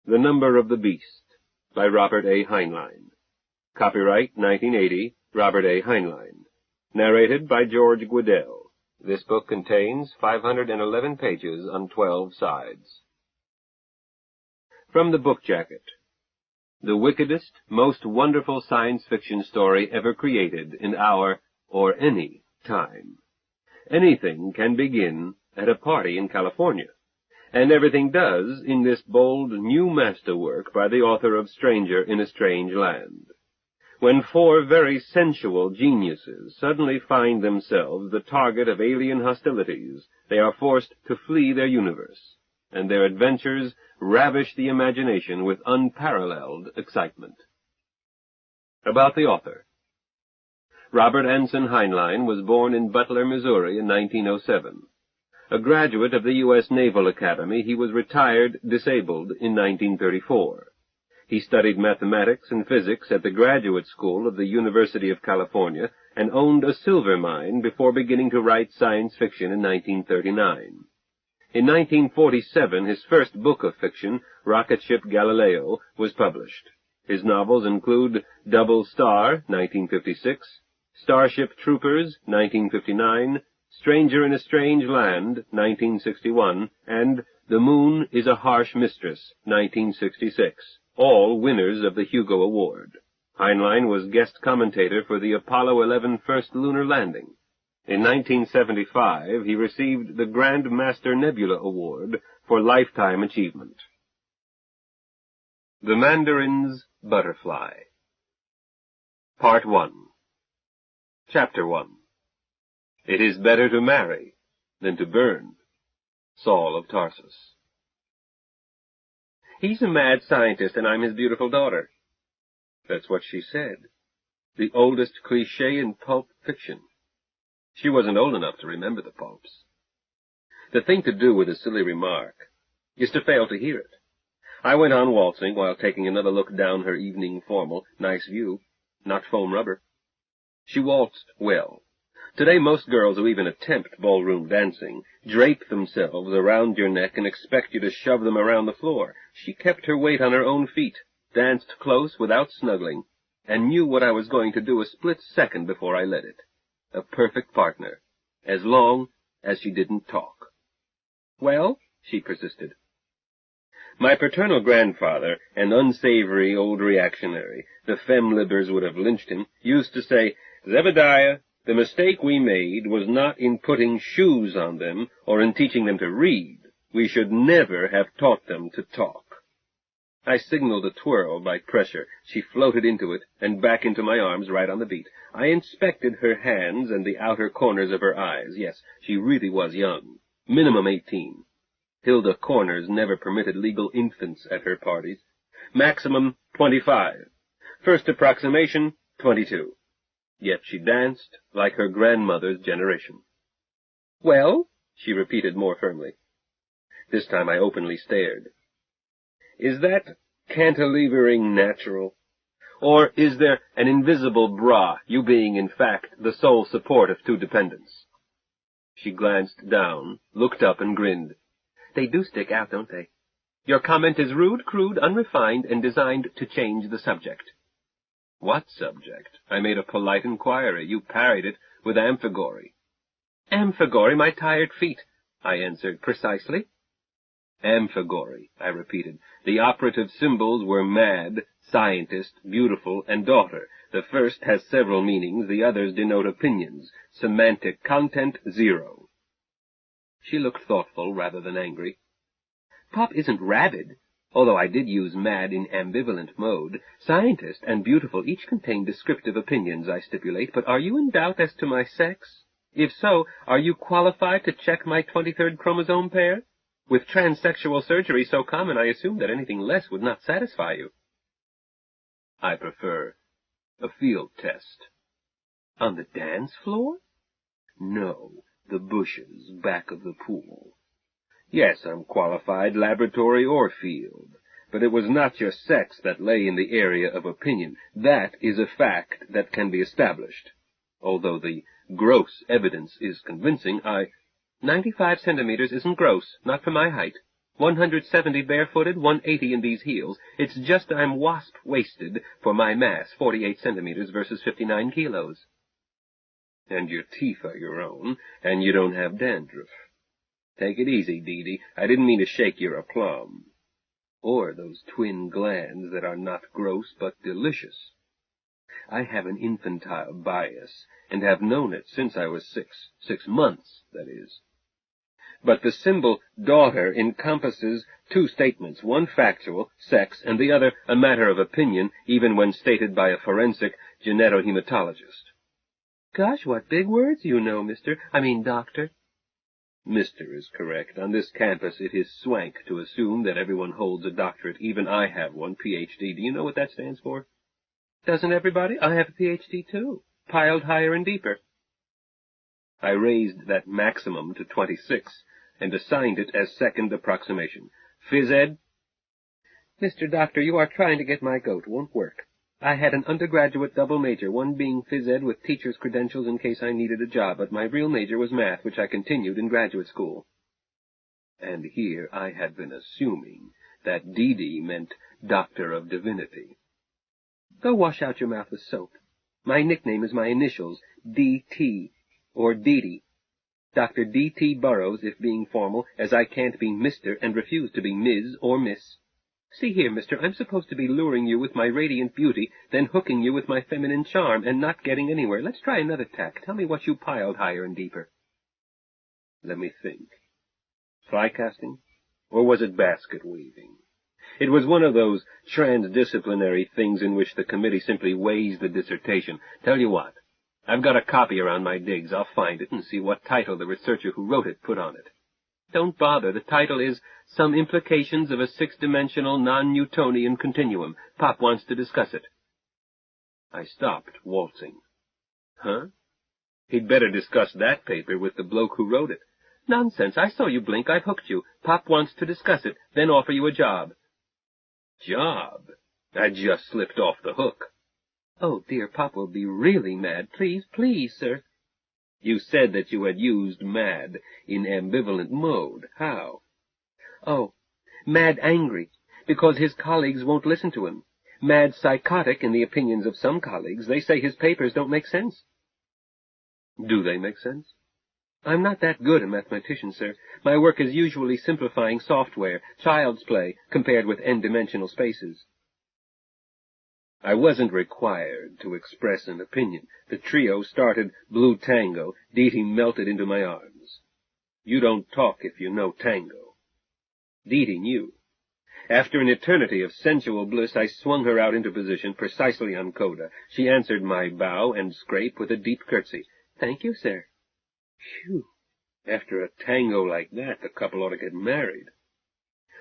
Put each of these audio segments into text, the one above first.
The Number of the Beast, by Robert A. Heinlein. Copyright 1980, Robert A. Heinlein. Narrated by George Guidell. This book contains 511 pages on 12 sides. From the book jacket. The wickedest, most wonderful science fiction story ever created in our, or any, time. Anything can begin at a party in California. And everything does in this bold new masterwork by the author of Stranger in a Strange Land. When four very sensual geniuses suddenly find themselves the target of alien hostilities, they are forced to flee their universe, and their adventures ravish the imagination with unparalleled excitement. About the author. Robert Anson Heinlein was born in Butler, Missouri in 1907. A graduate of the U.S. Naval Academy, he was retired disabled in 1934. He studied mathematics and physics at the Graduate School of the University of California and owned a silver mine before beginning to write science fiction in 1939. In 1947, his first book of fiction, Rocket Ship Galileo, was published. His novels include Double Star, 1956, Starship Troopers, 1959, Stranger in a Strange Land, 1961, and The Moon is a Harsh Mistress, 1966, all winners of the Hugo Award. Heinlein was guest commentator for the Apollo 11 first lunar landing. In 1975, he received the Grand Master Nebula Award for lifetime achievement. The Mandarin's Butterfly. Part 1. Chapter 1. It is better to marry than to burn. Saul of Tarsus. He's a mad scientist, and I'm his beautiful daughter. That's what she said. The oldest cliché in pulp fiction. She wasn't old enough to remember the pulps. The thing to do with a silly remark is to fail to hear it. I went on waltzing while taking another look down her evening formal. Nice view. Not foam rubber. She waltzed well. Today most girls who even attempt ballroom dancing drape themselves around your neck and expect you to shove them around the floor. She kept her weight on her own feet, danced close without snuggling, and knew what I was going to do a split second before I let it. A perfect partner, as long as she didn't talk. Well, she persisted. My paternal grandfather, an unsavory old reactionary, the femme-libbers would have lynched him, used to say, Zebediah, the mistake we made was not in putting shoes on them or in teaching them to read. We should never have taught them to talk. I signaled a twirl by pressure. She floated into it and back into my arms right on the beat. I inspected her hands and the outer corners of her eyes. Yes, she really was young. Minimum 18. Hilda Corners never permitted legal infants at her parties. Maximum 25. First approximation 22. Yet she danced like her grandmother's generation. Well, she repeated more firmly. This time I openly stared. Is that cantilevering natural? Or is there an invisible bra, you being in fact the sole support of two dependents? She glanced down, looked up, and grinned. They do stick out, don't they? Your comment is rude, crude, unrefined, and designed to change the subject. What subject? I made a polite inquiry. You parried it with amphigory. Amphigory, my tired feet, I answered. Precisely. Amphigory, I repeated. The operative symbols were mad, scientist, beautiful, and daughter. The first has several meanings, the others denote opinions. Semantic content, 0. She looked thoughtful rather than angry. Pop isn't rabid. Although I did use mad in ambivalent mode, scientist and beautiful each contain descriptive opinions, I stipulate, but are you in doubt as to my sex? If so, are you qualified to check my 23rd chromosome pair? With transsexual surgery so common, I assume that anything less would not satisfy you. I prefer a field test. On the dance floor? No, the bushes back of the pool. Yes, I'm qualified, laboratory or field, but it was not your sex that lay in the area of opinion. That is a fact that can be established. Although the gross evidence is convincing, 95 centimeters isn't gross, not for my height. 170 barefooted, 180 in these heels. It's just I'm wasp-waisted for my mass, 48 centimeters versus 59 kilos. And your teeth are your own, and you don't have dandruff. Take it easy, Dee Dee. I didn't mean to shake your aplomb. Or those twin glands that are not gross but delicious. I have an infantile bias, and have known it since I was 6 months, that is. But the symbol daughter encompasses two statements, one factual, sex, and the other a matter of opinion, even when stated by a forensic genetohematologist. Gosh, what big words you know, Doctor. Mister is correct. On this campus it is swank to assume that everyone holds a doctorate. Even I have one, Ph.D. Do you know what that stands for? Doesn't everybody? I have a Ph.D. too. Piled higher and deeper. I raised that maximum to 26 and assigned it as second approximation. Phys ed? Mr. Doctor, you are trying to get my goat. Won't work. I had an undergraduate double major, one being phys ed with teacher's credentials in case I needed a job, but my real major was math, which I continued in graduate school. And here I had been assuming that Dee Dee meant Doctor of Divinity. Go wash out your mouth with soap. My nickname is my initials, D.T., or Dee Dee. Dr. D.T. Burroughs, if being formal, as I can't be Mr. and refuse to be Ms. or Miss. See here, mister, I'm supposed to be luring you with my radiant beauty, then hooking you with my feminine charm, and not getting anywhere. Let's try another tack. Tell me what you piled higher and deeper. Let me think. Fly casting? Or was it basket weaving? It was one of those transdisciplinary things in which the committee simply weighs the dissertation. Tell you what, I've got a copy around my digs. I'll find it and see what title the researcher who wrote it put on it. Don't bother. The title is Some Implications of a Six-Dimensional Non-Newtonian Continuum. Pop wants to discuss it. I stopped waltzing. Huh? He'd better discuss that paper with the bloke who wrote it. Nonsense. I saw you blink. I've hooked you. Pop wants to discuss it, then offer you a job. Job? I just slipped off the hook. Oh, dear, Pop will be really mad. Please, please, sir. You said that you had used mad in ambivalent mode. How? Oh, mad angry, because his colleagues won't listen to him. Mad psychotic in the opinions of some colleagues. They say his papers don't make sense. Do they make sense? I'm not that good a mathematician, sir. My work is usually simplifying software, child's play, compared with n-dimensional spaces. I wasn't required to express an opinion. The trio started Blue Tango. Dee Dee melted into my arms. You don't talk if you know tango. Dee Dee knew. After an eternity of sensual bliss, I swung her out into position precisely on coda. She answered my bow and scrape with a deep curtsy. Thank you, sir. Phew. After a tango like that, the couple ought to get married.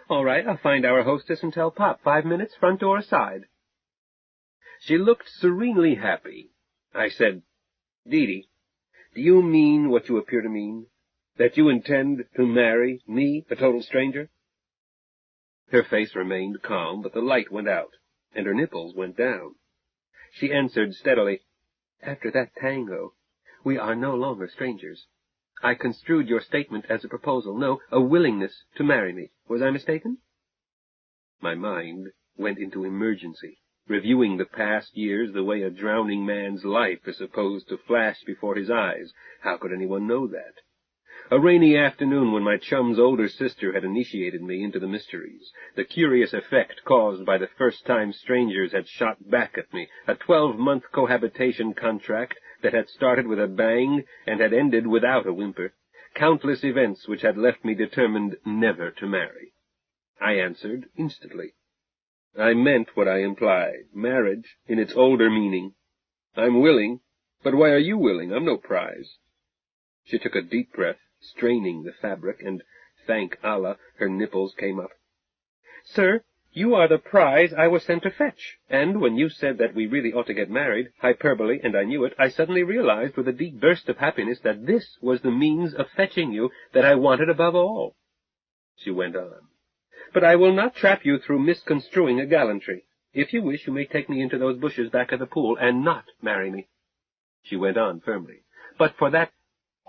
All right, I'll find our hostess and tell Pop. 5 minutes, front door aside. She looked serenely happy. I said, Dee Dee, do you mean what you appear to mean? That you intend to marry me, a total stranger? Her face remained calm, but the light went out, and her nipples went down. She answered steadily, After that tango, we are no longer strangers. I construed your statement as a proposal, no, a willingness to marry me. Was I mistaken? My mind went into emergency, reviewing the past years the way a drowning man's life is supposed to flash before his eyes. How could anyone know that? A rainy afternoon when my chum's older sister had initiated me into the mysteries, the curious effect caused by the first-time strangers had shot back at me, a 12-month cohabitation contract that had started with a bang and had ended without a whimper, countless events which had left me determined never to marry. I answered instantly. I meant what I implied, marriage in its older meaning. I'm willing, but why are you willing? I'm no prize. She took a deep breath, straining the fabric, and, thank Allah, her nipples came up. Sir, you are the prize I was sent to fetch, and when you said that we really ought to get married, hyperbole, and I knew it, I suddenly realized with a deep burst of happiness that this was the means of fetching you that I wanted above all. She went on. But I will not trap you through misconstruing a gallantry. If you wish, you may take me into those bushes back of the pool and not marry me. She went on firmly. But for that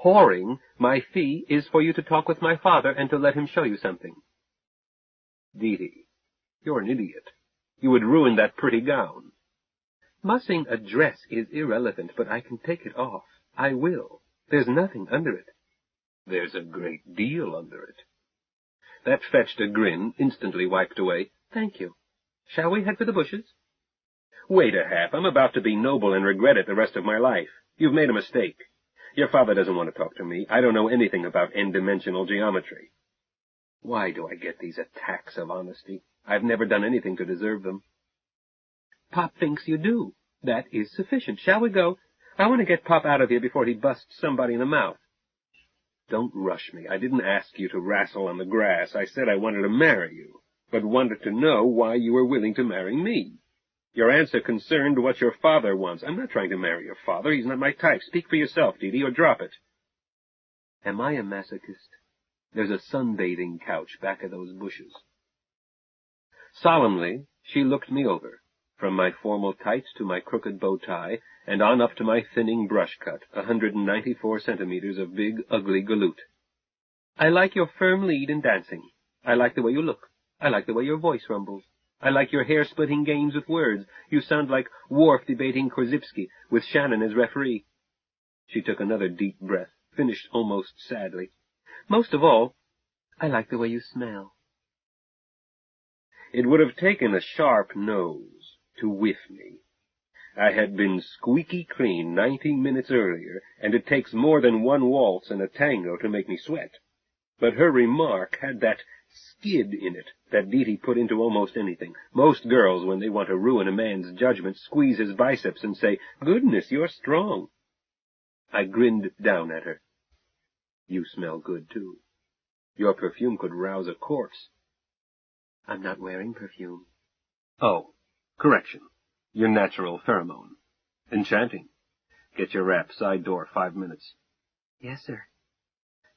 whoring, my fee is for you to talk with my father and to let him show you something. Dee, you're an idiot. You would ruin that pretty gown. Mussing a dress is irrelevant, but I can take it off. I will. There's nothing under it. There's a great deal under it. That fetched a grin, instantly wiped away. Thank you. Shall we head for the bushes? Wait a half. I'm about to be noble and regret it the rest of my life. You've made a mistake. Your father doesn't want to talk to me. I don't know anything about n-dimensional geometry. Why do I get these attacks of honesty? I've never done anything to deserve them. Pop thinks you do. That is sufficient. Shall we go? I want to get Pop out of here before he busts somebody in the mouth. Don't rush me. I didn't ask you to wrestle on the grass. I said I wanted to marry you, but wanted to know why you were willing to marry me. Your answer concerned what your father wants. I'm not trying to marry your father. He's not my type. Speak for yourself, Dee, or drop it. Am I a masochist? There's a sunbathing couch back of those bushes. Solemnly, she looked me over, from my formal tights to my crooked bow tie, and on up to my thinning brush cut, 194 centimeters of big, ugly galoot. I like your firm lead in dancing. I like the way you look. I like the way your voice rumbles. I like your hair-splitting games with words. You sound like Worf debating Korzybski, with Shannon as referee. She took another deep breath, finished almost sadly. Most of all, I like the way you smell. It would have taken a sharp nose to whiff me. I had been squeaky clean 19 minutes earlier, and it takes more than one waltz and a tango to make me sweat. But her remark had that skid in it that Dee put into almost anything. Most girls, when they want to ruin a man's judgment, squeeze his biceps and say, "Goodness, you're strong." I grinned down at her. You smell good, too. Your perfume could rouse a corpse. I'm not wearing perfume. Oh, correction. Your natural pheromone. Enchanting. Get your wrap, side door, 5 minutes. Yes, sir.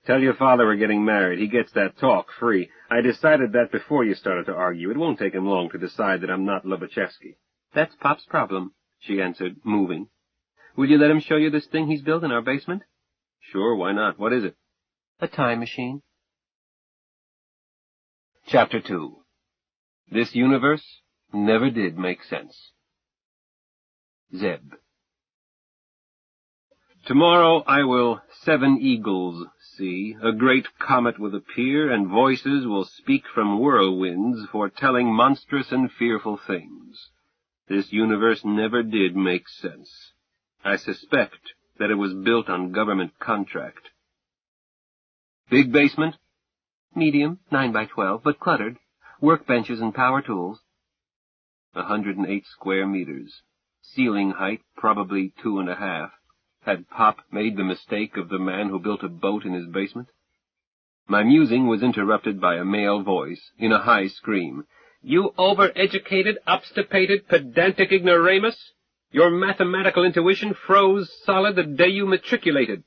Tell your father we're getting married. He gets that talk free. I decided that before you started to argue. It won't take him long to decide that I'm not Lobachevsky. That's Pop's problem, she answered, moving. Will you let him show you this thing he's built in our basement? Sure, why not? What is it? A time machine. Chapter 2. This universe never did make sense. Zeb. Tomorrow I will 7 eagles see, a great comet will appear, and voices will speak from whirlwinds, foretelling monstrous and fearful things. This universe never did make sense. I suspect that it was built on government contract. Big basement? Medium, 9 by 12, but cluttered. Workbenches and power tools. 108 square meters. Ceiling height, probably 2.5. Had Pop made the mistake of the man who built a boat in his basement? My musing was interrupted by a male voice, in a high scream. You overeducated, obstipated, pedantic ignoramus! Your mathematical intuition froze solid the day you matriculated.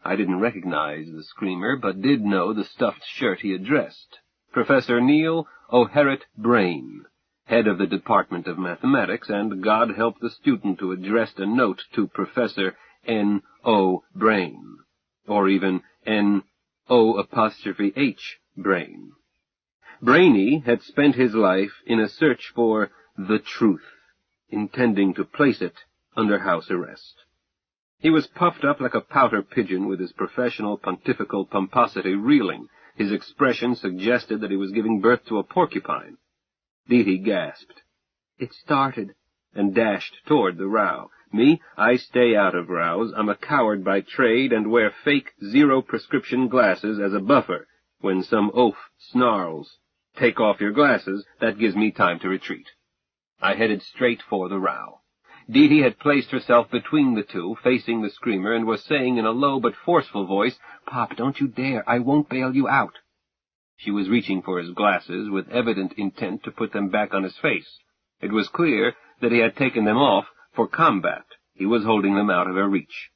I didn't recognize the screamer, but did know the stuffed shirt he addressed. Professor Neil O'Herritt Brain, head of the Department of Mathematics, and God help the student who addressed a note to Professor N.O. Brain, or even N.O''H Brain. Brainy had spent his life in a search for the truth, intending to place it under house arrest. He was puffed up like a pouter pigeon with his professional pontifical pomposity reeling. His expression suggested that he was giving birth to a porcupine. Dee gasped. It started, and dashed toward the row. Me, I stay out of rows. I'm a coward by trade and wear fake zero-prescription glasses as a buffer. When some oaf snarls, "Take off your glasses," that gives me time to retreat. I headed straight for the row. Dee had placed herself between the two, facing the screamer, and was saying in a low but forceful voice, "Pop, don't you dare. I won't bail you out." She was reaching for his glasses with evident intent to put them back on his face. It was clear that he had taken them off for combat. He was holding them out of her reach.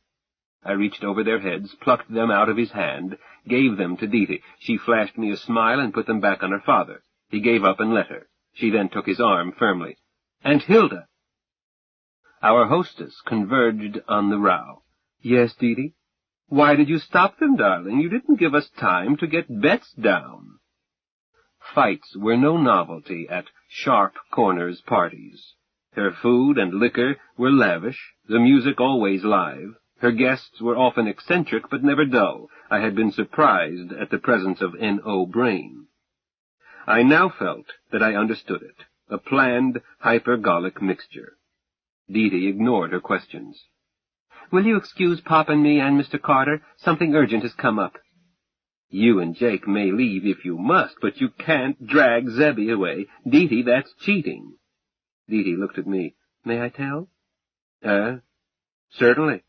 I reached over their heads, plucked them out of his hand, gave them to Dee. She flashed me a smile and put them back on her father. He gave up and let her. She then took his arm firmly. "And Hilda!" Our hostess converged on the row. "Yes, Dee? Why did you stop them, darling? You didn't give us time to get bets down." Fights were no novelty at Sharp Corners parties. Her food and liquor were lavish, the music always live. Her guests were often eccentric but never dull. I had been surprised at the presence of N.O. Brain. I now felt that I understood it, a planned hypergolic mixture. Dee Dee ignored her questions. "Will you excuse Pop and me and Mr. Carter? Something urgent has come up." "You and Jake may leave if you must, but you can't drag Zebby away. Dee Dee, that's cheating." Dee Dee looked at me. "May I tell?" Certainly."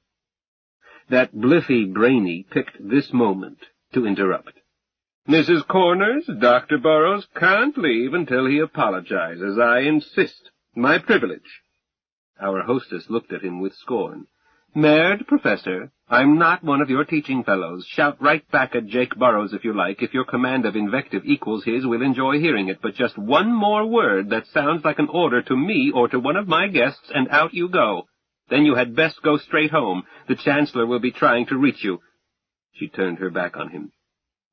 That Bliffy Brainy picked this moment to interrupt. "Mrs. Corners, Dr. Burroughs can't leave until he apologizes. I insist. My privilege." Our hostess looked at him with scorn. "Merd, Professor, I'm not one of your teaching fellows. Shout right back at Jake Burroughs if you like. If your command of invective equals his, we'll enjoy hearing it. But just one more word that sounds like an order to me or to one of my guests, and out you go. Then you had best go straight home. The Chancellor will be trying to reach you." She turned her back on him.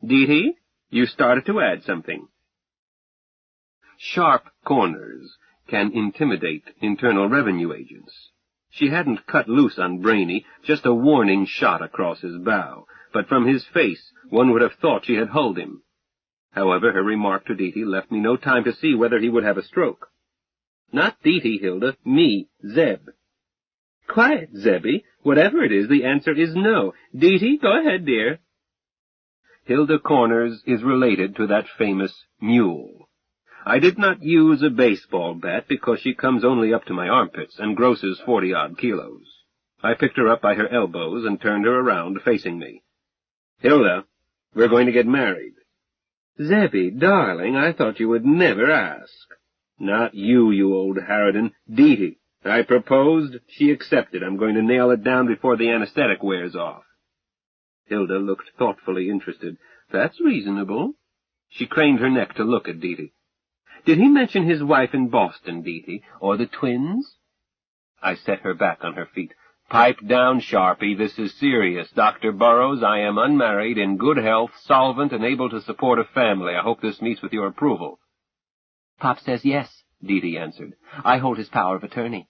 "Dee Dee, you started to add something." Sharp Corners can intimidate Internal Revenue agents. She hadn't cut loose on Brainy, just a warning shot across his bow, but from his face one would have thought she had hulled him. However, her remark to Dee Dee left me no time to see whether he would have a stroke. "Not Dee Dee, Hilda, me, Zeb." "Quiet, Zebby. Whatever it is, the answer is no. Dee Dee, go ahead, dear." Hilda Corners is related to that famous mule. I did not use a baseball bat because she comes only up to my armpits and grosses 40-odd kilos. I picked her up by her elbows and turned her around, facing me. "Hilda, we're going to get married." "Zebby, darling, I thought you would never ask." "Not you, you old harridan. Dee Dee. I proposed, she accepted. I'm going to nail it down before the anesthetic wears off." Hilda looked thoughtfully interested. "That's reasonable." She craned her neck to look at Dee Dee. "Did he mention his wife in Boston, Dee Dee, or the twins?" I set her back on her feet. "Pipe down, Sharpie. This is serious. Dr. Burroughs, I am unmarried, in good health, solvent, and able to support a family. I hope this meets with your approval." "Pop says yes," Dee Dee answered. "I hold his power of attorney."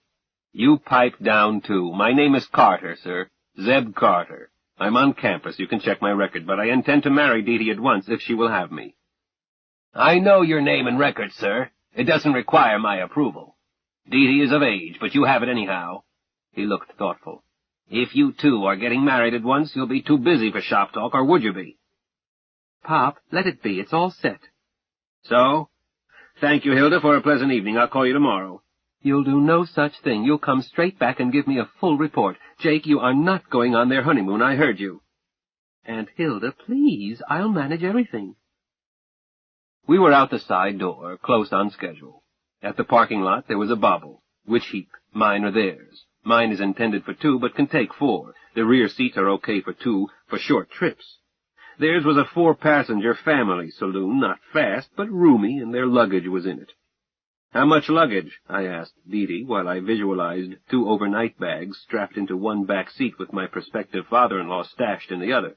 "You pipe down, too. My name is Carter, sir. Zeb Carter. I'm on campus. You can check my record, but I intend to marry Dee Dee at once if she will have me." "I know your name and record, sir. It doesn't require my approval. Dee Dee is of age, but you have it anyhow." He looked thoughtful. "If you two are getting married at once, you'll be too busy for shop talk, or would you be?" "Pop, let it be. It's all set." "So? Thank you, Hilda, for a pleasant evening. I'll call you tomorrow." "You'll do no such thing. You'll come straight back and give me a full report. Jake, you are not going on their honeymoon. I heard you." "Aunt Hilda, please. I'll manage everything." We were out the side door, close on schedule. At the parking lot there was a bobble. Which heap, mine or theirs? Mine is intended for 2, but can take 4. The rear seats are okay for 2, for short trips. Theirs was a 4-passenger family saloon, not fast, but roomy, and their luggage was in it. "How much luggage?" I asked Dee Dee, while I visualized 2 overnight bags strapped into one back seat with my prospective father-in-law stashed in the other.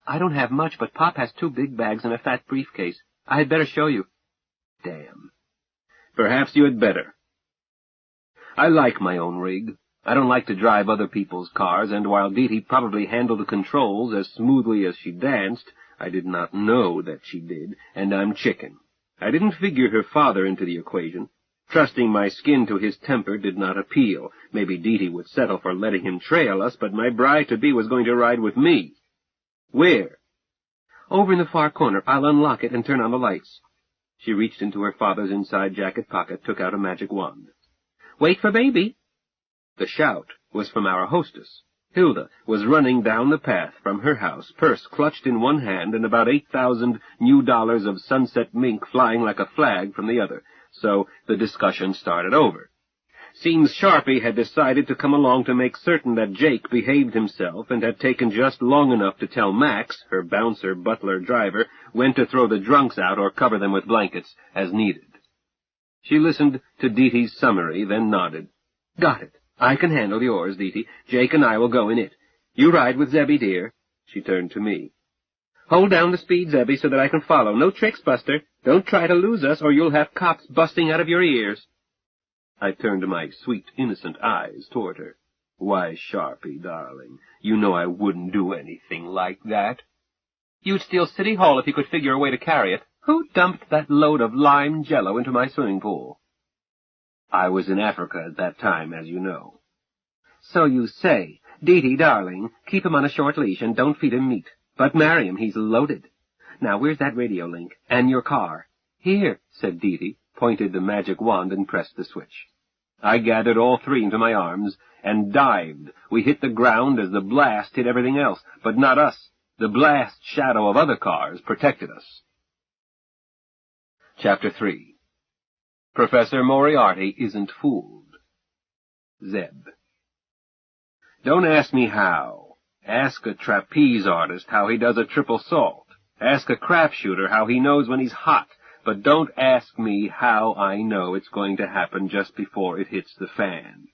"I don't have much, but Pop has 2 big bags and a fat briefcase. I had better show you." "Damn. Perhaps you had better." I like my own rig. I don't like to drive other people's cars, and while Dee Dee probably handled the controls as smoothly as she danced, I did not know that she did, and I'm chicken. I didn't figure her father into the equation. Trusting my skin to his temper did not appeal. Maybe Dee Dee would settle for letting him trail us, but my bride-to-be was going to ride with me. "Where?" "Over in the far corner. I'll unlock it and turn on the lights." She reached into her father's inside jacket pocket, took out a magic wand. "Wait for baby." The shout was from our hostess. Hilda was running down the path from her house, purse clutched in one hand and about 8,000 new dollars of sunset mink flying like a flag from the other. So the discussion started over. Seems Sharpie had decided to come along to make certain that Jake behaved himself and had taken just long enough to tell Max, her bouncer, butler, driver, when to throw the drunks out or cover them with blankets as needed. She listened to Dee Dee's summary, then nodded. "Got it. I can handle yours, Dee Dee. Jake and I will go in it. You ride with Zebby, dear." She turned to me. Hold down the speed, Zebby, so that I can follow. No tricks, Buster. Don't try to lose us, or you'll have cops busting out of your ears. I turned my sweet, innocent eyes toward her. Why, Sharpie, darling, you know I wouldn't do anything like that. You'd steal City Hall if you could figure a way to carry it. Who dumped that load of lime jello into my swimming pool? I was in Africa at that time, as you know. So you say. Dee-Dee, darling, keep him on a short leash and don't feed him meat. But marry him, he's loaded. Now, where's that radio link? And your car? Here, said Dee-Dee, pointed the magic wand and pressed the switch. I gathered all three into my arms and dived. We hit the ground as the blast hit everything else, but not us. The blast shadow of other cars protected us. Chapter 3. Professor Moriarty Isn't Fooled. Zeb. Don't ask me how. Ask a trapeze artist how he does a triple salt. Ask a crapshooter how he knows when he's hot. But don't ask me how I know it's going to happen just before it hits the fan.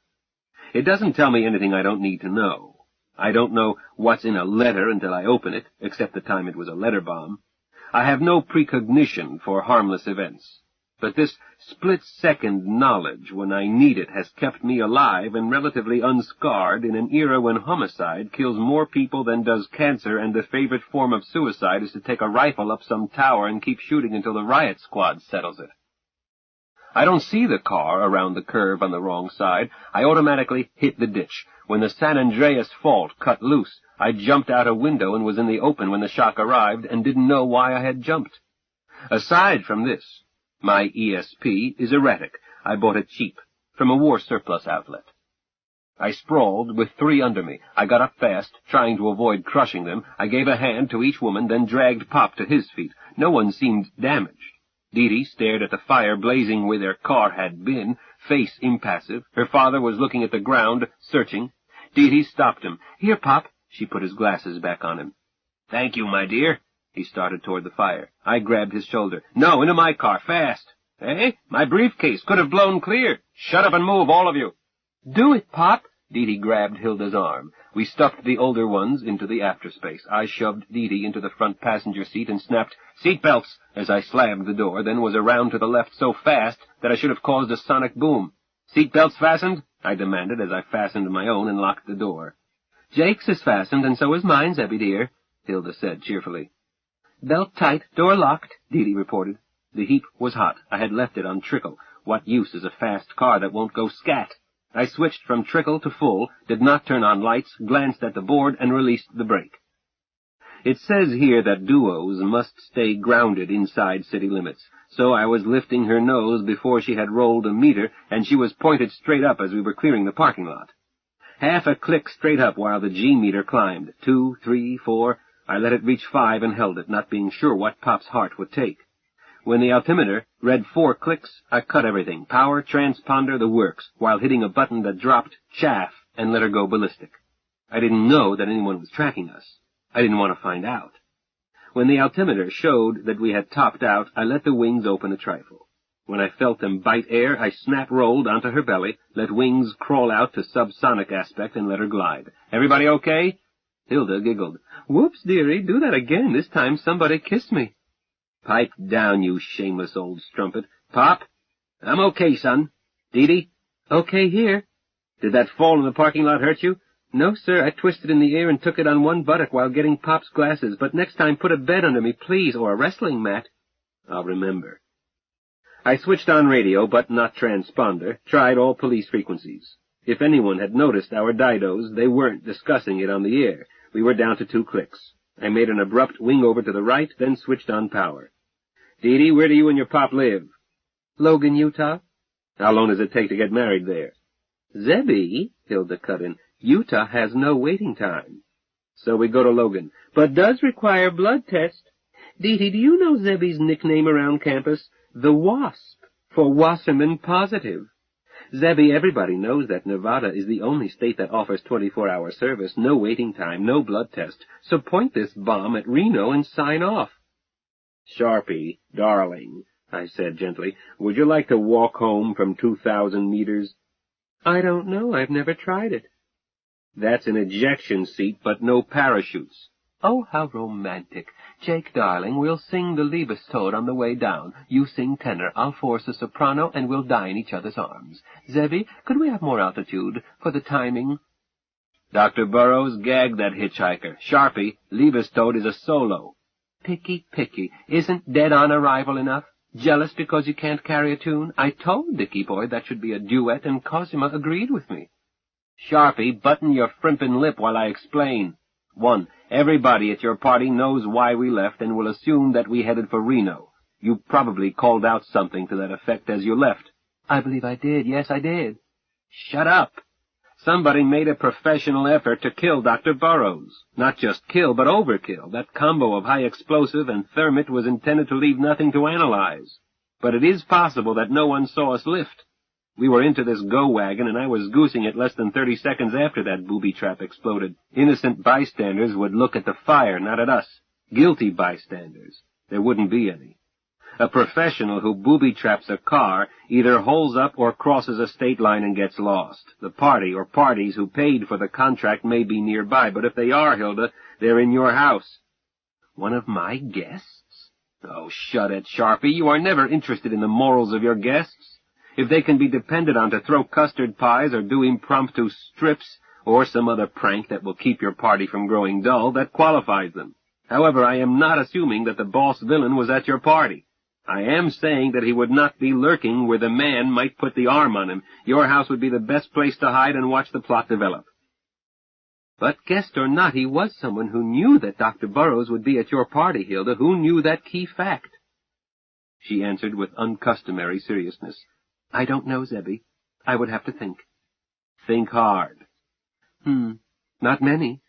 It doesn't tell me anything I don't need to know. I don't know what's in a letter until I open it, except the time it was a letter bomb. I have no precognition for harmless events. But this split-second knowledge when I need it has kept me alive and relatively unscarred in an era when homicide kills more people than does cancer, and the favorite form of suicide is to take a rifle up some tower and keep shooting until the riot squad settles it. I don't see the car around the curve on the wrong side. I automatically hit the ditch. When the San Andreas fault cut loose, I jumped out a window and was in the open when the shock arrived and didn't know why I had jumped. Aside from this, my ESP is erratic. I bought it cheap, from a war surplus outlet. I sprawled with three under me. I got up fast, trying to avoid crushing them. I gave a hand to each woman, then dragged Pop to his feet. No one seemed damaged. Dee-Dee stared at the fire blazing where their car had been, face impassive. Her father was looking at the ground, searching. Dee-Dee stopped him. Here, Pop. She put his glasses back on him. Thank you, my dear. He started toward the fire. I grabbed his shoulder. No, into my car, fast. Eh? My briefcase could have blown clear. Shut up and move, all of you. Do it, Pop. Dee-Dee grabbed Hilda's arm. We stuffed the older ones into the afterspace. I shoved Dee-Dee into the front passenger seat and snapped seat belts as I slammed the door, then was around to the left so fast that I should have caused a sonic boom. Seat belts fastened? I demanded as I fastened my own and locked the door. Jake's is fastened, and so is mine, Zebby dear, Hilda said cheerfully. Belt tight, door locked, Dee-Dee reported. The heap was hot. I had left it on trickle. What use is a fast car that won't go scat? I switched from trickle to full, did not turn on lights, glanced at the board, and released the brake. It says here that duos must stay grounded inside city limits, so I was lifting her nose before she had rolled a meter, and she was pointed straight up as we were clearing the parking lot. Half a click straight up while the G-meter climbed. 2, 3, 4... I let it reach 5 and held it, not being sure what Pop's heart would take. When the altimeter read 4 clicks, I cut everything, power, transponder, the works, while hitting a button that dropped chaff and let her go ballistic. I didn't know that anyone was tracking us. I didn't want to find out. When the altimeter showed that we had topped out, I let the wings open a trifle. When I felt them bite air, I snap-rolled onto her belly, let wings crawl out to subsonic aspect, and let her glide. Everybody okay? Hilda giggled. Whoops, dearie, do that again. This time somebody kissed me. Pipe down, you shameless old strumpet. Pop? I'm okay, son. Dee-Dee? Okay here. Did that fall in the parking lot hurt you? No, sir, I twisted in the air and took it on one buttock while getting Pop's glasses, but next time put a bed under me, please, or a wrestling mat. I'll remember. I switched on radio, but not transponder, tried all police frequencies. If anyone had noticed our didos, they weren't discussing it on the air. We were down to 2 clicks. I made an abrupt wing over to the right, then switched on power. Dee-Dee, where do you and your pop live? Logan, Utah. How long does it take to get married there? Zebby, Hilda cut in, Utah has no waiting time. So we go to Logan, but does require blood test. Dee-Dee, do you know Zebby's nickname around campus? The Wasp, for Wasserman Positive. Zebby, everybody knows that Nevada is the only state that offers 24-hour service, no waiting time, no blood test. So point this bomb at Reno and sign off. Sharpie, darling, I said gently, would you like to walk home from 2,000 meters? I don't know. I've never tried it. That's an ejection seat, but no parachutes. Oh, how romantic. Jake, darling, we'll sing the Liebestod on the way down. You sing tenor, I'll force a soprano, and we'll die in each other's arms. Zebby, could we have more altitude for the timing? Dr. Burrows, gag that hitchhiker. Sharpie, Liebestod is a solo. Picky, picky. Isn't dead on arrival enough? Jealous because you can't carry a tune? I told Dickie boy that should be a duet, and Cosima agreed with me. Sharpie, button your frimpin' lip while I explain. 1. Everybody at your party knows why we left and will assume that we headed for Reno. You probably called out something to that effect as you left. I believe I did. Yes, I did. Shut up. Somebody made a professional effort to kill Dr. Burrows. Not just kill, but overkill. That combo of high explosive and thermite was intended to leave nothing to analyze. But it is possible that no one saw us lift. We were into this go-wagon, and I was goosing it less than 30 seconds after that booby trap exploded. Innocent bystanders would look at the fire, not at us. Guilty bystanders. There wouldn't be any. A professional who booby-traps a car either holes up or crosses a state line and gets lost. The party or parties who paid for the contract may be nearby, but if they are, Hilda, they're in your house. One of my guests? Oh, shut it, Sharpie. You are never interested in the morals of your guests. If they can be depended on to throw custard pies or do impromptu strips or some other prank that will keep your party from growing dull, that qualifies them. However, I am not assuming that the boss villain was at your party. I am saying that he would not be lurking where the man might put the arm on him. Your house would be the best place to hide and watch the plot develop. But guest or not, he was someone who knew that Dr. Burrows would be at your party, Hilda, who knew that key fact. She answered with uncustomary seriousness. I don't know, Zebby. I would have to think. Think hard. Not many.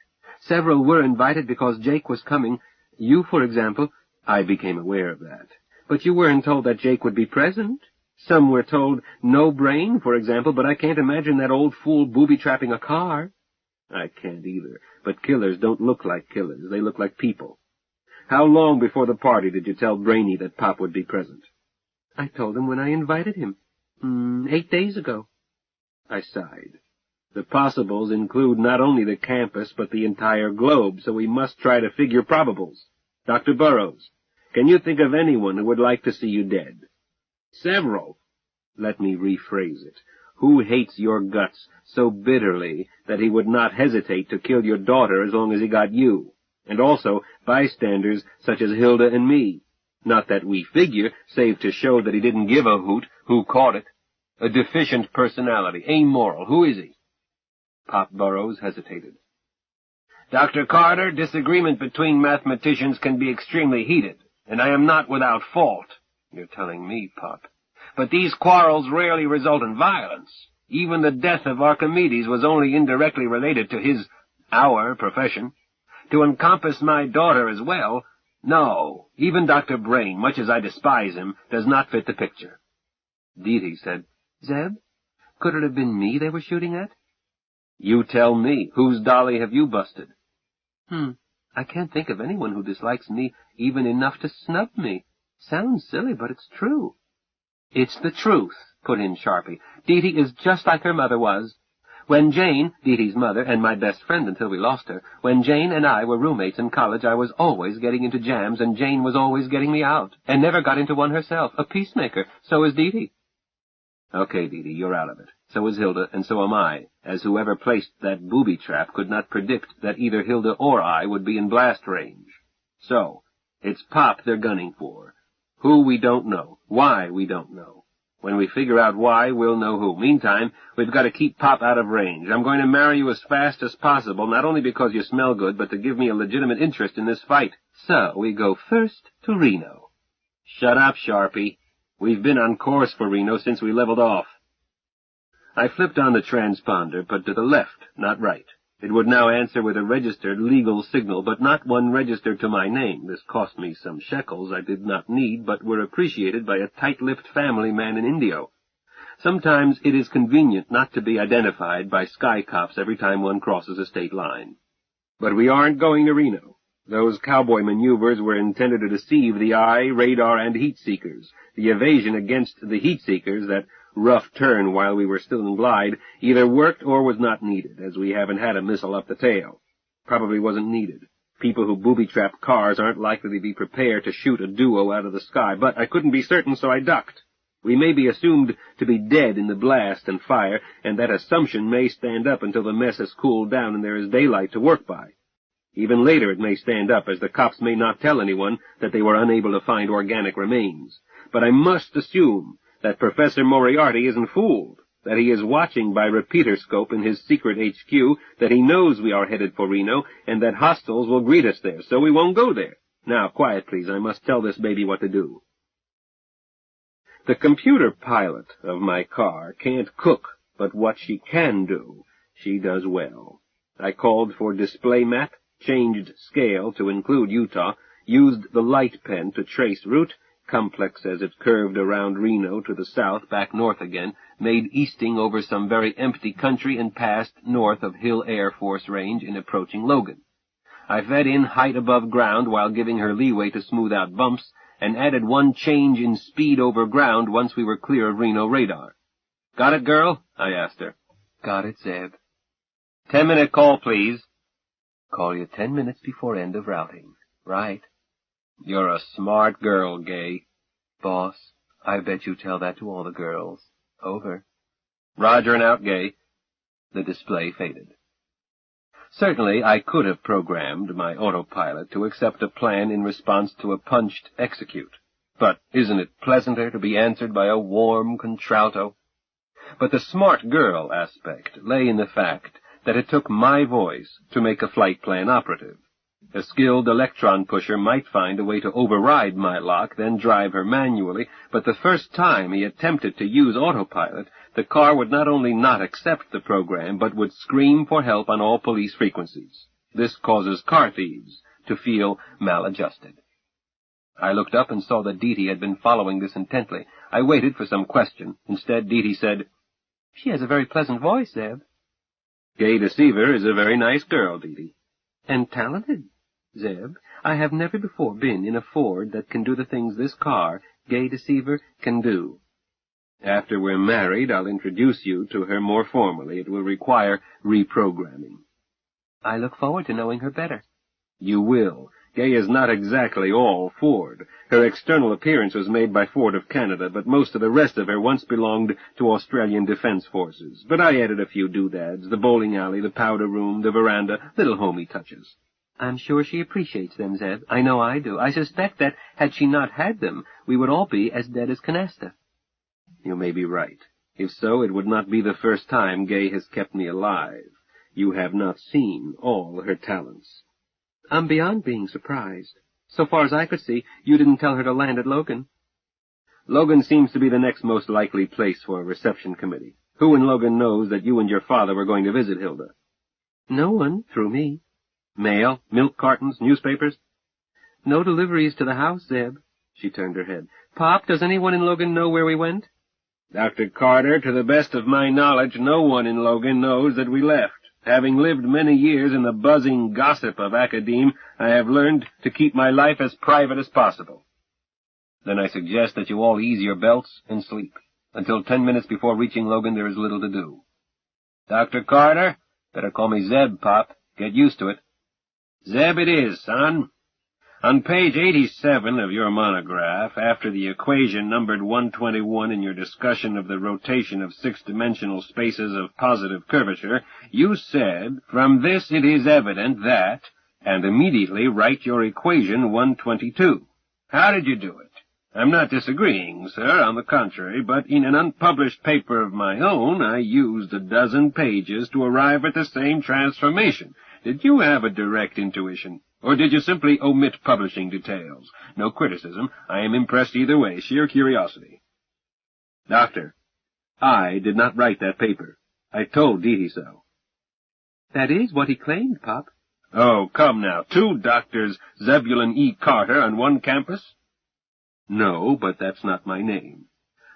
Several were invited because Jake was coming. You, for example. I became aware of that. But you weren't told that Jake would be present. Some were told no brain, for example, but I can't imagine that old fool booby-trapping a car. I can't either. But killers don't look like killers. They look like people. How long before the party did you tell Brainy that Pop would be present? I told him when I invited him. 8 days ago. I sighed. The possibles include not only the campus, but the entire globe, so we must try to figure probables. Dr. Burrows, can you think of anyone who would like to see you dead? Several. Let me rephrase it. Who hates your guts so bitterly that he would not hesitate to kill your daughter as long as he got you? And also bystanders such as Hilda and me. Not that we figure, save to show that he didn't give a hoot who caught it. A deficient personality, amoral. Who is he? Pop Burrows hesitated. Dr. Carter, disagreement between mathematicians can be extremely heated, and I am not without fault. You're telling me, Pop. But these quarrels rarely result in violence. Even the death of Archimedes was only indirectly related to our profession. To encompass my daughter as well, no, even Dr. Brain, much as I despise him, does not fit the picture. Deedee said, Zeb, could it have been me they were shooting at? You tell me. Whose dolly have you busted? I can't think of anyone who dislikes me even enough to snub me. Sounds silly, but it's true. It's the truth, put in Sharpie. Deedee is just like her mother was. When Jane, Deedee's mother, and my best friend until we lost her, when Jane and I were roommates in college, I was always getting into jams, and Jane was always getting me out, and never got into one herself. A peacemaker. So is Deedee. Okay, Deedee, you're out of it. So is Hilda, and so am I, as whoever placed that booby trap could not predict that either Hilda or I would be in blast range. So, it's Pop they're gunning for. Who we don't know. Why we don't know. When we figure out why, we'll know who. Meantime, we've got to keep Pop out of range. I'm going to marry you as fast as possible, not only because you smell good, but to give me a legitimate interest in this fight. So, we go first to Reno. Shut up, Sharpie. We've been on course for Reno since we leveled off. I flipped on the transponder, but to the left, not right. It would now answer with a registered legal signal, but not one registered to my name. This cost me some shekels I did not need, but were appreciated by a tight-lipped family man in Indio. Sometimes it is convenient not to be identified by sky cops every time one crosses a state line. But we aren't going to Reno. Those cowboy maneuvers were intended to deceive the eye, radar, and heat-seekers. The evasion against the heat-seekers, that rough turn while we were still in glide, either worked or was not needed, as we haven't had a missile up the tail. Probably wasn't needed. People who booby-trap cars aren't likely to be prepared to shoot a duo out of the sky, but I couldn't be certain, so I ducked. We may be assumed to be dead in the blast and fire, and that assumption may stand up until the mess has cooled down and there is daylight to work by. Even later it may stand up, as the cops may not tell anyone that they were unable to find organic remains. But I must assume that Professor Moriarty isn't fooled, that he is watching by repeater scope in his secret HQ, that he knows we are headed for Reno, and that hostiles will greet us there, so we won't go there. Now, quiet, please. I must tell this baby what to do. The computer pilot of my car can't cook, but what she can do, she does well. I called for display map, changed scale to include Utah, used the light pen to trace route, complex as it curved around Reno to the south, back north again, made easting over some very empty country and passed north of Hill Air Force Range in approaching Logan. I fed in height above ground while giving her leeway to smooth out bumps, and added one change in speed over ground once we were clear of Reno radar. "Got it, girl?" I asked her. "Got it, Zeb." 10-minute call, please." "Call you 10 minutes before end of routing." "Right." "You're a smart girl, Gay." "Boss, I bet you tell that to all the girls." "Over." "Roger and out, Gay." The display faded. Certainly, I could have programmed my autopilot to accept a plan in response to a punched execute. But isn't it pleasanter to be answered by a warm contralto? But the smart girl aspect lay in the fact that it took my voice to make a flight plan operative. A skilled electron pusher might find a way to override my lock, then drive her manually, but the first time he attempted to use autopilot, the car would not only not accept the program, but would scream for help on all police frequencies. This causes car thieves to feel maladjusted. I looked up and saw that Dee had been following this intently. I waited for some question. Instead, Dee said, "She has a very pleasant voice, Zeb." "Gay Deceiver is a very nice girl, Dee. "And talented, Zeb. I have never before been in a Ford that can do the things this car, Gay Deceiver, can do. After we're married, I'll introduce you to her more formally. It will require reprogramming." "I look forward to knowing her better." "You will. Gay is not exactly all Ford. Her external appearance was made by Ford of Canada, but most of the rest of her once belonged to Australian Defence Forces. But I added a few doodads, the bowling alley, the powder room, the veranda, little homey touches." "I'm sure she appreciates them, Zeb. I know I do. I suspect that, had she not had them, we would all be as dead as Canasta." "You may be right. If so, it would not be the first time Gay has kept me alive. You have not seen all her talents." "I'm beyond being surprised. So far as I could see, you didn't tell her to land at Logan." "Logan seems to be the next most likely place for a reception committee. Who in Logan knows that you and your father were going to visit Hilda?" "No one, through me." "Mail, milk cartons, newspapers?" "No deliveries to the house, Zeb." She turned her head. "Pop, does anyone in Logan know where we went?" "Dr. Carter, to the best of my knowledge, no one in Logan knows that we left. Having lived many years in the buzzing gossip of academe, I have learned to keep my life as private as possible." "Then I suggest that you all ease your belts and sleep. Until 10 minutes before reaching Logan, there is little to do." "Dr. Carter, better call me Zeb, Pop. Get used to it." "Zeb it is, son. On page 87 of your monograph, after the equation numbered 121 in your discussion of the rotation of six-dimensional spaces of positive curvature, you said, 'From this it is evident that,' and immediately write your equation 122. How did you do it? I'm not disagreeing, sir, on the contrary, but in an unpublished paper of my own, I used a dozen pages to arrive at the same transformation. Did you have a direct intuition? Or did you simply omit publishing details? No criticism. I am impressed either way. Sheer curiosity." "Doctor, I did not write that paper. I told Dee so." "That is what he claimed, Pop." "Oh, come now. 2 Doctors Zebulon E. Carter on one campus?" "No, but that's not my name.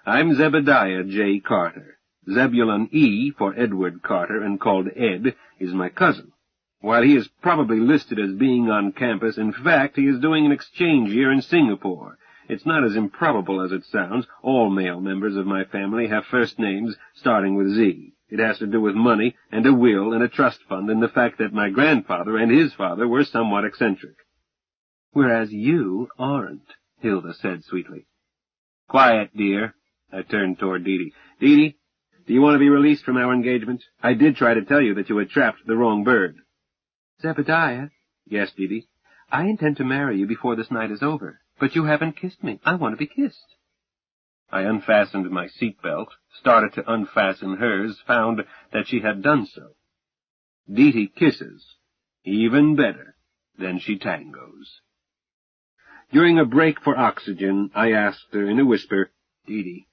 I'm Zebediah J. Carter. Zebulon E. for Edward Carter and called Ed is my cousin. While he is probably listed as being on campus, in fact, he is doing an exchange year in Singapore. It's not as improbable as it sounds. All male members of my family have first names starting with Z. It has to do with money and a will and a trust fund and the fact that my grandfather and his father were somewhat eccentric. Whereas you aren't, Hilda said sweetly. Quiet, dear. I turned toward Dee Dee. Dee Dee, do you want to be released from our engagement? I did try to tell you that you had trapped the wrong bird. Zebediah? Yes, Dee Dee. I intend to marry you before this night is over, but you haven't kissed me. I want to be kissed. I unfastened my seat-belt, started to unfasten hers, found that she had done so. Dee Dee kisses, even better than she tangos. During a break for oxygen, I asked her in a whisper, Dee Dee,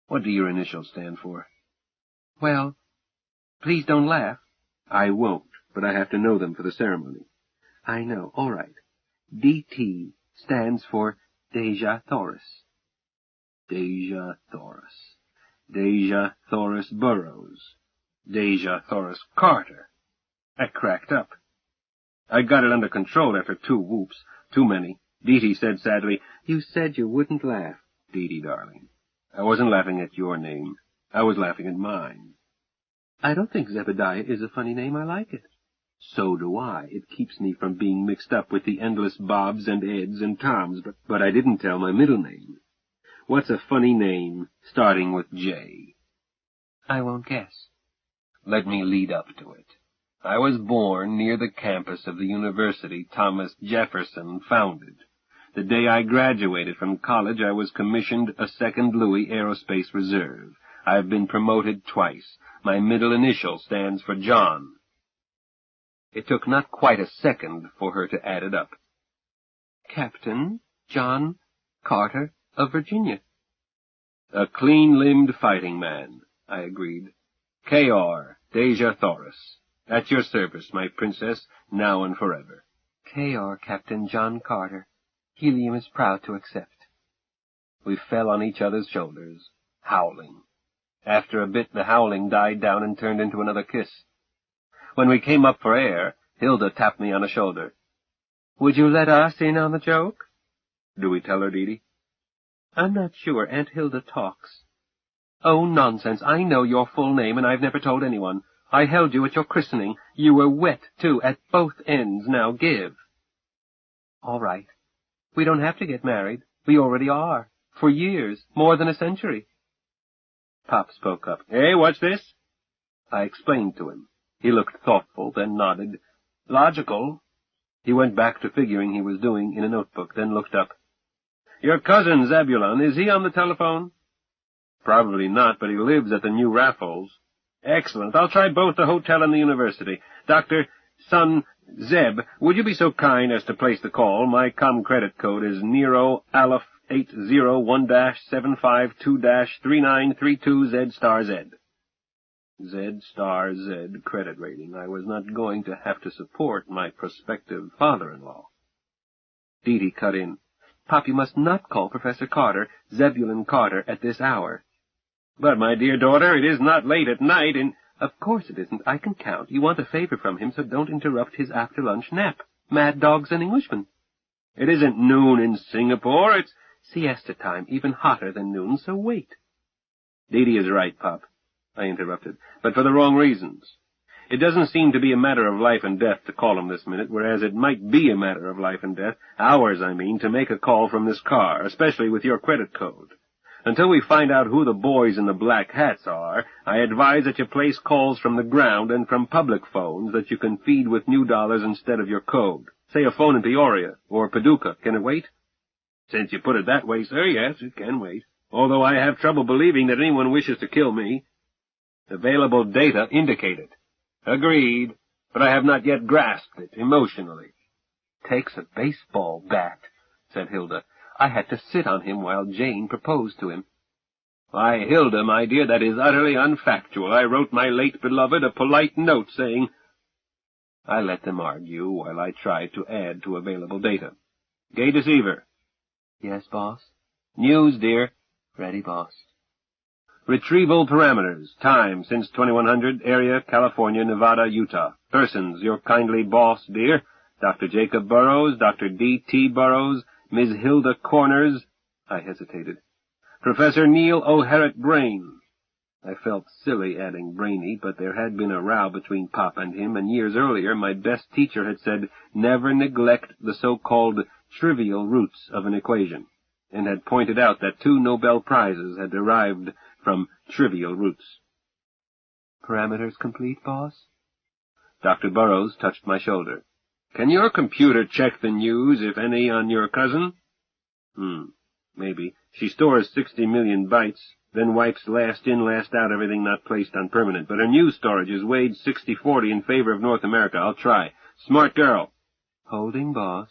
what do your initials stand for? Well, please don't laugh. I won't, but I have to know them for the ceremony. I know, all right. D.T. stands for Deja Thoris. Deja Thoris. Deja Thoris Burroughs. Deja Thoris Carter. I cracked up. I got it under control after 2 whoops. Too many. Dee Dee said sadly, You said you wouldn't laugh, Dee Dee, darling. I wasn't laughing at your name. I was laughing at mine. I don't think Zebediah is a funny name. I like it. So do I. It keeps me from being mixed up with the endless Bobs and Eds and Toms, but I didn't tell my middle name. What's a funny name starting with J? I won't guess. Let me lead up to it. I was born near the campus of the university Thomas Jefferson founded. The day I graduated from college, I was commissioned a 2nd Louis Aerospace Reserve. I've been promoted twice. My middle initial stands for John. It took not quite a second for her to add it up. Captain John Carter of Virginia. A clean-limbed fighting man, I agreed. K.R. Deja Thoris. At your service, my princess, now and forever. K.R. Captain John Carter. Helium is proud to accept. We fell on each other's shoulders, howling. After a bit, the howling died down and turned into another kiss. When we came up for air, Hilda tapped me on the shoulder. Would you let us in on the joke? Do we tell her, Dee Dee? I'm not sure. Aunt Hilda talks. Oh, nonsense. I know your full name, and I've never told anyone. I held you at your christening. You were wet, too, at both ends. Now give. All right. We don't have to get married. We already are. For years. More than a century. Pop spoke up. Hey, what's this? I explained to him. He looked thoughtful, then nodded. Logical. He went back to figuring he was doing in a notebook, then looked up. Your cousin, Zebulon, is he on the telephone? Probably not, but he lives at the New Raffles. Excellent. I'll try both the hotel and the university. Dr. Son Zeb, would you be so kind as to place the call? My credit code is Nero Aleph 801-752-3932Z*Z. Z*Z credit rating. I was not going to have to support my prospective father-in-law. Dee Dee cut in. Pop, you must not call Professor Carter, Zebulon Carter, at this hour. But, my dear daughter, it is not late at night, and... Of course it isn't. I can count. You want a favor from him, so don't interrupt his after-lunch nap. Mad dogs and Englishmen. It isn't noon in Singapore. It's siesta time, even hotter than noon, so wait. Dee Dee is right, Pop, I interrupted, but for the wrong reasons. It doesn't seem to be a matter of life and death to call him this minute, whereas it might be a matter of life and death, hours, I mean, to make a call from this car, especially with your credit code. Until we find out who the boys in the black hats are, I advise that you place calls from the ground and from public phones that you can feed with new dollars instead of your code. Say a phone in Peoria or Paducah. Can it wait? Since you put it that way, sir, yes, it can wait. Although I have trouble believing that anyone wishes to kill me. Available data indicate it. Agreed, but I have not yet grasped it emotionally. Takes a baseball bat, said Hilda. I had to sit on him while Jane proposed to him. Why, Hilda, my dear, that is utterly unfactual. I wrote my late beloved a polite note saying... I let them argue while I tried to add to available data. Gay deceiver. Yes, boss. News, dear. Ready, boss. Retrieval parameters. Time, since 2100. Area, California, Nevada, Utah. Persons, your kindly boss, dear. Dr. Jacob Burroughs, Dr. D.T. Burroughs, Ms. Hilda Corners, I hesitated. Professor Neil O'Harriet Brain. I felt silly adding brainy, but there had been a row between Pop and him, and years earlier my best teacher had said, never neglect the so-called trivial roots of an equation, and had pointed out that 2 Nobel Prizes had derived from trivial roots. Parameters complete, boss? Dr. Burroughs touched my shoulder. Can your computer check the news, if any, on your cousin? Maybe. She stores 60 million bytes, then wipes last in, last out everything not placed on permanent. But her news storage is weighed 60-40 in favor of North America. I'll try. Smart girl. Holding, boss.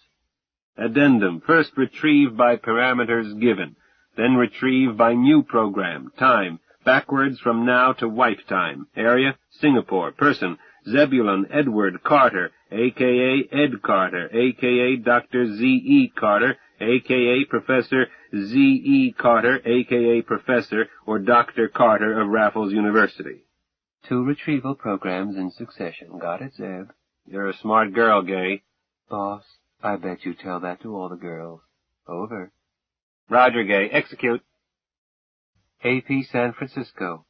Addendum. First retrieve by parameters given. Then retrieve by new program. Time. Backwards from now to wipe time. Area. Singapore. Person. Zebulon Edward Carter, a.k.a. Ed Carter, a.k.a. Dr. Z.E. Carter, a.k.a. Professor Z.E. Carter, a.k.a. Professor or Dr. Carter of Raffles University. 2 retrieval programs in succession. Got it, Zeb? You're a smart girl, Gay. Boss, I bet you tell that to all the girls. Over. Roger, Gay. Execute. AP San Francisco.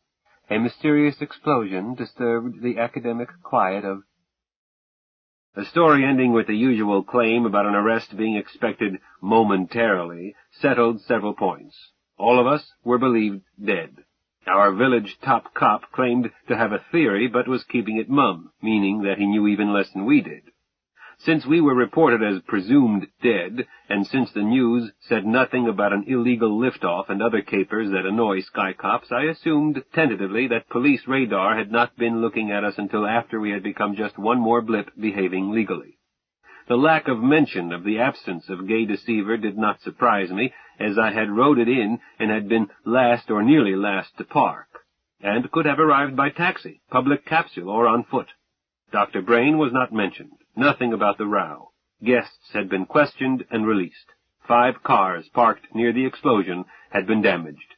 A mysterious explosion disturbed the academic quiet of... A story ending with the usual claim about an arrest being expected momentarily settled several points. All of us were believed dead. Our village top cop claimed to have a theory but was keeping it mum, meaning that he knew even less than we did. Since we were reported as presumed dead, and since the news said nothing about an illegal liftoff and other capers that annoy sky cops, I assumed tentatively that police radar had not been looking at us until after we had become just one more blip behaving legally. The lack of mention of the absence of Gay Deceiver did not surprise me, as I had rode it in and had been last or nearly last to park, and could have arrived by taxi, public capsule, or on foot. Dr. Brain was not mentioned. Nothing about the row. Guests had been questioned and released. 5 cars parked near the explosion had been damaged.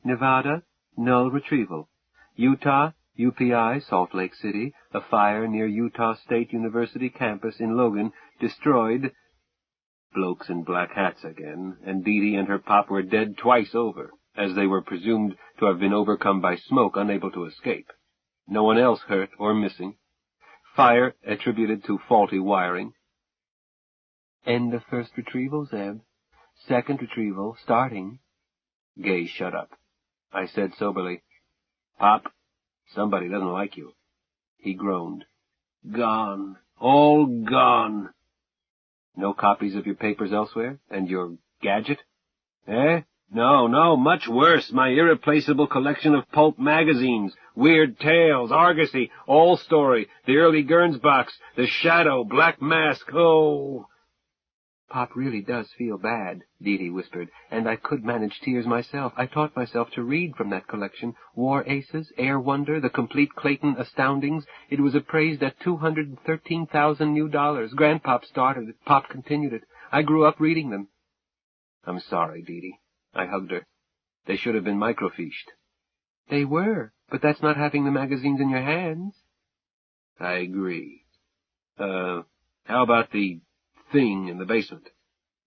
Nevada, null retrieval. Utah, UPI, Salt Lake City, a fire near Utah State University campus in Logan, destroyed... Blokes in black hats again, and Dee Dee and her pop were dead twice over, as they were presumed to have been overcome by smoke, unable to escape. No one else hurt or missing. Fire attributed to faulty wiring. End of first retrieval, Zeb. Second retrieval, starting. Gay shut up. I said soberly, Pop, somebody doesn't like you. He groaned. Gone. All gone. No copies of your papers elsewhere? And your gadget? Eh? No, much worse. My irreplaceable collection of pulp magazines, Weird Tales, Argosy, All Story, The Early Gernsbachs, The Shadow, Black Mask, oh... Pop really does feel bad, Dee Dee whispered, and I could manage tears myself. I taught myself to read from that collection. War Aces, Air Wonder, The Complete Clayton Astoundings. It was appraised at $213,000 new. Grandpop started it. Pop continued it. I grew up reading them. I'm sorry, Dee Dee. I hugged her. They should have been microfished. They were, but that's not having the magazines in your hands. I agree. How about the thing in the basement?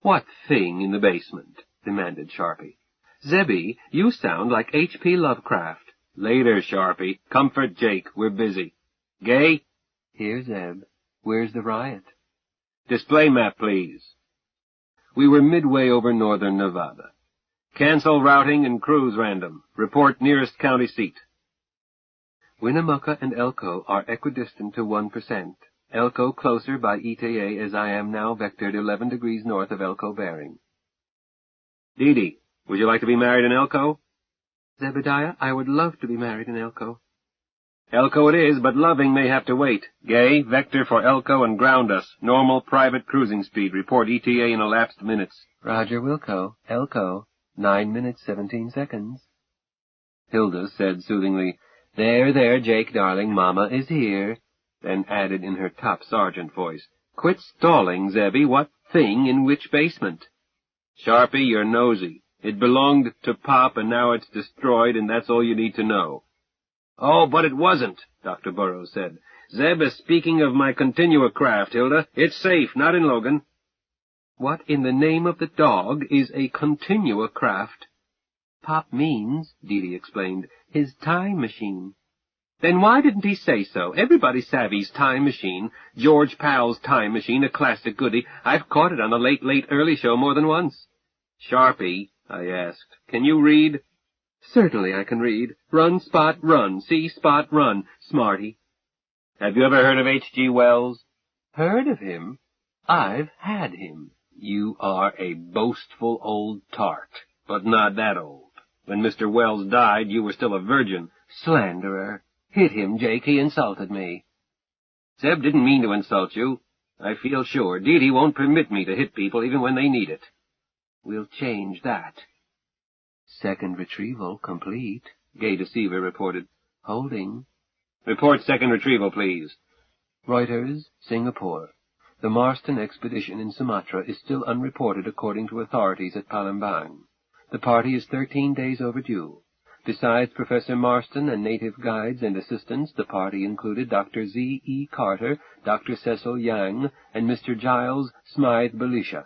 What thing in the basement? Demanded Sharpie. Zebby, you sound like H.P. Lovecraft. Later, Sharpie. Comfort Jake. We're busy. Gay? Here, Zeb. Where's the riot? Display map, please. We were midway over northern Nevada. Cancel routing and cruise random. Report nearest county seat. Winnemucca and Elko are equidistant to 1%. Elko closer by ETA as I am now vectored 11 degrees north of Elko bearing. Dee Dee, would you like to be married in Elko? Zebediah, I would love to be married in Elko. Elko it is, but loving may have to wait. Gay, vector for Elko and ground us. Normal private cruising speed. Report ETA in elapsed minutes. Roger, Wilco. Elko. 9 minutes, 17 seconds. Hilda said soothingly, There, Jake, darling, Mama is here. Then added in her top sergeant voice, Quit stalling, Zebby. What thing in which basement? Sharpie, you're nosy. It belonged to Pop, and now it's destroyed, and that's all you need to know. Oh, but it wasn't, Dr. Burroughs said. Zeb is speaking of my Continua craft, Hilda. It's safe, not in Logan. What in the name of the dog is a Continua craft? Pop means, Dee Dee explained, his time machine. Then why didn't he say so? Everybody savvy's time machine. George Powell's time machine, a classic goody. I've caught it on the Late, Late, Early show more than once. Sharpie, I asked, can you read? Certainly I can read. Run, Spot, run. See, Spot, run. Smarty. Have you ever heard of H.G. Wells? Heard of him? I've had him. You are a boastful old tart, but not that old. When Mr. Wells died, you were still a virgin. Slanderer. Hit him, Jake. He insulted me. Zeb didn't mean to insult you. I feel sure. Dee Dee won't permit me to hit people even when they need it. We'll change that. Second retrieval complete, Gay Deceiver reported. Holding. Report second retrieval, please. Reuters, Singapore. The Marston expedition in Sumatra is still unreported according to authorities at Palembang. The party is 13 days overdue. Besides Professor Marston and native guides and assistants, the party included Dr. Z. E. Carter, Dr. Cecil Yang, and Mr. Giles Smythe Belisha.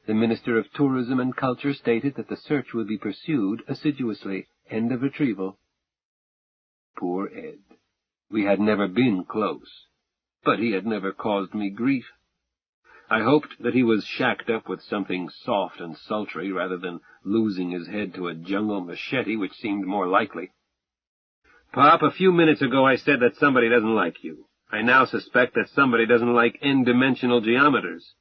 The Minister of Tourism and Culture stated that the search will be pursued assiduously. End of retrieval. Poor Ed. We had never been close, but he had never caused me grief. I hoped that he was shacked up with something soft and sultry rather than losing his head to a jungle machete, which seemed more likely. Pop, a few minutes ago I said that somebody doesn't like you. I now suspect that somebody doesn't like n-dimensional geometers.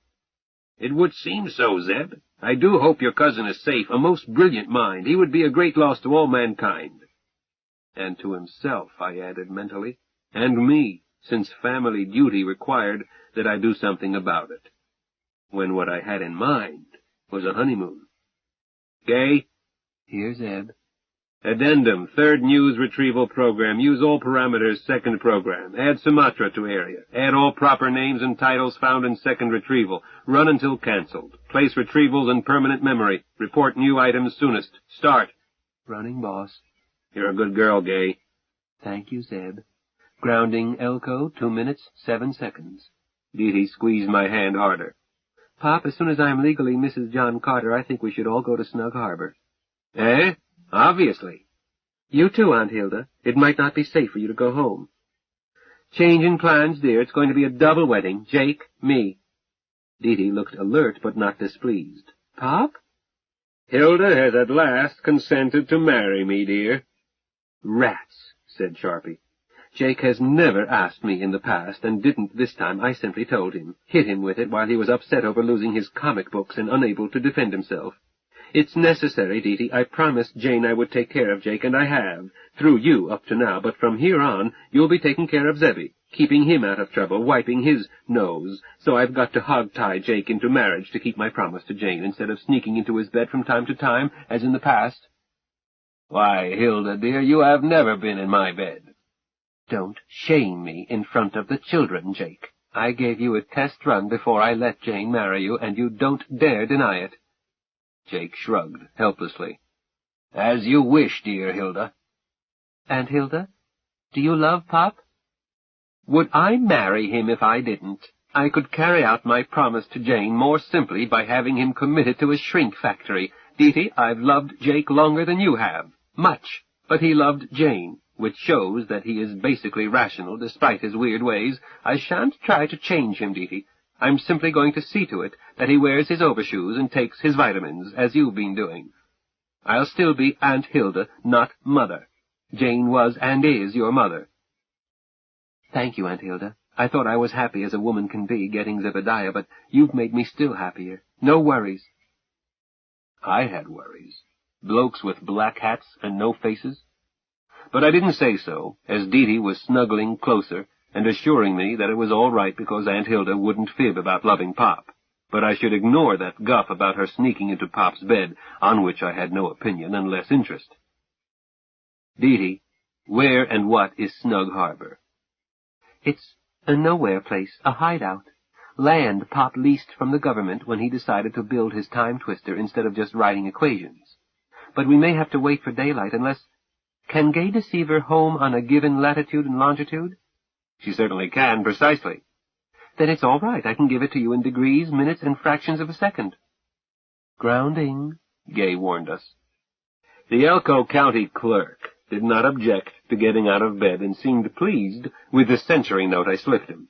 It would seem so, Zeb. I do hope your cousin is safe, a most brilliant mind. He would be a great loss to all mankind. And to himself, I added mentally, and me, since family duty required that I do something about it, when what I had in mind was a honeymoon. Gay? Here's Ed. Addendum, third news retrieval program. Use all parameters, second program. Add Sumatra to area. Add all proper names and titles found in second retrieval. Run until cancelled. Place retrievals in permanent memory. Report new items soonest. Start. Running, boss. You're a good girl, Gay. Thank you, Zeb. Grounding Elko, 2 minutes, 7 seconds. Dee Dee squeezed my hand harder. Pop, as soon as I'm legally Mrs. John Carter, I think we should all go to Snug Harbor. Eh? Obviously. You too, Aunt Hilda. It might not be safe for you to go home. Changing plans, dear. It's going to be a double wedding. Jake, me. Dee Dee looked alert but not displeased. Pop? Hilda has at last consented to marry me, dear. Rats, said Sharpie. Jake has never asked me in the past, and didn't this time. I simply told him. Hit him with it while he was upset over losing his comic books and unable to defend himself. It's necessary, Dee Dee. I promised Jane I would take care of Jake, and I have, through you up to now, but from here on, you'll be taking care of Zebby, keeping him out of trouble, wiping his nose, so I've got to hog-tie Jake into marriage to keep my promise to Jane, instead of sneaking into his bed from time to time, as in the past. Why, Hilda, dear, you have never been in my bed. Don't shame me in front of the children, Jake. I gave you a test run before I let Jane marry you, and you don't dare deny it. Jake shrugged helplessly. As you wish, dear Hilda. And Hilda, do you love Pop? Would I marry him if I didn't? I could carry out my promise to Jane more simply by having him committed to a shrink factory. Dee Dee, I've loved Jake longer than you have. Much. But he loved Jane, which shows that he is basically rational despite his weird ways. I shan't try to change him, Dee Dee. I'm simply going to see to it that he wears his overshoes and takes his vitamins, as you've been doing. I'll still be Aunt Hilda, not Mother. Jane was and is your mother. Thank you, Aunt Hilda. I thought I was happy as a woman can be, getting Zebediah, but you've made me still happier. No worries. I had worries. Blokes with black hats and no faces. But I didn't say so, as Dee Dee was snuggling closer and assuring me that it was all right because Aunt Hilda wouldn't fib about loving Pop, but I should ignore that guff about her sneaking into Pop's bed, on which I had no opinion and less interest. Dee Dee, where and what is Snug Harbor? It's a nowhere place, a hideout. Land Pop leased from the government when he decided to build his time twister instead of just writing equations. But we may have to wait for daylight unless... Can Gay Deceiver home on a given latitude and longitude? She certainly can, precisely. Then it's all right. I can give it to you in degrees, minutes, and fractions of a second. Grounding, Gay warned us. The Elko County clerk did not object to getting out of bed and seemed pleased with the censuring note I slipped him.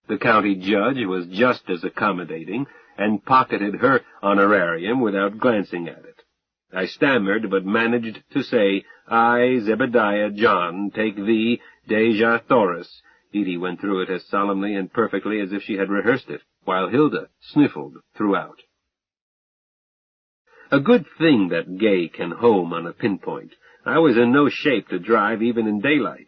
The county judge was just as accommodating and pocketed her honorarium without glancing at it. I stammered, but managed to say, "I, Zebediah John, take thee, Deja Thoris." Edie went through it as solemnly and perfectly as if she had rehearsed it, while Hilda sniffled throughout. A good thing that Gay can home on a pinpoint. I was in no shape to drive even in daylight.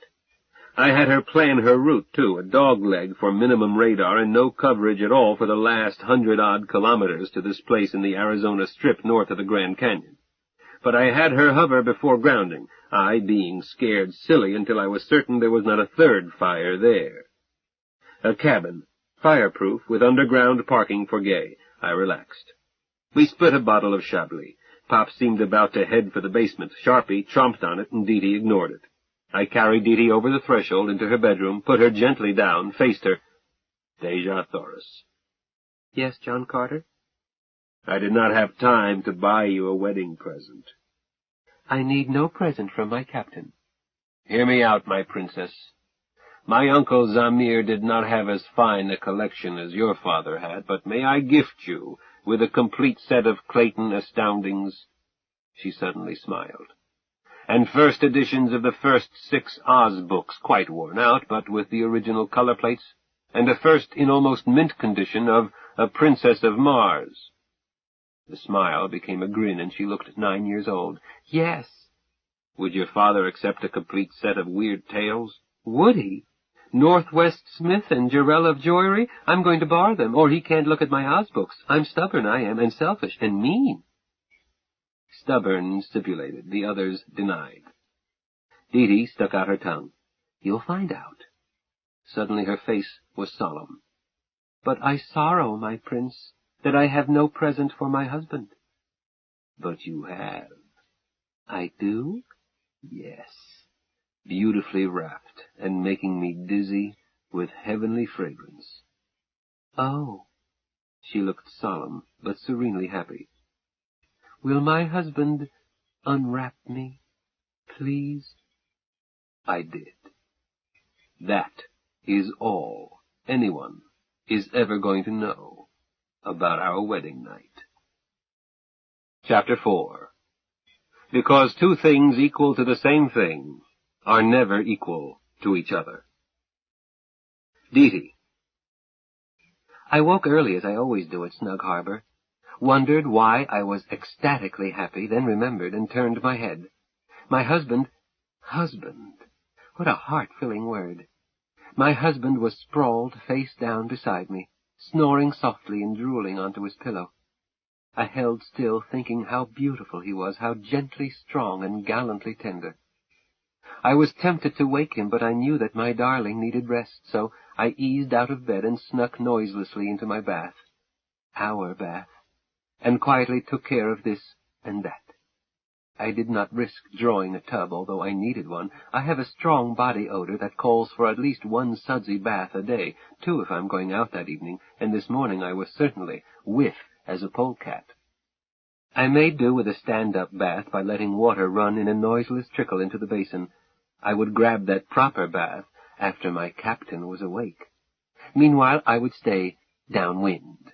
I had her plan her route, too, a dogleg for minimum radar and no coverage at all for the last 100-odd kilometers to this place in the Arizona Strip north of the Grand Canyon. But I had her hover before grounding, I being scared silly until I was certain there was not a third fire there. A cabin, fireproof, with underground parking for Gay. I relaxed. We split a bottle of Chablis. Pop seemed about to head for the basement. Sharpie chomped on it, and Dee Dee ignored it. I carried Dee Dee over the threshold into her bedroom, put her gently down, faced her. "Deja Thoris." "Yes, John Carter?" "I did not have time to buy you a wedding present." "I need no present from my captain." "Hear me out, my princess. My uncle Zamir did not have as fine a collection as your father had, but may I gift you with a complete set of Clayton Astoundings?" She suddenly smiled. "And first editions of the first 6 Oz books, quite worn out, but with the original color plates, and a first in almost mint condition of A Princess of Mars." The smile became a grin, and she looked 9 years old. "Yes." "Would your father accept a complete set of Weird Tales?" "Would he? Northwest Smith and Jarrell of Joyery? I'm going to bar them, or he can't look at my Oz books. I'm stubborn, I am, and selfish, and mean." Stubborn stipulated, the others denied. Dee Dee stuck out her tongue. "You'll find out." Suddenly her face was solemn. "But I sorrow, my prince, that I have no present for my husband." "But you have." "I do?" "Yes, beautifully wrapped, and making me dizzy with heavenly fragrance." "Oh." She looked solemn, but serenely happy. "Will my husband unwrap me, please?" I did. That is all anyone is ever going to know about our wedding night. Chapter 4. Because 2 things equal to the same thing are never equal to each other. Dee Dee. I woke early, as I always do at Snug Harbor, wondered why I was ecstatically happy, then remembered and turned my head. My husband, what a heart-filling word. My husband was sprawled face down beside me, snoring softly and drooling onto his pillow. I held still, thinking how beautiful he was, how gently strong and gallantly tender. I was tempted to wake him, but I knew that my darling needed rest, so I eased out of bed and snuck noiselessly into my bath, our bath, and quietly took care of this and that. I did not risk drawing a tub, although I needed one. I have a strong body odor that calls for at least 1 sudsy bath a day, 2 if I'm going out that evening, and this morning I was certainly whiff as a polecat. I made do with a stand-up bath by letting water run in a noiseless trickle into the basin. I would grab that proper bath after my captain was awake. Meanwhile, I would stay downwind.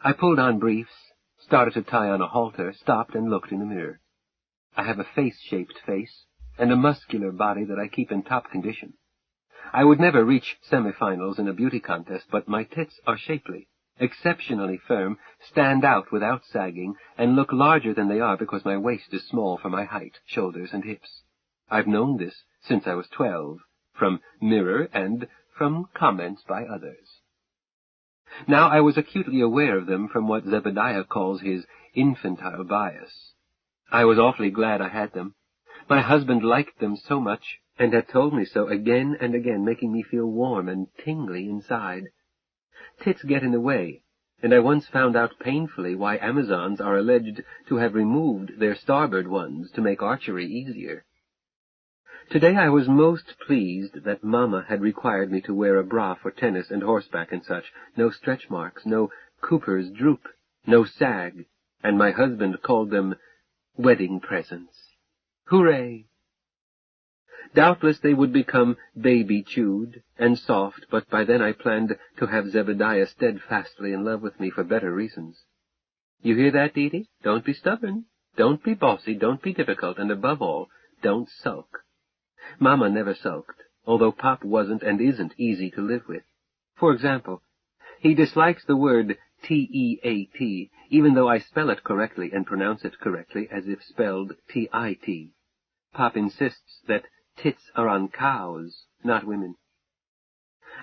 I pulled on briefs, started to tie on a halter, stopped and looked in the mirror. I have a face-shaped face and a muscular body that I keep in top condition. I would never reach semifinals in a beauty contest, but my tits are shapely, exceptionally firm, stand out without sagging, and look larger than they are because my waist is small for my height, shoulders, and hips. I've known this since I was 12, from mirror and from comments by others. Now I was acutely aware of them from what Zebediah calls his infantile bias. I was awfully glad I had them. My husband liked them so much, and had told me so again and again, making me feel warm and tingly inside. Tits get in the way, and I once found out painfully why Amazons are alleged to have removed their starboard ones to make archery easier. Today I was most pleased that Mama had required me to wear a bra for tennis and horseback and such, no stretch marks, no Cooper's droop, no sag, and my husband called them Wedding presents. Hooray! Doubtless they would become baby-chewed and soft, but by then I planned to have Zebediah steadfastly in love with me for better reasons. You hear that, Dee-Dee? Don't be stubborn. Don't be bossy. Don't be difficult. And above all, don't sulk. Mama never sulked, although Pop wasn't and isn't easy to live with. For example, he dislikes the word T-E-A-T, even though I spell it correctly and pronounce it correctly as if spelled T-I-T. Pop insists that tits are on cows, not women.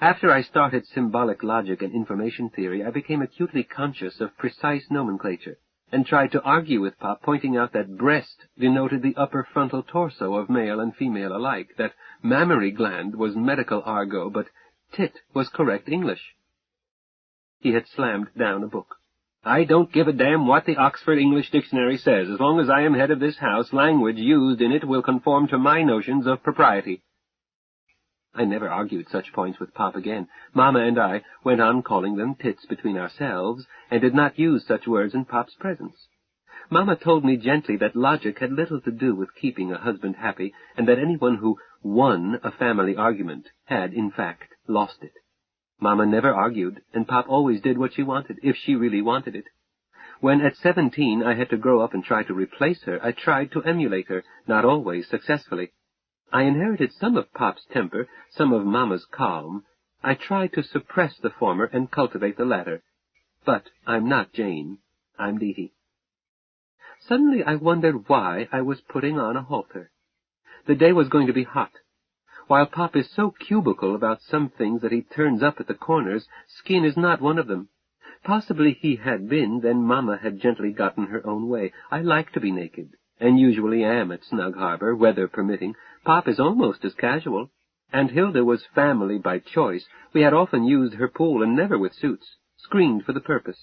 After I started symbolic logic and information theory, I became acutely conscious of precise nomenclature, and tried to argue with Pop, pointing out that breast denoted the upper frontal torso of male and female alike, that mammary gland was medical argot, but tit was correct English. He had slammed down a book. I don't give a damn what the Oxford English Dictionary says. As long as I am head of this house, language used in it will conform to my notions of propriety. I never argued such points with Pop again. Mama and I went on calling them tits between ourselves, and did not use such words in Pop's presence. Mama told me gently that logic had little to do with keeping a husband happy, and that anyone who won a family argument had, in fact, lost it. Mama never argued, and Pop always did what she wanted, if she really wanted it. When at 17 I had to grow up and try to replace her, I tried to emulate her, not always successfully. I inherited some of Pop's temper, some of Mama's calm. I tried to suppress the former and cultivate the latter. But I'm not Jane. I'm Dee-Dee. Suddenly I wondered why I was putting on a halter. The day was going to be hot. While Pop is so cubical about some things that he turns up at the corners, skin is not one of them. Possibly he had been, then Mama had gently gotten her own way. I like to be naked, and usually am at Snug Harbor, weather permitting. Pop is almost as casual, and Hilda was family by choice. We had often used her pool, and never with suits, screened for the purpose.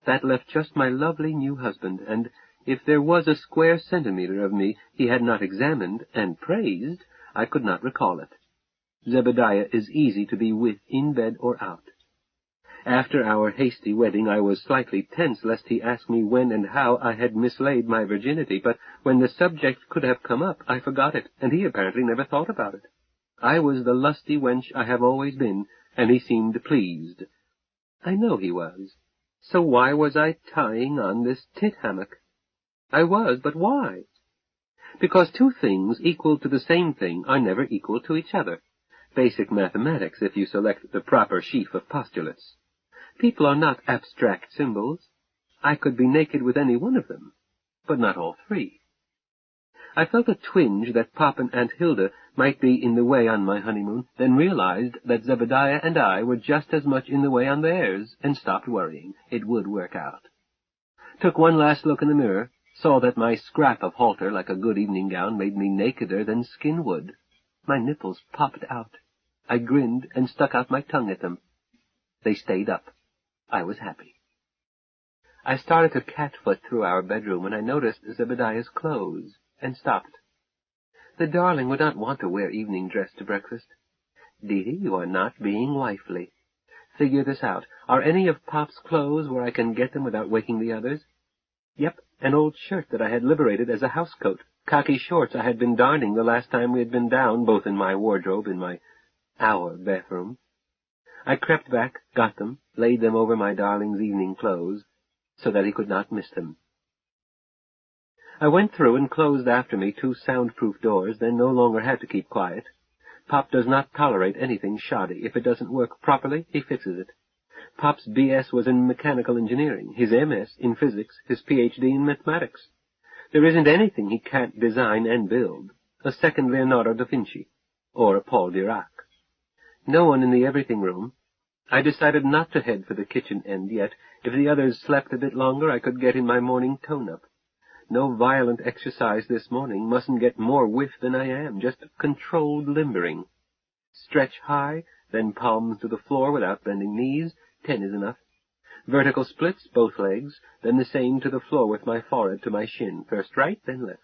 That left just my lovely new husband, and if there was a square centimeter of me he had not examined and praised, I could not recall it. Zebediah is easy to be with in bed or out. After our hasty wedding, I was slightly tense lest he ask me when and how I had mislaid my virginity, but when the subject could have come up, I forgot it, and he apparently never thought about it. I was the lusty wench I have always been, and he seemed pleased. I know he was. So why was I tying on this tit hammock? I was, but why? Because two things equal to the same thing are never equal to each other. Basic mathematics, if you select the proper sheaf of postulates. People are not abstract symbols. I could be naked with any one of them, but not all three. I felt a twinge that Pop and Aunt Hilda might be in the way on my honeymoon, then realized that Zebediah and I were just as much in the way on theirs, and stopped worrying. It would work out. Took one last look in the mirror, saw that my scrap of halter, like a good evening gown, made me nakeder than skin would. My nipples popped out. I grinned and stuck out my tongue at them. They stayed up. I was happy. I started to catfoot through our bedroom when I noticed Zebediah's clothes, and stopped. The darling would not want to wear evening dress to breakfast. Dee-Dee, you are not being wifely. Figure this out. Are any of Pop's clothes where I can get them without waking the others? Yep, an old shirt that I had liberated as a housecoat, khaki shorts I had been darning the last time we had been down, both in my wardrobe, in our bathroom. I crept back, got them, laid them over my darling's evening clothes, so that he could not miss them. I went through and closed after me 2 soundproof doors, then no longer had to keep quiet. Pop does not tolerate anything shoddy. If it doesn't work properly, he fixes it. Pop's B.S. was in mechanical engineering, his M.S. in physics, his Ph.D. in mathematics. There isn't anything he can't design and build, a second Leonardo da Vinci, or a Paul Dirac. No one in the everything room. I decided not to head for the kitchen end yet. If the others slept a bit longer, I could get in my morning tone-up. No violent exercise this morning, mustn't get more whiff than I am, just controlled limbering. Stretch high, then palms to the floor without bending knees, 10 is enough. Vertical splits, both legs, then the same to the floor with my forehead to my shin, first right, then left.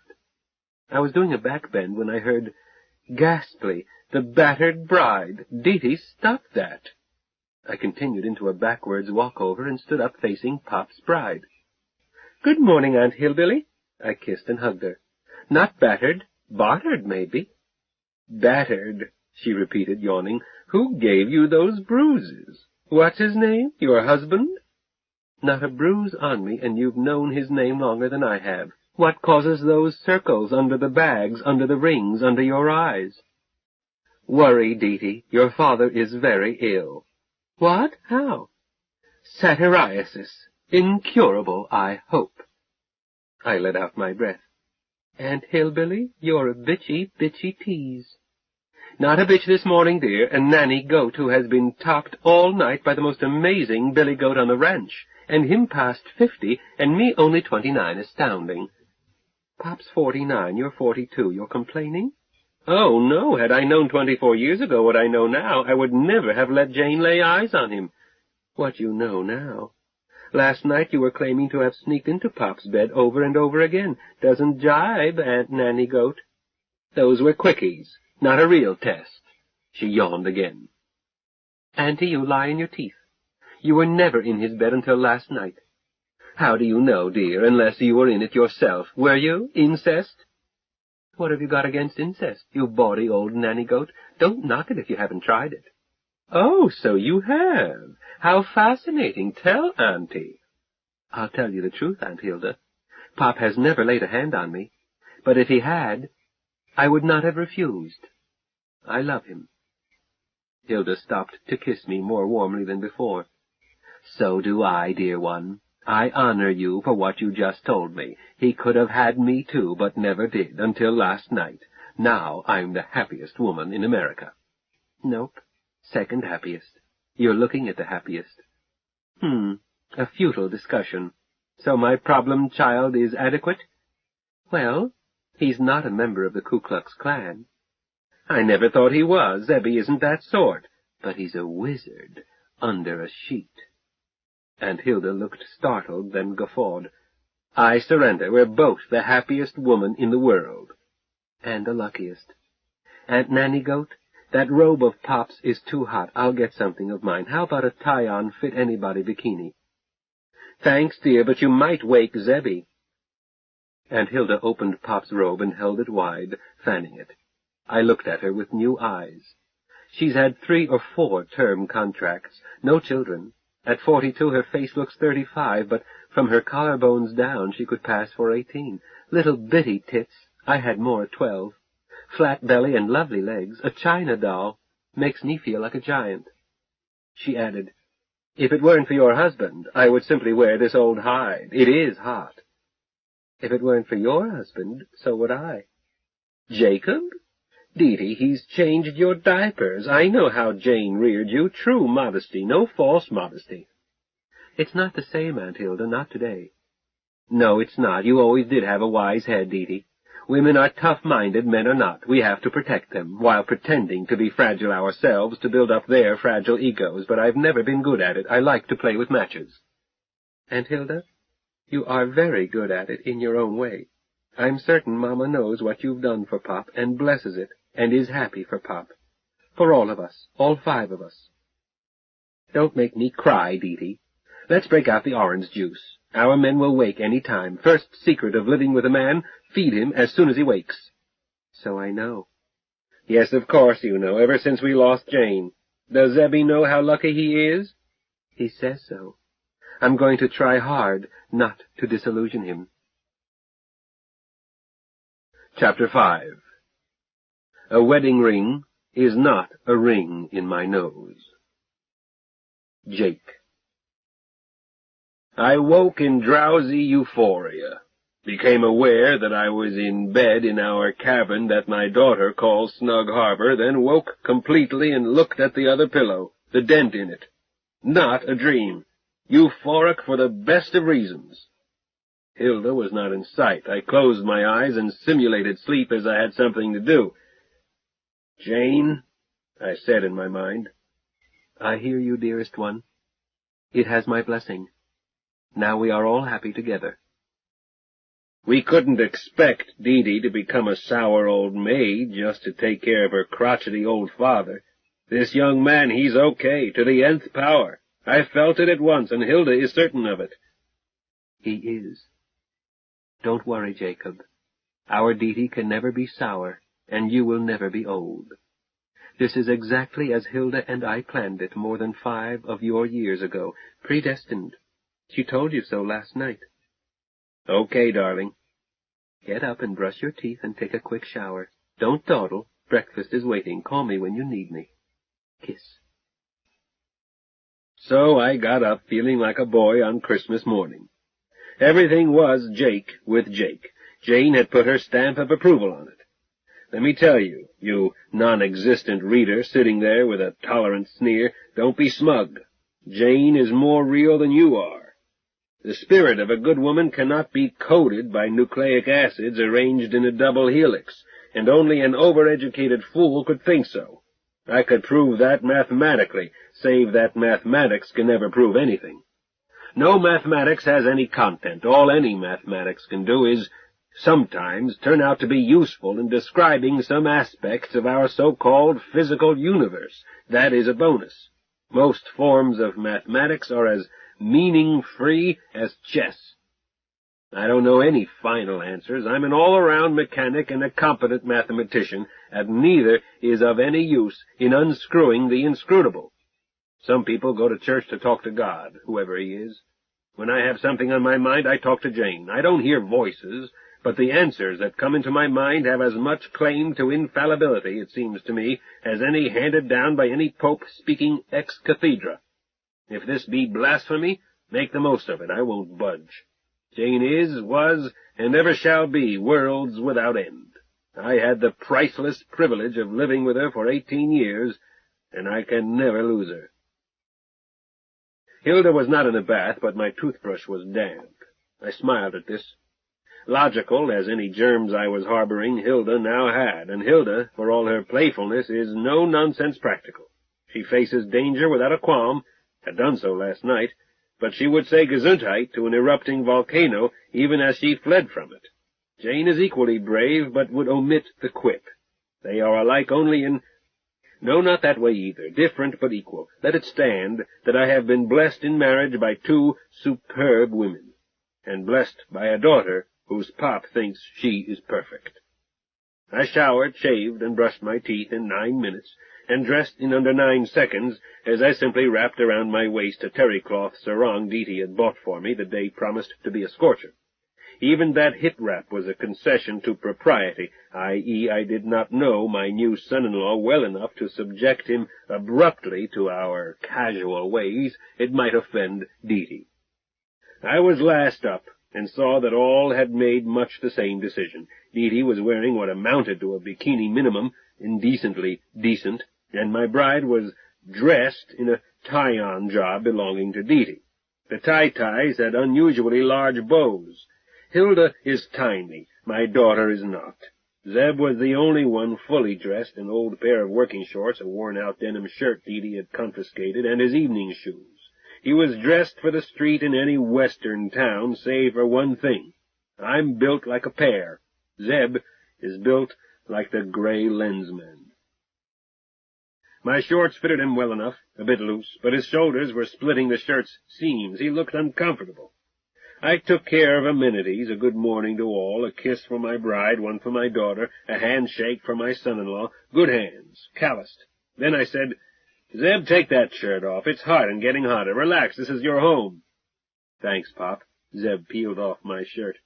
I was doing a back bend when I heard, ghastly, the battered bride. Dee-Dee, stop that. I continued into a backwards walkover and stood up facing Pop's bride. Good morning, Aunt Hillbilly. I kissed and hugged her. Not battered, bartered, maybe. Battered, she repeated, yawning. Who gave you those bruises? What's his name? Your husband? Not a bruise on me, and you've known his name longer than I have. What causes those circles under the bags, under the rings, under your eyes? Worry, Dee. Your father is very ill. What? How? Satyriasis. Incurable, I hope. I let out my breath. Aunt Hillbilly, you're a bitchy tease. Not a bitch this morning, dear, a nanny goat who has been topped all night by the most amazing billy goat on the ranch, and him past 50, and me only 29, astounding. Pop's 49, you're 42, you're complaining? Oh, no, had I known 24 years ago what I know now, I would never have let Jane lay eyes on him. What you know now? Last night you were claiming to have sneaked into Pop's bed over and over again. Doesn't jibe, Aunt Nanny Goat. Those were quickies, not a real test. She yawned again. Auntie, you lie in your teeth. You were never in his bed until last night. How do you know, dear, unless you were in it yourself? Were you? Incest? What have you got against incest, you bawdy old nanny goat? Don't knock it if you haven't tried it. Oh, so you have. How fascinating. Tell, Auntie. I'll tell you the truth, Aunt Hilda. Pop has never laid a hand on me, but if he had, I would not have refused. I love him. Hilda stopped to kiss me more warmly than before. So do I, dear one. I honor you for what you just told me. He could have had me too, but never did, until last night. Now I'm the happiest woman in America. Nope. Second happiest. You're looking at the happiest. A futile discussion. So my problem child is adequate? Well, he's not a member of the Ku Klux Klan. I never thought he was. Zebby isn't that sort. But he's a wizard under a sheet. Aunt Hilda looked startled, then guffawed. I surrender. We're both the happiest woman in the world. And the luckiest. Aunt Nanny Goat, that robe of Pop's is too hot. I'll get something of mine. How about a tie-on fit-anybody bikini? Thanks, dear, but you might wake Zebby. Aunt Hilda opened Pop's robe and held it wide, fanning it. I looked at her with new eyes. She's had 3 or 4 term contracts, no children. At 42 her face looks 35, but from her collarbones down she could pass for 18. Little bitty tits. I had more at 12. Flat belly and lovely legs. A china doll. Makes me feel like a giant. She added, If it weren't for your husband, I would simply wear this old hide. It is hot. If it weren't for your husband, so would I. Jacob? Dee, he's changed your diapers. I know how Jane reared you. True modesty, no false modesty. It's not the same, Aunt Hilda, not today. No, it's not. You always did have a wise head, Dee. Women are tough-minded, men are not. We have to protect them, while pretending to be fragile ourselves to build up their fragile egos, but I've never been good at it. I like to play with matches. Aunt Hilda, you are very good at it in your own way. I'm certain Mama knows what you've done for Pop, and blesses it, and is happy for Pop. For all of us, all 5 of us. Don't make me cry, Dee. Let's break out the orange juice. Our men will wake any time. First secret of living with a man, feed him as soon as he wakes. So I know. Yes, of course you know, ever since we lost Jane. Does Zebby know how lucky he is? He says so. I'm going to try hard not to disillusion him. Chapter 5. A wedding ring is not a ring in my nose. Jake. I woke in drowsy euphoria, became aware that I was in bed in our cabin that my daughter calls Snug Harbor, then woke completely and looked at the other pillow, the dent in it. Not a dream. Euphoric for the best of reasons. Hilda was not in sight. I closed my eyes and simulated sleep as I had something to do. Jane, I said in my mind. I hear you, dearest one. It has my blessing. Now we are all happy together. We couldn't expect Dee to become a sour old maid just to take care of her crotchety old father. This young man, he's okay, to the nth power. I felt it at once, and Hilda is certain of it. He is. Don't worry, Jacob. Our Didi can never be sour, and you will never be old. This is exactly as Hilda and I planned it more than 5 of your years ago. Predestined. She told you so last night. Okay, darling. Get up and brush your teeth and take a quick shower. Don't dawdle. Breakfast is waiting. Call me when you need me. Kiss. So I got up feeling like a boy on Christmas morning. Everything was Jake with Jake. Jane had put her stamp of approval on it. Let me tell you, you non-existent reader sitting there with a tolerant sneer, don't be smug. Jane is more real than you are. The spirit of a good woman cannot be coded by nucleic acids arranged in a double helix, and only an overeducated fool could think so. I could prove that mathematically, save that mathematics can never prove anything. No mathematics has any content. All any mathematics can do is sometimes turn out to be useful in describing some aspects of our so-called physical universe. That is a bonus. Most forms of mathematics are as meaning-free as chess. I don't know any final answers. I'm an all-around mechanic and a competent mathematician, and neither is of any use in unscrewing the inscrutable. Some people go to church to talk to God, whoever he is. When I have something on my mind, I talk to Jane. I don't hear voices, but the answers that come into my mind have as much claim to infallibility, it seems to me, as any handed down by any pope speaking ex cathedra. If this be blasphemy, make the most of it. I won't budge. Jane is, was, and ever shall be worlds without end. I had the priceless privilege of living with her for 18 years, and I can never lose her. Hilda was not in a bath, but my toothbrush was damp. I smiled at this. Logical as any germs I was harboring, Hilda now had, and Hilda, for all her playfulness, is no-nonsense practical. She faces danger without a qualm, had done so last night, but she would say Gesundheit to an erupting volcano even as she fled from it. Jane is equally brave, but would omit the quip. They are alike only in... No, not that way either. Different but equal. Let it stand that I have been blessed in marriage by 2 superb women, and blessed by a daughter whose pop thinks she is perfect. I showered, shaved, and brushed my teeth in 9 minutes, and dressed in under 9 seconds, as I simply wrapped around my waist a terry-cloth sarong Didi had bought for me the day promised to be a scorcher. Even that hip wrap was a concession to propriety, i.e., I did not know my new son-in-law well enough to subject him abruptly to our casual ways. It might offend Didi. I was last up, and saw that all had made much the same decision. Didi was wearing what amounted to a bikini minimum, indecently decent, and my bride was dressed in a tie-on job belonging to Didi. The tie-ties had unusually large bows. Hilda is tiny. My daughter is not. Zeb was the only one fully dressed, an old pair of working shorts, a worn-out denim shirt Didi had confiscated, and his evening shoes. He was dressed for the street in any western town, save for one thing. I'm built like a pear. Zeb is built like the gray lensman. My shorts fitted him well enough, a bit loose, but his shoulders were splitting the shirt's seams. He looked uncomfortable. I took care of amenities, a good morning to all, a kiss for my bride, one for my daughter, a handshake for my son-in-law, good hands, calloused. Then I said, Zeb, take that shirt off. It's hot and getting hotter. Relax, this is your home. Thanks, Pop. Zeb peeled off my shirt.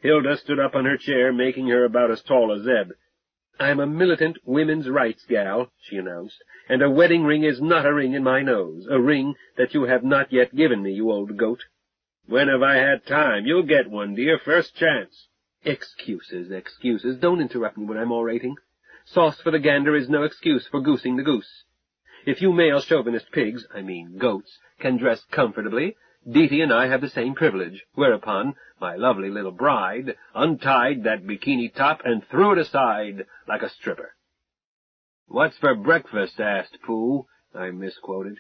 Hilda stood up on her chair, making her about as tall as Zeb. I'm a militant women's rights gal, she announced, and a wedding ring is not a ring in my nose, a ring that you have not yet given me, you old goat. When have I had time? You'll get one, dear, first chance. Excuses, excuses. Don't interrupt me when I'm orating. Sauce for the gander is no excuse for goosing the goose. If you male chauvinist pigs, I mean goats, can dress comfortably, Didi and I have the same privilege, whereupon my lovely little bride untied that bikini top and threw it aside like a stripper. What's for breakfast? Asked Pooh. I misquoted.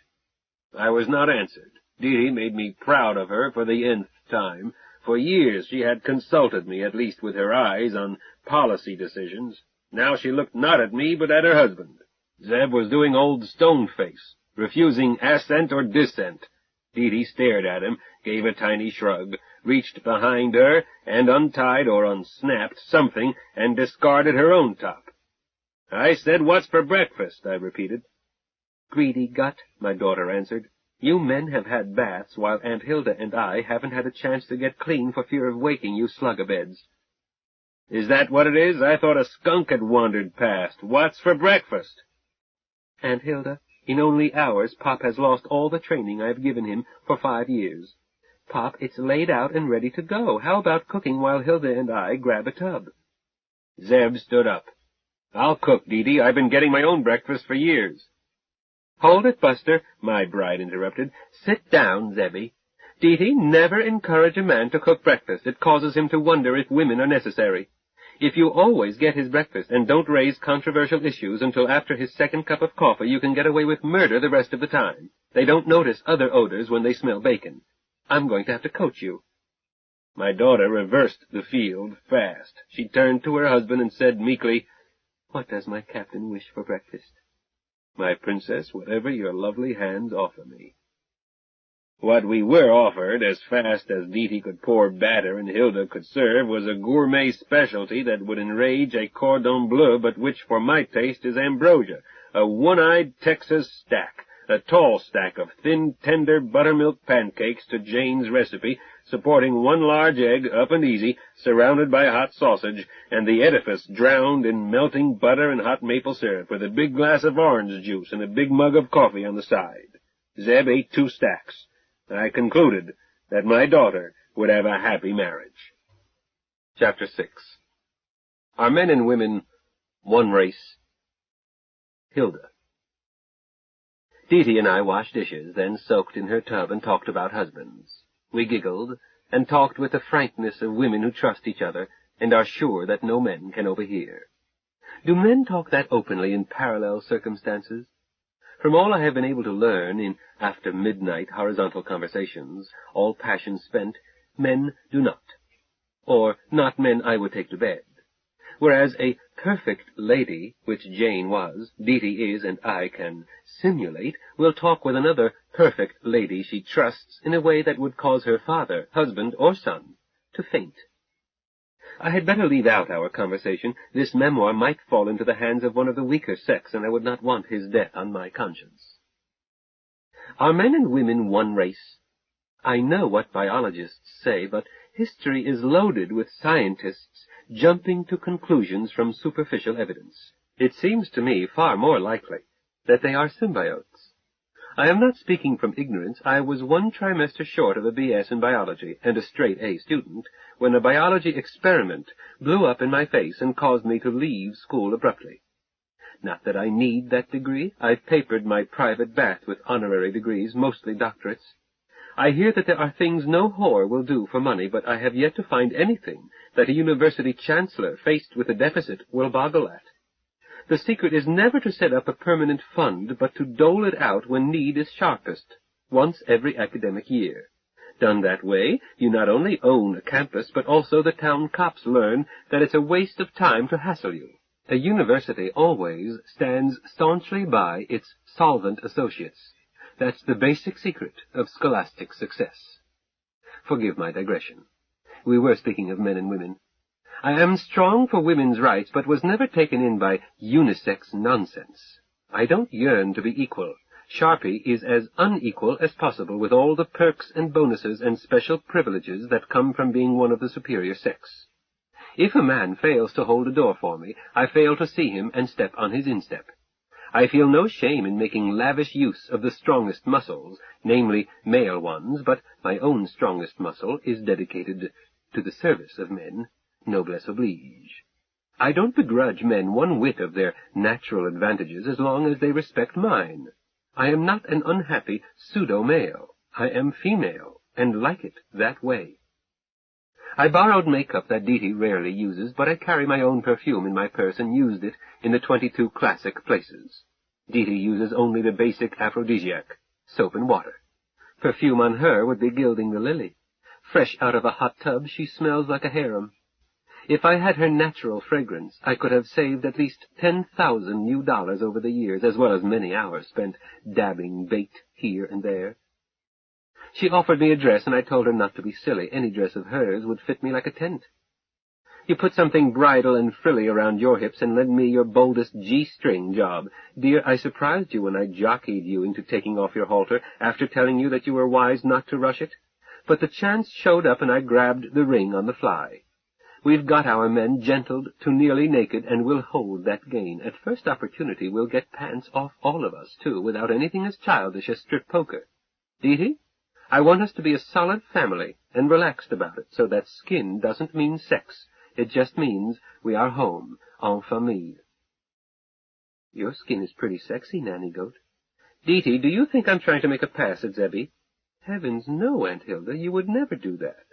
I was not answered. Didi made me proud of her for the nth time. For years she had consulted me, at least with her eyes, on policy decisions. Now she looked not at me, but at her husband. Zeb was doing old Stoneface, refusing assent or dissent. Dee stared at him, gave a tiny shrug, reached behind her, and untied or unsnapped something, and discarded her own top. "I said, what's for breakfast?" I repeated. "Greedy gut," my daughter answered. "You men have had baths, while Aunt Hilda and I haven't had a chance to get clean for fear of waking you slug-a-beds." "Is that what it is? I thought a skunk had wandered past. What's for breakfast?" "Aunt Hilda, in only hours Pop has lost all the training I've given him for 5 years. Pop, it's laid out and ready to go. How about cooking while Hilda and I grab a tub?" Zeb stood up. "I'll cook, Dee. I've been getting my own breakfast for years." "Hold it, Buster," my bride interrupted. "Sit down, Zebby. Dee, never encourage a man to cook breakfast. It causes him to wonder if women are necessary. If you always get his breakfast and don't raise controversial issues until after his second cup of coffee, you can get away with murder the rest of the time. They don't notice other odors when they smell bacon. I'm going to have to coach you." My daughter reversed the field fast. She turned to her husband and said meekly, "What does my captain wish for breakfast?" "My princess, whatever your lovely hands offer me." What we were offered, as fast as Dee could pour batter and Hilda could serve, was a gourmet specialty that would enrage a cordon bleu, but which for my taste is ambrosia, a one-eyed Texas stack, a tall stack of thin, tender buttermilk pancakes to Jane's recipe, supporting one large egg, up and easy, surrounded by hot sausage, and the edifice drowned in melting butter and hot maple syrup, with a big glass of orange juice and a big mug of coffee on the side. Zeb ate 2 stacks. I concluded that my daughter would have a happy marriage. Chapter 6. Are men and women one race? Hilda. Dee and I washed dishes, then soaked in her tub and talked about husbands. We giggled and talked with the frankness of women who trust each other and are sure that no men can overhear. Do men talk that openly in parallel circumstances? From all I have been able to learn in after-midnight horizontal conversations, all passion spent, men do not. Or not men I would take to bed. Whereas a perfect lady, which Jane was, Dee is, and I can simulate, will talk with another perfect lady she trusts in a way that would cause her father, husband, or son to faint. I had better leave out our conversation. This memoir might fall into the hands of one of the weaker sex, and I would not want his death on my conscience. Are men and women one race? I know what biologists say, but history is loaded with scientists jumping to conclusions from superficial evidence. It seems to me far more likely that they are symbiotes. I am not speaking from ignorance. I was 1 trimester short of a B.S. in biology and a straight A student when a biology experiment blew up in my face and caused me to leave school abruptly. Not that I need that degree. I've papered my private bath with honorary degrees, mostly doctorates. I hear that there are things no whore will do for money, but I have yet to find anything that a university chancellor faced with a deficit will boggle at. The secret is never to set up a permanent fund, but to dole it out when need is sharpest, once every academic year. Done that way, you not only own a campus, but also the town cops learn that it's a waste of time to hassle you. A university always stands staunchly by its solvent associates. That's the basic secret of scholastic success. Forgive my digression. We were speaking of men and women. I am strong for women's rights, but was never taken in by unisex nonsense. I don't yearn to be equal. Sharpie is as unequal as possible with all the perks and bonuses and special privileges that come from being one of the superior sex. If a man fails to hold a door for me, I fail to see him and step on his instep. I feel no shame in making lavish use of the strongest muscles, namely male ones, but my own strongest muscle is dedicated to the service of men. Noblesse oblige. I don't begrudge men 1 whit of their natural advantages as long as they respect mine. I am not an unhappy pseudo-male. I am female, and like it that way. I borrowed makeup that Dee rarely uses, but I carry my own perfume in my purse and used it in the 22 classic places. Dee uses only the basic aphrodisiac, soap and water. Perfume on her would be gilding the lily. Fresh out of a hot tub, she smells like a harem. If I had her natural fragrance, I could have saved at least $10,000 new over the years, as well as many hours spent dabbing bait here and there. She offered me a dress, and I told her not to be silly. Any dress of hers would fit me like a tent. You put something bridal and frilly around your hips and lend me your boldest G-string job. Dear, I surprised you when I jockeyed you into taking off your halter after telling you that you were wise not to rush it. But the chance showed up and I grabbed the ring on the fly. We've got our men gentled to nearly naked, and we'll hold that gain. At first opportunity, we'll get pants off all of us, too, without anything as childish as strip poker. Dee, I want us to be a solid family, and relaxed about it, so that skin doesn't mean sex. It just means we are home, en famille. Your skin is pretty sexy, Nanny Goat. Dee, do you think I'm trying to make a pass at Zebby? Heavens, no, Aunt Hilda, you would never do that.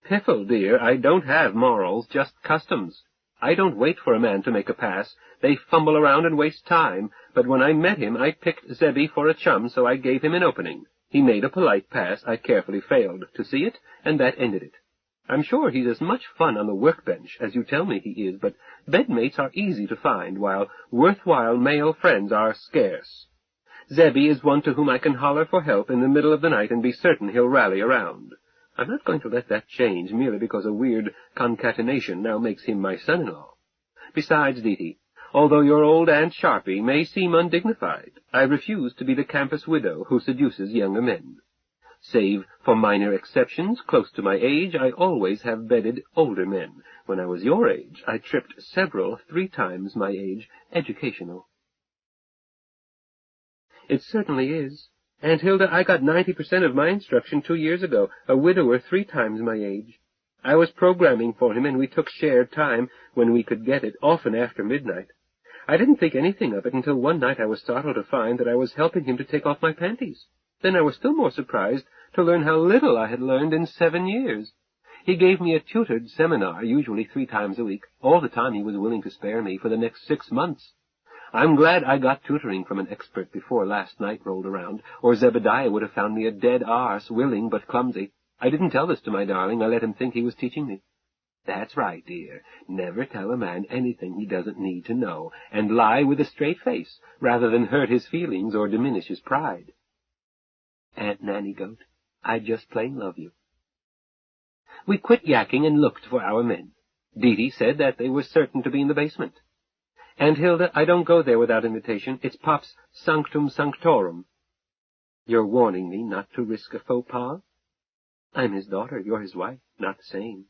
Piffle, dear, I don't have morals, just customs. I don't wait for a man to make a pass. They fumble around and waste time. But when I met him, I picked Zebby for a chum, so I gave him an opening. He made a polite pass. I carefully failed to see it, and that ended it. I'm sure he's as much fun on the workbench as you tell me he is, but bedmates are easy to find, while worthwhile male friends are scarce. Zebby is one to whom I can holler for help in the middle of the night and be certain he'll rally around. I'm not going to let that change merely because a weird concatenation now makes him my son-in-law. Besides, Dee, although your old Aunt Sharpie may seem undignified, I refuse to be the campus widow who seduces younger men. Save for minor exceptions close to my age, I always have bedded older men. When I was your age, I tripped several 3 times my age educational. It certainly is. Aunt Hilda, I got 90% of my instruction 2 years ago, a widower 3 times my age. I was programming for him, and we took shared time when we could get it, often after midnight. I didn't think anything of it until one night I was startled to find that I was helping him to take off my panties. Then I was still more surprised to learn how little I had learned in 7 years. He gave me a tutored seminar, usually 3 times a week, all the time he was willing to spare me for the next 6 months. I'm glad I got tutoring from an expert before last night rolled around, or Zebediah would have found me a dead arse, willing but clumsy. I didn't tell this to my darling. I let him think he was teaching me. That's right, dear. Never tell a man anything he doesn't need to know, and lie with a straight face, rather than hurt his feelings or diminish his pride. Aunt Nanny Goat, I just plain love you. We quit yakking and looked for our men. Dee said that they were certain to be in the basement. Aunt Hilda, I don't go there without invitation. It's Pop's sanctum sanctorum. You're warning me not to risk a faux pas? I'm his daughter, you're his wife, not the same.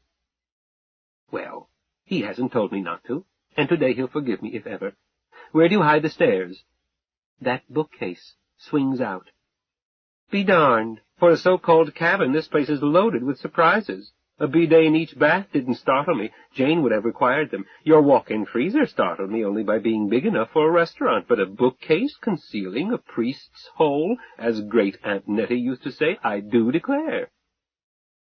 Well, he hasn't told me not to, and today he'll forgive me if ever. Where do you hide the stairs? That bookcase swings out. Be darned. For a so-called cabin, this place is loaded with surprises. A bidet in each bath didn't startle me. Jane would have required them. Your walk-in freezer startled me only by being big enough for a restaurant, but a bookcase concealing a priest's hole, as great Aunt Nettie used to say, I do declare.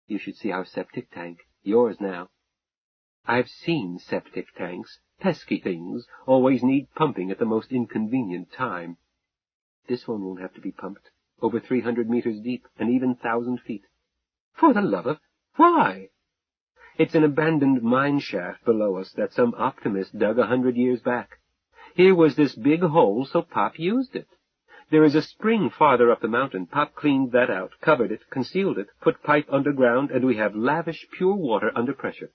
You should see our septic tank. Yours now. I've seen septic tanks. Pesky things. Always need pumping at the most inconvenient time. This one won't have to be pumped. Over 300 meters deep, and even 1,000 feet. For the love of... Why? It's an abandoned mine shaft below us that some optimist dug 100 years back. Here was this big hole, so Pop used it. There is a spring farther up the mountain. Pop cleaned that out, covered it, concealed it, put pipe underground, and we have lavish, pure water under pressure.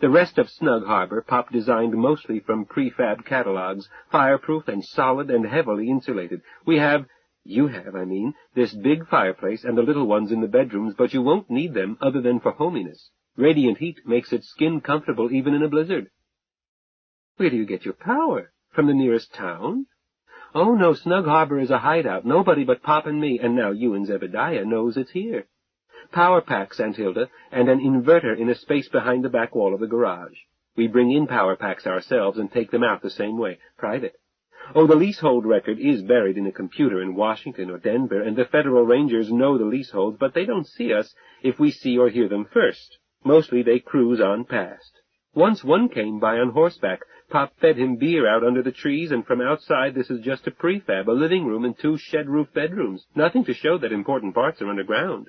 The rest of Snug Harbor Pop designed mostly from prefab catalogs, fireproof and solid and heavily insulated. You have, this big fireplace and the little ones in the bedrooms, but you won't need them other than for hominess. Radiant heat makes it skin comfortable even in a blizzard. Where do you get your power? From the nearest town? Oh, no, Snug Harbor is a hideout. Nobody but Pop and me, and now you and Zebediah knows it's here. Power packs, Aunt Hilda, and an inverter in a space behind the back wall of the garage. We bring in power packs ourselves and take them out the same way, private. Oh, the leasehold record is buried in a computer in Washington or Denver, and the federal rangers know the leaseholds, but they don't see us if we see or hear them first. Mostly they cruise on past. Once one came by on horseback. Pop fed him beer out under the trees, and from outside this is just a prefab, a living room and 2 shed-roof bedrooms. Nothing to show that important parts are underground.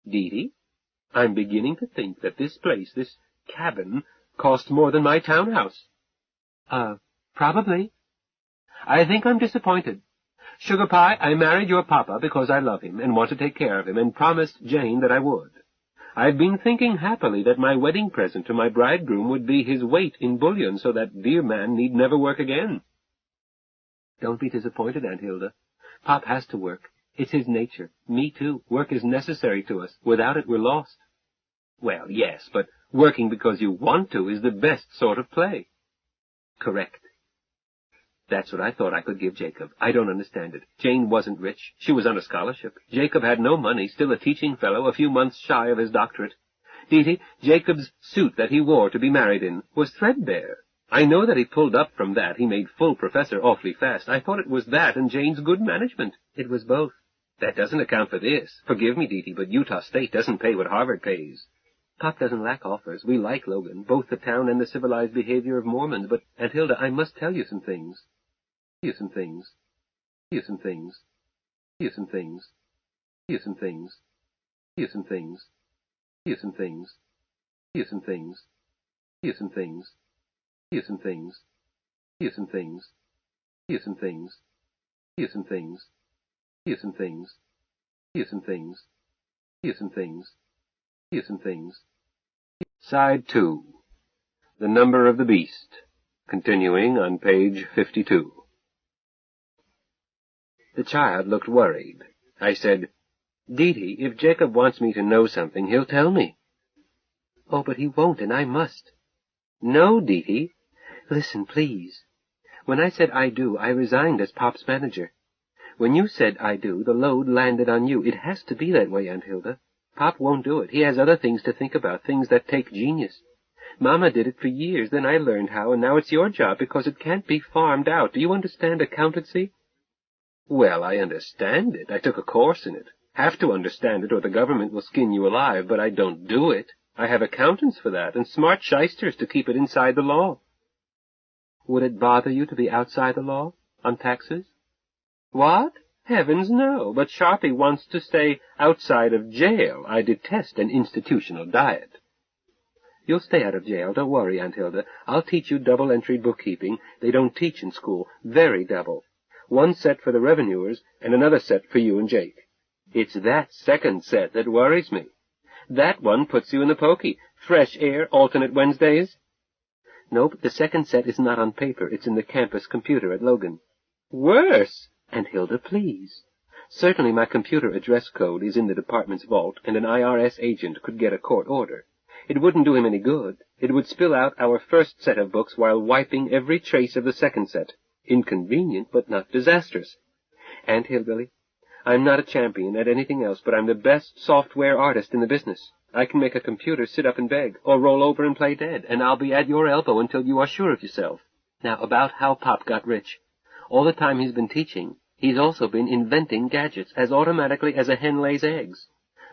Dee, I'm beginning to think that this place, this cabin, cost more than my townhouse. Probably. I think I'm disappointed. Sugar Pie, I married your papa because I love him and want to take care of him, and promised Jane that I would. I've been thinking happily that my wedding present to my bridegroom would be his weight in bullion, so that dear man need never work again. Don't be disappointed, Aunt Hilda. Pop has to work. It's his nature. Me too. Work is necessary to us. Without it, we're lost. Well, yes, but working because you want to is the best sort of play. Correct. That's what I thought I could give Jacob. I don't understand it. Jane wasn't rich. She was on a scholarship. Jacob had no money, still a teaching fellow, a few months shy of his doctorate. Dee, Jacob's suit that he wore to be married in was threadbare. I know that he pulled up from that. He made full professor awfully fast. I thought it was that and Jane's good management. It was both. That doesn't account for this. Forgive me, Dee, but Utah State doesn't pay what Harvard pays. Pop doesn't lack offers. We like Logan, both the town and the civilized behavior of Mormons, but, Aunt Hilda, I must tell you some things. Here's some things. Here's some things. Here's some things. Here's some things. Here's some things. Here's some things. Here's some things. Here's some things. Here's some things. Here's some things. Here's some things. Here's some things. Here's some things. Here's some things. Here's some things. Here's some things. Side 2. The Number of the Beast. Continuing on page 52. The child looked worried. I said, Dee, if Jacob wants me to know something, he'll tell me. Oh, but he won't, and I must. No, Dee. Listen, please. When I said I do, I resigned as Pop's manager. When you said I do, the load landed on you. It has to be that way, Aunt Hilda. Pop won't do it. He has other things to think about, things that take genius. Mama did it for years, then I learned how, and now it's your job because it can't be farmed out. Do you understand accountancy? Well, I understand it. I took a course in it. Have to understand it or the government will skin you alive, but I don't do it. I have accountants for that, and smart shysters to keep it inside the law. Would it bother you to be outside the law, on taxes? What? Heavens, no, but Sharpie wants to stay outside of jail. I detest an institutional diet. You'll stay out of jail, don't worry, Aunt Hilda. I'll teach you double-entry bookkeeping. They don't teach in school. Very double. One set for the revenuers, and another set for you and Jake. It's that second set that worries me. That one puts you in the pokey. Fresh air, alternate Wednesdays. Nope, the second set is not on paper. It's in the campus computer at Logan. Worse! Aunt Hilda, please. Certainly my computer address code is in the department's vault, and an IRS agent could get a court order. It wouldn't do him any good. It would spill out our first set of books while wiping every trace of the second set. Inconvenient, but not disastrous. Aunt Hilda, I'm not a champion at anything else, but I'm the best software artist in the business. I can make a computer sit up and beg, or roll over and play dead, and I'll be at your elbow until you are sure of yourself. Now, about how Pop got rich. All the time he's been teaching, he's also been inventing gadgets as automatically as a hen lays eggs.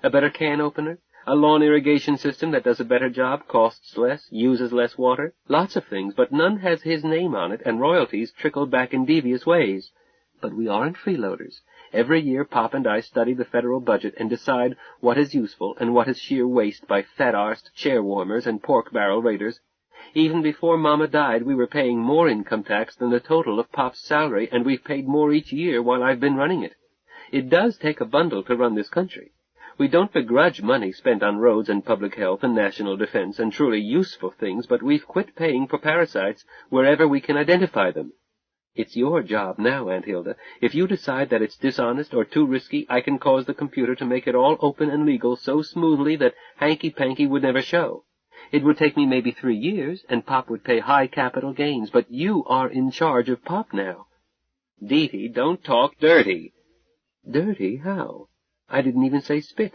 A better can opener, a lawn irrigation system that does a better job, costs less, uses less water, lots of things, but none has his name on it, and royalties trickle back in devious ways. But we aren't freeloaders. Every year Pop and I study the federal budget and decide what is useful and what is sheer waste by fat-arsed chair-warmers and pork-barrel raiders. Even before Mama died, we were paying more income tax than the total of Pop's salary, and we've paid more each year while I've been running it. It does take a bundle to run this country. We don't begrudge money spent on roads and public health and national defense and truly useful things, but we've quit paying for parasites wherever we can identify them. It's your job now, Aunt Hilda. If you decide that it's dishonest or too risky, I can cause the computer to make it all open and legal so smoothly that hanky-panky would never show. It would take me maybe 3 years, and Pop would pay high capital gains, but you are in charge of Pop now. Dee, don't talk dirty. Dirty? How? I didn't even say spit.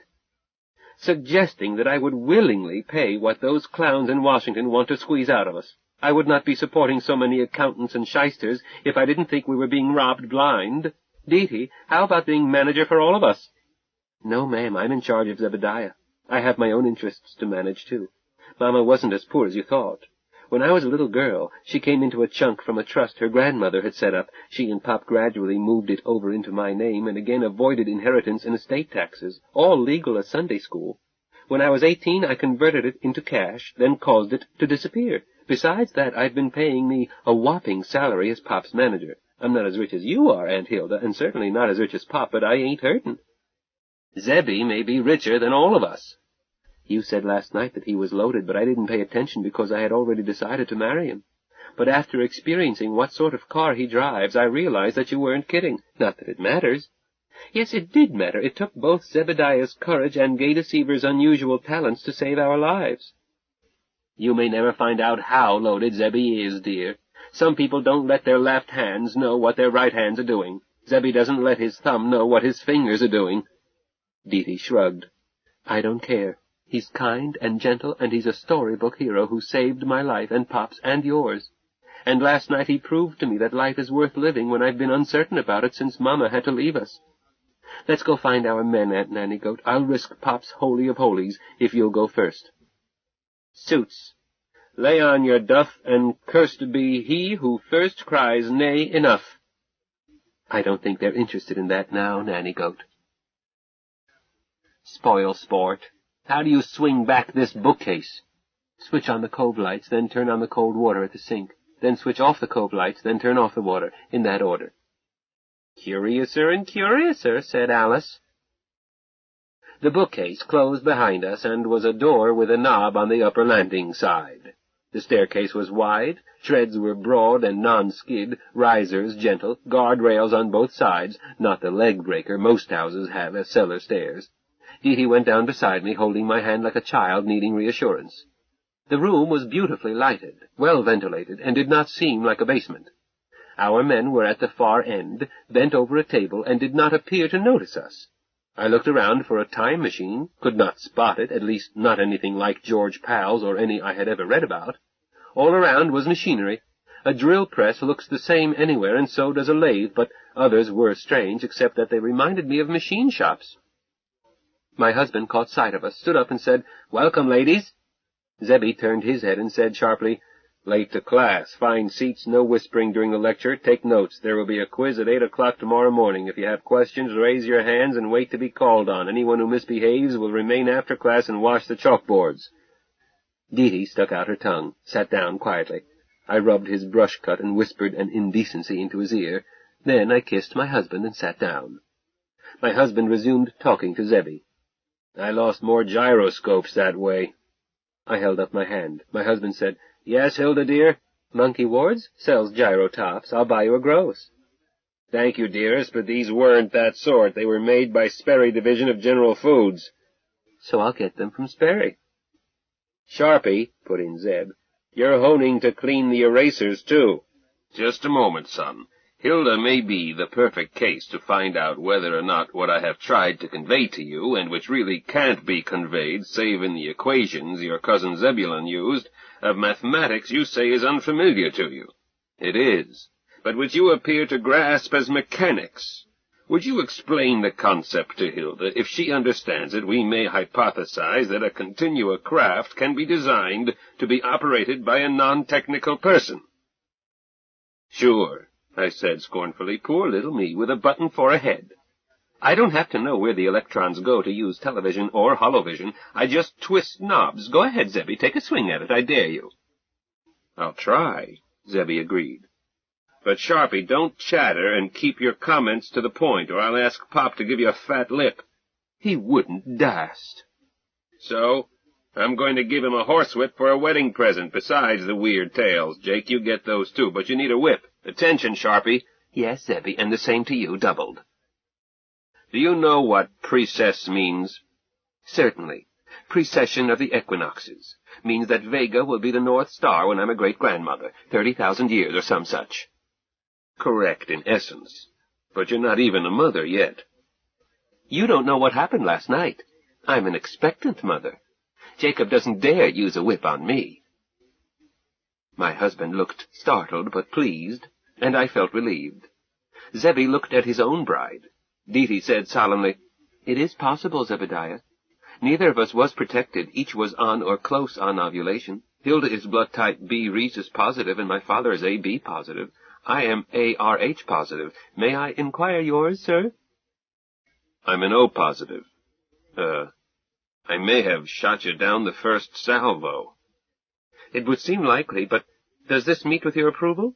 Suggesting that I would willingly pay what those clowns in Washington want to squeeze out of us. I would not be supporting so many accountants and shysters if I didn't think we were being robbed blind. Dee, how about being manager for all of us? No, ma'am, I'm in charge of Zebediah. I have my own interests to manage, too. Mama wasn't as poor as you thought. When I was a little girl, she came into a chunk from a trust her grandmother had set up. She and Pop gradually moved it over into my name and again avoided inheritance and estate taxes, all legal as Sunday school. When I was 18, I converted it into cash, then caused it to disappear. Besides that, I've been paying me a whopping salary as Pop's manager. I'm not as rich as you are, Aunt Hilda, and certainly not as rich as Pop, but I ain't hurtin'. Zebby may be richer than all of us. You said last night that he was loaded, but I didn't pay attention because I had already decided to marry him. But after experiencing what sort of car he drives, I realized that you weren't kidding. Not that it matters. Yes, it did matter. It took both Zebediah's courage and Gay Deceiver's unusual talents to save our lives. You may never find out how loaded Zebby is, dear. Some people don't let their left hands know what their right hands are doing. Zebby doesn't let his thumb know what his fingers are doing. Dee shrugged. I don't care. He's kind and gentle, and he's a storybook hero who saved my life and Pop's and yours. And last night he proved to me that life is worth living when I've been uncertain about it since Mama had to leave us. Let's go find our men, Aunt Nanny Goat. I'll risk Pop's Holy of Holies if you'll go first. Suits. Lay on your duff, and cursed be he who first cries nay enough. I don't think they're interested in that now, Nanny Goat. Spoil sport. How do you swing back this bookcase? Switch on the cove lights, then turn on the cold water at the sink. Then switch off the cove lights, then turn off the water, in that order. Curiouser and curiouser, said Alice. The bookcase closed behind us, and was a door with a knob on the upper landing side. The staircase was wide, treads were broad and non-skid, risers gentle, guardrails on both sides, not the leg-breaker most houses have as cellar stairs. Dee went down beside me, holding my hand like a child needing reassurance. The room was beautifully lighted, well ventilated, and did not seem like a basement. Our men were at the far end, bent over a table, and did not appear to notice us. I looked around for a time machine, could not spot it, at least not anything like George Pal's or any I had ever read about. All around was machinery. A drill press looks the same anywhere, and so does a lathe, but others were strange, except that they reminded me of machine shops. My husband caught sight of us, stood up, and said, "Welcome, ladies." Zebby turned his head and said sharply, "Late to class. Find seats, no whispering during the lecture. Take notes. There will be a quiz at 8 o'clock tomorrow morning. If you have questions, raise your hands and wait to be called on. Anyone who misbehaves will remain after class and wash the chalkboards." Dee stuck out her tongue, sat down quietly. I rubbed his brush cut and whispered an indecency into his ear. Then I kissed my husband and sat down. My husband resumed talking to Zebby. "I lost more gyroscopes that way." I held up my hand. My husband said, "Yes, Hilda, dear?" "Monkey Ward's sells gyrotops. I'll buy you a gross." "Thank you, dearest, but these weren't that sort. They were made by Sperry Division of General Foods." "So I'll get them from Sperry." "Sharpie," put in Zeb, "you're honing to clean the erasers, too." "Just a moment, son. Hilda may be the perfect case to find out whether or not what I have tried to convey to you, and which really can't be conveyed save in the equations your cousin Zebulon used, of mathematics you say is unfamiliar to you. It is, but which you appear to grasp as mechanics. Would you explain the concept to Hilda? If she understands it, we may hypothesize that a continua craft can be designed to be operated by a non-technical person." "Sure," I said scornfully. "Poor little me, with a button for a head. I don't have to know where the electrons go to use television or holovision. I just twist knobs. Go ahead, Zebby, take a swing at it, I dare you." "I'll try," Zebby agreed. "But, Sharpie, don't chatter and keep your comments to the point, or I'll ask Pop to give you a fat lip." "He wouldn't dast." "So, I'm going to give him a horsewhip for a wedding present, besides the weird tales. Jake, you get those too, but you need a whip. Attention, Sharpie." "Yes, Zebby, and the same to you, doubled." "Do you know what precess means?" "Certainly. Precession of the equinoxes. Means that Vega will be the North Star when I'm a great-grandmother, 30,000 years or some such." "Correct in essence. But you're not even a mother yet." "You don't know what happened last night. I'm an expectant mother. Jacob doesn't dare use a whip on me." My husband looked startled but pleased, and I felt relieved. Zebby looked at his own bride. Dee said solemnly, "It is possible, Zebediah. Neither of us was protected. Each was on or close on ovulation. Hilda is blood type B rhesus positive, and my father is AB positive. I am ARH positive. May I inquire yours, sir?" "I'm an O positive. I may have shot you down the first salvo." "It would seem likely, but does this meet with your approval?"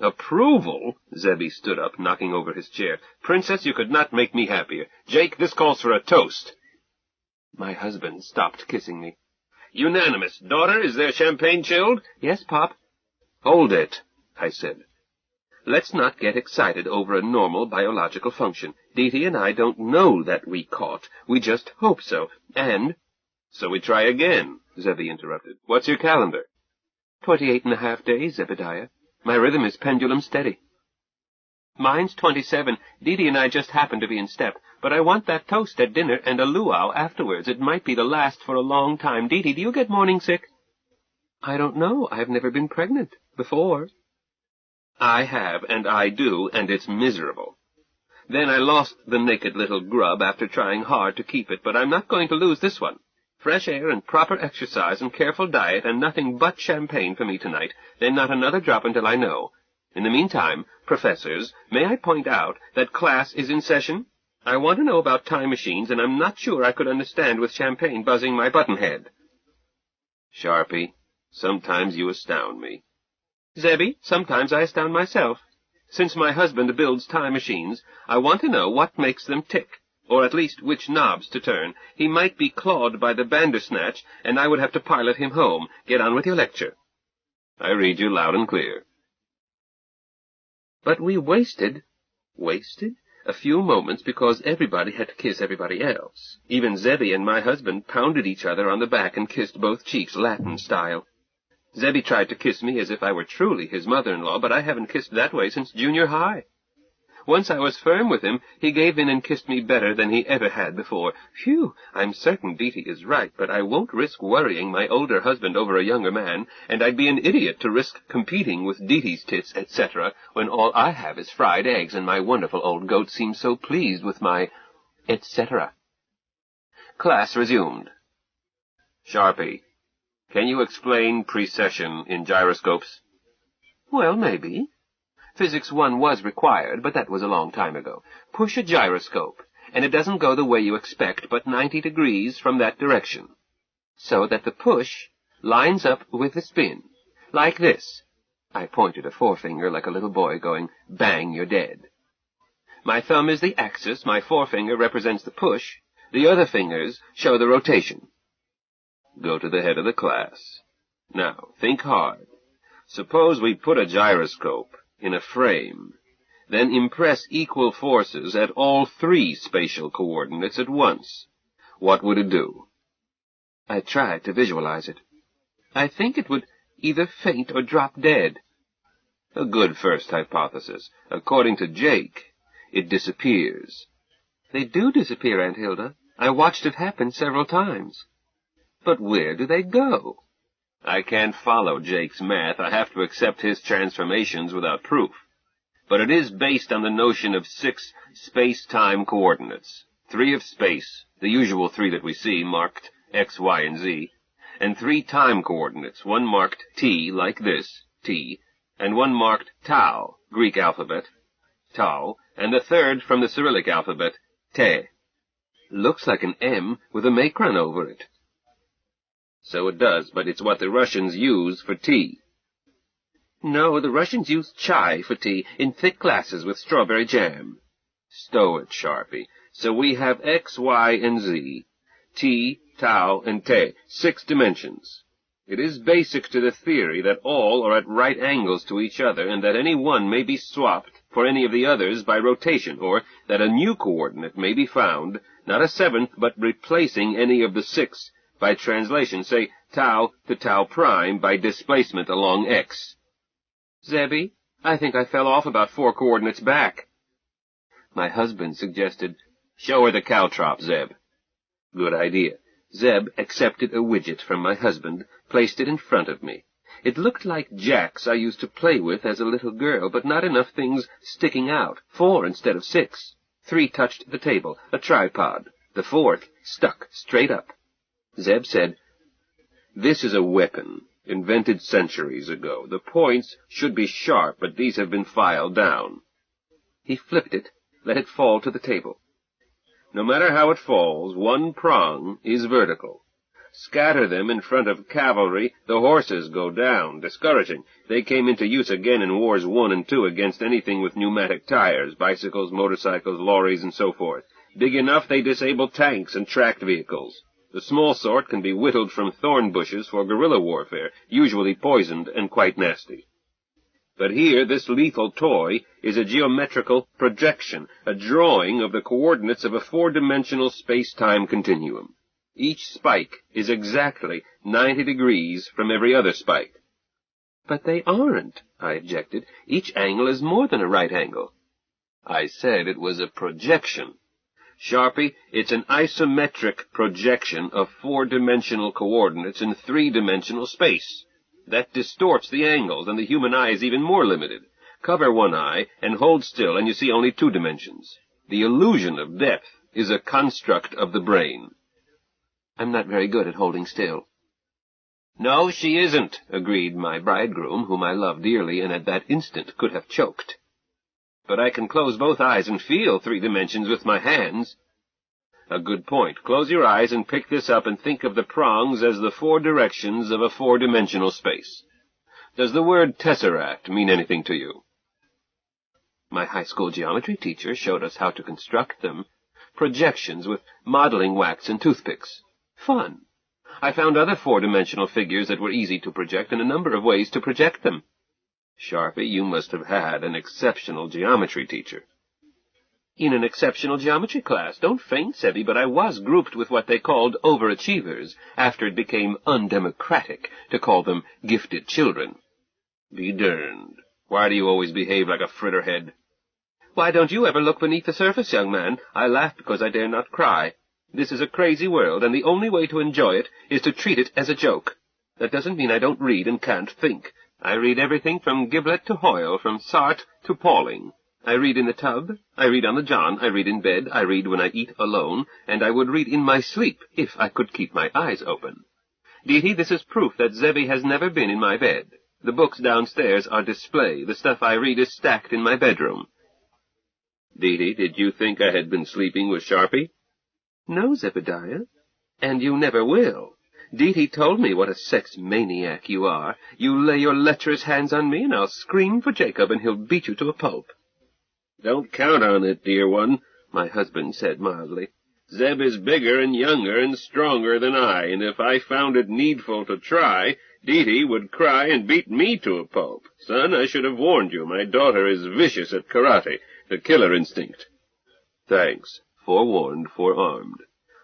Approval? Zebby stood up, knocking over his chair. Princess, you could not make me happier. Jake, this calls for a toast. My husband stopped kissing me. Unanimous. Daughter, is there champagne chilled? Yes, Pop. Hold it, I said. Let's not get excited over a normal biological function. Dee Dee and I don't know that we caught. We just hope so. And... So we try again, Zebby interrupted. What's your calendar? 28.5 days, Zebediah. My rhythm is pendulum steady. Mine's 27. Dee Dee and I just happen to be in step, but I want that toast at dinner and a luau afterwards. It might be the last for a long time. Dee Dee, do you get morning sick? I don't know. I've never been pregnant before. I have, and I do, and it's miserable. Then I lost the naked little grub after trying hard to keep it, but I'm not going to lose this one. Fresh air and proper exercise and careful diet and nothing but champagne for me tonight, then not another drop until I know. In the meantime, professors, may I point out that class is in session? I want to know about time machines, and I'm not sure I could understand with champagne buzzing my buttonhead. Sharpie, sometimes you astound me. Zebby, sometimes I astound myself. Since my husband builds time machines, I want to know what makes them tick, or at least which knobs to turn. He might be clawed by the Bandersnatch, and I would have to pilot him home. Get on with your lecture. I read you loud and clear. But we wasted a few moments because everybody had to kiss everybody else. Even Zebby and my husband pounded each other on the back and kissed both cheeks Latin style. Zebby tried to kiss me as if I were truly his mother-in-law, but I haven't kissed that way since junior high. Once I was firm with him, he gave in and kissed me better than he ever had before. Phew, I'm certain Dee Dee is right, but I won't risk worrying my older husband over a younger man, and I'd be an idiot to risk competing with Dee Dee's tits, etc., when all I have is fried eggs, and my wonderful old goat seems so pleased with my etc. Class resumed. Sharpie, can you explain precession in gyroscopes? Well, maybe. Physics 1 was required, but that was a long time ago. Push a gyroscope, and it doesn't go the way you expect, but 90 degrees from that direction, so that the push lines up with the spin, like this. I pointed a forefinger like a little boy going, bang, you're dead. My thumb is the axis, my forefinger represents the push, the other fingers show the rotation. Go to the head of the class. Now, think hard. Suppose we put a gyroscope in a frame, then impress equal forces at all 3 spatial coordinates at once. What would it do? I tried to visualize it. I think it would either faint or drop dead. A good first hypothesis. According to Jake, it disappears. They do disappear, Aunt Hilda. I watched it happen several times. But where do they go? I can't follow Jake's math. I have to accept his transformations without proof. But it is based on the notion of 6 space-time coordinates. 3 of space, the usual 3 that we see, marked X, Y, and Z, and 3 time coordinates, one marked T, like this, T, and one marked Tau, Greek alphabet, Tau, and the third from the Cyrillic alphabet, Te. Looks like an M with a macron over it. So it does, but it's what the Russians use for tea. No, the Russians use chai for tea in thick glasses with strawberry jam. Stow it, Sharpie. So we have X, Y, and Z, T, Tau, and Te, 6 dimensions. It is basic to the theory that all are at right angles to each other, and that any one may be swapped for any of the others by rotation, or that a new coordinate may be found, not a 7th, but replacing any of the 6 by translation, say, tau to tau prime by displacement along X. Zebby, I think I fell off about 4 coordinates back. My husband suggested, show her the caltrop, Zeb. Good idea. Zeb accepted a widget from my husband, placed it in front of me. It looked like jacks I used to play with as a little girl, but not enough things sticking out. 4 instead of 6. 3 touched the table, a tripod. The 4th stuck straight up. Zeb said, this is a weapon, invented centuries ago. The points should be sharp, but these have been filed down. He flipped it, let it fall to the table. No matter how it falls, one prong is vertical. Scatter them in front of cavalry, the horses go down. Discouraging. They came into use again in Wars I and II against anything with pneumatic tires, bicycles, motorcycles, lorries, and so forth. Big enough they disable tanks and tracked vehicles. The small sort can be whittled from thorn bushes for guerrilla warfare, usually poisoned and quite nasty. But here, this lethal toy is a geometrical projection, a drawing of the coordinates of a four-dimensional space-time continuum. Each spike is exactly 90 degrees from every other spike. But they aren't, I objected. Each angle is more than a right angle. I said it was a projection. Sharpie, it's an isometric projection of four-dimensional coordinates in three-dimensional space. That distorts the angles, and the human eye is even more limited. Cover one eye and hold still, and you see only two dimensions. The illusion of depth is a construct of the brain. I'm not very good at holding still. No, she isn't, agreed my bridegroom, whom I love dearly, and at that instant could have choked. But I can close both eyes and feel three dimensions with my hands. A good point. Close your eyes and pick this up and think of the prongs as the four directions of a four-dimensional space. Does the word tesseract mean anything to you? My high school geometry teacher showed us how to construct them. Projections with modeling wax and toothpicks. Fun. I found other four-dimensional figures that were easy to project and a number of ways to project them. Sharpie, you must have had an exceptional geometry teacher. In an exceptional geometry class. Don't faint, Sebby, but I was grouped with what they called overachievers, after it became undemocratic to call them gifted children. Be derned. Why do you always behave like a fritterhead? Why don't you ever look beneath the surface, young man? I laugh because I dare not cry. This is a crazy world, and the only way to enjoy it is to treat it as a joke. That doesn't mean I don't read and can't think. I read everything from Giblet to Hoyle, from Sartre to Pauling. I read in the tub, I read on the john, I read in bed, I read when I eat alone, and I would read in my sleep if I could keep my eyes open. Deety, this is proof that Zebby has never been in my bed. The books downstairs are display. The stuff I read is stacked in my bedroom. Deety, did you think I had been sleeping with Sharpie? No, Zebediah, and you never will. Deety told me what a sex maniac you are. You lay your lecherous hands on me, and I'll scream for Jacob, and he'll beat you to a pulp. Don't count on it, dear one, my husband said mildly. Zeb is bigger and younger and stronger than I, and if I found it needful to try, Deety would cry and beat me to a pulp. Son, I should have warned you. My daughter is vicious at karate, the killer instinct. Thanks. Forewarned, forearmed.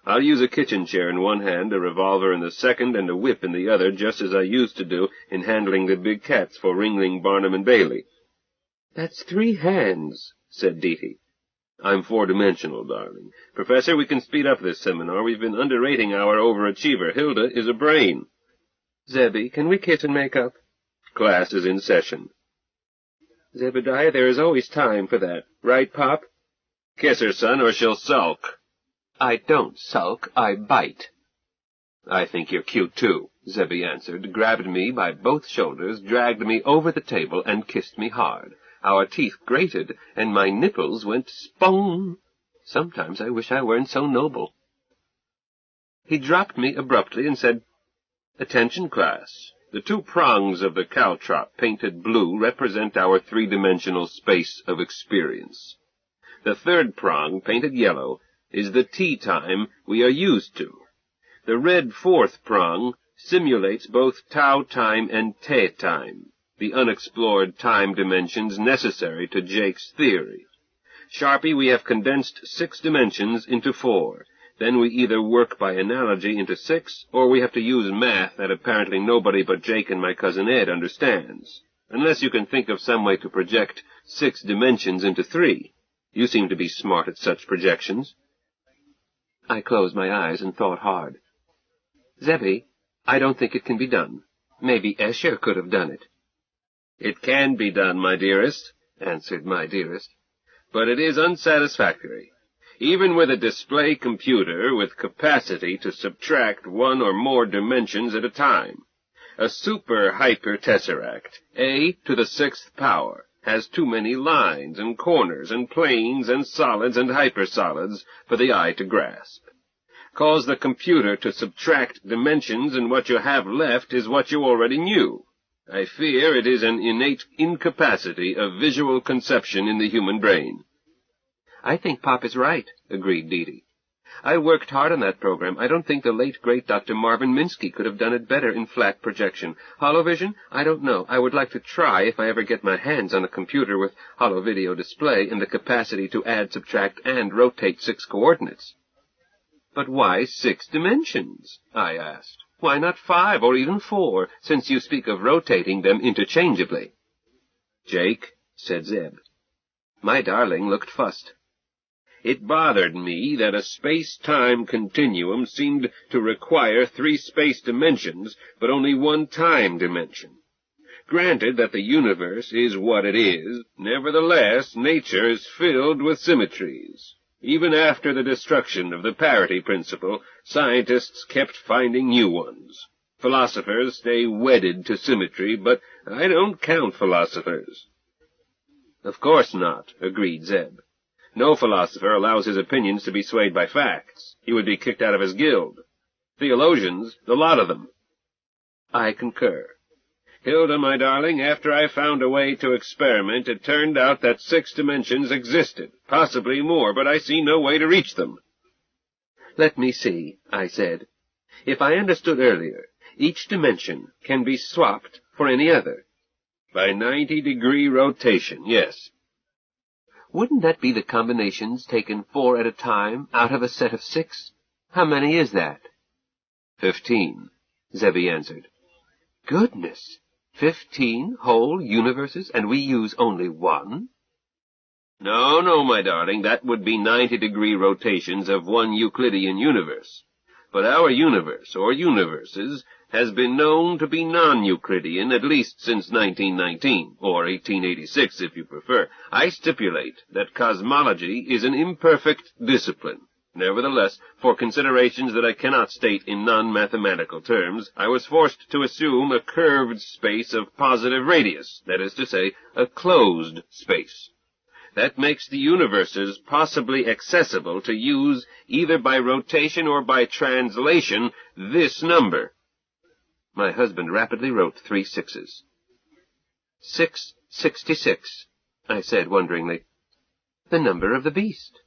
I'll use a kitchen chair in one hand, a revolver in the second, and a whip in the other, just as I used to do in handling the big cats for Ringling, Barnum, and Bailey. That's 3 hands, said Deety. I'm four-dimensional, darling. Professor, we can speed up this seminar. We've been underrating our overachiever. Hilda is a brain. Zebby, can we kiss and make up? Class is in session. Zebediah, there is always time for that. Right, Pop? Kiss her, son, or she'll sulk. I don't sulk, I bite. I think you're cute, too, Zebby answered, grabbed me by both shoulders, dragged me over the table, and kissed me hard. Our teeth grated, and my nipples went spong. Sometimes I wish I weren't so noble. He dropped me abruptly and said, "Attention, class. The 2 prongs of the caltrop painted blue represent our 3-dimensional space of experience. The 3rd prong, painted yellow, is the tea time we are used to. The red 4th prong simulates both tau time and te time, the unexplored time dimensions necessary to Jake's theory. Sharpie, we have condensed 6 dimensions into 4. Then we either work by analogy into 6, or we have to use math that apparently nobody but Jake and my cousin Ed understands. Unless you can think of some way to project 6 dimensions into 3. You seem to be smart at such projections." I closed my eyes and thought hard. "Zebby, I don't think it can be done. Maybe Escher could have done it." "It can be done, my dearest," answered my dearest, "but it is unsatisfactory. Even with a display computer with capacity to subtract 1 or more dimensions at a time. A super-hyper-tesseract, a to the 6th power, has too many lines and corners and planes and solids and hypersolids for the eye to grasp. cause the computer to subtract dimensions, and what you have left is what you already knew. I fear it is an innate incapacity of visual conception in the human brain." "I think Pop is right," agreed Dee Dee. "I worked hard on that program. I don't think the late, great Dr. Marvin Minsky could have done it better in flat projection. Holovision? I don't know. I would like to try if I ever get my hands on a computer with holo-video display and the capacity to add, subtract, and rotate 6 coordinates." "But why 6 dimensions?" I asked. "Why not 5 or even 4, since you speak of rotating them interchangeably?" "Jake," said Zeb. My darling looked fussed. "It bothered me that a space-time continuum seemed to require 3 space dimensions, but only 1 time dimension. Granted that the universe is what it is, nevertheless, nature is filled with symmetries. Even after the destruction of the parity principle, scientists kept finding new ones. Philosophers stay wedded to symmetry, but I don't count philosophers." "Of course not," agreed Zeb. "No philosopher allows his opinions to be swayed by facts. He would be kicked out of his guild. Theologians, the lot of them." "I concur. Hilda, my darling, after I found a way to experiment, it turned out that 6 dimensions existed, possibly more, but I see no way to reach them." "Let me see," I said. "If I understood earlier, each dimension can be swapped for any other." "By 90-degree rotation, yes." "Wouldn't that be the combinations taken 4 at a time out of a set of 6? How many is that?" 15, Zebby answered. "Goodness! 15 whole universes, and we use only 1? No, my darling, that would be 90-degree rotations of 1 Euclidean universe. But our universe, or universes, has been known to be non-Euclidean at least since 1919, or 1886 if you prefer. I stipulate that cosmology is an imperfect discipline. Nevertheless, for considerations that I cannot state in non-mathematical terms, I was forced to assume a curved space of positive radius, that is to say, a closed space. That makes the universes possibly accessible to use either by rotation or by translation this number." My husband rapidly wrote 3 6s. 666, I said wonderingly. "The number of the beast."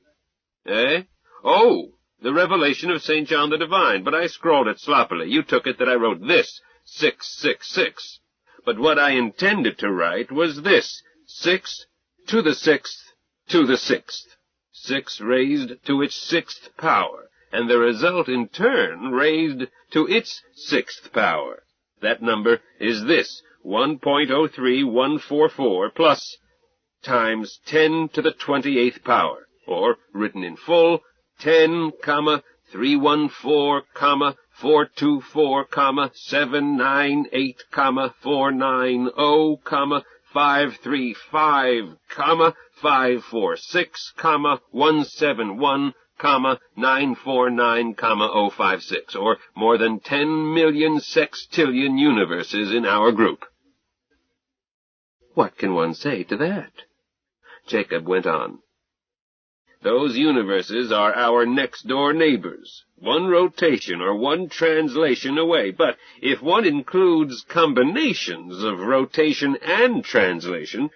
"Eh? Oh, the revelation of St. John the Divine, but I scrawled it sloppily. You took it that I wrote this, 666. But what I intended to write was this, 6 to the 6th to the 6th. 6 raised to its 6th power, and the result in turn raised to its 6th power. That number is this, 1.03144 plus times 10 to the 28th power, or, written in full, 10, 314, 424, 798, 490, 535, 546, 171, 949, 056, or more than 10 million sextillion universes in our group. What can one say to that? Jacob went on. Those universes are our next-door neighbors, 1 rotation or 1 translation away, but if one includes combinations of rotation and translation,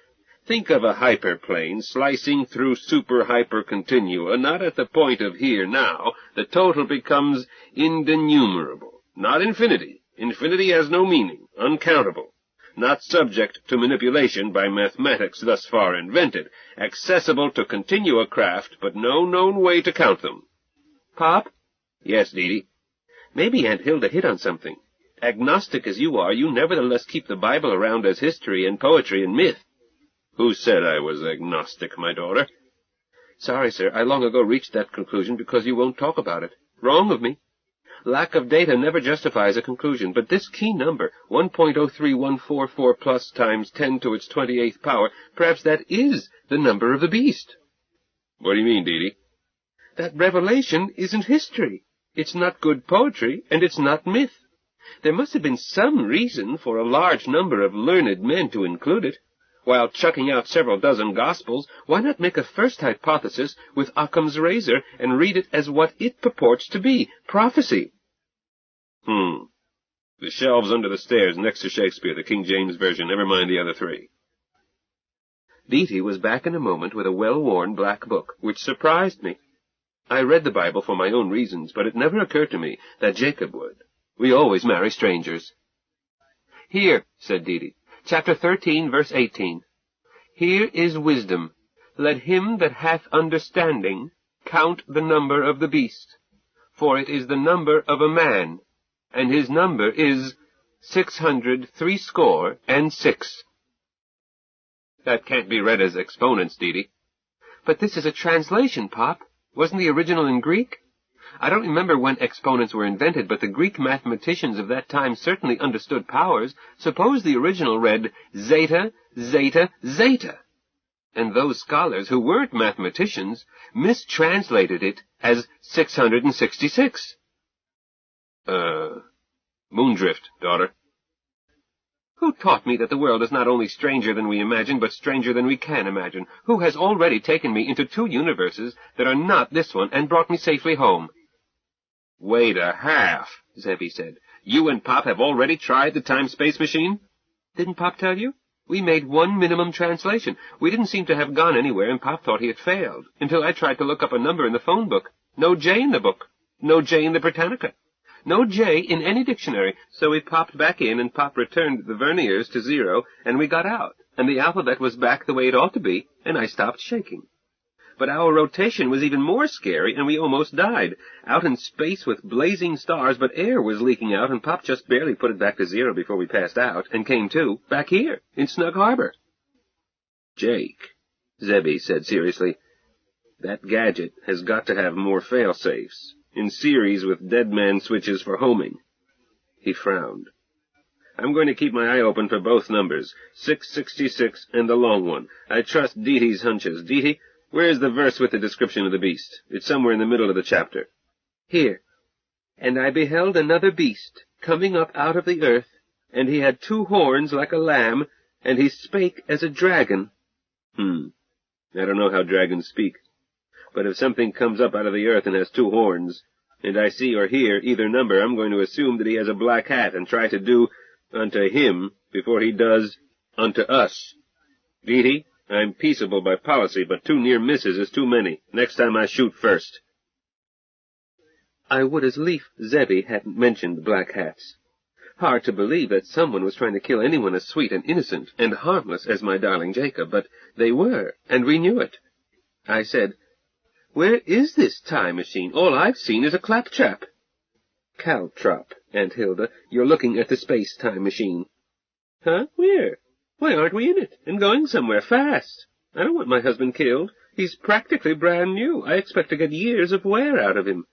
think of a hyperplane slicing through super-hyper-continua, not at the point of here-now, the total becomes indenumerable. Not infinity. Infinity has no meaning, uncountable. Not subject to manipulation by mathematics thus far invented, accessible to continua craft, but no known way to count them. Pop? Yes, Dee Dee? Maybe Aunt Hilda hit on something. Agnostic as you are, you nevertheless keep the Bible around as history and poetry and myth. Who said I was agnostic, my daughter? Sorry, sir, I long ago reached that conclusion because you won't talk about it. Wrong of me. Lack of data never justifies a conclusion, but this key number, 1.03144 plus times 10 to its 28th power, perhaps that is the number of the beast. What do you mean, Dee Dee? That revelation isn't history. It's not good poetry, and it's not myth. There must have been some reason for a large number of learned men to include it. While chucking out several dozen gospels, why not make a first hypothesis with Occam's razor and read it as what it purports to be, prophecy? The shelves under the stairs next to Shakespeare, the King James Version, never mind the other three. Deety was back in a moment with a well-worn black book, which surprised me. I read the Bible for my own reasons, but it never occurred to me that Jacob would. We always marry strangers. Here, said Deety, chapter 13, verse 18. Here is wisdom. Let him that hath understanding count the number of the beast, for it is the number of a man, and his number is 666. That can't be read as exponents, Deety. But this is a translation, Pop. Wasn't the original in Greek? I don't remember when exponents were invented, but the Greek mathematicians of that time certainly understood powers. Suppose the original read zeta, zeta, zeta. And those scholars who weren't mathematicians mistranslated it as 666. Moondrift, daughter. Who taught me that the world is not only stranger than we imagine, but stranger than we can imagine? Who has already taken me into 2 universes that are not this one and brought me safely home? Wait a half, Zebby said. You and Pop have already tried the time-space machine? Didn't Pop tell you? We made one minimum translation. We didn't seem to have gone anywhere, and Pop thought he had failed, until I tried to look up a number in the phone book. No J in the book. No J in the Britannica. No J in any dictionary, so we popped back in, and Pop returned the verniers to 0, and we got out, and the alphabet was back the way it ought to be, and I stopped shaking. But our rotation was even more scary, and we almost died, out in space with blazing stars, but air was leaking out, and Pop just barely put it back to 0 before we passed out, and came to, back here, in Snug Harbor. Jake, Zebby said seriously, that gadget has got to have more fail-safes, in series with dead man switches for homing. He frowned. I'm going to keep my eye open for both numbers, 666 and the long one. I trust Deety's hunches. Deety, where's the verse with the description of the beast? It's somewhere in the middle of the chapter. Here. And I beheld another beast, coming up out of the earth, and he had 2 horns like a lamb, and he spake as a dragon. I don't know how dragons speak. But if something comes up out of the earth and has 2 horns, and I see or hear either number, I'm going to assume that he has a black hat and try to do unto him before he does unto us. Deety, I'm peaceable by policy, but 2 near misses is too many. Next time I shoot first. I would as lief Zebby hadn't mentioned black hats. Hard to believe that someone was trying to kill anyone as sweet and innocent and harmless as my darling Jacob, but they were, and we knew it. I said, Where is this time machine? All I've seen is a claptrap. Caltrop, Aunt Hilda. You're looking at the space-time machine. Huh? Where? Why aren't we in it, and going somewhere fast? I don't want my husband killed. He's practically brand new. I expect to get years of wear out of him.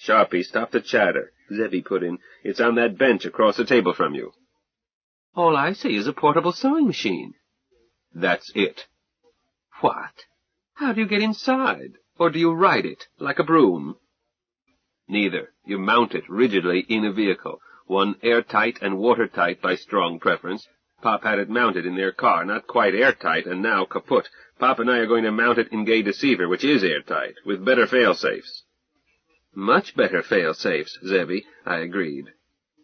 Sharpie, stop the chatter, Zebby put in. It's on that bench across the table from you. All I see is a portable sewing machine. That's it. What? How do you get inside? Or do you ride it, like a broom? Neither. You mount it rigidly in a vehicle, one airtight and watertight by strong preference. Pop had it mounted in their car, not quite airtight, and now kaput. Pop and I are going to mount it in Gay Deceiver, which is airtight, with better fail-safes. Much better fail-safes, Zebby, I agreed.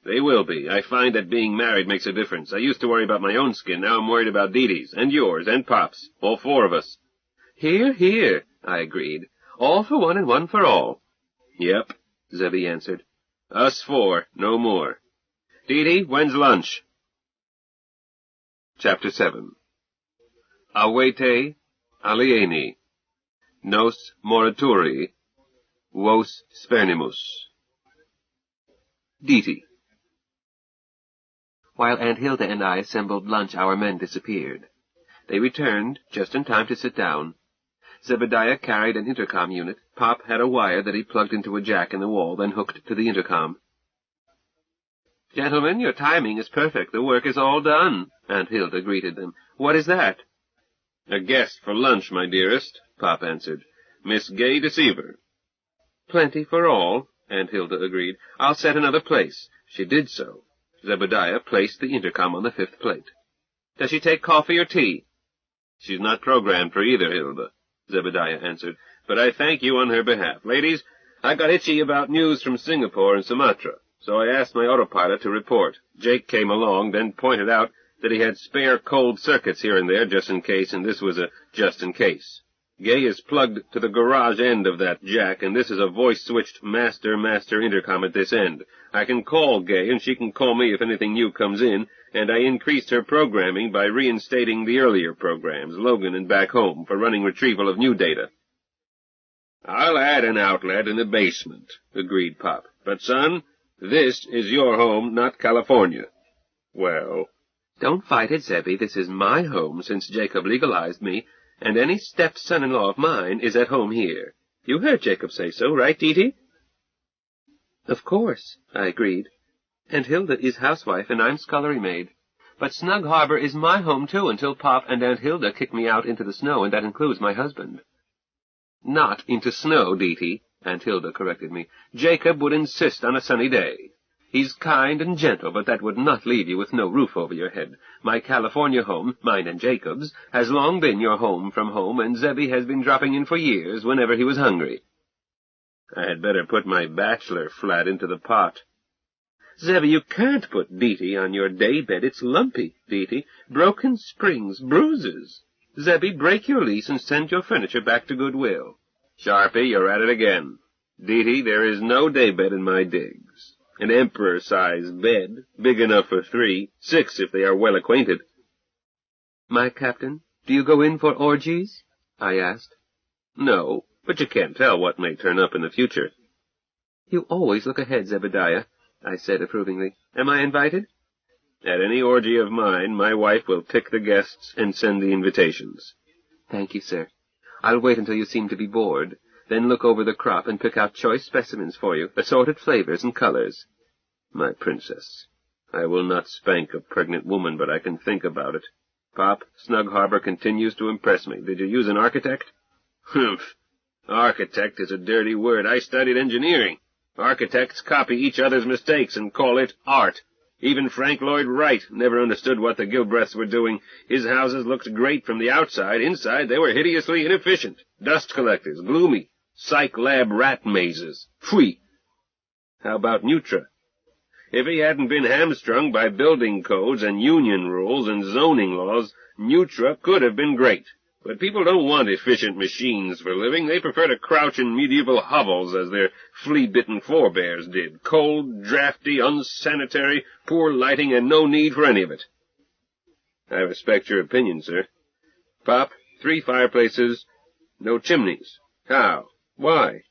They will be. I find that being married makes a difference. I used to worry about my own skin, now I'm worried about Deety's, and yours, and Pop's, all 4 of us. Here, here, I agreed. All for one and one for all. Yep, Zebby answered. Us 4, no more. Deety, when's lunch? Chapter 7. Avete alieni, nos morituri, vos spernimus. Deety. While Aunt Hilda and I assembled lunch, our men disappeared. They returned just in time to sit down. Zebediah carried an intercom unit. Pop had a wire that he plugged into a jack in the wall, then hooked to the intercom. Gentlemen, your timing is perfect. The work is all done, Aunt Hilda greeted them. What is that? A guest for lunch, my dearest, Pop answered. Miss Gay Deceiver. Plenty for all, Aunt Hilda agreed. I'll set another place. She did so. Zebediah placed the intercom on the 5th plate. Does she take coffee or tea? She's not programmed for either, Hilda, Zebediah answered, but I thank you on her behalf. Ladies, I got itchy about news from Singapore and Sumatra, so I asked my autopilot to report. Jake came along, then pointed out that he had spare cold circuits here and there just in case, and this was a just in case. Gay is plugged to the garage end of that jack, and this is a voice-switched master-master intercom at this end. I can call Gay, and she can call me if anything new comes in, and I increased her programming by reinstating the earlier programs, Logan and Back Home, for running retrieval of new data. I'll add an outlet in the basement, agreed Pop. But, son, this is your home, not California. Well, don't fight it, Zebby. This is my home since Jacob legalized me, and any step-son-in-law of mine is at home here. You heard Jacob say so, right, Dee-Dee? Of course, I agreed. And Hilda is housewife, and I'm scullery maid. But Snug Harbor is my home, too, until Pop and Aunt Hilda kick me out into the snow, and that includes my husband. Not into snow, Dee-Dee, Aunt Hilda corrected me. Jacob would insist on a sunny day. He's kind and gentle, but that would not leave you with no roof over your head. My California home, mine and Jacob's, has long been your home from home, and Zebby has been dropping in for years whenever he was hungry. I had better put my bachelor flat into the pot. Zebby, you can't put Dee-Dee on your daybed. It's lumpy, Dee-Dee. Broken springs, bruises. Zebby, break your lease and send your furniture back to Goodwill. Sharpie, you're at it again. Dee-Dee, there is no daybed in my digs. An emperor-sized bed, big enough for 3, 6 if they are well acquainted. My captain, do you go in for orgies? I asked. No, but you can't tell what may turn up in the future. You always look ahead, Zebediah, I said approvingly. Am I invited? At any orgy of mine, my wife will pick the guests and send the invitations. Thank you, sir. I'll wait until you seem to be bored, then look over the crop and pick out choice specimens for you, assorted flavors and colors. My princess, I will not spank a pregnant woman, but I can think about it. Pop, Snug Harbor continues to impress me. Did you use an architect? Humph. Architect is a dirty word. I studied engineering. Architects copy each other's mistakes and call it art. Even Frank Lloyd Wright never understood what the Gilbreths were doing. His houses looked great from the outside. Inside, they were hideously inefficient. Dust collectors, gloomy. Psych lab rat mazes. Pfui! How about Neutra? If he hadn't been hamstrung by building codes and union rules and zoning laws, Neutra could have been great. But people don't want efficient machines for living. They prefer to crouch in medieval hovels as their flea-bitten forebears did. Cold, drafty, unsanitary, poor lighting, and no need for any of it. I respect your opinion, sir. Pop, 3 fireplaces, no chimneys. How? Why?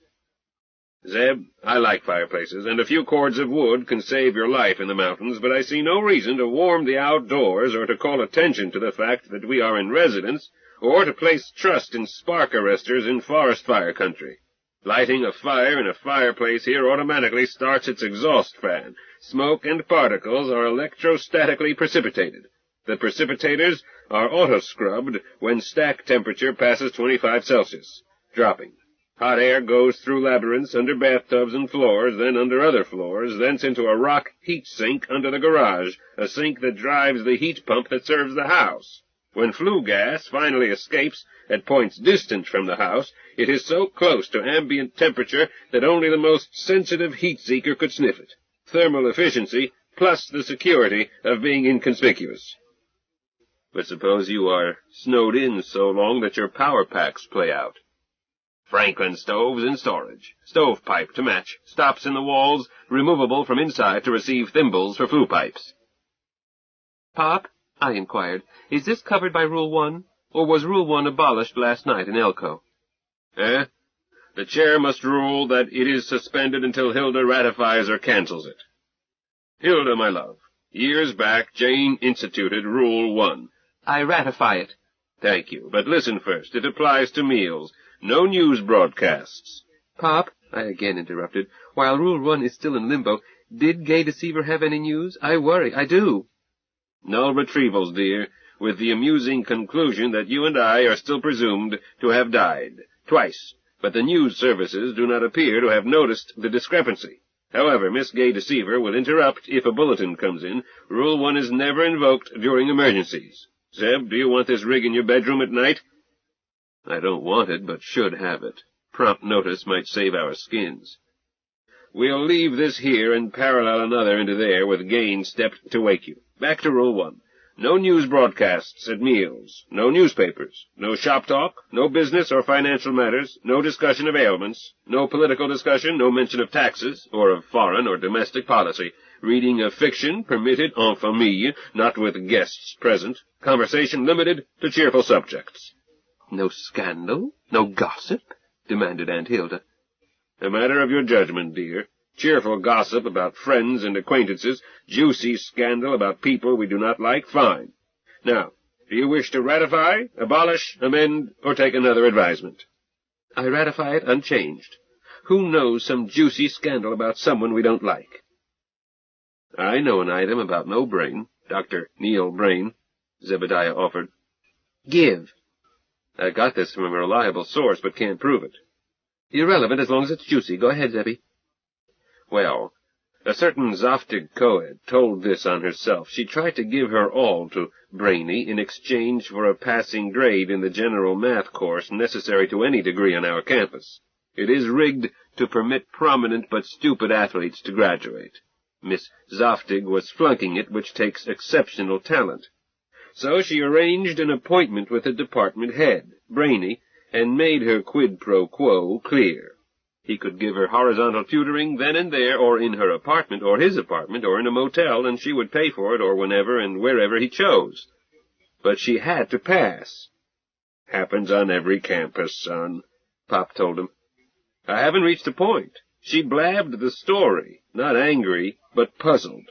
Zeb, I like fireplaces, and a few cords of wood can save your life in the mountains, but I see no reason to warm the outdoors or to call attention to the fact that we are in residence, or to place trust in spark arresters in forest fire country. Lighting a fire in a fireplace here automatically starts its exhaust fan. Smoke and particles are electrostatically precipitated. The precipitators are auto-scrubbed when stack temperature passes 25 Celsius, dropping. Hot air goes through labyrinths under bathtubs and floors, then under other floors, thence into a rock heat sink under the garage, a sink that drives the heat pump that serves the house. When flue gas finally escapes at points distant from the house, it is so close to ambient temperature that only the most sensitive heat-seeker could sniff it. Thermal efficiency, plus the security of being inconspicuous. But suppose you are snowed in so long that your power packs play out. Franklin stoves in storage. Stovepipe to match. Stops in the walls, removable from inside to receive thimbles for flue pipes. Pop, I inquired, is this covered by Rule 1, or was Rule 1 abolished last night in Elko? The chair must rule that it is suspended until Hilda ratifies or cancels it. Hilda, my love, years back Jane instituted Rule 1. I ratify it. Thank you, but listen first. It applies to meals. No news broadcasts. Pop, I again interrupted, while Rule 1 is still in limbo, did Gay Deceiver have any news? I worry, I do. No retrievals, dear, with the amusing conclusion that you and I are still presumed to have died. Twice. But the news services do not appear to have noticed the discrepancy. However, Miss Gay Deceiver will interrupt if a bulletin comes in. Rule 1 is never invoked during emergencies. Zeb, do you want this rig in your bedroom at night? I don't want it, but should have it. Prompt notice might save our skins. We'll leave this here and parallel another into there with Gaines stepped to wake you. Back to Rule 1. No news broadcasts at meals, no newspapers, no shop talk, no business or financial matters, no discussion of ailments, no political discussion, no mention of taxes, or of foreign or domestic policy. Reading of fiction permitted en famille, not with guests present. Conversation limited to cheerful subjects. No scandal? No gossip? Demanded Aunt Hilda. A matter of your judgment, dear. Cheerful gossip about friends and acquaintances, juicy scandal about people we do not like, fine. Now, do you wish to ratify, abolish, amend, or take another advisement? I ratify it unchanged. Who knows some juicy scandal about someone we don't like? I know an item about no brain, Dr. Neil Brain, Zebediah offered. Give. I got this from a reliable source, but can't prove it. Irrelevant as long as it's juicy. Go ahead, Zebby. Well, a certain Zoftig Coed told this on herself. She tried to give her all to Brainy in exchange for a passing grade in the general math course necessary to any degree on our campus. It is rigged to permit prominent but stupid athletes to graduate. Miss Zoftig was flunking it, which takes exceptional talent. So she arranged an appointment with the department head, Brainy, and made her quid pro quo clear. He could give her horizontal tutoring then and there, or in her apartment, or his apartment, or in a motel, and she would pay for it, or whenever and wherever he chose. But she had to pass. Happens on every campus, son, Pop told him. I haven't reached the point. She blabbed the story, not angry, but puzzled.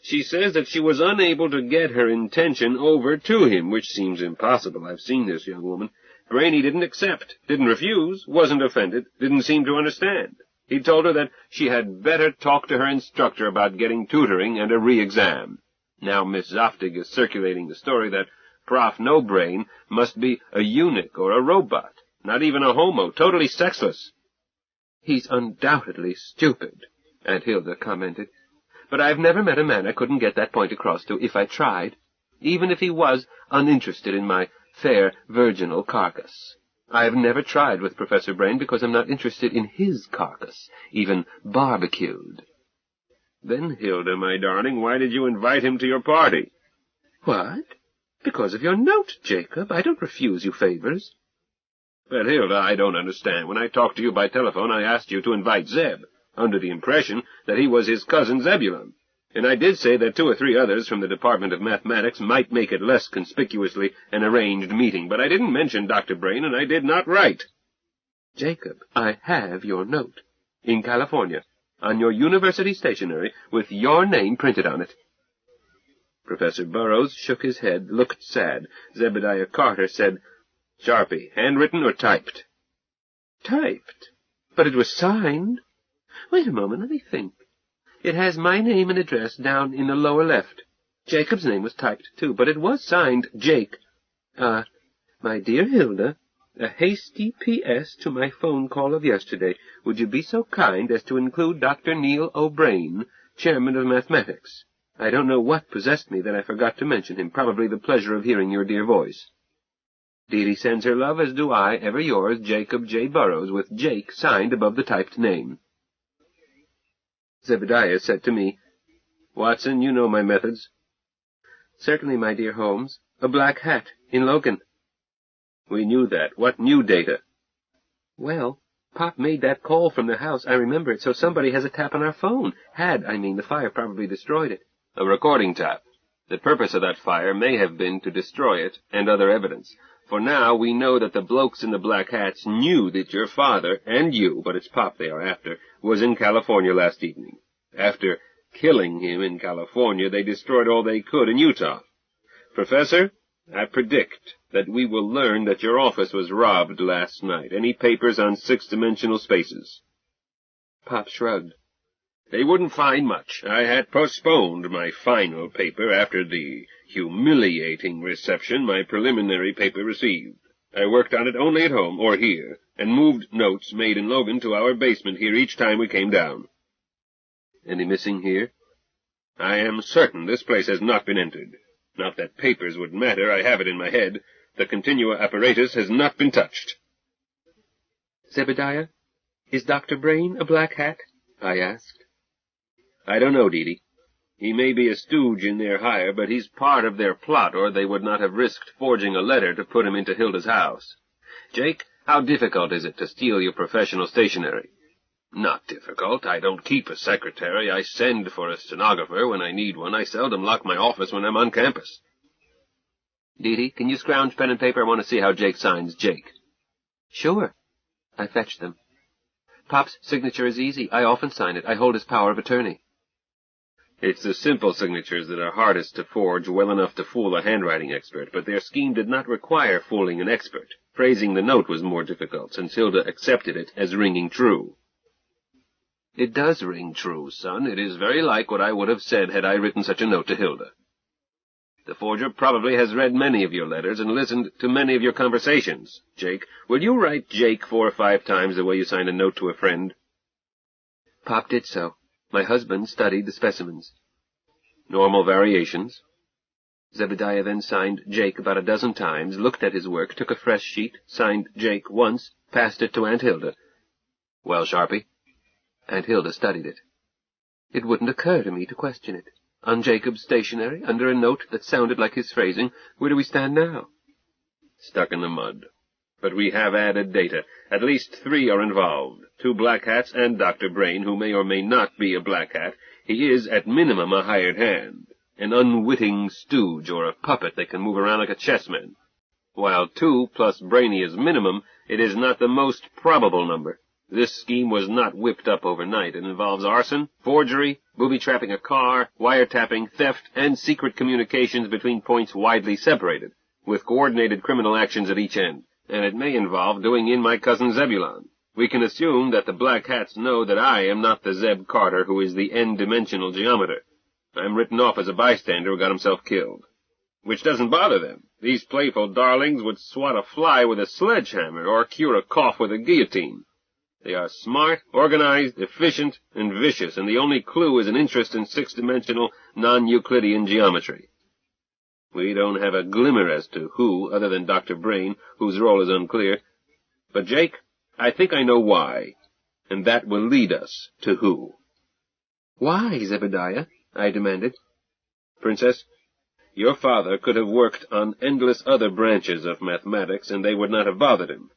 She says that she was unable to get her intention over to him, which seems impossible. I've seen this young woman. Brainy didn't accept, didn't refuse, wasn't offended, didn't seem to understand. He told her that she had better talk to her instructor about getting tutoring and a re-exam. Now Miss Zoftig is circulating the story that Prof. No Brain must be a eunuch or a robot, not even a homo, totally sexless. He's undoubtedly stupid, Aunt Hilda commented. But I've never met a man I couldn't get that point across to if I tried, even if he was uninterested in my fair virginal carcass. I've never tried with Professor Brain because I'm not interested in his carcass, even barbecued. Then, Hilda, my darling, why did you invite him to your party? What? Because of your note, Jacob. I don't refuse you favors. But, Hilda, I don't understand. When I talked to you by telephone, I asked you to invite Zeb, under the impression that he was his cousin Zebulon. And I did say that 2 or 3 others from the Department of Mathematics might make it less conspicuously an arranged meeting, but I didn't mention Dr. Brain, and I did not write. Jacob, I have your note. In California, on your university stationery, with your name printed on it. Professor Burroughs shook his head, looked sad. Zebediah Carter said, Sharpie, handwritten or typed? Typed? But it was signed. Wait a moment, let me think. It has my name and address down in the lower left. Jacob's name was typed, too, but it was signed Jake. My dear Hilda, a hasty P.S. to my phone call of yesterday. Would you be so kind as to include Dr. Neil O'Brain, chairman of mathematics? I don't know what possessed me that I forgot to mention him, probably the pleasure of hearing your dear voice. Dee Dee sends her love, as do I, ever yours, Jacob J. Burroughs, with Jake signed above the typed name. Zebediah said to me, Watson, you know my methods. Certainly, my dear Holmes. A black hat, in Logan. We knew that. What new data? Well, Pop made that call from the house. I remember it, so somebody has a tap on our phone. The fire probably destroyed it. A recording tap. The purpose of that fire may have been to destroy it and other evidence. For now, we know that the blokes in the black hats knew that your father, and you, but it's Pop they are after, was in California last evening. After killing him in California, they destroyed all they could in Utah. Professor, I predict that we will learn that your office was robbed last night. Any papers on 6-dimensional spaces? Pop shrugged. They wouldn't find much. I had postponed my final paper after the humiliating reception my preliminary paper received. I worked on it only at home, or here, and moved notes made in Logan to our basement here each time we came down. Any missing here? I am certain this place has not been entered. Not that papers would matter, I have it in my head. The continua apparatus has not been touched. Zebediah, is Dr. Brain a black hat? I asked. I don't know, Dee Dee. He may be a stooge in their hire, but he's part of their plot, or they would not have risked forging a letter to put him into Hilda's house. Jake, how difficult is it to steal your professional stationery? Not difficult. I don't keep a secretary. I send for a stenographer when I need one. I seldom lock my office when I'm on campus. Dee Dee, can you scrounge pen and paper? I want to see how Jake signs Jake. Sure. I fetched them. Pop's signature is easy. I often sign it. I hold his power of attorney. It's the simple signatures that are hardest to forge well enough to fool a handwriting expert, but their scheme did not require fooling an expert. Phrasing the note was more difficult, since Hilda accepted it as ringing true. It does ring true, son. It is very like what I would have said had I written such a note to Hilda. The forger probably has read many of your letters and listened to many of your conversations. Jake, will you write Jake 4 or 5 times the way you sign a note to a friend? Pop did so. My husband studied the specimens. Normal variations? Zebediah then signed Jake about a dozen times, looked at his work, took a fresh sheet, signed Jake once, passed it to Aunt Hilda. Well, Sharpie? Aunt Hilda studied it. It wouldn't occur to me to question it. On Jacob's stationery, under a note that sounded like his phrasing, where do we stand now? Stuck in the mud. But we have added data. At least 3 are involved. 2 black hats and Dr. Brain, who may or may not be a black hat. He is, at minimum, a hired hand. An unwitting stooge or a puppet that can move around like a chessman. While 2 plus Brainy is minimum, it is not the most probable number. This scheme was not whipped up overnight. It involves arson, forgery, booby-trapping a car, wiretapping, theft, and secret communications between points widely separated, with coordinated criminal actions at each end. And it may involve doing in my cousin Zebulon. We can assume that the black hats know that I am not the Zeb Carter who is the n-dimensional geometer. I'm written off as a bystander who got himself killed. Which doesn't bother them. These playful darlings would swat a fly with a sledgehammer or cure a cough with a guillotine. They are smart, organized, efficient, and vicious, and the only clue is an interest in 6-dimensional, non-Euclidean geometry. We don't have a glimmer as to who, other than Dr. Brain, whose role is unclear. But, Jake, I think I know why, and that will lead us to who. Why, Zebediah? I demanded. Princess, your father could have worked on endless other branches of mathematics, and they would not have bothered him.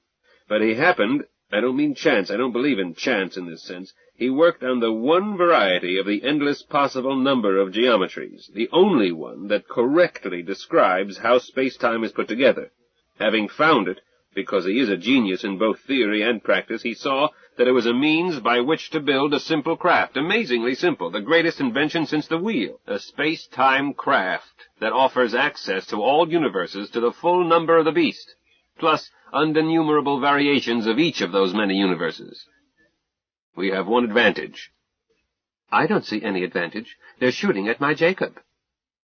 But he happened... I don't mean chance. I don't believe in chance in this sense. He worked on the one variety of the endless possible number of geometries, the only one that correctly describes how space-time is put together. Having found it, because he is a genius in both theory and practice, he saw that it was a means by which to build a simple craft, amazingly simple, the greatest invention since the wheel, a space-time craft that offers access to all universes to the full number of the beast, plus innumerable variations of each of those many universes. We have one advantage. I don't see any advantage. They're shooting at my Jacob.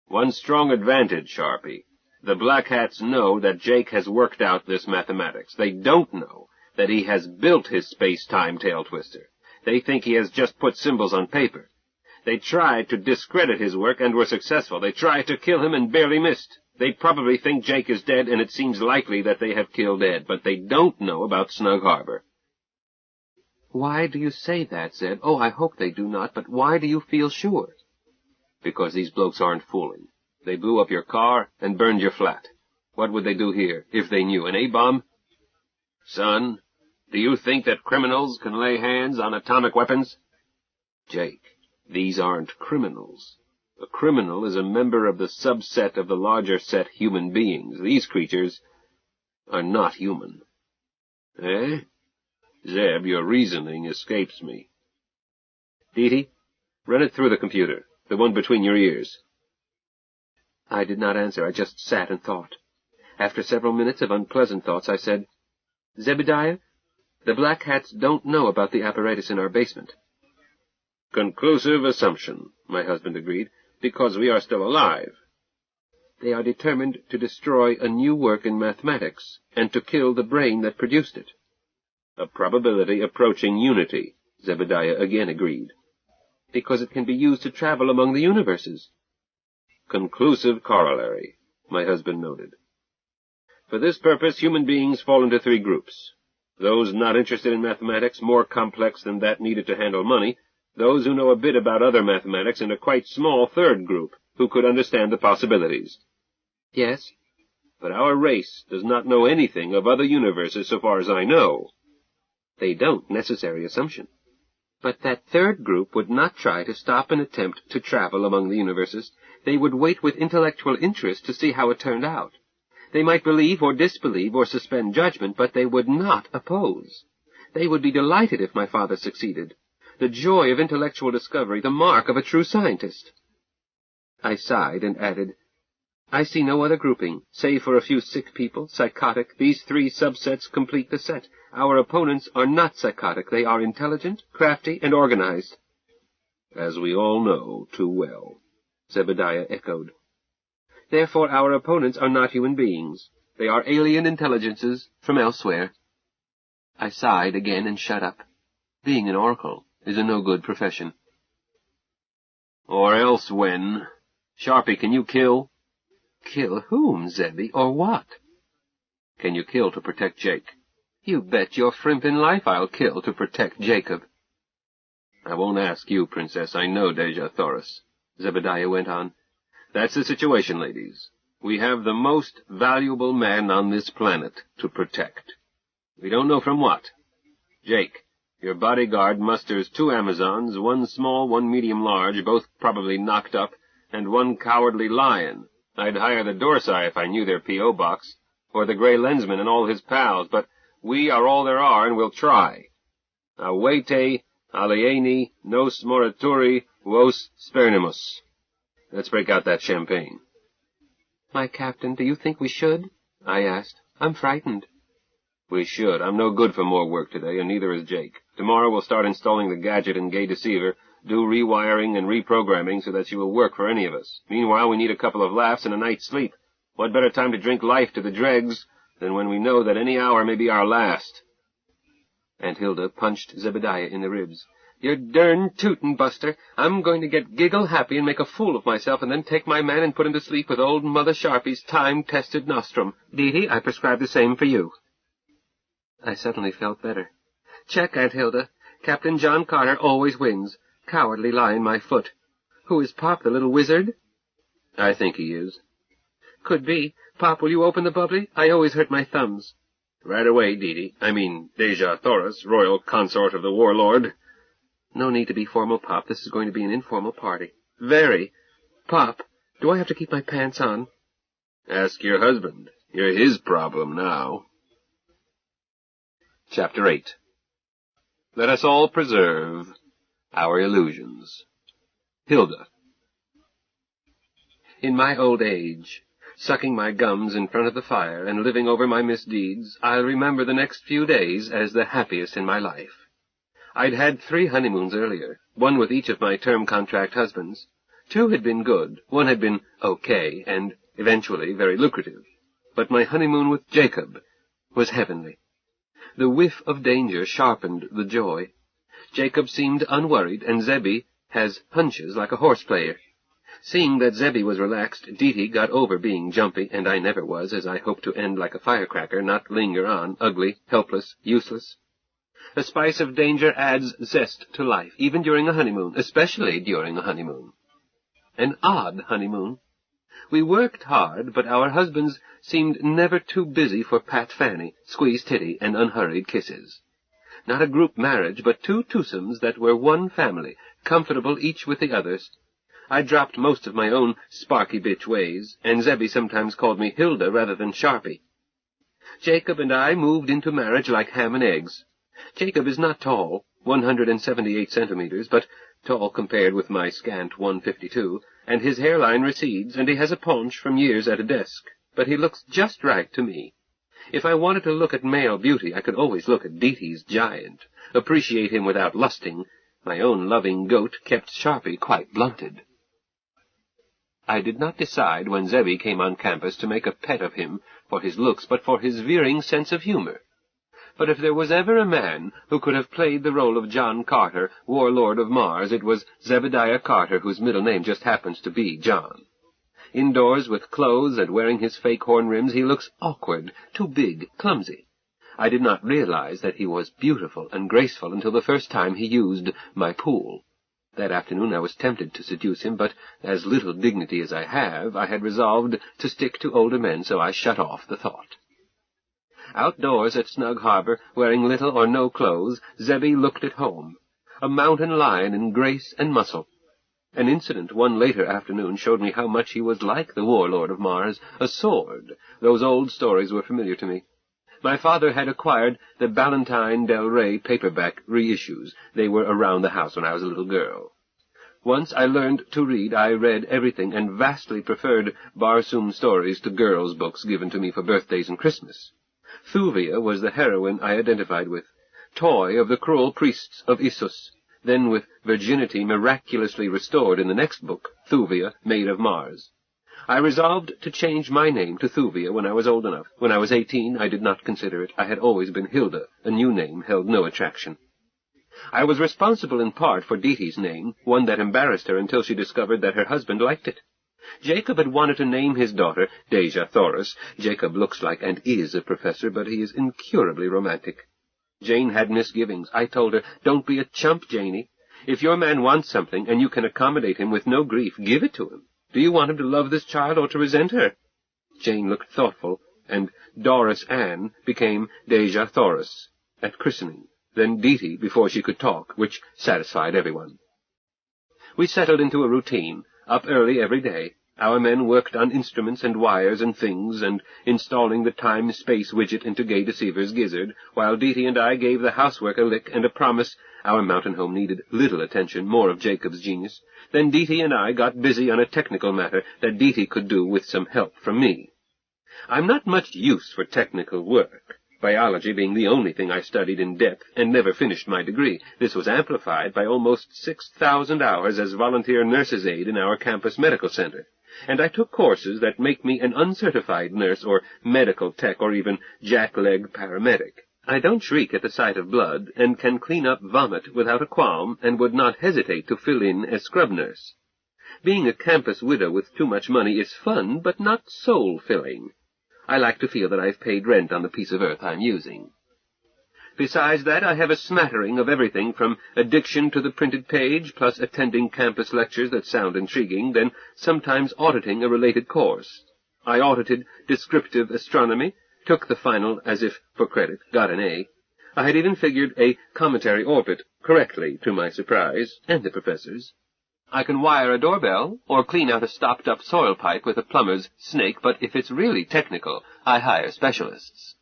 One strong advantage, Sharpie. The Black Hats know that Jake has worked out this mathematics. They don't know that he has built his space-time tail twister. They think he has just put symbols on paper. They tried to discredit his work and were successful. They tried to kill him and barely missed. They probably think Jake is dead, and it seems likely that they have killed Ed, but they don't know about Snug Harbor. Why do you say that, Zeb? Oh, I hope they do not, but why do you feel sure? Because these blokes aren't fooling. They blew up your car and burned your flat. What would they do here, if they knew? An A-bomb? Son, do you think that criminals can lay hands on atomic weapons? Jake, these aren't criminals. A criminal is a member of the subset of the larger set human beings. These creatures are not human. Eh? Zeb, your reasoning escapes me. Dee Dee, run it through the computer, the one between your ears. I did not answer. I just sat and thought. After several minutes of unpleasant thoughts, I said, Zebediah, the Black Hats don't know about the apparatus in our basement. Conclusive assumption, my husband agreed, because we are still alive. They are determined to destroy a new work in mathematics, and to kill the brain that produced it. A probability approaching unity, Zebediah again agreed. Because it can be used to travel among the universes. conclusive corollary, my husband noted. For this purpose, human beings fall into three groups. Those not interested in mathematics, more complex than that needed to handle money, those who know a bit about other mathematics, and a quite small third group, who could understand the possibilities. Yes? But our race does not know anything of other universes so far as I know. They don't, necessary assumption. But that third group would not try to stop an attempt to travel among the universes. They would wait with intellectual interest to see how it turned out. They might believe or disbelieve or suspend judgment, but they would not oppose. They would be delighted if my father succeeded. The joy of intellectual discovery, the mark of a true scientist. I sighed and added, I see no other grouping. Save for a few sick people, psychotic, these three subsets complete the set. Our opponents are not psychotic. They are intelligent, crafty, and organized. As we all know too well, Zebediah echoed. Therefore our opponents are not human beings. They are alien intelligences from elsewhere. I sighed again and shut up. Being an oracle is a no-good profession. Or else when? Sharpie, can you kill? Kill whom, Zebby, or what? Can you kill to protect Jake? You bet your frimpin' life I'll kill to protect Jacob. I won't ask you, Princess. I know Deja Thoris, Zebediah went on. That's the situation, ladies. We have the most valuable man on this planet to protect. We don't know from what. Jake, your bodyguard musters 2 Amazons, 1 small, 1 medium-large, both probably knocked up, and 1 cowardly lion. I'd hire the Dorsai if I knew their P.O. box, or the Gray Lensman and all his pals, but we are all there are, and we'll try. Awete, alieni, nos morituri, vos spernimus. Let's break out that champagne. My captain, do you think we should? I asked. I'm frightened. We should. I'm no good for more work today, and neither is Jake. Tomorrow we'll start installing the gadget in Gay Deceiver, do rewiring and reprogramming so that she will work for any of us. Meanwhile, we need a couple of laughs and a night's sleep. What better time to drink life to the dregs than when we know that any hour may be our last? Aunt Hilda punched Zebediah in the ribs. You're dern tootin', Buster. I'm going to get giggle-happy and make a fool of myself and then take my man and put him to sleep with old Mother Sharpie's time-tested nostrum. Dee, I prescribe the same for you. I suddenly felt better. Check, Aunt Hilda. Captain John Carter always wins. Cowardly lion, my foot. Who is Pop, the little wizard? I think he is. Could be. Pop, will you open the bubbly? I always hurt my thumbs. Right away, Dee. I mean, Deja Thoris, royal consort of the warlord. No need to be formal, Pop. This is going to be an informal party. Very. Pop, do I have to keep my pants on? Ask your husband. You're his problem now. Chapter 8. Let us all preserve our illusions. Hilda. In my old age, sucking my gums in front of the fire and living over my misdeeds, I'll remember the next few days as the happiest in my life. I'd had 3 honeymoons earlier, 1 with each of my term contract husbands. 2 had been good, 1 had been okay, and eventually very lucrative. But my honeymoon with Jacob was heavenly. The whiff of danger sharpened the joy. Jacob seemed unworried, and Zebby has hunches like a horse player. Seeing that Zebby was relaxed, Dee got over being jumpy, and I never was, as I hoped to end like a firecracker, not linger on, ugly, helpless, useless. A spice of danger adds zest to life, even during a honeymoon, especially during a honeymoon. An odd honeymoon. We worked hard, but our husbands seemed never too busy for Pat Fanny, squeeze titty, and unhurried kisses. Not a group marriage, but 2 twosomes that were one family, comfortable each with the others. I dropped most of my own sparky bitch ways, and Zebby sometimes called me Hilda rather than Sharpie. Jacob and I moved into marriage like ham and eggs. Jacob is not tall, 178 centimeters, but tall compared with my scant 152, and his hairline recedes, and he has a paunch from years at a desk, but he looks just right to me. If I wanted to look at male beauty, I could always look at Deetee's giant, appreciate him without lusting. My own loving goat kept Sharpie quite blunted. I did not decide when Zebby came on campus to make a pet of him for his looks, but for his veering sense of humor. But if there was ever a man who could have played the role of John Carter, warlord of Mars, it was Zebediah Carter, whose middle name just happens to be John. Indoors with clothes and wearing his fake horn rims, he looks awkward, too big, clumsy. I did not realize that he was beautiful and graceful until the first time he used my pool. That afternoon I was tempted to seduce him, but as little dignity as I have, I had resolved to stick to older men, so I shut off the thought. Outdoors at Snug Harbor, wearing little or no clothes, Zebby looked at home, a mountain lion in grace and muscle. An incident one later afternoon showed me how much he was like the warlord of Mars, a sword. Those old stories were familiar to me. My father had acquired the Ballantine Del Rey paperback reissues. They were around the house when I was a little girl. Once I learned to read, I read everything, and vastly preferred Barsoom stories to girls' books given to me for birthdays and Christmas. Thuvia was the heroine I identified with, toy of the cruel priests of Issus, then with virginity miraculously restored in the next book, Thuvia, Maid of Mars. I resolved to change my name to Thuvia when I was old enough. When I was 18, I did not consider it. I had always been Hilda. A new name held no attraction. I was responsible in part for Diti's name, one that embarrassed her until she discovered that her husband liked it. Jacob had wanted to name his daughter Deja Thoris. Jacob looks like and is a professor, but he is incurably romantic. Jane had misgivings. I told her, "Don't be a chump, Janie. If your man wants something, and you can accommodate him with no grief, give it to him. Do you want him to love this child or to resent her?" Jane looked thoughtful, and Doris Ann became Deja Thoris at christening, then Diti before she could talk, which satisfied everyone. We settled into a routine, up early every day. Our men worked on instruments and wires and things, and installing the time-space widget into Gay Deceiver's gizzard, while Diti and I gave the housework a lick and a promise. Our mountain home needed little attention, more of Jacob's genius. Then Diti and I got busy on a technical matter that Diti could do with some help from me. I'm not much use for technical work, biology being the only thing I studied in depth and never finished my degree. This was amplified by almost 6,000 hours as volunteer nurse's aide in our campus medical center. And I took courses that make me an uncertified nurse or medical tech or even jackleg paramedic. I don't shriek at the sight of blood, and can clean up vomit without a qualm, and would not hesitate to fill in as scrub nurse. Being a campus widow with too much money is fun, but not soul-filling. I like to feel that I've paid rent on the piece of earth I'm using. Besides that, I have a smattering of everything from addiction to the printed page, plus attending campus lectures that sound intriguing, then sometimes auditing a related course. I audited descriptive astronomy, took the final as if for credit, got an A. I had even figured a cometary orbit correctly, to my surprise, and the professor's. I can wire a doorbell, or clean out a stopped-up soil pipe with a plumber's snake, but if it's really technical, I hire specialists.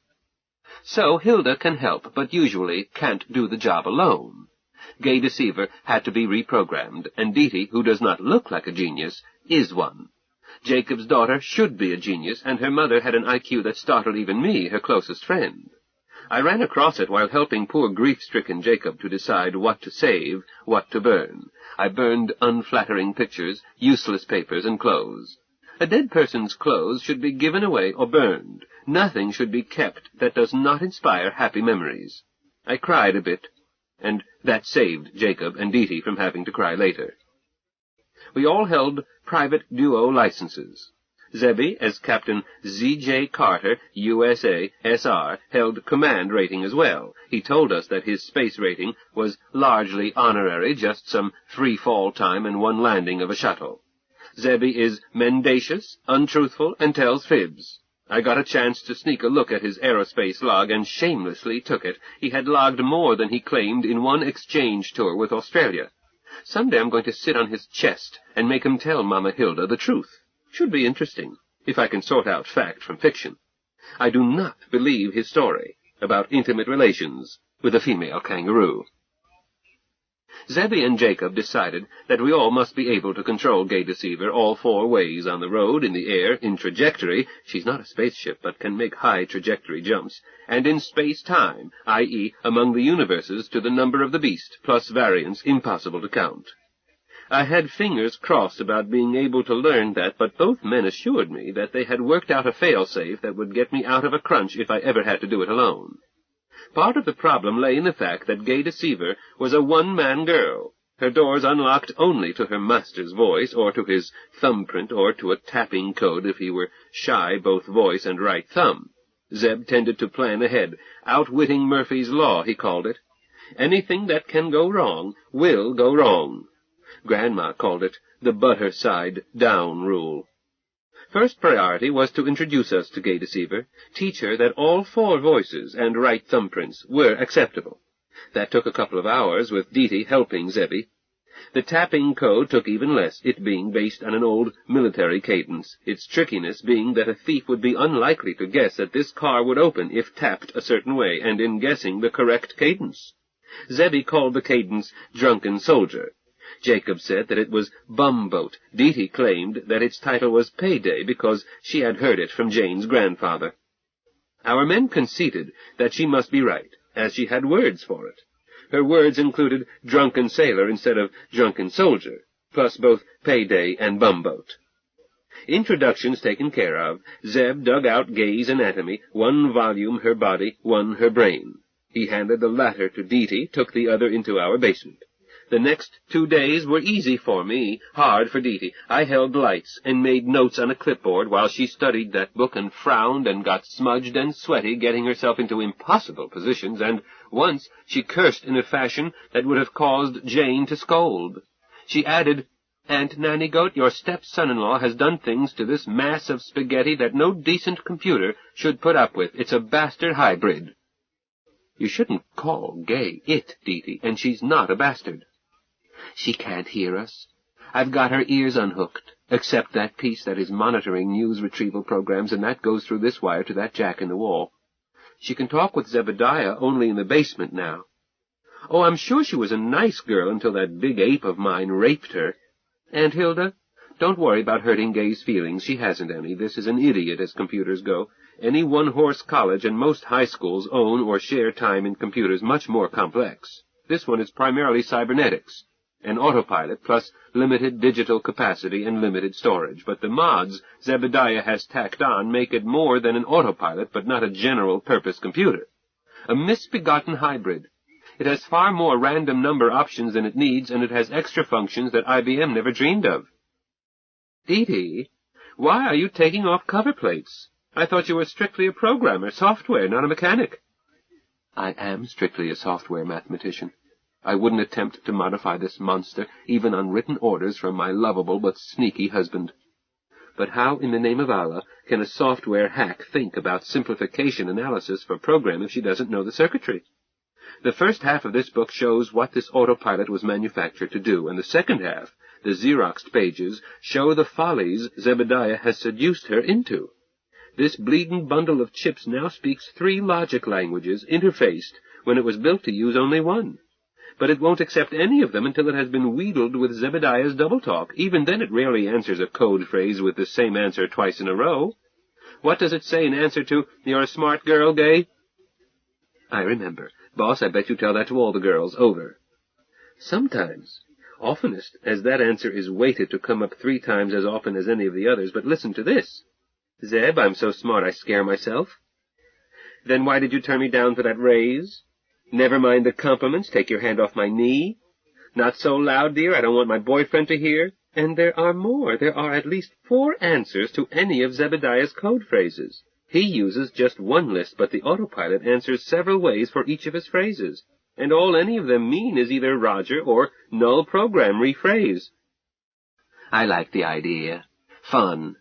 So Hilda can help, but usually can't do the job alone. Gay Deceiver had to be reprogrammed, and Diti, who does not look like a genius, is one. Jacob's daughter should be a genius, and her mother had an IQ that startled even me, her closest friend. I ran across it while helping poor grief-stricken Jacob to decide what to save, what to burn. I burned unflattering pictures, useless papers, and clothes. A dead person's clothes should be given away or burned. Nothing should be kept that does not inspire happy memories. I cried a bit, and that saved Jacob and Diti from having to cry later. We all held private duo licenses. Zebby, as Captain Z.J. Carter, USA, S.R., held command rating as well. He told us that his space rating was largely honorary, just some free fall time and one landing of a shuttle. Zebby is mendacious, untruthful, and tells fibs. I got a chance to sneak a look at his aerospace log and shamelessly took it. He had logged more than he claimed in one exchange tour with Australia. Someday I'm going to sit on his chest and make him tell Mama Hilda the truth. Should be interesting, if I can sort out fact from fiction. I do not believe his story about intimate relations with a female kangaroo. Zebby and Jacob decided that we all must be able to control Gay Deceiver all four ways, on the road, in the air, in trajectory — she's not a spaceship but can make high trajectory jumps — and in space-time, i.e., among the universes to the number of the beast, plus variance impossible to count. I had fingers crossed about being able to learn that, but both men assured me that they had worked out a fail-safe that would get me out of a crunch if I ever had to do it alone. Part of the problem lay in the fact that Gay Deceiver was a one-man girl. Her doors unlocked only to her master's voice, or to his thumbprint, or to a tapping code if he were shy both voice and right thumb. Zeb tended to plan ahead. Outwitting Murphy's Law, he called it. Anything that can go wrong will go wrong. Grandma called it the butter side down rule. First priority was to introduce us to Gay Deceiver, teach her that all 4 voices and right thumbprints were acceptable. That took a couple of hours, with Dee helping Zebby. The tapping code took even less, it being based on an old military cadence, its trickiness being that a thief would be unlikely to guess that this car would open if tapped a certain way, and in guessing the correct cadence. Zebby called the cadence Drunken Soldier. Jacob said that it was Bumboat. Dee claimed that its title was Payday because she had heard it from Jane's grandfather. Our men conceded that she must be right, as she had words for it. Her words included Drunken Sailor instead of Drunken Soldier, plus both Payday and Bumboat. Introductions taken care of, Zeb dug out Gay's anatomy, 1 volume her body, 1 her brain. He handed the latter to Dee, took the other into our basement. The next 2 days were easy for me, hard for Dee. I held lights and made notes on a clipboard while she studied that book and frowned and got smudged and sweaty, getting herself into impossible positions, and once she cursed in a fashion that would have caused Jane to scold. She added, "Aunt Nanny Goat, your step-son-in-law has done things to this mass of spaghetti that no decent computer should put up with. It's a bastard hybrid." You shouldn't call Gay it, Dee, and she's not a bastard. She can't hear us. I've got her ears unhooked, except that piece that is monitoring news retrieval programs, and that goes through this wire to that jack in the wall. She can talk with Zebediah only in the basement now. Oh, I'm sure she was a nice girl until that big ape of mine raped her. Aunt Hilda, don't worry about hurting Gay's feelings. She hasn't any. This is an idiot as computers go. Any one-horse college and most high schools own or share time in computers much more complex. This one is primarily cybernetics. An autopilot plus limited digital capacity and limited storage, but the mods Zebediah has tacked on make it more than an autopilot, but not a general-purpose computer. A misbegotten hybrid. It has far more random number options than it needs, and it has extra functions that IBM never dreamed of. Dee, why are you taking off cover plates? I thought you were strictly a programmer, software, not a mechanic. I am strictly a software mathematician. I wouldn't attempt to modify this monster, even on written orders from my lovable but sneaky husband. But how in the name of Allah can a software hack think about simplification analysis for a program if she doesn't know the circuitry? The first half of this book shows what this autopilot was manufactured to do, and the second half, the Xeroxed pages, show the follies Zebediah has seduced her into. This bleeding bundle of chips now speaks 3 logic languages, interfaced, when it was built to use only 1. But it won't accept any of them until it has been wheedled with Zebediah's double talk. Even then it rarely answers a code phrase with the same answer twice in a row. What does it say in answer to, "You're a smart girl, Gay"? I remember. Boss, I bet you tell that to all the girls. Over. Sometimes. Oftenest, as that answer is weighted to come up 3 times as often as any of the others. But listen to this. "Zeb, I'm so smart I scare myself." "Then why did you turn me down for that raise?" "Never mind the compliments, take your hand off my knee." "Not so loud, dear, I don't want my boyfriend to hear." And there are more. There are at least 4 answers to any of Zebediah's code phrases. He uses just 1 list, but the autopilot answers several ways for each of his phrases. And all any of them mean is either Roger or null program rephrase. I like the idea. Fun.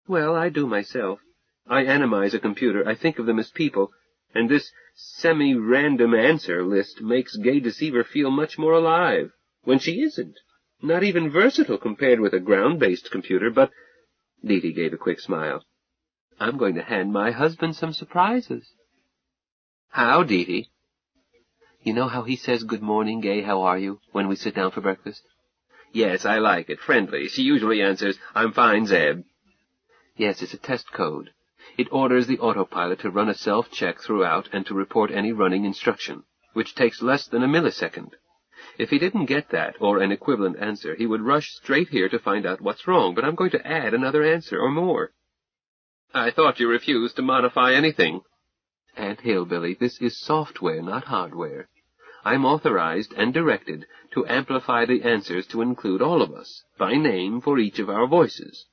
Well, I do myself. I animize a computer. I think of them as people. And this semi-random answer list makes Gay Deceiver feel much more alive, when she isn't. Not even versatile compared with a ground-based computer, but... Dee gave a quick smile. I'm going to hand my husband some surprises. How, Dee? You know how he says, "Good morning, Gay, how are you?" when we sit down for breakfast? Yes, I like it. Friendly. She usually answers, "I'm fine, Zeb." Yes, it's a test code. It orders the autopilot to run a self-check throughout and to report any running instruction, which takes less than a millisecond. If he didn't get that, or an equivalent answer, he would rush straight here to find out what's wrong, but I'm going to add another answer or more. I thought you refused to modify anything. Aunt Hillbilly, this is software, not hardware. I'm authorized and directed to amplify the answers to include all of us, by name for each of our voices.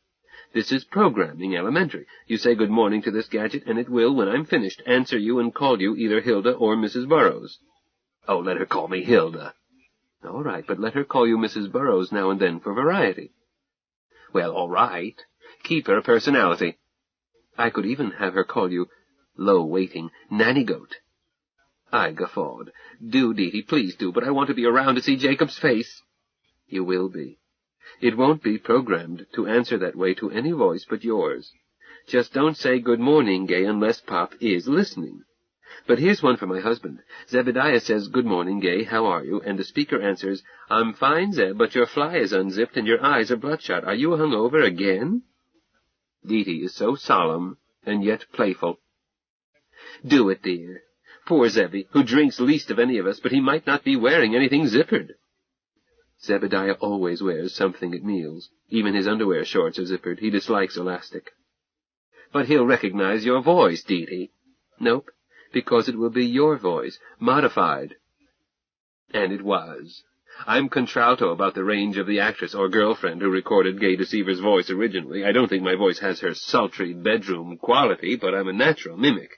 This is programming elementary. You say good morning to this gadget, and it will, when I'm finished, answer you and call you either Hilda or Mrs. Burroughs. Oh, let her call me Hilda. All right, but let her call you Mrs. Burroughs now and then for variety. Well, all right. Keep her personality. I could even have her call you low-waiting Nanny Goat. I guffawed. Do, Dee, please do, but I want to be around to see Jacob's face. You will be. It won't be programmed to answer that way to any voice but yours. Just don't say good morning, Gay, unless Pop is listening. But here's one for my husband. Zebediah says, good morning, Gay, how are you? And the speaker answers, I'm fine, Zeb, but your fly is unzipped and your eyes are bloodshot. Are you hungover again? Dee is so solemn and yet playful. Do it, dear. Poor Zebby, who drinks least of any of us, but he might not be wearing anything zippered. Zebediah always wears something at meals. Even his underwear shorts are zippered. He dislikes elastic. But he'll recognize your voice, Dee. Nope, because it will be your voice, modified. And it was. I'm contralto about the range of the actress or girlfriend who recorded Gay Deceiver's voice originally. I don't think my voice has her sultry bedroom quality, but I'm a natural mimic.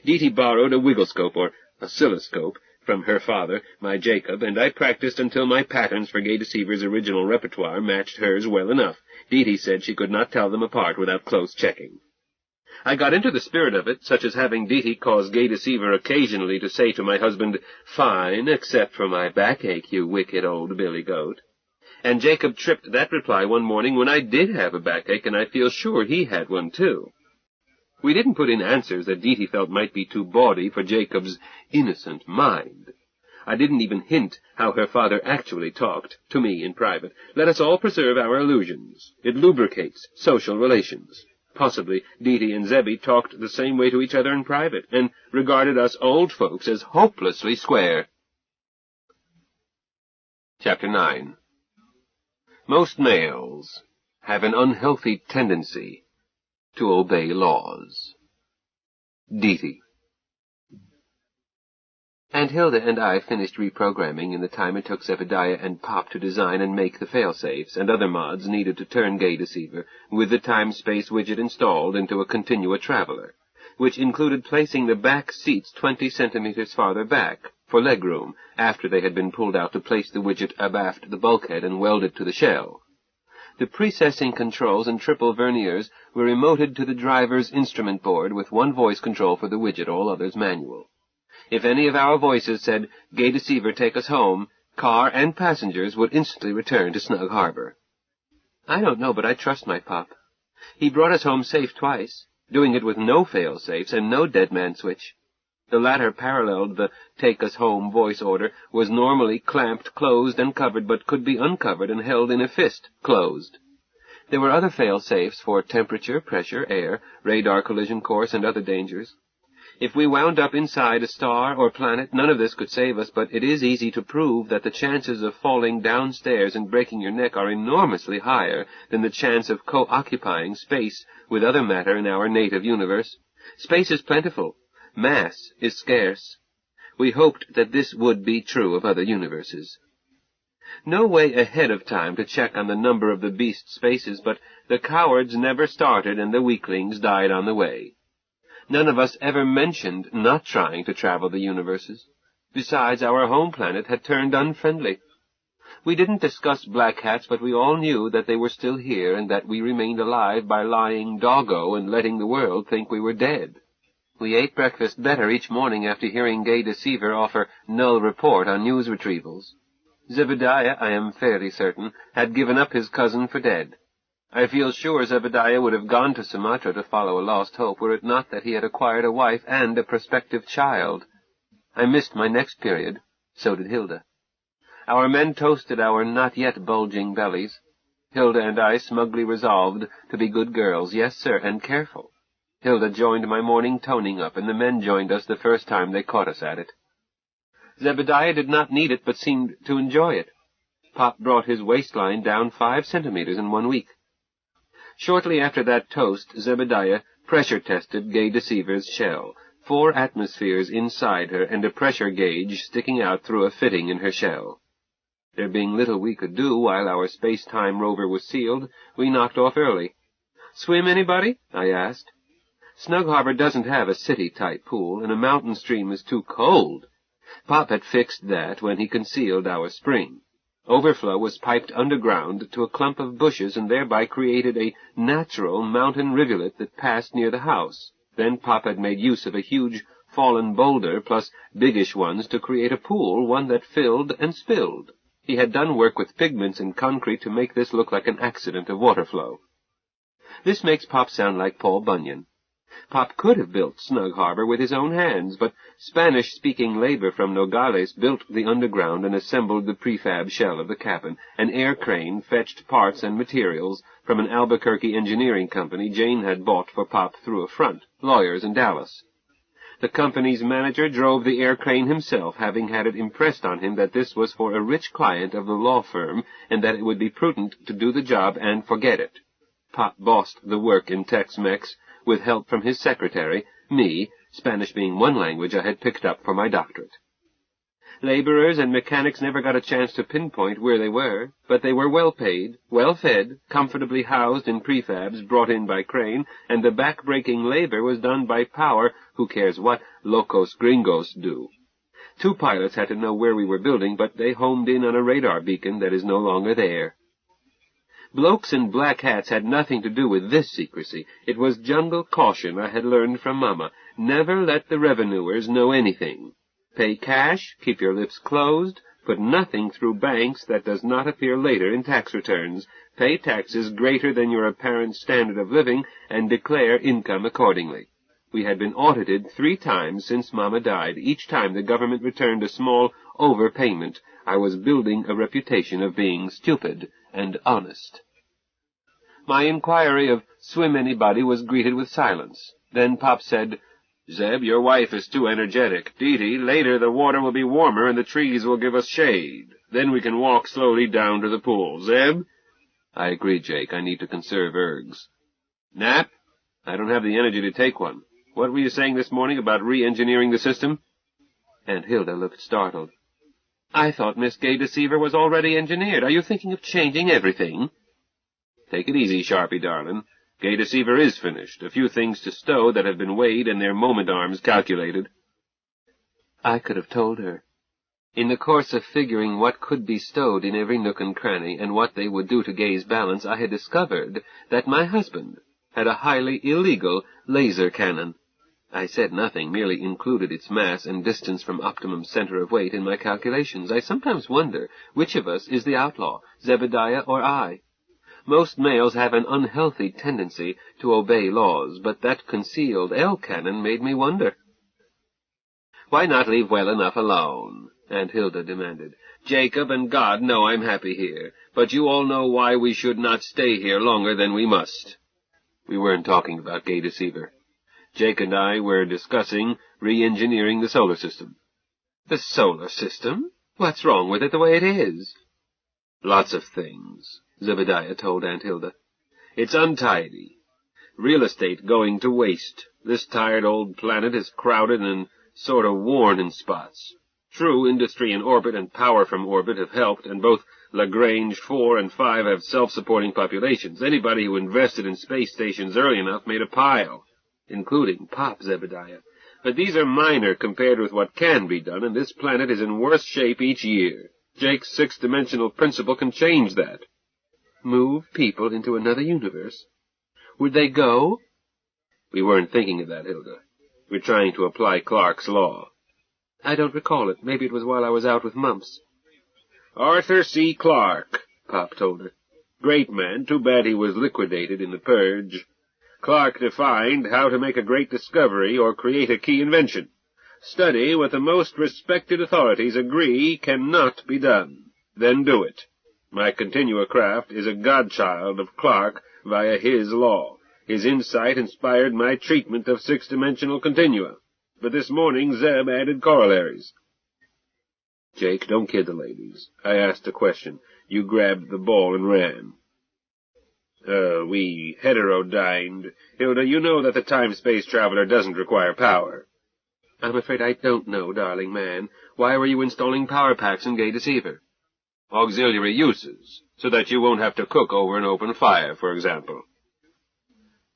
Dee borrowed a wigglescope or oscilloscope from her father, my Jacob, and I practiced until my patterns for Gay Deceiver's original repertoire matched hers well enough. Dee said she could not tell them apart without close checking. I got into the spirit of it, such as having Dee cause Gay Deceiver occasionally to say to my husband, Fine, except for my backache, you wicked old billy goat. And Jacob tripped that reply one morning when I did have a backache, and I feel sure he had one too. We didn't put in answers that Dee felt might be too bawdy for Jacob's innocent mind. I didn't even hint how her father actually talked, to me in private. Let us all preserve our illusions. It lubricates social relations. Possibly Dee and Zebby talked the same way to each other in private, and regarded us old folks as hopelessly square. Chapter 9. Most males have an unhealthy tendency to obey laws. Dee. Aunt Hilda and I finished reprogramming in the time it took Zebediah and Pop to design and make the fail-safes and other mods needed to turn Gay Deceiver, with the time-space widget installed, into a Continua Traveler, which included placing the back seats 20 centimeters farther back, for legroom, after they had been pulled out to place the widget abaft the bulkhead and welded to the shell. The precessing controls and triple verniers were remoted to the driver's instrument board with one voice control for the widget, all others manual. If any of our voices said, Gay Deceiver, take us home, car and passengers would instantly return to Snug Harbor. I don't know, but I trust my Pop. He brought us home safe twice, doing it with no fail-safes and no dead man switch. The latter paralleled the take-us-home voice order, was normally clamped, closed, and covered, but could be uncovered and held in a fist, closed. There were other fail-safes for temperature, pressure, air, radar collision course, and other dangers. If we wound up inside a star or planet, none of this could save us, but it is easy to prove that the chances of falling downstairs and breaking your neck are enormously higher than the chance of co-occupying space with other matter in our native universe. Space is plentiful. Mass is scarce. We hoped that this would be true of other universes. No way ahead of time to check on the number of the beast's faces, but the cowards never started and the weaklings died on the way. None of us ever mentioned not trying to travel the universes. Besides, our home planet had turned unfriendly. We didn't discuss black hats, but we all knew that they were still here and that we remained alive by lying doggo and letting the world think we were dead. We ate breakfast better each morning after hearing Gay Deceiver offer null report on news retrievals. Zebediah, I am fairly certain, had given up his cousin for dead. I feel sure Zebediah would have gone to Sumatra to follow a lost hope, were it not that he had acquired a wife and a prospective child. I missed my next period. So did Hilda. Our men toasted our not-yet-bulging bellies. Hilda and I smugly resolved to be good girls, yes, sir, and careful. Hilda joined my morning toning up, and the men joined us the first time they caught us at it. Zebediah did not need it, but seemed to enjoy it. Pop brought his waistline down 5 centimeters in 1 week. Shortly after that toast, Zebediah pressure-tested Gay Deceiver's shell, 4 atmospheres inside her and a pressure gauge sticking out through a fitting in her shell. There being little we could do while our space-time rover was sealed, we knocked off early. "Swim, anybody?" I asked. Snug Harbor doesn't have a city-type pool, and a mountain stream is too cold. Pop had fixed that when he concealed our spring. Overflow was piped underground to a clump of bushes and thereby created a natural mountain rivulet that passed near the house. Then Pop had made use of a huge fallen boulder plus biggish ones to create a pool, one that filled and spilled. He had done work with pigments and concrete to make this look like an accident of water flow. This makes Pop sound like Paul Bunyan. Pop could have built Snug Harbor with his own hands, but Spanish-speaking labor from Nogales built the underground and assembled the prefab shell of the cabin. An air crane fetched parts and materials from an Albuquerque engineering company Jane had bought for Pop through a front, lawyers in Dallas. The company's manager drove the air crane himself, having had it impressed on him that this was for a rich client of the law firm and that it would be prudent to do the job and forget it. Pop bossed the work in Tex-Mex, with help from his secretary, me, Spanish being one language I had picked up for my doctorate. Laborers and mechanics never got a chance to pinpoint where they were, but they were well paid, well fed, comfortably housed in prefabs brought in by crane, and the back-breaking labor was done by power, who cares what locos gringos do. 2 pilots had to know where we were building, but they homed in on a radar beacon that is no longer there. Blokes in black hats had nothing to do with this secrecy. It was jungle caution I had learned from Mama. Never let the revenuers know anything. Pay cash, keep your lips closed, put nothing through banks that does not appear later in tax returns, pay taxes greater than your apparent standard of living, and declare income accordingly. We had been audited 3 times since Mama died. Each time the government returned a small overpayment. I was building a reputation of being stupid and honest. My inquiry of "Swim anybody?" was greeted with silence. Then Pop said, "Zeb, your wife is too energetic. Dee, later the water will be warmer and the trees will give us shade. Then we can walk slowly down to the pool. Zeb?" I agreed, Jake. I need to conserve ergs. "Nap? I don't have the energy to take one. What were you saying this morning about re-engineering the system?" Aunt Hilda looked startled. "I thought Miss Gay Deceiver was already engineered. Are you thinking of changing everything?" "Take it easy, Sharpie, darling. Gay Deceiver is finished. A few things to stow that have been weighed and their moment arms calculated." I could have told her. In the course of figuring what could be stowed in every nook and cranny and what they would do to Gay's balance, I had discovered that my husband had a highly illegal laser cannon. I said nothing, merely included its mass and distance from optimum center of weight in my calculations. I sometimes wonder which of us is the outlaw, Zebediah or I. Most males have an unhealthy tendency to obey laws, but that concealed L cannon made me wonder. "Why not leave well enough alone?" Aunt Hilda demanded. "Jacob and God know I'm happy here, but you all know why we should not stay here longer than we must." We weren't talking about Gay Deceiver. Jake and I were discussing re-engineering the solar system. "The solar system? What's wrong with it the way it is?" "Lots of things," Zebediah told Aunt Hilda. "It's untidy. Real estate going to waste. This tired old planet is crowded and sort of worn in spots. True, industry in orbit and power from orbit have helped, and both Lagrange 4 and 5 have self-supporting populations. Anybody who invested in space stations early enough made a pile, including Pop, Zebediah. But these are minor compared with what can be done, and this planet is in worse shape each year. Jake's 6-dimensional principle can change that." Move people into another universe? Would they go? "We weren't thinking of that, Hilda. We're trying to apply Clark's law." "I don't recall it. Maybe it was while I was out with mumps." "Arthur C. Clark," Pop told her. "Great man. Too bad he was liquidated in the purge. Clark defined how to make a great discovery or create a key invention. Study what the most respected authorities agree cannot be done. Then do it. My Continua craft is a godchild of Clark via his law. His insight inspired my treatment of 6-dimensional continua. But this morning Zeb added corollaries." "Jake, don't kid the ladies. I asked a question. You grabbed the ball and ran." We heterodyned. Hilda, you know that the time-space traveler doesn't require power." I'm afraid I don't know, darling man. Why were you installing power packs in Gay Deceiver? Auxiliary uses, so that you won't have to cook over an open fire, for example.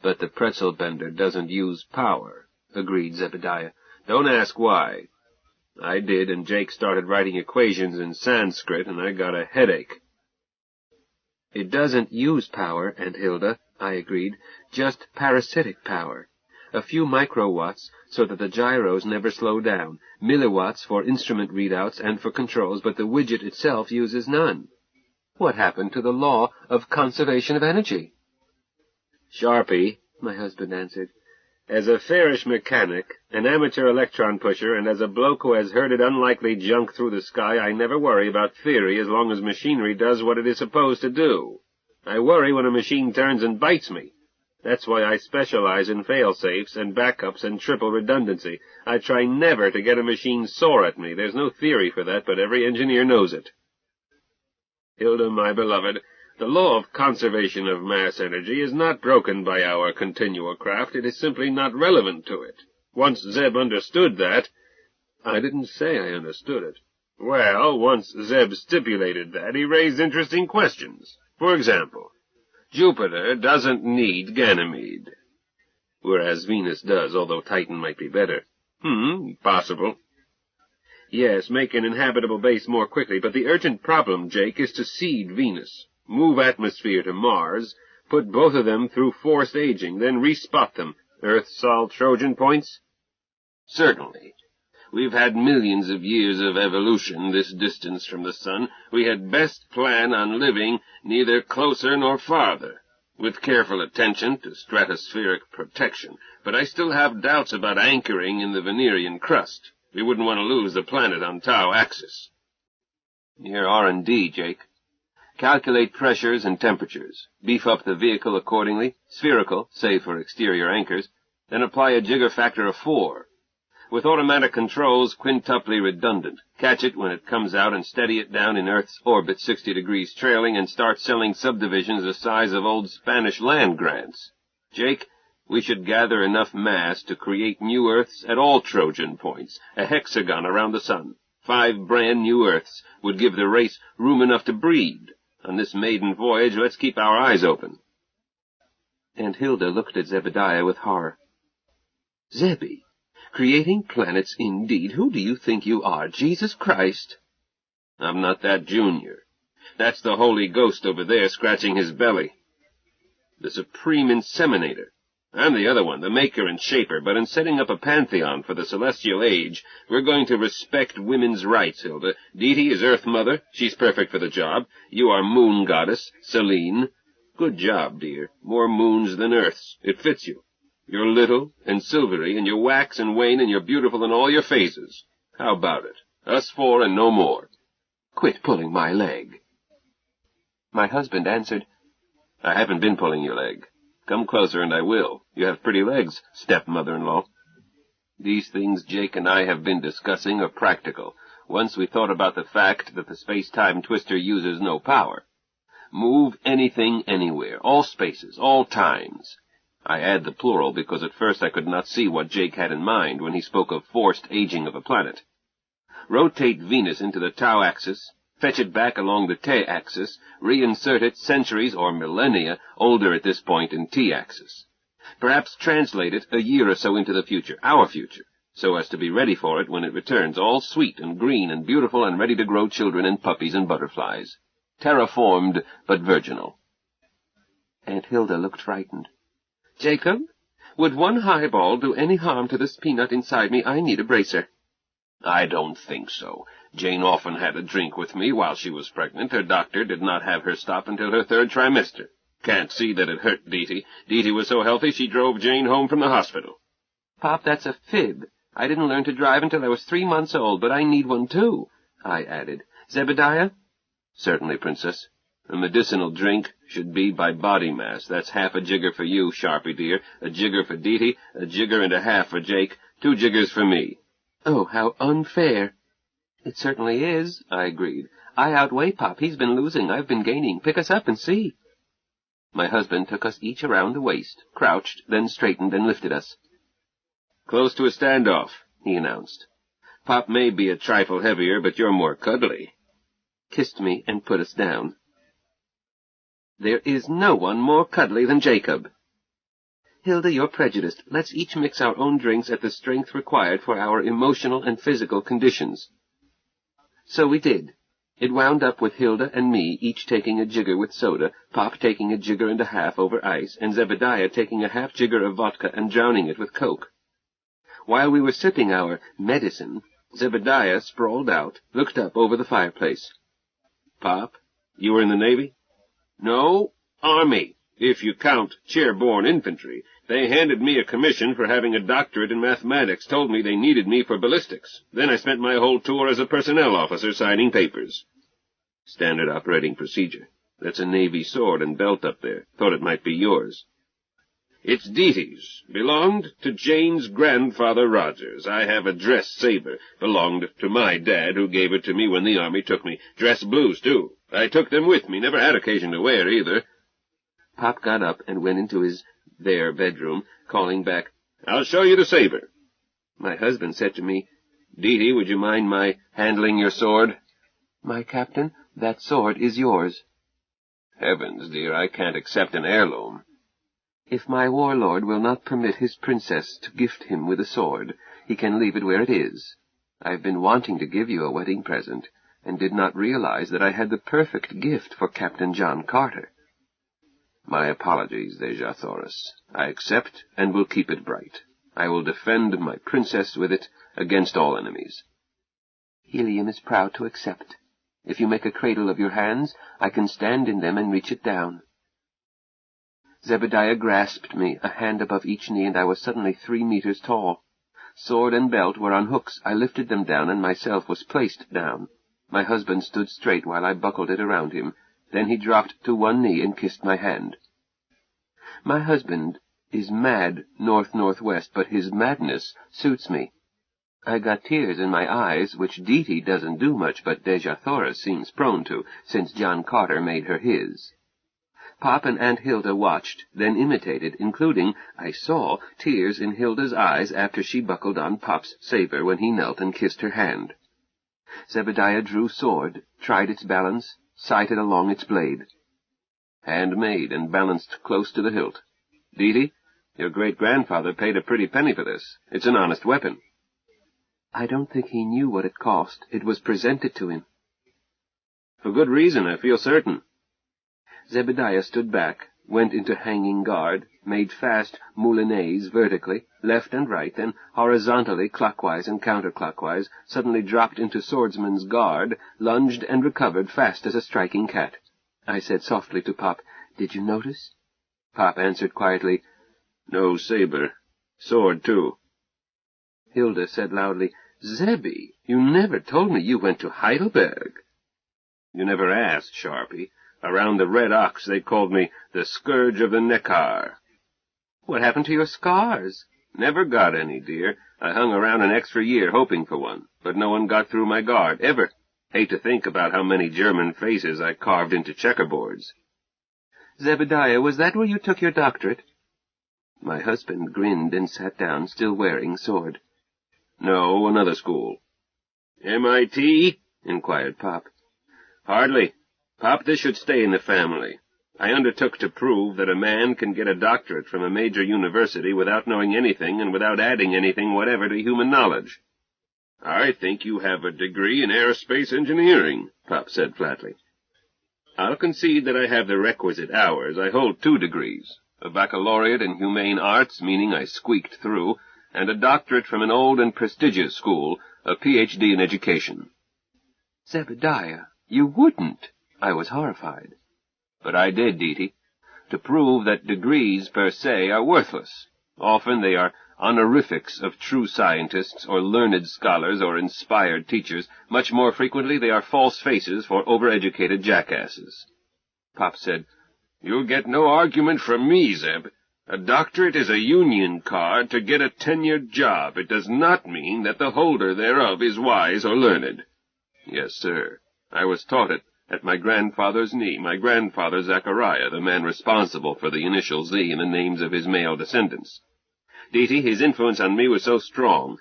But the pretzel bender doesn't use power, agreed Zebediah. Don't ask why. I did, and Jake started writing equations in Sanskrit, and I got a headache. It doesn't use power, Aunt Hilda, I agreed, just parasitic power. A few microwatts so that the gyros never slow down, milliwatts for instrument readouts and for controls, but the widget itself uses none. What happened to the law of conservation of energy? Sharpie, my husband answered. As a fairish mechanic, an amateur electron pusher, and as a bloke who has herded unlikely junk through the sky, I never worry about theory as long as machinery does what it is supposed to do. I worry when a machine turns and bites me. That's why I specialize in fail-safes and backups and triple redundancy. I try never to get a machine sore at me. There's no theory for that, but every engineer knows it. Hilda, my beloved, the law of conservation of mass energy is not broken by our continual craft. It is simply not relevant to it. Once Zeb understood that— I didn't say I understood it. Well, once Zeb stipulated that, he raised interesting questions. For example, Jupiter doesn't need Ganymede, whereas Venus does, although Titan might be better. Possible. Yes, make an inhabitable base more quickly, but the urgent problem, Jake, is to seed Venus, move atmosphere to Mars, put both of them through forced aging, then respot them. Earth-Sol Trojan points? Certainly. We've had millions of years of evolution this distance from the sun. We had best plan on living neither closer nor farther, with careful attention to stratospheric protection. But I still have doubts about anchoring in the Venerian crust. We wouldn't want to lose the planet on Tau axis. Near R&D, Jake. Calculate pressures and temperatures. Beef up the vehicle accordingly, spherical, save for exterior anchors, then apply a jigger factor of 4. With automatic controls quintuply redundant. Catch it when it comes out and steady it down in Earth's orbit 60 degrees trailing and start selling subdivisions the size of old Spanish land grants. Jake, we should gather enough mass to create new Earths at all Trojan points, a hexagon around the sun. 5 brand new Earths would give the race room enough to breed. On this maiden voyage, let's keep our eyes open. Aunt Hilda looked at Zebediah with horror. Zebby, creating planets indeed. Who do you think you are, Jesus Christ? I'm not that junior. That's the Holy Ghost over there scratching his belly. The supreme inseminator. I'm the other one, the maker and shaper, but in setting up a pantheon for the celestial age, we're going to respect women's rights, Hilda. Deity is Earth Mother. She's perfect for the job. You are Moon Goddess, Selene. Good job, dear. More moons than Earths. It fits you. You're little and silvery, and you wax and wane, and you're beautiful in all your phases. How about it? Us 4 and no more. Quit pulling my leg. My husband answered, I haven't been pulling your leg. Come closer and I will. You have pretty legs, stepmother-in-law. These things Jake and I have been discussing are practical. Once we thought about the fact that the space-time twister uses no power. Move anything anywhere, all spaces, all times. I add the plural because at first I could not see what Jake had in mind when he spoke of forced aging of a planet. Rotate Venus into the Tau axis, fetch it back along the Te axis, reinsert it centuries or millennia older at this point in T axis. Perhaps translate it a year or so into the future, our future, so as to be ready for it when it returns, all sweet and green and beautiful and ready to grow children and puppies and butterflies. Terraformed but virginal. Aunt Hilda looked frightened. Jacob, would one highball do any harm to this peanut inside me? I need a bracer. I don't think so. Jane often had a drink with me while she was pregnant. Her doctor did not have her stop until her 3rd trimester. Can't see that it hurt Deety. Deety was so healthy she drove Jane home from the hospital. Pop, that's a fib. I didn't learn to drive until I was 3 months old, but I need one too, I added. Zebediah? Certainly, Princess. A medicinal drink should be by body mass. That's half a jigger for you, Sharpie dear, a jigger for Deety, a jigger and a half for Jake, 2 jiggers for me. Oh, how unfair. It certainly is, I agreed. I outweigh Pop. He's been losing. I've been gaining. Pick us up and see. My husband took us each around the waist, crouched, then straightened and lifted us. Close to a standoff. he announced. "Pop may be a trifle heavier, but you're more cuddly." Kissed me and put us down. "There is no one more cuddly than Jacob." "Hilda, you're prejudiced. Let's each mix our own drinks at the strength required for our emotional and physical conditions." So we did. It wound up with Hilda and me each taking a jigger with soda, Pop taking a jigger and a half over ice, and Zebediah taking a half jigger of vodka and drowning it with Coke. While we were sipping our medicine, Zebediah sprawled out, looked up over the fireplace. "Pop, you were in the Navy?" "No, Army, if you count chair-borne infantry. They handed me a commission for having a doctorate in mathematics, told me they needed me for ballistics. Then I spent my whole tour as a personnel officer signing papers." "Standard operating procedure. That's a Navy sword and belt up there. Thought it might be yours." "It's Deetee's. Belonged to Jane's grandfather Rogers. I have a dress saber. Belonged to my dad, who gave it to me when the Army took me. Dress blues, too. I took them with me. Never had occasion to wear either." Pop got up and went into his bedroom, calling back, "I'll show you the saber." My husband said to me, "Deetee, would you mind my handling your sword?" "My captain, that sword is yours." "Heavens, dear, I can't accept an heirloom." "If my warlord will not permit his princess to gift him with a sword, he can leave it where it is. I've been wanting to give you a wedding present, and did not realize that I had the perfect gift for Captain John Carter." "My apologies, Dejathoris. I accept and will keep it bright. I will defend my princess with it against all enemies." "Helium is proud to accept. If you make a cradle of your hands, I can stand in them and reach it down." Zebediah grasped me, a hand above each knee, and I was suddenly 3 meters tall. Sword and belt were on hooks. I lifted them down, and myself was placed down. My husband stood straight while I buckled it around him. Then he dropped to one knee and kissed my hand. My husband is mad north-northwest, but his madness suits me. I got tears in my eyes, which Deetee doesn't do much, but Dejathoris seems prone to, since John Carter made her his. Pop and Aunt Hilda watched, then imitated, including, I saw, tears in Hilda's eyes after she buckled on Pop's saber when he knelt and kissed her hand. Zebediah drew sword, tried its balance, sighted along its blade. "Handmade and balanced close to the hilt. Deetee, your great-grandfather paid a pretty penny for this. It's an honest weapon." "I don't think he knew what it cost. It was presented to him." "For good reason, I feel certain." Zebediah stood back, went into hanging guard, made fast moulinets vertically, left and right, then horizontally, clockwise and counterclockwise, suddenly dropped into swordsman's guard, lunged and recovered fast as a striking cat. I said softly to Pop, "Did you notice?" Pop answered quietly, "No saber. Sword, too." Hilda said loudly, "Zebby, you never told me you went to Heidelberg." "You never asked, Sharpie. Around the Red Ox they called me the Scourge of the Neckar." "What happened to your scars?" "Never got any, dear. I hung around an extra year hoping for one, but no one got through my guard, ever. Hate to think about how many German faces I carved into checkerboards." "Zebediah, was that where you took your doctorate?" My husband grinned and sat down, still wearing sword. "No, another school." "MIT?" inquired Pop. "Hardly. Pop, this should stay in the family. I undertook to prove that a man can get a doctorate from a major university without knowing anything and without adding anything whatever to human knowledge." "I think you have a degree in aerospace engineering," Pop said flatly. "I'll concede that I have the requisite hours. I hold 2 degrees, a baccalaureate in humane arts, meaning I squeaked through, and a doctorate from an old and prestigious school, a Ph.D. in education." "Zebediah, you wouldn't." I was horrified. "But I did, Deetee, to prove that degrees per se are worthless. Often they are honorifics of true scientists or learned scholars or inspired teachers. Much more frequently they are false faces for overeducated jackasses." Pop said, "You'll get no argument from me, Zeb. A doctorate is a union card to get a tenured job. It does not mean that the holder thereof is wise or learned." "Yes, sir. I was taught it at my grandfather's knee, my grandfather Zachariah, the man responsible for the initial Z in the names of his male descendants. Deetee, his influence on me was so strong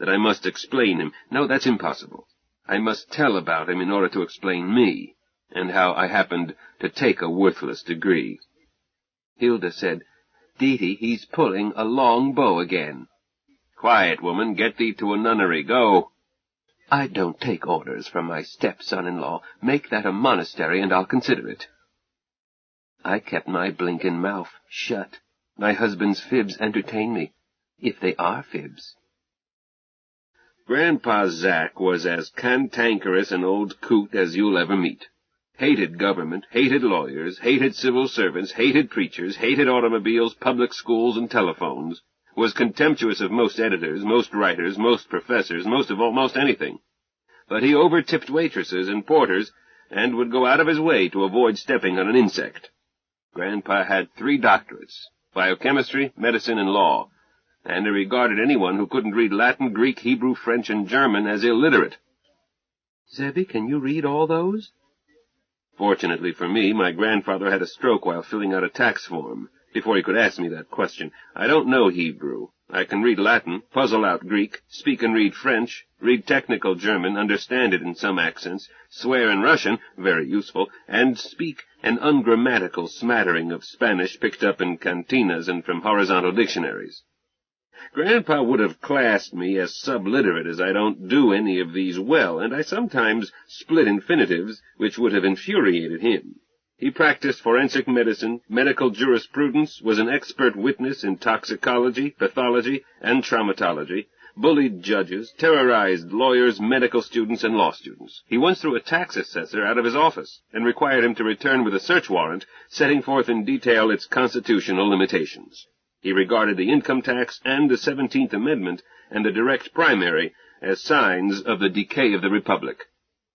that I must explain him. No, that's impossible. I must tell about him in order to explain me, and how I happened to take a worthless degree. Hilda said, "Dee, he's pulling a long bow again." "Quiet, woman. Get thee to a nunnery. Go." "I don't take orders from my step-son-in-law. Make that a monastery, and I'll consider it." I kept my blinkin' mouth shut. My husband's fibs entertain me, if they are fibs. Grandpa Zack was as cantankerous an old coot as you'll ever meet. Hated government, hated lawyers, hated civil servants, hated preachers, hated automobiles, public schools, and telephones, was contemptuous of most editors, most writers, most professors, most of all, most anything. But he over-tipped waitresses and porters, and would go out of his way to avoid stepping on an insect. Grandpa had 3 doctorates, biochemistry, medicine, and law, and he regarded anyone who couldn't read Latin, Greek, Hebrew, French, and German as illiterate. "Zebby, can you read all those?" Fortunately for me, my grandfather had a stroke while filling out a tax form, before he could ask me that question. I don't know Hebrew. I can read Latin, puzzle out Greek, speak and read French, read technical German, understand it in some accents, swear in Russian, very useful, and speak an ungrammatical smattering of Spanish picked up in cantinas and from horizontal dictionaries. Grandpa would have classed me as subliterate, as I don't do any of these well, and I sometimes split infinitives, which would have infuriated him. He practiced forensic medicine, medical jurisprudence, was an expert witness in toxicology, pathology, and traumatology, bullied judges, terrorized lawyers, medical students, and law students. He once threw a tax assessor out of his office and required him to return with a search warrant, setting forth in detail its constitutional limitations. He regarded the income tax and the 17th Amendment and the direct primary as signs of the decay of the Republic.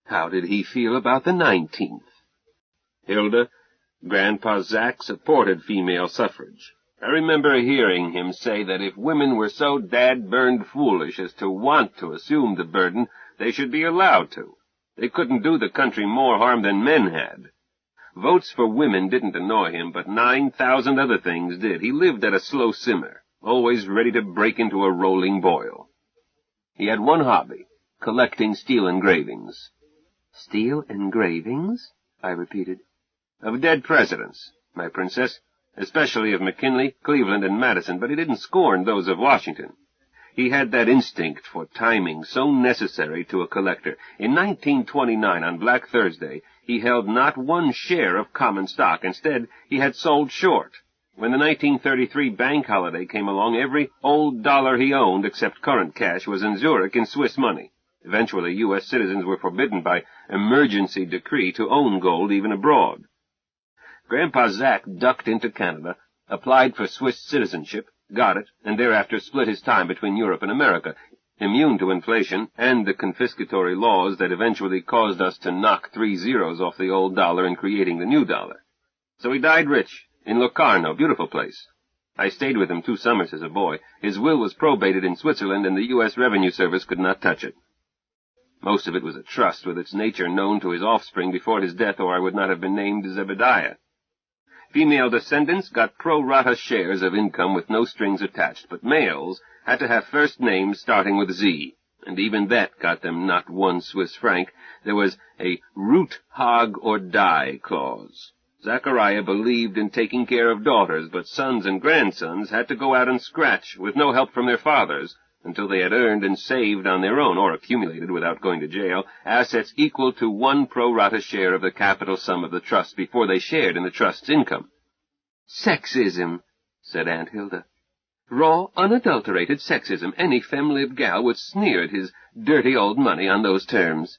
How did he feel about the 19th? Hilda, Grandpa Zack supported female suffrage. I remember hearing him say that if women were so dad-burned foolish as to want to assume the burden, they should be allowed to. They couldn't do the country more harm than men had. Votes for women didn't annoy him, but 9,000 other things did. He lived at a slow simmer, always ready to break into a rolling boil. He had one hobby, collecting steel engravings. "Steel engravings?" I repeated. "Of dead presidents, my princess, especially of McKinley, Cleveland, and Madison, but he didn't scorn those of Washington. He had that instinct for timing so necessary to a collector. In 1929, on Black Thursday, he held not 1 share of common stock. Instead, he had sold short. When the 1933 bank holiday came along, every old dollar he owned, except current cash, was in Zurich in Swiss money. Eventually, U.S. citizens were forbidden by emergency decree to own gold even abroad. Grandpa Zack ducked into Canada, applied for Swiss citizenship, got it, and thereafter split his time between Europe and America, immune to inflation and the confiscatory laws that eventually caused us to knock 3 zeros off the old dollar in creating the new dollar. So he died rich, in Locarno, beautiful place. I stayed with him 2 summers as a boy. His will was probated in Switzerland, and the U.S. Revenue Service could not touch it. Most of it was a trust, with its nature known to his offspring before his death, or I would not have been named Zebediah. Female descendants got pro rata shares of income with no strings attached, but males had to have first names starting with Z, and even that got them not 1 Swiss franc. There was a root, hog, or die clause. Zachariah believed in taking care of daughters, but sons and grandsons had to go out and scratch, with no help from their fathers, until they had earned and saved on their own, or accumulated without going to jail, assets equal to 1 pro rata share of the capital sum of the trust before they shared in the trust's income. "Sexism," said Aunt Hilda. "Raw, unadulterated sexism. Any femme-lib gal would sneer at his dirty old money on those terms."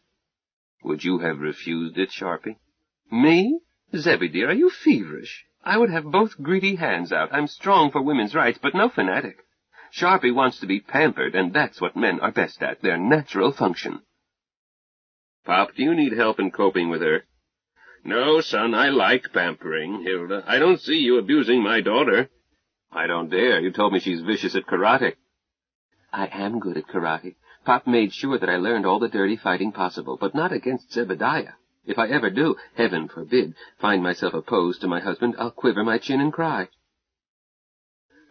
"Would you have refused it, Sharpie?" "Me? Zebby, dear, are you feverish? I would have both greedy hands out. I'm strong for women's rights, but no fanatic. Sharpie wants to be pampered, and that's what men are best at, their natural function." "Pop, do you need help in coping with her?" "No, son, I like pampering, Hilda. I don't see you abusing my daughter." "I don't dare. You told me she's vicious at karate." "I am good at karate. Pop made sure that I learned all the dirty fighting possible, but not against Zebediah. If I ever do, heaven forbid, find myself opposed to my husband, I'll quiver my chin and cry."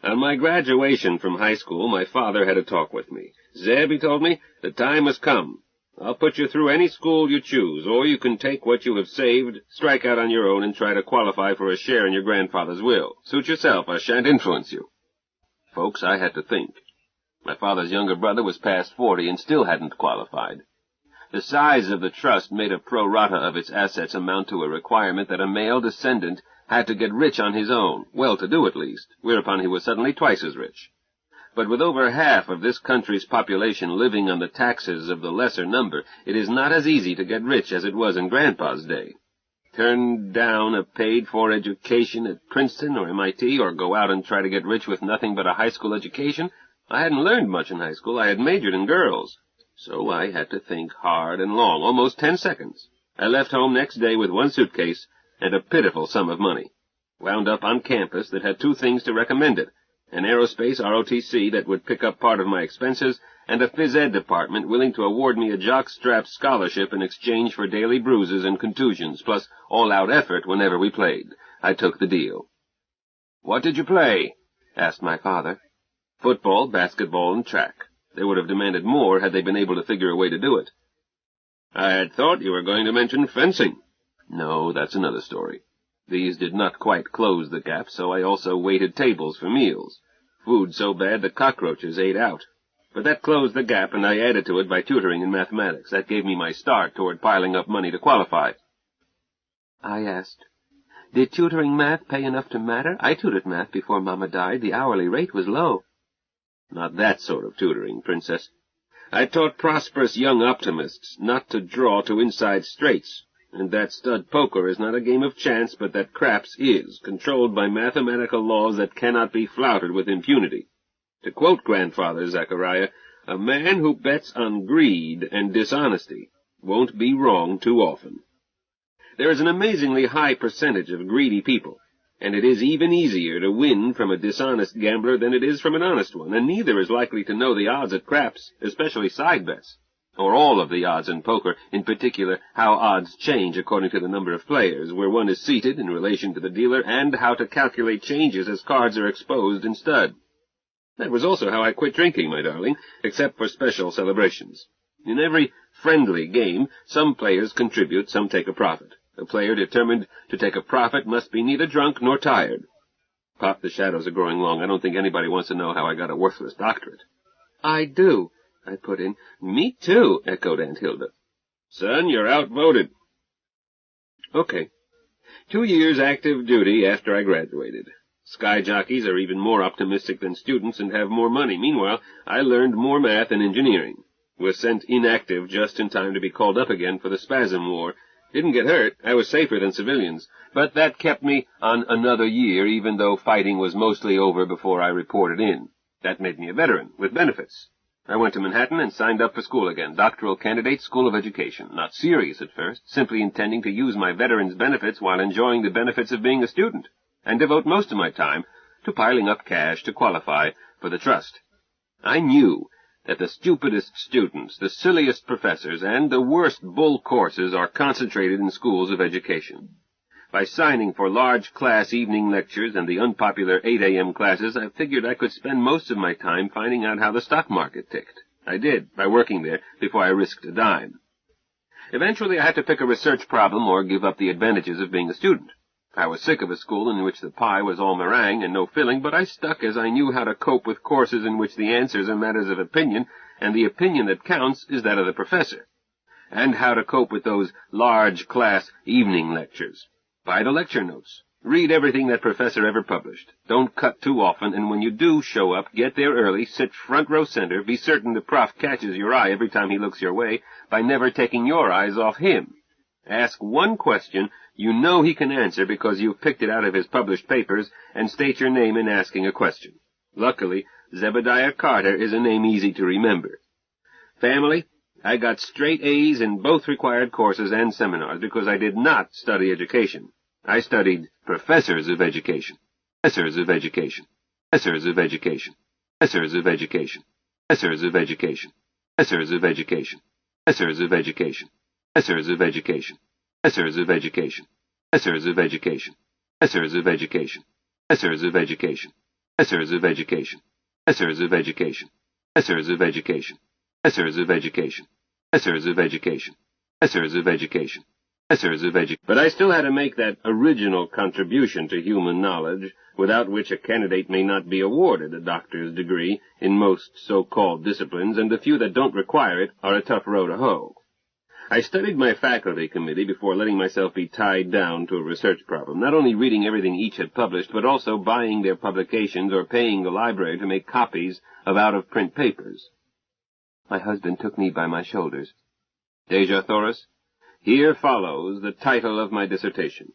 On my graduation from high school, my father had a talk with me. "Zeb," he told me, "the time has come. I'll put you through any school you choose, or you can take what you have saved, strike out on your own, and try to qualify for a share in your grandfather's will. Suit yourself. I shan't influence you." Folks, I had to think. My father's younger brother was past 40 and still hadn't qualified. The size of the trust made a pro rata of its assets amount to a requirement that a male descendant had to get rich on his own, well-to-do at least, whereupon he was suddenly twice as rich. But with over half of this country's population living on the taxes of the lesser number, it is not as easy to get rich as it was in Grandpa's day. Turn down a paid-for education at Princeton or MIT, or go out and try to get rich with nothing but a high school education? I hadn't learned much in high school. I had majored in girls. So I had to think hard and long, almost 10 seconds. I left home next day with one suitcase and a pitiful sum of money. Wound up on campus that had two things to recommend it: an aerospace ROTC that would pick up part of my expenses, and a phys ed department willing to award me a jockstrap scholarship in exchange for daily bruises and contusions, plus all-out effort whenever we played. I took the deal. "What did you play?" asked my father. "Football, basketball, and track. They would have demanded more had they been able to figure a way to do it." "I had thought you were going to mention fencing." "No, that's another story. These did not quite close the gap, so I also waited tables for meals. Food so bad the cockroaches ate out. But that closed the gap, and I added to it by tutoring in mathematics. That gave me my start toward piling up money to qualify." I asked, "Did tutoring math pay enough to matter? I tutored math before Mama died. The hourly rate was low." "Not that sort of tutoring, Princess. I taught prosperous young optimists not to draw to inside straights, and that stud poker is not a game of chance, but that craps is, controlled by mathematical laws that cannot be flouted with impunity. To quote Grandfather Zechariah, a man who bets on greed and dishonesty won't be wrong too often. There is an amazingly high percentage of greedy people, and it is even easier to win from a dishonest gambler than it is from an honest one, and neither is likely to know the odds at craps, especially side bets, or all of the odds in poker, in particular how odds change according to the number of players, where one is seated in relation to the dealer, and how to calculate changes as cards are exposed in stud. That was also how I quit drinking, my darling, except for special celebrations. In every friendly game, some players contribute, some take a profit. A player determined to take a profit must be neither drunk nor tired. Pop, the shadows are growing long. I don't think anybody wants to know how I got a worthless doctorate." "I do," I put in. "Me too," echoed Aunt Hilda. "Son, you're outvoted." Okay. 2 years active duty after I graduated. Sky jockeys are even more optimistic than students and have more money. Meanwhile, I learned more math and engineering. Was sent inactive just in time to be called up again for the Spasm War. Didn't get hurt. I was safer than civilians. But that kept me on another year, even though fighting was mostly over before I reported in. That made me a veteran, with benefits. I went to Manhattan and signed up for school again, doctoral candidate, School of Education. Not serious at first, simply intending to use my veteran's benefits while enjoying the benefits of being a student, and devote most of my time to piling up cash to qualify for the trust. I knew that the stupidest students, the silliest professors, and the worst bull courses are concentrated in schools of education. By signing for large class evening lectures and the unpopular 8 a.m. classes, I figured I could spend most of my time finding out how the stock market ticked. I did, by working there, before I risked a dime. Eventually I had to pick a research problem or give up the advantages of being a student. I was sick of a school in which the pie was all meringue and no filling, but I stuck as I knew how to cope with courses in which the answers are matters of opinion, and the opinion that counts is that of the professor, and how to cope with those large class evening lectures. Buy the lecture notes. Read everything that professor ever published. Don't cut too often, and when you do show up, get there early, sit front row center, be certain the prof catches your eye every time he looks your way by never taking your eyes off him. Ask one question you know he can answer because you've picked it out of his published papers, and state your name in asking a question. Luckily, Zebediah Carter is a name easy to remember. Family, I got straight A's in both required courses and seminars because I did not study education. I studied professors of education. Professors of education. Professors of education. Professors of education. Professors of education. Professors of education. Professors of education. Professors of education. Professors of education. Professors of education. Professors of education. Professors of education. Professors of education. Professors of education. Professors of education. Professors of education. Professors of education. Professors of education. Professors of education. But I still had to make that original contribution to human knowledge, without which a candidate may not be awarded a doctor's degree in most so-called disciplines, and the few that don't require it are a tough row to hoe. I studied my faculty committee before letting myself be tied down to a research problem, not only reading everything each had published, but also buying their publications or paying the library to make copies of out-of-print papers. My husband took me by my shoulders. Deja Thoris, here follows the title of my dissertation.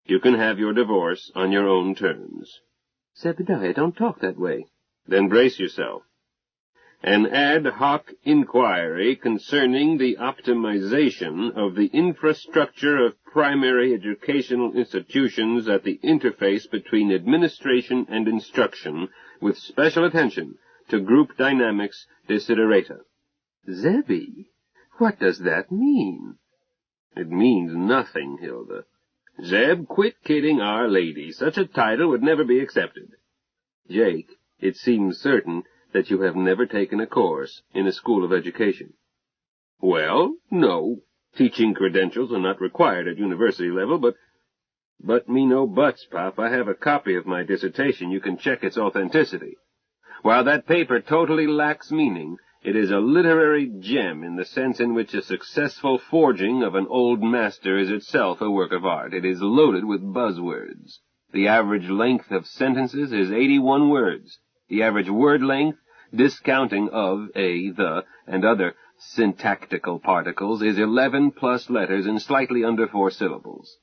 You can have your divorce on your own terms. Zebediah, don't talk that way. Then brace yourself. An ad hoc inquiry concerning the optimization of the infrastructure of primary educational institutions at the interface between administration and instruction, with special attention to group dynamics desiderata. Zebby, what does that mean? It means nothing, Hilda. Zeb, quit kidding Our Lady. Such a title would never be accepted. Jake, it seems certain that you have never taken a course in a school of education. Well, no. Teaching credentials are not required at university level, but me no buts, Pop. I have a copy of my dissertation. You can check its authenticity. While that paper totally lacks meaning, it is a literary gem in the sense in which a successful forging of an old master is itself a work of art. It is loaded with buzzwords. The average length of sentences is 81 words. The average word length, discounting of, the, and other syntactical particles, is 11 plus letters and slightly under 4 syllables.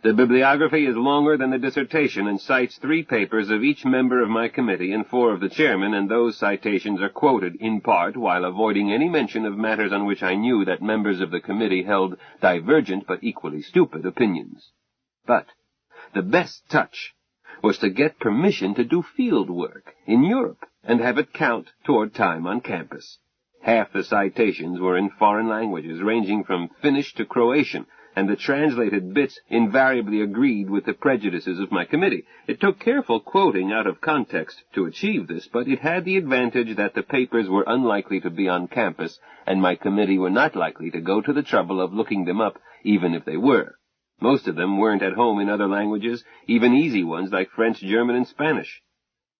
The bibliography is longer than the dissertation and cites 3 papers of each member of my committee and 4 of the chairman, and those citations are quoted in part while avoiding any mention of matters on which I knew that members of the committee held divergent but equally stupid opinions. But the best touch was to get permission to do field work in Europe and have it count toward time on campus. Half the citations were in foreign languages, ranging from Finnish to Croatian, and the translated bits invariably agreed with the prejudices of my committee. It took careful quoting out of context to achieve this, but it had the advantage that the papers were unlikely to be on campus, and my committee were not likely to go to the trouble of looking them up, even if they were. Most of them weren't at home in other languages, even easy ones like French, German, and Spanish.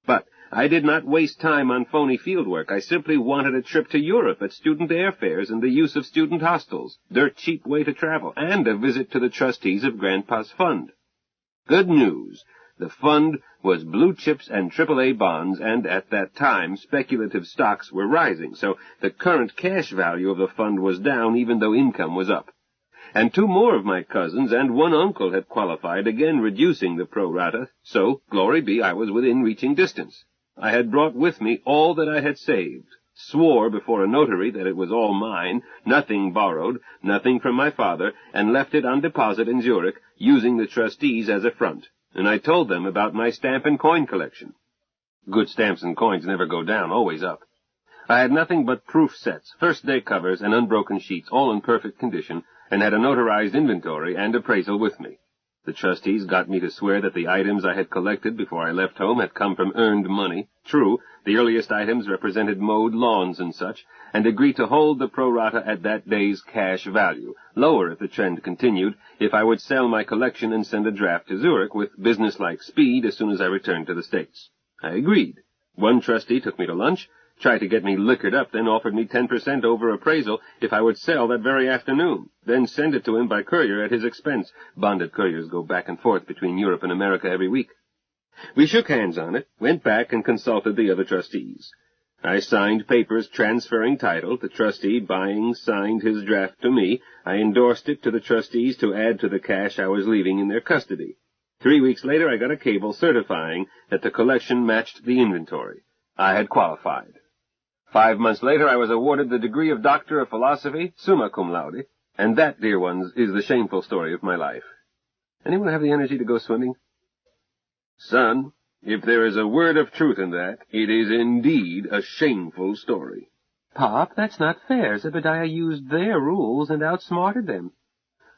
But I did not waste time on phony fieldwork. I simply wanted a trip to Europe at student airfares and the use of student hostels, dirt cheap way to travel, and a visit to the trustees of Grandpa's fund. Good news. The fund was blue chips and AAA bonds, and at that time speculative stocks were rising, so the current cash value of the fund was down even though income was up. And 2 more of my cousins and 1 uncle had qualified, again reducing the pro rata, so, glory be, I was within reaching distance. I had brought with me all that I had saved, swore before a notary that it was all mine, nothing borrowed, nothing from my father, and left it on deposit in Zurich, using the trustees as a front. And I told them about my stamp and coin collection. Good stamps and coins never go down, always up. I had nothing but proof sets, first-day covers, and unbroken sheets, all in perfect condition, and had a notarized inventory and appraisal with me. The trustees got me to swear that the items I had collected before I left home had come from earned money. True, the earliest items represented mowed lawns and such, and agreed to hold the pro rata at that day's cash value, lower if the trend continued, if I would sell my collection and send a draft to Zurich with businesslike speed as soon as I returned to the States. I agreed. One trustee took me to lunch, tried to get me liquored up, then offered me 10% over appraisal if I would sell that very afternoon, then send it to him by courier at his expense. Bonded couriers go back and forth between Europe and America every week. We shook hands on it, went back and consulted the other trustees. I signed papers transferring title. The trustee buying signed his draft to me. I endorsed it to the trustees to add to the cash I was leaving in their custody. 3 weeks later I got a cable certifying that the collection matched the inventory. I had qualified. 5 months later, I was awarded the degree of Doctor of Philosophy, summa cum laude, and that, dear ones, is the shameful story of my life. Anyone have the energy to go swimming? Son, if there is a word of truth in that, it is indeed a shameful story. Pop, that's not fair. Zebediah used their rules and outsmarted them.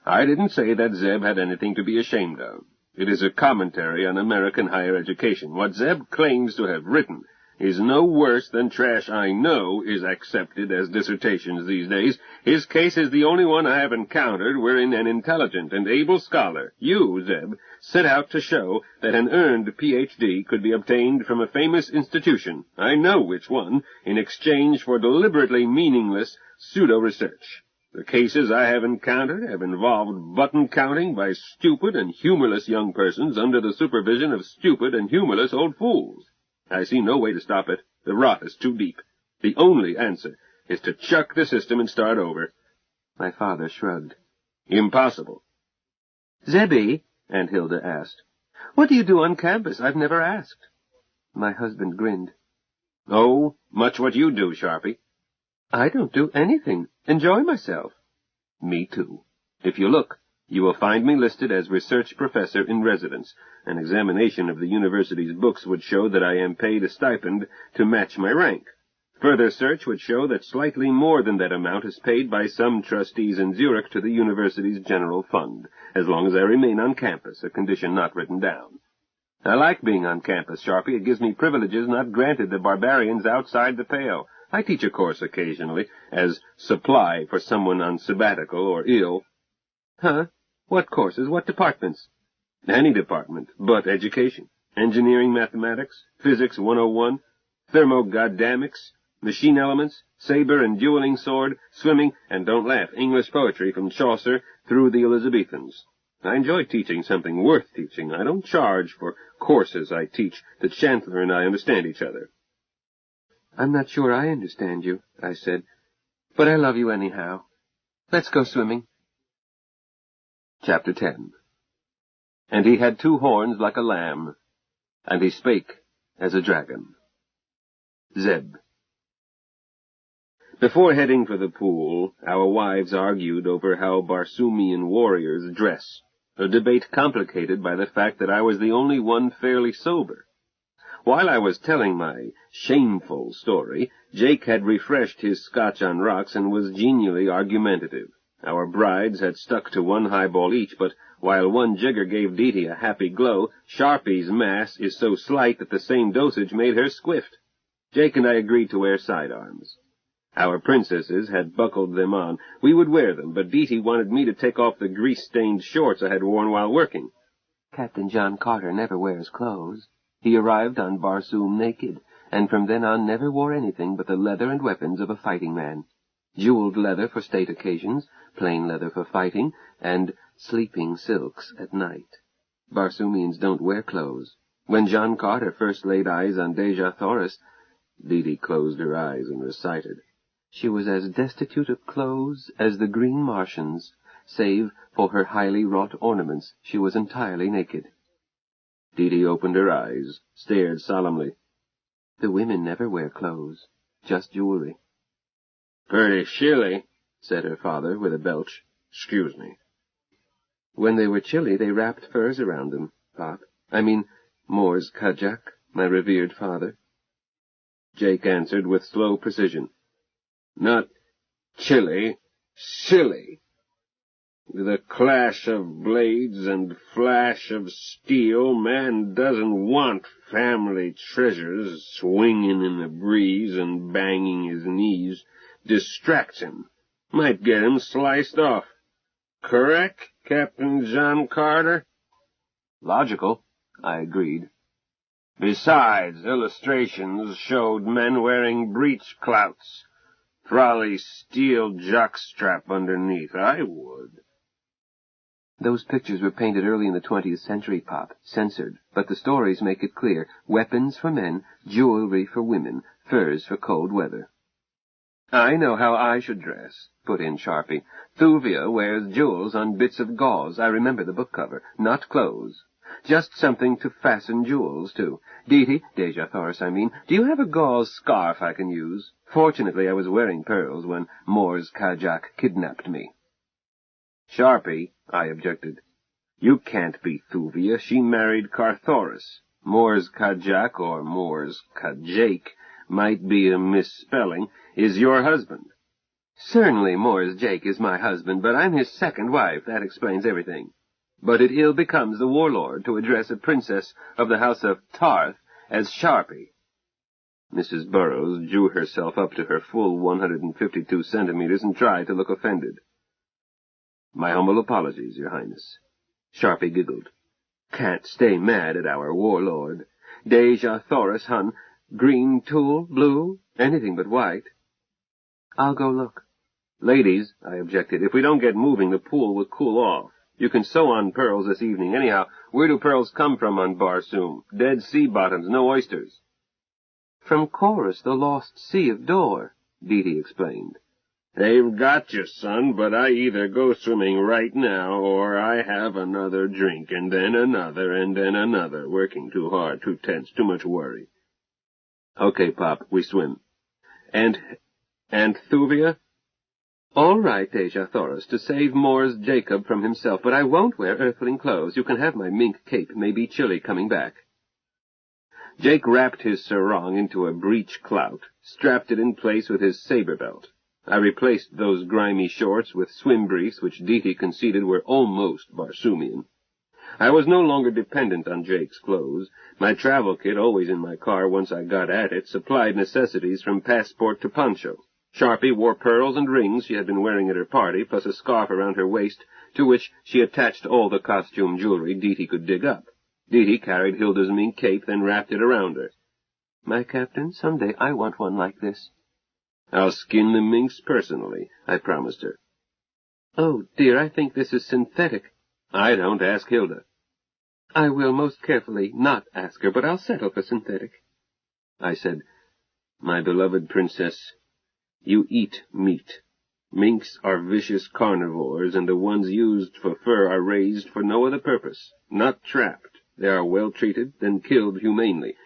I didn't say that Zeb had anything to be ashamed of. It is a commentary on American higher education. What Zeb claims to have written is no worse than trash I know is accepted as dissertations these days. His case is the only one I have encountered wherein an intelligent and able scholar, you, Zeb, set out to show that an earned Ph.D. could be obtained from a famous institution, I know which one, in exchange for deliberately meaningless pseudo-research. The cases I have encountered have involved button-counting by stupid and humorless young persons under the supervision of stupid and humorless old fools. I see no way to stop it. The rot is too deep. The only answer is to chuck the system and start over. My father shrugged. Impossible. Zebby, Aunt Hilda asked, what do you do on campus? I've never asked. My husband grinned. Oh, much what you do, Sharpie. I don't do anything. Enjoy myself. Me too. If you look, you will find me listed as research professor in residence. An examination of the university's books would show that I am paid a stipend to match my rank. Further search would show that slightly more than that amount is paid by some trustees in Zurich to the university's general fund, as long as I remain on campus, a condition not written down. I like being on campus, Sharpie. It gives me privileges not granted the barbarians outside the pale. I teach a course occasionally, as supply for someone on sabbatical or ill. Huh? What courses? What departments? Any department, but education. Engineering, mathematics, physics 101, thermogoddamics, machine elements, saber and dueling sword, swimming, and don't laugh, English poetry from Chaucer through the Elizabethans. I enjoy teaching something worth teaching. I don't charge for courses I teach. The Chancellor and I understand each other. I'm not sure I understand you, I said, but I love you anyhow. Let's go swimming. Chapter 10. And he had 2 horns like a lamb, and he spake as a dragon. Zeb. Before heading for the pool, our wives argued over how Barsoomian warriors dress, a debate complicated by the fact that I was the only one fairly sober. While I was telling my shameful story, Jake had refreshed his scotch on rocks and was genially argumentative. Our brides had stuck to 1 highball each, but while 1 jigger gave Dee Dee a happy glow, Sharpie's mass is so slight that the same dosage made her squiffed. Jake and I agreed to wear sidearms. Our princesses had buckled them on. We would wear them, but Dee Dee wanted me to take off the grease-stained shorts I had worn while working. Captain John Carter never wears clothes. He arrived on Barsoom naked, and from then on never wore anything but the leather and weapons of a fighting man. Jeweled leather for state occasions, plain leather for fighting, and sleeping silks at night. Barsoomians don't wear clothes. When John Carter first laid eyes on Dejah Thoris, Dee Dee closed her eyes and recited. She was as destitute of clothes as the green Martians, save for her highly wrought ornaments. She was entirely naked. Dee Dee opened her eyes, stared solemnly. The women never wear clothes, just jewelry. Pretty shilly, said her father with a belch. Excuse me. When they were chilly, they wrapped furs around them, Pop. I mean, Moors Kajak, my revered father. Jake answered with slow precision. Not chilly, silly. With a clash of blades and flash of steel, man doesn't want family treasures swinging in the breeze and banging his knees. Distracts him. Might get him sliced off. Correct, Captain John Carter? Logical, I agreed. Besides, illustrations showed men wearing breech clouts. Trolley steel jockstrap underneath. I would. Those pictures were painted early in the 20th century, Pop, censored, but the stories make it clear. Weapons for men, jewelry for women, furs for cold weather. I know how I should dress, put in Sharpie. Thuvia wears jewels on bits of gauze. I remember the book cover. Not clothes. Just something to fasten jewels to. Dee Dee, Dejah Thoris, I mean, do you have a gauze scarf I can use? Fortunately, I was wearing pearls when Moors Kajak kidnapped me. Sharpie, I objected. You can't be Thuvia. She married Carthoris. Moors Kajak, or Moors Kajake, might be a misspelling, is your husband. Certainly Moors Jake is my husband, but I'm his second wife. That explains everything. But it ill becomes the warlord to address a princess of the house of Tarth as Sharpie. Mrs. Burroughs drew herself up to her full 152 centimeters and tried to look offended. "My humble apologies, Your Highness." Sharpie giggled. "Can't stay mad at our warlord. Deja Thoris, hun. Green tulle, blue, anything but white." "I'll go look." "Ladies," I objected, "if we don't get moving, the pool will cool off. You can sew on pearls this evening. Anyhow, where do pearls come from on Barsoom? Dead sea bottoms, no oysters." "From Chorus, the lost sea of Dor," Dee explained. "They've got you, son, but I either go swimming right now, or I have another drink, and then another, working too hard, too tense, too much worry." "Okay, Pop, we swim." "And Thuvia?" "All right, Deja Thoris, to save Moore's Jacob from himself, but I won't wear earthling clothes. You can have my mink cape. May be chilly coming back." Jake wrapped his sarong into a breech clout, strapped it in place with his saber belt. I replaced those grimy shorts with swim briefs which Dee conceded were almost Barsoomian. I was no longer dependent on Jake's clothes. My travel kit, always in my car once I got at it, supplied necessities from passport to poncho. Sharpie wore pearls and rings she had been wearing at her party, plus a scarf around her waist, to which she attached all the costume jewelry Dee could dig up. Dee carried Hilda's mink cape, then wrapped it around her. "My captain, someday I want one like this." "I'll skin the minks personally," I promised her. "Oh, dear, I think this is synthetic." "I don't. Ask Hilda." "I will most carefully not ask her, but I'll settle for synthetic." I said, "My beloved princess, you eat meat. Minks are vicious carnivores, and the ones used for fur are raised for no other purpose, not trapped. They are well treated, then killed humanely.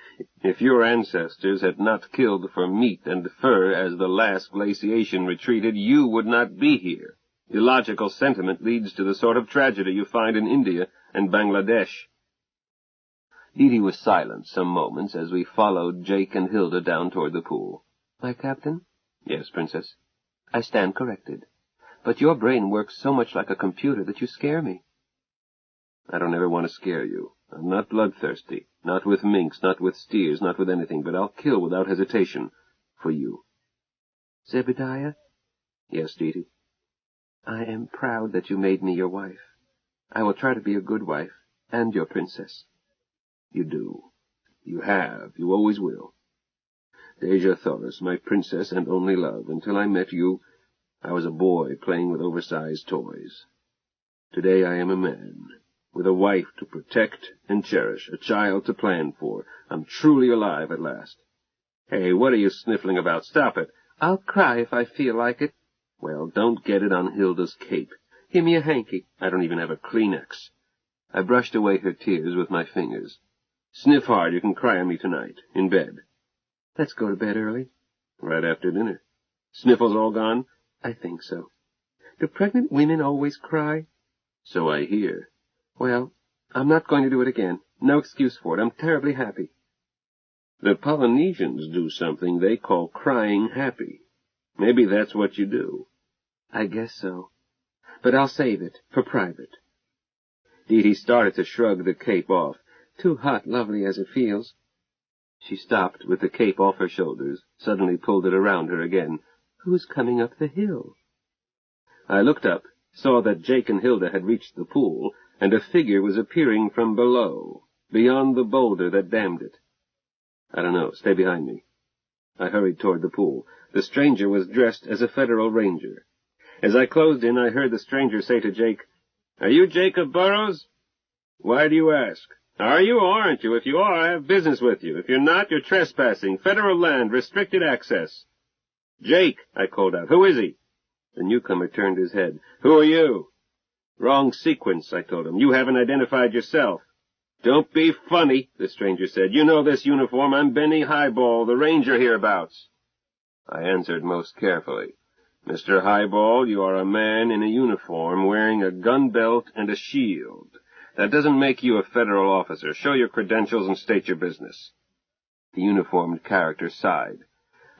If your ancestors had not killed for meat and fur as the last glaciation retreated, you would not be here. Illogical sentiment leads to the sort of tragedy you find in India and Bangladesh." Dee was silent some moments as we followed Jake and Hilda down toward the pool. "My captain?" "Yes, princess." "I stand corrected. But your brain works so much like a computer that you scare me." "I don't ever want to scare you. I'm not bloodthirsty. Not with minks, not with steers, not with anything, but I'll kill without hesitation. For you." "Zebediah?" "Yes, Dee." "I am proud that you made me your wife. I will try to be a good wife, and your princess." "You do. You have. You always will. Deja Thoris, my princess and only love. Until I met you, I was a boy playing with oversized toys. Today I am a man, with a wife to protect and cherish, a child to plan for. I'm truly alive at last." "Hey, what are you sniffling about? Stop it." "I'll cry if I feel like it." "Well, don't get it on Hilda's cape." "Give me a hanky." "I don't even have a Kleenex." I brushed away her tears with my fingers. "Sniff hard. You can cry on me tonight, in bed." "Let's go to bed early." "Right after dinner." "Sniffles all gone?" "I think so." "Do pregnant women always cry?" "So I hear." "Well, I'm not going to do it again. No excuse for it. I'm terribly happy." "The Polynesians do something they call crying happy. Maybe that's what you do." "I guess so. But I'll save it for private." Dee started to shrug the cape off. "Too hot, lovely as it feels." She stopped with the cape off her shoulders, suddenly pulled it around her again. "Who's coming up the hill?" I looked up, saw that Jake and Hilda had reached the pool, and a figure was appearing from below, beyond the boulder that dammed it. "I don't know. Stay behind me." I hurried toward the pool. The stranger was dressed as a federal ranger. As I closed in, I heard the stranger say to Jake, "Are you Jacob Burroughs?" "Why do you ask?" "Are you or aren't you? If you are, I have business with you. If you're not, you're trespassing. Federal land, restricted access." "Jake," I called out. "Who is he?" The newcomer turned his head. "Who are you?" "Wrong sequence," I told him. "You haven't identified yourself." "Don't be funny," the stranger said. "You know this uniform. I'm Benny Highball, the ranger hereabouts." I answered most carefully. "Mr. Highball, you are a man in a uniform wearing a gun belt and a shield. That doesn't make you a federal officer. Show your credentials and state your business." The uniformed character sighed.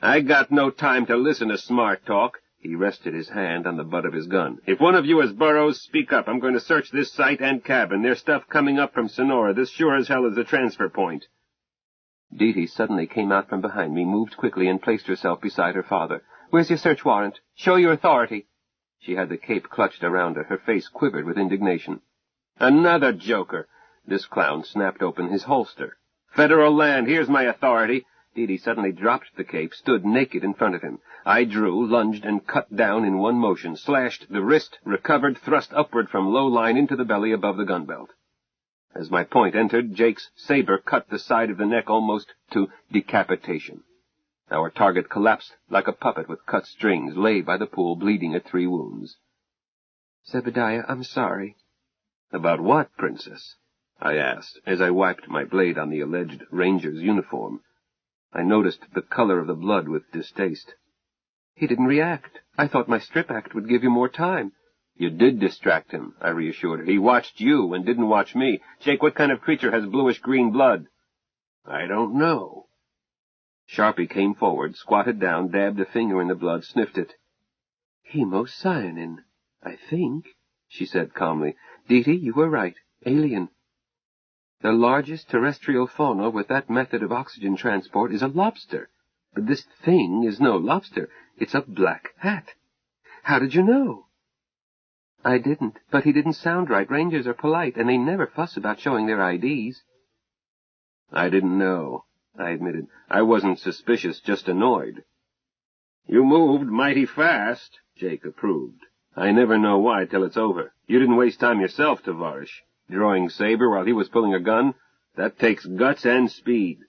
"I got no time to listen to smart talk." He rested his hand on the butt of his gun. "If one of you is Burroughs, speak up. I'm going to search this site and cabin. There's stuff coming up from Sonora. This sure as hell is the transfer point." Dee suddenly came out from behind me, moved quickly, and placed herself beside her father. "Where's your search warrant? Show your authority." She had the cape clutched around her. Her face quivered with indignation. "Another joker!" This clown snapped open his holster. "Federal land, here's my authority." Dee suddenly dropped the cape, stood naked in front of him. I drew, lunged, and cut down in one motion, slashed the wrist, recovered, thrust upward from low line into the belly above the gun belt. As my point entered, Jake's saber cut the side of the neck almost to decapitation. Our target collapsed like a puppet with cut strings, lay by the pool, bleeding at 3 wounds. "Zebediah, I'm sorry." "About what, Princess?" I asked, as I wiped my blade on the alleged ranger's uniform. I noticed the color of the blood with distaste. "He didn't react. I thought my strip act would give you more time." "You did distract him," I reassured her. "He watched you and didn't watch me. Jake, what kind of creature has bluish-green blood?" "I don't know." Sharpie came forward, squatted down, dabbed a finger in the blood, sniffed it. "Hemocyanin, I think," she said calmly. "Dee, you were right. Alien. The largest terrestrial fauna with that method of oxygen transport is a lobster. But this thing is no lobster. It's a black hat. How did you know?" "I didn't, but he didn't sound right. Rangers are polite, and they never fuss about showing their IDs. "I didn't know," I admitted. "I wasn't suspicious, just annoyed." "You moved mighty fast," Jake approved. "I never know why till it's over. You didn't waste time yourself, Tavarish. Drawing saber while he was pulling a gun? That takes guts and speed.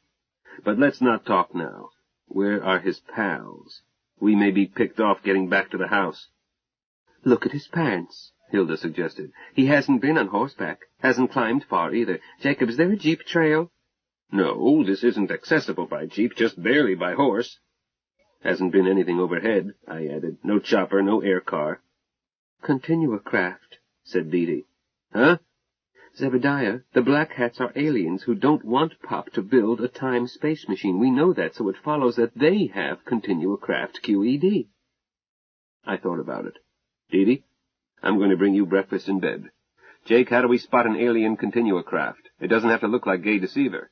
But let's not talk now. Where are his pals? We may be picked off getting back to the house." "Look at his pants," Hilda suggested. "He hasn't been on horseback. Hasn't climbed far, either. Jacob, is there a jeep trail?" "No, this isn't accessible by jeep, just barely by horse." "Hasn't been anything overhead," I added. "No chopper, no air car." "Continue a craft," said Dee. "Huh?" "Zebediah, the Black Hats are aliens who don't want Pop to build a time-space machine. We know that, so it follows that they have Continua Craft QED. I thought about it. "Dee, I'm going to bring you breakfast in bed. Jake, how do we spot an alien Continua Craft? It doesn't have to look like Gay Deceiver."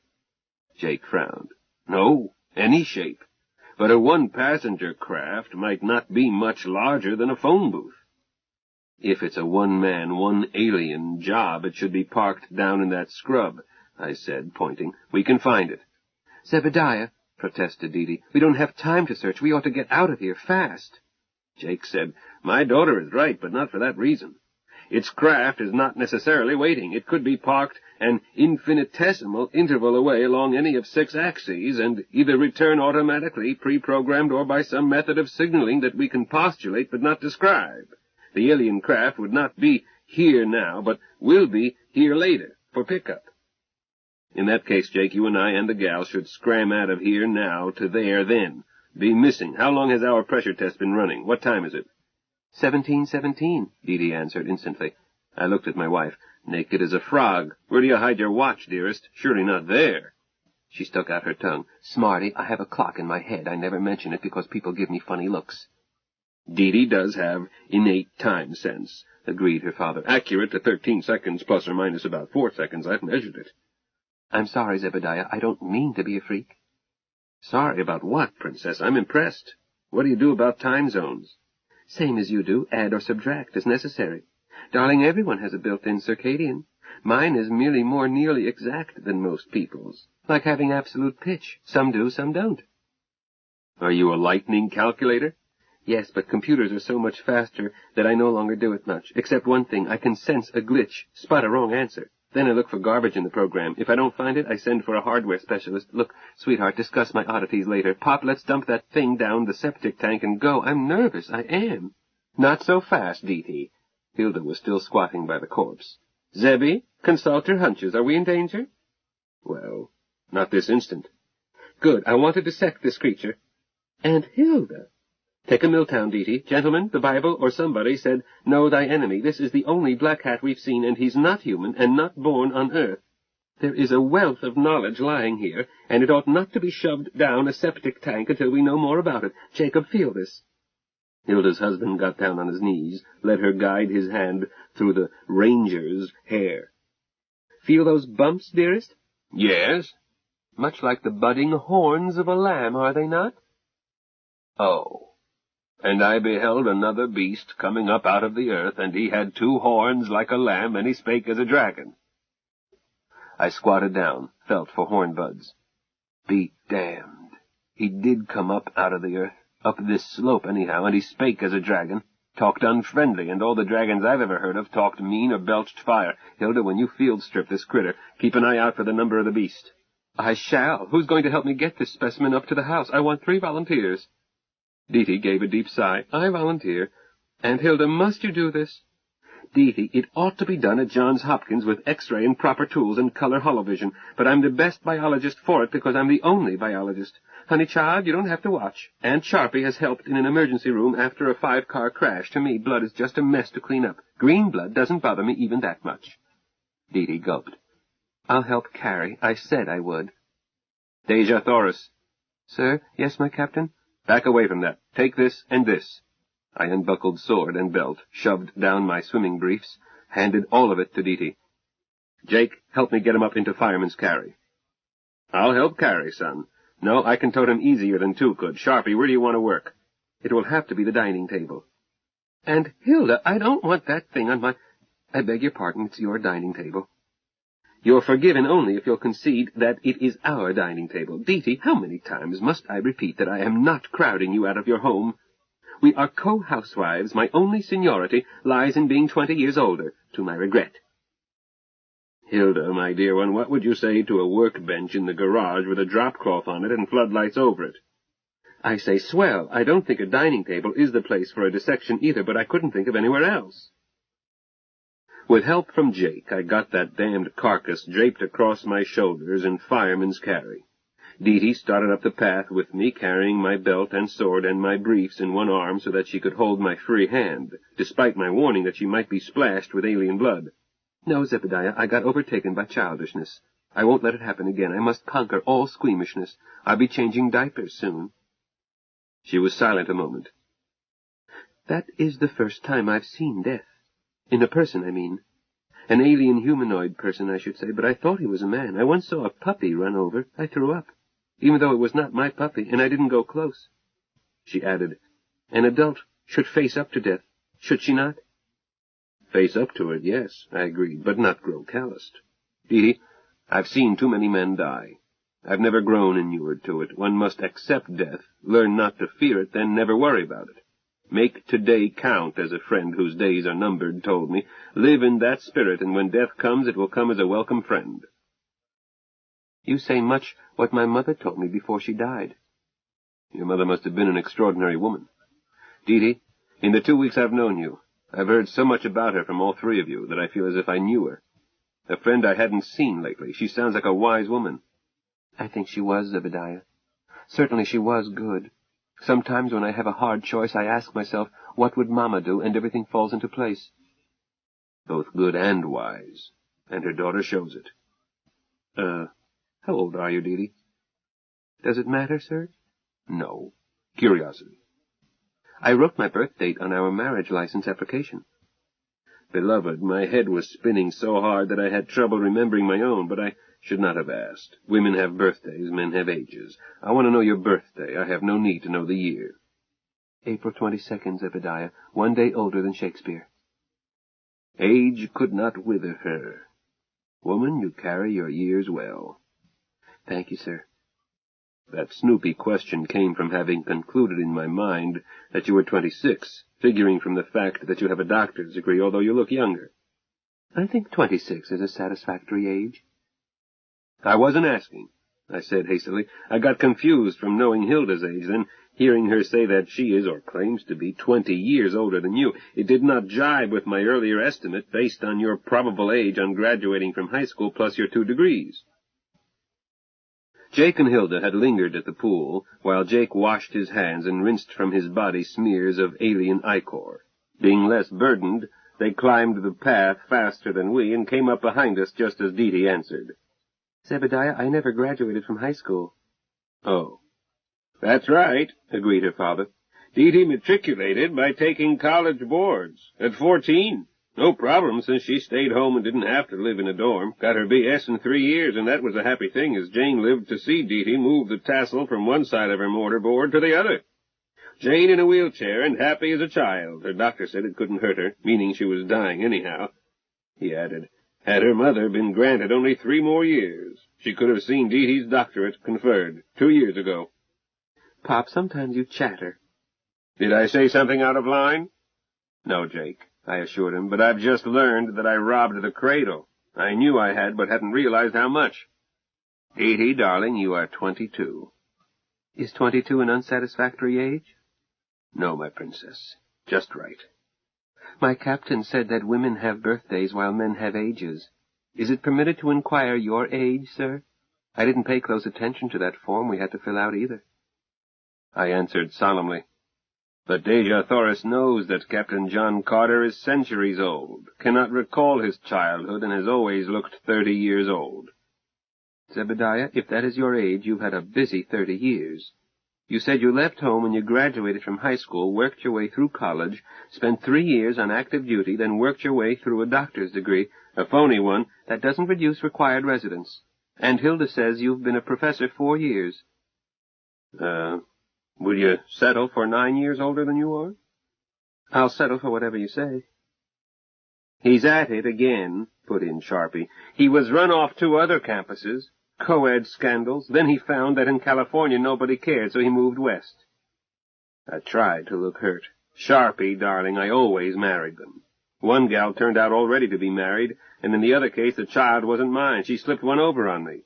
Jake frowned. "No, any shape. But a one-passenger craft might not be much larger than a phone booth." "If it's a one-man, one-alien job, it should be parked down in that scrub," I said, pointing. "We can find it." "Zebediah," protested Dee, "we don't have time to search. We ought to get out of here fast." Jake said, "My daughter is right, but not for that reason. Its craft is not necessarily waiting. It could be parked an infinitesimal interval away along any of 6 axes, and either return automatically, pre-programmed, or by some method of signaling that we can postulate but not describe. The alien craft would not be here now, but will be here later, for pickup. In that case, Jake, you and I and the gal should scram out of here now to there then. Be missing. How long has our pressure test been running? What time is it?" 17:17, Dee answered instantly. I looked at my wife. "Naked as a frog. Where do you hide your watch, dearest? Surely not there." She stuck out her tongue. "Smarty, I have a clock in my head. I never mention it because people give me funny looks." "Dee does have innate time sense," agreed her father. "Accurate to 13 seconds, plus or minus about 4 seconds. I've measured it." "I'm sorry, Zebediah. I don't mean to be a freak." "Sorry about what, Princess? I'm impressed. What do you do about time zones?" "Same as you do. Add or subtract as necessary. Darling, everyone has a built-in circadian. Mine is merely more nearly exact than most people's. Like having absolute pitch. Some do, some don't." "Are you a lightning calculator?" "Yes, but computers are so much faster that I no longer do it much. Except one thing, I can sense a glitch, spot a wrong answer. Then I look for garbage in the program. If I don't find it, I send for a hardware specialist. Look, sweetheart, discuss my oddities later. Pop, let's dump that thing down the septic tank and go. I'm nervous, I am." "Not so fast, Dee. Hilda was still squatting by the corpse. "Zebby, consult your hunches. Are we in danger?" "Well, not this instant." "Good. I want to dissect this creature." "And Hilda." "Take a Milltown, Dee. Gentlemen, the Bible or somebody said, 'Know thy enemy.' This is the only black hat we've seen, and he's not human and not born on Earth. There is a wealth of knowledge lying here, and it ought not to be shoved down a septic tank until we know more about it. Jacob, feel this." Hilda's husband got down on his knees, let her guide his hand through the ranger's hair. "Feel those bumps, dearest?" "Yes." much like the budding horns of a lamb, are they not? Oh. And I beheld another beast coming up out of the earth, and he had 2 horns like a lamb, and he spake as a dragon. I squatted down, felt for horn buds. Be damned. He did come up out of the earth, up this slope anyhow, and he spake as a dragon, talked unfriendly, and all the dragons I've ever heard of talked mean or belched fire. Hilda, when you field strip this critter, keep an eye out for the number of the beast. I shall. Who's going to help me get this specimen up to the house? I want 3 volunteers. Deety gave a deep sigh. I volunteer. Aunt Hilda, must you do this? Deety, it ought to be done at Johns Hopkins with X-ray and proper tools and color holovision, but I'm the best biologist for it because I'm the only biologist. Honey child, you don't have to watch. Aunt Sharpie has helped in an emergency room after a 5-car crash. To me, blood is just a mess to clean up. Green blood doesn't bother me even that much. Deety gulped. I'll help carry. I said I would. Deja Thoris. Sir? Yes, my captain? Back away from that. Take this and this. I unbuckled sword and belt, shoved down my swimming briefs, handed all of it to Deety. Jake, help me get him up into fireman's carry. I'll help carry, son. No, I can tote him easier than 2 could. Sharpie, where do you want to work? It will have to be the dining table. And, Hilda, I don't want that thing on my... I beg your pardon, it's your dining table. You're forgiven only if you'll concede that it is our dining table. Deety, how many times must I repeat that I am not crowding you out of your home? We are co-housewives. My only seniority lies in being 20 years older, to my regret. Hilda, my dear one, what would you say to a workbench in the garage with a drop-cloth on it and floodlights over it? I say swell. I don't think a dining table is the place for a dissection either, but I couldn't think of anywhere else. With help from Jake, I got that damned carcass draped across my shoulders in fireman's carry. Deety started up the path with me, carrying my belt and sword and my briefs in one arm so that she could hold my free hand, despite my warning that she might be splashed with alien blood. No, Zebediah, I got overtaken by childishness. I won't let it happen again. I must conquer all squeamishness. I'll be changing diapers soon. She was silent a moment. That is the first time I've seen death. In a person, I mean. An alien humanoid person, I should say, but I thought he was a man. I once saw a puppy run over. I threw up, even though it was not my puppy, and I didn't go close. She added, an adult should face up to death, should she not? Face up to it, yes, I agreed, but not grow calloused. Deety, I've seen too many men die. I've never grown inured to it. One must accept death, learn not to fear it, then never worry about it. Make today count, as a friend whose days are numbered told me. Live in that spirit, and when death comes, it will come as a welcome friend. You say much what my mother told me before she died. Your mother must have been an extraordinary woman. Deety, in the 2 weeks I've known you, I've heard so much about her from all 3 of you that I feel as if I knew her. A friend I hadn't seen lately. She sounds like a wise woman. I think she was, Zebediah. Certainly she was good. Sometimes when I have a hard choice, I ask myself, what would Mama do, and everything falls into place. Both good and wise, and her daughter shows it. How old are you, Deety? Does it matter, sir? No. Curiosity. I wrote my birth date on our marriage license application. Beloved, my head was spinning so hard that I had trouble remembering my own, but I should not have asked. Women have birthdays, men have ages. I want to know your birthday. I have no need to know the year. April 22nd, Zebediah, 1 day older than Shakespeare. Age could not wither her. Woman, you carry your years well. Thank you, sir. That snoopy question came from having concluded in my mind that you were 26, figuring from the fact that you have a doctor's degree, although you look younger. I think 26 is a satisfactory age. I wasn't asking, I said hastily. I got confused from knowing Hilda's age, then hearing her say that she is, or claims to be, 20 years older than you. It did not jibe with my earlier estimate based on your probable age on graduating from high school plus your 2 degrees. Jake and Hilda had lingered at the pool, while Jake washed his hands and rinsed from his body smears of alien ichor. Being less burdened, they climbed the path faster than we and came up behind us just as Deety answered. Zebediah, I never graduated from high school. Oh. That's right, agreed her father. Deety matriculated by taking college boards at 14. No problem, since she stayed home and didn't have to live in a dorm. Got her B.S. in 3 years, and that was a happy thing, as Jane lived to see Dee Dee move the tassel from one side of her mortarboard to the other. Jane in a wheelchair and happy as a child. Her doctor said it couldn't hurt her, meaning she was dying anyhow. He added, had her mother been granted only 3 more years, she could have seen Dee Dee's doctorate conferred 2 years ago. Pop, sometimes you chatter. Did I say something out of line? No, Jake, I assured him, but I've just learned that I robbed the cradle. I knew I had, but hadn't realized how much. Dee Dee, darling, you are 22. Is 22 an unsatisfactory age? No, my princess. Just right. My captain said that women have birthdays while men have ages. Is it permitted to inquire your age, sir? I didn't pay close attention to that form we had to fill out either. I answered solemnly. But Dejah Thoris knows that Captain John Carter is centuries old, cannot recall his childhood, and has always looked 30 years old. Zebediah, if that is your age, you've had a busy 30 years. You said you left home when you graduated from high school, worked your way through college, spent 3 years on active duty, then worked your way through a doctor's degree, a phony one, that doesn't reduce required residence. And Hilda says you've been a professor 4 years. Will you settle for 9 years older than you are? I'll settle for whatever you say. He's at it again, put in Sharpie. He was run off 2 other campuses, co-ed scandals. Then he found that in California nobody cared, so he moved west. I tried to look hurt. Sharpie, darling, I always married them. One gal turned out already to be married, and in the other case the child wasn't mine. She slipped one over on me.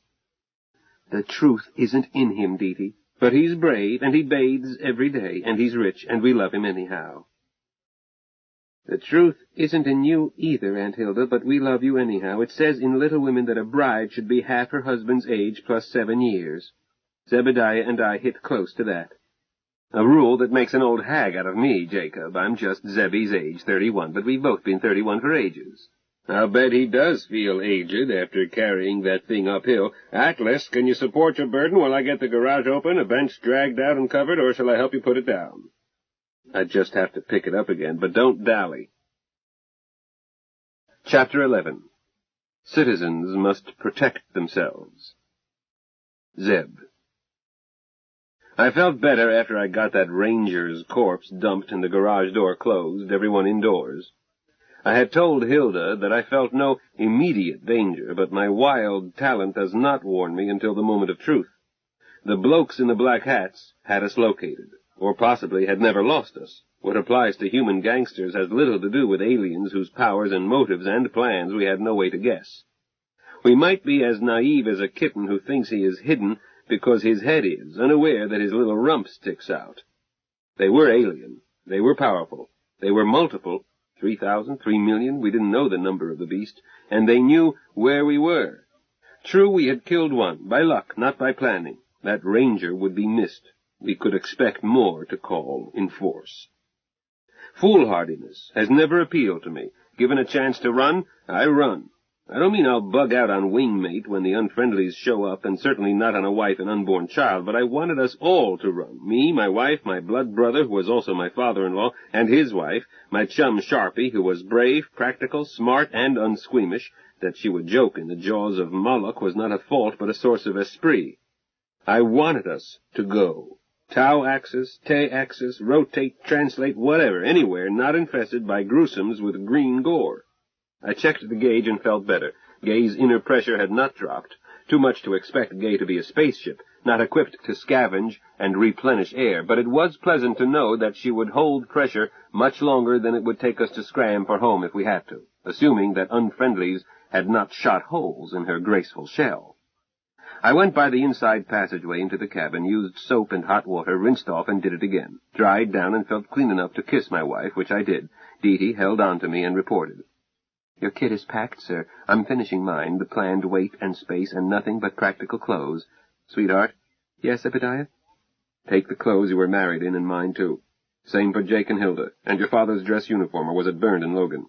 The truth isn't in him, Dee Dee. But he's brave, and he bathes every day, and he's rich, and we love him anyhow. The truth isn't in you either, Aunt Hilda, but we love you anyhow. It says in Little Women that a bride should be half her husband's age plus 7 years. Zebediah and I hit close to that. A rule that makes an old hag out of me, Jacob. I'm just Zebby's age, 31, but we've both been 31 for ages. I'll bet he does feel aged after carrying that thing uphill. Atlas, can you support your burden while I get the garage open, a bench dragged out and covered, or shall I help you put it down? I just have to pick it up again, but don't dally. Chapter 11. Citizens must protect themselves. Zeb. I felt better after I got that ranger's corpse dumped and the garage door closed, everyone indoors. I had told Hilda that I felt no immediate danger, but my wild talent does not warn me until the moment of truth. The blokes in the black hats had us located, or possibly had never lost us. What applies to human gangsters has little to do with aliens whose powers and motives and plans we had no way to guess. We might be as naive as a kitten who thinks he is hidden because his head is, unaware that his little rump sticks out. They were alien. They were powerful. They were multiple. 3,000, 3 million, we didn't know the number of the beast, and they knew where we were. True, we had killed one, by luck, not by planning. That ranger would be missed. We could expect more to call in force. Foolhardiness has never appealed to me. Given a chance to run, I run. I don't mean I'll bug out on wingmate when the unfriendlies show up, and certainly not on a wife and unborn child, but I wanted us all to run. Me, my wife, my blood brother, who was also my father-in-law, and his wife, my chum Sharpie, who was brave, practical, smart, and unsqueamish. That she would joke in the jaws of Moloch was not a fault, but a source of esprit. I wanted us to go. Tau axis, Te axis, rotate, translate, whatever, anywhere not infested by gruesomes with green gore. I checked the gauge and felt better. Gay's inner pressure had not dropped. Too much to expect Gay to be a spaceship, not equipped to scavenge and replenish air, but it was pleasant to know that she would hold pressure much longer than it would take us to scram for home if we had to, assuming that unfriendlies had not shot holes in her graceful shell. I went by the inside passageway into the cabin, used soap and hot water, rinsed off, and did it again. Dried down and felt clean enough to kiss my wife, which I did. Dee Dee held on to me and reported. Your kit is packed, sir. I'm finishing mine, the planned weight and space, and nothing but practical clothes. Sweetheart? Yes, Zebediah? Take the clothes you were married in and mine, too. Same for Jake and Hilda. And your father's dress uniform, or was it burned in Logan?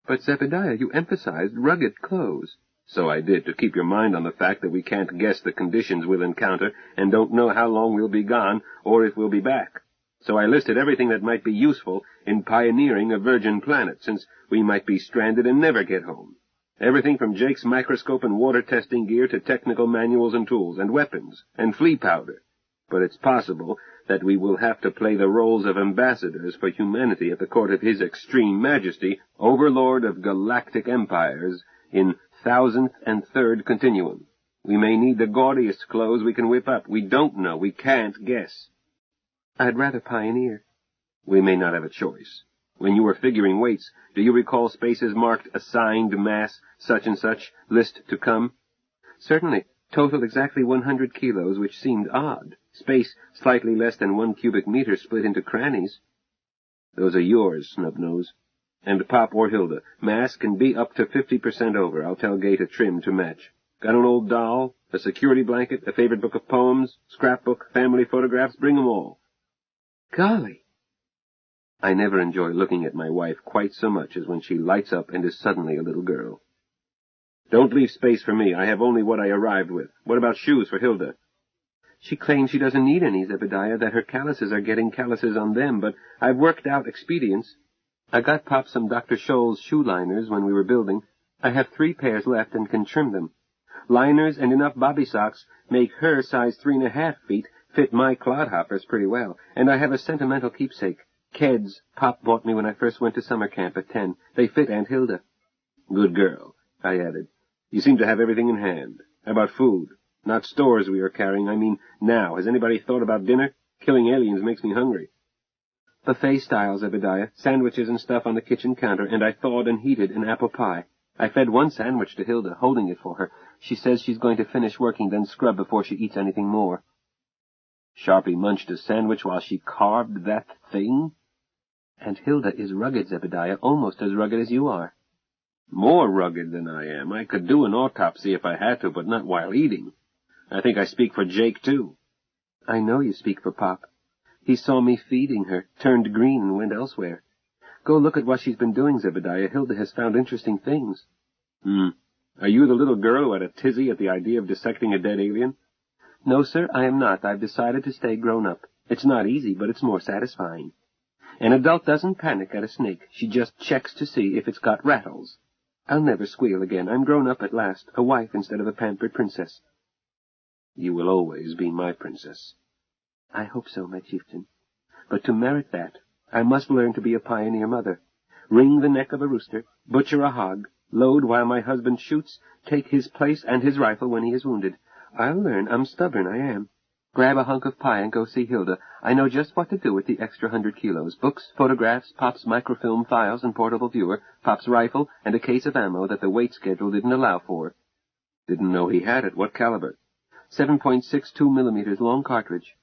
But, Zebediah, you emphasized rugged clothes. So I did, to keep your mind on the fact that we can't guess the conditions we'll encounter and don't know how long we'll be gone or if we'll be back. So I listed everything that might be useful in pioneering a virgin planet, since we might be stranded and never get home. Everything from Jake's microscope and water testing gear to technical manuals and tools, and weapons, and flea powder. But it's possible that we will have to play the roles of ambassadors for humanity at the court of His Extreme Majesty, Overlord of Galactic Empires, in 1000th and 3rd Continuum. We may need the gaudiest clothes we can whip up. We don't know. We can't guess. I'd rather pioneer. We may not have a choice. When you were figuring weights, do you recall spaces marked assigned mass, such and such, list to come? Certainly. Total exactly 100 kilos, which seemed odd. Space slightly less than 1 cubic meter split into crannies. Those are yours, Snubnose. And Pop or Hilda. Mass can be up to 50% over. I'll tell Gay to trim to match. Got an old doll, a security blanket, a favorite book of poems, scrapbook, family photographs, bring 'em all. Golly! I never enjoy looking at my wife quite so much as when she lights up and is suddenly a little girl. Don't leave space for me. I have only what I arrived with. What about shoes for Hilda? She claims she doesn't need any, Zebediah, that her calluses are getting calluses on them, but I've worked out expedients. I got Pop some Dr. Scholl's shoe liners when we were building. I have 3 pairs left and can trim them. Liners and enough bobby socks make her size 3½ feet fit my clodhoppers pretty well, and I have a sentimental keepsake. Keds Pop bought me when I first went to summer camp at 10. They fit Aunt Hilda. Good girl, I added. You seem to have everything in hand. How about food? Not stores we are carrying, I mean now. Has anybody thought about dinner? Killing aliens makes me hungry. Buffet style, Zebediah. Sandwiches and stuff on the kitchen counter, and I thawed and heated an apple pie. I fed 1 sandwich to Hilda, holding it for her. She says she's going to finish working, then scrub before she eats anything more. Sharpie munched a sandwich while she carved that thing? And Hilda is rugged, Zebediah, almost as rugged as you are. More rugged than I am. I could do an autopsy if I had to, but not while eating. I think I speak for Jake, too. I know you speak for Pop. He saw me feeding her, turned green, and went elsewhere. Go look at what she's been doing, Zebediah. Hilda has found interesting things. Are you the little girl who had a tizzy at the idea of dissecting a dead alien? No, sir, I am not. I've decided to stay grown up. It's not easy, but it's more satisfying. An adult doesn't panic at a snake. She just checks to see if it's got rattles. I'll never squeal again. I'm grown up at last, a wife instead of a pampered princess. You will always be my princess. I hope so, my chieftain. But to merit that, I must learn to be a pioneer mother. Wring the neck of a rooster, butcher a hog, load while my husband shoots, take his place and his rifle when he is wounded. I'll learn. I'm stubborn, I am. Grab a hunk of pie and go see Hilda. I know just what to do with the extra 100 kilos. Books, photographs, Pop's microfilm files and portable viewer, Pop's rifle, and a case of ammo that the weight schedule didn't allow for. Didn't know he had it. What caliber? 7.62 millimeters long cartridge.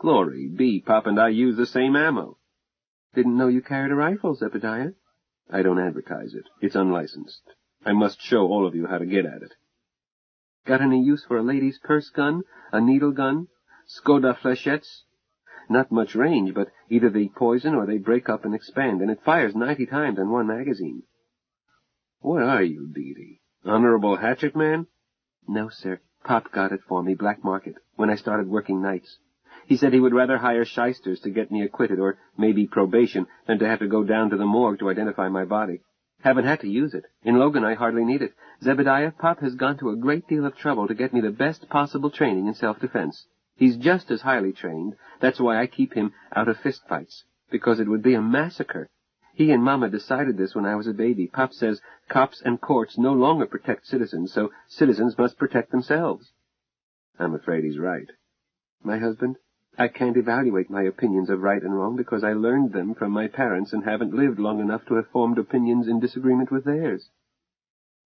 Glory be, Pop and I use the same ammo. Didn't know you carried a rifle, Zebediah. I don't advertise it. It's unlicensed. I must show all of you how to get at it. Got any use for a lady's purse gun, a needle gun, Skoda flechettes? Not much range, but either they poison or they break up and expand, and it fires 90 times in one magazine. What are you, Dee? Honorable hatchet man? No, sir. Pop got it for me, black market, when I started working nights. He said he would rather hire shysters to get me acquitted, or maybe probation, than to have to go down to the morgue to identify my body. Haven't had to use it. In Logan, I hardly need it. Zebediah, Pop has gone to a great deal of trouble to get me the best possible training in self-defense. He's just as highly trained. That's why I keep him out of fistfights, because it would be a massacre. He and Mama decided this when I was a baby. Pop says cops and courts no longer protect citizens, so citizens must protect themselves. I'm afraid he's right. My husband? I can't evaluate my opinions of right and wrong because I learned them from my parents and haven't lived long enough to have formed opinions in disagreement with theirs.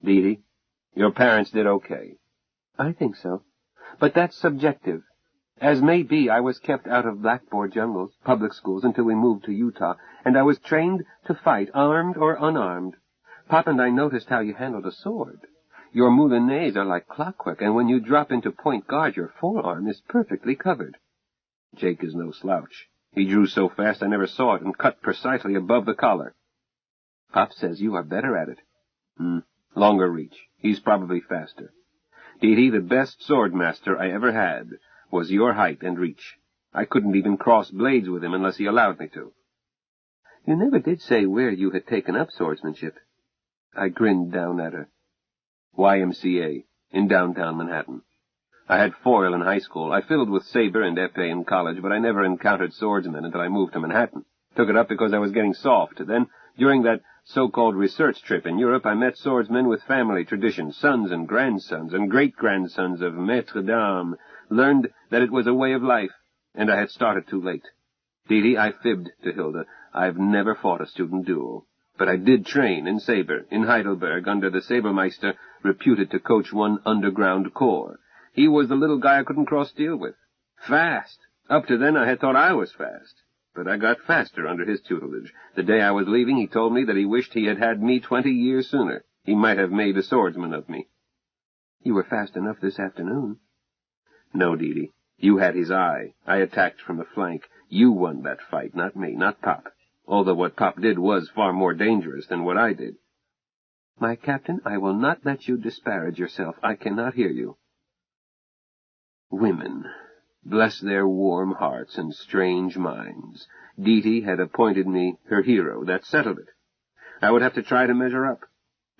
Dee, your parents did okay. I think so. But that's subjective. As may be, I was kept out of blackboard jungles, public schools, until we moved to Utah, and I was trained to fight, armed or unarmed. Pop and I noticed how you handled a sword. Your moulinets are like clockwork, and when you drop into point guard, your forearm is perfectly covered. Jake is no slouch. He drew so fast I never saw it and cut precisely above the collar. Pop says you are better at it. Longer reach. He's probably faster. Dee, the best sword master I ever had was your height and reach. I couldn't even cross blades with him unless he allowed me to. You never did say where you had taken up swordsmanship. I grinned down at her. YMCA, in downtown Manhattan. I had foil in high school. I fiddled with saber and epee in college, but I never encountered swordsmen until I moved to Manhattan. Took it up because I was getting soft. Then, during that so-called research trip in Europe, I met swordsmen with family traditions, sons and grandsons and great-grandsons of maîtres d'armes, learned that it was a way of life, and I had started too late. Dee Dee, I fibbed to Hilda. I've never fought a student duel. But I did train in saber, in Heidelberg, under the Sabermeister, reputed to coach one underground corps. He was the little guy I couldn't cross steel with. Fast. Up to then I had thought I was fast. But I got faster under his tutelage. The day I was leaving, he told me that he wished he had had me 20 years sooner. He might have made a swordsman of me. You were fast enough this afternoon. No, Dee Dee. You had his eye. I attacked from the flank. You won that fight, not me, not Pop. Although what Pop did was far more dangerous than what I did. My captain, I will not let you disparage yourself. I cannot hear you. Women. Bless their warm hearts and strange minds. Dee Dee had appointed me her hero. That settled it. I would have to try to measure up.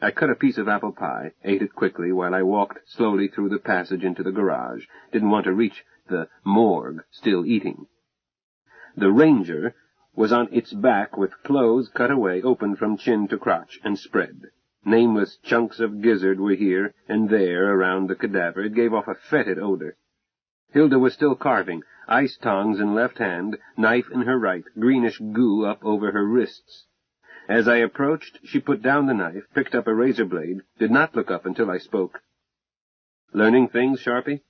I cut a piece of apple pie, ate it quickly while I walked slowly through the passage into the garage. Didn't want to reach the morgue, still eating. The Ranger was on its back with clothes cut away, open from chin to crotch, and spread. Nameless chunks of gizzard were here and there around the cadaver. It gave off a fetid odor. Hilda was still carving, ice tongs in left hand, knife in her right, greenish goo up over her wrists. As I approached, she put down the knife, picked up a razor blade, did not look up until I spoke. "Learning things, Sharpie?"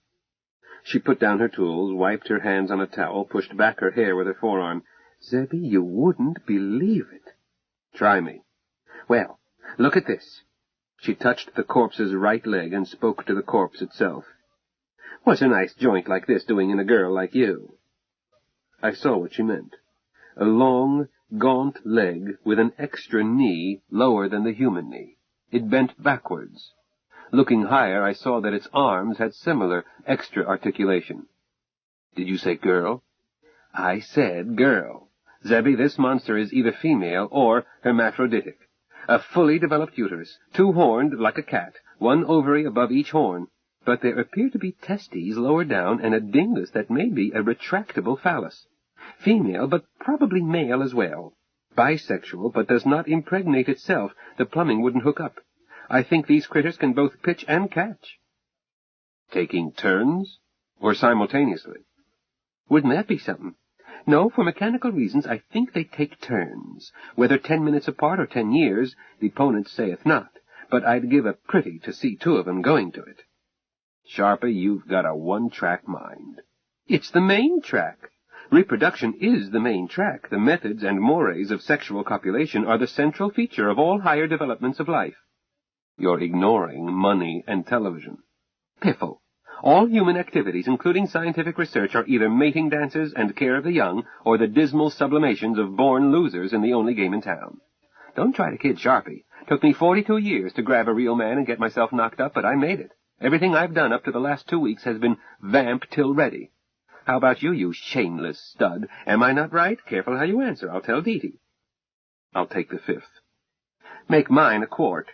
She put down her tools, wiped her hands on a towel, pushed back her hair with her forearm. "Zebby, you wouldn't believe it." "Try me." "Well, look at this." She touched the corpse's right leg and spoke to the corpse itself. "What's a nice joint like this doing in a girl like you?" I saw what she meant. A long, gaunt leg with an extra knee lower than the human knee. It bent backwards. Looking higher, I saw that its arms had similar extra articulation. "Did you say girl?" "I said girl. Zebby, this monster is either female or hermaphroditic. A fully developed uterus, two-horned like a cat, one ovary above each horn. But there appear to be testes lower down and a dingus that may be a retractable phallus. Female, but probably male as well. Bisexual, but does not impregnate itself. The plumbing wouldn't hook up. I think these critters can both pitch and catch." "Taking turns? Or simultaneously?" "Wouldn't that be something? No, for mechanical reasons, I think they take turns. Whether 10 minutes apart or 10 years, the opponent saith not. But I'd give a pretty to see two of 'em going to it." "Sharpie, you've got a one-track mind." "It's the main track. Reproduction is the main track. The methods and mores of sexual copulation are the central feature of all higher developments of life." "You're ignoring money and television." "Piffle. All human activities, including scientific research, are either mating dances and care of the young, or the dismal sublimations of born losers in the only game in town. Don't try to kid Sharpie. Took me 42 years to grab a real man and get myself knocked up, but I made it. Everything I've done up to the last 2 weeks has been vamp till ready. How about you, you shameless stud? Am I not right? Careful how you answer. I'll tell Dee Dee." "I'll take the fifth." "Make mine a quart.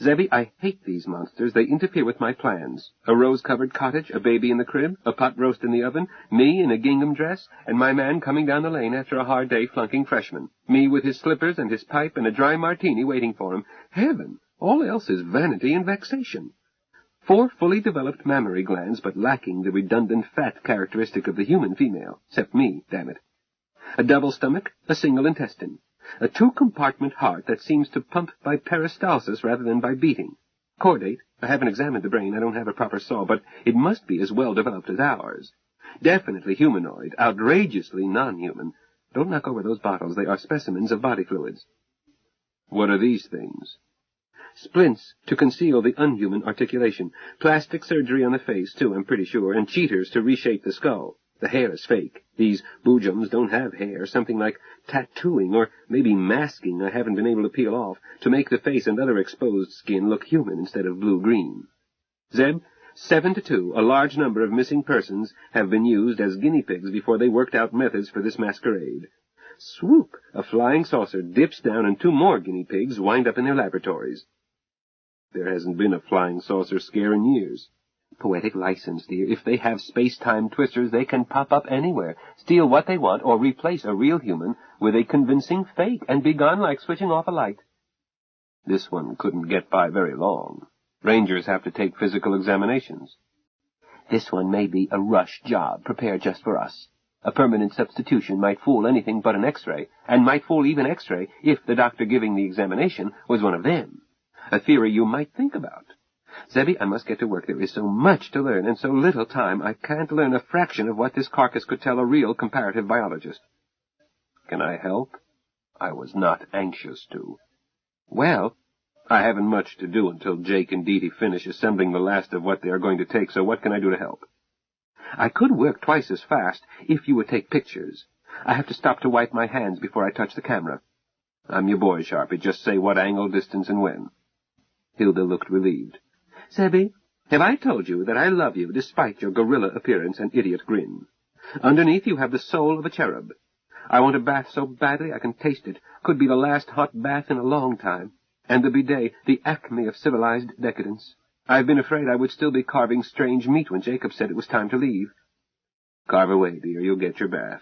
Zebby, I hate these monsters. They interfere with my plans. A rose-covered cottage, a baby in the crib, a pot roast in the oven, me in a gingham dress, and my man coming down the lane after a hard day flunking freshman. Me with his slippers and his pipe and a dry martini waiting for him. Heaven! All else is vanity and vexation. 4 fully developed mammary glands, but lacking the redundant fat characteristic of the human female. Except me, damn it. A double stomach, a single intestine. A 2-compartment heart that seems to pump by peristalsis rather than by beating. Chordate. I haven't examined the brain. I don't have a proper saw, but it must be as well developed as ours. Definitely humanoid. Outrageously non-human. Don't knock over those bottles. They are specimens of body fluids." "What are these things?" "Splints to conceal the unhuman articulation. Plastic surgery on the face, too, I'm pretty sure, and cheaters to reshape the skull. The hair is fake. These boojums don't have hair. Something like tattooing, or maybe masking I haven't been able to peel off, to make the face and other exposed skin look human instead of blue-green. Zeb, 7 to 2, a large number of missing persons have been used as guinea pigs before they worked out methods for this masquerade. Swoop! A flying saucer dips down and 2 more guinea pigs wind up in their laboratories. There hasn't been a flying saucer scare in years. Poetic license, dear. If they have space-time twisters, they can pop up anywhere, steal what they want, or replace a real human with a convincing fake, and be gone like switching off a light. This one couldn't get by very long. Rangers have to take physical examinations. This one may be a rush job prepared just for us. A permanent substitution might fool anything but an X-ray, and might fool even X-ray if the doctor giving the examination was one of them. A theory you might think about. Zebby, I must get to work. There is so much to learn, and so little time. I can't learn a fraction of what this carcass could tell a real comparative biologist. Can I help? I was not anxious to. Well, I haven't much to do until Jake and Dee Dee finish assembling the last of what they are going to take, so what can I do to help? I could work twice as fast if you would take pictures. I have to stop to wipe my hands before I touch the camera. I'm your boy, Sharpie. Just say what angle, distance, and when. Hilda looked relieved. Zebby, have I told you that I love you despite your gorilla appearance and idiot grin? Underneath you have the soul of a cherub. I want a bath so badly I can taste it. Could be the last hot bath in a long time. And the bidet, the acme of civilized decadence. I've been afraid I would still be carving strange meat when Jacob said it was time to leave. Carve away, dear. You'll get your bath.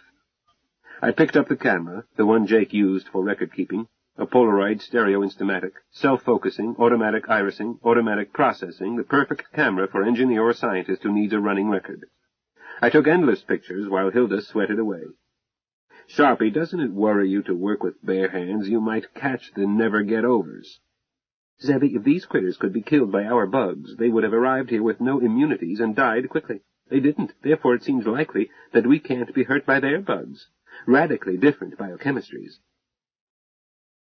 I picked up the camera, the one Jake used for record-keeping, a Polaroid stereo instamatic, self-focusing, automatic irising, automatic processing, the perfect camera for engineer or scientist who needs a running record. I took endless pictures while Hilda sweated away. Sharpie, doesn't it worry you to work with bare hands? You might catch the never-get-overs. Zebby, if these critters could be killed by our bugs, they would have arrived here with no immunities and died quickly. They didn't. Therefore it seems likely that we can't be hurt by their bugs. Radically different biochemistries.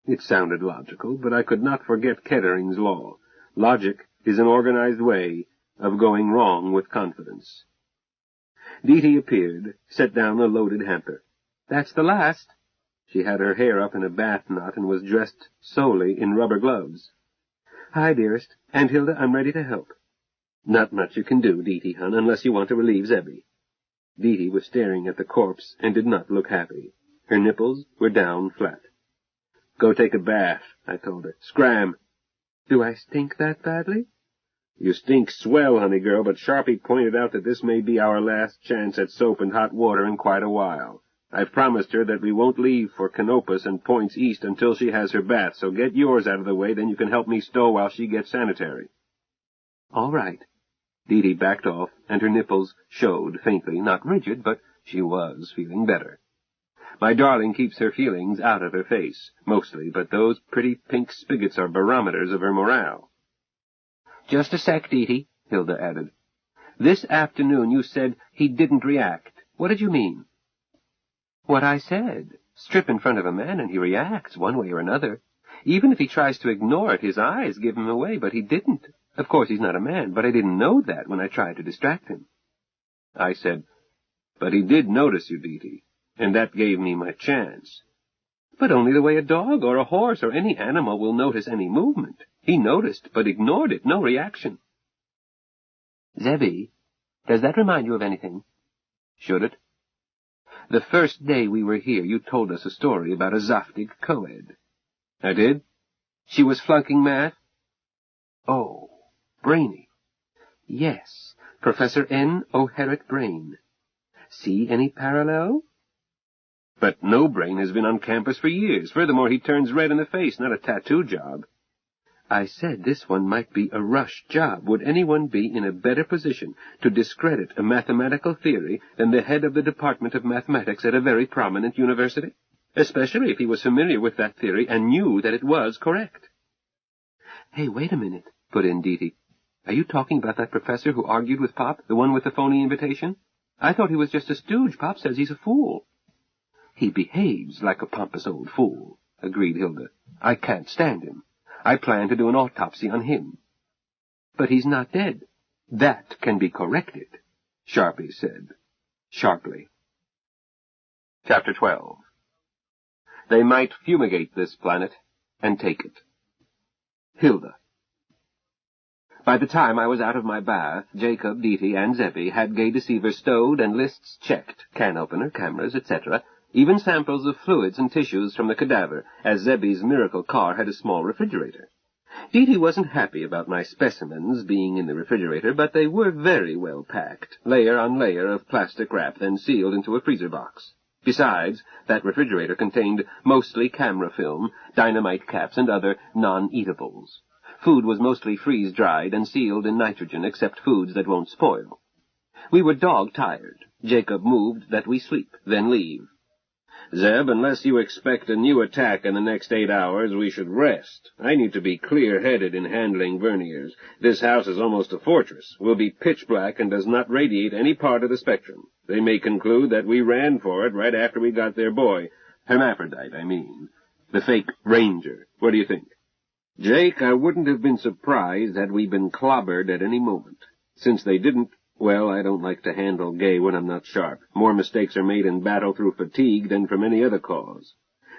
It sounded logical, but I could not forget Kettering's law. Logic is an organized way of going wrong with confidence. Dee Dee appeared, set down a loaded hamper. That's the last. She had her hair up in a bath knot and was dressed solely in rubber gloves. Hi, dearest. And Hilda, I'm ready to help. Not much you can do, Dee Dee, hon, unless you want to relieve Zebby. Dee Dee was staring at the corpse and did not look happy. Her nipples were down flat. Go take a bath, I told her. Scram. Do I stink that badly? You stink swell, honey girl, but Sharpie pointed out that this may be our last chance at soap and hot water in quite a while. I've promised her that we won't leave for Canopus and points east until she has her bath, so get yours out of the way, then you can help me stow while she gets sanitary. All right. Dee Dee backed off, and her nipples showed faintly, not rigid, but she was feeling better. My darling keeps her feelings out of her face, mostly, but those pretty pink spigots are barometers of her morale. Just a sec, Dee Dee, Hilda added. This afternoon you said he didn't react. What did you mean? What I said. Strip in front of a man and he reacts, one way or another. Even if he tries to ignore it, his eyes give him away, but he didn't. Of course, he's not a man, but I didn't know that when I tried to distract him. I said, but he did notice you, Dee Dee, and that gave me my chance. But only the way a dog or a horse or any animal will notice any movement. He noticed, but ignored it, no reaction. Zebby, does that remind you of anything? Should it? The first day we were here, you told us a story about a Zaftig co-ed. I did? She was flunking math? Oh, Brainy. Yes, Professor N. O'Herritt Brain. See any parallel? But no Brain has been on campus for years. Furthermore, he turns red in the face, not a tattoo job. I said this one might be a rush job. Would anyone be in a better position to discredit a mathematical theory than the head of the Department of Mathematics at a very prominent university? Especially if he was familiar with that theory and knew that it was correct. Hey, wait a minute, put in Dee Dee. Are you talking about that professor who argued with Pop, the one with the phony invitation? I thought he was just a stooge. Pop says he's a fool. He behaves like a pompous old fool, agreed Hilda. I can't stand him. I plan to do an autopsy on him. But he's not dead. That can be corrected, Sharpie said, sharply. Chapter 12. They might fumigate this planet and take it. Hilda. By the time I was out of my bath, Jacob, Deety, and Zebby had Gay Deceiver stowed and lists checked, can opener, cameras, etc., even samples of fluids and tissues from the cadaver, as Zebby's miracle car had a small refrigerator. Deety wasn't happy about my specimens being in the refrigerator, but they were very well packed, layer on layer of plastic wrap, then sealed into a freezer box. Besides, that refrigerator contained mostly camera film, dynamite caps, and other non-eatables. Food was mostly freeze-dried and sealed in nitrogen, except foods that won't spoil. We were dog-tired. Jacob moved that we sleep, then leave. Zeb, unless you expect a new attack in the next 8 hours, we should rest. I need to be clear-headed in handling verniers. This house is almost a fortress, will be pitch black, and does not radiate any part of the spectrum. They may conclude that we ran for it right after we got their boy. Hermaphrodite, I mean. The fake ranger. What do you think? Jake, I wouldn't have been surprised had we been clobbered at any moment. Since they didn't, well, I don't like to handle Gay when I'm not sharp. More mistakes are made in battle through fatigue than from any other cause.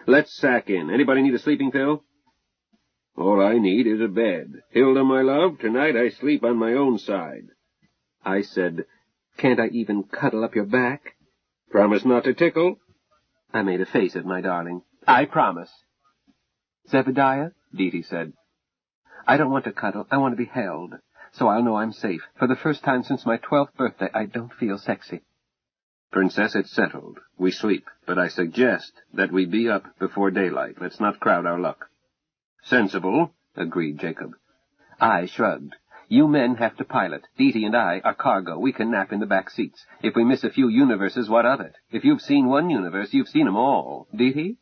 Let's sack in. Anybody need a sleeping pill? All I need is a bed. Hilda, my love, tonight I sleep on my own side. I said, can't I even cuddle up your back? Promise not to tickle? I made a face at my darling. I promise. Zebediah, Deety said, I don't want to cuddle. I want to be held. So I'll know I'm safe. For the first time since my 12th birthday, I don't feel sexy. Princess, it's settled. We sleep, but I suggest that we be up before daylight. Let's not crowd our luck. Sensible, agreed Jacob. I shrugged. You men have to pilot. Deety and I are cargo. We can nap in the back seats. If we miss a few universes, what of it? If you've seen one universe, you've seen 'em all. Deety?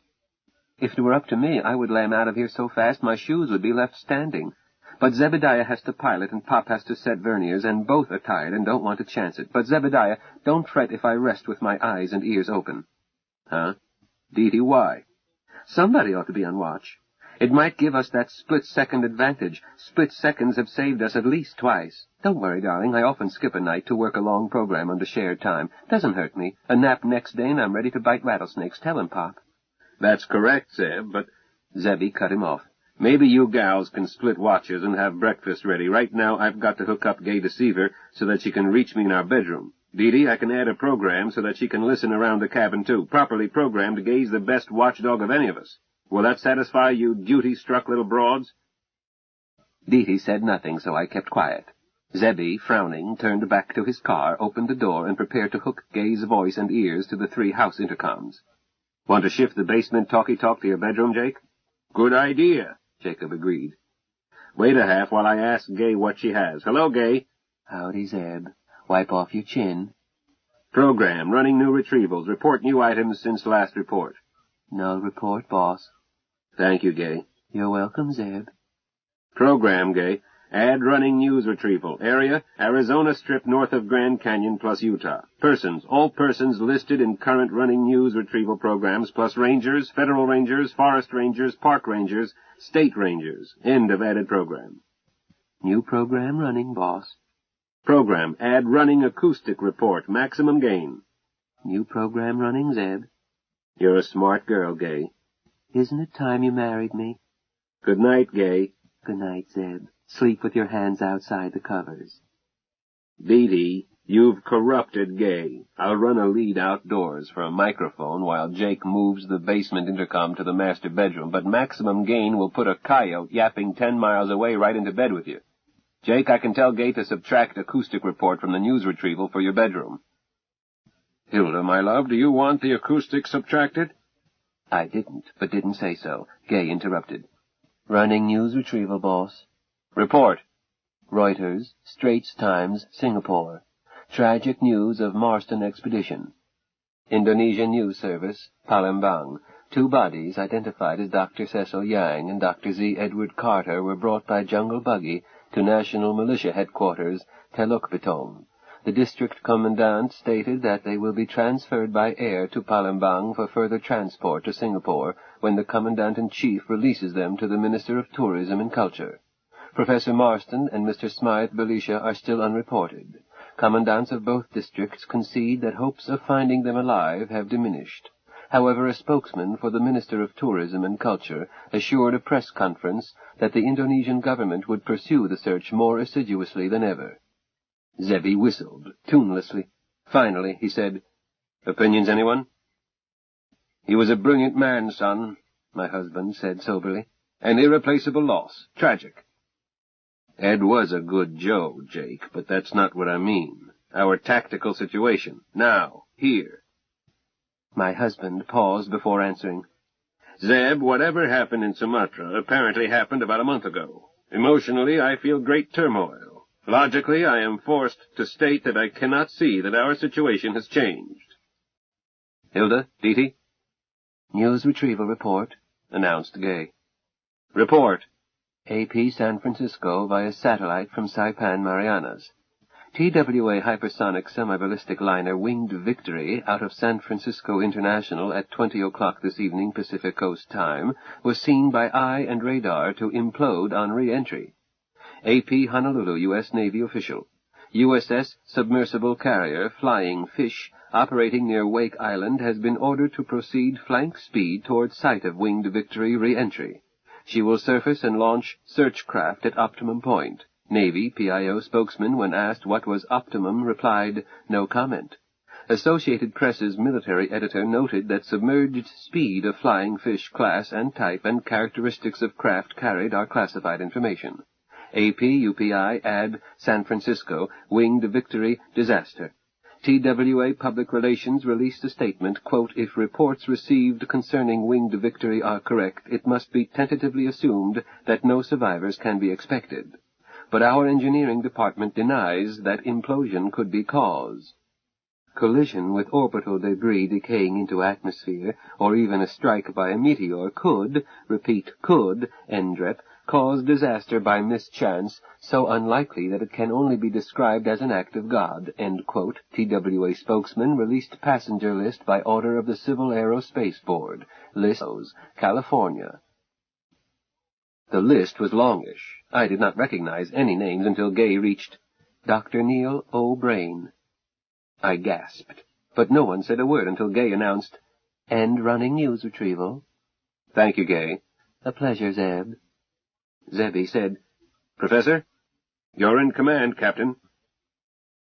If it were up to me, I would lam out of here so fast my shoes would be left standing. But Zebediah has to pilot and Pop has to set verniers, and both are tired and don't want to chance it. But Zebediah, don't fret if I rest with my eyes and ears open. Huh? Deety, why? Somebody ought to be on watch. It might give us that split-second advantage. Split seconds have saved us at least twice. Don't worry, darling. I often skip a night to work a long program under shared time. Doesn't hurt me. A nap next day and I'm ready to bite rattlesnakes. Tell him, Pop. That's correct, Zeb, but... Zebby cut him off. Maybe you gals can split watches and have breakfast ready. Right now, I've got to hook up Gay Deceiver so that she can reach me in our bedroom. Deety, I can add a program so that she can listen around the cabin, too. Properly programmed, Gay's the best watchdog of any of us. Will that satisfy you duty-struck little broads? Deety said nothing, so I kept quiet. Zebby, frowning, turned back to his car, opened the door, and prepared to hook Gay's voice and ears to the 3 house intercoms. Want to shift the basement talkie-talk to your bedroom, Jake? Good idea, Jacob agreed. Wait a half while I ask Gay what she has. Hello, Gay. Howdy, Zeb. Wipe off your chin. Program, running new retrievals. Report new items since last report. Null report, boss. Thank you, Gay. You're welcome, Zeb. Program, Gay. Add running news retrieval. Area, Arizona Strip north of Grand Canyon plus Utah. Persons, all persons listed in current running news retrieval programs plus rangers, federal rangers, forest rangers, park rangers, state rangers. End of added program. New program running, boss. Program, add running acoustic report. Maximum gain. New program running, Zeb. You're a smart girl, Gay. Isn't it time you married me? Good night, Gay. Good night, Zeb. Sleep with your hands outside the covers. Deety, you've corrupted Gay. I'll run a lead outdoors for a microphone while Jake moves the basement intercom to the master bedroom, but maximum gain will put a coyote yapping 10 miles away right into bed with you. Jake, I can tell Gay to subtract acoustic report from the news retrieval for your bedroom. Hilda, my love, do you want the acoustic subtracted? I didn't, but didn't say so. Gay interrupted. Running news retrieval, boss. Report. Reuters, Straits Times, Singapore. Tragic news of Marston expedition. Indonesian News Service, Palembang. 2 bodies identified as Dr. Cecil Yang and Dr. Z. Edward Carter were brought by jungle buggy to National Militia Headquarters, Teluk Betong. The district commandant stated that they will be transferred by air to Palembang for further transport to Singapore when the Commandant-in-Chief releases them to the Minister of Tourism and Culture. Professor Marston and Mr. Smythe Belisha are still unreported. Commandants of both districts concede that hopes of finding them alive have diminished. However, a spokesman for the Minister of Tourism and Culture assured a press conference that the Indonesian government would pursue the search more assiduously than ever. Zebi whistled, tunelessly. Finally, he said, "Opinions, anyone?" "He was a brilliant man, son," my husband said soberly. "An irreplaceable loss. Tragic." "Ed was a good Joe, Jake, but that's not what I mean. Our tactical situation. Now, here." My husband paused before answering. "Zeb, whatever happened in Sumatra apparently happened about a month ago. Emotionally, I feel great turmoil. Logically, I am forced to state that I cannot see that our situation has changed." "Hilda, Dee. "News retrieval report," announced Gay. "Report." AP San Francisco via satellite from Saipan, Marianas. TWA hypersonic semi-ballistic liner Winged Victory out of San Francisco International at 20 o'clock this evening Pacific Coast time was seen by eye and radar to implode on re-entry. AP Honolulu U.S. Navy official. USS submersible carrier Flying Fish operating near Wake Island has been ordered to proceed flank speed toward site of Winged Victory re-entry. She will surface and launch search craft at optimum point. Navy PIO spokesman, when asked what was optimum, replied, "No comment." Associated Press's military editor noted that submerged speed of Flying Fish class and type and characteristics of craft carried are classified information. AP UPI add San Francisco Winged Victory disaster. TWA Public Relations released a statement, quote, "If reports received concerning Winged Victory are correct, it must be tentatively assumed that no survivors can be expected. But our engineering department denies that implosion could be cause." Collision with orbital debris decaying into atmosphere, or even a strike by a meteor could, repeat, could, NDREP, cause disaster by mischance, so unlikely that it can only be described as an act of God, end quote. TWA spokesman released passenger list by order of the Civil Aerospace Board. List, California. The list was longish. I did not recognize any names until Gay reached Dr. Neil O'Brien. I gasped, but no one said a word until Gay announced, "End running news retrieval." "Thank you, Gay." "A pleasure, Zeb." Zebby said, "Professor?" "You're in command, Captain."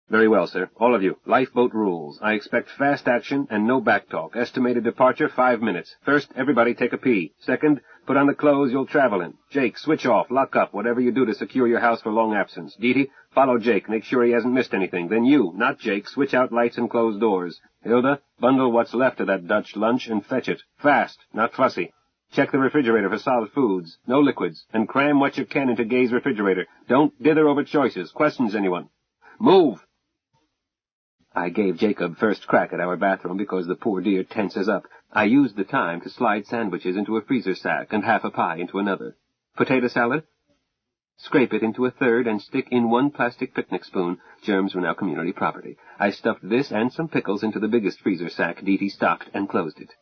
"Very well, sir. All of you. Lifeboat rules. I expect fast action and no backtalk. Estimated departure, 5 minutes. First, everybody take a pee. Second, put on the clothes you'll travel in. Jake, switch off, lock up, whatever you do to secure your house for long absence. Dee, follow Jake, make sure he hasn't missed anything. Then you, not Jake, switch out lights and close doors. Hilda, bundle what's left of that Dutch lunch and fetch it. Fast, not fussy. Check the refrigerator for solid foods, no liquids, and cram what you can into Gay's refrigerator. Don't dither over choices. Questions, anyone? Move!" I gave Jacob first crack at our bathroom because the poor dear tenses up. I used the time to slide sandwiches into a freezer sack and half a pie into another. Potato salad? Scrape it into a third and stick in 1 plastic picnic spoon. Germs were now community property. I stuffed this and some pickles into the biggest freezer sack Dee stocked and closed it.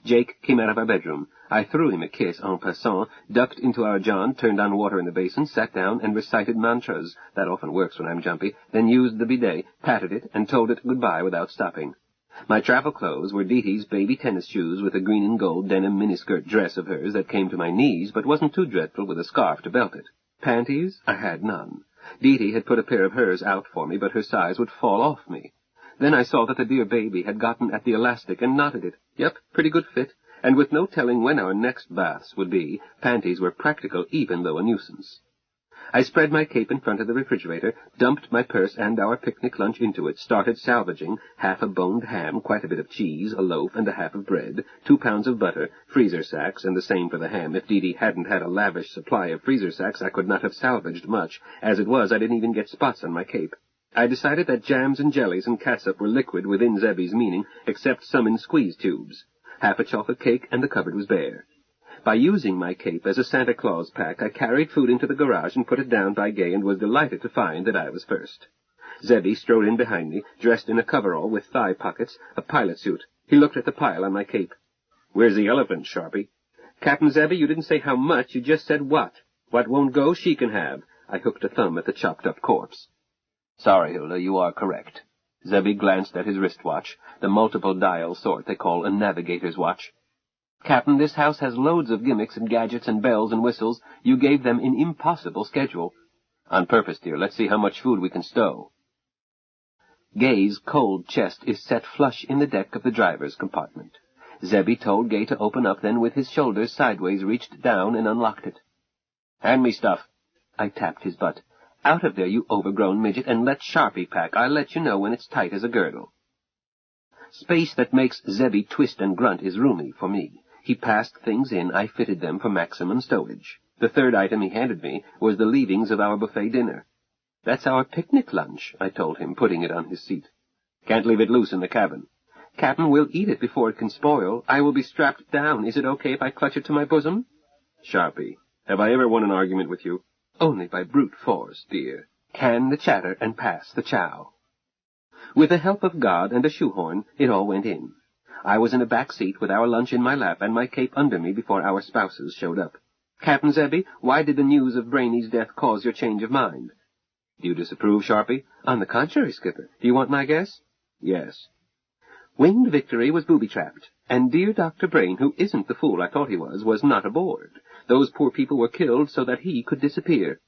Jake came out of our bedroom. I threw him a kiss en passant, ducked into our john, turned on water in the basin, sat down, and recited mantras. That often works when I'm jumpy. Then used the bidet, patted it, and told it goodbye without stopping. My travel clothes were Dee's baby tennis shoes with a green and gold denim miniskirt dress of hers that came to my knees, but wasn't too dreadful with a scarf to belt it. Panties? I had none. Dee had put a pair of hers out for me, but her size would fall off me. Then I saw that the dear baby had gotten at the elastic and knotted it. Yep, pretty good fit. And with no telling when our next baths would be, panties were practical even though a nuisance. I spread my cape in front of the refrigerator, dumped my purse and our picnic lunch into it, started salvaging half a boned ham, quite a bit of cheese, a loaf, and a half of bread, 2 pounds of butter, freezer sacks, and the same for the ham. If Dee hadn't had a lavish supply of freezer sacks, I could not have salvaged much. As it was, I didn't even get spots on my cape. I decided that jams and jellies and catsup were liquid within Zebby's meaning, except some in squeeze tubes. Half a chocolate cake, and the cupboard was bare. By using my cape as a Santa Claus pack, I carried food into the garage and put it down by Gay and was delighted to find that I was first. Zebby strode in behind me, dressed in a coverall with thigh pockets, a pilot suit. He looked at the pile on my cape. "Where's the elephant, Sharpie?" "Captain Zebby, you didn't say how much, you just said what. What won't go, she can have." I hooked a thumb at the chopped-up corpse. "Sorry, Hilda, you are correct." Zebby glanced at his wristwatch, the multiple-dial sort they call a navigator's watch. "Captain, this house has loads of gimmicks and gadgets and bells and whistles. You gave them an impossible schedule." "On purpose, dear. Let's see how much food we can stow." Gay's cold chest is set flush in the deck of the driver's compartment. Zebby told Gay to open up, then with his shoulders sideways reached down and unlocked it. "Hand me stuff." I tapped his butt. "Out of there, you overgrown midget, and let Sharpie pack. I'll let you know when it's tight as a girdle." Space that makes Zebby twist and grunt is roomy for me. He passed things in. I fitted them for maximum stowage. The third item he handed me was the leavings of our buffet dinner. "That's our picnic lunch," I told him, putting it on his seat. "Can't leave it loose in the cabin." "Captain, we'll eat it before it can spoil. I will be strapped down. Is it okay if I clutch it to my bosom?" "Sharpie, have I ever won an argument with you?" "Only by brute force, dear. Can the chatter and pass the chow." With the help of God and a shoehorn, it all went in. I was in a back seat with our lunch in my lap and my cape under me before our spouses showed up. "Captain Zebby, why did the news of Brainy's death cause your change of mind?" "Do you disapprove, Sharpie?" "On the contrary, Skipper. Do you want my guess?" "Yes." "Winged Victory was booby-trapped, and dear Dr. Brain, who isn't the fool I thought he was not aboard. Those poor people were killed so that he could disappear."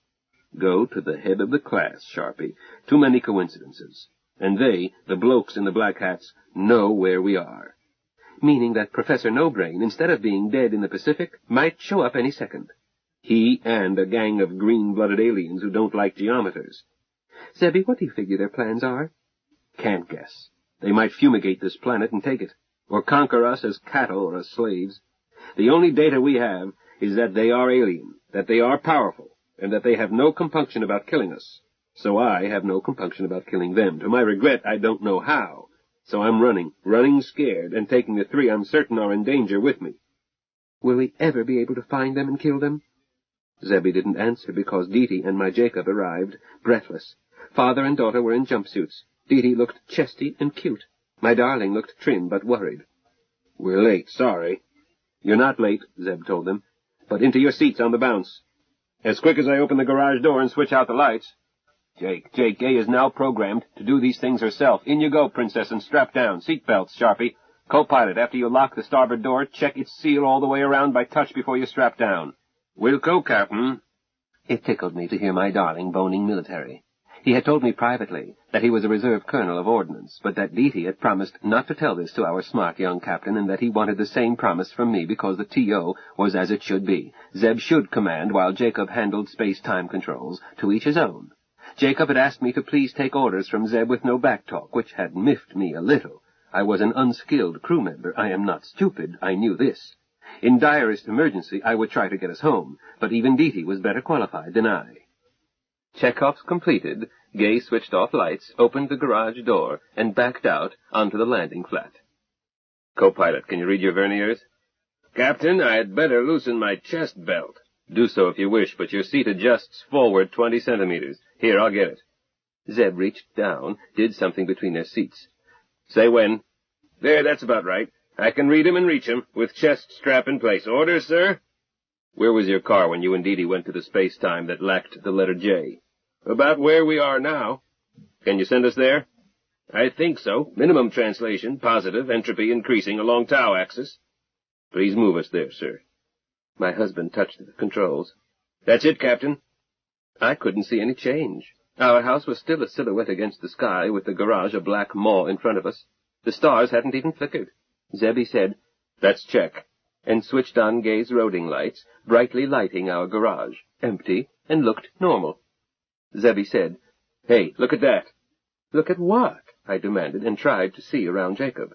"Go to the head of the class, Sharpie. Too many coincidences. And they, the blokes in the black hats, know where we are." "Meaning that Professor No-Brain, instead of being dead in the Pacific, might show up any second." "He and a gang of green-blooded aliens who don't like geometers." "Zebby, what do you figure their plans are?" "Can't guess. They might fumigate this planet and take it, or conquer us as cattle or as slaves. The only data we have is that they are alien, that they are powerful, and that they have no compunction about killing us. So I have no compunction about killing them. To my regret, I don't know how. So I'm running scared, and taking the 3 I'm certain are in danger with me." "Will we ever be able to find them and kill them?" Zebby didn't answer because Dee and my Jacob arrived, breathless. Father and daughter were in jumpsuits. Dee looked chesty and cute. My darling looked trim but worried. "We're late, sorry." "You're not late," Zeb told them, "but into your seats on the bounce. As quick as I open the garage door and switch out the lights." Jake, Gay is now programmed to do these things herself. In you go, Princess, and strap down. Seat belts, Sharpie. Co-pilot, after you lock the starboard door, check its seal all the way around by touch before you strap down." "We'll go, Captain." It tickled me to hear my darling boning military. He had told me privately that he was a reserve colonel of ordnance, but that Dee had promised not to tell this to our smart young captain, and that he wanted the same promise from me because the T.O. was as it should be. Zeb should command while Jacob handled space-time controls, to each his own. Jacob had asked me to please take orders from Zeb with no back-talk, which had miffed me a little. I was an unskilled crew member. I am not stupid. I knew this. In direst emergency, I would try to get us home, but even Dee was better qualified than I. Checkoffs completed, Gay switched off lights, opened the garage door, and backed out onto the landing flat. "Co-pilot, can you read your verniers?" "Captain, I'd better loosen my chest belt." "Do so if you wish, but your seat adjusts forward 20 centimeters. Here, I'll get it." Zeb reached down, did something between their seats. "Say when." "There, that's about right. I can read him and reach him, with chest strap in place. Orders, sir?" "Where was your car when you and Dee went to the space-time that lacked the letter J?" "About where we are now." "Can you send us there?" "I think so. Minimum translation, positive, entropy increasing along tau axis." "Please move us there, sir." My husband touched the controls. "That's it, Captain." I couldn't see any change. Our house was still a silhouette against the sky, with the garage a black maw in front of us. The stars hadn't even flickered. Zebby said, "That's check," and switched on Gay's roading lights, brightly lighting our garage, empty, and looked normal. Zebby said, "Hey, look at that." "Look at what?" I demanded, and tried to see around Jacob.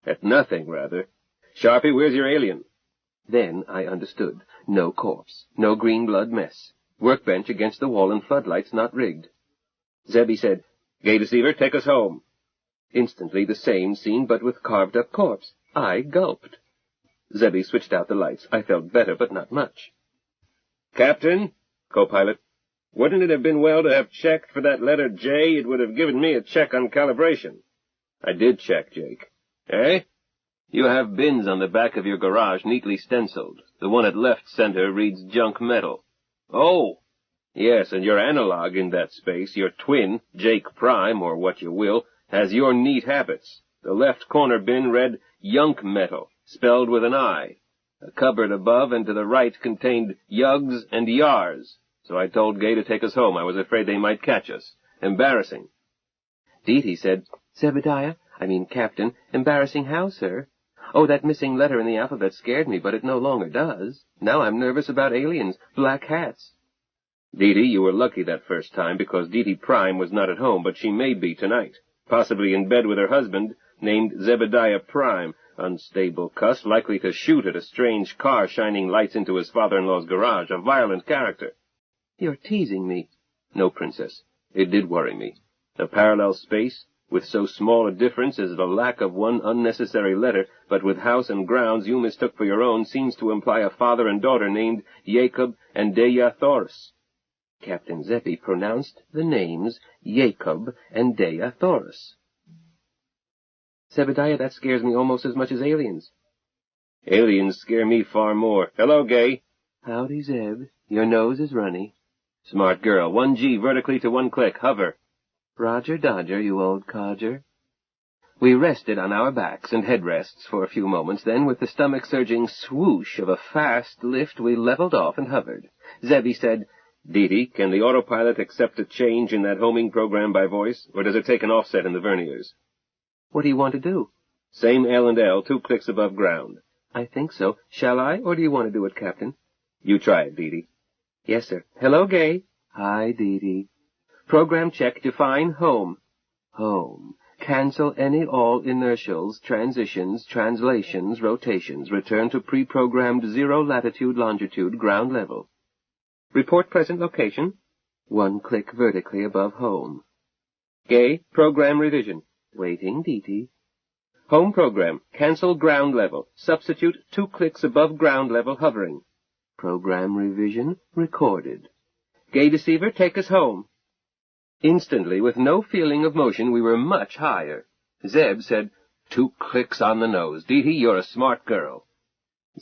"At nothing, rather. Sharpie, where's your alien?" Then I understood. No corpse, no green blood mess. Workbench against the wall and floodlights not rigged. Zebby said, "Gay deceiver, take us home." Instantly the same scene, but with carved-up corpse. I gulped. Zebby switched out the lights. I felt better, but not much. "Captain," co-pilot, "wouldn't it have been well to have checked for that letter J? It would have given me a check on calibration." "I did check, Jake." "Eh?" "You have bins on the back of your garage neatly stenciled. The one at left center reads junk metal." "Oh." "Yes, and your analog in that space, your twin, Jake Prime, or what you will, has your neat habits. The left corner bin read Yunk Metal, spelled with an I. A cupboard above and to the right contained Yugs and Yars. So I told Gay to take us home. I was afraid they might catch us. Embarrassing. Dee said, Captain, embarrassing how, sir? Oh, that missing letter in the alphabet scared me, but it no longer does. Now I'm nervous about aliens, black hats. Dee, you were lucky that first time, because Dee Prime was not at home, but she may be tonight. Possibly in bed with her husband, named Zebediah Prime, unstable cuss, likely to shoot at a strange car shining lights into his father-in-law's garage, a violent character. You're teasing me. No, Princess. It did worry me. A parallel space, with so small a difference as the lack of one unnecessary letter, but with house and grounds you mistook for your own, seems to imply a father and daughter named Jacob and Dea Thoris. Captain Zebby pronounced the names Jacob and Dea Thoris. Zebediah, that scares me almost as much as aliens. Aliens scare me far more. Hello, Gay. Howdy, Zeb. Your nose is runny. Smart girl. 1G vertically to 1 click. Hover. Roger Dodger, you old codger. We rested on our backs and headrests for a few moments, then with the stomach-surging swoosh of a fast lift, we leveled off and hovered. Zebby said, Dee, can the autopilot accept a change in that homing program by voice, or does it take an offset in the verniers? What do you want to do? Same L and L, 2 clicks above ground. I think so. Shall I, or do you want to do it, Captain? You try it, Dee. Yes, sir. Hello, Gay. Hi, Dee. Program check. Define home. Home. Cancel any all inertials, transitions, translations, rotations. Return to pre-programmed 0 latitude, longitude, ground level. Report present location. 1 click vertically above home. Gay, program revision. Waiting, Dee. Home program. Cancel ground level. Substitute 2 clicks above ground level hovering. Program revision recorded. Gay deceiver, take us home. Instantly, with no feeling of motion, we were much higher. Zeb said, 2 clicks on the nose. Dee, you're a smart girl.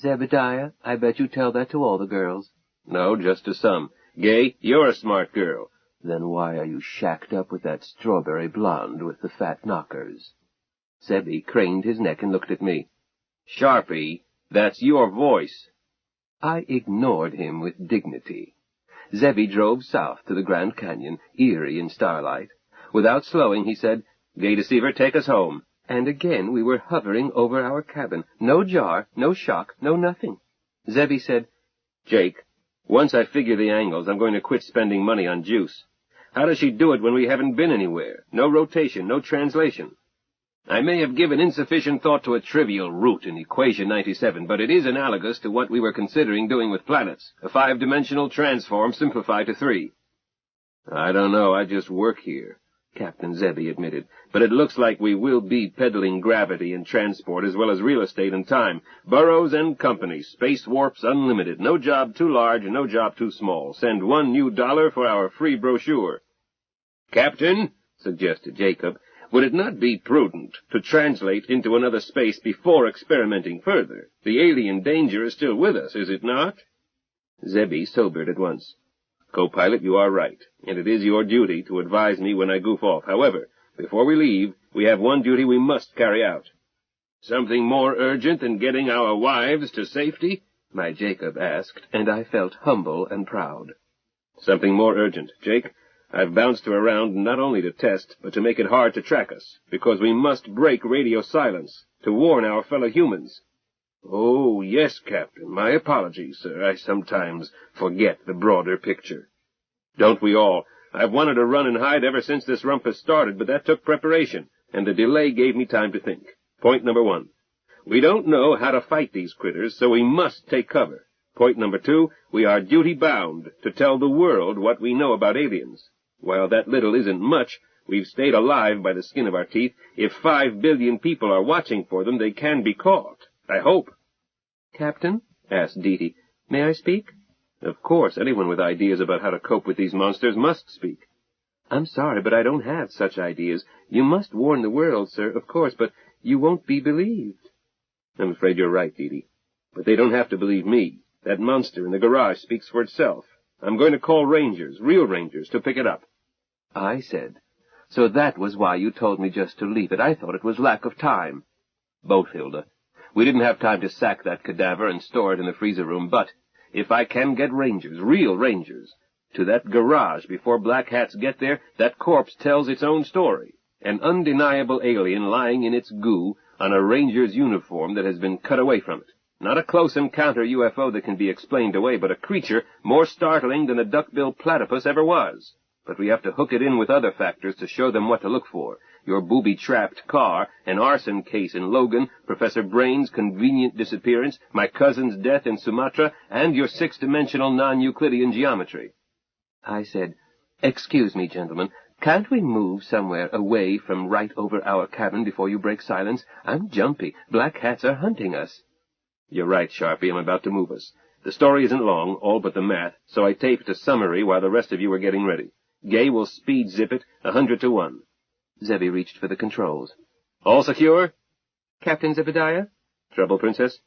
Zebediah, I bet you tell that to all the girls. No, just to some. Gay, you're a smart girl. Then why are you shacked up with that strawberry blonde with the fat knockers? Zebby craned his neck and looked at me. Sharpie, that's your voice. I ignored him with dignity. Zebby drove south to the Grand Canyon, eerie in starlight. Without slowing, he said, Gay deceiver, take us home. And again we were hovering over our cabin. No jar, no shock, no nothing. Zebby said, Jake, once I figure the angles, I'm going to quit spending money on juice. How does she do it when we haven't been anywhere? No rotation, no translation. I may have given insufficient thought to a trivial root in equation 97, but it is analogous to what we were considering doing with planets, a 5-dimensional transform simplified to 3. I don't know, I just work here, Captain Zebby admitted, but it looks like we will be peddling gravity and transport as well as real estate and time. Burroughs and Company, space warps unlimited, no job too large and no job too small. Send $1 new for our free brochure. Captain, suggested Jacob, would it not be prudent to translate into another space before experimenting further? The alien danger is still with us, is it not? Zebby sobered at once. Co-pilot, you are right, and it is your duty to advise me when I goof off. However, before we leave, we have one duty we must carry out. Something more urgent than getting our wives to safety? My Jacob asked, and I felt humble and proud. Something more urgent, Jake. I've bounced her around not only to test, but to make it hard to track us, because we must break radio silence, to warn our fellow humans. Oh, yes, Captain. My apologies, sir. I sometimes forget the broader picture. Don't we all? I've wanted to run and hide ever since this rumpus started, but that took preparation, and the delay gave me time to think. Point number 1. We don't know how to fight these critters, so we must take cover. Point number 2, we are duty-bound to tell the world what we know about aliens. While that little isn't much, we've stayed alive by the skin of our teeth. If 5 billion people are watching for them, they can be caught. I hope. Captain, asked Dee, may I speak? Of course, anyone with ideas about how to cope with these monsters must speak. I'm sorry, but I don't have such ideas. You must warn the world, sir, of course, but you won't be believed. I'm afraid you're right, Dee. But they don't have to believe me. That monster in the garage speaks for itself. I'm going to call rangers, real rangers, to pick it up. I said, So that was why you told me just to leave it. I thought it was lack of time. Both, Hilda. We didn't have time to sack that cadaver and store it in the freezer room, but if I can get rangers, real rangers, to that garage before black hats get there, that corpse tells its own story. An undeniable alien lying in its goo on a ranger's uniform that has been cut away from it. Not a close encounter UFO that can be explained away, but a creature more startling than a duck-billed platypus ever was. But we have to hook it in with other factors to show them what to look for. Your booby-trapped car, an arson case in Logan, Professor Brain's convenient disappearance, my cousin's death in Sumatra, and your six-dimensional non-Euclidean geometry. I said, "Excuse me, gentlemen, can't we move somewhere away from right over our cabin before you break silence? I'm jumpy. Black hats are hunting us." You're right, Sharpie. I'm about to move us. The story isn't long, all but the math, so I taped a summary while the rest of you were getting ready. Gay will speed zip it 100 to 1. Zebby reached for the controls. All secure? Captain Zebediah? Trouble, Princess?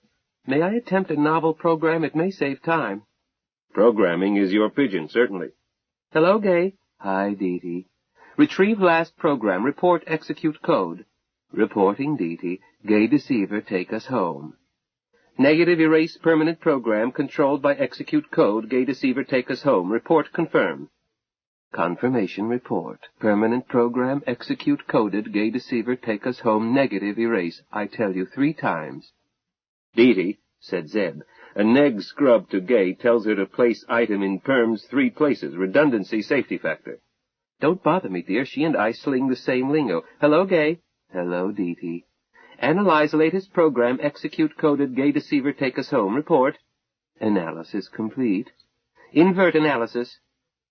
May I attempt a novel program? It may save time. Programming is your pigeon, certainly. Hello, Gay. Hi, Dee. Retrieve last program. Report execute code. Reporting, Dee. Gay Deceiver, take us home. Negative erase permanent program controlled by execute code. Gay Deceiver, take us home. Report confirm. Confirmation report. Permanent program execute coded. Gay Deceiver, take us home. Negative erase. I tell you 3 times. Dee, said Zeb. A neg scrub to Gay tells her to place item in perms 3 places. Redundancy safety factor. Don't bother me, dear. She and I sling the same lingo. Hello, Gay. Hello, Dee. Analyze latest program. Execute coded. Gay Deceiver, take us home. Report. Analysis complete. Invert analysis.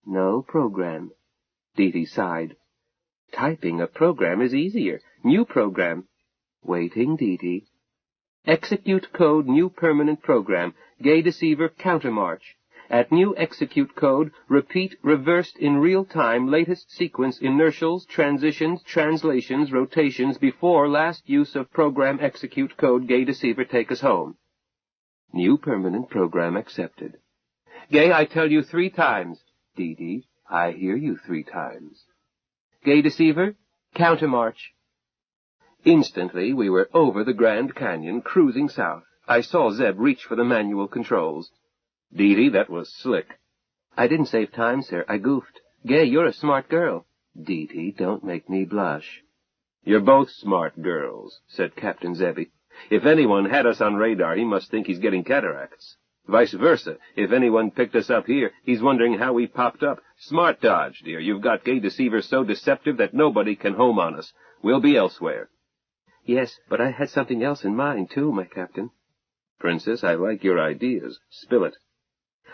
No program. Dee sighed. Typing a program is easier. New program. Waiting, Dee. Execute code, new permanent program. Gay Deceiver, countermarch. At new execute code, repeat reversed in real time latest sequence inertials, transitions, translations, rotations before last use of program execute code. Gay Deceiver, take us home. New permanent program accepted. Gay, I tell you 3 times. Dee, I hear you 3 times. Gay Deceiver, countermarch. Instantly we were over the Grand Canyon, cruising south. I saw Zeb reach for the manual controls. Dee, that was slick. I didn't save time, sir. I goofed. Gay, you're a smart girl. Dee, don't make me blush. You're both smart girls, said Captain Zebby. If anyone had us on radar, he must think he's getting cataracts. Vice versa. If anyone picked us up here, he's wondering how we popped up. Smart dodge, dear. You've got Gay Deceiver so deceptive that nobody can home on us. We'll be elsewhere. Yes, but I had something else in mind, too, my captain. Princess, I like your ideas. Spill it.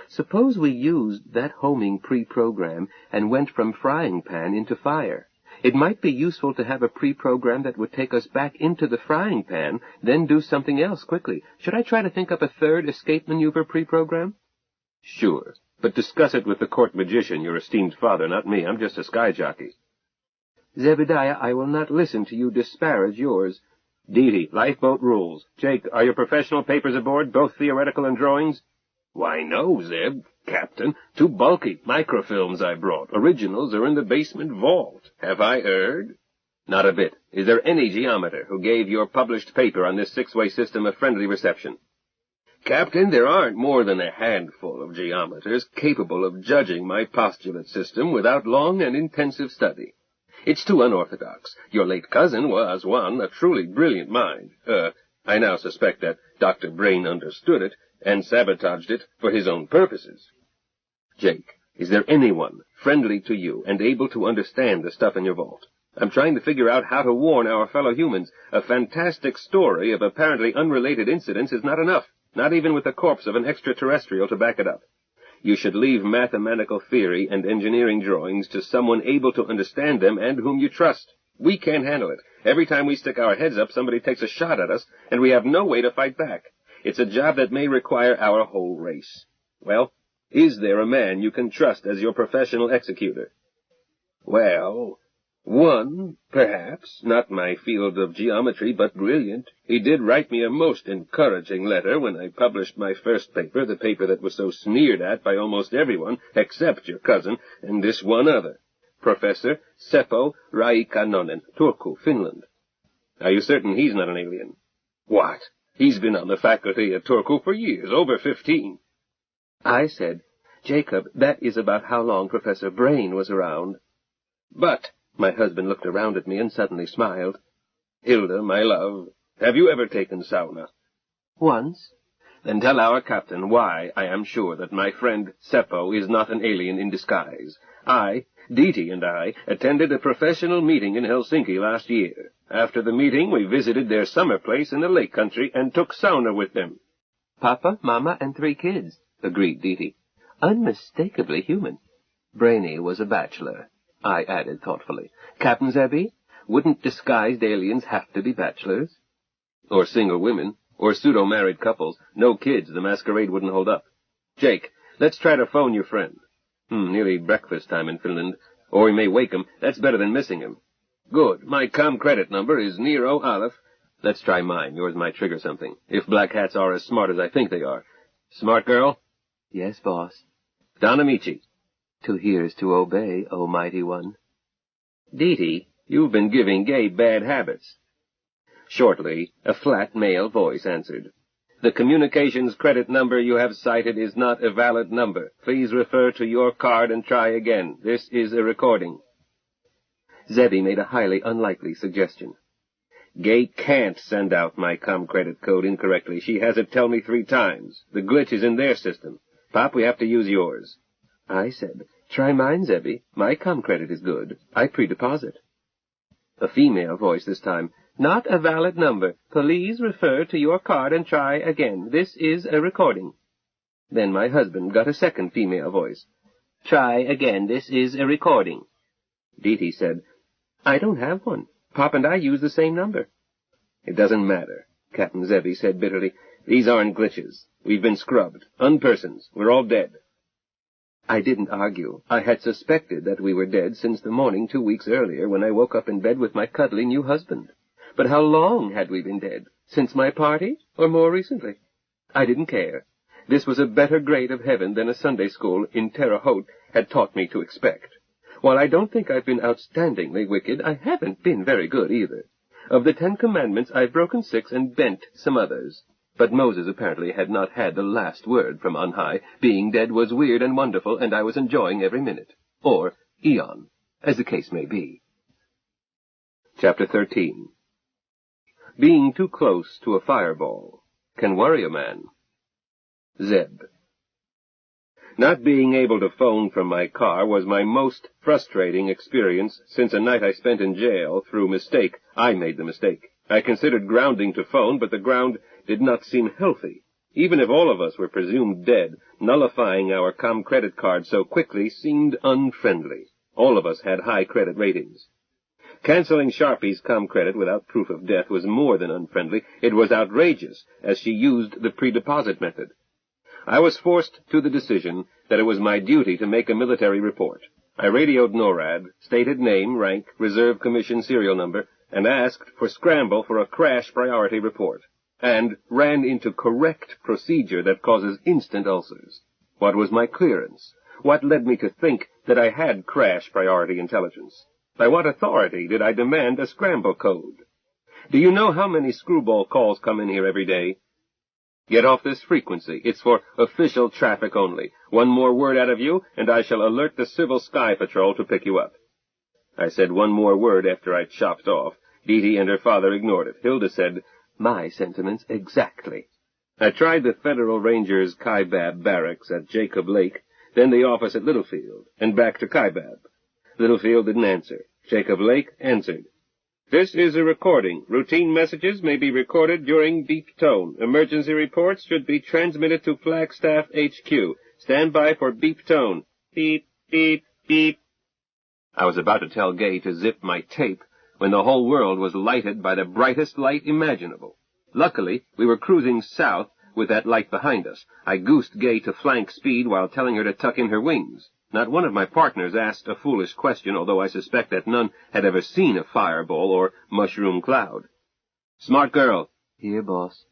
Suppose we used that homing pre-program and went from frying pan into fire. It might be useful to have a pre-program that would take us back into the frying pan, then do something else quickly. Should I try to think up a 3rd escape maneuver pre-program? Sure, but discuss it with the court magician, your esteemed father, not me. I'm just a sky jockey. Zebediah, I will not listen to you disparage yours. Dee, lifeboat rules. Jake, are your professional papers aboard, both theoretical and drawings? Why, no, Zeb. Captain, 2 bulky microfilms I brought. Originals are in the basement vault. Have I erred? Not a bit. Is there any geometer who gave your published paper on this 6-way system a friendly reception? Captain, there aren't more than a handful of geometers capable of judging my postulate system without long and intensive study. It's too unorthodox. Your late cousin was one, a truly brilliant mind. I now suspect that Dr. Brain understood it and sabotaged it for his own purposes. Jake, is there anyone friendly to you and able to understand the stuff in your vault? I'm trying to figure out how to warn our fellow humans. A fantastic story of apparently unrelated incidents is not enough, not even with the corpse of an extraterrestrial to back it up. You should leave mathematical theory and engineering drawings to someone able to understand them and whom you trust. We can't handle it. Every time we stick our heads up, somebody takes a shot at us, and we have no way to fight back. It's a job that may require our whole race. Well, is there a man you can trust as your professional executor? Well, one, perhaps, not my field of geometry, but brilliant. He did write me a most encouraging letter when I published my first paper, the paper that was so sneered at by almost everyone, except your cousin and this one other. Professor Seppo Raikkonen, Turku, Finland. Are you certain he's not an alien? What? He's been on the faculty at Turku for years, over 15. I said, Jacob, that is about how long Professor Brain was around. But, my husband looked around at me and suddenly smiled. Hilda, my love, have you ever taken sauna? Once. Then tell our captain why I am sure that my friend Seppo is not an alien in disguise. Diti and I, attended a professional meeting in Helsinki last year. After the meeting, we visited their summer place in the lake country and took sauna with them. Papa, Mama, and 3 kids, agreed Diti. Unmistakably human. Brainy was a bachelor, I added thoughtfully. Captain Zebby, wouldn't disguised aliens have to be bachelors? Or single women, or pseudo-married couples. No kids, the masquerade wouldn't hold up. Jake, let's try to phone your friend. Nearly breakfast time in Finland. Or we may wake him. That's better than missing him. Good. My credit number is Nero Aleph. Let's try mine. Yours might trigger something. If black hats are as smart as I think they are. Smart girl? Yes, boss. Donamichi. To hear is to obey, O mighty one. Diti, you've been giving Gay bad habits. Shortly, a flat male voice answered. The communications credit number you have cited is not a valid number. Please refer to your card and try again. This is a recording. Zebby made a highly unlikely suggestion. Gay can't send out my credit code incorrectly. She has it tell me 3 times. The glitch is in their system. Pop, we have to use yours. I said, try mine, Zebby. My credit is good. I pre-deposit. A female voice this time. Not a valid number. Please refer to your card and try again. This is a recording. Then my husband got a second female voice. Try again. This is a recording. Diti said, I don't have one. Pop and I use the same number. It doesn't matter, Captain Zebby said bitterly. These aren't glitches. We've been scrubbed. Unpersons. We're all dead. I didn't argue. I had suspected that we were dead since the morning 2 weeks earlier when I woke up in bed with my cuddly new husband. But how long had we been dead? Since my party, or more recently? I didn't care. This was a better grade of heaven than a Sunday school in Terre Haute had taught me to expect. While I don't think I've been outstandingly wicked, I haven't been very good either. Of the 10 Commandments, I've broken 6 and bent some others. But Moses apparently had not had the last word from on high. Being dead was weird and wonderful, and I was enjoying every minute. Or eon, as the case may be. Chapter 13. Being too close to a fireball can worry a man. Zeb. Not being able to phone from my car was my most frustrating experience since a night I spent in jail through mistake. I made the mistake. I considered grounding to phone, but the ground did not seem healthy. Even if all of us were presumed dead, nullifying our credit card so quickly seemed unfriendly. All of us had high credit ratings. Canceling Sharpie's credit without proof of death was more than unfriendly. It was outrageous, as she used the pre-deposit method. I was forced to the decision that it was my duty to make a military report. I radioed NORAD, stated name, rank, reserve commission serial number, and asked for scramble for a crash priority report, and ran into correct procedure that causes instant ulcers. What was my clearance? What led me to think that I had crash priority intelligence? By what authority did I demand a scramble code? Do you know how many screwball calls come in here every day? Get off this frequency. It's for official traffic only. One more word out of you, and I shall alert the Civil Sky Patrol to pick you up. I said one more word after I chopped off. Diti and her father ignored it. Hilda said, My sentiments exactly. I tried the Federal Rangers Kaibab barracks at Jacob Lake, then the office at Littlefield, and back to Kaibab. Littlefield didn't answer. Jacob Lake answered. This is a recording. Routine messages may be recorded during beep tone. Emergency reports should be transmitted to Flagstaff HQ. Stand by for beep tone. Beep, beep, beep. I was about to tell Gay to zip my tape when the whole world was lighted by the brightest light imaginable. Luckily, we were cruising south with that light behind us. I goosed Gay to flank speed while telling her to tuck in her wings. Not one of my partners asked a foolish question, although I suspect that none had ever seen a fireball or mushroom cloud. Smart girl. Here, boss.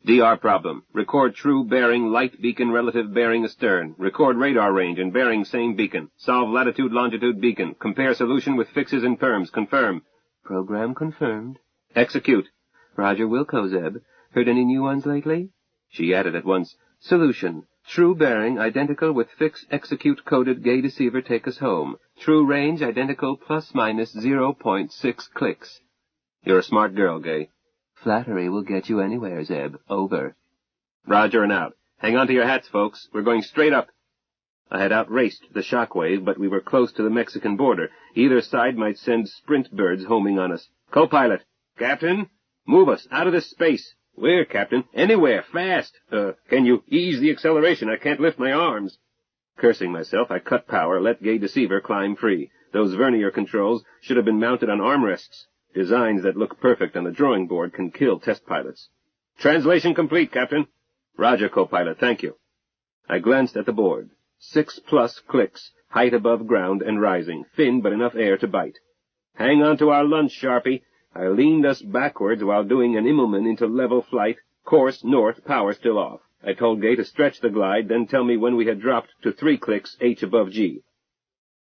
DR problem. Record true bearing light beacon relative bearing astern. Record radar range and bearing same beacon. Solve latitude longitude beacon. Compare solution with fixes and perms. Confirm. Program confirmed. Execute. Roger Wilco, Zeb. Heard any new ones lately? She added at once. Solution. True bearing identical with fix execute coded gay deceiver take us home. True range identical plus minus 0.6 clicks. You're a smart girl, Gay. Flattery will get you anywhere, Zeb. Over. Roger and out. Hang on to your hats, folks. We're going straight up. I had outraced the shockwave, but we were close to the Mexican border. Either side might send sprint birds homing on us. Co-pilot. Captain, move us out of this space. Where, Captain? Anywhere, fast. Can you ease the acceleration? I can't lift my arms. Cursing myself, I cut power, let Gay Deceiver climb free. Those vernier controls should have been mounted on armrests. Designs that look perfect on the drawing board can kill test pilots. Translation complete, Captain. Roger, co-pilot, thank you. I glanced at the board. 6+ clicks, height above ground and rising, thin but enough air to bite. Hang on to our lunch, Sharpie. I leaned us backwards while doing an Immelman into level flight, course north, power still off. I told Gay to stretch the glide, then tell me when we had dropped to 3 clicks, H above G.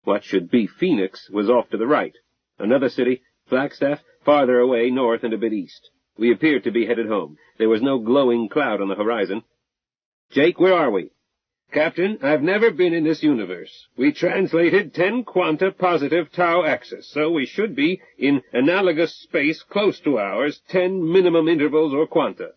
What should be Phoenix was off to the right. Another city, Flagstaff, farther away, north and a bit east. We appeared to be headed home. There was no glowing cloud on the horizon. Jake, where are we? Captain, I've never been in this universe. We translated 10 quanta positive tau axis, so we should be in analogous space close to ours, 10 minimum intervals or quanta.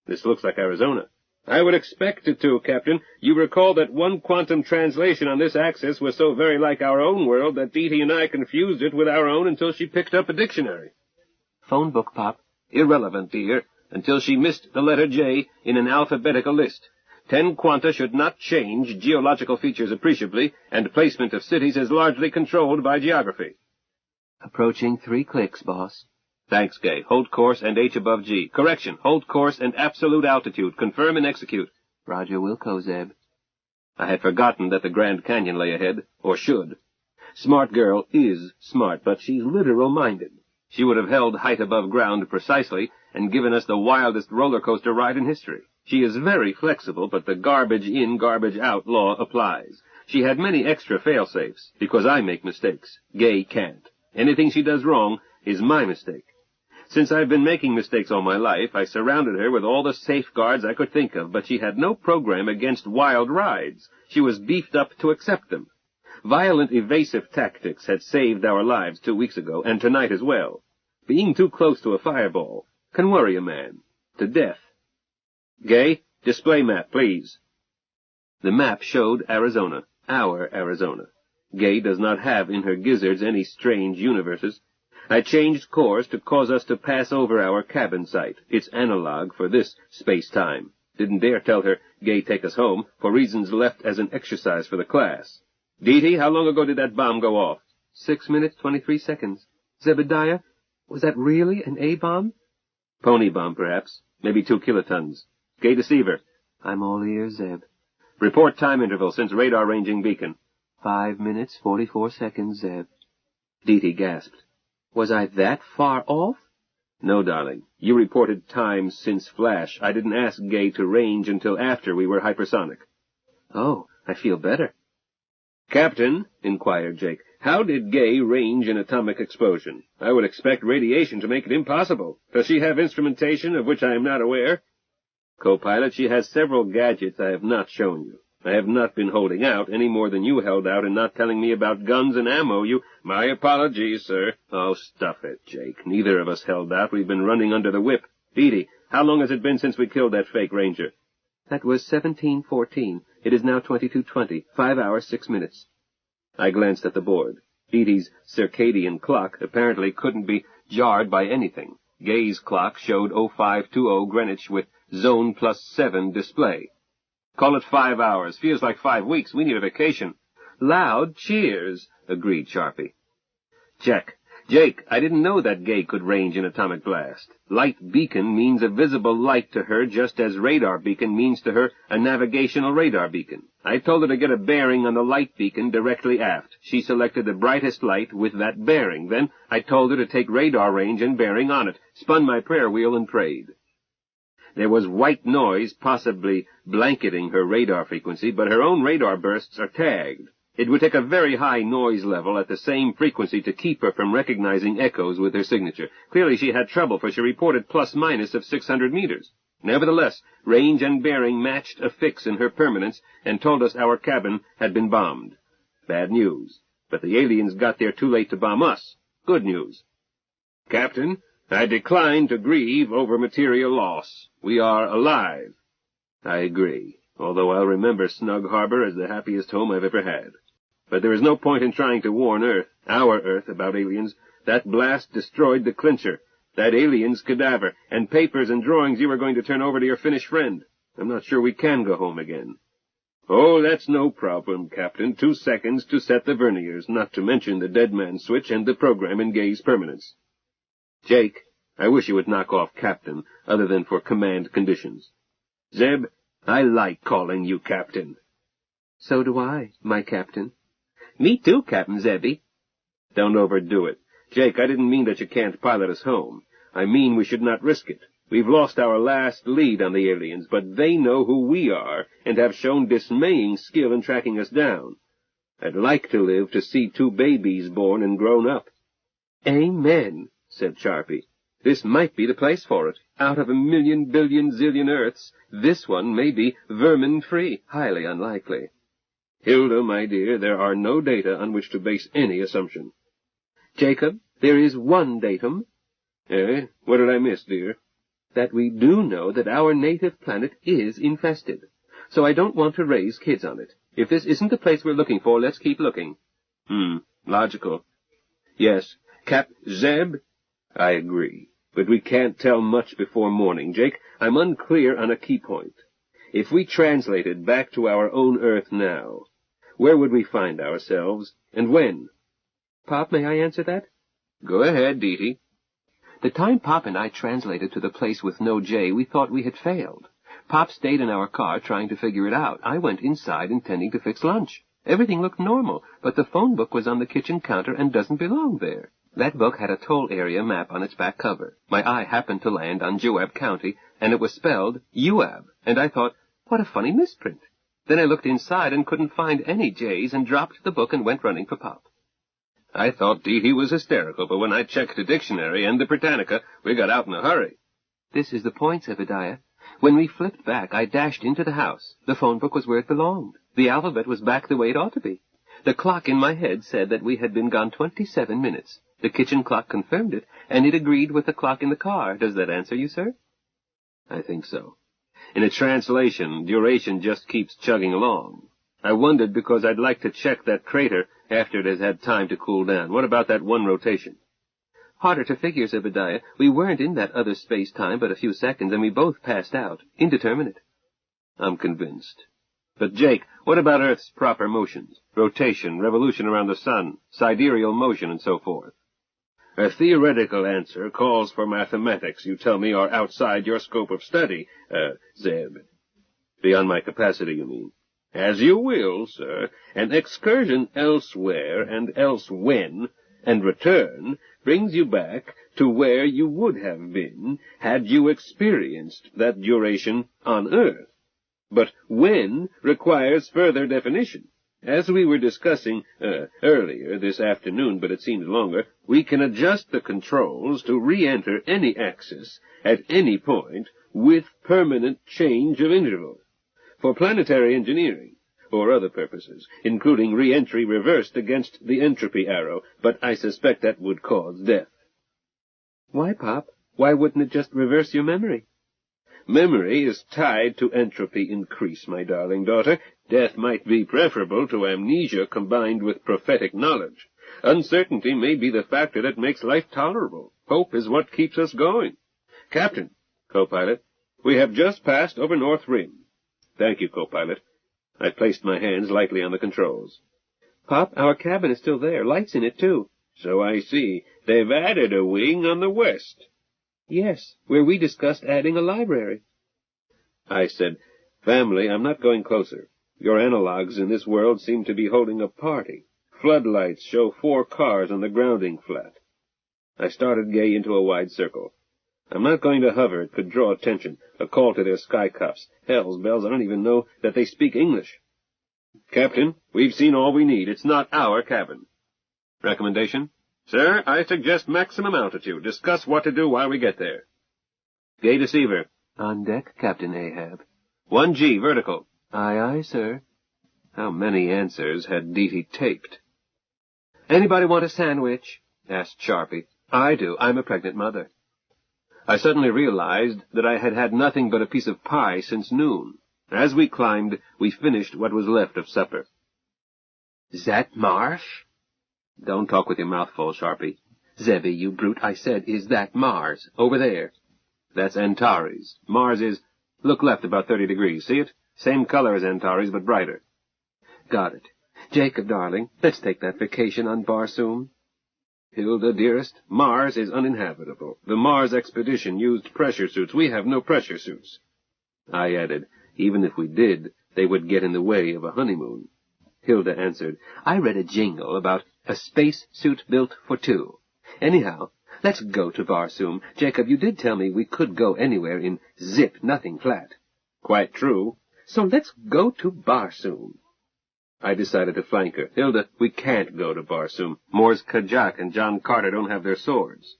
This looks like Arizona. I would expect it to, Captain. You recall that one quantum translation on this axis was so very like our own world that Dee Dee and I confused it with our own until she picked up a dictionary. Phone book, Pop. Irrelevant, dear, until she missed the letter J in an alphabetical list. 10 quanta should not change geological features appreciably, and placement of cities is largely controlled by geography. Approaching 3 clicks, boss. Thanks, Gay. Hold course and H above G. Correction. Hold course and absolute altitude. Confirm and execute. Roger Wilco, Zeb. I had forgotten that the Grand Canyon lay ahead, or should. Smart girl is smart, but she's literal-minded. She would have held height above ground precisely and given us the wildest roller coaster ride in history. She is very flexible, but the garbage in, garbage out law applies. She had many extra fail-safes, because I make mistakes. Gay can't. Anything she does wrong is my mistake. Since I've been making mistakes all my life, I surrounded her with all the safeguards I could think of, but she had no program against wild rides. She was beefed up to accept them. Violent evasive tactics had saved our lives 2 weeks ago, and tonight as well. Being too close to a fireball can worry a man to death. Gay, display map, please. The map showed Arizona, our Arizona. Gay does not have in her gizzards any strange universes. I changed course to cause us to pass over our cabin site, its analog for this space-time. Didn't dare tell her, Gay, take us home, for reasons left as an exercise for the class. Dee Dee, how long ago did that bomb go off? 6 minutes, 23 seconds. Zebediah, was that really an A-bomb? Pony bomb, perhaps. Maybe 2 kilotons. Gay Deceiver. I'm all ears, Zeb. Report time interval since radar ranging beacon. 5 minutes, 44 seconds, Zeb. Dee Dee gasped. Was I that far off? No, darling. You reported time since flash. I didn't ask Gay to range until after we were hypersonic. Oh, I feel better. Captain, inquired Jake, how did Gay range in atomic explosion? I would expect radiation to make it impossible. Does she have instrumentation of which I am not aware? Co-pilot, she has several gadgets I have not shown you. I have not been holding out any more than you held out in not telling me about guns and ammo. My apologies, sir. Oh, stuff it, Jake. Neither of us held out. We've been running under the whip. Dee Dee, how long has it been since we killed that fake ranger? That was 17:14. It is now 22:20. 5 hours, 6 minutes. I glanced at the board. Dee Dee's circadian clock apparently couldn't be jarred by anything. Gay's clock showed 0520 Greenwich with zone +7 display. Call it 5 hours. Feels like 5 weeks. We need a vacation. Loud cheers, agreed Sharpie. Check. Jake, I didn't know that Gay could range an atomic blast. Light beacon means a visible light to her just as radar beacon means to her a navigational radar beacon. I told her to get a bearing on the light beacon directly aft. She selected the brightest light with that bearing. Then I told her to take radar range and bearing on it, spun my prayer wheel and prayed. There was white noise possibly blanketing her radar frequency, but her own radar bursts are tagged. It would take a very high noise level at the same frequency to keep her from recognizing echoes with her signature. Clearly she had trouble, for she reported plus-minus of 600 meters. Nevertheless, range and bearing matched a fix in her permanence and told us our cabin had been bombed. Bad news. But the aliens got there too late to bomb us. Good news. Captain, I decline to grieve over material loss. We are alive. I agree, although I'll remember Snug Harbor as the happiest home I've ever had. But there is no point in trying to warn Earth, our Earth, about aliens. That blast destroyed the clincher. That alien's cadaver, and papers and drawings you were going to turn over to your Finnish friend. I'm not sure we can go home again. Oh, that's no problem, Captain. 2 seconds to set the verniers, not to mention the dead man switch and the program in Gay's permanence. Jake, I wish you would knock off Captain, other than for command conditions. Zeb, I like calling you Captain. So do I, my Captain. Me too, Captain Zebby. Don't overdo it. Jake, I didn't mean that you can't pilot us home. I mean we should not risk it. We've lost our last lead on the aliens, but they know who we are and have shown dismaying skill in tracking us down. I'd like to live to see 2 babies born and grown up. Amen, said Sharpie. This might be the place for it. Out of 1,000,000 billion zillion Earths, this one may be vermin-free. Highly unlikely. Hilda, my dear, there are no data on which to base any assumption. Jacob, there is one datum. Eh? What did I miss, dear? That we do know that our native planet is infested. So I don't want to raise kids on it. If this isn't the place we're looking for, let's keep looking. Logical. Yes, Cap Zeb, I agree. But we can't tell much before morning. Jake, I'm unclear on a key point. If we translated back to our own Earth now, where would we find ourselves, and when? Pop, may I answer that? Go ahead, Dee. The time Pop and I translated to the place with no J, we thought we had failed. Pop stayed in our car trying to figure it out. I went inside intending to fix lunch. Everything looked normal, but the phone book was on the kitchen counter and doesn't belong there. That book had a toll area map on its back cover. My eye happened to land on Joab County, and it was spelled UAB, and I thought, what a funny misprint. Then I looked inside and couldn't find any J's and dropped the book and went running for Pop. I thought Dee was hysterical, but when I checked the dictionary and the Britannica, we got out in a hurry. This is the point, Zebediah. When we flipped back, I dashed into the house. The phone book was where it belonged. The alphabet was back the way it ought to be. The clock in my head said that we had been gone 27 minutes. The kitchen clock confirmed it, and it agreed with the clock in the car. Does that answer you, sir? I think so. In a translation, duration just keeps chugging along. I wondered because I'd like to check that crater after it has had time to cool down. What about that one rotation? Harder to figure, Zebediah. We weren't in that other space-time but a few seconds, and we both passed out. Indeterminate. I'm convinced. But, Jake, what about Earth's proper motions? Rotation, revolution around the sun, sidereal motion, and so forth. A theoretical answer calls for mathematics you tell me are outside your scope of study, Zeb. Beyond my capacity, you mean. As you will, sir. An excursion elsewhere and elsewhen and return brings you back to where you would have been had you experienced that duration on Earth. But when requires further definition. As we were discussing earlier this afternoon, but it seems longer, we can adjust the controls to re-enter any axis at any point with permanent change of interval. For planetary engineering, or other purposes, including re-entry reversed against the entropy arrow, but I suspect that would cause death. Why, Pop? Why wouldn't it just reverse your memory? Memory is tied to entropy increase, my darling daughter. Death might be preferable to amnesia combined with prophetic knowledge. Uncertainty may be the factor that makes life tolerable. Hope is what keeps us going. Captain, co-pilot, we have just passed over North Rim. Thank you, co-pilot. I placed my hands lightly on the controls. Pop, our cabin is still there. Lights in it, too. So I see. They've added a wing on the west. Yes, where we discussed adding a library. I said, Family, I'm not going closer. Your analogs in this world seem to be holding a party. Floodlights show 4 cars on the grounding flat. I started Gay into a wide circle. I'm not going to hover. It could draw attention. A call to their sky cuffs. Hell's bells, I don't even know that they speak English. Captain, we've seen all we need. It's not our cabin. Recommendation? Sir, I suggest maximum altitude. Discuss what to do while we get there. Gay deceiver. On deck, Captain Ahab. 1G, vertical. Aye, aye, sir. How many answers had Deety taped? Anybody want a sandwich? Asked Sharpie. I do. I'm a pregnant mother. I suddenly realized that I had had nothing but a piece of pie since noon. As we climbed, we finished what was left of supper. That Mars? Don't talk with your mouth full, Sharpie. Zebby, you brute, I said, is that Mars? Over there. That's Antares. Mars is... Look left about 30 degrees. See it? Same color as Antares, but brighter. Got it. Jacob, darling, let's take that vacation on Barsoom. Hilda, dearest, Mars is uninhabitable. The Mars expedition used pressure suits. We have no pressure suits. I added, even if we did, they would get in the way of a honeymoon. Hilda answered, I read a jingle about a space suit built for two. Anyhow, let's go to Barsoom. Jacob, you did tell me we could go anywhere in zip, nothing flat. Quite true. So let's go to Barsoom. I decided to flank her. Hilda, we can't go to Barsoom. Moore's Kajak and John Carter don't have their swords.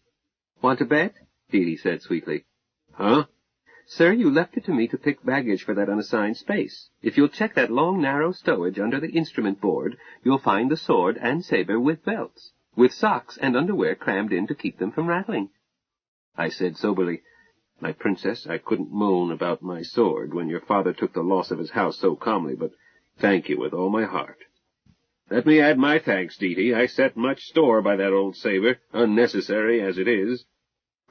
Want to bet? Deety said sweetly. Huh? Sir, you left it to me to pick baggage for that unassigned space. If you'll check that long, narrow stowage under the instrument board, you'll find the sword and saber with belts, with socks and underwear crammed in to keep them from rattling. I said soberly, My princess, I couldn't moan about my sword when your father took the loss of his house so calmly, but thank you with all my heart. Let me add my thanks, Deety. I set much store by that old saber, unnecessary as it is.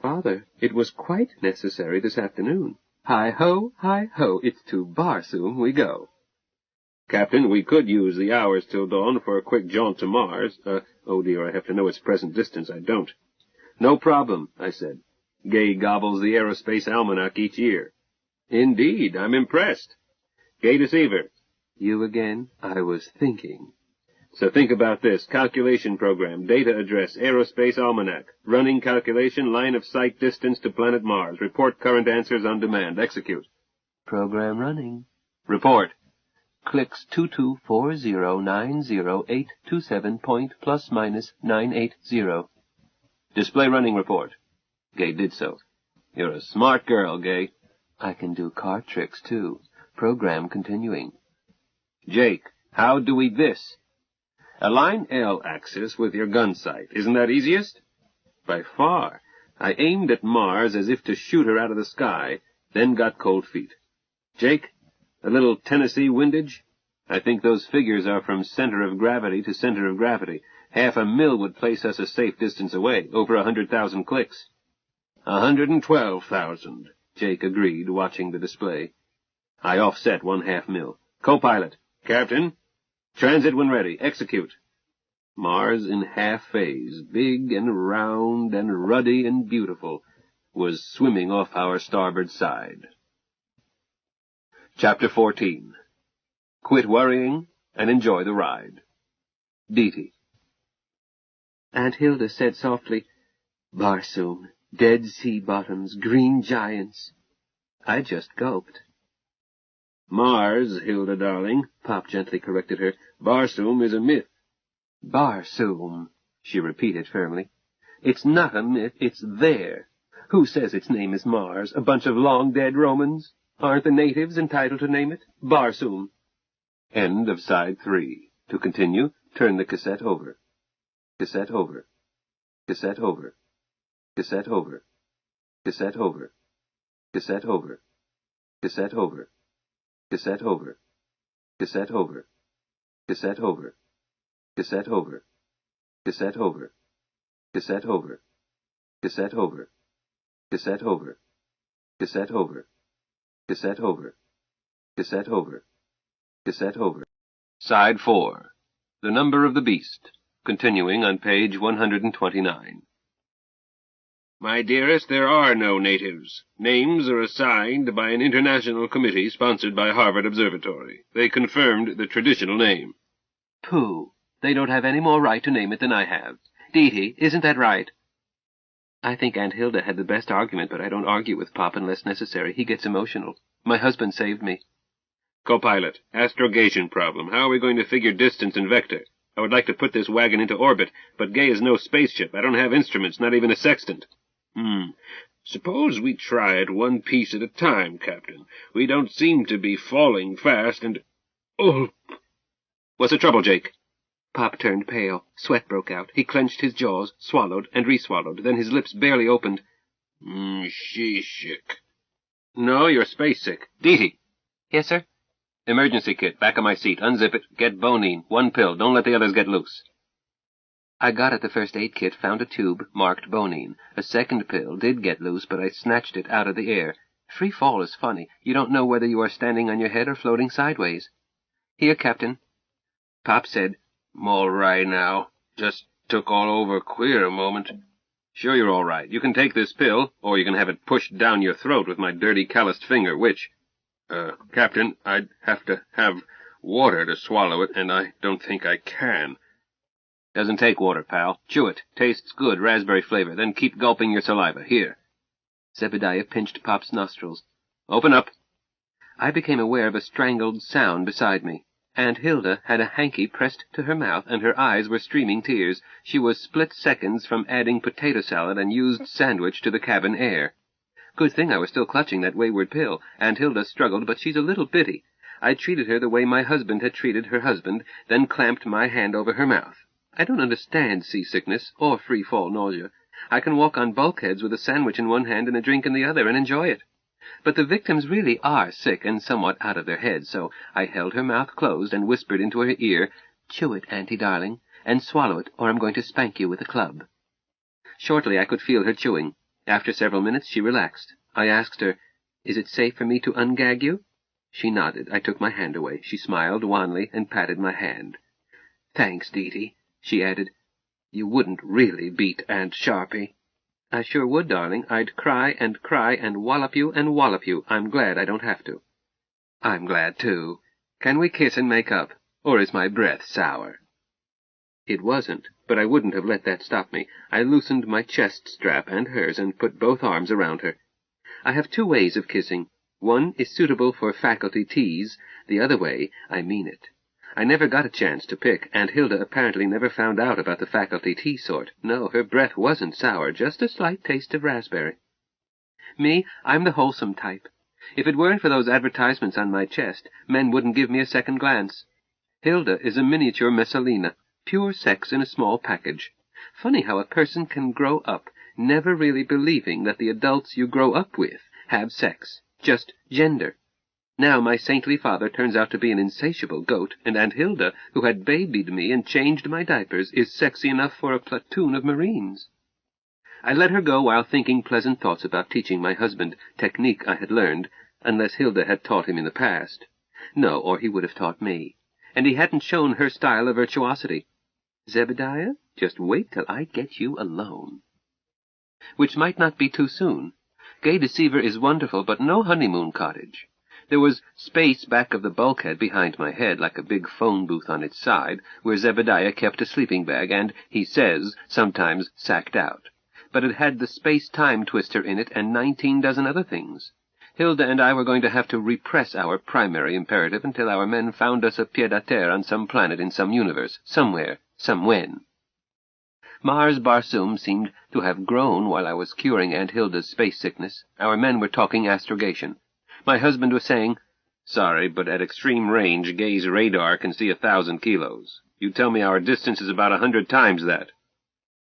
Father, it was quite necessary this afternoon. Hi-ho, it's to Barsoom we go. Captain, we could use the hours till dawn for a quick jaunt to Mars. Oh dear, I have to know its present distance. I don't. No problem, I said. Gay gobbles the aerospace almanac each year. Indeed, I'm impressed. Gay deceiver. You again? I was thinking. So think about this. Calculation program, data address, aerospace almanac, running calculation, line of sight distance to planet Mars. Report current answers on demand. Execute. Program running. Report. Clicks 224090827 point plus minus 980. Display running report. Gay did so. You're a smart girl, Gay. I can do card tricks, too. Program continuing. Jake, how do we this? Align L axis with your gun sight. Isn't that easiest? By far. I aimed at Mars as if to shoot her out of the sky, then got cold feet. Jake, a little Tennessee windage? I think those figures are from center of gravity to center of gravity. 1/2 mil would place us a safe distance away, over 100,000 clicks. 112,000, Jake agreed, watching the display. I offset 1/2 mil. Co-pilot. Captain. Transit when ready. Execute. Mars in half phase, big and round and ruddy and beautiful, was swimming off our starboard side. Chapter 14. Quit worrying and enjoy the ride. Deety. Aunt Hilda said softly, Barsoom, dead sea bottoms, green giants. I just gulped. Mars, Hilda darling, Pop gently corrected her. Barsoom is a myth. Barsoom, she repeated firmly. It's not a myth, it's there. Who says its name is Mars? A bunch of long-dead Romans? Aren't the natives entitled to name it? Barsoom. End of side 3. To continue, turn the cassette over. Cassette over. Cassette over. Cassette over. Cassette over. Cassette over. Cassette over. Cassette over. Cassette over. Cassette over. Cassette over. Cassette over. Cassette over. Cassette over. Cassette over. Cassette over. Cassette over. Cassette over. Cassette over. Side 4. The Number of the Beast. Continuing on page 129. My dearest, there are no natives. Names are assigned by an international committee sponsored by Harvard Observatory. They confirmed the traditional name. Pooh. They don't have any more right to name it than I have. Deety, isn't that right? I think Aunt Hilda had the best argument, but I don't argue with Pop unless necessary. He gets emotional. My husband saved me. Co-pilot, astrogation problem. How are we going to figure distance and vector? I would like to put this wagon into orbit, but Gay is no spaceship. I don't have instruments, not even a sextant. Suppose we try it one piece at a time, Captain. We don't seem to be falling fast, and... Oh! What's the trouble, Jake? Pop turned pale. Sweat broke out. He clenched his jaws, swallowed, and re-swallowed. Then his lips barely opened. Sheesh-sick. No, you're space-sick. Deety! Yes, sir? Emergency kit, back of my seat. Unzip it. Get bonine. 1 pill. Don't let the others get loose. I got at the first aid kit, found a tube, marked bonine. A second pill did get loose, but I snatched it out of the air. Free fall is funny. You don't know whether you are standing on your head or floating sideways. Here, Captain. Pop said, I'm all right now. Just took all over queer a moment. Sure you're all right. You can take this pill, or you can have it pushed down your throat with my dirty calloused finger. Which? Captain, I'd have to have water to swallow it, and I don't think I can. Doesn't take water, pal. Chew it. Tastes good, raspberry flavor. Then keep gulping your saliva. Here. Zebediah pinched Pop's nostrils. Open up. I became aware of a strangled sound beside me. Aunt Hilda had a hanky pressed to her mouth, and her eyes were streaming tears. She was split seconds from adding potato salad and used sandwich to the cabin air. Good thing I was still clutching that wayward pill. Aunt Hilda struggled, but she's a little bitty. I treated her the way my husband had treated her husband, then clamped my hand over her mouth. I don't understand seasickness or free-fall nausea. I can walk on bulkheads with a sandwich in one hand and a drink in the other and enjoy it. But the victims really are sick and somewhat out of their heads, so I held her mouth closed and whispered into her ear, "Chew it, Auntie darling, and swallow it, or I'm going to spank you with a club." Shortly I could feel her chewing. After several minutes she relaxed. I asked her, "Is it safe for me to ungag you?" She nodded. I took my hand away. She smiled wanly and patted my hand. "Thanks, Deety," she added. "You wouldn't really beat Aunt Sharpie." "I sure would, darling. I'd cry and wallop you and wallop you. I'm glad I don't have to." "I'm glad, too. Can we kiss and make up? Or is my breath sour?" It wasn't, but I wouldn't have let that stop me. I loosened my chest strap and hers and put both arms around her. I have 2 ways of kissing. One is suitable for faculty teas. The other way, I mean it. I never got a chance to pick. Aunt Hilda apparently never found out about the faculty tea sort. No, her breath wasn't sour, just a slight taste of raspberry. Me, I'm the wholesome type. If it weren't for those advertisements on my chest, men wouldn't give me a second glance. Hilda is a miniature Messalina, pure sex in a small package. Funny how a person can grow up never really believing that the adults you grow up with have sex, just gender. Now my saintly father turns out to be an insatiable goat, and Aunt Hilda, who had babied me and changed my diapers, is sexy enough for a platoon of Marines. I let her go while thinking pleasant thoughts about teaching my husband technique I had learned, unless Hilda had taught him in the past. No, or he would have taught me. And he hadn't shown her style of virtuosity. Zebediah, just wait till I get you alone. Which might not be too soon. Gay Deceiver is wonderful, but no honeymoon cottage. There was space back of the bulkhead behind my head, like a big phone booth on its side, where Zebediah kept a sleeping bag and, he says, sometimes sacked out. But it had the space-time twister in it and 19 dozen other things. Hilda and I were going to have to repress our primary imperative until our men found us a pied-à-terre on some planet in some universe, somewhere, somewhen. Mars Barsoom seemed to have grown while I was curing Aunt Hilda's space sickness. Our men were talking astrogation. My husband was saying, "Sorry, but at extreme range, Gay's radar can see 1,000 kilos. You tell me our distance is about 100 times that."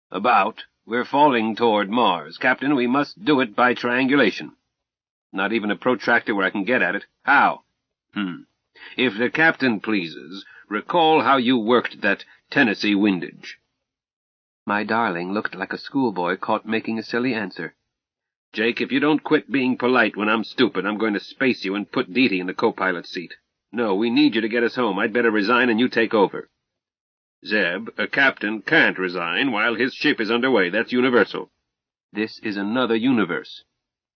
"About. We're falling toward Mars. Captain, we must do it by triangulation." "Not even a protractor where I can get at it. How?" "If the captain pleases, recall how you worked that Tennessee windage." My darling looked like a schoolboy caught making a silly answer. "Jake, if you don't quit being polite when I'm stupid, I'm going to space you and put Deety in the co-pilot seat. No, we need you to get us home. I'd better resign and you take over." "Zeb, a captain can't resign while his ship is underway. That's universal." "This is another universe."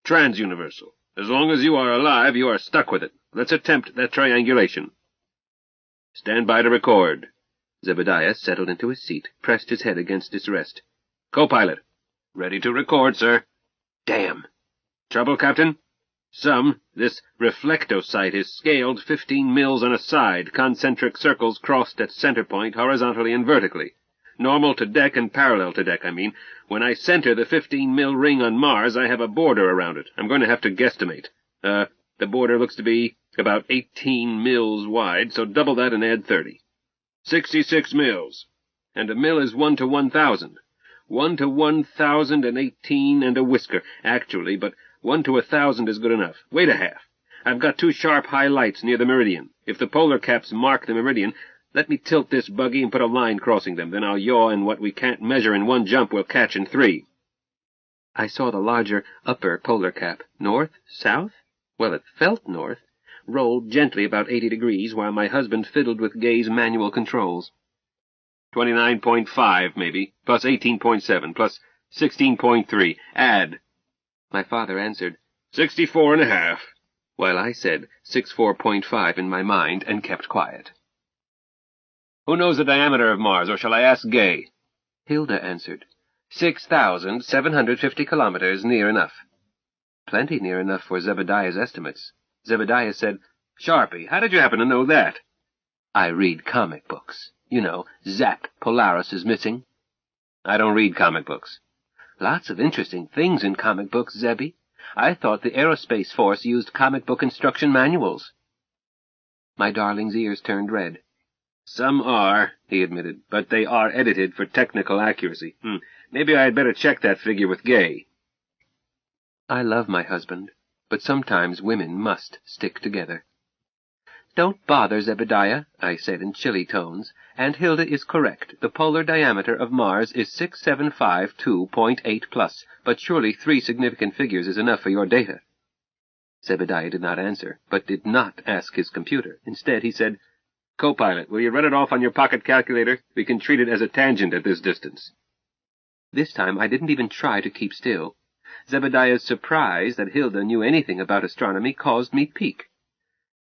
"Transuniversal. As long as you are alive, you are stuck with it. Let's attempt that triangulation." "Stand by to record." Zebediah settled into his seat, pressed his head against its rest. "Co-pilot, Ready to record, sir. Damn. Trouble, Captain? Some. This reflectosite is scaled 15 mils on a side, concentric circles crossed at center point horizontally and vertically. Normal to deck and parallel to deck, I mean. When I center the 15 mil ring on Mars, I have a border around it. I'm going to have to guesstimate. The border looks to be about 18 mils wide, so double that and add 30. 66 mils. And a mil is 1 to 1,000. 1 to 1,018 and a whisker, actually, but 1 to 1,000 is good enough. Wait a half. I've got 2 sharp high lights near the meridian. If the polar caps mark the meridian, let me tilt this buggy and put a line crossing them. Then I'll yaw, and what we can't measure in 1 jump we'll catch in 3. I saw the larger upper polar cap. North? South? Well, it felt north. Rolled gently about 80 degrees, while my husband fiddled with Gay's manual controls. 29.5, maybe, plus 18.7, plus 16.3. Add. My father answered, 64.5, while I said 64.5 in my mind and kept quiet. Who knows the diameter of Mars, or shall I ask Gay? Hilda answered, 6,750 kilometers, near enough. Plenty near enough for Zebediah's estimates. Zebediah said, Sharpie, how did you happen to know that? I read comic books. You know, Zap, Polaris is missing. I don't read comic books. Lots of interesting things in comic books, Zebby. I thought the Aerospace Force used comic book instruction manuals. My darling's ears turned red. Some are, he admitted, but they are edited for technical accuracy. Maybe I'd better check that figure with Gay. I love my husband, but sometimes women must stick together. Don't bother, Zebediah, I said in chilly tones, and Hilda is correct. The polar diameter of Mars is 6752.8 plus, but surely 3 significant figures is enough for your data. Zebediah did not answer, but did not ask his computer. Instead, he said, Co-pilot, will you run it off on your pocket calculator? We can treat it as a tangent at this distance. This time I didn't even try to keep still. Zebediah's surprise that Hilda knew anything about astronomy caused me pique.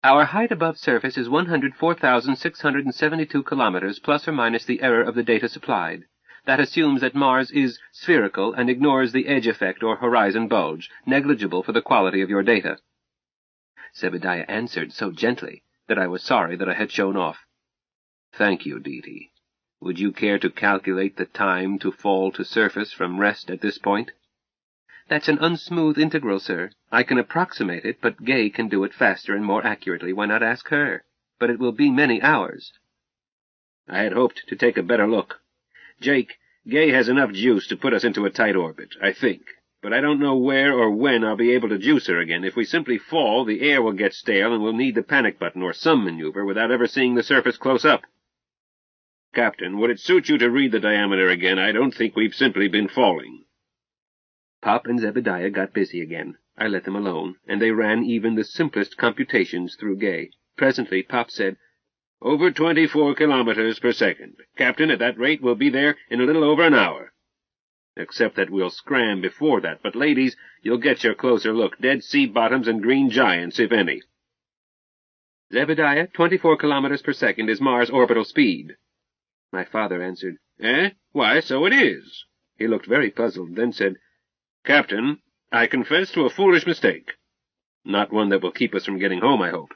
Our height above surface is 104,672 kilometers, plus or minus the error of the data supplied. That assumes that Mars is spherical and ignores the edge effect or horizon bulge, negligible for the quality of your data. Zebediah answered so gently that I was sorry that I had shown off. Thank you, Dee. Would you care to calculate the time to fall to surface from rest at this point? That's an unsmooth integral, sir. I can approximate it, but Gay can do it faster and more accurately. Why not ask her? But it will be many hours. I had hoped to take a better look. Jake, Gay has enough juice to put us into a tight orbit, I think. But I don't know where or when I'll be able to juice her again. If we simply fall, the air will get stale and we'll need the panic button or some maneuver without ever seeing the surface close up. Captain, would it suit you to read the diameter again? I don't think we've simply been falling. Pop and Zebediah got busy again. I let them alone, and they ran even the simplest computations through Gay. Presently, Pop said, Over 24 kilometers per second. Captain, at that rate, we'll be there in a little over an hour. Except that we'll scram before that. But, ladies, you'll get your closer look. Dead sea bottoms and green giants, if any. Zebediah, 24 kilometers per second is Mars' orbital speed. My father answered, Why, so it is. He looked very puzzled, then said, Captain, I confess to a foolish mistake. Not one that will keep us from getting home, I hope.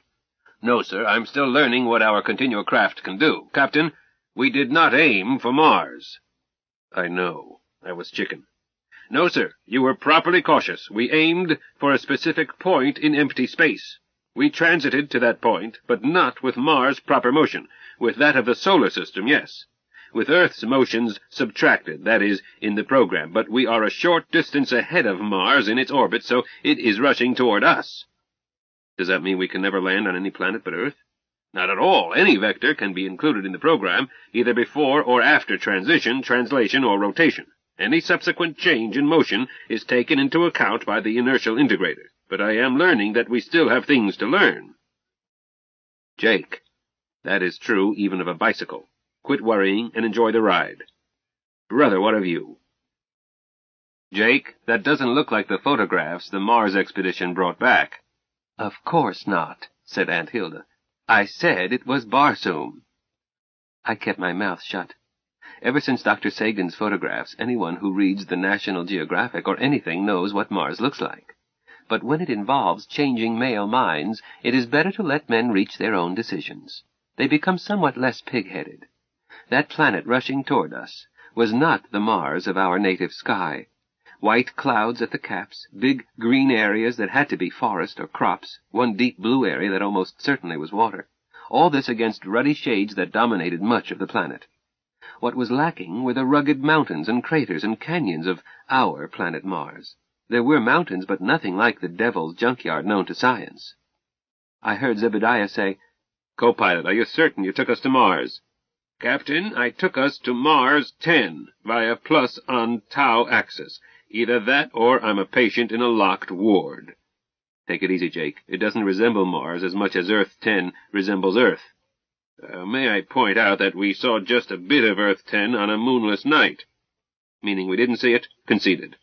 No, sir, I'm still learning what our continual craft can do. Captain, we did not aim for Mars. I know. I was chicken. No, sir, you were properly cautious. We aimed for a specific point in empty space. We transited to that point, but not with Mars' proper motion. With that of the solar system, yes. With Earth's motions subtracted, that is, in the program, but we are a short distance ahead of Mars in its orbit, so it is rushing toward us. Does that mean we can never land on any planet but Earth? Not at all. Any vector can be included in the program, either before or after transition, translation, or rotation. Any subsequent change in motion is taken into account by the inertial integrator, but I am learning that we still have things to learn. Jake, that is true even of a bicycle. Quit worrying and enjoy the ride. Brother, what of you? Jake, that doesn't look like the photographs the Mars expedition brought back. Of course not, said Aunt Hilda. I said it was Barsoom. I kept my mouth shut. Ever since Dr. Sagan's photographs, anyone who reads the National Geographic or anything knows what Mars looks like. But when it involves changing male minds, it is better to let men reach their own decisions. They become somewhat less pig-headed. That planet rushing toward us was not the Mars of our native sky. White clouds at the caps, big green areas that had to be forest or crops, one deep blue area that almost certainly was water. All this against ruddy shades that dominated much of the planet. What was lacking were the rugged mountains and craters and canyons of our planet Mars. There were mountains, but nothing like the devil's junkyard known to science. I heard Zebediah say, "Co-pilot, are you certain you took us to Mars?" "Captain, I took us to Mars 10, via plus on Tau axis. Either that or I'm a patient in a locked ward." "Take it easy, Jake. It doesn't resemble Mars as much as Earth 10 resembles Earth." May I point out that we saw just a bit of Earth 10 on a moonless night." "Meaning we didn't see it?" "Conceded."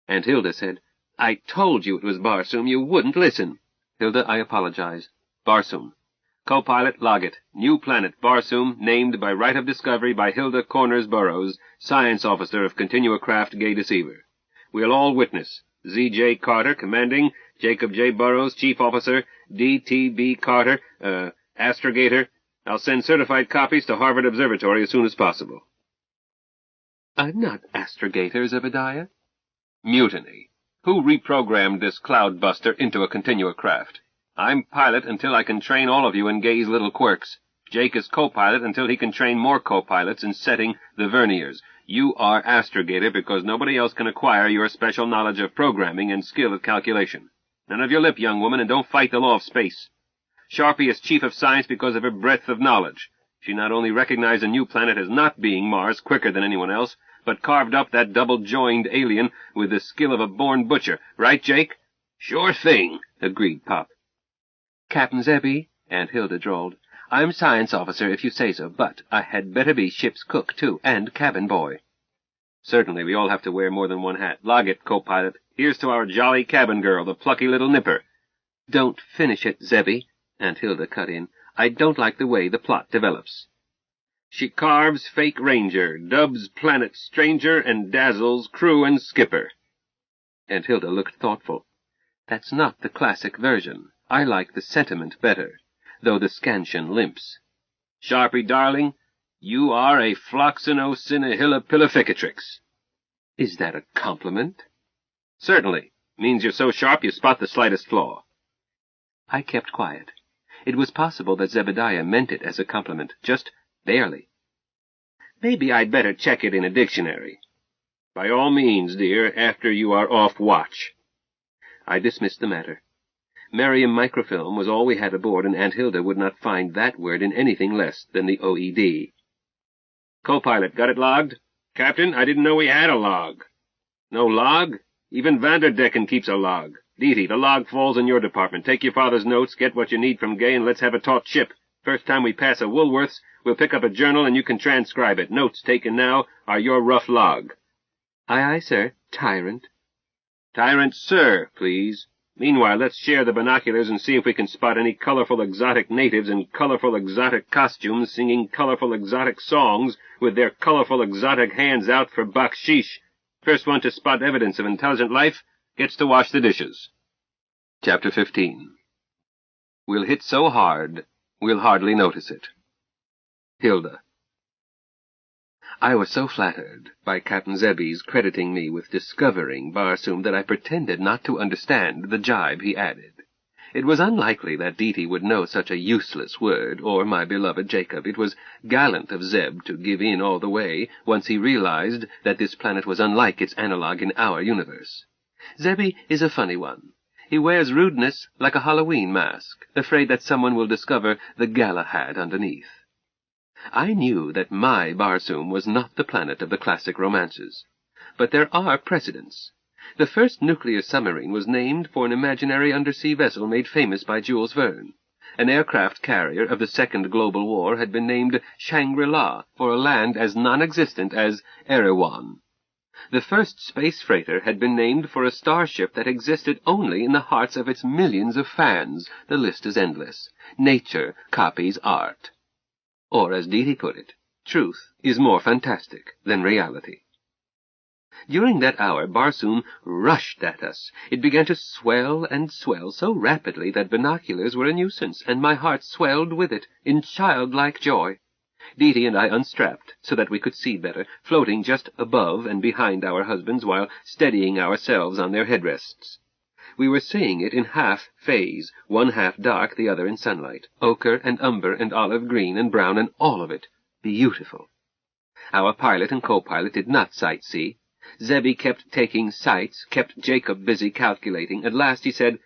And Hilda said, "I told you it was Barsoom. You wouldn't listen." "Hilda, I apologize. Barsoom. Co-pilot, log it. New planet, Barsoom, named by right of discovery by Hilda Corners Burroughs, science officer of Continua Craft Gay Deceiver. We'll all witness. Z.J. Carter, commanding, Jacob J. Burroughs, chief officer, D.T.B. Carter, astrogator. I'll send certified copies to Harvard Observatory as soon as possible." "I'm not astrogator, Zebediah." "Mutiny. Who reprogrammed this cloud-buster into a Continua craft? I'm pilot until I can train all of you in Gay's little quirks. Jake is co-pilot until he can train more co-pilots in setting the verniers. You are astrogator because nobody else can acquire your special knowledge of programming and skill at calculation. None of your lip, young woman, and don't fight the law of space. Sharpie is chief of science because of her breadth of knowledge. She not only recognized a new planet as not being Mars quicker than anyone else, but carved up that double-joined alien with the skill of a born butcher. Right, Jake?" "Sure thing," agreed Pop. "Captain Zebby," Aunt Hilda drawled, "I'm science officer if you say so, but I had better be ship's cook, too, and cabin boy." "Certainly, we all have to wear more than one hat. Log it, co-pilot. Here's to our jolly cabin girl, the plucky little nipper." "Don't finish it, Zebby," Aunt Hilda cut in. "I don't like the way the plot develops." "She carves fake ranger, dubs planet stranger, and dazzles crew and skipper." Aunt Hilda looked thoughtful. "That's not the classic version. I like the sentiment better, though the scansion limps." "Sharpie, darling, you are a floxinocinehillapillificatrix." "Is that a compliment?" "Certainly. Means you're so sharp you spot the slightest flaw." I kept quiet. It was possible that Zebediah meant it as a compliment, just barely. "Maybe I'd better check it in a dictionary." "By all means, dear, after you are off watch." I dismissed the matter. Merriam microfilm was all we had aboard, and Aunt Hilda would not find that word in anything less than the OED. "Co-pilot, got it logged?" "Captain, I didn't know we had a log." "No log? Even Vanderdecken keeps a log. Deety, the log falls in your department. Take your father's notes, get what you need from Gay, and let's have a taut ship. First time we pass a Woolworth's, we'll pick up a journal and you can transcribe it. Notes taken now are your rough log." "Aye, aye, sir. Tyrant." "Tyrant, sir, please. Meanwhile, let's share the binoculars and see if we can spot any colorful exotic natives in colorful exotic costumes singing colorful exotic songs with their colorful exotic hands out for baksheesh. First one to spot evidence of intelligent life gets to wash the dishes." Chapter 15. We'll hit so hard, we'll hardly notice it. Hilda. I was so flattered by Captain Zebby's crediting me with discovering Barsoom that I pretended not to understand the jibe he added. It was unlikely that Deety would know such a useless word, or my beloved Jacob. It was gallant of Zeb to give in all the way, once he realized that this planet was unlike its analog in our universe. Zebby is a funny one. He wears rudeness like a Halloween mask, afraid that someone will discover the Galahad underneath. I knew that my Barsoom was not the planet of the classic romances. But there are precedents. The first nuclear submarine was named for an imaginary undersea vessel made famous by Jules Verne. An aircraft carrier of the Second Global War had been named Shangri-La for a land as non-existent as Erewhon. The first space freighter had been named for a starship that existed only in the hearts of its millions of fans. The list is endless. Nature copies art. Or, as Deety put it, Truth is more fantastic than reality. During that hour, Barsoom rushed at us. It began to swell and swell so rapidly that binoculars were a nuisance, and my heart swelled with it in childlike joy. Deedee and I unstrapped so that we could see better, floating just above and behind our husbands while steadying ourselves on their headrests. We were seeing it in half phase, one half dark, the other in sunlight, ochre and umber and olive green and brown, and all of it beautiful. Our pilot and co-pilot did not sightsee. Zebby kept taking sights, kept Jacob busy calculating. At last he said,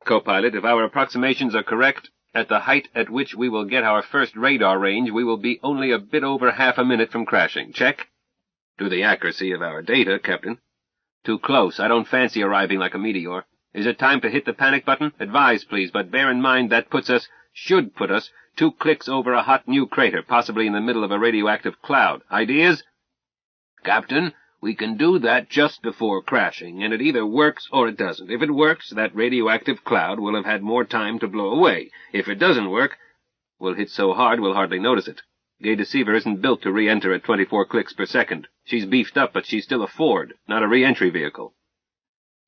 "Co-pilot, if our approximations are correct, at the height at which we will get our first radar range, we will be only a bit over half a minute from crashing. Check?" "To the accuracy of our data, Captain." "Too close. I don't fancy arriving like a meteor. Is it time to hit the panic button? Advise, please, but bear in mind that should put us 2 clicks over a hot new crater, possibly in the middle of a radioactive cloud. Ideas?" "Captain, we can do that just before crashing, and it either works or it doesn't. If it works, that radioactive cloud will have had more time to blow away. If it doesn't work, we'll hit so hard we'll hardly notice it. Gay Deceiver isn't built to re-enter at 24 clicks per second. She's beefed up, but she's still a Ford, not a re-entry vehicle."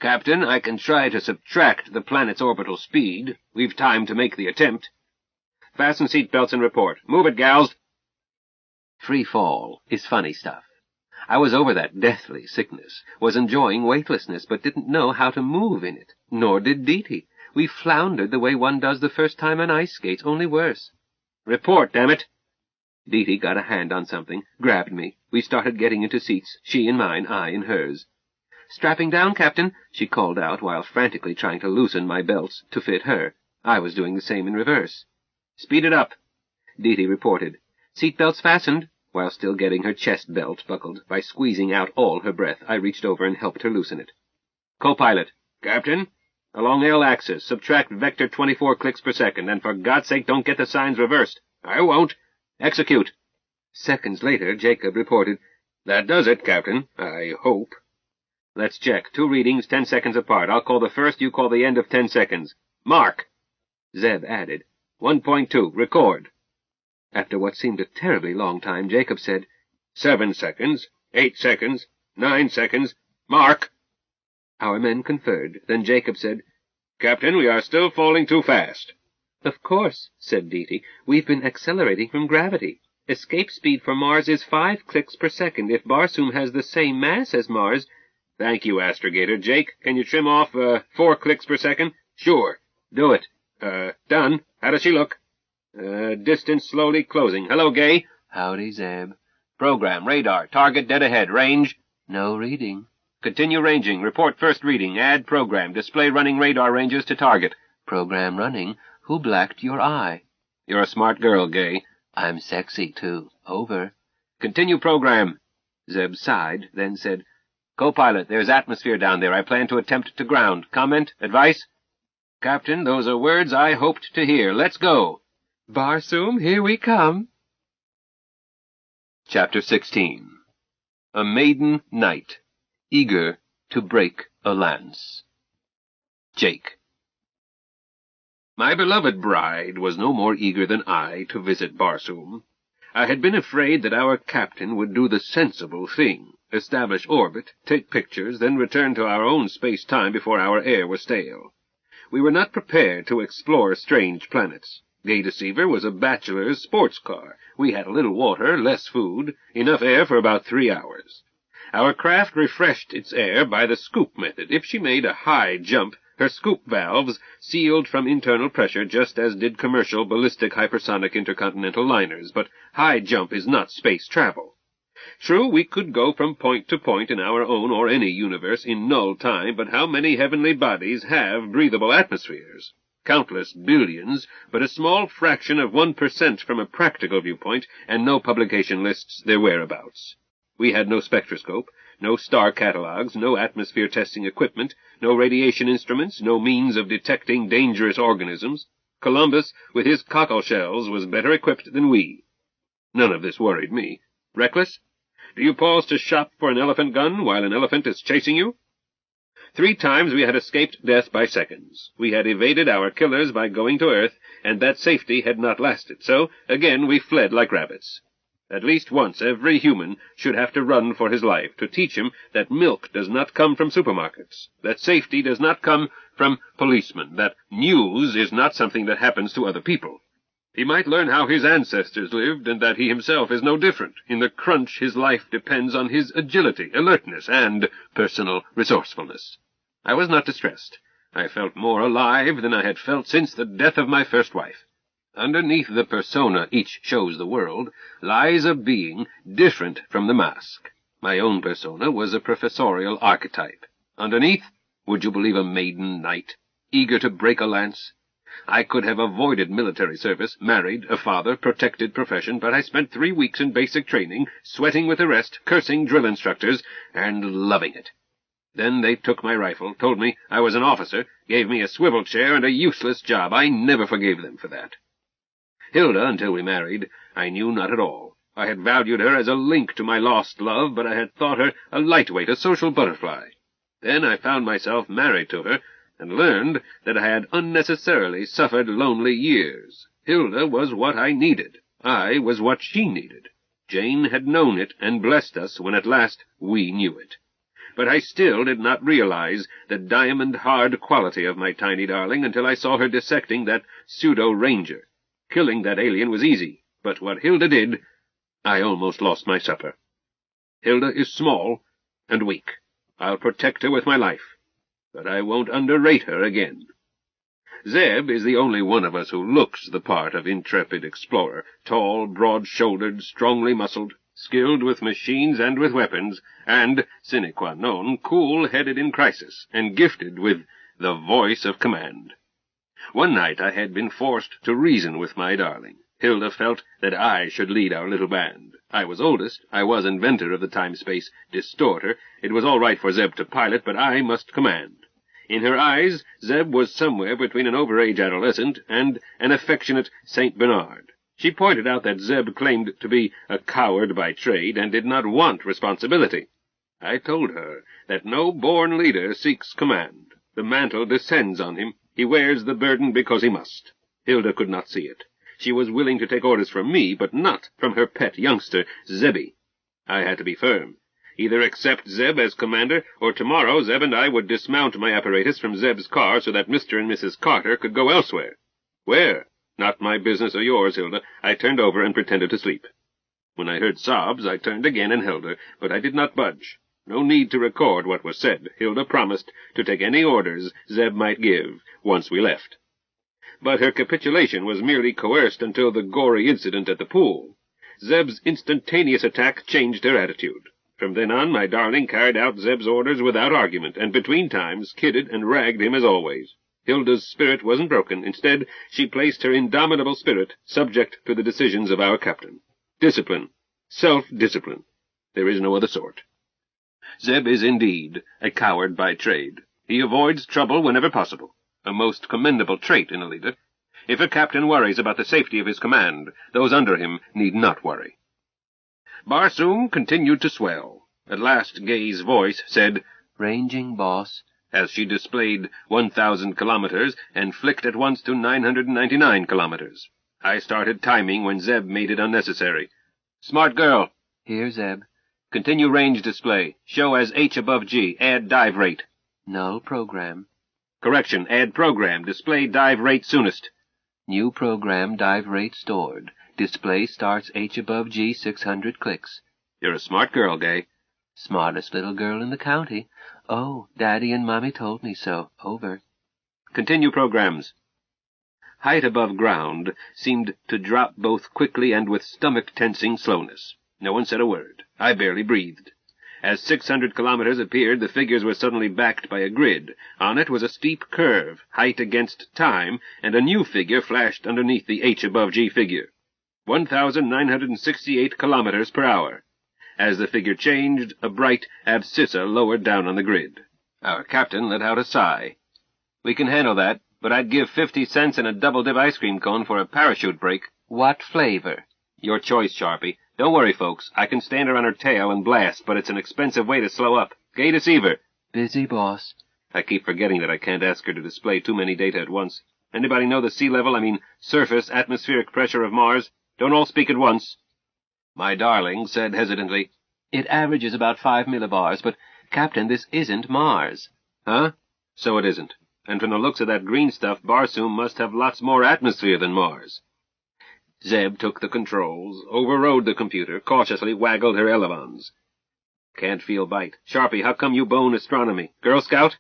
"Captain, I can try to subtract the planet's orbital speed. We've time to make the attempt." "Fasten seat belts and report. Move it, gals." Free fall is funny stuff. I was over that deathly sickness, was enjoying weightlessness, but didn't know how to move in it. Nor did Deedee. We floundered the way one does the first time on ice skates, only worse. "Report, damn it!" Deedee got a hand on something, grabbed me. We started getting into seats, she in mine, I in hers. "Strapping down, Captain," she called out, while frantically trying to loosen my belts to fit her. I was doing the same in reverse. "Speed it up," Deedee reported. "Seat belts fastened." While still getting her chest belt buckled, by squeezing out all her breath, I reached over and helped her loosen it. "Co-pilot." "Captain?" "Along L-axis, subtract vector 24 clicks per second, and for God's sake don't get the signs reversed." "I won't." "Execute." Seconds later, Jacob reported, "That does it, Captain. I hope." "Let's check. 2 readings, 10 seconds apart. I'll call the first, you call the end of 10 seconds. Mark." Zeb added, 1.2, record. After what seemed a terribly long time, Jacob said, 7 seconds, 8 seconds, 9 seconds, mark. Our men conferred. Then Jacob said, "Captain, we are still falling too fast." "Of course," said Deedee. "We've been accelerating from gravity. Escape speed for Mars is 5 clicks per second. If Barsoom has the same mass as Mars—" "Thank you, Astrogator. Jake, can you trim off 4 clicks per second?" "Sure. Do it." Done. How does she look?" Distance slowly closing. Hello, Gay." "Howdy, Zeb." "Program, radar, target dead ahead, range." "No reading." "Continue ranging. Report first reading. Add program. Display running radar ranges to target." "Program running. Who blacked your eye?" "You're a smart girl, Gay." "I'm sexy, too. Over." "Continue program." Zeb sighed, then said, "Co-pilot, there's atmosphere down there. I plan to attempt to ground. Comment? Advice?" "Captain, those are words I hoped to hear. Let's go." "Barsoom, here we come." Chapter 16. A Maiden Knight, Eager to Break a Lance. Jake. My beloved bride was no more eager than I to visit Barsoom. I had been afraid that our captain would do the sensible thing, establish orbit, take pictures, then return to our own space-time before our air was stale. We were not prepared to explore strange planets. Gay Deceiver was a bachelor's sports car. We had a little water, less food, enough air for about 3 hours. Our craft refreshed its air by the scoop method. If she made a high jump, her scoop valves sealed from internal pressure just as did commercial ballistic hypersonic intercontinental liners, but high jump is not space travel. True, we could go from point to point in our own or any universe in null time, but how many heavenly bodies have breathable atmospheres? Countless billions, but a small fraction of 1% from a practical viewpoint, and no publication lists their whereabouts. We had no spectroscope, no star catalogs, no atmosphere testing equipment, no radiation instruments, no means of detecting dangerous organisms. Columbus, with his cockle shells, was better equipped than we. None of this worried me. Reckless? Do you pause to shop for an elephant gun while an elephant is chasing you? 3 times we had escaped death by seconds. We had evaded our killers by going to Earth, and that safety had not lasted, so again we fled like rabbits. At least once every human should have to run for his life, to teach him that milk does not come from supermarkets, that safety does not come from policemen, that news is not something that happens to other people. He might learn how his ancestors lived, and that he himself is no different. In the crunch, his life depends on his agility, alertness, and personal resourcefulness. I was not distressed. I felt more alive than I had felt since the death of my first wife. Underneath the persona each shows the world lies a being different from the mask. My own persona was a professorial archetype. Underneath, would you believe, a maiden knight, eager to break a lance? I could have avoided military service, married, a father, protected profession, but I spent 3 weeks in basic training, sweating with the rest, cursing drill instructors, and loving it. Then they took my rifle, told me I was an officer, gave me a swivel chair and a useless job. I never forgave them for that. Hilda, until we married, I knew not at all. I had valued her as a link to my lost love, but I had thought her a lightweight, a social butterfly. Then I found myself married to her, and learned that I had unnecessarily suffered lonely years. Hilda was what I needed. I was what she needed. Jane had known it and blessed us when at last we knew it. But I still did not realize the diamond-hard quality of my tiny darling until I saw her dissecting that pseudo-ranger. Killing that alien was easy, but what Hilda did, I almost lost my supper. Hilda is small and weak. I'll protect her with my life, but I won't underrate her again. Zeb is the only one of us who looks the part of intrepid explorer, tall, broad-shouldered, strongly muscled, skilled with machines and with weapons, and, sine qua non, cool-headed in crisis, and gifted with the voice of command. One night I had been forced to reason with my darling. Hilda felt that I should lead our little band. I was oldest. I was inventor of the time-space distorter. It was all right for Zeb to pilot, but I must command. In her eyes, Zeb was somewhere between an overage adolescent and an affectionate St. Bernard. She pointed out that Zeb claimed to be a coward by trade and did not want responsibility. I told her that no born leader seeks command. The mantle descends on him. He wears the burden because he must. Hilda could not see it. She was willing to take orders from me, but not from her pet youngster, Zebby. I had to be firm. Either accept Zeb as commander, or tomorrow Zeb and I would dismount my apparatus from Zeb's car so that Mr. and Mrs. Carter could go elsewhere. Where? Not my business or yours, Hilda. I turned over and pretended to sleep. When I heard sobs, I turned again and held her, but I did not budge. No need to record what was said. Hilda promised to take any orders Zeb might give once we left. But her capitulation was merely coerced until the gory incident at the pool. Zeb's instantaneous attack changed her attitude. From then on, my darling carried out Zeb's orders without argument, and between times kidded and ragged him as always. Hilda's spirit wasn't broken. Instead, she placed her indomitable spirit subject to the decisions of our captain. Discipline. Self-discipline. There is no other sort. Zeb is indeed a coward by trade. He avoids trouble whenever possible, a most commendable trait in a leader. If a captain worries about the safety of his command, those under him need not worry. Barsoom continued to swell. At last Gay's voice said, "Ranging, boss," as she displayed 1,000 kilometers and flicked at once to 999 kilometers. I started timing when Zeb made it unnecessary. "Smart girl." "Here, Zeb." "Continue range display. Show as H above G. Add dive rate." "Null program." "Correction. Add program. Display dive rate soonest." "New program, dive rate stored. Display starts H above G 600 clicks." "You're a smart girl, Gay." "Smartest little girl in the county. Oh, Daddy and Mommy told me so. Over." "Continue programs." Height above ground seemed to drop both quickly and with stomach-tensing slowness. No one said a word. I barely breathed. As 600 kilometers appeared, the figures were suddenly backed by a grid. On it was a steep curve, height against time, and a new figure flashed underneath the H above G figure. 1,968 kilometers per hour. As the figure changed, a bright abscissa lowered down on the grid. Our captain let out a sigh. "We can handle that, but I'd give 50 cents and a double-dip ice cream cone for a parachute break." "What flavor?" "Your choice, Sharpie. Don't worry, folks. I can stand her on her tail and blast, but it's an expensive way to slow up. Gay deceiver." "Busy, boss." I keep forgetting that I can't ask her to display too many data at once. Anybody know the sea level, surface, atmospheric pressure of Mars? Don't all speak at once." My darling said hesitantly, "It averages about 5 millibars, but, Captain, this isn't Mars." Huh? So it isn't. And from the looks of that green stuff, Barsoom must have lots more atmosphere than Mars. Zeb took the controls, overrode the computer, cautiously waggled her elevons. Can't feel bite. Sharpie, how come you bone astronomy? Girl Scout?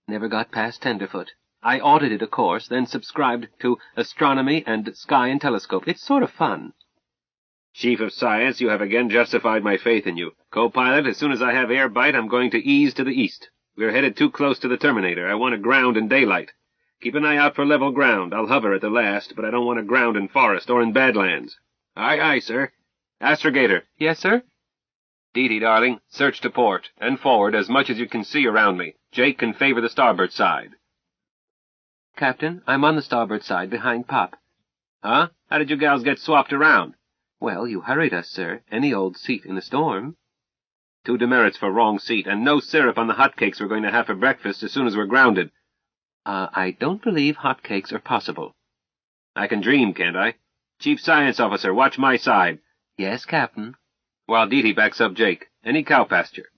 Never got past tenderfoot. I audited a course, then subscribed to astronomy and sky and telescope. It's sort of fun. Chief of Science, you have again justified my faith in you. Co-pilot, as soon as I have air bite, I'm going to ease to the east. We're headed too close to the Terminator. I want to ground in daylight. Keep an eye out for level ground. I'll hover at the last, but I don't want to ground in forest or in Badlands. Aye, aye, sir. Astrogator. Yes, sir? Dee, darling, search to port, and forward as much as you can see around me. Jake can favor the starboard side. Captain, I'm on the starboard side, behind Pop. Huh? How did you gals get swapped around? Well, you hurried us, sir. Any old seat in the storm. 2 demerits for wrong seat, and no syrup on the hotcakes we're going to have for breakfast as soon as we're grounded. I don't believe hotcakes are possible. I can dream, can't I? Chief Science Officer, watch my side. Yes, Captain. While Dee backs up Jake. Any cow pasture?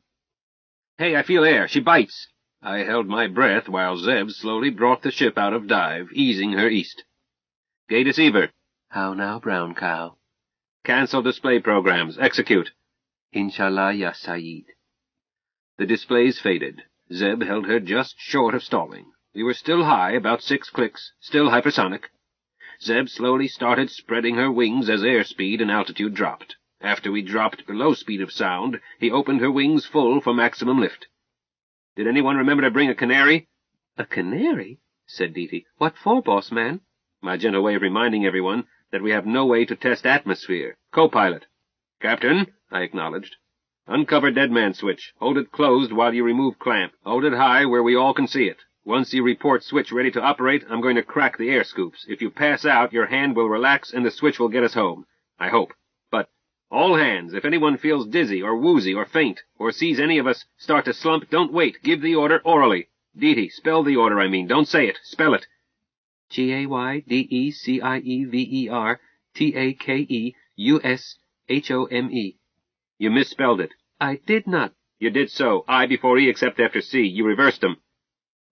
Hey, I feel air. She bites. I held my breath while Zeb slowly brought the ship out of dive, easing her east. Gay deceiver. How now, brown cow? Cancel display programs. Execute. Inshallah, ya Saeed. The displays faded. Zeb held her just short of stalling. We were still high, about 6 clicks, still hypersonic. Zeb slowly started spreading her wings as airspeed and altitude dropped. After we dropped below speed of sound, he opened her wings full for maximum lift. Did anyone remember to bring a canary? A canary? Said Dee. What for, boss man? My gentle way of reminding everyone that we have no way to test atmosphere. Co-pilot. Captain, I acknowledged. Uncover dead man switch. Hold it closed while you remove clamp. Hold it high where we all can see it. Once you report switch ready to operate, I'm going to crack the air scoops. If you pass out, your hand will relax and the switch will get us home. I hope. But all hands, if anyone feels dizzy or woozy or faint, or sees any of us start to slump, don't wait. Give the order orally. Dee, spell the order, I mean. Don't say it. Spell it. GaydeceiverTakehome. You misspelled it. I did not. You did so. I before E except after C. You reversed them.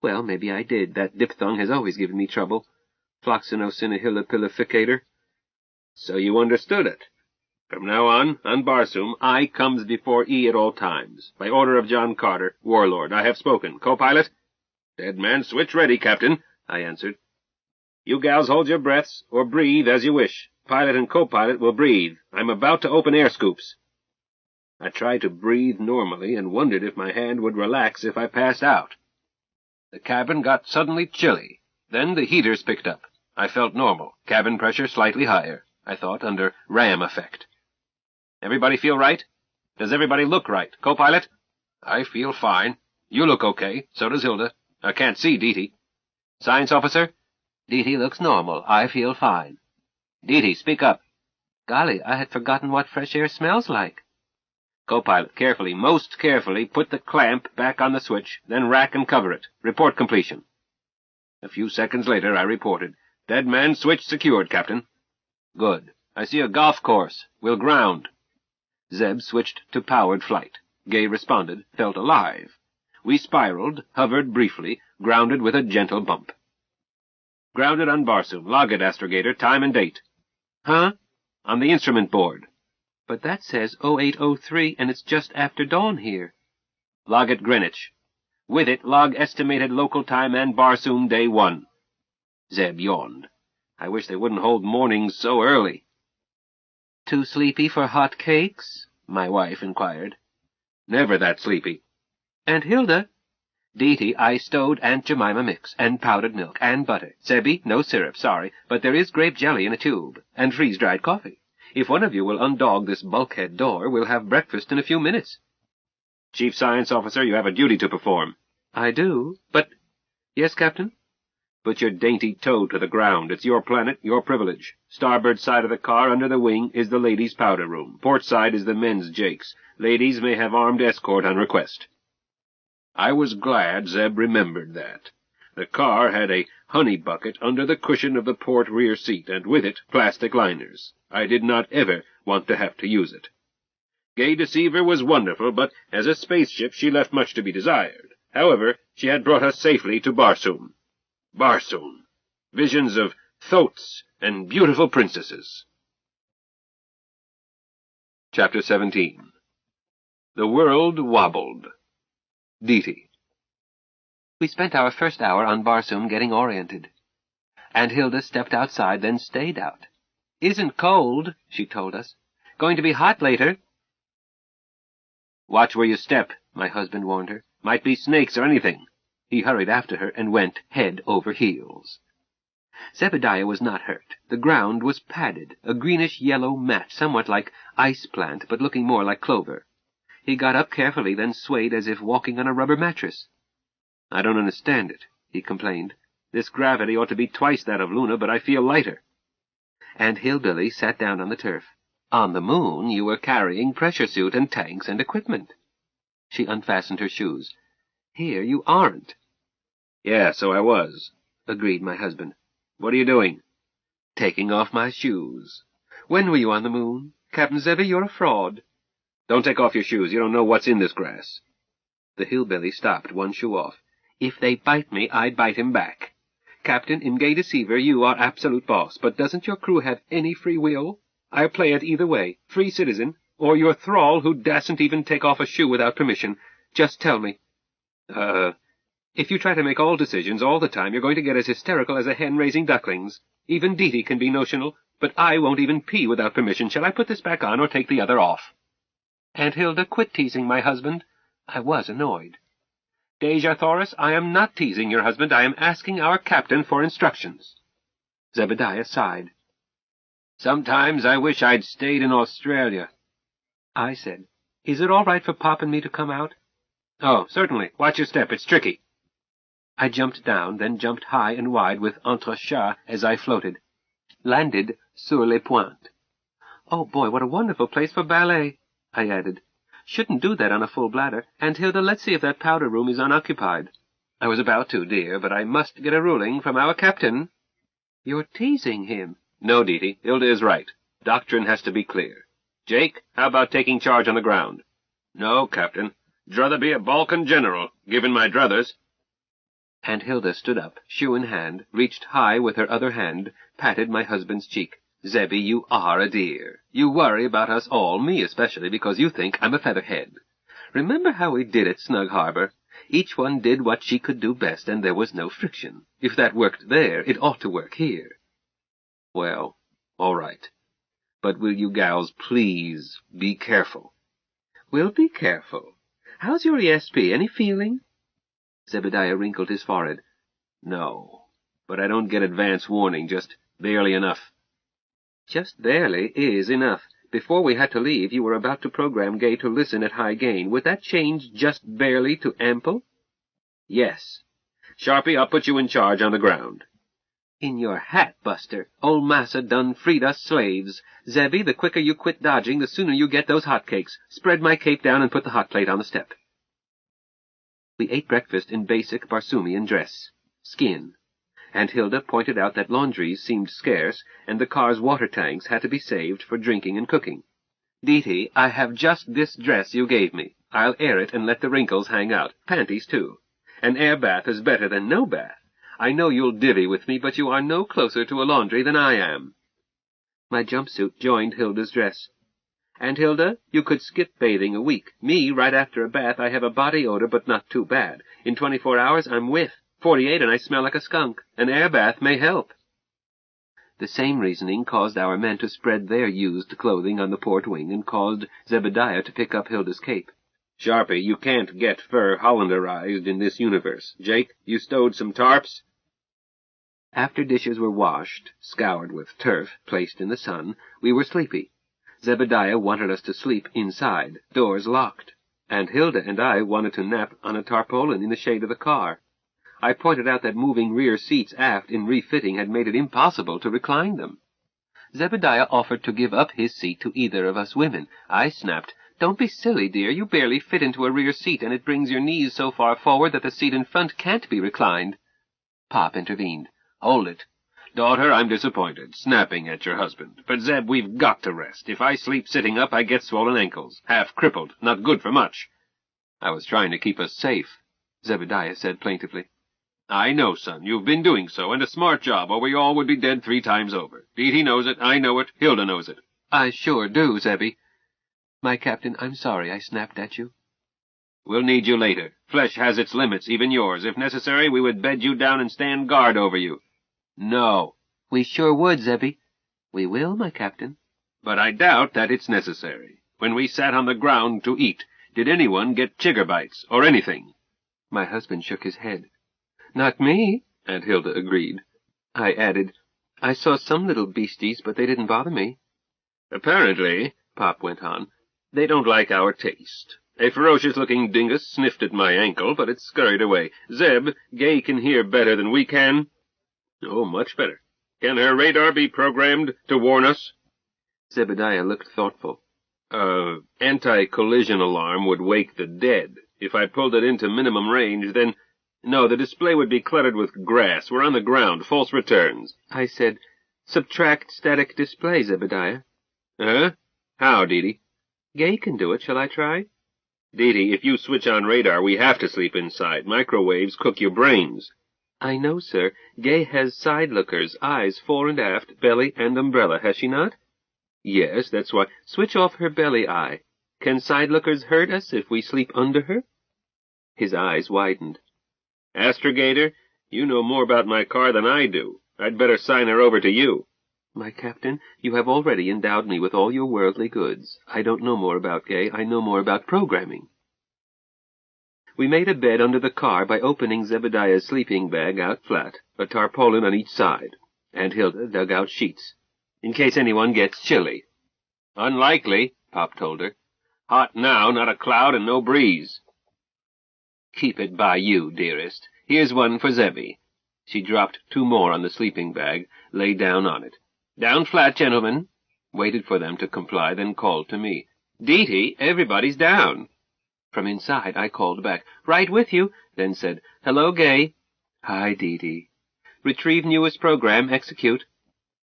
Well, maybe I did. That diphthong has always given me trouble. Floxinosinahilipilificator. So you understood it. From now on Barsoom, I comes before E at all times. By order of John Carter, Warlord, I have spoken. Co-pilot? Dead man switch ready, Captain, I answered. You gals hold your breaths, or breathe as you wish. Pilot and co-pilot will breathe. I'm about to open air scoops. I tried to breathe normally and wondered if my hand would relax if I passed out. The cabin got suddenly chilly. Then the heaters picked up. I felt normal. Cabin pressure slightly higher. I thought under RAM effect. Everybody feel right? Does everybody look right? Co-pilot? I feel fine. You look okay. So does Hilda. I can't see Dee. Science officer? Dee looks normal. I feel fine. Dee, speak up. Golly, I had forgotten what fresh air smells like. Co-pilot, carefully, most carefully, put the clamp back on the switch, then rack and cover it. Report completion. A few seconds later, I reported. Dead man switch secured, Captain. Good. I see a golf course. We'll ground. Zeb switched to powered flight. Gay responded, felt alive. We spiraled, hovered briefly, grounded with a gentle bump. Grounded on Barsoom. Log it, Astrogator, time and date. Huh? On the instrument board. But that says 0803, and it's just after dawn here. Log it Greenwich. With it, log estimated local time and Barsoom day 1. Zeb yawned. I wish they wouldn't hold mornings so early. Too sleepy for hot cakes? My wife inquired. Never that sleepy. And Hilda? Dee, I stowed Aunt Jemima mix, and powdered milk, and butter. Zebby, no syrup, sorry, but there is grape jelly in a tube, and freeze-dried coffee. If one of you will undog this bulkhead door, we'll have breakfast in a few minutes. Chief Science Officer, you have a duty to perform. I do, but... Yes, Captain? Put your dainty toe to the ground. It's your planet, your privilege. Starboard side of the car, under the wing, is the ladies' powder room. Port side is the men's jakes. Ladies may have armed escort on request. I was glad Zeb remembered that. The car had a honey bucket under the cushion of the port rear seat, and with it plastic liners. I did not ever want to have to use it. Gay Deceiver was wonderful, but as a spaceship she left much to be desired. However, she had brought us safely to Barsoom. Barsoom. Visions of thoats and beautiful princesses. Chapter 17. The world wobbled. Deety. We spent our first hour on Barsoom getting oriented. Aunt Hilda stepped outside, then stayed out. "Isn't cold," she told us. "Going to be hot later." "Watch where you step," my husband warned her. "Might be snakes or anything." He hurried after her and went head over heels. Zebediah was not hurt. The ground was padded, a greenish-yellow mat, somewhat like ice plant, but looking more like clover. He got up carefully, then swayed as if walking on a rubber mattress. "I don't understand it," he complained. "This gravity ought to be twice that of Luna, but I feel lighter." And Hillbilly sat down on the turf. "On the moon you were carrying pressure suit and tanks and equipment." She unfastened her shoes. "Here you aren't." "Yeah, so I was," agreed my husband. "What are you doing?" "Taking off my shoes. When were you on the moon? Captain Zebby, you're a fraud." "Don't take off your shoes. You don't know what's in this grass." The hillbilly stopped, one shoe off. "If they bite me, I bite him back. Captain, in Gay Deceiver, you are absolute boss, but doesn't your crew have any free will? I'll play it either way, free citizen, or your thrall who dassn't even take off a shoe without permission. Just tell me." If you try to make all decisions all the time, you're going to get as hysterical as a hen raising ducklings. Even Deety can be notional, but I won't even pee without permission. Shall I put this back on or take the other off?" "Aunt Hilda, quit teasing my husband." I was annoyed. "Deja Thoris, I am not teasing your husband. I am asking our captain for instructions." Zebediah sighed. "Sometimes I wish I'd stayed in Australia." I said, "Is it all right for Pop and me to come out?" "Oh, certainly. Watch your step. It's tricky." I jumped down, then jumped high and wide with entrechat as I floated. Landed sur les pointes. "Oh, boy, what a wonderful place for ballet," I added. "Shouldn't do that on a full bladder. And, Hilda, let's see if that powder room is unoccupied." "I was about to, dear, but I must get a ruling from our captain." "You're teasing him." "No, Deety, Hilda is right. Doctrine has to be clear. Jake, how about taking charge on the ground?" "No, Captain. Druther be a Balkan general, given my druthers." Aunt Hilda stood up, shoe in hand, reached high with her other hand, patted my husband's cheek. "Zebby, you are a dear. You worry about us all, me especially, because you think I'm a featherhead. Remember how we did at Snug Harbor? Each one did what she could do best, and there was no friction. If that worked there, it ought to work here." "Well, all right. But will you gals please be careful?" "We'll be careful. How's your ESP? Any feeling?" Zebediah wrinkled his forehead. "No, but I don't get advance warning, just barely enough." "Just barely is enough. Before we had to leave, you were about to program Gay to listen at high gain. Would that change just barely to ample?" "Yes. Sharpie, I'll put you in charge on the ground." "In your hat, Buster. Old Massa done freed us slaves. Zebby, the quicker you quit dodging, the sooner you get those hotcakes. Spread my cape down and put the hot plate on the step." We ate breakfast in basic Barsoomian dress. Skin. Aunt Hilda pointed out that laundries seemed scarce, and the car's water tanks had to be saved for drinking and cooking. "Deety, I have just this dress you gave me. I'll air it and let the wrinkles hang out. Panties, too. An air bath is better than no bath. I know you'll divvy with me, but you are no closer to a laundry than I am." My jumpsuit joined Hilda's dress. "Aunt Hilda, you could skip bathing a week. Me, right after a bath, I have a body odor, but not too bad. In 24 hours, I'm whiff. 48 and I smell like a skunk. An air bath may help." The same reasoning caused our men to spread their used clothing on the port wing and caused Zebediah to pick up Hilda's cape. "Sharpie, you can't get fur Hollanderized in this universe. Jake, you stowed some tarps?" After dishes were washed, scoured with turf, placed in the sun, we were sleepy. Zebediah wanted us to sleep inside, doors locked. Aunt Hilda and I wanted to nap on a tarpaulin in the shade of the car. I pointed out that moving rear seats aft in refitting had made it impossible to recline them. Zebediah offered to give up his seat to either of us women. I snapped, "Don't be silly, dear. You barely fit into a rear seat, and it brings your knees so far forward that the seat in front can't be reclined." Pop intervened. "Hold it. Daughter, I'm disappointed, snapping at your husband. But, Zeb, we've got to rest. If I sleep sitting up, I get swollen ankles. Half crippled. Not good for much. I was trying to keep us safe, Zebediah said plaintively. I know, son. You've been doing so, and a smart job, or we all would be dead 3 times over. Dee knows it, I know it, Hilda knows it. I sure do, Zebby. My captain, I'm sorry I snapped at you. We'll need you later. Flesh has its limits, even yours. If necessary, we would bed you down and stand guard over you. No. We sure would, Zebby. We will, my captain. But I doubt that it's necessary. When we sat on the ground to eat, did anyone get chigger bites, or anything? My husband shook his head. Not me, Aunt Hilda agreed. I added, I saw some little beasties, but they didn't bother me. Apparently, Pop went on, they don't like our taste. A ferocious-looking dingus sniffed at my ankle, but it scurried away. Zeb, Gay can hear better than we can. Oh, much better. Can her radar be programmed to warn us? Zebediah looked thoughtful. Anti-collision alarm would wake the dead. If I pulled it into minimum range, then... No, the display would be cluttered with grass. We're on the ground. False returns. I said, subtract static display, Zebediah. Huh? How, Dee? Gay can do it. Shall I try? Dee, if you switch on radar, we have to sleep inside. Microwaves cook your brains. I know, sir. Gay has side-lookers, eyes fore and aft, belly and umbrella, has she not? Yes, that's why. Switch off her belly eye. Can side-lookers hurt us if we sleep under her? His eyes widened. Astrogator, you know more about my car than I do. I'd better sign her over to you. My captain, you have already endowed me with all your worldly goods. I don't know more about Gay. I know more about programming. We made a bed under the car by opening Zebediah's sleeping bag out flat, a tarpaulin on each side. Aunt Hilda dug out sheets, in case anyone gets chilly. Unlikely, Pop told her. Hot now, not a cloud and no breeze. Keep it by you, dearest. Here's one for Zebby. She dropped 2 more on the sleeping bag, lay down on it. Down flat, gentlemen. Waited for them to comply, then called to me. Dee, everybody's down. From inside, I called back, right with you, then said, hello, Gay. Hi, Dee. Retrieve newest program, execute.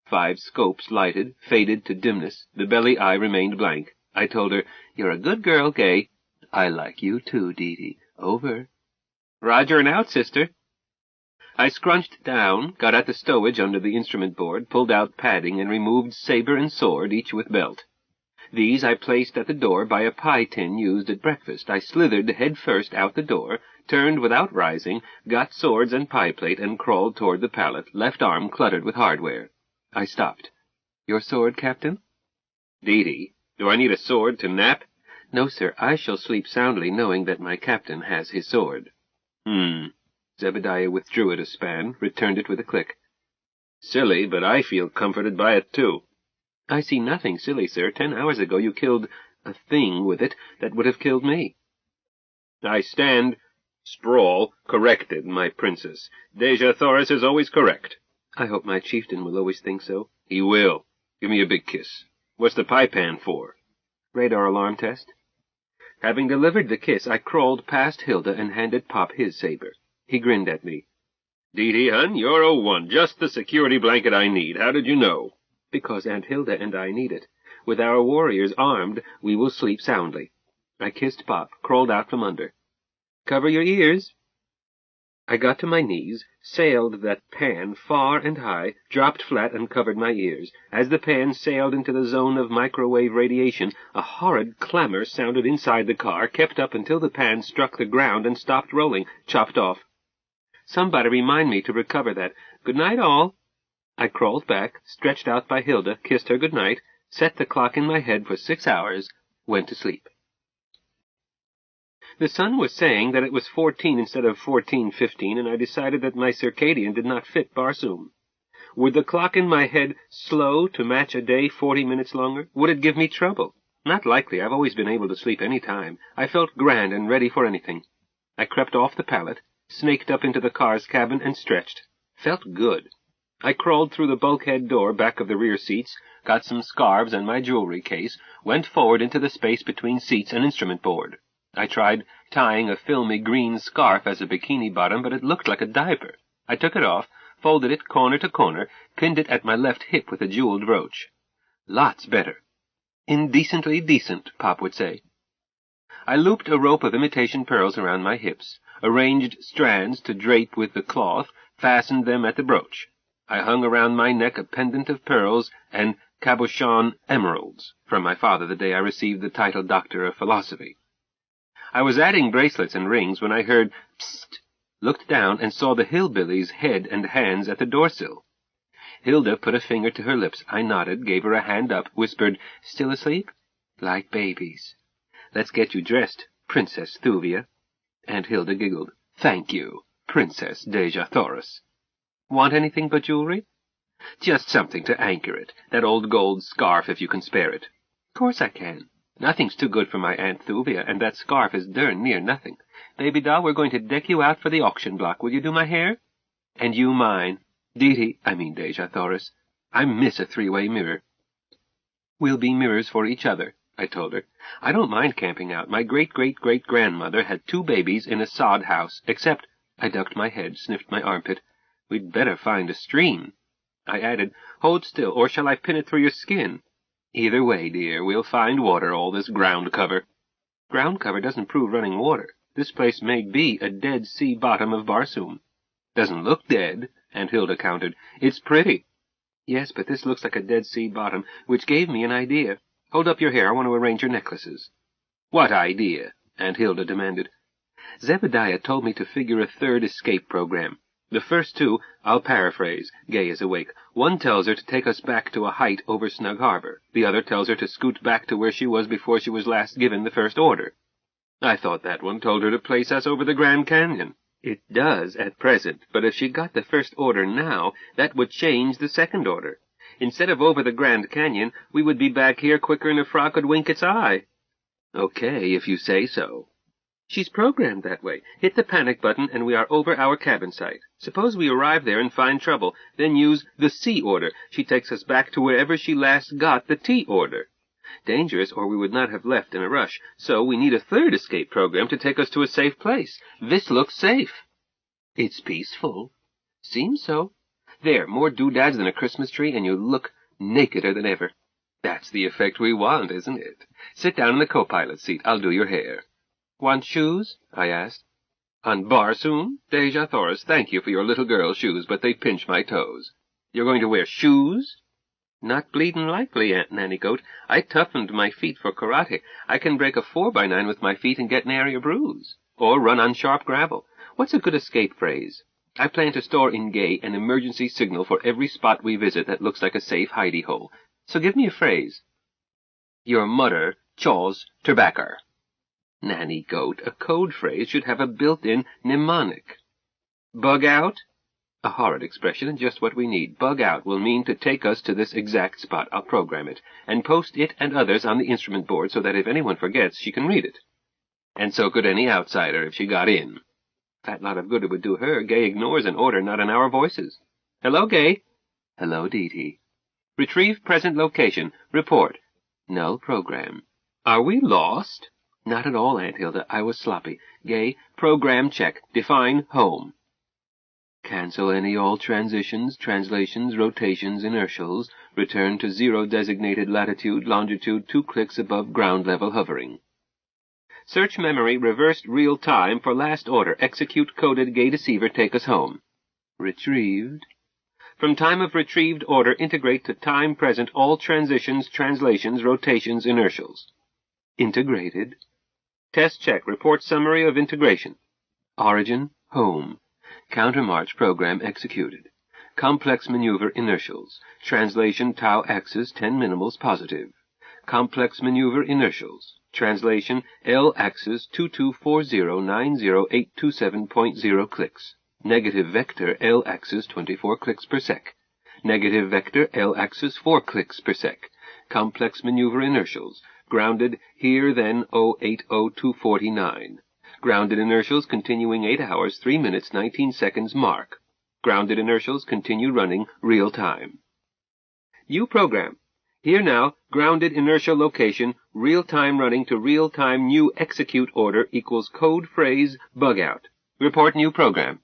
5 scopes lighted, faded to dimness. The belly eye remained blank. I told her, you're a good girl, Gay. I like you too, Dee. Over. Roger and out, sister. I scrunched down, got at the stowage under the instrument board, pulled out padding, and removed saber and sword, each with belt. These I placed at the door by a pie tin used at breakfast. I slithered head first out the door, turned without rising, got swords and pie plate, and crawled toward the pallet, left arm cluttered with hardware. I stopped. Your sword, Captain? Dee, do I need a sword to nap? No, sir. I shall sleep soundly knowing that my captain has his sword. Zebediah withdrew it a span, returned it with a click. Silly, but I feel comforted by it, too. I see nothing silly, sir. 10 hours ago you killed a thing with it that would have killed me. I stand, sprawl, corrected, my princess. Deja Thoris is always correct. I hope my chieftain will always think so. He will. Give me a big kiss. What's the pie pan for? Radar alarm test. Having delivered the kiss, I crawled past Hilda and handed Pop his saber. He grinned at me. Dee, hun, you're a 1. Just the security blanket I need. How did you know? Because Aunt Hilda and I need it. With our warriors armed, we will sleep soundly. I kissed Pop, crawled out from under. Cover your ears. I got to my knees, sailed that pan far and high, dropped flat and covered my ears. As the pan sailed into the zone of microwave radiation, a horrid clamor sounded inside the car, kept up until the pan struck the ground and stopped rolling, chopped off. Somebody remind me to recover that. Good night, all. I crawled back, stretched out by Hilda, kissed her good night, set the clock in my head for 6 hours, went to sleep. The sun was saying that it was 14 instead of 14:15, and I decided that my circadian did not fit Barsoom. Would the clock in my head slow to match a day 40 minutes longer? Would it give me trouble? Not likely. I've always been able to sleep any time. I felt grand and ready for anything. I crept off the pallet, snaked up into the car's cabin, and stretched. Felt good. I crawled through the bulkhead door back of the rear seats, got some scarves and my jewelry case, went forward into the space between seats and instrument board. I tried tying a filmy green scarf as a bikini bottom, but it looked like a diaper. I took it off, folded it corner to corner, pinned it at my left hip with a jeweled brooch. Lots better. Indecently decent, Pop would say. I looped a rope of imitation pearls around my hips, arranged strands to drape with the cloth, fastened them at the brooch. I hung around my neck a pendant of pearls and cabochon emeralds from my father the day I received the title Doctor of Philosophy. I was adding bracelets and rings when I heard psst, looked down and saw the hillbilly's head and hands at the doorsill. Hilda put a finger to her lips. I nodded, gave her a hand up, whispered, "Still asleep?" "Like babies." "Let's get you dressed, Princess Thuvia." And Hilda giggled. "Thank you, Princess Deja Thoris." "Want anything but jewelry?" "Just something to anchor it. That old gold scarf, if you can spare it." "Course I can. Nothing's too good for my Aunt Thuvia, and that scarf is darn near nothing. Baby doll, we're going to deck you out for the auction block. Will you do my hair?" "And you mine. Deja Thoris. I miss a three-way mirror." "We'll be mirrors for each other," I told her. "I don't mind camping out. My great-great-great-grandmother had 2 babies in a sod house, except—" I ducked my head, sniffed my armpit. "We'd better find a stream." I added, "Hold still, or shall I pin it through your skin?" "Either way, dear, we'll find water, all this ground cover." "Ground cover doesn't prove running water. This place may be a Dead Sea bottom of Barsoom." "Doesn't look dead," Aunt Hilda countered. "It's pretty." "Yes, but this looks like a Dead Sea bottom, which gave me an idea. Hold up your hair, I want to arrange your necklaces." "What idea?" Aunt Hilda demanded. "Zebediah told me to figure a 3rd escape program. The first 2, I'll paraphrase. Gay is awake. One tells her to take us back to a height over Snug Harbor. The other tells her to scoot back to where she was before she was last given the first order." "I thought that one told her to place us over the Grand Canyon." "It does at present, but if she got the first order now, that would change the second order. Instead of over the Grand Canyon, we would be back here quicker'n a frog could wink its eye." "Okay, if you say so." "She's programmed that way. Hit the panic button and we are over our cabin site. Suppose we arrive there and find trouble, then use the C order. She takes us back to wherever she last got the T order. Dangerous, or we would not have left in a rush. So we need a 3rd escape program to take us to a safe place. This looks safe." "It's peaceful." "Seems so. There, more doodads than a Christmas tree, and you look nakeder than ever." "That's the effect we want, isn't it? Sit down in the co-pilot seat. I'll do your hair." "Want shoes?" I asked. "On Barsoom? Deja Thoris, thank you for your little girl shoes, but they pinch my toes." "You're going to wear shoes?" "Not bleedin' likely, Aunt Nanny Goat. I toughened my feet for karate. I can break a 4x9 with my feet and get nary a bruise. Or run on sharp gravel. What's a good escape phrase? I plan to store in Gay an emergency signal for every spot we visit that looks like a safe hidey hole. So give me a phrase." "Your mudder chaws terbacker." Nanny Goat, a code phrase should have a built-in mnemonic. "Bug out?" A horrid expression, and just what we need. Bug out will mean to take us to this exact spot. I'll program it, and post it and others on the instrument board so that if anyone forgets, she can read it. And so could any outsider if she got in. Fat lot of good it would do her. Gay ignores an order not in our voices. "Hello, Gay." "Hello, Dee. Retrieve present location. Report." "Null program." "Are we lost?" "Not at all, Aunt Hilda. I was sloppy. Gay, program check. Define home." "Cancel any all transitions, translations, rotations, inertials. Return to 0 designated latitude, longitude 2 clicks above ground level hovering." "Search memory reversed real time for last order. Execute coded Gay deceiver. Take us home." "Retrieved." "From time of retrieved order, integrate to time present all transitions, translations, rotations, inertials." "Integrated." "Test check. Report summary of integration." "Origin, home. Countermarch program executed. Complex maneuver inertials. Translation tau axis 10 minimals positive. Complex maneuver inertials. Translation L axis 224090827.0 clicks. Negative vector L axis 24 clicks per sec. Negative vector L axis 4 clicks per sec. Complex maneuver inertials. Grounded here then 080249. Grounded inertials continuing 8 hours, 3 minutes, 19 seconds mark. Grounded inertials continue running real time. New program. Here now, grounded inertial location, real time running to real time new execute order equals code phrase bug out. Report new program.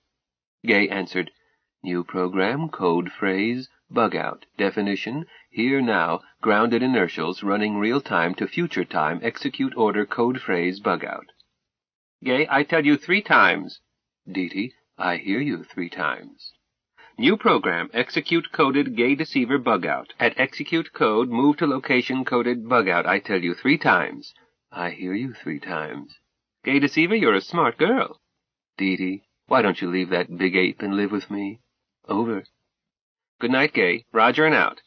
Gay answered, New program, code phrase, bug out. Definition, here now, grounded inertials running real time to future time, execute order, code phrase, bug out. Gay, I tell you 3 times. Deety, I hear you 3 times. New program, execute coded gay deceiver bug out. At execute code, move to location coded bug out. I tell you 3 times. I hear you 3 times. Gay deceiver, you're a smart girl. Deety, why don't you leave that big ape and live with me? Over. Good night, Gay. Roger and out.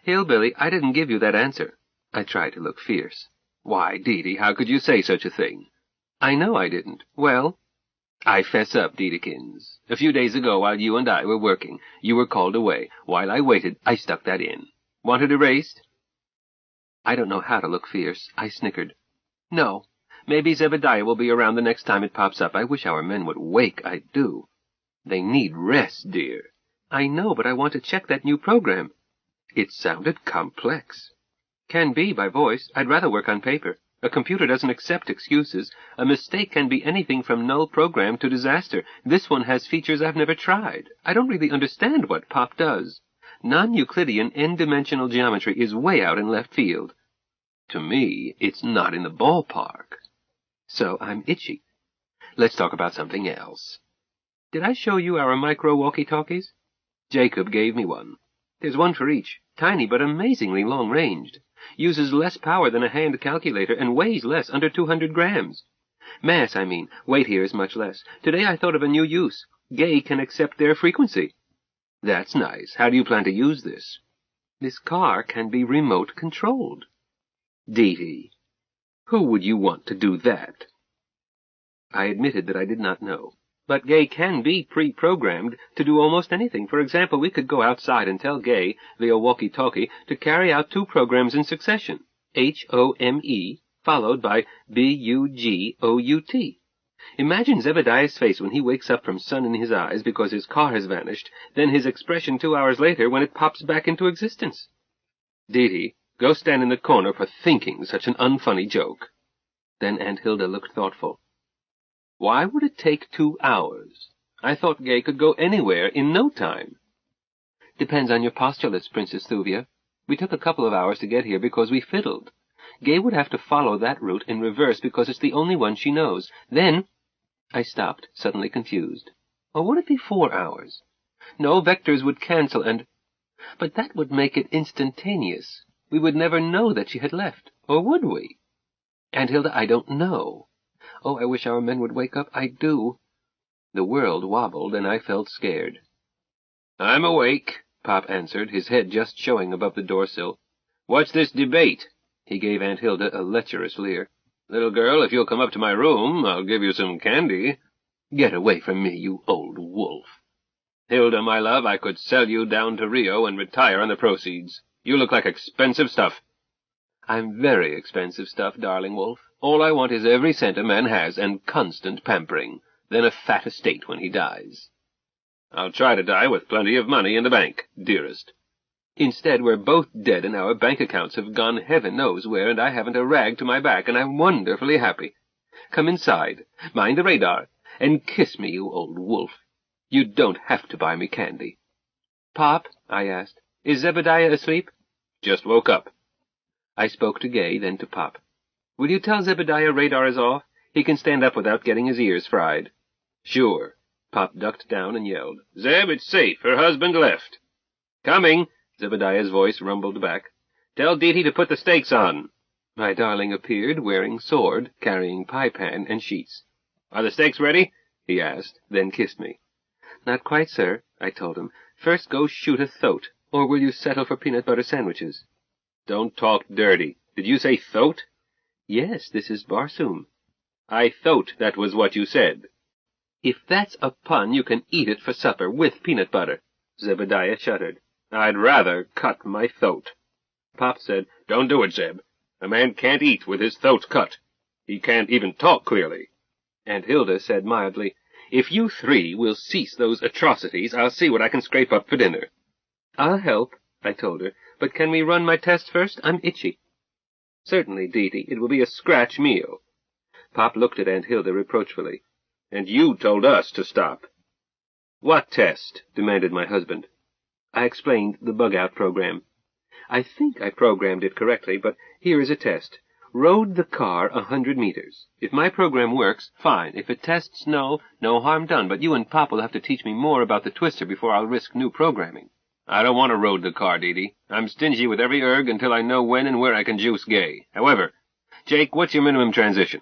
Hillbilly, I didn't give you that answer. I tried to look fierce. Why, Deety, how could you say such a thing? I know I didn't. Well, I fess up, Deetykins. A few days ago, while you and I were working, you were called away. While I waited, I stuck that in. Want it erased? I don't know how to look fierce. I snickered. No. Maybe Zebediah will be around the next time it pops up. I wish our men would wake, I do. They need rest, dear. I know, but I want to check that new program. It sounded complex. Can be by voice. I'd rather work on paper. A computer doesn't accept excuses. A mistake can be anything from null program to disaster. This one has features I've never tried. I don't really understand what Pop does. Non-Euclidean n-dimensional geometry is way out in left field. To me, it's not in the ballpark. So I'm itchy. Let's talk about something else. Did I show you our micro walkie-talkies? Jacob gave me one. There's one for each. Tiny but amazingly long-ranged. Uses less power than a hand calculator and weighs less, under 200 grams. Mass, I mean. Weight here is much less. Today I thought of a new use. Gay can accept their frequency. That's nice. How do you plan to use this? This car can be remote-controlled. Deety, who would you want to do that? I admitted that I did not know. But Gay can be pre-programmed to do almost anything. For example, we could go outside and tell Gay, via walkie-talkie, to carry out 2 programs in succession. H-O-M-E, followed by B-U-G-O-U-T. Imagine Zebediah's face when he wakes up from sun in his eyes because his car has vanished, then his expression 2 hours later when it pops back into existence. Deety, go stand in the corner for thinking such an unfunny joke. Then Aunt Hilda looked thoughtful. Why would it take 2 hours? I thought Gay could go anywhere in no time. Depends on your postulates, Princess Thuvia. We took a couple of hours to get here because we fiddled. Gay would have to follow that route in reverse because it's the only one she knows. Then... I stopped, suddenly confused. Or would it be 4 hours? No, vectors would cancel and... But that would make it instantaneous. We would never know that she had left. Or would we? Aunt Hilda, I don't know. Oh, I wish our men would wake up. I do. The world wobbled, and I felt scared. I'm awake, Pop answered, his head just showing above the doorsill. What's this debate? He gave Aunt Hilda a lecherous leer. Little girl, if you'll come up to my room, I'll give you some candy. Get away from me, you old wolf. Hilda, my love, I could sell you down to Rio and retire on the proceeds. You look like expensive stuff. I'm very expensive stuff, darling wolf. All I want is every cent a man has and constant pampering, then a fat estate when he dies. I'll try to die with plenty of money in the bank, dearest. Instead, we're both dead and our bank accounts have gone heaven knows where, and I haven't a rag to my back, and I'm wonderfully happy. Come inside, mind the radar, and kiss me, you old wolf. You don't have to buy me candy. Pop, I asked, is Zebediah asleep? Just woke up. I spoke to Gay, then to Pop. Will you tell Zebediah radar is off? He can stand up without getting his ears fried. Sure. Pop ducked down and yelled, Zeb, it's safe. Her husband left. Coming, Zebediah's voice rumbled back. Tell Deety to put the stakes on. My darling appeared, wearing sword, carrying pie pan and sheets. Are the stakes ready? He asked, then kissed me. Not quite, sir, I told him. First go shoot a thoat, or will you settle for peanut butter sandwiches? Don't talk dirty. Did you say thoat? Yes, this is Barsoom. I thought that was what you said. If that's a pun, you can eat it for supper with peanut butter. Zebediah shuddered. I'd rather cut my throat. Pop said, Don't do it, Zeb. A man can't eat with his throat cut. He can't even talk clearly. Aunt Hilda said mildly, If you 3 will cease those atrocities, I'll see what I can scrape up for dinner. I'll help, I told her, but can we run my test first? I'm itchy. Certainly, Deety. It will be a scratch meal. Pop looked at Aunt Hilda reproachfully. And you told us to stop. "What test?" demanded my husband. I explained the bug-out program. I think I programmed it correctly, but here is a test. Road the car 100 meters. If my program works, fine. If it tests null, no harm done, but you and Pop will have to teach me more about the twister before I'll risk new programming. I don't want to road the car, Dee. I'm stingy with every erg until I know when and where I can juice gay. However, Jake, what's your minimum transition?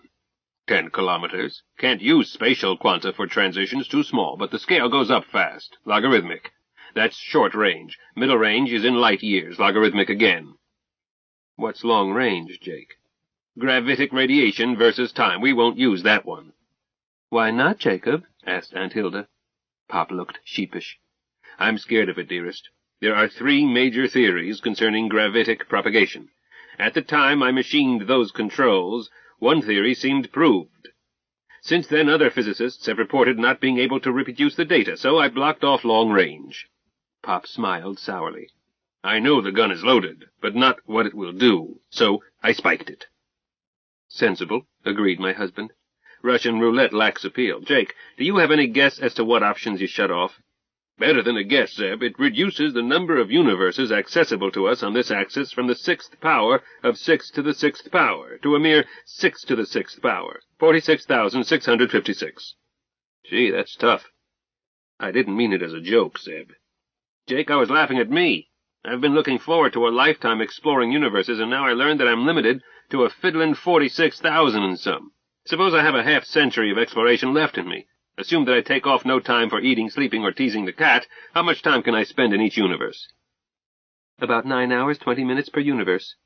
10 kilometers. Can't use spatial quanta for transitions, too small, but the scale goes up fast. Logarithmic. That's short range. Middle range is in light years. Logarithmic again. What's long range, Jake? Gravitic radiation versus time. We won't use that one. Why not, Jacob? Asked Aunt Hilda. Pop looked sheepish. I'm scared of it, dearest. There are 3 major theories concerning gravitic propagation. At the time I machined those controls, one theory seemed proved. Since then, other physicists have reported not being able to reproduce the data, so I blocked off long range. Pop smiled sourly. I know the gun is loaded, but not what it will do, so I spiked it. Sensible, agreed my husband. Russian roulette lacks appeal. Jake, do you have any guess as to what options you shut off? Better than a guess, Zeb. It reduces the number of universes accessible to us on this axis from the 6th power of 6 to the 6th power to a mere 6 to the 6th power, 46,656. Gee, that's tough. I didn't mean it as a joke, Zeb. Jake, I was laughing at me. I've been looking forward to a lifetime exploring universes, and now I learned that I'm limited to a fiddlin' 46,000 and some. Suppose I have a half-century of exploration left in me. Assume that I take off no time for eating, sleeping, or teasing the cat. How much time can I spend in each universe? About 9 hours, 20 minutes per universe,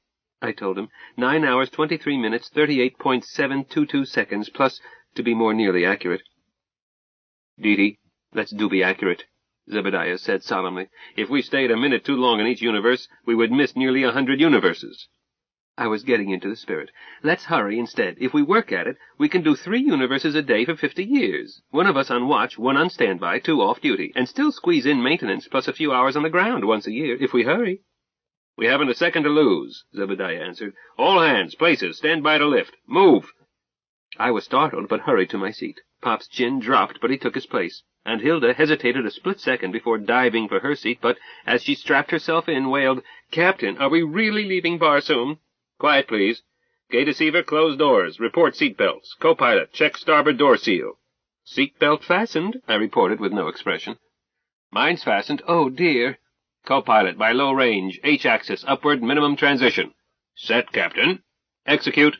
I told him. 9 hours, 23 minutes, 38.722 seconds, plus, to be more nearly accurate. Dee, let's do be accurate, Zebediah said solemnly. If we stayed a minute too long in each universe, we would miss nearly 100 universes. I was getting into the spirit. Let's hurry instead. If we work at it, we can do 3 universes a day for 50 years. 1 of us on watch, 1 on standby, 2 off duty, and still squeeze in maintenance plus a few hours on the ground once a year, if we hurry. We haven't a second to lose, Zebediah answered. All hands, places, stand by to lift. Move! I was startled, but hurried to my seat. Pop's chin dropped, but he took his place. Aunt Hilda hesitated a split second before diving for her seat, but as she strapped herself in, wailed, Captain, are we really leaving Barsoom? Quiet, please. Gate deceiver, close doors. Report seat belts. Co-pilot, check starboard door seal. Seat belt fastened, I reported with no expression. Mine's fastened. Oh, dear. Co-pilot, by low range, H-axis, upward, minimum transition. Set, Captain. Execute.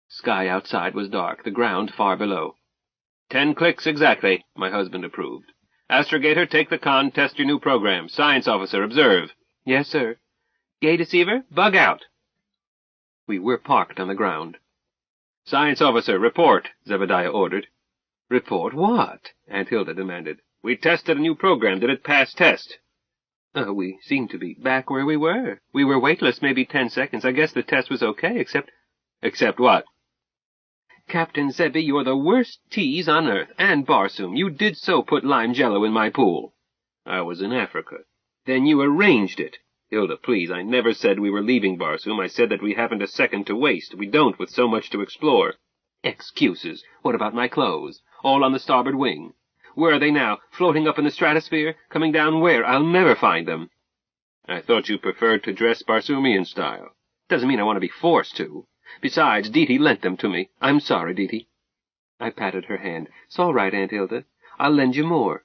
Sky outside was dark, the ground far below. 10 clicks exactly, my husband approved. Astrogator, take the con, test your new program. Science officer, observe. Yes, sir. Gate deceiver, bug out. We were parked on the ground. Science officer, report, Zebediah ordered. Report what? Aunt Hilda demanded. We tested a new program. Did it pass test? We seem to be back where we were. We were weightless maybe 10 seconds. I guess the test was okay, except... Except what? Captain Zebby, you're the worst tease on Earth, and Barsoom. You did so put lime jello in my pool. I was in Africa. Then you arranged it. Hilda, please, I never said we were leaving Barsoom. I said that we haven't a second to waste. We don't, with so much to explore. Excuses. What about my clothes? All on the starboard wing. Where are they now? Floating up in the stratosphere? Coming down where? I'll never find them. I thought you preferred to dress Barsoomian style. Doesn't mean I want to be forced to. Besides, Dee lent them to me. I'm sorry, Dee. I patted her hand. It's all right, Aunt Hilda. I'll lend you more.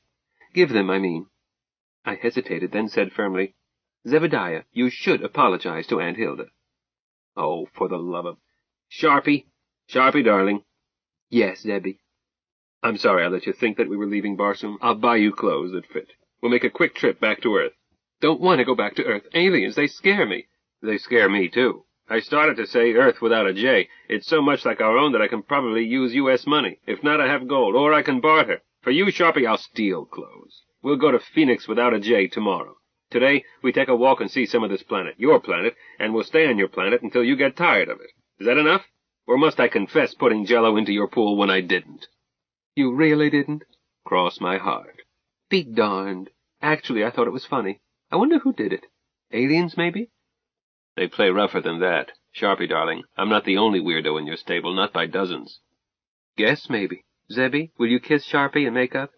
Give them, I mean. I hesitated, then said firmly, Zebediah, you should apologize to Aunt Hilda. Oh, for the love of... Sharpie, darling. Yes, Zebby. I'm sorry I let you think that we were leaving Barsoom. I'll buy you clothes that fit. We'll make a quick trip back to Earth. Don't want to go back to Earth. Aliens, they scare me. They scare me, too. I started to say Earth without a J. It's so much like our own that I can probably use U.S. money. If not, I have gold, or I can barter. For you, Sharpie, I'll steal clothes. We'll go to Phoenix without a J tomorrow. Today, we take a walk and see some of this planet, your planet, and we'll stay on your planet until you get tired of it. Is that enough? Or must I confess putting Jell-O into your pool when I didn't? You really didn't? Cross my heart. Be darned. Actually, I thought it was funny. I wonder who did it. Aliens, maybe? They play rougher than that. Sharpie, darling, I'm not the only weirdo in your stable, not by dozens. Guess maybe. Zebby, will you kiss Sharpie and make up?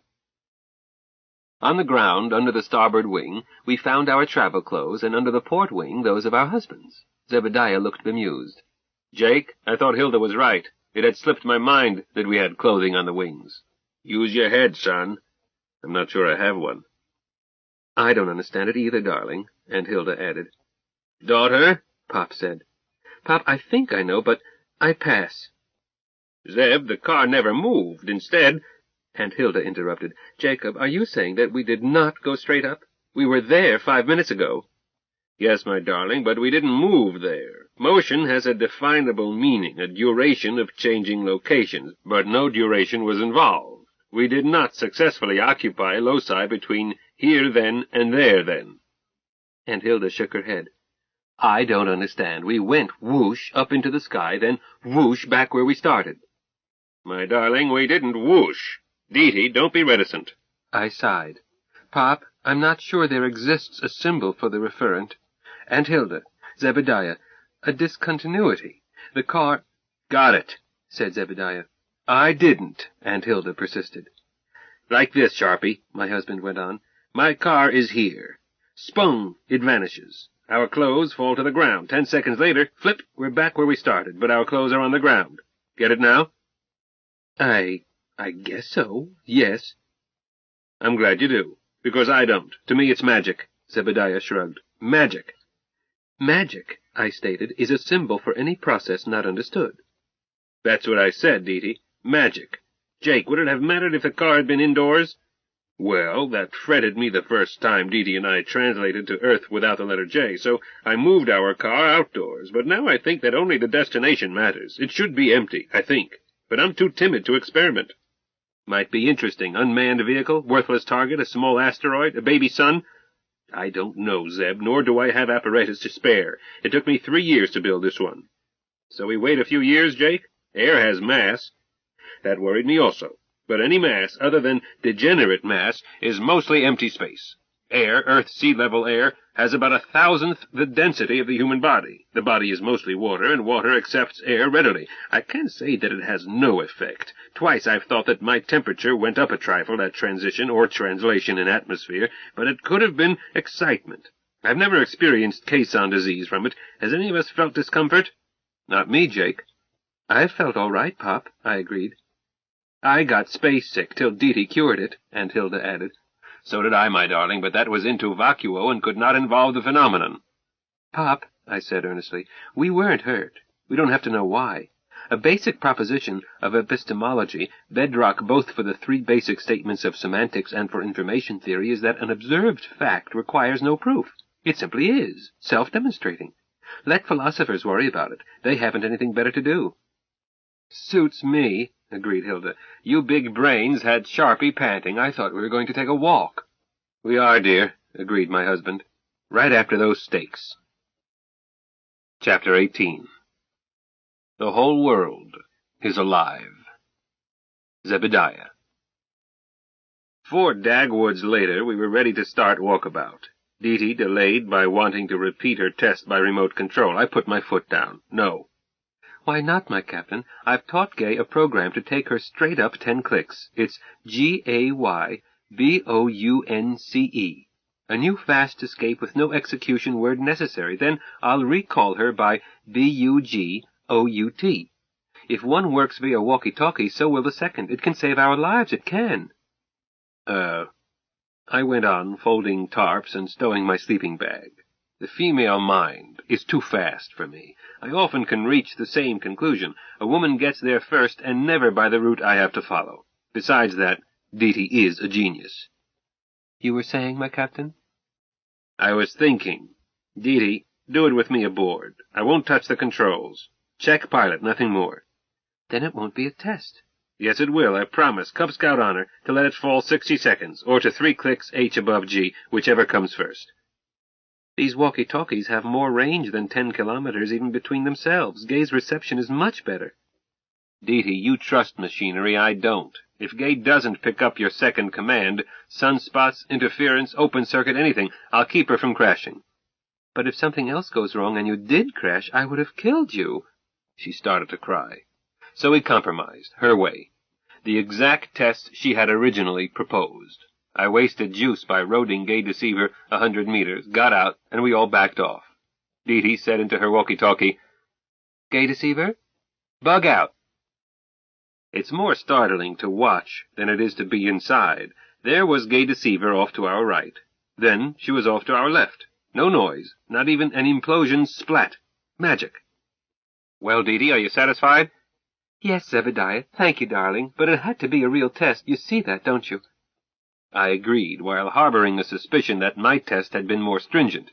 On the ground, under the starboard wing, we found our travel clothes, and under the port wing, those of our husbands. Zebediah looked bemused. Jake, I thought Hilda was right. It had slipped my mind that we had clothing on the wings. Use your head, son. I'm not sure I have one. I don't understand it either, darling, Aunt Hilda added. Daughter? Pop said. Pop, I think I know, but I pass. Zeb, the car never moved. Instead— Aunt Hilda interrupted. Jacob, are you saying that we did not go straight up? We were there 5 minutes ago. Yes, my darling, but we didn't move there. Motion has a definable meaning, a duration of changing locations, but no duration was involved. We did not successfully occupy loci between here then and there then. Aunt Hilda shook her head. I don't understand. We went whoosh up into the sky, then whoosh back where we started. My darling, we didn't whoosh. Dee, don't be reticent. I sighed. Pop, I'm not sure there exists a symbol for the referent. Aunt Hilda, Zebediah, a discontinuity. The car— Got it, said Zebediah. I didn't, Aunt Hilda persisted. Like this, Sharpie, my husband went on. My car is here. Spung, it vanishes. Our clothes fall to the ground. 10 seconds later, flip, we're back where we started, but our clothes are on the ground. Get it now? I guess so, yes. I'm glad you do, because I don't. To me it's magic. Zebediah shrugged. Magic. Magic, I stated, is a symbol for any process not understood. That's what I said, Dee. Magic. Jake, would it have mattered if the car had been indoors? Well, that fretted me the first time Dee and I translated to Earth without the letter J, so I moved our car outdoors, but now I think that only the destination matters. It should be empty, I think, but I'm too timid to experiment. Might be interesting. Unmanned vehicle, worthless target, a small asteroid, a baby sun. I don't know, Zeb, nor do I have apparatus to spare. It took me 3 years to build this one. So we wait a few years, Jake? Air has mass. That worried me also. But any mass other than degenerate mass is mostly empty space. Air, Earth sea level air, has about 1,000th the density of the human body. The body is mostly water, and water accepts air readily. I can't say that it has no effect. Twice I've thought that my temperature went up a trifle at transition or translation in atmosphere, but it could have been excitement. I've never experienced caisson disease from it. Has any of us felt discomfort? Not me, Jake. I felt all right, Pop, I agreed. I got space sick till Dee cured it, Aunt Hilda added. So did I, my darling, but that was into vacuo and could not involve the phenomenon. Pop, I said earnestly, we weren't hurt. We don't have to know why. A basic proposition of epistemology, bedrock both for the 3 basic statements of semantics and for information theory, is that an observed fact requires no proof. It simply is, self-demonstrating. Let philosophers worry about it. They haven't anything better to do. Suits me, agreed Hilda. You big brains had Sharpie panting. I thought we were going to take a walk. We are, dear, agreed my husband. Right after those steaks. Chapter 18. The whole world is alive. Zebediah. 4 dagwoods later, we were ready to start walkabout. Dee delayed by wanting to repeat her test by remote control. I put my foot down. No. Why not, my captain? I've taught Gay a program to take her straight up 10 clicks. It's Gaybounce. A new fast escape with no execution word necessary. Then I'll recall her by Bugout. If one works via walkie-talkie, so will the second. It can save our lives. It can. I went on, folding tarps and stowing my sleeping bag. The female mind is too fast for me. I often can reach the same conclusion. A woman gets there first, and never by the route I have to follow. Besides that, Dee is a genius. You were saying, my captain? I was thinking. Dee, do it with me aboard. I won't touch the controls. Check pilot, nothing more. Then it won't be a test. Yes, it will, I promise. Cub Scout honor to let it fall 60 seconds, or to 3 clicks H above G, whichever comes first. These walkie-talkies have more range than 10 kilometers even between themselves. Gay's reception is much better. Dee, you trust machinery, I don't. If Gay doesn't pick up your second command, sunspots, interference, open circuit, anything, I'll keep her from crashing. But if something else goes wrong and you did crash, I would have killed you. She started to cry. So we compromised, her way. The exact test she had originally proposed. I wasted juice by roading Gay Deceiver 100 meters, got out, and we all backed off. Dee Dee said into her walkie-talkie, "Gay Deceiver? Bug out." It's more startling to watch than it is to be inside. There was Gay Deceiver off to our right. Then she was off to our left. No noise, not even an implosion splat. Magic. "Well, Dee Dee, are you satisfied?" "Yes, Zebediah, thank you, darling, but it had to be a real test. You see that, don't you?" I agreed, while harboring a suspicion that my test had been more stringent.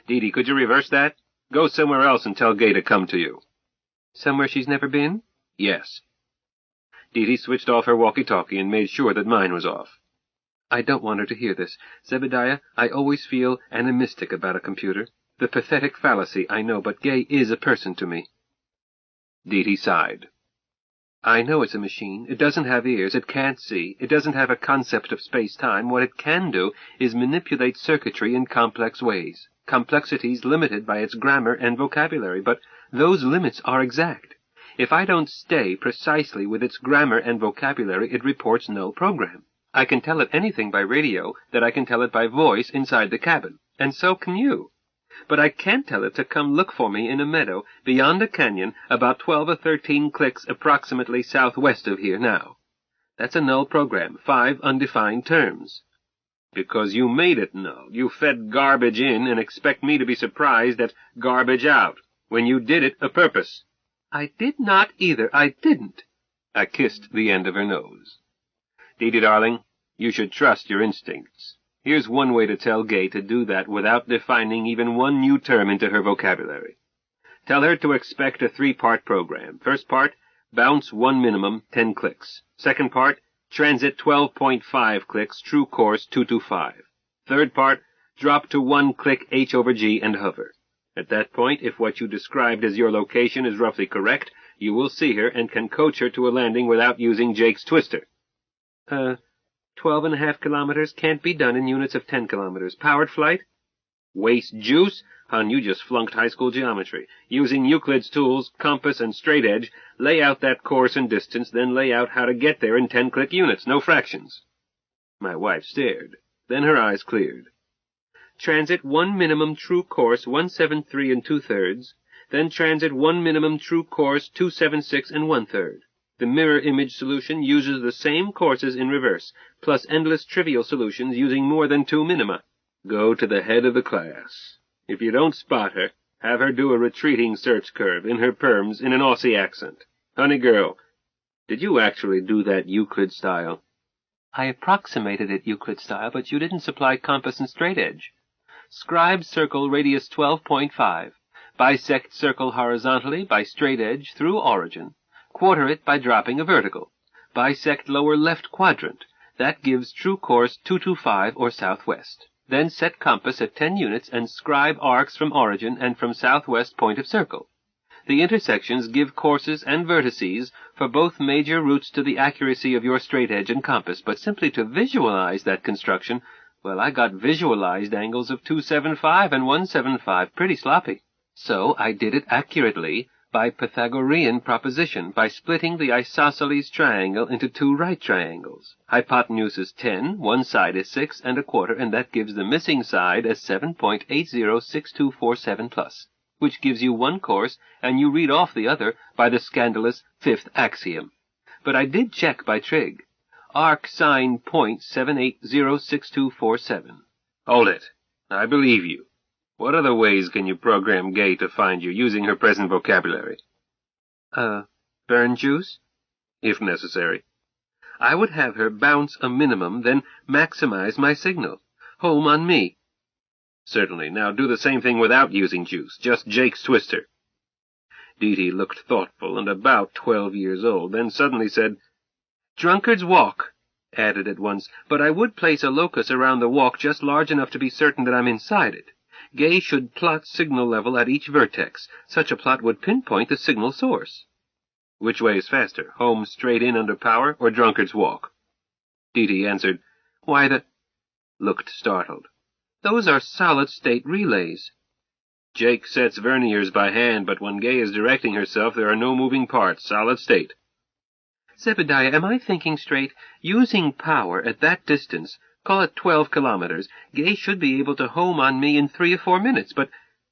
"Dee Dee, could you reverse that? Go somewhere else and tell Gay to come to you." "Somewhere she's never been?" "Yes." Dee Dee switched off her walkie-talkie and made sure that mine was off. "I don't want her to hear this. Zebediah, I always feel animistic about a computer. The pathetic fallacy, I know, but Gay is a person to me." Dee Dee sighed. "I know it's a machine. It doesn't have ears. It can't see. It doesn't have a concept of space-time. What it can do is manipulate circuitry in complex ways. Complexity's limited by its grammar and vocabulary, but those limits are exact. If I don't stay precisely with its grammar and vocabulary, it reports no program. I can tell it anything by radio that I can tell it by voice inside the cabin, and so can you. But I can't tell it to come look for me in a meadow beyond a canyon about 12 or 13 clicks approximately southwest of here now. That's a null program, 5 undefined terms." "Because you made it null. You fed garbage in and expect me to be surprised at garbage out, when you did it a purpose." "I did not either. I didn't." I kissed the end of her nose. "Dee Dee, darling, you should trust your instincts. Here's one way to tell Gay to do that without defining even one new term into her vocabulary. Tell her to expect a 3-part program. First part, bounce 1 minimum, 10 clicks. Second part, transit 12.5 clicks, true course 225. Third part, drop to 1 click H/G and hover. At that point, if what you described as your location is roughly correct, you will see her and can coach her to a landing without using Jake's twister." 12.5 kilometers can't be done in units of 10 kilometers. Powered flight?" "Waste juice? Hon, you just flunked high school geometry. Using Euclid's tools, compass, and straight edge, lay out that course and distance, then lay out how to get there in 10-click units, no fractions." My wife stared. Then her eyes cleared. "Transit 1 minimum true course 173 2/3, then transit 1 minimum true course 276 1/3. The mirror image solution uses the same courses in reverse, plus endless trivial solutions using more than 2 minima. Go to the head of the class. If you don't spot her, have her do a retreating search curve in her perms in an Aussie accent. Honey girl, did you actually do that Euclid style?" "I approximated it Euclid style, but you didn't supply compass and straight edge. Scribe circle radius 12.5. Bisect circle horizontally by straight edge through origin. Quarter it by dropping a vertical. Bisect lower left quadrant. That gives true course 225 or southwest. Then set compass at 10 units and scribe arcs from origin and from southwest point of circle. The intersections give courses and vertices for both major routes to the accuracy of your straight edge and compass, but simply to visualize that construction, well, I got visualized angles of 275 and 175, pretty sloppy. So I did it accurately by Pythagorean proposition, by splitting the isosceles triangle into 2 right triangles. Hypotenuse is 10, one side is 6 1/4, and that gives the missing side as 7.806247 plus, which gives you 1 course, and you read off the other by the scandalous 5th axiom. But I did check by trig. Arc sine point 7806247. Hold it. I believe you. What other ways can you program Gay to find you using her present vocabulary? Burn juice? If necessary. I would have her bounce a minimum, then maximize my signal. Home on me. Certainly. Now do the same thing without using juice, just Jake's twister. Dee Dee looked thoughtful and about 12 years old, then suddenly said, "Drunkard's walk," added at once, "but I would place a locus around the walk just large enough to be certain that I'm inside it. Gay should plot signal level at each vertex. Such a plot would pinpoint the signal source." Which way is faster, home straight in under power or drunkard's walk? Dee Dee answered, "Why, looked startled. "Those are solid-state relays." Jake sets verniers by hand, but when Gay is directing herself, there are no moving parts, solid state. Zebediah, am I thinking straight? Using power at that distance, call it 12 kilometers, Gay should be able to home on me in 3 or 4 minutes, but,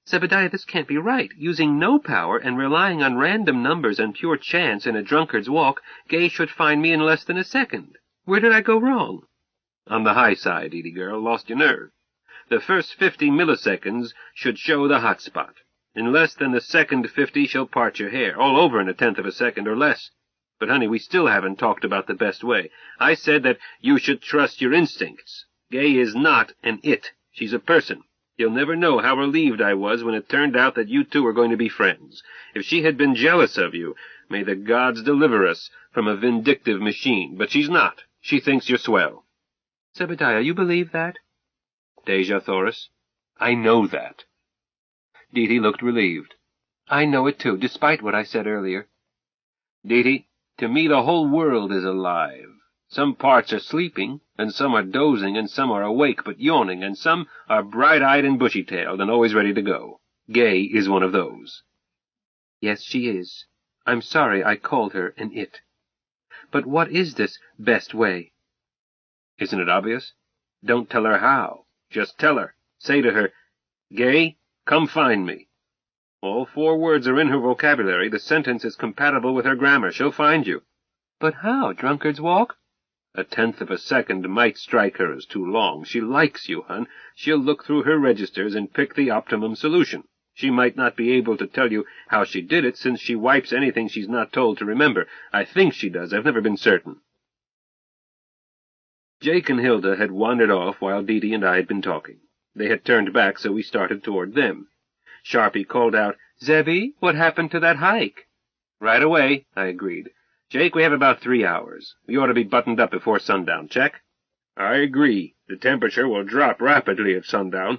Zebediah, this can't be right. Using no power and relying on random numbers and pure chance in a drunkard's walk, Gay should find me in less than a second. Where did I go wrong? On the high side, Edie girl, lost your nerve. The first 50 milliseconds should show the hot spot. In less than the second 50 she'll part your hair, all over in a tenth of a second or less. But, honey, we still haven't talked about the best way. I said that you should trust your instincts. Gay is not an it. She's a person. You'll never know how relieved I was when it turned out that you two were going to be friends. If she had been jealous of you, may the gods deliver us from a vindictive machine. But she's not. She thinks you're swell. Zebediah, you believe that? Deja Thoris, I know that. Dee looked relieved. I know it too, despite what I said earlier. Dee, to me the whole world is alive. Some parts are sleeping, and some are dozing, and some are awake but yawning, and some are bright-eyed and bushy-tailed and always ready to go. Gay is one of those. Yes, she is. I'm sorry I called her an it. But what is this best way? Isn't it obvious? Don't tell her how. Just tell her. Say to her, Gay, come find me. All 4 words are in her vocabulary. The sentence is compatible with her grammar. She'll find you. But how? Drunkard's walk? A tenth of a second might strike her as too long. She likes you, hon. She'll look through her registers and pick the optimum solution. She might not be able to tell you how she did it, since she wipes anything she's not told to remember. I think she does. I've never been certain. Jake and Hilda had wandered off while Dee and I had been talking. They had turned back, so we started toward them. Sharpie called out, Zebby, what happened to that hike? Right away, I agreed. Jake, we have about 3 hours. We ought to be buttoned up before sundown. Check? I agree. The temperature will drop rapidly at sundown.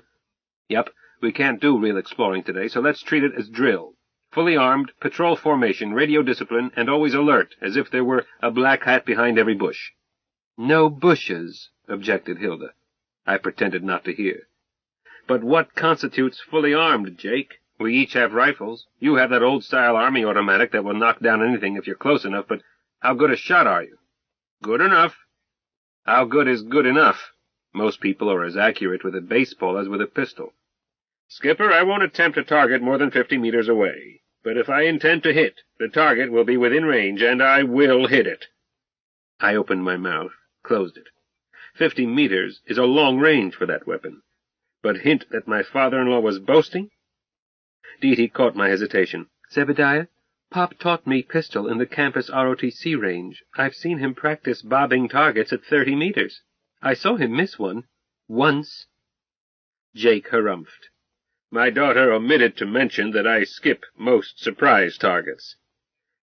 Yep, we can't do real exploring today, so let's treat it as drill. Fully armed, patrol formation, radio discipline, and always alert, as if there were a black hat behind every bush. No bushes, objected Hilda. I pretended not to hear. But what constitutes fully armed, Jake? We each have rifles. You have that old-style army automatic that will knock down anything if you're close enough, but how good a shot are you? Good enough. How good is good enough? Most people are as accurate with a baseball as with a pistol. Skipper, I won't attempt to target more than 50 meters away. But if I intend to hit, the target will be within range, and I will hit it. I opened my mouth, closed it. 50 meters is a long range for that weapon. But hint that my father-in-law was boasting? Dee caught my hesitation. Zebediah, Pop taught me pistol in the campus ROTC range. I've seen him practice bobbing targets at 30 meters. I saw him miss one. Once. Jake harumphed. My daughter omitted to mention that I skip most surprise targets.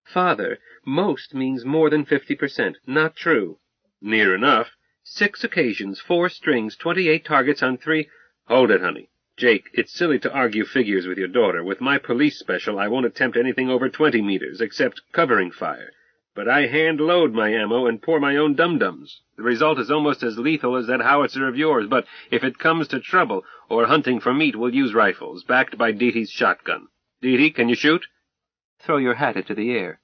Father, most means more than 50%. Not true. Near enough. 6 occasions, 4 strings, 28 targets on 3... Hold it, honey. Jake, it's silly to argue figures with your daughter. With my police special, I won't attempt anything over 20 meters, except covering fire. But I hand-load my ammo and pour my own dum-dums. The result is almost as lethal as that howitzer of yours, but if it comes to trouble, or hunting for meat, we'll use rifles, backed by Dee's shotgun. Dee, can you shoot? Throw your hat into the air.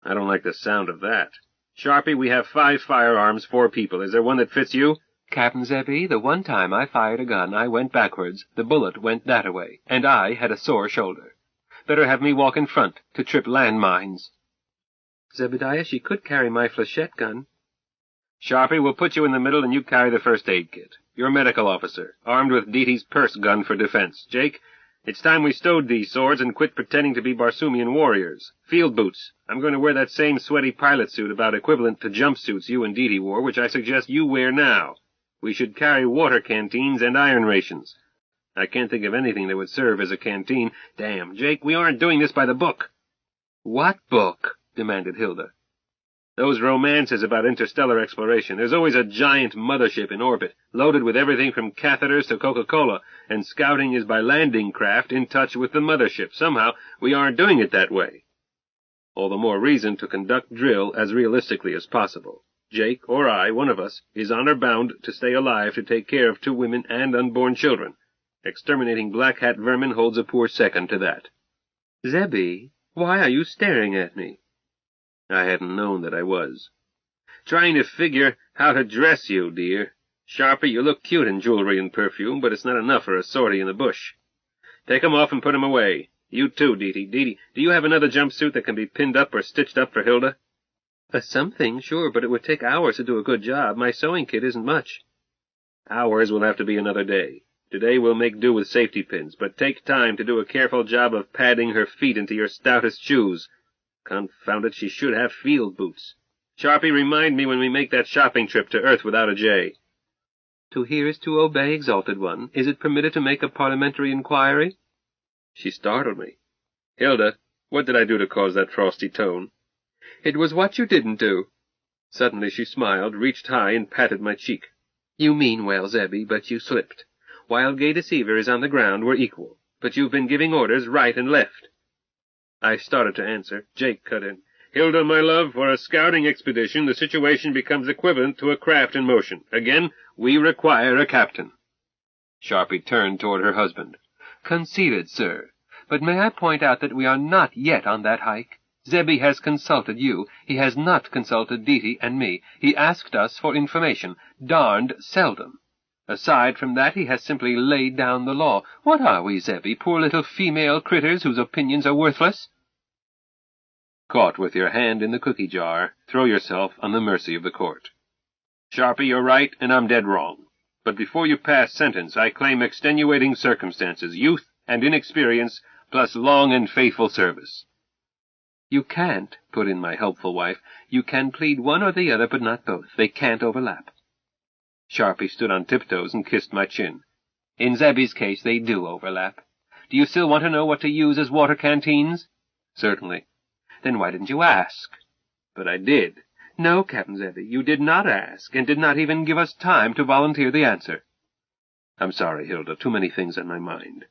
I don't like the sound of that. Sharpie, we have 5 firearms, 4 people. Is there one that fits you? Captain Zebby, the one time I fired a gun, I went backwards, the bullet went that-a-way, and I had a sore shoulder. Better have me walk in front, to trip landmines. Zebediah, she could carry my flechette gun. Sharpie, we'll put you in the middle and you carry the first aid kit. You're a medical officer, armed with Dee's purse gun for defense. Jake, it's time we stowed these swords and quit pretending to be Barsoomian warriors. Field boots. I'm going to wear that same sweaty pilot suit about equivalent to jumpsuits you and Dee wore, which I suggest you wear now. We should carry water canteens and iron rations. I can't think of anything that would serve as a canteen. Damn, Jake, we aren't doing this by the book. What book? Demanded Hilda. Those romances about interstellar exploration. There's always a giant mothership in orbit, loaded with everything from catheters to Coca-Cola, and scouting is by landing craft in touch with the mothership. Somehow, we aren't doing it that way. All the more reason to conduct drill as realistically as possible. Jake, or I, one of us, is honor-bound to stay alive to take care of 2 women and unborn children. Exterminating black hat vermin holds a poor second to that. Zebby, why are you staring at me? I hadn't known that I was. Trying to figure how to dress you, dear. Sharpie, you look cute in jewelry and perfume, but it's not enough for a sortie in the bush. Take 'em off and put 'em away. You too, Dee-Dee. Dee-Dee, do you have another jumpsuit that can be pinned up or stitched up for Hilda? Something, sure, but it would take hours to do a good job. My sewing kit isn't much. Hours will have to be another day. Today we'll make do with safety pins, but take time to do a careful job of padding her feet into your stoutest shoes. Confound it, she should have field boots. Sharpie, remind me when we make that shopping trip to Earth without a J. To hear is to obey, exalted one. Is it permitted to make a parliamentary inquiry? She startled me. Hilda, what did I do to cause that frosty tone? It was what you didn't do. Suddenly she smiled, reached high, and patted my cheek. You mean well, Zebby, but you slipped. While Gay Deceiver is on the ground, we're equal. But you've been giving orders right and left. I started to answer. Jake cut in. Hilda, my love, for a scouting expedition, the situation becomes equivalent to a craft in motion. Again, we require a captain. Sharpie turned toward her husband. Conceded, sir. But may I point out that we are not yet on that hike? Zebby has consulted you. He has not consulted Dee-Dee and me. He asked us for information. Darned seldom. Aside from that, he has simply laid down the law. What are we, Zebby, poor little female critters whose opinions are worthless? Caught with your hand in the cookie jar, throw yourself on the mercy of the court. Sharpie, you're right, and I'm dead wrong. But before you pass sentence, I claim extenuating circumstances, youth and inexperience, plus long and faithful service. You can't, put in my helpful wife. You can plead one or the other, but not both. They can't overlap. Sharpie stood on tiptoes and kissed my chin. In Zebby's case, they do overlap. Do you still want to know what to use as water canteens? Certainly. Then why didn't you ask? But I did. No, Captain Zebby, you did not ask, and did not even give us time to volunteer the answer. I'm sorry, Hilda. Too many things on my mind.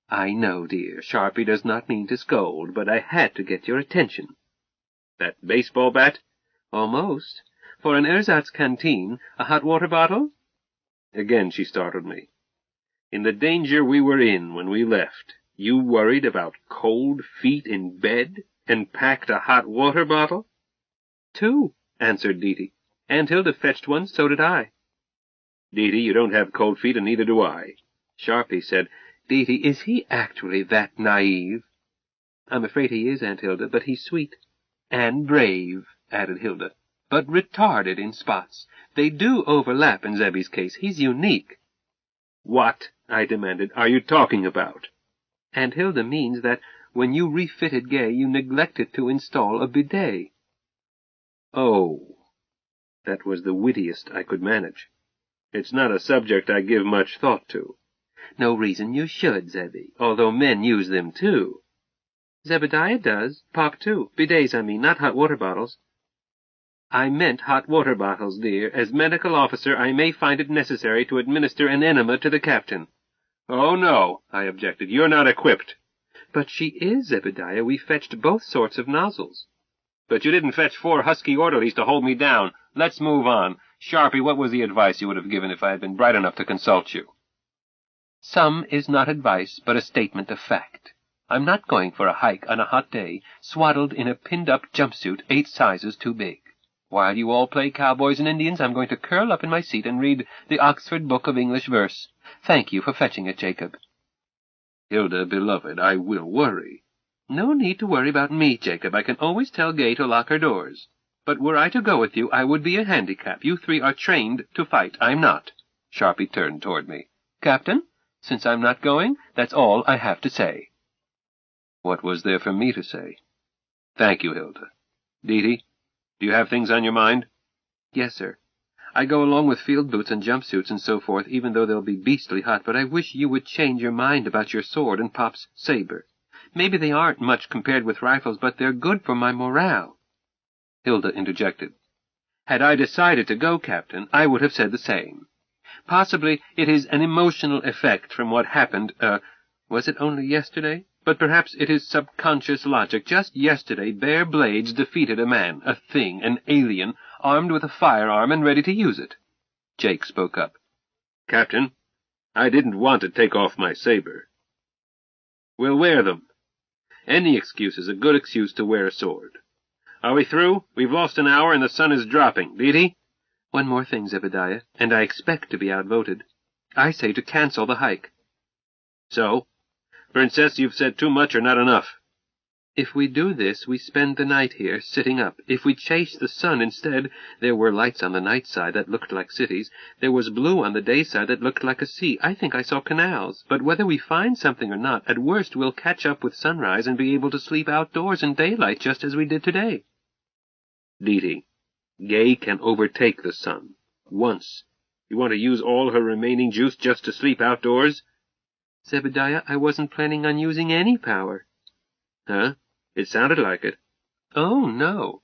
I know, dear. Sharpie does not mean to scold, but I had to get your attention. That baseball bat? Almost. For an ersatz canteen, a hot water bottle? Again she startled me. In the danger we were in when we left, you worried about cold feet in bed and packed a hot water bottle? 2, answered Dee-Dee. Aunt Hilda fetched one, so did I. Dee-Dee, you don't have cold feet, and neither do I. Sharpie said, Dee-Dee, is he actually that naive? I'm afraid he is, Aunt Hilda, but he's sweet. And brave, added Hilda, but retarded in spots. They do overlap in Zebby's case. He's unique. What, I demanded, are you talking about? Aunt Hilda means that when you refitted Gay, you neglected to install a bidet. Oh, that was the wittiest I could manage. It's not a subject I give much thought to. No reason you should, Zebby, although men use them too. Zebediah does. Pop too. Bidets, I mean, not hot water bottles. I meant hot water bottles, dear. As medical officer, I may find it necessary to administer an enema to the captain. Oh, no, I objected. You're not equipped. But she is, Zebediah. We fetched both sorts of nozzles. But you didn't fetch 4 husky orderlies to hold me down. Let's move on. Sharpie, what was the advice you would have given if I had been bright enough to consult you? Some is not advice, but a statement of fact. I'm not going for a hike on a hot day, swaddled in a pinned-up jumpsuit 8 sizes too big. While you all play cowboys and Indians, I'm going to curl up in my seat and read the Oxford Book of English Verse. Thank you for fetching it, Jacob. Hilda, beloved, I will worry. No need to worry about me, Jacob. I can always tell Gay to lock her doors. But were I to go with you, I would be a handicap. You 3 are trained to fight. I'm not. Sharpie turned toward me. Captain, since I'm not going, that's all I have to say. What was there for me to say? Thank you, Hilda. Dee-Dee, do you have things on your mind? Yes, sir. I go along with field boots and jumpsuits and so forth, even though they'll be beastly hot, but I wish you would change your mind about your sword and Pop's saber. Maybe they aren't much compared with rifles, but they're good for my morale. Hilda interjected. Had I decided to go, Captain, I would have said the same. Possibly it is an emotional effect from what happened, was it only yesterday? But perhaps it is subconscious logic. Just yesterday, bare blades defeated a man, a thing, an alien, armed with a firearm and ready to use it. Jake spoke up. Captain, I didn't want to take off my saber. We'll wear them. Any excuse is a good excuse to wear a sword. Are we through? We've lost an hour and the sun is dropping. Didi? One more thing, Zebediah, and I expect to be outvoted. I say to cancel the hike. So? Princess, you've said too much or not enough. If we do this, we spend the night here, sitting up. If we chase the sun instead, there were lights on the night side that looked like cities. There was blue on the day side that looked like a sea. I think I saw canals. But whether we find something or not, at worst we'll catch up with sunrise and be able to sleep outdoors in daylight just as we did today. Didi, Gay can overtake the sun. Once. You want to use all her remaining juice just to sleep outdoors? Zebediah, I wasn't planning on using any power. Huh? It sounded like it. Oh, no.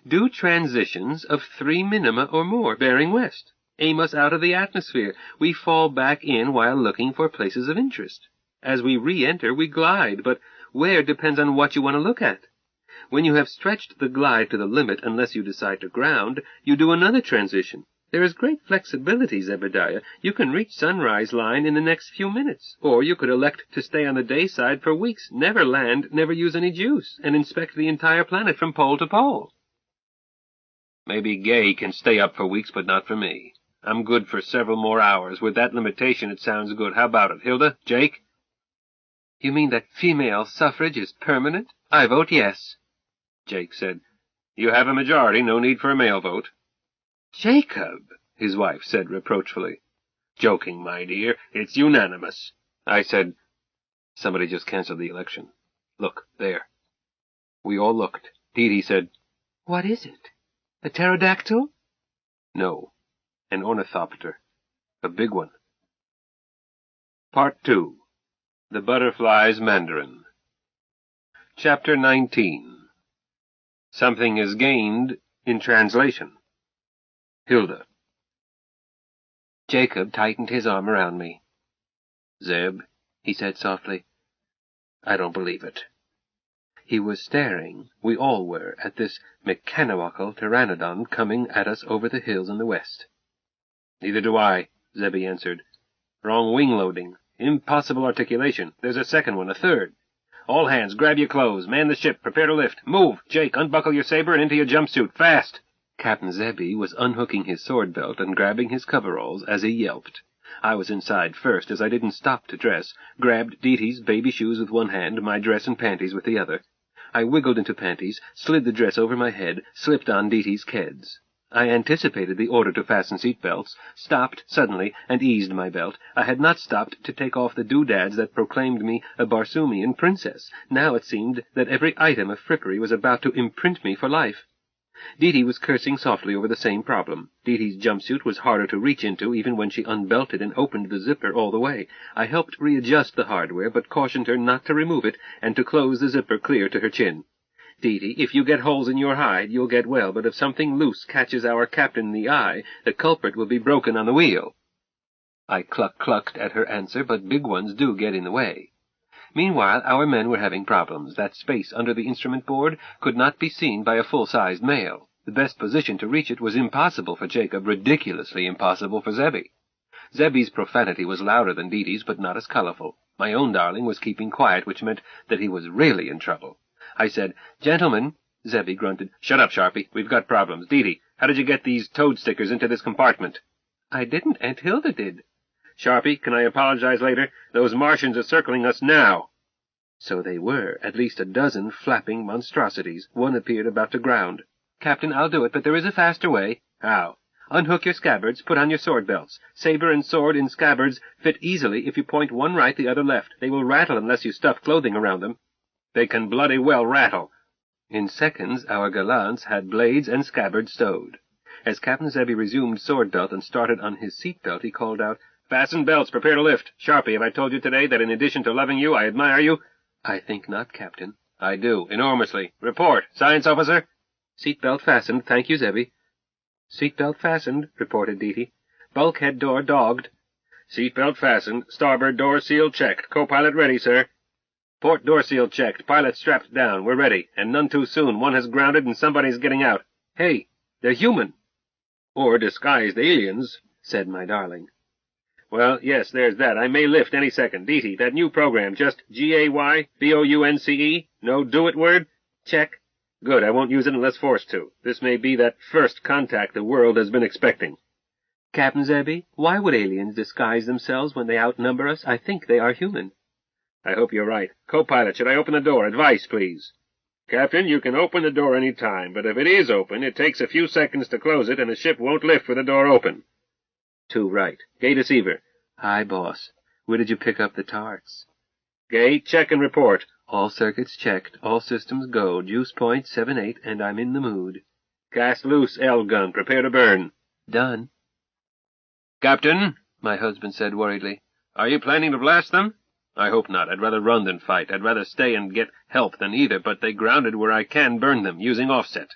Do transitions of 3 minima or more, bearing west. Aim us out of the atmosphere. We fall back in while looking for places of interest. As we re-enter, we glide, but where depends on what you want to look at. When you have stretched the glide to the limit, unless you decide to ground, you do another transition. There is great flexibility, Zebediah. You can reach sunrise line in the next few minutes. Or you could elect to stay on the day side for weeks, never land, never use any juice, and inspect the entire planet from pole to pole. Maybe Gay can stay up for weeks, but not for me. I'm good for several more hours. With that limitation, it sounds good. How about it, Hilda? Jake? You mean that female suffrage is permanent? I vote yes. Jake said, You have a majority, no need for a male vote. Jacob, his wife said reproachfully. Joking, my dear. It's unanimous. I said, Somebody just canceled the election. Look, there. We all looked. Didi said, What is it? A pterodactyl? No, an ornithopter. A big one. Part 2. The Butterfly's Mandarin. Chapter 19. Something is gained in translation. Hilda. Jacob tightened his arm around me. Zeb, he said softly, I don't believe it. He was staring, we all were, at this mechanical pteranodon coming at us over the hills in the west. Neither do I, Zebby answered. Wrong wing loading. Impossible articulation. There's a second one, a third. All hands, grab your clothes. Man the ship. Prepare to lift. Move. Jake, unbuckle your saber and into your jumpsuit. Fast. Captain Zebby was unhooking his sword belt and grabbing his coveralls as he yelped. I was inside first, as I didn't stop to dress, grabbed Didi's baby shoes with one hand, my dress and panties with the other. I wiggled into panties, slid the dress over my head, slipped on Didi's keds. I anticipated the order to fasten seat belts, stopped suddenly, and eased my belt. I had not stopped to take off the doodads that proclaimed me a Barsoomian princess. Now it seemed that every item of frippery was about to imprint me for life. Didi was cursing softly over the same problem. Didi's jumpsuit was harder to reach into even when she unbelted and opened the zipper all the way. I helped readjust the hardware, but cautioned her not to remove it and to close the zipper clear to her chin. Didi, if you get holes in your hide, you'll get well, but if something loose catches our captain in the eye, the culprit will be broken on the wheel. I clucked at her answer, but big ones do get in the way. Meanwhile, our men were having problems. That space under the instrument board could not be seen by a full-sized male. The best position to reach it was impossible for Jacob, ridiculously impossible for Zebby. Zebby's profanity was louder than Didi's, but not as colorful. My own darling was keeping quiet, which meant that he was really in trouble. I said, Gentlemen, Zebby grunted. Shut up, Sharpie. We've got problems. Didi, how did you get these toad stickers into this compartment? I didn't. Aunt Hilda did. Sharpie, can I apologize later? Those Martians are circling us now. So they were, at least a dozen flapping monstrosities. One appeared about to ground. Captain, I'll do it, but there is a faster way. How? Unhook your scabbards, put on your sword belts. Saber and sword in scabbards fit easily if you point one right, the other left. They will rattle unless you stuff clothing around them. They can bloody well rattle. In seconds, our gallants had blades and scabbards stowed. As Captain Zebby resumed sword belt and started on his seat belt, he called out, Fasten belts, prepare to lift. Sharpie, have I told you today that in addition to loving you, I admire you? I think not, Captain. I do, enormously. Report, science officer. Seat belt fastened, thank you, Zebby. Seat belt fastened, reported Didi. Bulkhead door dogged. Seat belt fastened, starboard door seal checked. Co-pilot ready, sir. Port door seal checked, pilot strapped down. We're ready, and none too soon. One has grounded and somebody's getting out. Hey, they're human. Or disguised aliens, said my darling. Well, yes, there's that. I may lift any second. Didi, that new program, just G-A-Y-B-O-U-N-C-E? No do-it word? Check. Good, I won't use it unless forced to. This may be that first contact the world has been expecting. Captain Zebby, why would aliens disguise themselves when they outnumber us? I think they are human. I hope you're right. Co-pilot, should I open the door? Advice, please. Captain, you can open the door any time, but if it is open, it takes a few seconds to close it, and the ship won't lift with the door open. 2 right. Gay deceiver. Hi, boss. Where did you pick up the tarts? Gay, check and report. All circuits checked, all systems go, juice point 7-8, and I'm in the mood. Cast loose, L gun, prepare to burn. Done. Captain, my husband said worriedly, are you planning to blast them? I hope not. I'd rather run than fight. I'd rather stay and get help than either, but they grounded where I can burn them, using offset.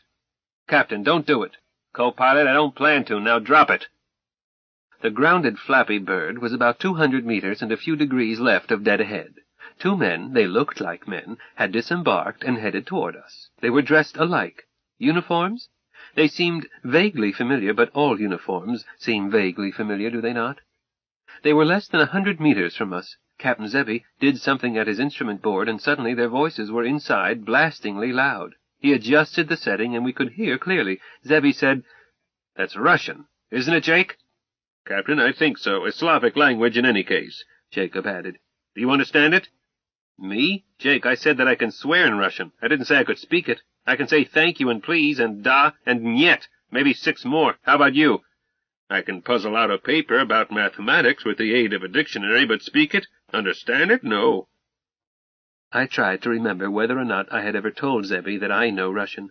Captain, don't do it. Co-pilot, I don't plan to. Now drop it. The grounded Flappy Bird was about 200 meters and a few degrees left of dead ahead. 2 men, they looked like men, had disembarked and headed toward us. They were dressed alike. Uniforms? They seemed vaguely familiar, but all uniforms seem vaguely familiar, do they not? They were less than 100 meters from us. Captain Zebby did something at his instrument board, and suddenly their voices were inside, blastingly loud. He adjusted the setting, and we could hear clearly. Zebby said, "That's Russian, isn't it, Jake?" "Captain, I think so. A Slavic language in any case," Jacob added. "Do you understand it?" "Me? Jake, I said that I can swear in Russian. I didn't say I could speak it. I can say thank you and please and da and niet, maybe 6 more. How about you?" "I can puzzle out a paper about mathematics with the aid of a dictionary, but speak it? Understand it? No." I tried to remember whether or not I had ever told Zebby that I know Russian.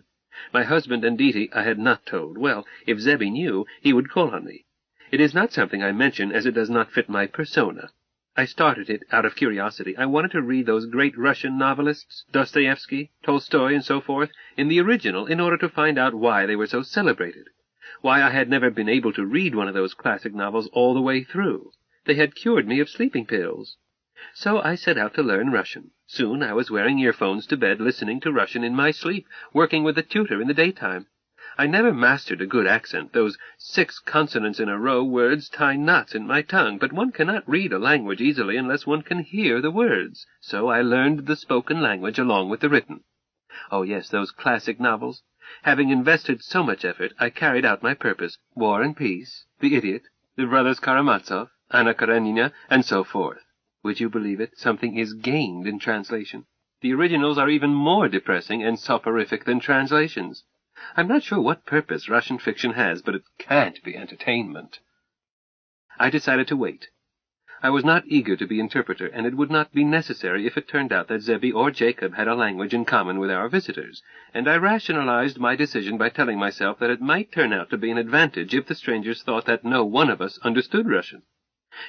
My husband and Diti I had not told. Well, if Zebby knew, he would call on me. It is not something I mention, as it does not fit my persona. I started it out of curiosity. I wanted to read those great Russian novelists, Dostoevsky, Tolstoy, and so forth, in the original, in order to find out why they were so celebrated. Why I had never been able to read one of those classic novels all the way through. They had cured me of sleeping pills. So I set out to learn Russian. Soon I was wearing earphones to bed, listening to Russian in my sleep, working with a tutor in the daytime. I never mastered a good accent. Those 6 consonants-in-a-row words tie knots in my tongue, but one cannot read a language easily unless one can hear the words. So I learned the spoken language along with the written. Oh yes, those classic novels. Having invested so much effort, I carried out my purpose. War and Peace, The Idiot, The Brothers Karamazov, Anna Karenina, and so forth. Would you believe it? Something is gained in translation. The originals are even more depressing and soporific than translations. I'm not sure what purpose Russian fiction has, but it can't be entertainment. I decided to wait. I was not eager to be interpreter, and it would not be necessary if it turned out that Zebby or Jacob had a language in common with our visitors, and I rationalized my decision by telling myself that it might turn out to be an advantage if the strangers thought that no one of us understood Russian.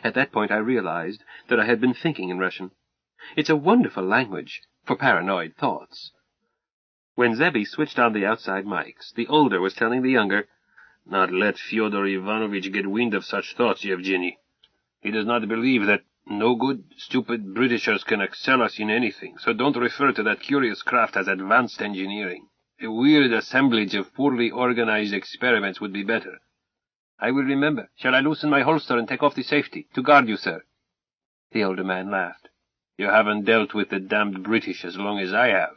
At that point I realized that I had been thinking in Russian. It's a wonderful language for paranoid thoughts. When Zebby switched on the outside mics, the older was telling the younger, "Not let Fyodor Ivanovich get wind of such thoughts, Yevgeny. He does not believe that no good, stupid Britishers can excel us in anything, so don't refer to that curious craft as advanced engineering. A weird assemblage of poorly organized experiments would be better." "I will remember. Shall I loosen my holster and take off the safety? To guard you, sir." The older man laughed. "You haven't dealt with the damned British as long as I have.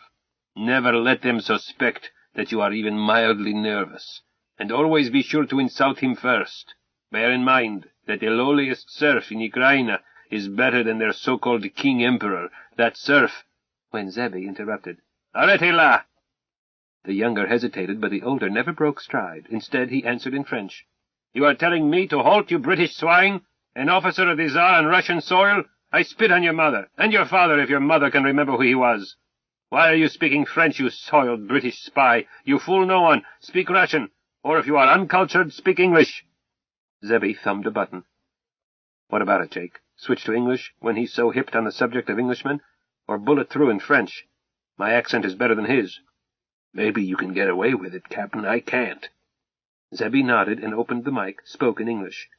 Never let them suspect that you are even mildly nervous, and always be sure to insult him first. Bear in mind that the lowliest serf in Ukraine is better than their so-called king-emperor. That serf—" when Zebby interrupted, "Arrêtez là!" The younger hesitated, but the older never broke stride. Instead, he answered in French. "You are telling me to halt, you British swine? An officer of the Tsar on Russian soil? I spit on your mother, and your father if your mother can remember who he was. Why are you speaking French, you soiled British spy? You fool no one. Speak Russian, or if you are uncultured, speak English." Zebby thumbed a button. "What about it, Jake? Switch to English when he's so hipped on the subject of Englishmen? Or bullet through in French? My accent is better than his." "Maybe you can get away with it, Captain. I can't." Zebby nodded and opened the mic, spoke in English.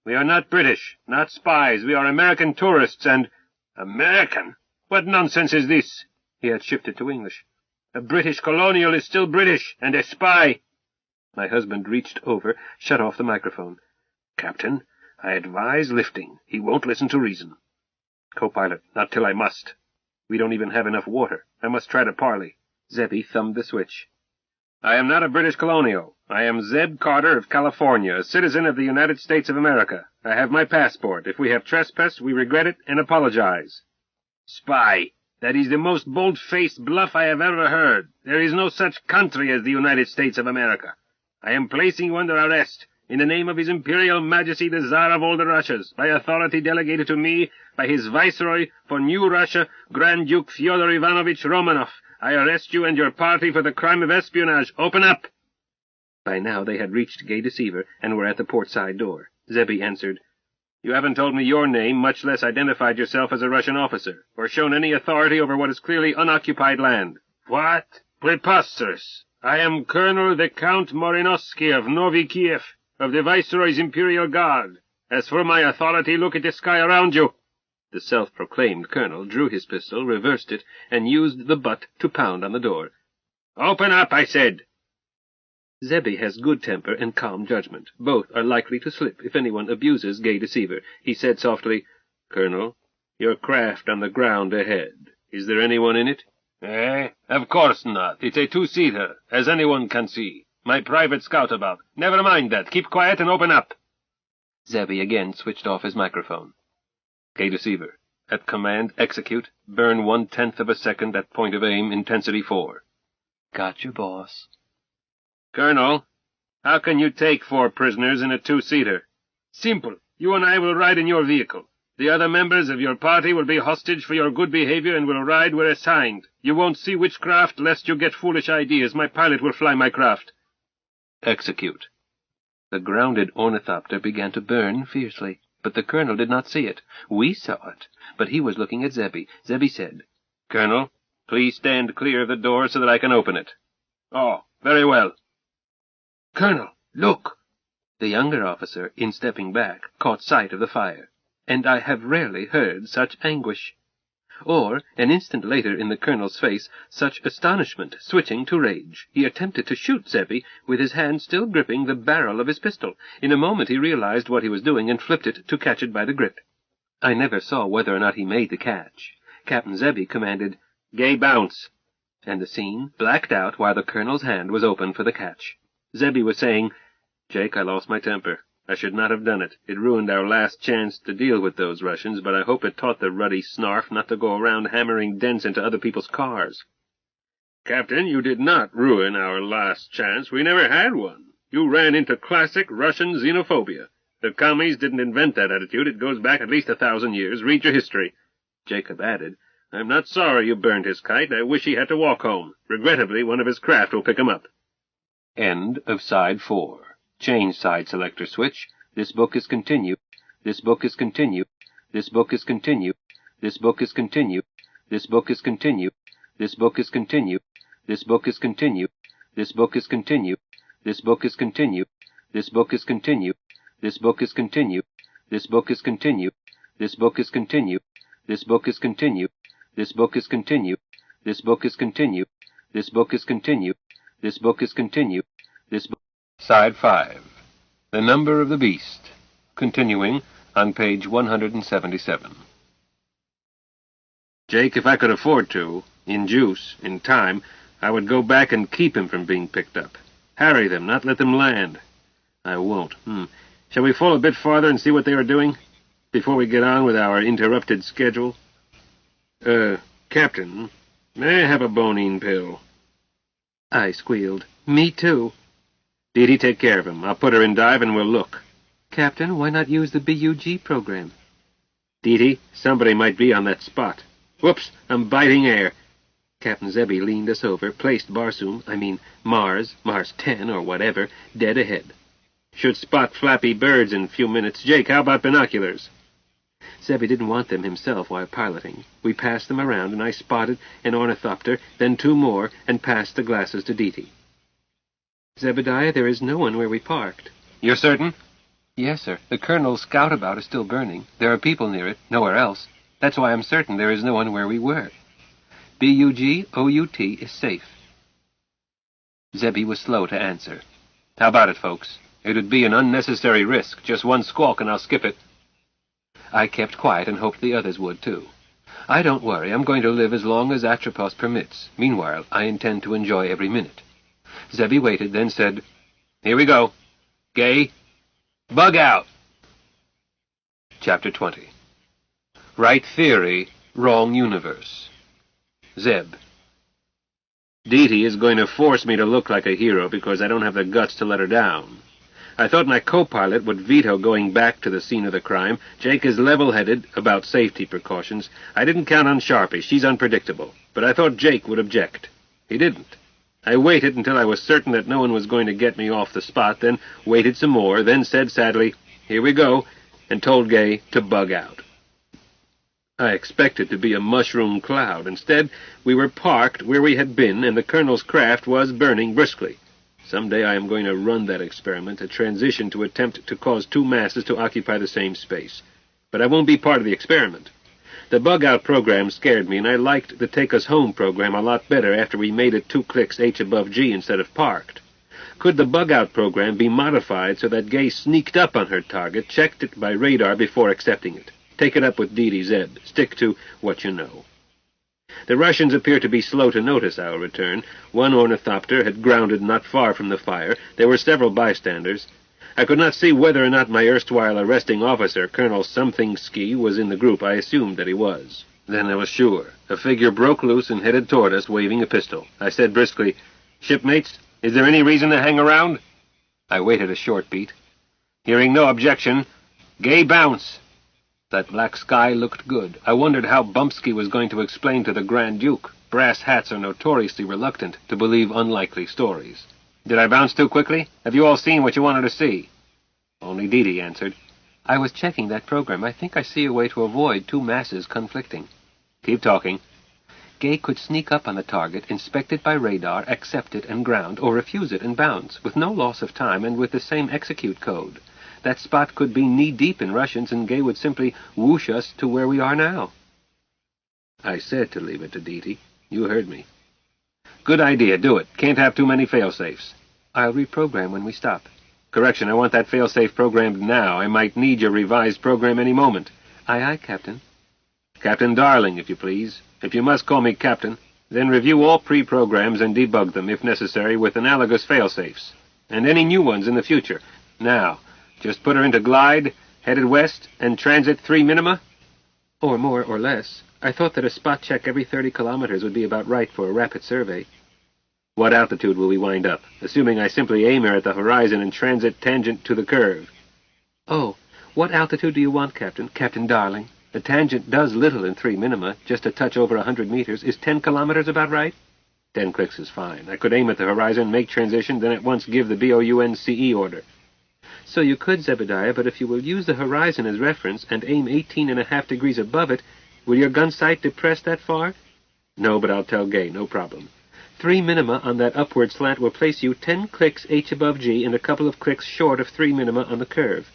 "We are not British, not spies. We are American tourists, and—" "American? What nonsense is this?" He had shifted to English. "A British colonial is still British, and a spy." My husband reached over, shut off the microphone. "Captain, I advise lifting. He won't listen to reason." "Co-pilot, not till I must. We don't even have enough water. I must try to parley." Zebby thumbed the switch. I am not a British colonial. I am Zeb Carter of California, a citizen of the United States of America. I have my passport. If we have trespassed, we regret it and apologize. Spy! That is the most bold-faced bluff I have ever heard. There is no such country as the United States of America. I am placing you under arrest, in the name of His Imperial Majesty the Tsar of all the Russias, by authority delegated to me by his Viceroy for New Russia, Grand Duke Fyodor Ivanovich Romanov. I arrest you and your party for the crime of espionage. Open up!" By now they had reached Gay Deceiver and were at the port side door. Zebby answered, "You haven't told me your name, much less identified yourself as a Russian officer, or shown any authority over what is clearly unoccupied land." "What? Preposterous! I am Colonel the Count Morinovsky of Novi Kiev, of the Viceroy's Imperial Guard. As for my authority, look at the sky around you." The self-proclaimed colonel drew his pistol, reversed it, and used the butt to pound on the door. "Open up, I said!" Zebby has good temper and calm judgment. Both are likely to slip if anyone abuses Gay Deceiver. He said softly, "Colonel, your craft on the ground ahead. Is there anyone in it?" Of course not. It's a two-seater, as anyone can see. My private scout about. Never mind that. Keep quiet and open up." Zebby again switched off his microphone. "Gay Deceiver. At command, execute. Burn 1/10 of a second at point of aim, intensity 4. Gotcha, boss. "Colonel, how can you take 4 prisoners in a two-seater?" "Simple. You and I will ride in your vehicle. The other members of your party will be hostage for your good behavior and will ride where assigned. You won't see which craft, lest you get foolish ideas. My pilot will fly my craft." "Execute." The grounded ornithopter began to burn fiercely, but the colonel did not see it. We saw it, but he was looking at Zebby. Zebby said, "Colonel, please stand clear of the door so that I can open it." "Oh, very well." "Colonel, look!" The younger officer, in stepping back, caught sight of the fire, and I have rarely heard such anguish. Or, an instant later in the colonel's face, such astonishment switching to rage. He attempted to shoot Zebby, with his hand still gripping the barrel of his pistol. In a moment he realized what he was doing and flipped it to catch it by the grip. I never saw whether or not he made the catch. Captain Zebby commanded, "Gay, bounce!" and the scene blacked out while the colonel's hand was open for the catch. Zebby was saying, "Jake, I lost my temper. I should not have done it. It ruined our last chance to deal with those Russians, but I hope it taught the ruddy snarf not to go around hammering dents into other people's cars." "Captain, you did not ruin our last chance. We never had one. You ran into classic Russian xenophobia. The commies didn't invent that attitude. It goes back at least 1,000 years. Read your history." Jacob added, "I'm not sorry you burned his kite. I wish he had to walk home. Regrettably, one of his craft will pick him up." End of side 4. Change side selector switch. This book is continued. This book is continued. This book is continued. This book is continued. This book is continued. This book is continued. This book is continued. This book is continued. This book is continued. This book is continued. This book is continued. This book is continued. This book is continued. This book is continued. This book is continued. This book is continued. This book is continued. This book is continued. This book. Side 5. The Number of the Beast. Continuing on page 177. Jake, if I could afford to, in juice, in time, I would go back and keep him from being picked up. Harry them, not let them land. I won't. Shall we fall a bit farther and see what they are doing, before we get on with our interrupted schedule? Captain, may I have a bonine pill? I squealed. Me too. Did he take care of him? I'll put her in dive and we'll look. Captain, why not use the BUG program? Dee somebody might be on that spot. Whoops, I'm biting air. Captain Zebby leaned us over, placed Mars 10 or whatever, dead ahead. Should spot flappy birds in a few minutes. Jake, how about binoculars? Zebby didn't want them himself while piloting. We passed them around, and I spotted an ornithopter, then 2 more, and passed the glasses to Dee. Zebediah, there is no one where we parked. You're certain? Yes, sir. The colonel's scoutabout is still burning. There are people near it, nowhere else. That's why I'm certain there is no one where we were. BUG-OUT is safe. Zebby was slow to answer. How about it, folks? It would be an unnecessary risk. Just one squawk and I'll skip it. I kept quiet and hoped the others would, too. I don't worry. I'm going to live as long as Atropos permits. Meanwhile, I intend to enjoy every minute. Zebby waited, then said, "Here we go. Gay, bug out." Chapter 20. Right theory, wrong universe. Zeb. Dee Dee is going to force me to look like a hero because I don't have the guts to let her down. I thought my co-pilot would veto going back to the scene of the crime. Jake is level-headed about safety precautions. I didn't count on Sharpie. She's unpredictable. But I thought Jake would object. He didn't. I waited until I was certain that no one was going to get me off the spot, then waited some more, then said sadly, "Here we go," and told Gay to bug out. I expected to be a mushroom cloud. Instead, we were parked where we had been, and the Colonel's craft was burning briskly. Someday I am going to run that experiment, a transition to attempt to cause two masses to occupy the same space. But I won't be part of the experiment. The bug-out program scared me, and I liked the take-us-home program a lot better after we made it 2 clicks H above G instead of parked. Could the bug-out program be modified so that Gay sneaked up on her target, checked it by radar before accepting it? Take it up with Dee Dee, Zeb. Stick to what you know. The Russians appear to be slow to notice our return. One ornithopter had grounded not far from the fire. There were several bystanders. I could not see whether or not my erstwhile arresting officer, Colonel Something-Ski, was in the group. I assumed that he was. Then I was sure. A figure broke loose and headed toward us, waving a pistol. I said briskly, "Shipmates, is there any reason to hang around?" I waited a short beat. Hearing no objection, "Gay bounce." That black sky looked good. I wondered how Bumpsky was going to explain to the Grand Duke. Brass hats are notoriously reluctant to believe unlikely stories. "Did I bounce too quickly? Have you all seen what you wanted to see?" Only Dee Dee answered, "I was checking that program. I think I see a way to avoid two masses conflicting." "Keep talking." Gay could sneak up on the target, inspect it by radar, accept it and ground, or refuse it and bounce, with no loss of time and with the same execute code. That spot could be knee-deep in Russians, and Gay would simply whoosh us to where we are now. I said to leave it to Dee Dee. You heard me. "Good idea. Do it. Can't have too many fail-safes." "I'll reprogram when we stop." "Correction, I want that fail-safe programmed now. I might need your revised program any moment." "Aye, aye, Captain." "Captain Darling, if you please. If you must call me Captain, then review all pre-programs and debug them, if necessary, with analogous fail-safes. And any new ones in the future. Now, just put her into glide, headed west, and transit 3 minima?" "Or more or less. I thought that a spot check every 30 kilometers would be about right for a rapid survey." "What altitude will we wind up, assuming I simply aim her at the horizon and transit tangent to the curve?" "Oh, what altitude do you want, Captain? Captain Darling? The tangent does little in 3 minima, just a touch over 100 meters. Is 10 kilometers about right?" 10 clicks is fine. I could aim at the horizon, make transition, then at once give the BOUNCE order." "So you could, Zebediah, but if you will use the horizon as reference and aim 18.5 degrees above it, will your gun sight depress that far?" "No, but I'll tell Gay, no problem." 3 minima on that upward slant will place you 10 clicks H above G and a couple of clicks short of 3 minima on the curve.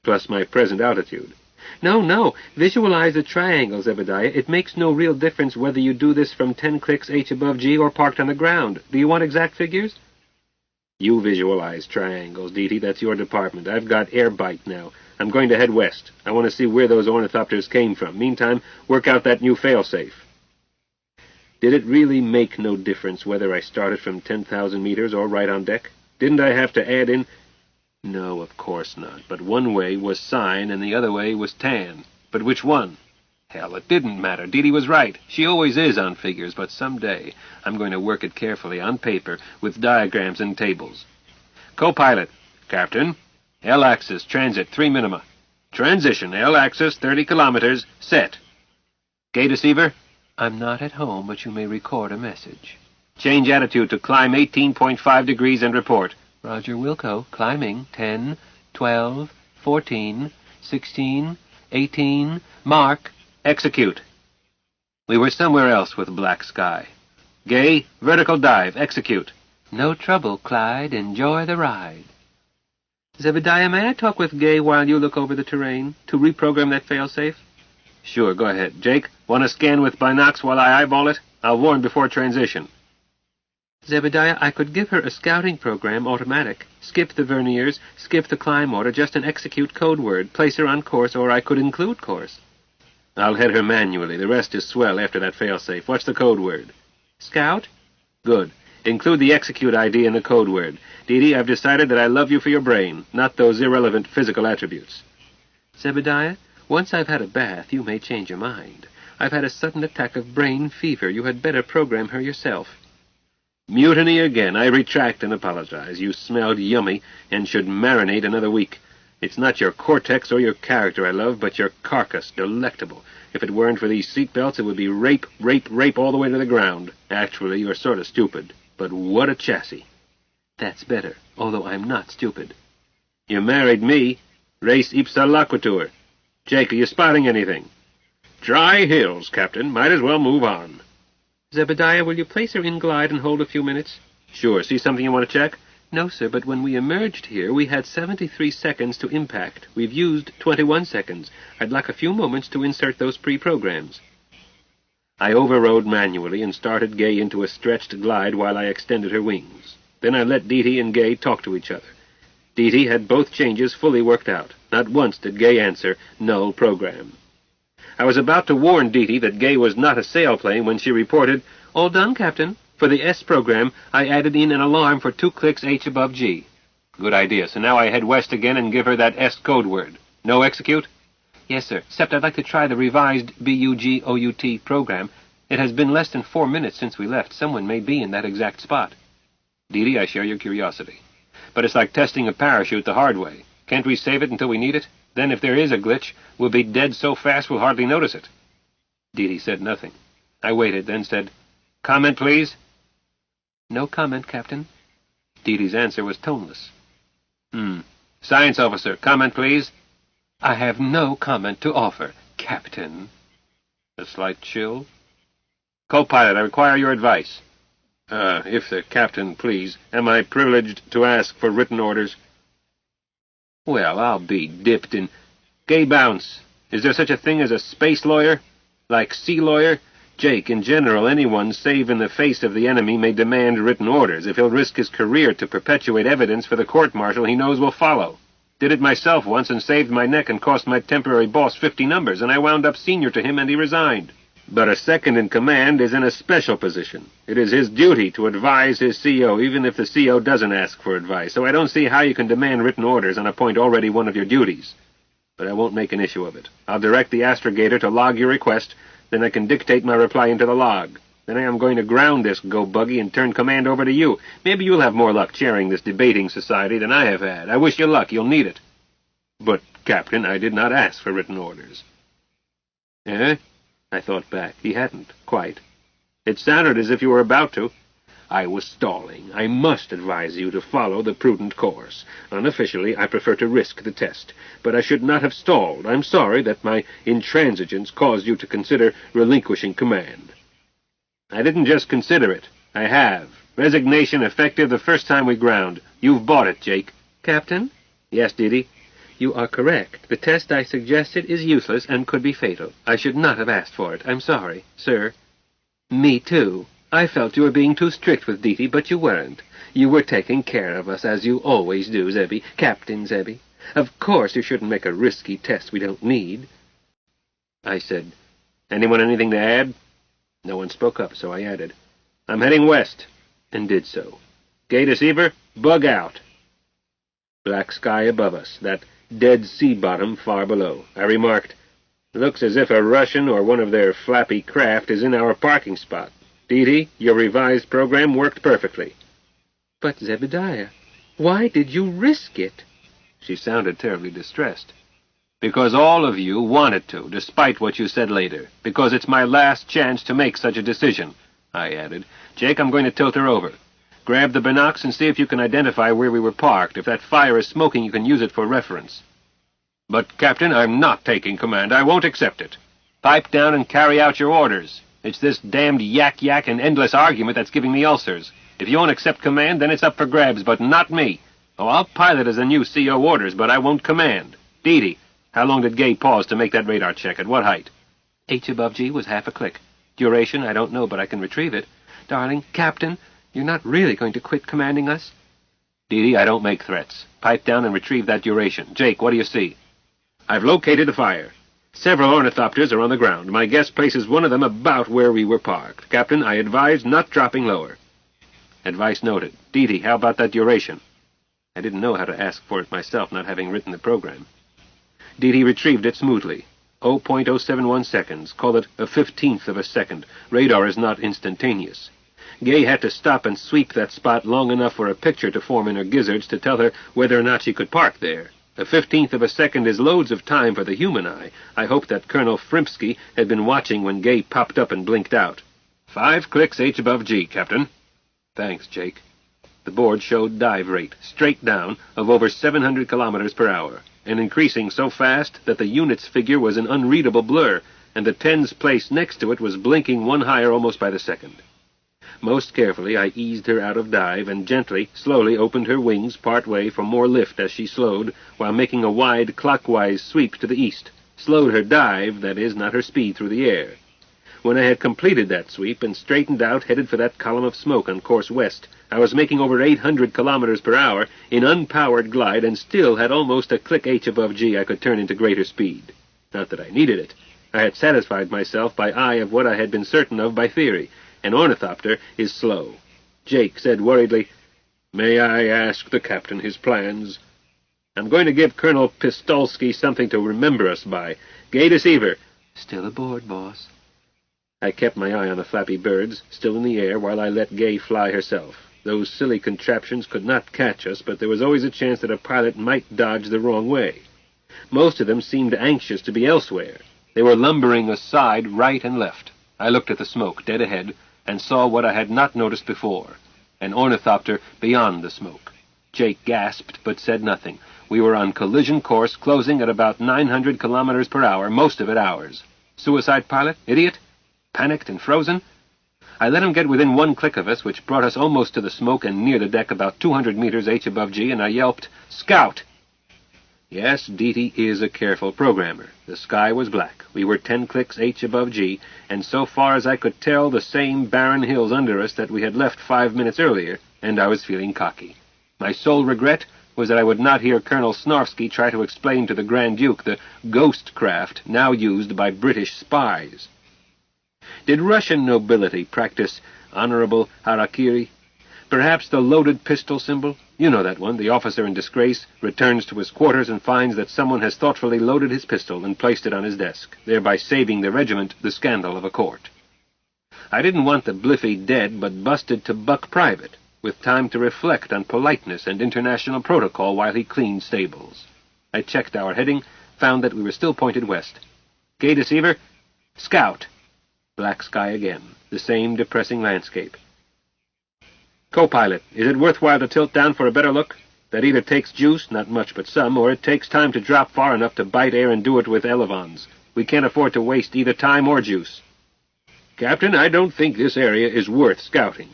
Plus my present altitude. No, visualize the triangle, Zebediah. It makes no real difference whether you do this from 10 clicks H above G or parked on the ground. Do you want exact figures? You visualize triangles, Dee Dee. That's your department. I've got air bite now. I'm going to head west. I want to see where those ornithopters came from. Meantime, work out that new fail-safe. Did it really make no difference whether I started from 10,000 meters or right on deck? Didn't I have to add in... No, of course not. But one way was sine and the other way was tan. But which one? Hell, it didn't matter. Dee Dee was right. She always is on figures, but someday I'm going to work it carefully on paper with diagrams and tables. Co-pilot. Captain. L-axis, transit, 3 minima. Transition, L-axis, 30 kilometers, set. Gay deceiver? I'm not at home, but you may record a message. Change attitude to climb 18.5 degrees and report. Roger Wilco, climbing, 10, 12, 14, 16, 18, mark. Execute. We were somewhere else with black sky. Gay, vertical dive, execute. No trouble, Clyde. Enjoy the ride. Zebediah, may I talk with Gay while you look over the terrain to reprogram that failsafe? Sure, go ahead. Jake, want to scan with binocs while I eyeball it? I'll warn before transition. Zebediah, I could give her a scouting program, automatic. Skip the verniers, skip the climb order, just an execute code word, place her on course, or I could include course. I'll head her manually. The rest is swell after that failsafe. What's the code word? Scout? Good. Include the execute ID in the code word. Dee, I've decided that I love you for your brain, not those irrelevant physical attributes. Zebediah, once I've had a bath, you may change your mind. I've had a sudden attack of brain fever. You had better program her yourself. Mutiny again. I retract and apologize. You smelled yummy and should marinate another week. It's not your cortex or your character I love, but your carcass, delectable. If it weren't for these seatbelts, it would be rape, rape, rape all the way to the ground. Actually, you're sort of stupid. But what a chassis. That's better, although I'm not stupid. You married me. Res ipsa loquitur. Jake, are you spotting anything? Dry hills, Captain. Might as well move on. Zebediah, will you place her in glide and hold a few minutes? Sure. See something you want to check? No, sir, but when we emerged here, we had 73 seconds to impact. We've used 21 seconds. I'd like a few moments to insert those pre-programs. I overrode manually and started Gay into a stretched glide while I extended her wings. Then I let Dee and Gay talk to each other. Dee had both changes fully worked out. Not once did Gay answer, null program. I was about to warn Dee that Gay was not a sailplane when she reported, All done, Captain. For the S program, I added in an alarm for 2 clicks H above G. Good idea. So now I head west again and give her that S code word. No execute? Yes, sir. Except I'd like to try the revised BUGOUT program. It has been less than 4 minutes since we left. Someone may be in that exact spot. Dee, I share your curiosity. But it's like testing a parachute the hard way. Can't we save it until we need it? Then if there is a glitch, we'll be dead so fast we'll hardly notice it. Dee said nothing. I waited, then said, Comment, please? No comment, Captain. Dee's answer was toneless. Science officer, comment, please? I have no comment to offer, Captain. A slight chill. Co-pilot, I require your advice. If the captain please, am I privileged to ask for written orders? Well, I'll be dipped in... Gay bounce. Is there such a thing as a space lawyer? Like sea lawyer? Jake, in general, anyone save in the face of the enemy may demand written orders if he'll risk his career to perpetuate evidence for the court-martial he knows will follow. Did it myself once and saved my neck and cost my temporary boss 50 numbers, and I wound up senior to him and he resigned. But a second-in-command is in a special position. It is his duty to advise his CO, even if the CO doesn't ask for advice, so I don't see how you can demand written orders on a point already one of your duties. But I won't make an issue of it. I'll direct the astrogator to log your request, then I can dictate my reply into the log. Then I am going to ground this go-buggy and turn command over to you. Maybe you'll have more luck chairing this debating society than I have had. I wish you luck. You'll need it. But, Captain, I did not ask for written orders. Eh? I thought back. He hadn't, quite. It sounded as if you were about to. I was stalling. I must advise you to follow the prudent course. Unofficially, I prefer to risk the test. But I should not have stalled. I'm sorry that my intransigence caused you to consider relinquishing command. I didn't just consider it. I have. Resignation effective the first time we ground. You've bought it, Jake. Captain? Yes, Dee? You are correct. The test I suggested is useless and could be fatal. I should not have asked for it. I'm sorry, sir. Me too. I felt you were being too strict with Dee, but you weren't. You were taking care of us, as you always do, Zebby. Captain Zebby. Of course you shouldn't make a risky test we don't need. I said, Anyone anything to add? No one spoke up, so I added, I'm heading west, and did so. Gay deceiver, bug out. Black sky above us, that dead sea bottom far below. I remarked, Looks as if a Russian or one of their flappy craft is in our parking spot. Dee, your revised program worked perfectly. But, Zebediah, why did you risk it? She sounded terribly distressed. Because all of you wanted to, despite what you said later. Because it's my last chance to make such a decision, I added. Jake, I'm going to tilt her over. Grab the binocs and see if you can identify where we were parked. If that fire is smoking, you can use it for reference. But, Captain, I'm not taking command. I won't accept it. Pipe down and carry out your orders. It's this damned yak and endless argument that's giving me ulcers. If you won't accept command, then it's up for grabs, but not me. Oh, I'll pilot as the new CO orders, but I won't command. Dee, how long did Gay pause to make that radar check? At what height? H above G was half a click. Duration, I don't know, but I can retrieve it. Darling, Captain, you're not really going to quit commanding us? Dee, I don't make threats. Pipe down and retrieve that duration. Jake, what do you see? I've located the fire. Several ornithopters are on the ground. My guess places one of them about where we were parked. Captain, I advise not dropping lower. Advice noted. Dee Dee, how about that duration? I didn't know how to ask for it myself, not having written the program. Dee Dee retrieved it smoothly. 0.071 seconds. Call it a 15th of a second. Radar is not instantaneous. Gay had to stop and sweep that spot long enough for a picture to form in her gizzards to tell her whether or not she could park there. A 15th of a second is loads of time for the human eye. I hoped that Colonel Frimsky had been watching when Gay popped up and blinked out. 5 clicks H above G, Captain. Thanks, Jake. The board showed dive rate, straight down, of over 700 kilometers per hour, and increasing so fast that the units figure was an unreadable blur, and the tens place next to it was blinking one higher almost by the second. Most carefully I eased her out of dive and gently, slowly opened her wings part way for more lift as she slowed, while making a wide clockwise sweep to the east. Slowed her dive, that is, not her speed through the air. When I had completed that sweep and straightened out, headed for that column of smoke on course west, I was making over 800 kilometers per hour in unpowered glide and still had almost a click H above G I could turn into greater speed. Not that I needed it. I had satisfied myself by eye of what I had been certain of by theory. An ornithopter is slow. Jake said worriedly, "May I ask the captain his plans?" "I'm going to give Colonel Pistolsky something to remember us by. Gay Deceiver." Still aboard, boss. I kept my eye on the flappy birds, still in the air, while I let Gay fly herself. Those silly contraptions could not catch us, but there was always a chance that a pilot might dodge the wrong way. Most of them seemed anxious to be elsewhere. They were lumbering aside right and left. I looked at the smoke, dead ahead, and saw what I had not noticed before, an ornithopter beyond the smoke. Jake gasped, but said nothing. We were on collision course, closing at about 900 kilometers per hour, most of it ours. Suicide pilot? Idiot? Panicked and frozen? I let him get within 1 click of us, which brought us almost to the smoke and near the deck about 200 meters H above G, and I yelped, "Scout!" Yes, Dee Dee is a careful programmer. The sky was black. We were 10 clicks H above G, and so far as I could tell, the same barren hills under us that we had left 5 minutes earlier, and I was feeling cocky. My sole regret was that I would not hear Colonel Snarfsky try to explain to the Grand Duke the ghost craft now used by British spies. Did Russian nobility practice honorable harakiri? Perhaps the loaded pistol symbol? You know that one. The officer in disgrace returns to his quarters and finds that someone has thoughtfully loaded his pistol and placed it on his desk, thereby saving the regiment the scandal of a court. I didn't want the Bliffy dead, but busted to Buck Private, with time to reflect on politeness and international protocol while he cleaned stables. I checked our heading, found that we were still pointed west. Gay Deceiver? Scout! Black sky again, the same depressing landscape. Co-pilot, is it worthwhile to tilt down for a better look? That either takes juice, not much but some, or it takes time to drop far enough to bite air and do it with elevons. We can't afford to waste either time or juice. Captain, I don't think this area is worth scouting.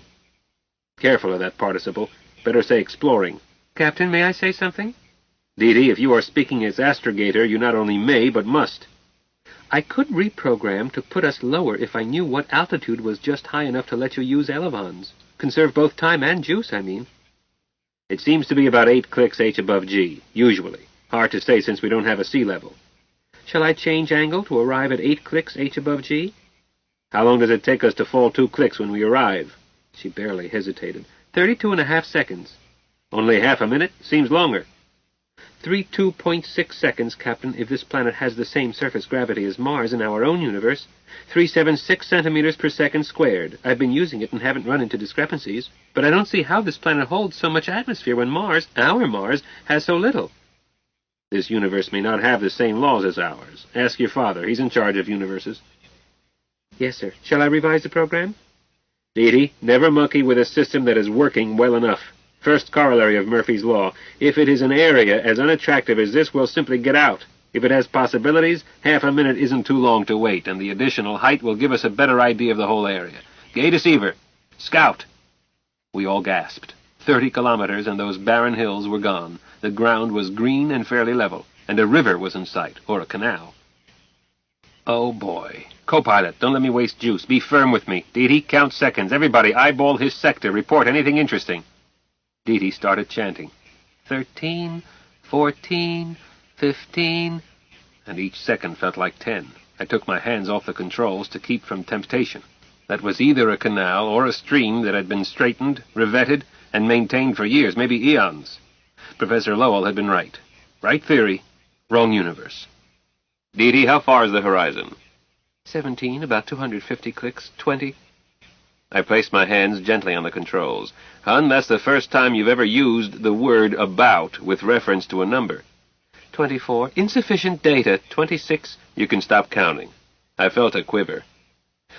Careful of that participle. Better say exploring. Captain, may I say something? Dee Dee, if you are speaking as astrogator, you not only may, but must. I could reprogram to put us lower if I knew what altitude was just high enough to let you use elevons. Conserve both time and juice, I mean. It seems to be about 8 clicks H above G, usually. Hard to say since we don't have a sea level. Shall I change angle to arrive at 8 clicks H above G? How long does it take us to fall 2 clicks when we arrive? She barely hesitated. 32.5 seconds. Only half a minute? Seems longer. 32.6 seconds, Captain, if this planet has the same surface gravity as Mars in our own universe. 376 centimeters per second squared. I've been using it and haven't run into discrepancies. But I don't see how this planet holds so much atmosphere when Mars, our Mars, has so little. This universe may not have the same laws as ours. Ask your father. He's in charge of universes. Yes, sir. Shall I revise the program? Dee Dee, never monkey with a system that is working well enough. First corollary of Murphy's Law. If it is an area as unattractive as this, we'll simply get out. If it has possibilities, half a minute isn't too long to wait, and the additional height will give us a better idea of the whole area. Gay Deceiver! Scout! We all gasped. 30 kilometers, and those barren hills were gone. The ground was green and fairly level, and a river was in sight, or a canal. Oh, boy. Co-pilot, don't let me waste juice. Be firm with me. Dee Dee, count seconds. Everybody, eyeball his sector. Report anything interesting. Dee Dee started chanting. 13, 14, 15, and each second felt like 10. I took my hands off the controls to keep from temptation. That was either a canal or a stream that had been straightened, revetted, and maintained for years, maybe eons. Professor Lowell had been right. Right theory, wrong universe. Dee Dee, how far is the horizon? 17, about 250 clicks, 20. I placed my hands gently on the controls. Hun, that's the first time you've ever used the word about with reference to a number. 24, insufficient data, 26. You can stop counting. I felt a quiver.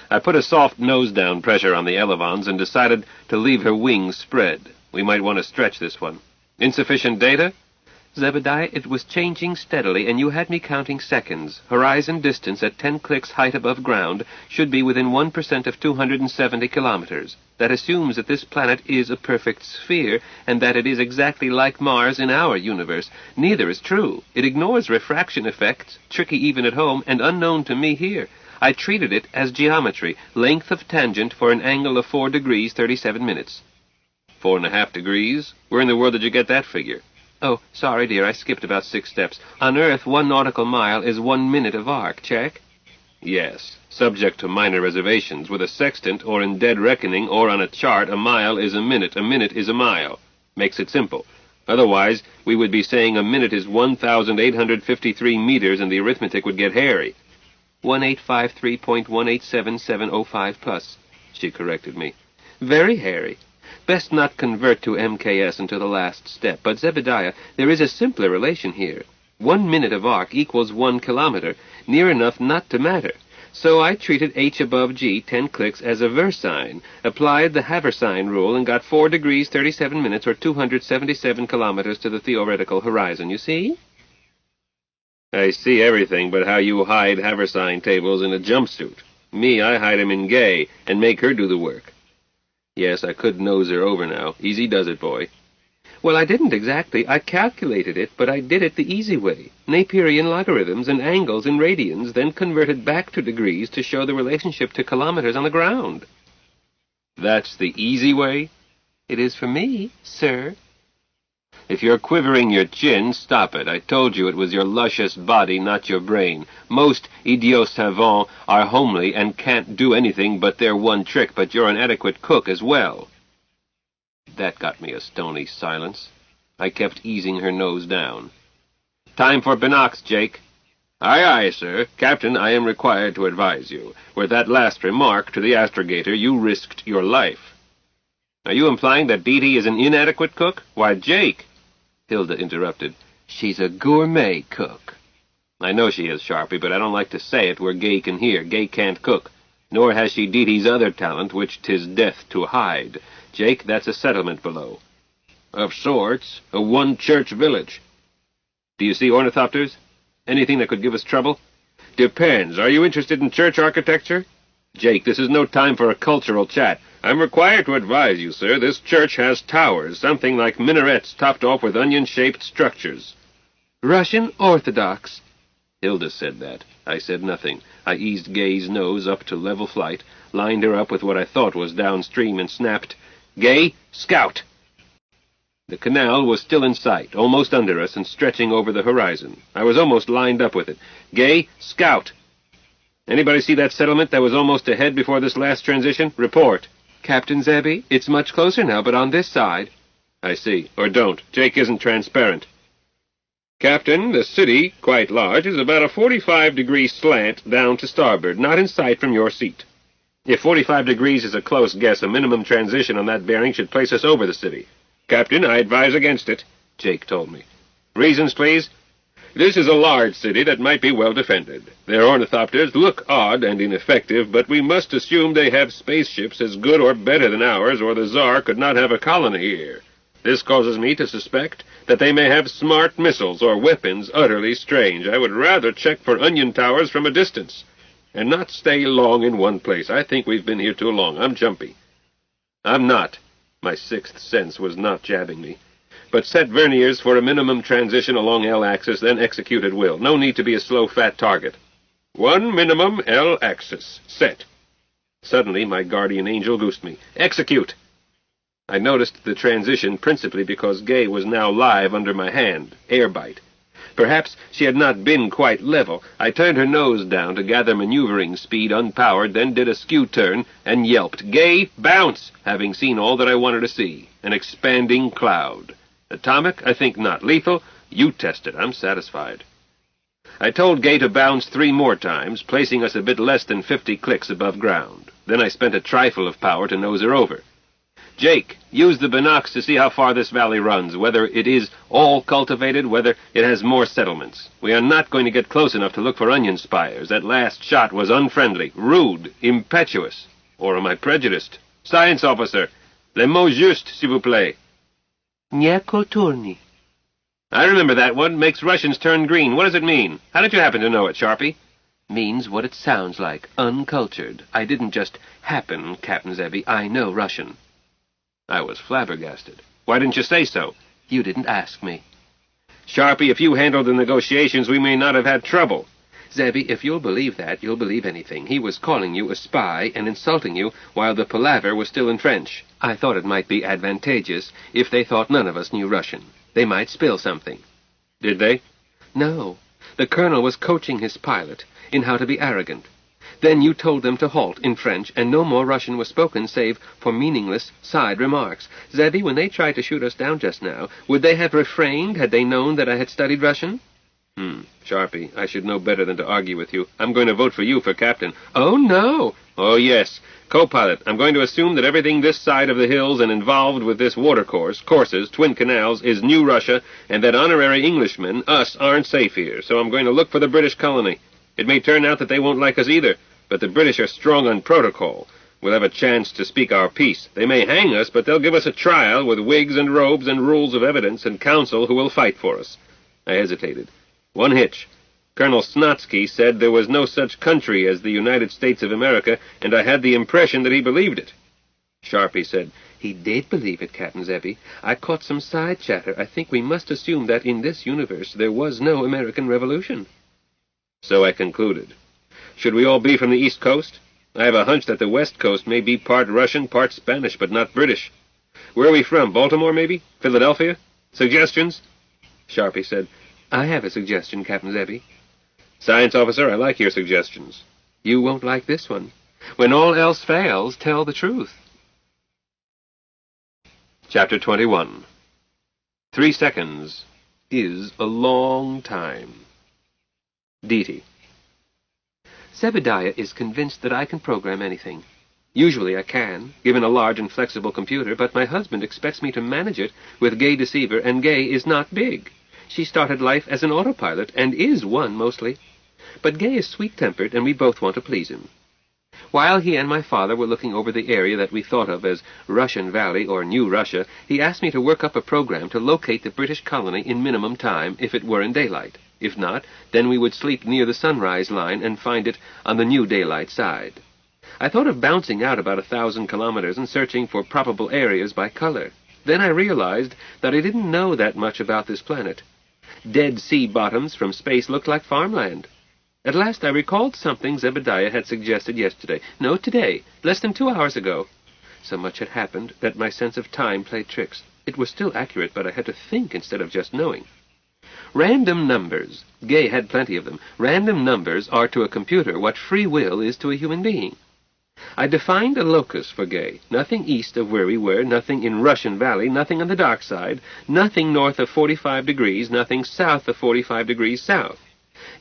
I put a soft nose-down pressure on the elevons and decided to leave her wings spread. We might want to stretch this one. Insufficient data? Zebediah, it was changing steadily, and you had me counting seconds. Horizon distance at 10 clicks height above ground should be within 1% of 270 kilometers. That assumes that this planet is a perfect sphere, and that it is exactly like Mars in our universe. Neither is true. It ignores refraction effects, tricky even at home, and unknown to me here. I treated it as geometry, length of tangent for an angle of 4 degrees, 37 minutes. 4.5 degrees? Where in the world did you get that figure? Oh, sorry, dear, I skipped about 6 steps. On Earth, 1 nautical mile is 1 minute of arc. Check? Yes, subject to minor reservations. With a sextant, or in dead reckoning, or on a chart, a mile is a minute is a mile. Makes it simple. Otherwise, we would be saying a minute is 1,853 meters, and the arithmetic would get hairy. 1853.187705 plus, she corrected me. Very hairy. Best not convert to MKS until the last step. But, Zebediah, there is a simpler relation here. 1 minute of arc equals 1 kilometer, near enough not to matter. So I treated H above G, 10 clicks, as a versine, applied the Haversine rule, and got 4 degrees, 37 minutes, or 277 kilometers to the theoretical horizon. You see? I see everything but how you hide Haversine tables in a jumpsuit. Me, I hide 'em in gay, and make her do the work. Yes, I could nose her over now. Easy does it, boy. Well, I didn't exactly. I calculated it, but I did it the easy way. Naperian logarithms and angles and radians, then converted back to degrees to show the relationship to kilometers on the ground. That's the easy way? It is for me, sir. If you're quivering your chin, stop it. I told you it was your luscious body, not your brain. Most idiots savants are homely and can't do anything but their one trick, but you're an adequate cook as well. That got me a stony silence. I kept easing her nose down. Time for binocs, Jake. Aye, aye, sir. Captain, I am required to advise you. With that last remark to the astrogator, you risked your life. Are you implying that Dee Dee is an inadequate cook? Why, Jake... Hilda interrupted. She's a gourmet cook. I know she is, Sharpie, but I don't like to say it where Gay can hear. Gay can't cook. Nor has she Dee Dee's other talent, which 'tis death to hide. Jake, that's a settlement below. Of sorts. A one-church village. Do you see ornithopters? Anything that could give us trouble? Depends. Are you interested in church architecture? Jake, this is no time for a cultural chat. I'm required to advise you, sir, this church has towers, something like minarets topped off with onion-shaped structures. Russian Orthodox. Hilda said that. I said nothing. I eased Gay's nose up to level flight, lined her up with what I thought was downstream, and snapped, Gay, scout! The canal was still in sight, almost under us and stretching over the horizon. I was almost lined up with it. Gay, scout! Anybody see that settlement that was almost ahead before this last transition? Report. Captain Zebby, it's much closer now, but on this side. I see. Or don't. Jake isn't transparent. Captain, the city, quite large, is about a 45-degree slant down to starboard, not in sight from your seat. If 45 degrees is a close guess, a minimum transition on that bearing should place us over the city. Captain, I advise against it, Jake told me. Reasons, please? This is a large city that might be well defended. Their ornithopters look odd and ineffective, but we must assume they have spaceships as good or better than ours, or the Tsar could not have a colony here. This causes me to suspect that they may have smart missiles or weapons utterly strange. I would rather check for onion towers from a distance, and not stay long in one place. I think we've been here too long. I'm jumpy. I'm not. My sixth sense was not jabbing me. But set verniers for a minimum transition along L-axis, then execute at will. No need to be a slow, fat target. One minimum L-axis. Set. Suddenly, my guardian angel goosed me. Execute! I noticed the transition principally because Gay was now live under my hand. Air bite. Perhaps she had not been quite level. I turned her nose down to gather maneuvering speed unpowered, then did a skew turn and yelped, "Gay, bounce!" having seen all that I wanted to see. An expanding cloud. Atomic? I think not. Lethal? You test it. I'm satisfied. I told Gay to bounce 3 more times, placing us a bit less than 50 clicks above ground. Then I spent a trifle of power to nose her over. "Jake, use the binocs to see how far this valley runs, whether it is all cultivated, whether it has more settlements. We are not going to get close enough to look for onion spires. That last shot was unfriendly, rude, impetuous. Or am I prejudiced? Science officer, le mot juste, s'il vous plaît." Niekulturni. I remember that one. Makes Russians turn green. What does it mean? How did you happen to know it, Sharpie? Means what it sounds like, uncultured. I didn't just happen, Captain Zebby. I know Russian. I was flabbergasted. Why didn't you say so? You didn't ask me. Sharpie, if you handled the negotiations, we may not have had trouble. Zebby, if you'll believe that, you'll believe anything. He was calling you a spy and insulting you while the palaver was still in French. I thought it might be advantageous if they thought none of us knew Russian. They might spill something. Did they? No. The colonel was coaching his pilot in how to be arrogant. Then you told them to halt in French, and no more Russian was spoken save for meaningless side remarks. Zebby, when they tried to shoot us down just now, would they have refrained had they known that I had studied Russian? Sharpie, I should know better than to argue with you. I'm going to vote for you for captain. Oh, no. Oh, yes. Co-pilot, I'm going to assume that everything this side of the hills and involved with this courses, twin canals, is New Russia, and that honorary Englishmen, us, aren't safe here, so I'm going to look for the British colony. It may turn out that they won't like us either, but the British are strong on protocol. We'll have a chance to speak our piece. They may hang us, but they'll give us a trial with wigs and robes and rules of evidence and counsel who will fight for us. I hesitated. One hitch. Colonel Snotsky said there was no such country as the United States of America, and I had the impression that he believed it. Sharpie said, "He did believe it, Captain Zebby. I caught some side chatter. I think we must assume that in this universe there was no American Revolution." So I concluded. Should we all be from the East Coast? I have a hunch that the West Coast may be part Russian, part Spanish, but not British. Where are we from? Baltimore, maybe? Philadelphia? Suggestions? Sharpie said, "I have a suggestion, Captain Zebby." Science officer, I like your suggestions. You won't like this one. When all else fails, tell the truth. Chapter 21. 3 seconds is a long time. Deety. Zebediah is convinced that I can program anything. Usually I can, given a large and flexible computer, but my husband expects me to manage it with Gay Deceiver, and Gay is not big. She started life as an autopilot, and is one mostly. But Gay is sweet-tempered, and we both want to please him. While he and my father were looking over the area that we thought of as Russian Valley or New Russia, he asked me to work up a program to locate the British colony in minimum time if it were in daylight. If not, then we would sleep near the sunrise line and find it on the new daylight side. I thought of bouncing out about 1,000 kilometers and searching for probable areas by color. Then I realized that I didn't know that much about this planet. Dead sea bottoms from space looked like farmland. At last I recalled something Zebediah had suggested yesterday. No, today, less than 2 hours ago. So much had happened that my sense of time played tricks. It was still accurate, but I had to think instead of just knowing. Random numbers. Gay had plenty of them. Random numbers are to a computer what free will is to a human being. I defined a locus for Gay. Nothing east of where we were, nothing in Russian Valley, nothing on the dark side, nothing north of 45 degrees, nothing south of 45 degrees south.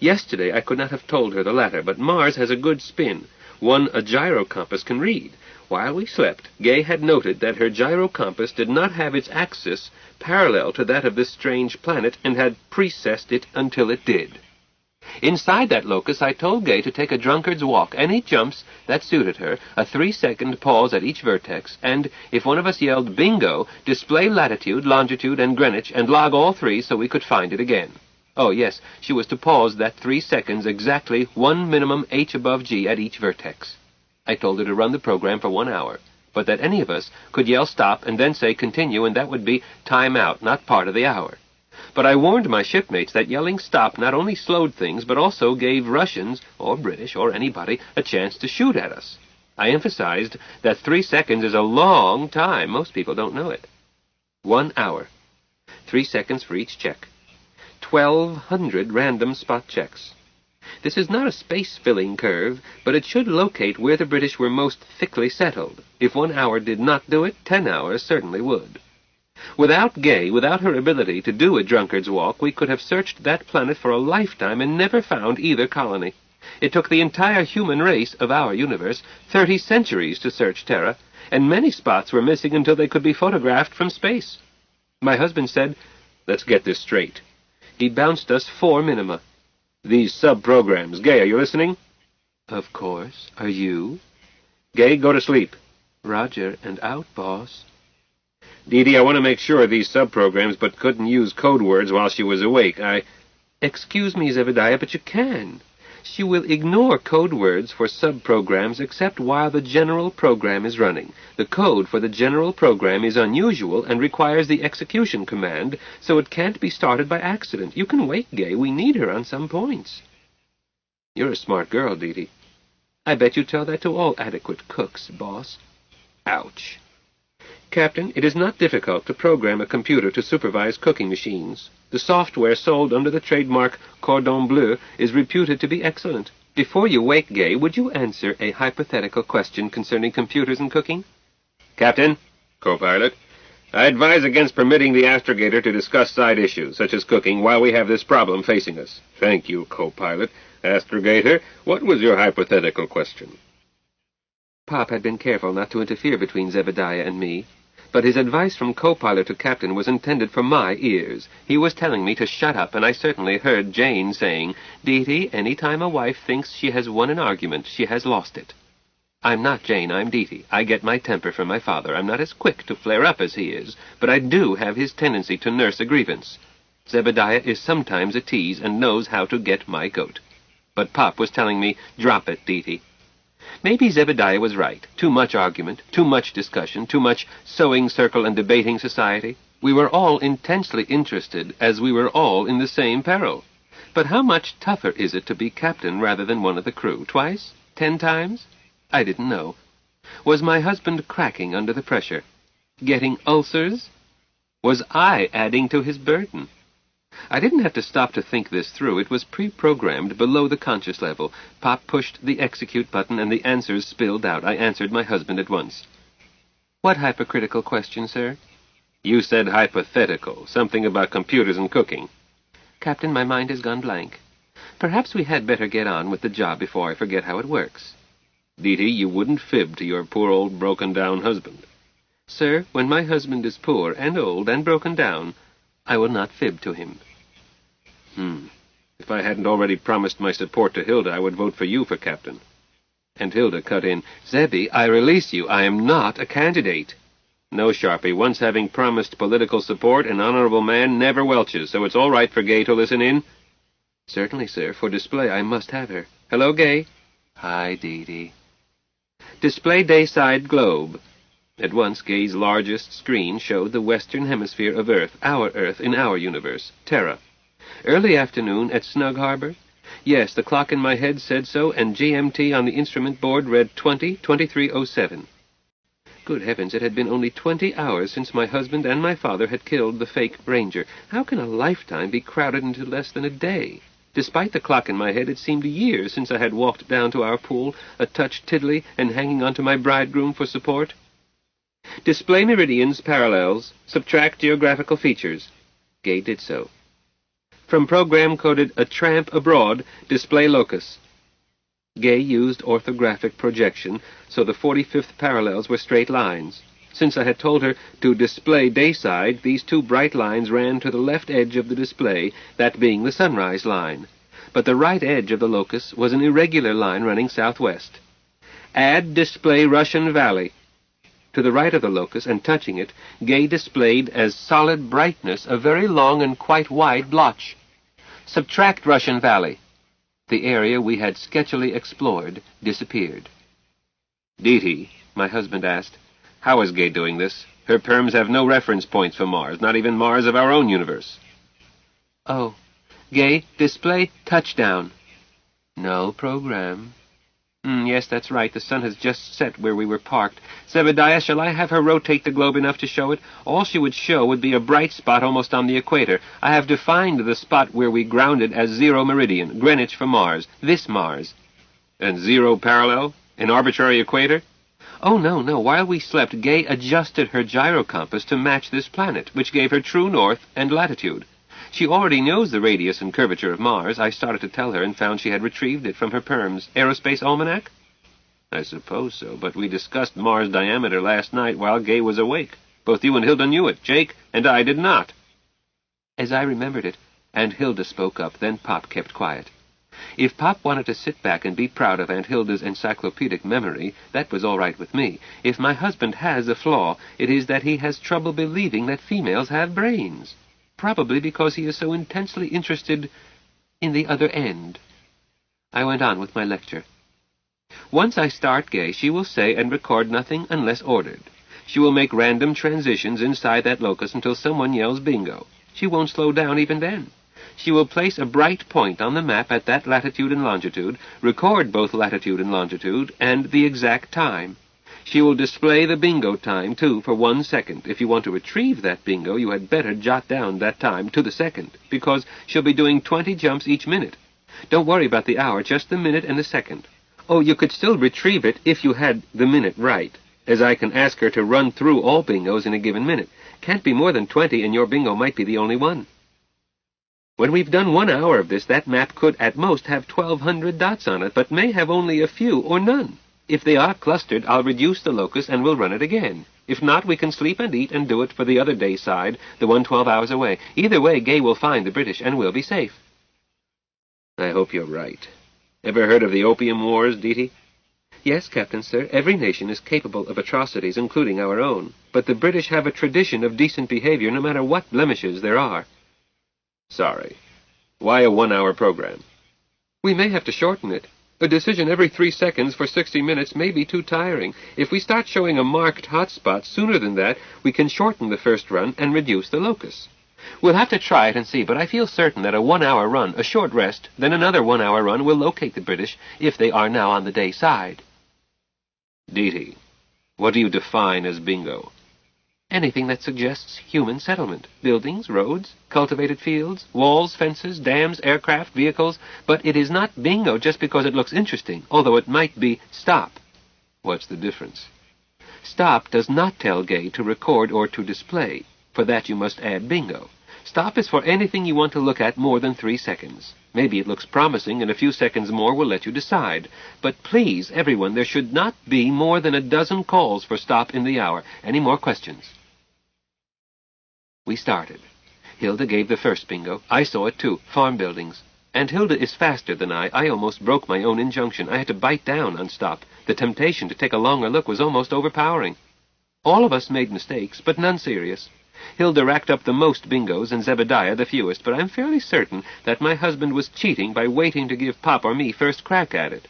Yesterday I could not have told her the latter, but Mars has a good spin, one a gyrocompass can read. While we slept, Gay had noted that her gyrocompass did not have its axis parallel to that of this strange planet, and had precessed it until it did. Inside that locus, I told Gay to take a drunkard's walk, any jumps that suited her, a 3-second pause at each vertex, and, if one of us yelled bingo, display latitude, longitude, and Greenwich, and log all 3 so we could find it again. Oh, yes, she was to pause that 3 seconds exactly 1 minimum h above g at each vertex. I told her to run the program for 1 hour, but that any of us could yell stop and then say continue, and that would be time out, not part of the hour. But I warned my shipmates that yelling stop not only slowed things, but also gave Russians, or British, or anybody, a chance to shoot at us. I emphasized that 3 seconds is a long time. Most people don't know it. 1 hour. 3 seconds for each check. 1,200 random spot checks. This is not a space-filling curve, but it should locate where the British were most thickly settled. If 1 hour did not do it, 10 hours certainly would. Without Gay, without her ability to do a drunkard's walk, we could have searched that planet for a lifetime and never found either colony. It took the entire human race of our universe 30 centuries to search Terra, and many spots were missing until they could be photographed from space. My husband said, "Let's get this straight." He bounced us 4 minima. "These sub-programs. Gay, are you listening?" "Of course. Are you?" "Gay, go to sleep." "Roger, and out, boss." "Dee Dee, I want to make sure of these sub-programs, but couldn't use code words while she was awake. Excuse me, Zebediah, but you can. She will ignore code words for sub-programs except while the general program is running. The code for the general program is unusual and requires the execution command, so it can't be started by accident. You can wait, Gay. We need her on some points." "You're a smart girl, Dee Dee." "I bet you tell that to all adequate cooks, boss." Ouch. "Captain, it is not difficult to program a computer to supervise cooking machines. The software sold under the trademark Cordon Bleu is reputed to be excellent. Before you wake, Gay, would you answer a hypothetical question concerning computers and cooking?" "Captain," co-pilot, "I advise against permitting the astrogator to discuss side issues, such as cooking, while we have this problem facing us." "Thank you, co-pilot. Astrogator, what was your hypothetical question?" Pop had been careful not to interfere between Zebediah and me, but his advice from co-pilot to captain was intended for my ears. He was telling me to shut up, and I certainly heard Jane saying, "Dee Dee, any time a wife thinks she has won an argument, she has lost it." I'm not Jane, I'm Dee Dee. I get my temper from my father. I'm not as quick to flare up as he is, but I do have his tendency to nurse a grievance. Zebediah is sometimes a tease and knows how to get my goat. But Pop was telling me, "Drop it, Dee Dee." Maybe Zebediah was right. Too much argument, too much discussion, too much sewing circle and debating society. We were all intensely interested, as we were all in the same peril. But how much tougher is it to be captain rather than one of the crew? Twice? 10 times? I didn't know. Was my husband cracking under the pressure? Getting ulcers? Was I adding to his burden? I didn't have to stop to think this through. It was pre-programmed below the conscious level. Pop pushed the execute button and the answers spilled out. I answered my husband at once. "What hypocritical question, sir?" "You said hypothetical. Something about computers and cooking." "Captain, my mind has gone blank. Perhaps we had better get on with the job before I forget how it works." "Dee Dee, you wouldn't fib to your poor old broken-down husband." "Sir, when my husband is poor and old and broken down, I will not fib to him." If I hadn't already promised my support to Hilda, I would vote for you for captain." And Hilda cut in, "Zebby, I release you. I am not a candidate." "No, Sharpie. Once having promised political support, an honorable man never welches, so it's all right for Gay to listen in?" "Certainly, sir. For display, I must have her. Hello, Gay." "Hi, Dee Dee." "Display dayside globe." At once, Gay's largest screen showed the western hemisphere of Earth, our Earth in our universe, Terra. Early afternoon at Snug Harbor? Yes, the clock in my head said so, and GMT on the instrument board read 20:23:07. Good heavens, it had been only 20 hours since my husband and my father had killed the fake ranger. How can a lifetime be crowded into less than a day? Despite the clock in my head, it seemed years since I had walked down to our pool, a touch tiddly and hanging onto my bridegroom for support. Display meridians, parallels, subtract geographical features. Gay did so. From program coded "A Tramp Abroad," display locus. Gay used orthographic projection, so the 45th parallels were straight lines. Since I had told her to display dayside, these 2 bright lines ran to the left edge of the display, that being the sunrise line. But the right edge of the locus was an irregular line running southwest. Add display Russian Valley. To the right of the locus, and touching it, Gay displayed as solid brightness a very long and quite wide blotch. Subtract Russian Valley. The area we had sketchily explored disappeared. "Dee Dee," my husband asked, "how is Gay doing this? Her perms have no reference points for Mars, not even Mars of our own universe." "Oh, Gay, display touchdown." "No program." Yes, that's right. The sun has just set where we were parked. Zebediah, shall I have her rotate the globe enough to show it? All she would show would be a bright spot almost on the equator. I have defined the spot where we grounded as 0 meridian, Greenwich for Mars. This Mars. And 0 parallel? An arbitrary equator? Oh, no. While we slept, Gay adjusted her gyrocompass to match this planet, which gave her true north and latitude. She already knows the radius and curvature of Mars. I started to tell her and found she had retrieved it from her Perm's Aerospace Almanac. I suppose so, but we discussed Mars' diameter last night while Gay was awake. Both you and Hilda knew it. Jake and I did not. As I remembered it, Aunt Hilda spoke up, then Pop kept quiet. If Pop wanted to sit back and be proud of Aunt Hilda's encyclopedic memory, that was all right with me. If my husband has a flaw, it is that he has trouble believing that females have brains. Probably because he is so intensely interested in the other end. I went on with my lecture. Once I start Gay, she will say and record nothing unless ordered. She will make random transitions inside that locus until someone yells bingo. She won't slow down even then. She will place a bright point on the map at that latitude and longitude, record both latitude and longitude, and the exact time. She will display the bingo time, too, for 1 second. If you want to retrieve that bingo, you had better jot down that time to the second, because she'll be doing 20 jumps each minute. Don't worry about the hour, just the minute and the second. Oh, you could still retrieve it if you had the minute right, as I can ask her to run through all bingos in a given minute. Can't be more than 20, and your bingo might be the only one. When we've done 1 hour of this, that map could at most have 1,200 dots on it, but may have only a few or none. If they are clustered, I'll reduce the locus and we'll run it again. If not, we can sleep and eat and do it for the other day side, the one 12 hours away. Either way, Gay will find the British and we'll be safe. I hope you're right. Ever heard of the Opium Wars, Deety? Yes, Captain, sir. Every nation is capable of atrocities, including our own. But the British have a tradition of decent behavior no matter what blemishes there are. Sorry. Why a 1-hour program? We may have to shorten it. A decision every 3 seconds for 60 minutes may be too tiring. If we start showing a marked hotspot sooner than that, we can shorten the first run and reduce the locus. We'll have to try it and see, but I feel certain that a 1-hour run, a short rest, then another 1-hour run will locate the British, if they are now on the day side. Deety, what do you define as bingo? Anything that suggests human settlement. Buildings, roads, cultivated fields, walls, fences, dams, aircraft, vehicles. But it is not bingo just because it looks interesting, although it might be stop. What's the difference? Stop does not tell Gay to record or to display. For that you must add bingo. Stop is for anything you want to look at more than 3 seconds. Maybe it looks promising, and a few seconds more will let you decide. But please, everyone, there should not be more than a dozen calls for stop in the hour. Any more questions? We started. Hilda gave the first bingo. I saw it too. Farm buildings. And Hilda is faster than I. I almost broke my own injunction. I had to bite down on stop. The temptation to take a longer look was almost overpowering. All of us made mistakes, but none serious. Hilda racked up the most bingos and Zebediah the fewest, but I'm fairly certain that my husband was cheating by waiting to give Pop or me first crack at it.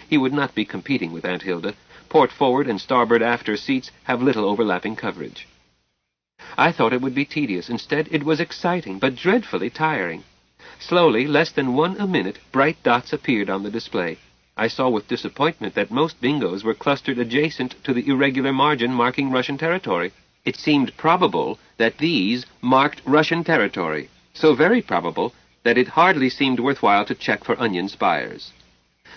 He would not be competing with Aunt Hilda. Port forward and starboard after seats have little overlapping coverage. I thought it would be tedious. Instead, it was exciting, but dreadfully tiring. Slowly, less than 1 a minute, bright dots appeared on the display. I saw with disappointment that most bingos were clustered adjacent to the irregular margin marking Russian territory. It seemed probable that these marked Russian territory, so very probable that it hardly seemed worthwhile to check for onion spires.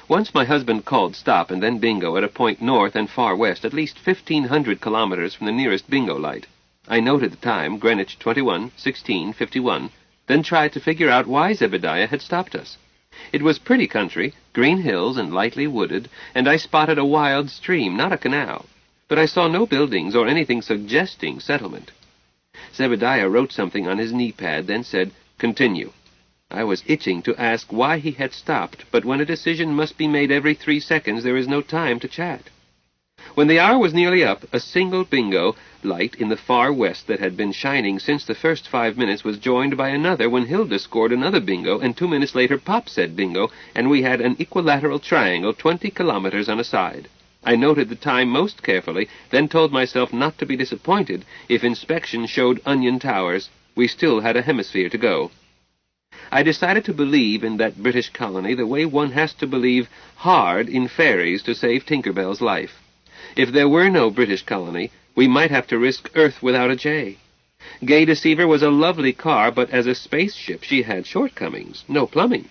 Once my husband called stop and then bingo at a point north and far west, at least 1,500 kilometers from the nearest bingo light. I noted the time, Greenwich 21:16:51, then tried to figure out why Zebediah had stopped us. It was pretty country, green hills and lightly wooded, and I spotted a wild stream, not a canal. But I saw no buildings or anything suggesting settlement. Zebediah wrote something on his knee pad, then said, "Continue." I was itching to ask why he had stopped, but when a decision must be made every 3 seconds, there is no time to chat. When the hour was nearly up, a single bingo light in the far west that had been shining since the first 5 minutes was joined by another when Hilda scored another bingo, and 2 minutes later Pop said bingo, and we had an equilateral triangle 20 kilometers on a side. I noted the time most carefully, then told myself not to be disappointed if inspection showed onion towers. We still had a hemisphere to go. I decided to believe in that British colony the way one has to believe hard in fairies to save Tinker Bell's life. If there were no British colony, we might have to risk Earth without a J. Gay Deceiver was a lovely car, but as a spaceship she had shortcomings. No plumbing.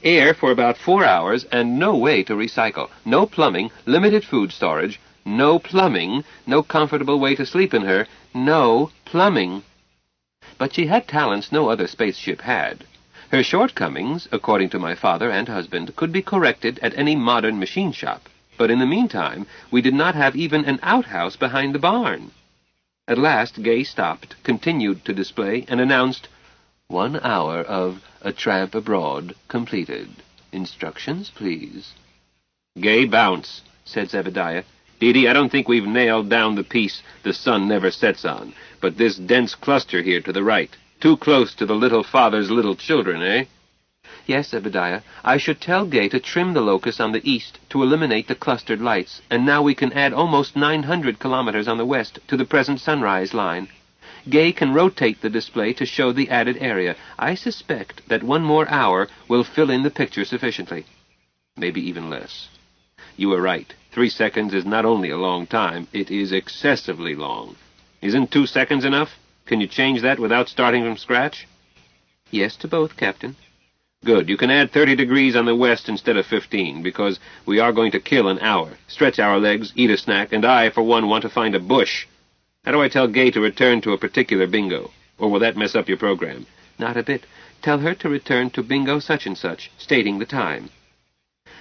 Air for about 4 hours, and no way to recycle. No plumbing, limited food storage. No plumbing, no comfortable way to sleep in her. No plumbing. But she had talents no other spaceship had. Her shortcomings, according to my father and husband, could be corrected at any modern machine shop. But in the meantime, we did not have even an outhouse behind the barn. At last, Gay stopped, continued to display, and announced, 1 hour of A Tramp Abroad completed. Instructions, please. Gay, bounce, said Zebediah. Dee, I don't think we've nailed down the piece the sun never sets on, but this dense cluster here to the right. Too close to the little father's little children, eh? Yes, Zebediah. I should tell Gay to trim the locus on the east to eliminate the clustered lights, and now we can add almost 900 kilometers on the west to the present sunrise line. Gay can rotate the display to show the added area. I suspect that 1 more hour will fill in the picture sufficiently. Maybe even less. You were right. 3 seconds is not only a long time, it is excessively long. Isn't 2 seconds enough? Can you change that without starting from scratch? Yes to both, Captain. Good. You can add 30 degrees on the west instead of 15, because we are going to kill an hour, stretch our legs, eat a snack, and I, for one, want to find a bush. How do I tell Gay to return to a particular bingo? Or will that mess up your program? Not a bit. Tell her to return to bingo such and such, stating the time.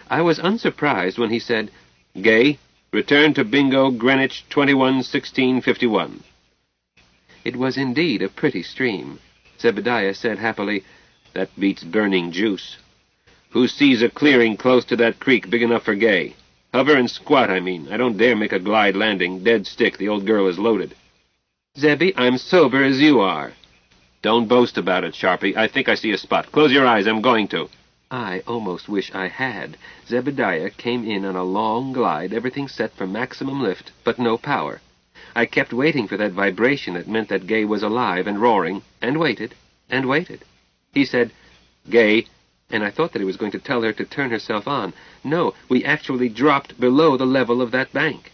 I was unsurprised when he said, Gay, return to bingo Greenwich 21:16:51. It was indeed a pretty stream. Zebediah said happily, That beats burning juice. Who sees a clearing close to that creek big enough for Gay? Hover and squat, I mean. I don't dare make a glide landing. Dead stick. The old girl is loaded. Zebby, I'm sober as you are. Don't boast about it, Sharpie. I think I see a spot. Close your eyes. I'm going to. I almost wish I had. Zebediah came in on a long glide, everything set for maximum lift, but no power. I kept waiting for that vibration that meant that Gay was alive and roaring, and waited, and waited. He said, Gay, and I thought that he was going to tell her to turn herself on. No, we actually dropped below the level of that bank.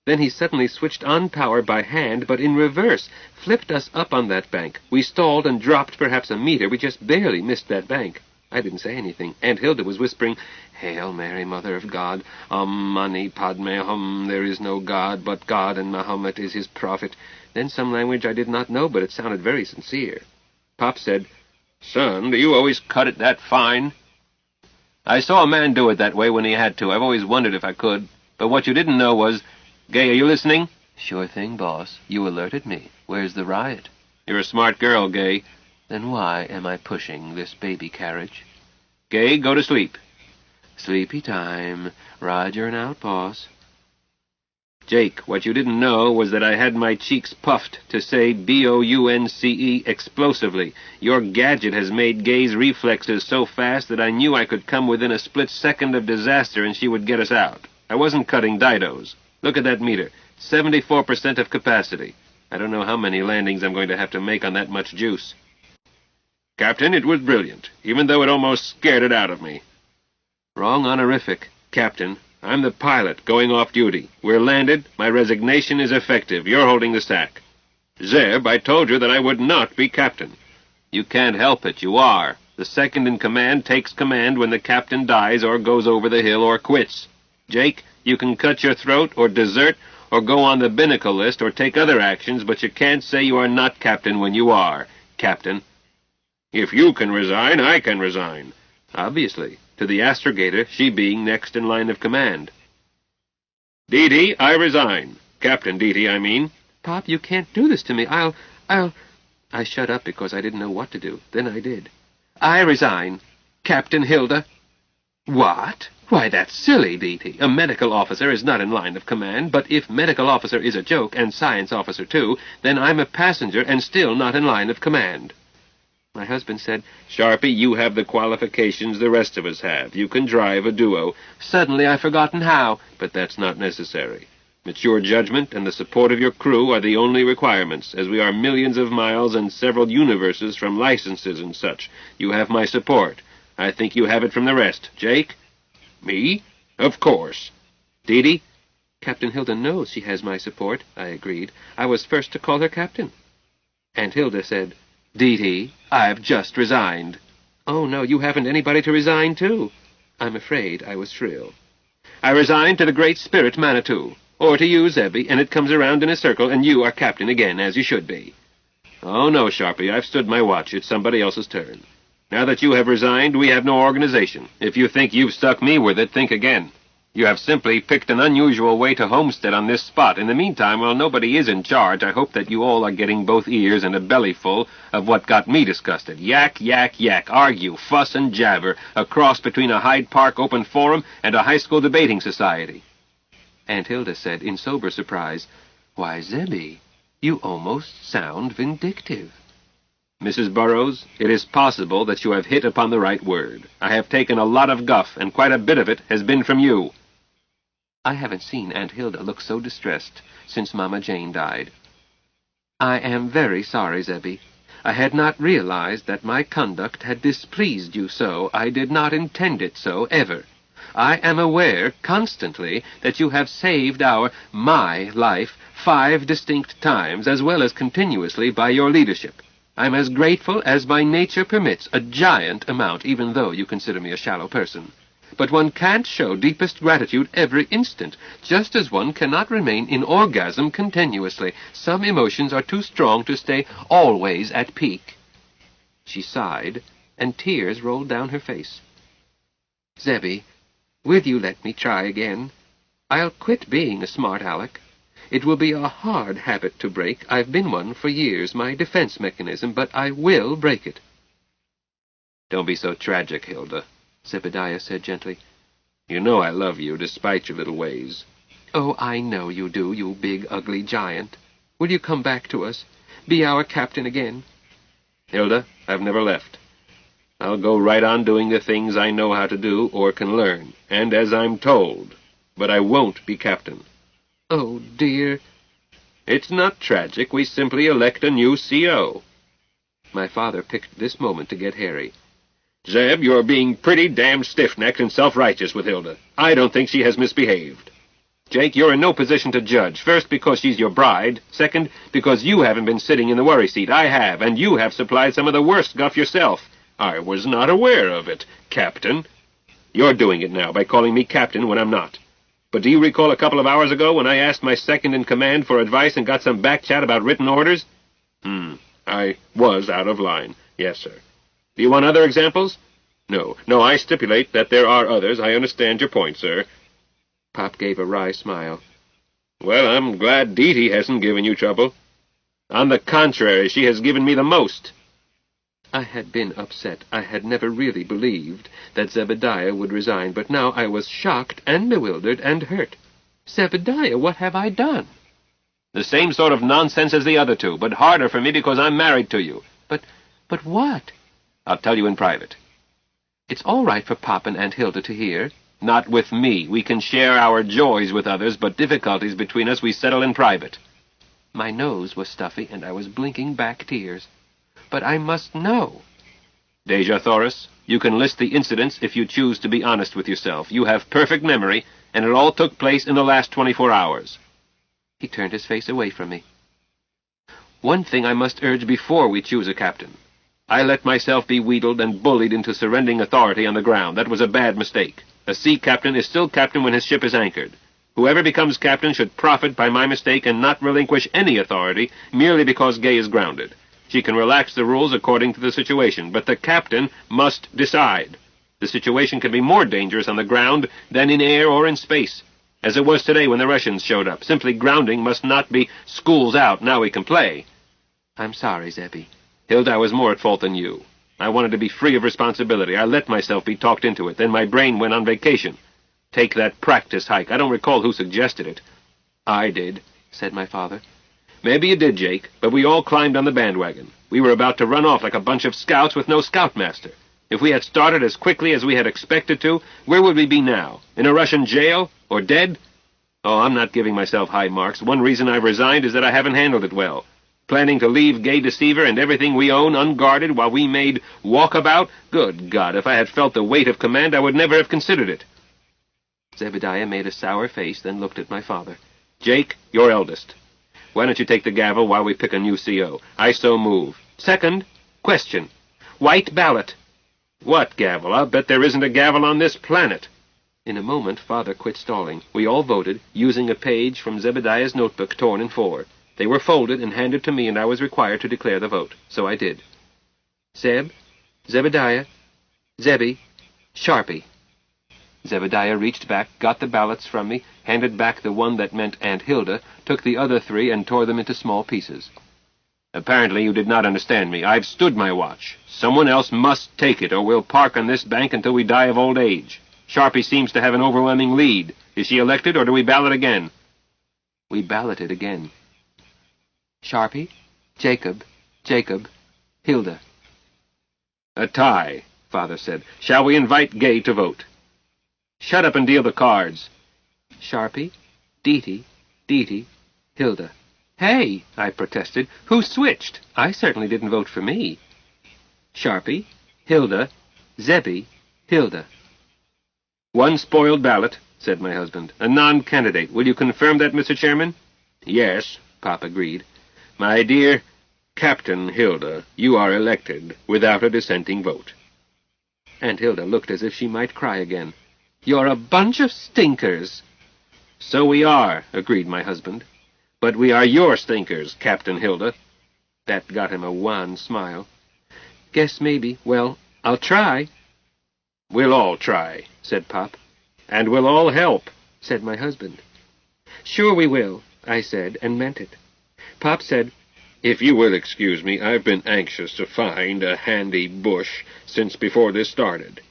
Then he suddenly switched on power by hand, but in reverse, flipped us up on that bank. We stalled and dropped perhaps a meter. We just barely missed that bank. I didn't say anything. Aunt Hilda was whispering, Hail Mary, Mother of God, Mani Padme Hum, there is no God, but God, and Mahomet is his prophet. Then some language I did not know, but it sounded very sincere. Pop said, Son, do you always cut it that fine? I saw a man do it that way when he had to. I've always wondered if I could. But what you didn't know was... Gay, are you listening? Sure thing, boss. You alerted me. Where's the riot? You're a smart girl, Gay. Then why am I pushing this baby carriage? Gay, go to sleep. Sleepy time. Roger and out, boss. Jake, what you didn't know was that I had my cheeks puffed to say B-O-U-N-C-E explosively. Your gadget has made Gay's reflexes so fast that I knew I could come within a split second of disaster and she would get us out. I wasn't cutting didos. Look at that meter. 74% of capacity. I don't know how many landings I'm going to have to make on that much juice. Captain, it was brilliant, even though it almost scared it out of me. Wrong honorific, Captain. I'm the pilot, going off duty. We're landed. My resignation is effective. You're holding the sack. Zeb, I told you that I would not be captain. You can't help it. You are. The second in command takes command when the captain dies or goes over the hill or quits. Jake, you can cut your throat or desert or go on the binnacle list or take other actions, but you can't say you are not captain when you are captain. If you can resign, I can resign. Obviously. To the astrogator, she being next in line of command. Dee, I resign. Captain Dee, I mean. Pop, you can't do this to me. I shut up because I didn't know what to do. Then I did. I resign. Captain Hilda. What? Why, that's silly, Dee. A medical officer is not in line of command, but if medical officer is a joke, and science officer too, then I'm a passenger and still not in line of command. My husband said, Sharpie, you have the qualifications the rest of us have. You can drive a duo. Suddenly I've forgotten how. But that's not necessary. Mature judgment and the support of your crew are the only requirements, as we are millions of miles and several universes from licenses and such. You have my support. I think you have it from the rest. Jake? Me? Of course. Dee Dee? Captain Hilda knows she has my support, I agreed. I was first to call her captain. Aunt Hilda said, Dee Dee, I've just resigned. Oh, no, you haven't anybody to resign to. I'm afraid I was shrill. I resigned to the Great Spirit Manitou, or to you, Zebby, and it comes around in a circle, and you are captain again, as you should be. Oh, no, Sharpie, I've stood my watch. It's somebody else's turn. Now that you have resigned, we have no organization. If you think you've stuck me with it, think again. You have simply picked an unusual way to homestead on this spot. In the meantime, while nobody is in charge, I hope that you all are getting both ears and a bellyful of what got me disgusted. Yak, yak, yak, argue, fuss, and jabber, a cross between a Hyde Park open forum and a high school debating society. Aunt Hilda said in sober surprise, Why, Zebby, you almost sound vindictive. Mrs. Burroughs, it is possible that you have hit upon the right word. I have taken a lot of guff, and quite a bit of it has been from you. I haven't seen Aunt Hilda look so distressed since Mama Jane died. I am very sorry, Zebby. I had not realized that my conduct had displeased you so. I did not intend it so, ever. I am aware, constantly, that you have saved my life 5 distinct times, as well as continuously by your leadership. I'm as grateful as my nature permits, a giant amount, even though you consider me a shallow person. But one can't show deepest gratitude every instant, just as one cannot remain in orgasm continuously. Some emotions are too strong to stay always at peak. She sighed, and tears rolled down her face. Zebby, will you let me try again? I'll quit being a smart aleck. It will be a hard habit to break. I've been one for years, my defense mechanism, but I will break it. Don't be so tragic, Hilda, Zebediah said gently. You know I love you, despite your little ways. Oh, I know you do, you big, ugly giant. Will you come back to us? Be our captain again? Hilda, I've never left. I'll go right on doing the things I know how to do or can learn, and as I'm told. But I won't be captain. Oh, dear. It's not tragic. We simply elect a new CO. My father picked this moment to get hairy. Zeb, you're being pretty damn stiff-necked and self-righteous with Hilda. I don't think she has misbehaved. Jake, you're in no position to judge. First, because she's your bride. Second, because you haven't been sitting in the worry seat. I have, and you have supplied some of the worst guff yourself. I was not aware of it, Captain. You're doing it now by calling me Captain when I'm not. But do you recall a couple of hours ago when I asked my second-in-command for advice and got some back-chat about written orders? I was out of line. Yes, sir. Do you want other examples? No, I stipulate that there are others. I understand your point, sir. Pop gave a wry smile. Well, I'm glad Dee Dee hasn't given you trouble. On the contrary, she has given me the most. I had been upset. I had never really believed that Zebediah would resign, but now I was shocked and bewildered and hurt. Zebediah, what have I done? The same sort of nonsense as the other two, but harder for me because I'm married to you. But what? I'll tell you in private. It's all right for Pop and Aunt Hilda to hear. Not with me. We can share our joys with others, but difficulties between us we settle in private. My nose was stuffy, and I was blinking back tears. But I must know. Deja Thoris, you can list the incidents if you choose to be honest with yourself. You have perfect memory, and it all took place in the last 24 hours. He turned his face away from me. One thing I must urge before we choose a captain. I let myself be wheedled and bullied into surrendering authority on the ground. That was a bad mistake. A sea captain is still captain when his ship is anchored. Whoever becomes captain should profit by my mistake and not relinquish any authority merely because Gay is grounded. She can relax the rules according to the situation, but the captain must decide. The situation can be more dangerous on the ground than in air or in space, as it was today when the Russians showed up. Simply grounding must not be school's out, now we can play. I'm sorry, Zebby. Hilda, I was more at fault than you. I wanted to be free of responsibility. I let myself be talked into it. Then my brain went on vacation. Take that practice hike. I don't recall who suggested it. I did, said my father. Maybe you did, Jake, but we all climbed on the bandwagon. We were about to run off like a bunch of scouts with no scoutmaster. If we had started as quickly as we had expected to, where would we be now? In a Russian jail? Or dead? Oh, I'm not giving myself high marks. One reason I've resigned is that I haven't handled it well. Planning to leave Gay Deceiver and everything we own unguarded while we made Walkabout? Good God, if I had felt the weight of command, I would never have considered it. Zebediah made a sour face, then looked at my father. Jake, you're eldest. Why don't you take the gavel while we pick a new CO? I so move. Second, question. White ballot. What gavel? I'll bet there isn't a gavel on this planet. In a moment, Father quit stalling. We all voted, using a page from Zebediah's notebook torn in 4. They were folded and handed to me, and I was required to declare the vote. So I did. Zeb, Zebediah, Zebby, Sharpie. Zebediah reached back, got the ballots from me, handed back the one that meant Aunt Hilda, took the other 3 and tore them into small pieces. Apparently you did not understand me. I've stood my watch. Someone else must take it, or we'll park on this bank until we die of old age. Sharpie seems to have an overwhelming lead. Is she elected, or do we ballot again? We balloted again. Sharpie, Jacob, Hilda. A tie, Father said. Shall we invite Gay to vote? Shut up and deal the cards. Sharpie, Deety, Hilda. Hey, I protested. Who switched? I certainly didn't vote for me. Sharpie, Hilda, Zebby, Hilda. One spoiled ballot, said my husband. A non-candidate. Will you confirm that, Mr. Chairman? Yes, Pop agreed. My dear Captain Hilda, you are elected without a dissenting vote. Aunt Hilda looked as if she might cry again. You're a bunch of stinkers. So we are, agreed my husband. But we are your stinkers, Captain Hilda. That got him a wan smile. Guess maybe. Well, I'll try. We'll all try, said Pop. And we'll all help, said my husband. Sure we will, I said, and meant it. Pop said, If you will excuse me, I've been anxious to find a handy bush since before this started.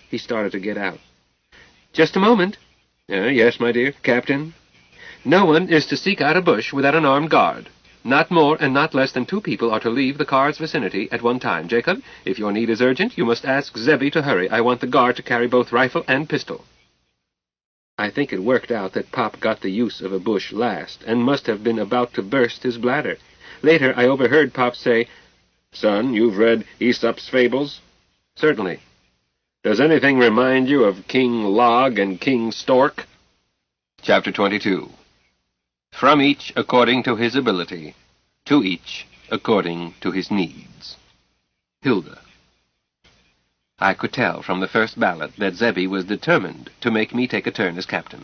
He started to get out. Just a moment. Yes, my dear Captain? No one is to seek out a bush without an armed guard. Not more and not less than 2 people are to leave the car's vicinity at one time. Jacob, if your need is urgent, you must ask Zebby to hurry. I want the guard to carry both rifle and pistol. I think it worked out that Pop got the use of a bush last, and must have been about to burst his bladder. Later, I overheard Pop say, Son, you've read Aesop's Fables? Certainly. Does anything remind you of King Log and King Stork? Chapter 22. From each according to his ability, to each according to his needs. Hilda. I could tell from the first ballot that Zebby was determined to make me take a turn as captain.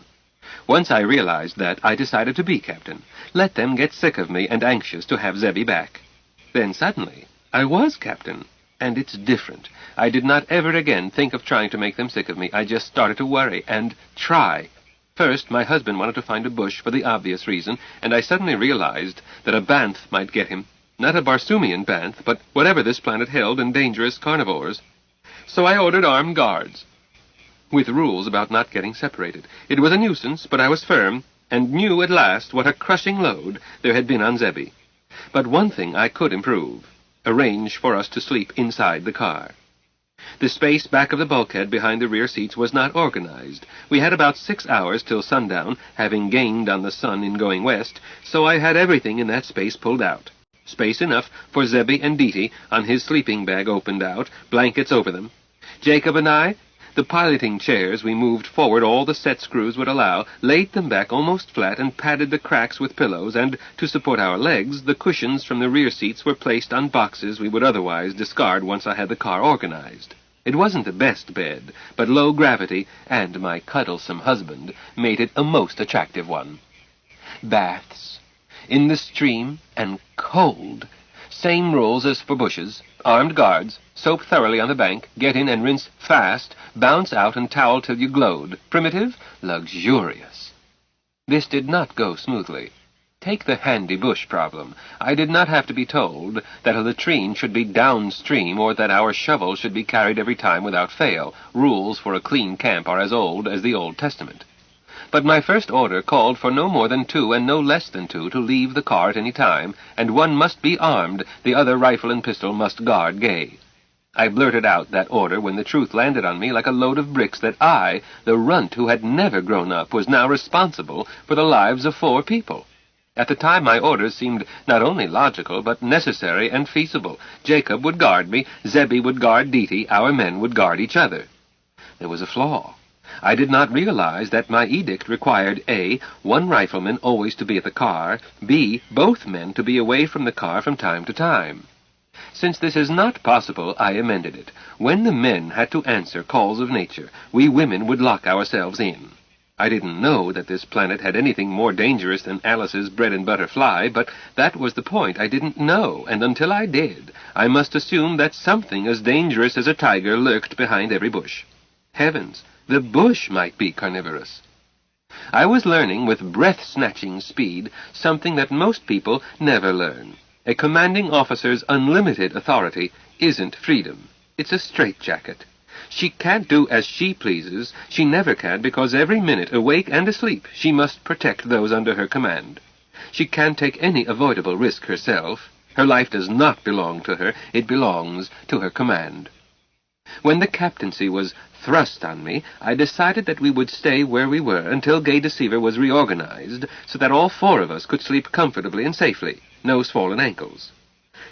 Once I realized that, I decided to be captain. Let them get sick of me and anxious to have Zebby back. Then suddenly, I was captain, and it's different. I did not ever again think of trying to make them sick of me. I just started to worry and try. First, my husband wanted to find a bush for the obvious reason, and I suddenly realized that a banth might get him. Not a Barsoomian banth, but whatever this planet held in dangerous carnivores. So I ordered armed guards, with rules about not getting separated. It was a nuisance, but I was firm, and knew at last what a crushing load there had been on Zebby. But one thing I could improve: arrange for us to sleep inside the car. The space back of the bulkhead behind the rear seats was not organized. We had about 6 hours till sundown, having gained on the sun in going west, so I had everything in that space pulled out. Space enough for Zebby and Deety on his sleeping bag opened out, blankets over them. Jacob and I, the piloting chairs we moved forward all the set screws would allow, laid them back almost flat and padded the cracks with pillows, and, to support our legs, the cushions from the rear seats were placed on boxes we would otherwise discard once I had the car organized. It wasn't the best bed, but low gravity, and my cuddlesome husband, made it a most attractive one. Baths. In the stream, and cold. Same rules as for bushes. Armed guards. Soap thoroughly on the bank. Get in and rinse fast. Bounce out and towel till you glowed. Primitive? Luxurious. This did not go smoothly. Take the handy bush problem. I did not have to be told that a latrine should be downstream or that our shovel should be carried every time without fail. Rules for a clean camp are as old as the Old Testament. But my first order called for no more than 2 and no less than 2 to leave the car at any time, and one must be armed, the other rifle and pistol must guard Gay. I blurted out that order when the truth landed on me like a load of bricks that I, the runt who had never grown up, was now responsible for the lives of 4 people. At the time my orders seemed not only logical, but necessary and feasible. Jacob would guard me, Zebby would guard Diti, our men would guard each other. There was a flaw. I did not realize that my edict required A, 1 rifleman always to be at the car, B, both men to be away from the car from time to time. Since this is not possible, I amended it. When the men had to answer calls of nature, we women would lock ourselves in. I didn't know that this planet had anything more dangerous than Alice's bread-and-butter fly, but that was the point. I didn't know, and until I did, I must assume that something as dangerous as a tiger lurked behind every bush. Heavens, the bush might be carnivorous. I was learning with breath-snatching speed something that most people never learn. A commanding officer's unlimited authority isn't freedom. It's a straitjacket. She can't do as she pleases. She never can, because every minute, awake and asleep, she must protect those under her command. She can't take any avoidable risk herself. Her life does not belong to her. It belongs to her command. When the captaincy was thrust on me, I decided that we would stay where we were until Gay Deceiver was reorganized, so that all 4 of us could sleep comfortably and safely. No swollen ankles.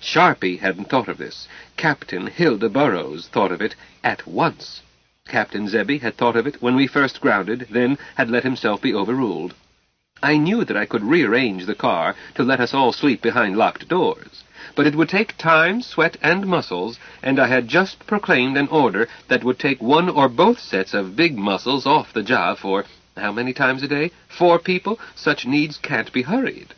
Sharpie hadn't thought of this. Captain Hilda Burrows thought of it at once. Captain Zebby had thought of it when we first grounded, then had let himself be overruled. I knew that I could rearrange the car to let us all sleep behind locked doors, but it would take time, sweat, and muscles, and I had just proclaimed an order that would take 1 or both sets of big muscles off the job for, how many times a day? 4 people? Such needs can't be hurried.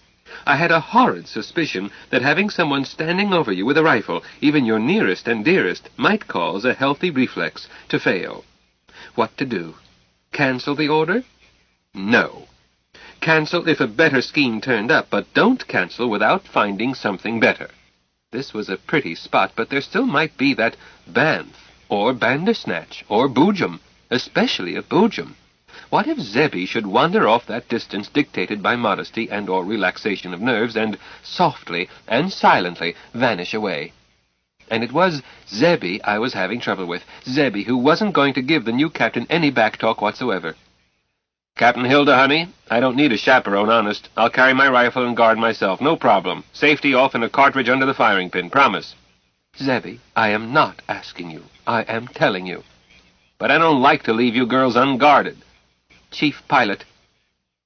I had a horrid suspicion that having someone standing over you with a rifle, even your nearest and dearest, might cause a healthy reflex to fail. What to do? Cancel the order? No. Cancel if a better scheme turned up, but don't cancel without finding something better. This was a pretty spot, but there still might be that Banff, or Bandersnatch, or Boojum, especially a Boojum. What if Zebby should wander off that distance dictated by modesty and or relaxation of nerves, and softly and silently vanish away? And it was Zebby I was having trouble with, Zebby who wasn't going to give the new captain any back-talk whatsoever. "Captain Hilda, honey, I don't need a chaperone, honest. I'll carry my rifle and guard myself, no problem. Safety off and a cartridge under the firing pin, promise." "Zebby, I am not asking you. I am telling you." "But I don't like to leave you girls unguarded." "Chief Pilot."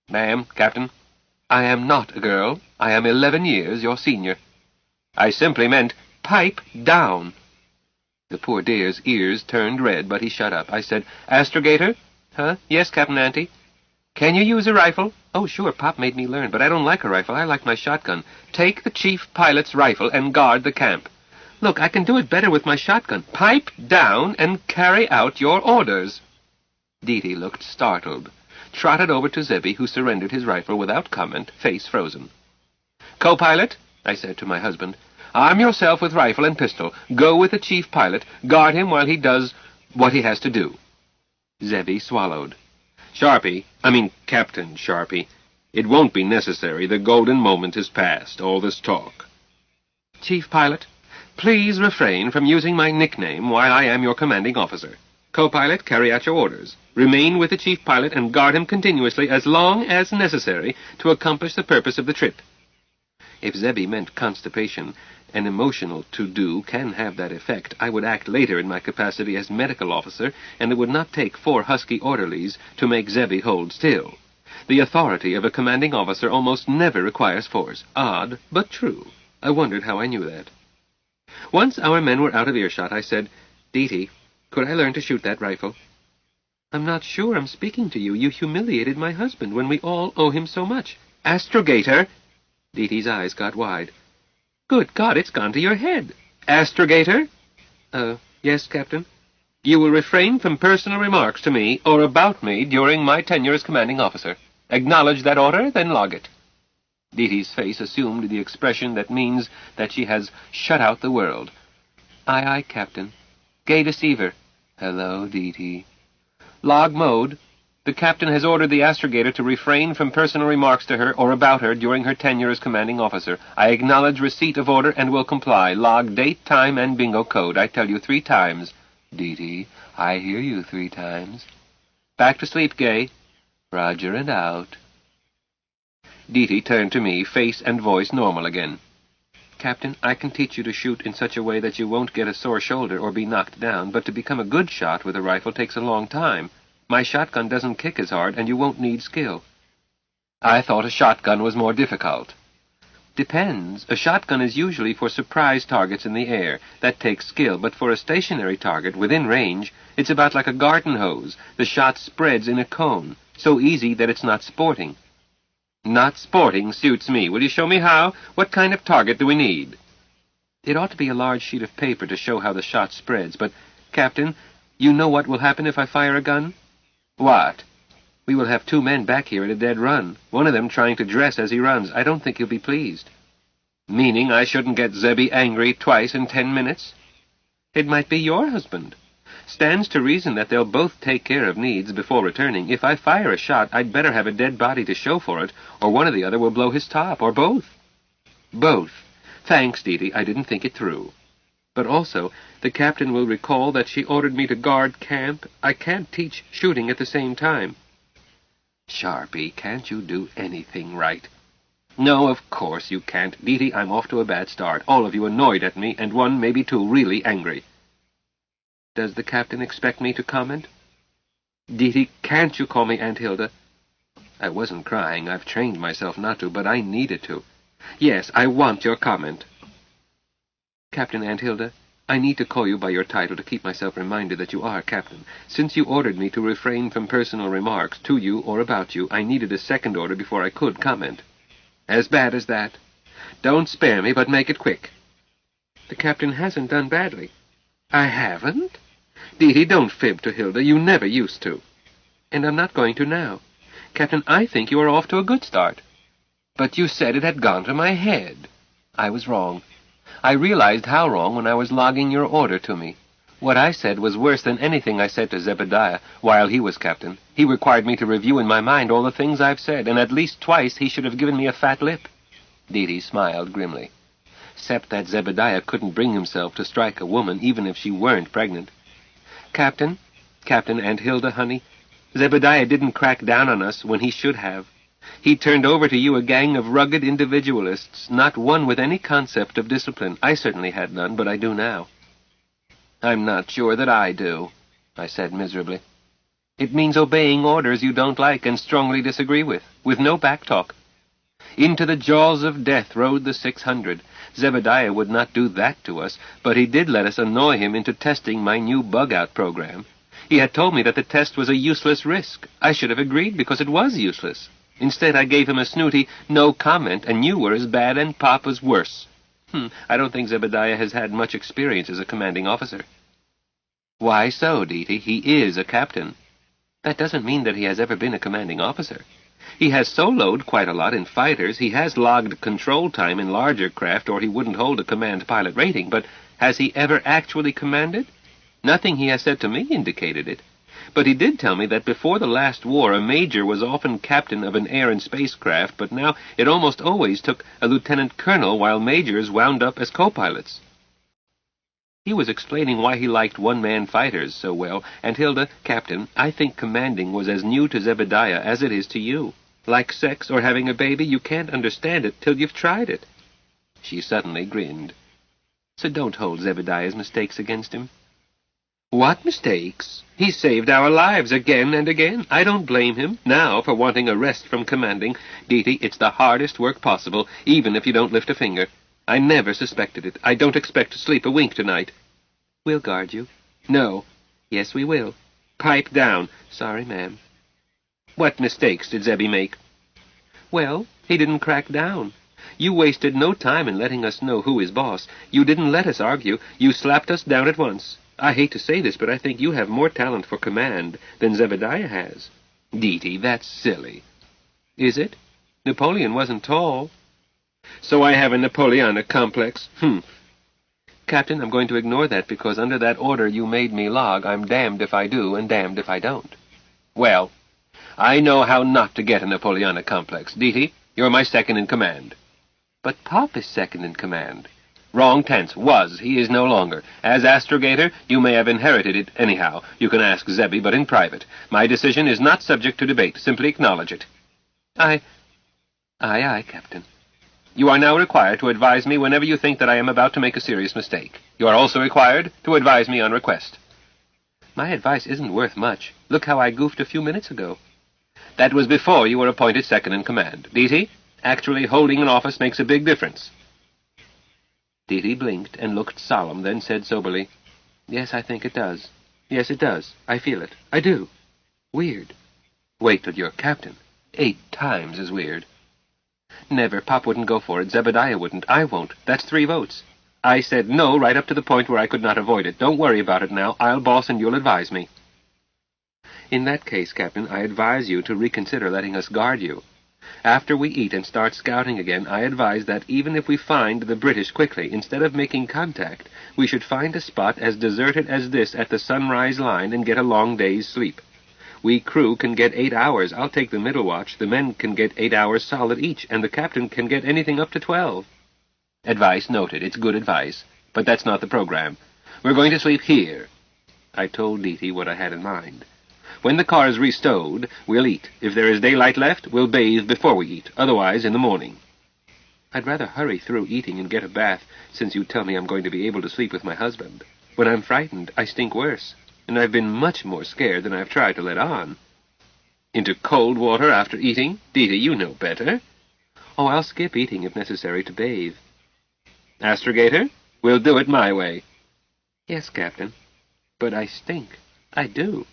"Ma'am, Captain." "I am not a girl. I am 11 years your senior." "I simply meant—" "Pipe down." The poor dear's ears turned red, but he shut up. I said, "Astrogator?" "Huh? Yes, Captain Ante." "Can you use a rifle?" "Oh, sure, Pop made me learn, but I don't like a rifle. I like my shotgun." "Take the chief pilot's rifle and guard the camp." "Look, I can do it better with my shotgun." "Pipe down and carry out your orders." Diti looked startled, trotted over to Zebby, who surrendered his rifle without comment, face frozen. "Co-pilot," I said to my husband, "arm yourself with rifle and pistol. Go with the chief pilot. Guard him while he does what he has to do." Zebby swallowed. Captain Sharpie, it won't be necessary. The golden moment is past, all this talk." "Chief Pilot, please refrain from using my nickname while I am your commanding officer. Co-pilot, carry out your orders. Remain with the chief pilot and guard him continuously as long as necessary to accomplish the purpose of the trip." If Zebby meant constipation, an emotional to-do can have that effect. I would act later in my capacity as medical officer, and it would not take 4 husky orderlies to make Zebby hold still. The authority of a commanding officer almost never requires force. Odd, but true. I wondered how I knew that. Once our men were out of earshot, I said, "Diti, could I learn to shoot that rifle?" "I'm not sure I'm speaking to you. You humiliated my husband when we all owe him so much." "Astrogator!" Diti's eyes got wide. "Good God, it's gone to your head." "Astrogator?" Yes, Captain." "You will refrain from personal remarks to me or about me during my tenure as commanding officer. Acknowledge that order, then log it." Diti's face assumed the expression that means that she has shut out the world. "Aye, aye, Captain." "Gay Deceiver." "Hello, Diti." "Log mode." The captain has ordered the astrogator to refrain from personal remarks to her or about her during her tenure as commanding officer. I acknowledge receipt of order and will comply. Log, date, time, and bingo code. I tell you 3 times. Dee, I hear you 3 times. Back to sleep, Gay. Roger and out. Dee turned to me, face and voice normal again. Captain, I can teach you to shoot in such a way that you won't get a sore shoulder or be knocked down, but to become a good shot with a rifle takes a long time. My shotgun doesn't kick as hard, and you won't need skill. I thought a shotgun was more difficult. Depends. A shotgun is usually for surprise targets in the air. That takes skill, but for a stationary target within range, it's about like a garden hose. The shot spreads in a cone, so easy that it's not sporting. Not sporting suits me. Will you show me how? What kind of target do we need? It ought to be a large sheet of paper to show how the shot spreads, but, Captain, you know what will happen if I fire a gun? What? We will have 2 men back here at a dead run, one of them trying to dress as he runs. I don't think he'll be pleased. Meaning I shouldn't get Zebby angry twice in 10 minutes? It might be your husband. Stands to reason that they'll both take care of needs before returning. If I fire a shot, I'd better have a dead body to show for it, or one or the other will blow his top, or both. Both. Thanks, Dee. I didn't think it through. But also, the captain will recall that she ordered me to guard camp. I can't teach shooting at the same time. Sharpie, can't you do anything right? No, of course you can't. Dee, I'm off to a bad start. All of you annoyed at me, and 1, maybe 2, really angry. Does the captain expect me to comment? Dee, can't you call me Aunt Hilda? I wasn't crying. I've trained myself not to, but I needed to. Yes, I want your comment. Captain Aunt Hilda, I need to call you by your title to keep myself reminded that you are captain. Since you ordered me to refrain from personal remarks to you or about you, I needed a second order before I could comment. As bad as that? Don't spare me, but make it quick. The captain hasn't done badly. I haven't? Dee, don't fib to Hilda. You never used to. And I'm not going to now. Captain, I think you are off to a good start. But you said it had gone to my head. I was wrong. I realized how wrong when I was logging your order to me. What I said was worse than anything I said to Zebediah while he was captain. He required me to review in my mind all the things I've said, and at least twice he should have given me a fat lip. Dee smiled grimly. Except that Zebediah couldn't bring himself to strike a woman, even if she weren't pregnant. Captain Aunt Hilda, honey, Zebediah didn't crack down on us when he should have. He turned over to you a gang of rugged individualists, not one with any concept of discipline. I certainly had none, but I do now. I'm not sure that I do, I said miserably. It means obeying orders you don't like and strongly disagree with no back-talk. Into the jaws of death rode the 600. Zebediah would not do that to us, but he did let us annoy him into testing my new bug-out program. He had told me that the test was a useless risk. I should have agreed because it was useless. Instead, I gave him a snooty no comment, and you were as bad and Pop was worse. I don't think Zebediah has had much experience as a commanding officer. Why so, Dee? He is a captain. That doesn't mean that he has ever been a commanding officer. He has soloed quite a lot in fighters. He has logged control time in larger craft, or he wouldn't hold a command pilot rating. But has he ever actually commanded? Nothing he has said to me indicated it. But he did tell me that before the last war, a major was often captain of an air and spacecraft, but now it almost always took a lieutenant colonel, while majors wound up as co-pilots. He was explaining why he liked one-man fighters so well, and Hilda, Captain, I think commanding was as new to Zebediah as it is to you. Like sex or having a baby, you can't understand it till you've tried it. She suddenly grinned. So don't hold Zebediah's mistakes against him. What mistakes? He saved our lives again and again. I don't blame him now for wanting a rest from commanding. Dee, it's the hardest work possible, even if you don't lift a finger. I never suspected it. I don't expect to sleep a wink tonight. We'll guard you. No. Yes, we will. Pipe down. Sorry, ma'am. What mistakes did Zebby make? Well, he didn't crack down. You wasted no time in letting us know who is boss. You didn't let us argue. You slapped us down at once. I hate to say this, but I think you have more talent for command than Zebediah has. Dee, that's silly. Is it? Napoleon wasn't tall. So I have a Napoleonic complex. Captain, I'm going to ignore that because under that order you made me log, I'm damned if I do and damned if I don't. Well, I know how not to get a Napoleonic complex. Deety, you're my second in command. But Pop is second in command. Wrong tense. Was. He is no longer. As astrogator, you may have inherited it anyhow. You can ask Zebby, but in private. My decision is not subject to debate. Simply acknowledge it. Aye, Captain. You are now required to advise me whenever you think that I am about to make a serious mistake. You are also required to advise me on request. My advice isn't worth much. Look how I goofed a few minutes ago. That was before you were appointed second in command. Deety, actually holding an office makes a big difference. Deety blinked and looked solemn, then said soberly, Yes, I think it does. Yes, it does. I feel it. I do. Weird. Wait till you're captain. 8 times as weird. Never. Pop wouldn't go for it. Zebediah wouldn't. I won't. That's 3 votes. I said no right up to the point where I could not avoid it. Don't worry about it now. I'll boss and you'll advise me. In that case, Captain, I advise you to reconsider letting us guard you. After we eat and start scouting again, I advise that even if we find the British quickly, instead of making contact, we should find a spot as deserted as this at the sunrise line and get a long day's sleep. We crew can get 8 hours. I'll take the middle watch. The men can get 8 hours solid each, and the captain can get anything up to 12. Advice noted. It's good advice. But that's not the program. We're going to sleep here. I told Deety what I had in mind. When the car is restowed, we'll eat. If there is daylight left, we'll bathe before we eat. Otherwise, in the morning. I'd rather hurry through eating and get a bath, since you tell me I'm going to be able to sleep with my husband. When I'm frightened, I stink worse, and I've been much more scared than I've tried to let on. Into cold water after eating? Deety, you know better. Oh, I'll skip eating if necessary to bathe. Astrogator, we'll do it my way. Yes, Captain. But I stink. I do.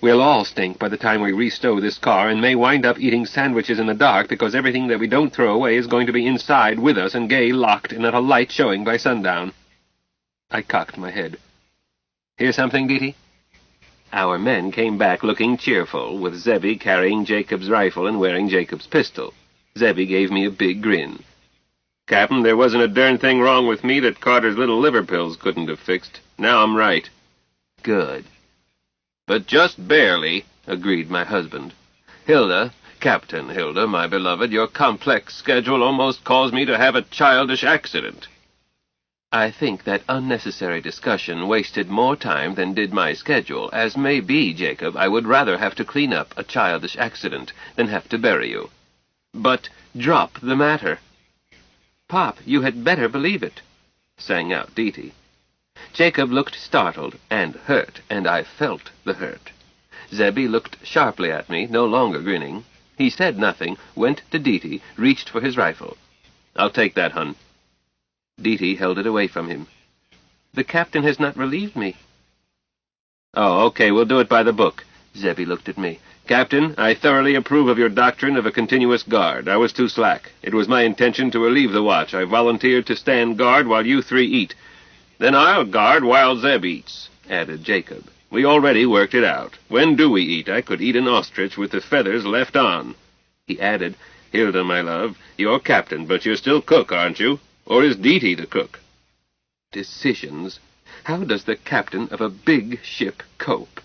We'll all stink by the time we restow this car and may wind up eating sandwiches in the dark because everything that we don't throw away is going to be inside with us and Gay locked and not a light showing by sundown. I cocked my head. Hear something, Deety? Our men came back looking cheerful, with Zebby carrying Jacob's rifle and wearing Jacob's pistol. Zebby gave me a big grin. Captain, there wasn't a darn thing wrong with me that Carter's little liver pills couldn't have fixed. Now I'm right. Good. But just barely, agreed my husband. Hilda, Captain Hilda, my beloved, your complex schedule almost caused me to have a childish accident. I think that unnecessary discussion wasted more time than did my schedule. As may be, Jacob, I would rather have to clean up a childish accident than have to bury you. But drop the matter. Pop, you had better believe it, sang out Deety. Jacob looked startled and hurt, and I felt the hurt. Zebby looked sharply at me, no longer grinning. He said nothing, went to Deety, reached for his rifle. I'll take that, hun. Deety held it away from him. The captain has not relieved me. Oh, okay, we'll do it by the book. Zebby looked at me. Captain, I thoroughly approve of your doctrine of a continuous guard. I was too slack. It was my intention to relieve the watch. I volunteered to stand guard while you 3 eat. Then I'll guard while Zeb eats, added Jacob. We already worked it out. When do we eat? I could eat an ostrich with the feathers left on. He added, Hilda, my love, you're captain, but you're still cook, aren't you? Or is Deety the cook? Decisions. How does the captain of a big ship cope?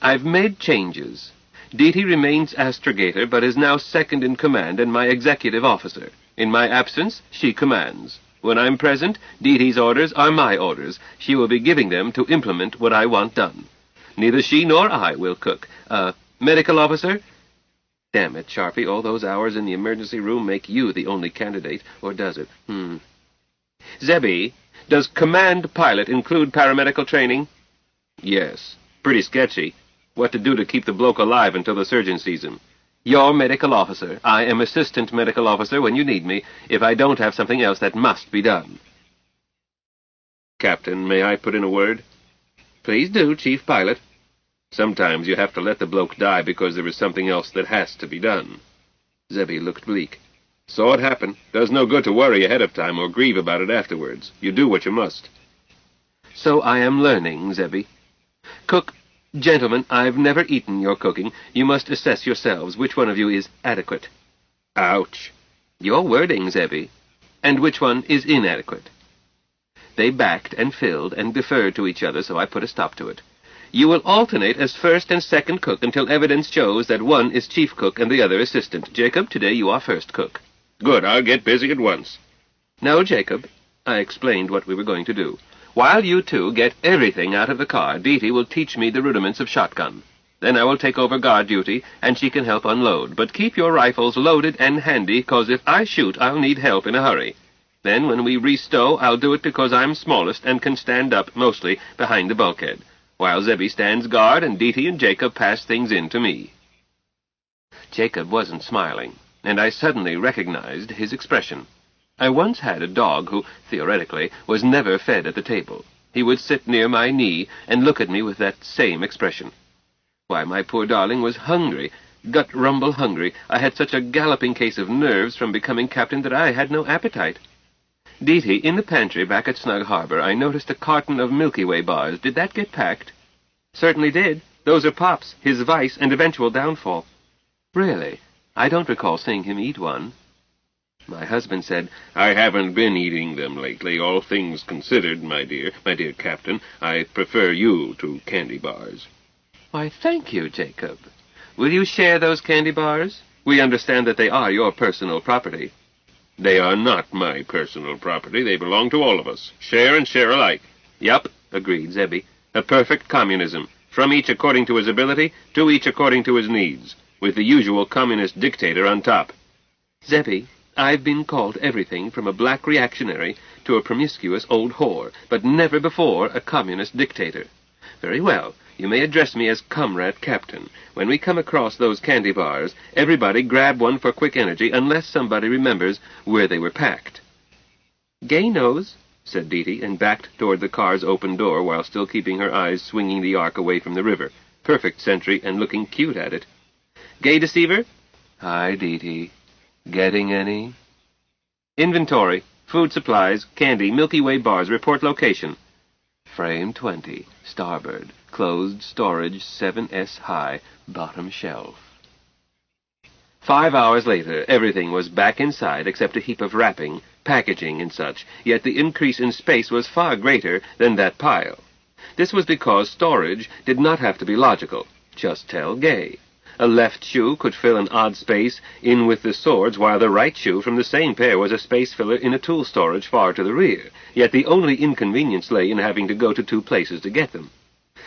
I've made changes. Deety remains astrogator, but is now second in command and my executive officer. In my absence, she commands. When I'm present, Deety's orders are my orders. She will be giving them to implement what I want done. Neither she nor I will cook. Medical officer? Damn it, Sharpie, all those hours in the emergency room make you the only candidate, or does it? Zebby, does command pilot include paramedical training? Yes. Pretty sketchy. What to do to keep the bloke alive until the surgeon sees him. You're medical officer. I am assistant medical officer when you need me, if I don't have something else that must be done. Captain, may I put in a word? Please do, Chief Pilot. Sometimes you have to let the bloke die because there is something else that has to be done. Zebby looked bleak. Saw it happen. Does no good to worry ahead of time or grieve about it afterwards. You do what you must. So I am learning, Zebby. Cook, gentlemen, I've never eaten your cooking. You must assess yourselves which one of you is adequate. Ouch. Your wording, Zebby. And which one is inadequate? They backed and filled and deferred to each other, so I put a stop to it. You will alternate as first and second cook until evidence shows that one is chief cook and the other assistant. Jacob, today you are first cook. Good, I'll get busy at once. No, Jacob. I explained what we were going to do. While you two get everything out of the car, Deety will teach me the rudiments of shotgun. Then I will take over guard duty, and she can help unload. But keep your rifles loaded and handy, 'cause if I shoot, I'll need help in a hurry. Then when we restow, I'll do it because I'm smallest and can stand up, mostly, behind the bulkhead, while Zebby stands guard and Deety and Jacob pass things in to me. Jacob wasn't smiling, and I suddenly recognized his expression. I once had a dog who, theoretically, was never fed at the table. He would sit near my knee and look at me with that same expression. Why, my poor darling was hungry, gut-rumble hungry. I had such a galloping case of nerves from becoming captain that I had no appetite. Deety, in the pantry back at Snug Harbor, I noticed a carton of Milky Way bars. Did that get packed? Certainly did. Those are Pop's, his vice and eventual downfall. Really? I don't recall seeing him eat one. My husband said, I haven't been eating them lately, all things considered, my dear Captain. I prefer you to candy bars. Why, thank you, Jacob. Will you share those candy bars? We understand that they are your personal property. They are not my personal property. They belong to all of us. Share and share alike. Yup, agreed Zebby. A perfect communism. From each according to his ability, to each according to his needs, with the usual communist dictator on top. Zebby, I've been called everything from a black reactionary to a promiscuous old whore, but never before a communist dictator. Very well. You may address me as Comrade Captain. When we come across those candy bars, everybody grab one for quick energy, unless somebody remembers where they were packed. Gay knows, said Deety, and backed toward the car's open door while still keeping her eyes swinging the arc away from the river. Perfect sentry and looking cute at it. Gay deceiver? Hi, Deety. Getting any? Inventory. Food supplies. Candy. Milky Way bars. Report location. Frame 20. Starboard. Closed storage 7S high. Bottom shelf. 5 hours later, everything was back inside except a heap of wrapping, packaging, and such, yet the increase in space was far greater than that pile. This was because storage did not have to be logical. Just tell Gay. A left shoe could fill an odd space in with the swords, while the right shoe from the same pair was a space filler in a tool storage far to the rear, yet the only inconvenience lay in having to go to two places to get them.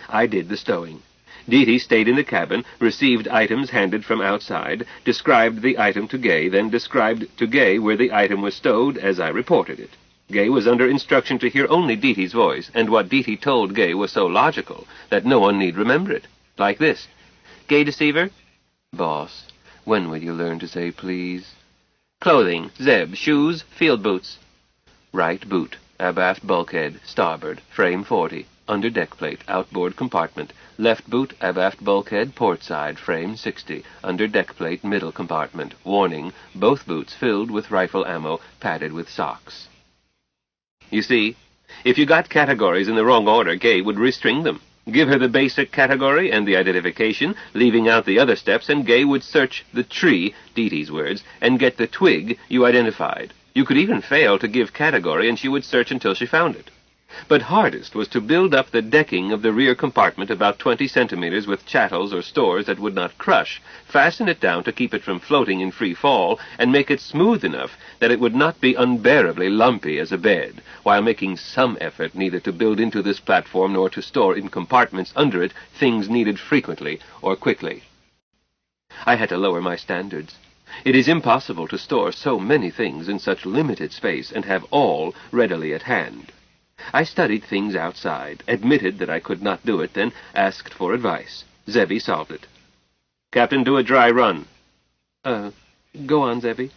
I did the stowing. Deety stayed in the cabin, received items handed from outside, described the item to Gay, then described to Gay where the item was stowed as I reported it. Gay was under instruction to hear only Deety's voice, and what Deety told Gay was so logical that no one need remember it. Like this. Gay deceiver? Boss, when will you learn to say please? Clothing, Zeb, shoes, field boots. Right boot, abaft bulkhead, starboard, frame 40, under deck plate, outboard compartment. Left boot, abaft bulkhead, port side, frame 60, under deck plate, middle compartment. Warning, both boots filled with rifle ammo, padded with socks. You see, if you got categories in the wrong order, Gay would restring them. Give her the basic category and the identification, leaving out the other steps, and Gay would search the tree, Deety's words, and get the twig you identified. You could even fail to give category, and she would search until she found it. But hardest was to build up the decking of the rear compartment about 20 centimeters with chattels or stores that would not crush, fasten it down to keep it from floating in free fall, and make it smooth enough that it would not be unbearably lumpy as a bed, while making some effort neither to build into this platform nor to store in compartments under it things needed frequently or quickly. I had to lower my standards. It is impossible to store so many things in such limited space and have all readily at hand. I studied things outside, admitted that I could not do it, then asked for advice. Zebby solved it. Captain, do a dry run. Go on, Zebby.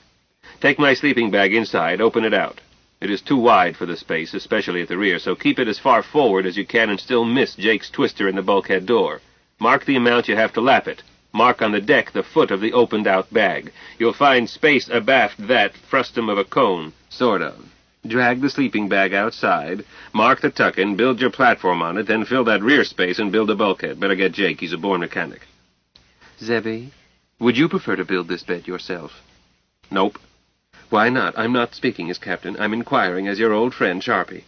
Take my sleeping bag inside, open it out. It is too wide for the space, especially at the rear, so keep it as far forward as you can and still miss Jake's twister in the bulkhead door. Mark the amount you have to lap it. Mark on the deck the foot of the opened-out bag. You'll find space abaft that frustum of a cone, sort of. Drag the sleeping bag outside, mark the tuck-in, build your platform on it, then fill that rear space and build a bulkhead. Better get Jake, he's a born mechanic. Zebby, would you prefer to build this bed yourself? Nope. Why not? I'm not speaking as captain. I'm inquiring as your old friend, Sharpie.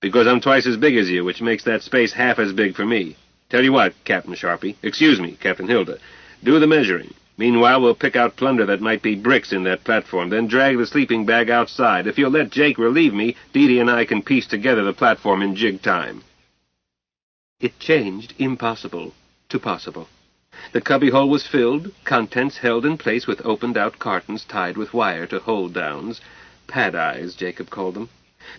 Because I'm twice as big as you, which makes that space half as big for me. Tell you what, Captain Sharpie. Excuse me, Captain Hilda. Do the measuring. Meanwhile, we'll pick out plunder that might be bricks in that platform, then drag the sleeping bag outside. If you'll let Jake relieve me, Dee Dee and I can piece together the platform in jig time. It changed impossible to possible. The cubbyhole was filled, contents held in place with opened-out cartons tied with wire to hold-downs. Pad-eyes, Jacob called them.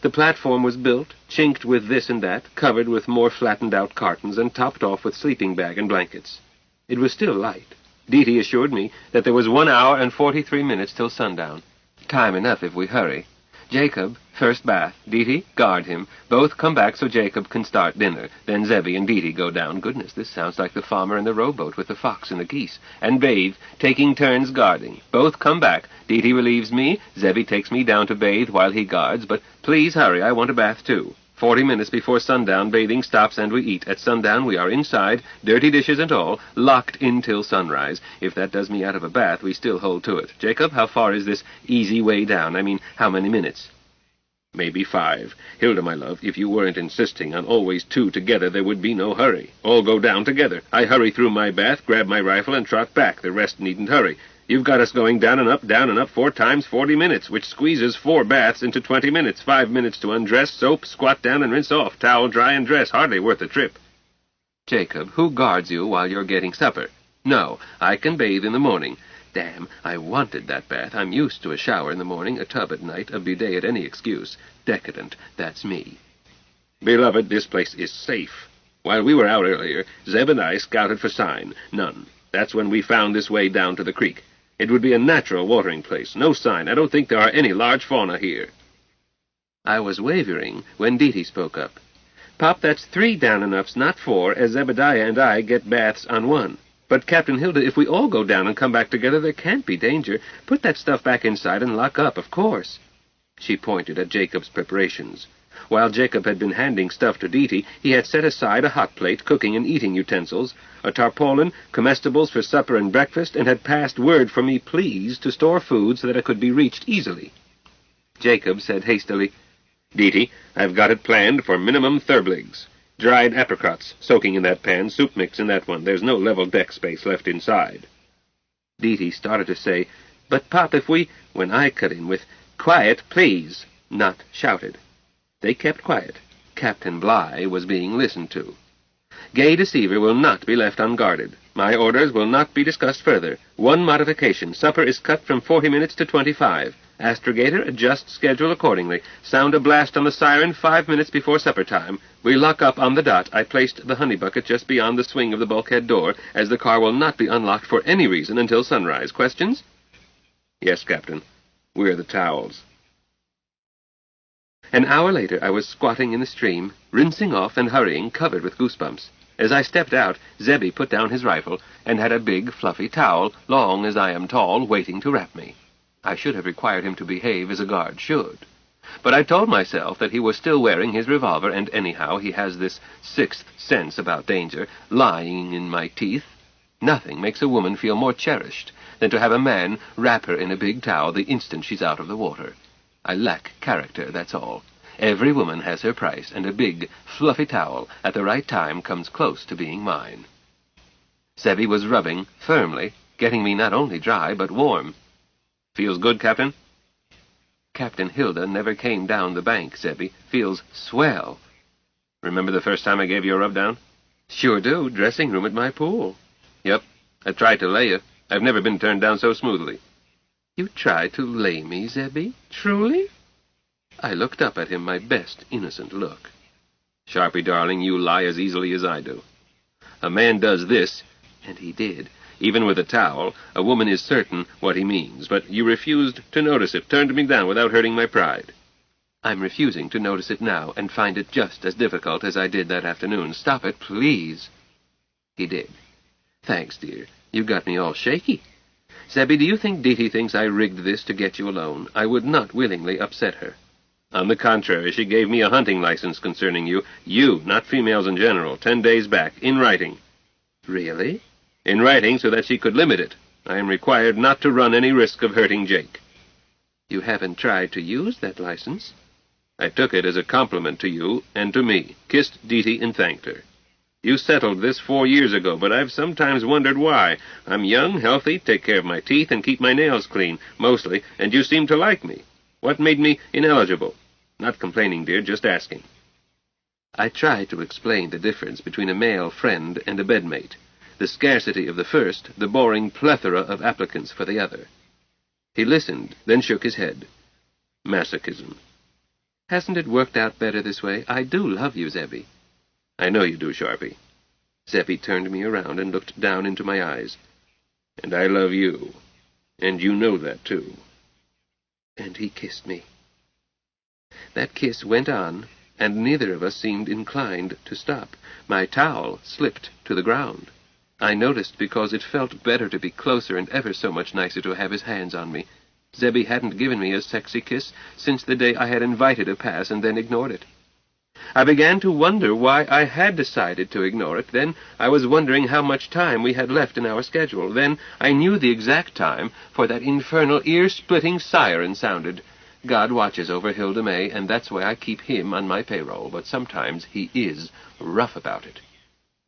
The platform was built, chinked with this and that, covered with more flattened-out cartons, and topped off with sleeping bag and blankets. It was still light. Dee Dee assured me that there was 1 hour and 43 minutes till sundown. Time enough if we hurry. Jacob, first bath. Dee Dee, guard him. Both come back so Jacob can start dinner. Then Zebby and Dee Dee go down. Goodness, this sounds like the farmer in the rowboat with the fox and the geese. And bathe, taking turns guarding. Both come back. Dee Dee relieves me. Zebby takes me down to bathe while he guards. But please hurry, I want a bath too. 40 minutes before sundown, bathing stops and we eat. At sundown, we are inside, dirty dishes and all, locked in till sunrise. If that does me out of a bath, we still hold to it. Jacob, how far is this easy way down? I mean, how many minutes? Maybe 5. Hilda, my love, if you weren't insisting on always 2 together, there would be no hurry. All go down together. I hurry through my bath, grab my rifle, and trot back. The rest needn't hurry. You've got us going down and up 4 times 40 minutes, which squeezes 4 baths into 20 minutes. 5 minutes to undress, soap, squat down and rinse off, towel dry and dress. Hardly worth the trip. Jacob, who guards you while you're getting supper? No, I can bathe in the morning. Damn, I wanted that bath. I'm used to a shower in the morning, a tub at night, a bidet at any excuse. Decadent, that's me. Beloved, this place is safe. While we were out earlier, Zeb and I scouted for sign. None. That's when we found this way down to the creek. It would be a natural watering place. No sign. I don't think there are any large fauna here. I was wavering when Dee Dee spoke up. Pop, that's 3 down-and-ups, not 4, as Zebediah and I get baths on 1. But, Captain Hilda, if we all go down and come back together, there can't be danger. Put that stuff back inside and lock up, of course. She pointed at Jacob's preparations. While Jacob had been handing stuff to Dee Dee, he had set aside a hot plate, cooking and eating utensils, a tarpaulin, comestibles for supper and breakfast, and had passed word for me, please, to store food so that it could be reached easily. Jacob said hastily, Dee Dee, I've got it planned for minimum thurbligs. Dried apricots, soaking in that pan, soup mix in that one. There's no level deck space left inside. Dee Dee started to say, but, Pop, if we... When I cut in with, quiet, please, not shouted. They kept quiet. Captain Bligh was being listened to. Gay Deceiver will not be left unguarded. My orders will not be discussed further. 1 modification. Supper is cut from 40 minutes to 25. Astrogator, adjust schedule accordingly. Sound a blast on the siren 5 minutes before supper time. We lock up on the dot. I placed the honey bucket just beyond the swing of the bulkhead door, as the car will not be unlocked for any reason until sunrise. Questions? Yes, Captain. We're the towels. An hour later, I was squatting in the stream, rinsing off and hurrying, covered with goosebumps. As I stepped out, Zebby put down his rifle and had a big, fluffy towel, long as I am tall, waiting to wrap me. I should have required him to behave as a guard should. But I told myself that he was still wearing his revolver, and anyhow he has this 6th sense about danger, lying in my teeth. Nothing makes a woman feel more cherished than to have a man wrap her in a big towel the instant she's out of the water. I lack character, that's all. Every woman has her price, and a big, fluffy towel at the right time comes close to being mine. Zebby was rubbing, firmly, getting me not only dry, but warm. Feels good, Captain? Captain Hilda never came down the bank, Zebby. Feels swell. Remember the first time I gave you a rub-down? Sure do. Dressing room at my pool. Yep. I tried to lay you. I've never been turned down so smoothly. You tried to lay me, Zebby? Truly? I looked up at him, my best innocent look. Sharpie, darling, you lie as easily as I do. A man does this, and he did. Even with a towel, a woman is certain what he means, but you refused to notice it, turned me down without hurting my pride. I'm refusing to notice it now, and find it just as difficult as I did that afternoon. Stop it, please. He did. Thanks, dear. You got me all shaky. Zebby, do you think Dee Dee thinks I rigged this to get you alone? I would not willingly upset her. On the contrary, she gave me a hunting license concerning you. You, not females in general, 10 days back, in writing. Really? In writing, so that she could limit it. I am required not to run any risk of hurting Jake. You haven't tried to use that license? I took it as a compliment to you and to me, kissed Dee Dee and thanked her. You settled this 4 years ago, but I've sometimes wondered why. I'm young, healthy, take care of my teeth, and keep my nails clean, mostly, and you seem to like me. What made me ineligible? Not complaining, dear, just asking." I tried to explain the difference between a male friend and a bedmate, the scarcity of the first, the boring plethora of applicants for the other. He listened, then shook his head. "Masochism." "Hasn't it worked out better this way? I do love you, Zebby." "I know you do, Sharpie." Zebby turned me around and looked down into my eyes. "And I love you. And you know that, too." And he kissed me. That kiss went on, and neither of us seemed inclined to stop. My towel slipped to the ground. I noticed because it felt better to be closer and ever so much nicer to have his hands on me. Zebby hadn't given me a sexy kiss since the day I had invited a pass and then ignored it. I began to wonder why I had decided to ignore it. Then I was wondering how much time we had left in our schedule. Then I knew the exact time, for that infernal ear-splitting siren sounded. God watches over Hilda May, and that's why I keep him on my payroll, but sometimes he is rough about it.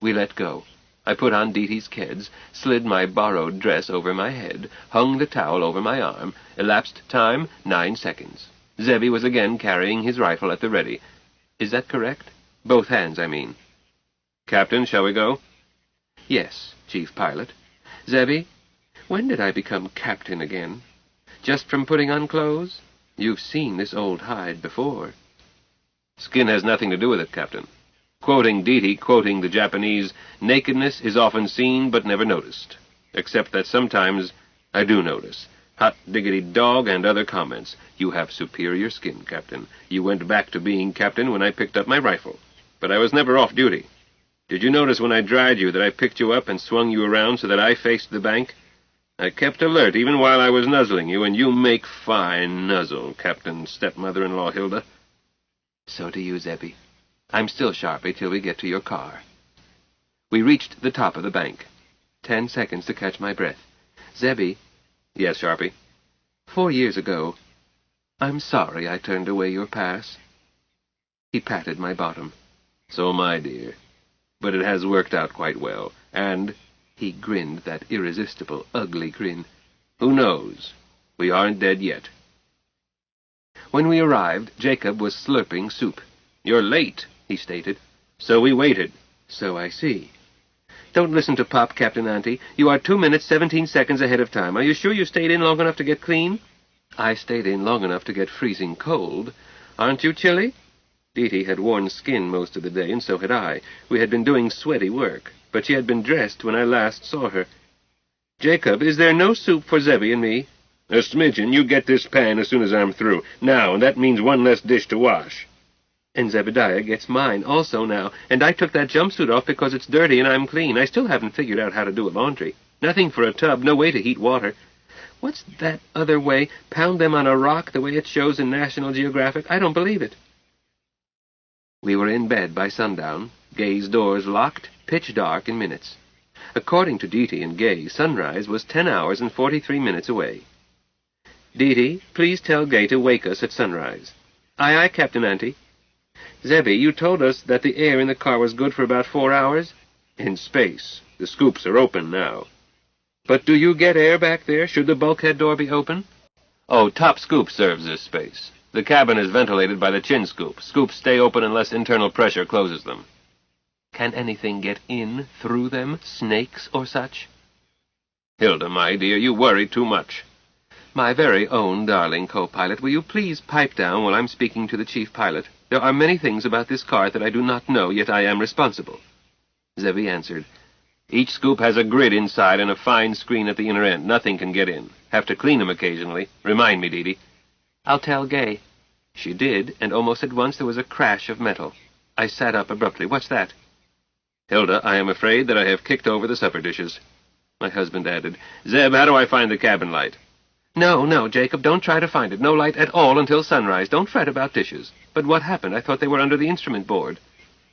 We let go. I put on Deetee's kids, slid my borrowed dress over my head, hung the towel over my arm. Elapsed time, 9 seconds. Zebby was again carrying his rifle at the ready. Is that correct? Both hands, I mean. "Captain, shall we go?" "Yes, Chief Pilot. Zebby, when did I become captain again? Just from putting on clothes? You've seen this old hide before." "Skin has nothing to do with it, Captain. Quoting Deetee, quoting the Japanese, nakedness is often seen but never noticed. Except that sometimes I do notice. Hot diggity dog and other comments. You have superior skin, Captain. You went back to being captain when I picked up my rifle. But I was never off duty. Did you notice when I dried you that I picked you up and swung you around so that I faced the bank? I kept alert even while I was nuzzling you, and you make fine nuzzle, Captain Stepmother-in-law Hilda." "So do you, Zebby. I'm still Sharpie till we get to your car." We reached the top of the bank. 10 seconds to catch my breath. "Zebby." "Yes, Sharpie?" 4 years ago, I'm sorry I turned away your pass." He patted my bottom. "So am I, dear. But it has worked out quite well, and—" he grinned that irresistible, ugly grin. "Who knows? We aren't dead yet." When we arrived, Jacob was slurping soup. "You're late," he stated. "So we waited." "So I see." "Don't listen to Pop, Captain Auntie. You are 2 minutes, 17 seconds ahead of time. Are you sure you stayed in long enough to get clean?" "I stayed in long enough to get freezing cold. Aren't you chilly?" Deetee had worn skin most of the day, and so had I. We had been doing sweaty work, but she had been dressed when I last saw her. "Jacob, is there no soup for Zebby and me?" "A smidgen. You get this pan as soon as I'm through. Now, and that means one less dish to wash." "And Zebediah gets mine also now, and I took that jumpsuit off because it's dirty and I'm clean. I still haven't figured out how to do a laundry. Nothing for a tub, no way to heat water. What's that other way? Pound them on a rock the way it shows in National Geographic? I don't believe it." We were in bed by sundown, Gay's doors locked, pitch dark in minutes. According to Deetee and Gay, sunrise was 10 hours and 43 minutes away. "Deetee, please tell Gay to wake us at sunrise." "Aye, aye, Captain Auntie." "Zebby, you told us that the air in the car was good for about 4 hours?" "In space. The scoops are open now." "But do you get air back there? Should the bulkhead door be open?" "Oh, top scoop serves this space. The cabin is ventilated by the chin scoop. Scoops stay open unless internal pressure closes them." "Can anything get in through them? Snakes or such?" "Hilda, my dear, you worry too much." "My very own darling co-pilot, will you please pipe down while I'm speaking to the chief pilot? There are many things about this car that I do not know, yet I am responsible." Zebby answered, "Each scoop has a grid inside and a fine screen at the inner end. Nothing can get in. Have to clean them occasionally. Remind me, Deetee." "I'll tell Gay." She did, and almost at once there was a crash of metal. I sat up abruptly. "What's that?" "Hilda, I am afraid that I have kicked over the supper dishes." My husband added, "Zeb, how do I find the cabin light?" No, Jacob, don't try to find it. No light at all until sunrise. Don't fret about dishes." "But what happened? I thought they were under the instrument board."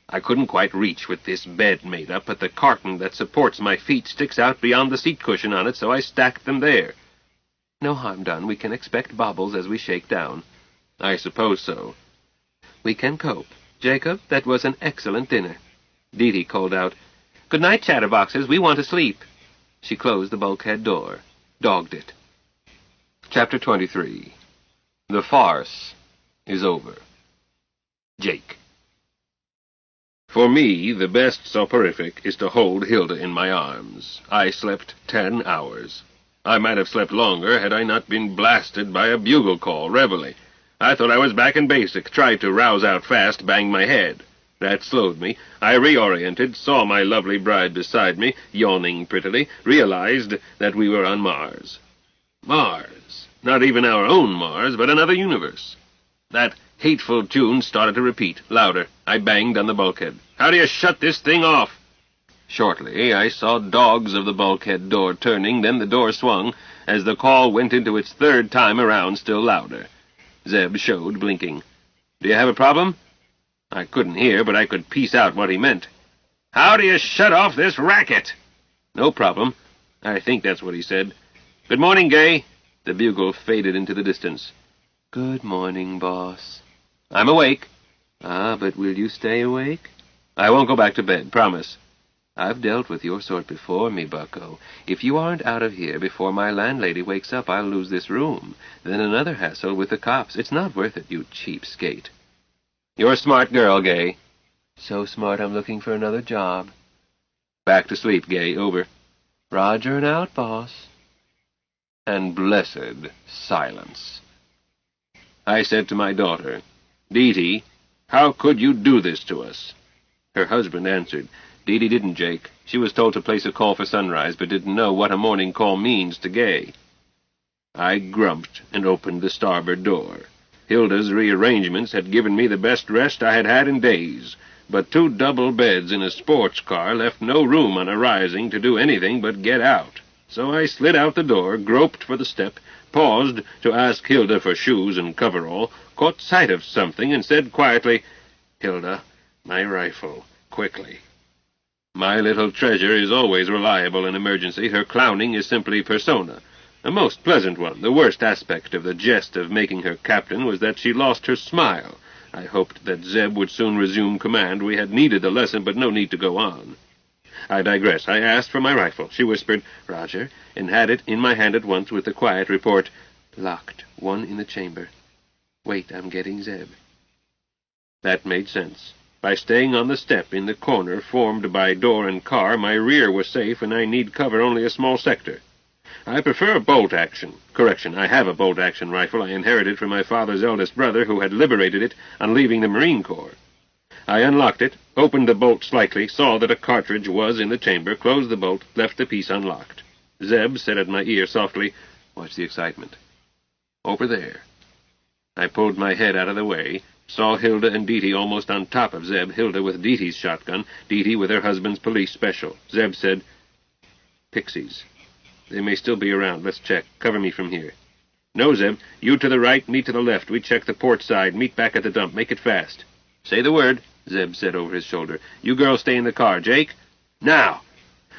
"I couldn't quite reach with this bed made up, but the carton that supports my feet sticks out beyond the seat cushion on it, so I stacked them there." "No harm done. We can expect bobbles as we shake down." "I suppose so." "We can cope. Jacob, that was an excellent dinner." Dee Dee called out, "Good night, chatterboxes. We want to sleep." She closed the bulkhead door. Dogged it. Chapter 23. The farce is over. Jake. For me, the best soporific is to hold Hilda in my arms. I slept 10 hours. I might have slept longer had I not been blasted by a bugle call, reveille. I thought I was back in basic, tried to rouse out fast, banged my head. That slowed me. I reoriented, saw my lovely bride beside me, yawning prettily, realized that we were on Mars. Mars. Not even our own Mars, but another universe. That hateful tune started to repeat, louder. I banged on the bulkhead. "How do you shut this thing off?" Shortly, I saw dogs of the bulkhead door turning, then the door swung, as the call went into its third time around, still louder. Zeb showed, blinking. "Do you have a problem?" I couldn't hear, but I could piece out what he meant. "How do you shut off this racket?" "No problem. I think that's what he said." "Good morning, Gay." The bugle faded into the distance. "Good morning, boss." "I'm awake." "Ah, but will you stay awake?" "I won't go back to bed, promise." "I've dealt with your sort before, me bucko. If you aren't out of here before my landlady wakes up, I'll lose this room. Then another hassle with the cops. It's not worth it, you cheapskate." "You're a smart girl, Gay." "So smart I'm looking for another job." "Back to sleep, Gay. Over." "Roger and out, boss." And blessed silence. I said to my daughter, "Dee Dee, how could you do this to us?" Her husband answered, "Dee Dee didn't, Jake. She was told to place a call for sunrise, but didn't know what a morning call means to Gay." I grumped and opened the starboard door. Hilda's rearrangements had given me the best rest I had had in days, but 2 double beds in a sports car left no room on a rising to do anything but get out. So I slid out the door, groped for the step, paused to ask Hilda for shoes and coverall, caught sight of something, and said quietly, "Hilda, my rifle, quickly." My little treasure is always reliable in emergency. Her clowning is simply persona. A most pleasant one. The worst aspect of the jest of making her captain was that she lost her smile. I hoped that Zeb would soon resume command. We had needed the lesson, but no need to go on. I digress. I asked for my rifle. She whispered, "Roger," and had it in my hand at once with the quiet report, "Locked. 1 in the chamber. Wait, I'm getting Zeb." That made sense. By staying on the step in the corner formed by door and car, my rear was safe, and I need cover only a small sector. I prefer bolt-action. Correction, I have a bolt-action rifle I inherited from my father's eldest brother, who had liberated it on leaving the Marine Corps. I unlocked it, opened the bolt slightly, saw that a cartridge was in the chamber, closed the bolt, left the piece unlocked. Zeb said at my ear softly, "Watch the excitement. Over there." I pulled my head out of the way, saw Hilda and Dee Dee almost on top of Zeb, Hilda with Dee Dee's shotgun, Dee Dee with her husband's police special. Zeb said, "Pixies. They may still be around. Let's check. Cover me from here." "No, Zeb. You to the right, me to the left. We check the port side. Meet back at the dump. Make it fast." "Say the word," Zeb said over his shoulder. "You girls stay in the car. Jake?" "Now!"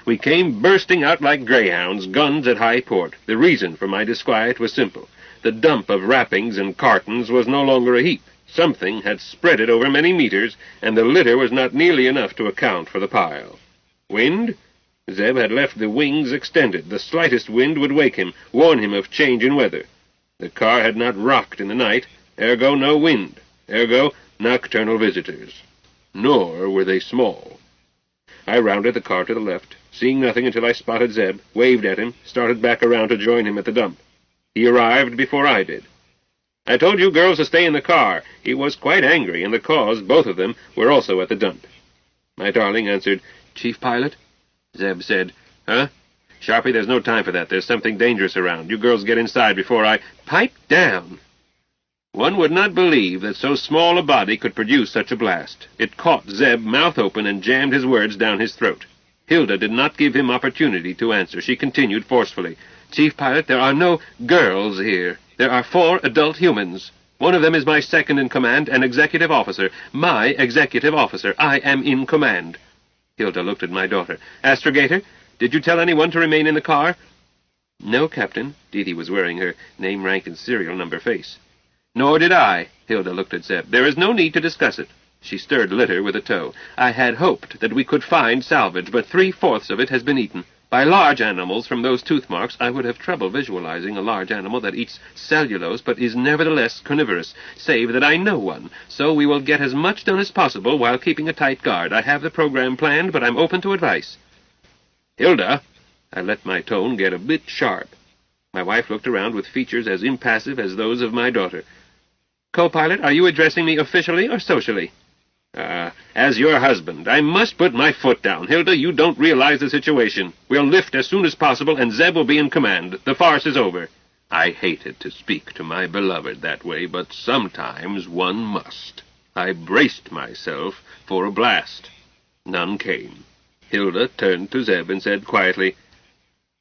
We came bursting out like greyhounds, guns at high port. The reason for my disquiet was simple. The dump of wrappings and cartons was no longer a heap. Something had spread it over many meters, and the litter was not nearly enough to account for the pile. Wind? Zeb had left the wings extended. The slightest wind would wake him, warn him of change in weather. The car had not rocked in the night, ergo no wind, ergo nocturnal visitors. Nor were they small. I rounded the car to the left, seeing nothing until I spotted Zeb, waved at him, started back around to join him at the dump. He arrived before I did. "I told you girls to stay in the car." He was quite angry, and the cause, both of them, were also at the dump. My darling answered, "Chief Pilot?" Zeb said, "Huh? Sharpie, there's no time for that. There's something dangerous around. You girls get inside before I—" "Pipe down!" One would not believe that so small a body could produce such a blast. It caught Zeb mouth open and jammed his words down his throat. Hilda did not give him opportunity to answer. She continued forcefully, "Chief Pilot, there are no girls here. There are 4 adult humans. One of them is my second-in-command, an executive officer. My executive officer. I am in command." Hilda looked at my daughter. "Astrogator, did you tell anyone to remain in the car?" "No, Captain." Dee Dee was wearing her name, rank, and serial number face. "Nor did I." Hilda looked at Zeb. "There is no need to discuss it. She stirred litter with a toe. "I had hoped that we could find salvage, but 3/4 of it has been eaten. By large animals from those tooth marks, I would have trouble visualizing a large animal that eats cellulose, but is nevertheless carnivorous, save that I know one. So we will get as much done as possible while keeping a tight guard. I have the program planned, but I'm open to advice." "Hilda!" I let my tone get a bit sharp. My wife looked around with features as impassive as those of my daughter. "Co-pilot, are you addressing me officially or socially?" As your husband, I must put my foot down. Hilda, you don't realize the situation. We'll lift as soon as possible, and Zeb will be in command. The farce is over." I hated to speak to my beloved that way, but sometimes one must. I braced myself for a blast. None came. Hilda turned to Zeb and said quietly,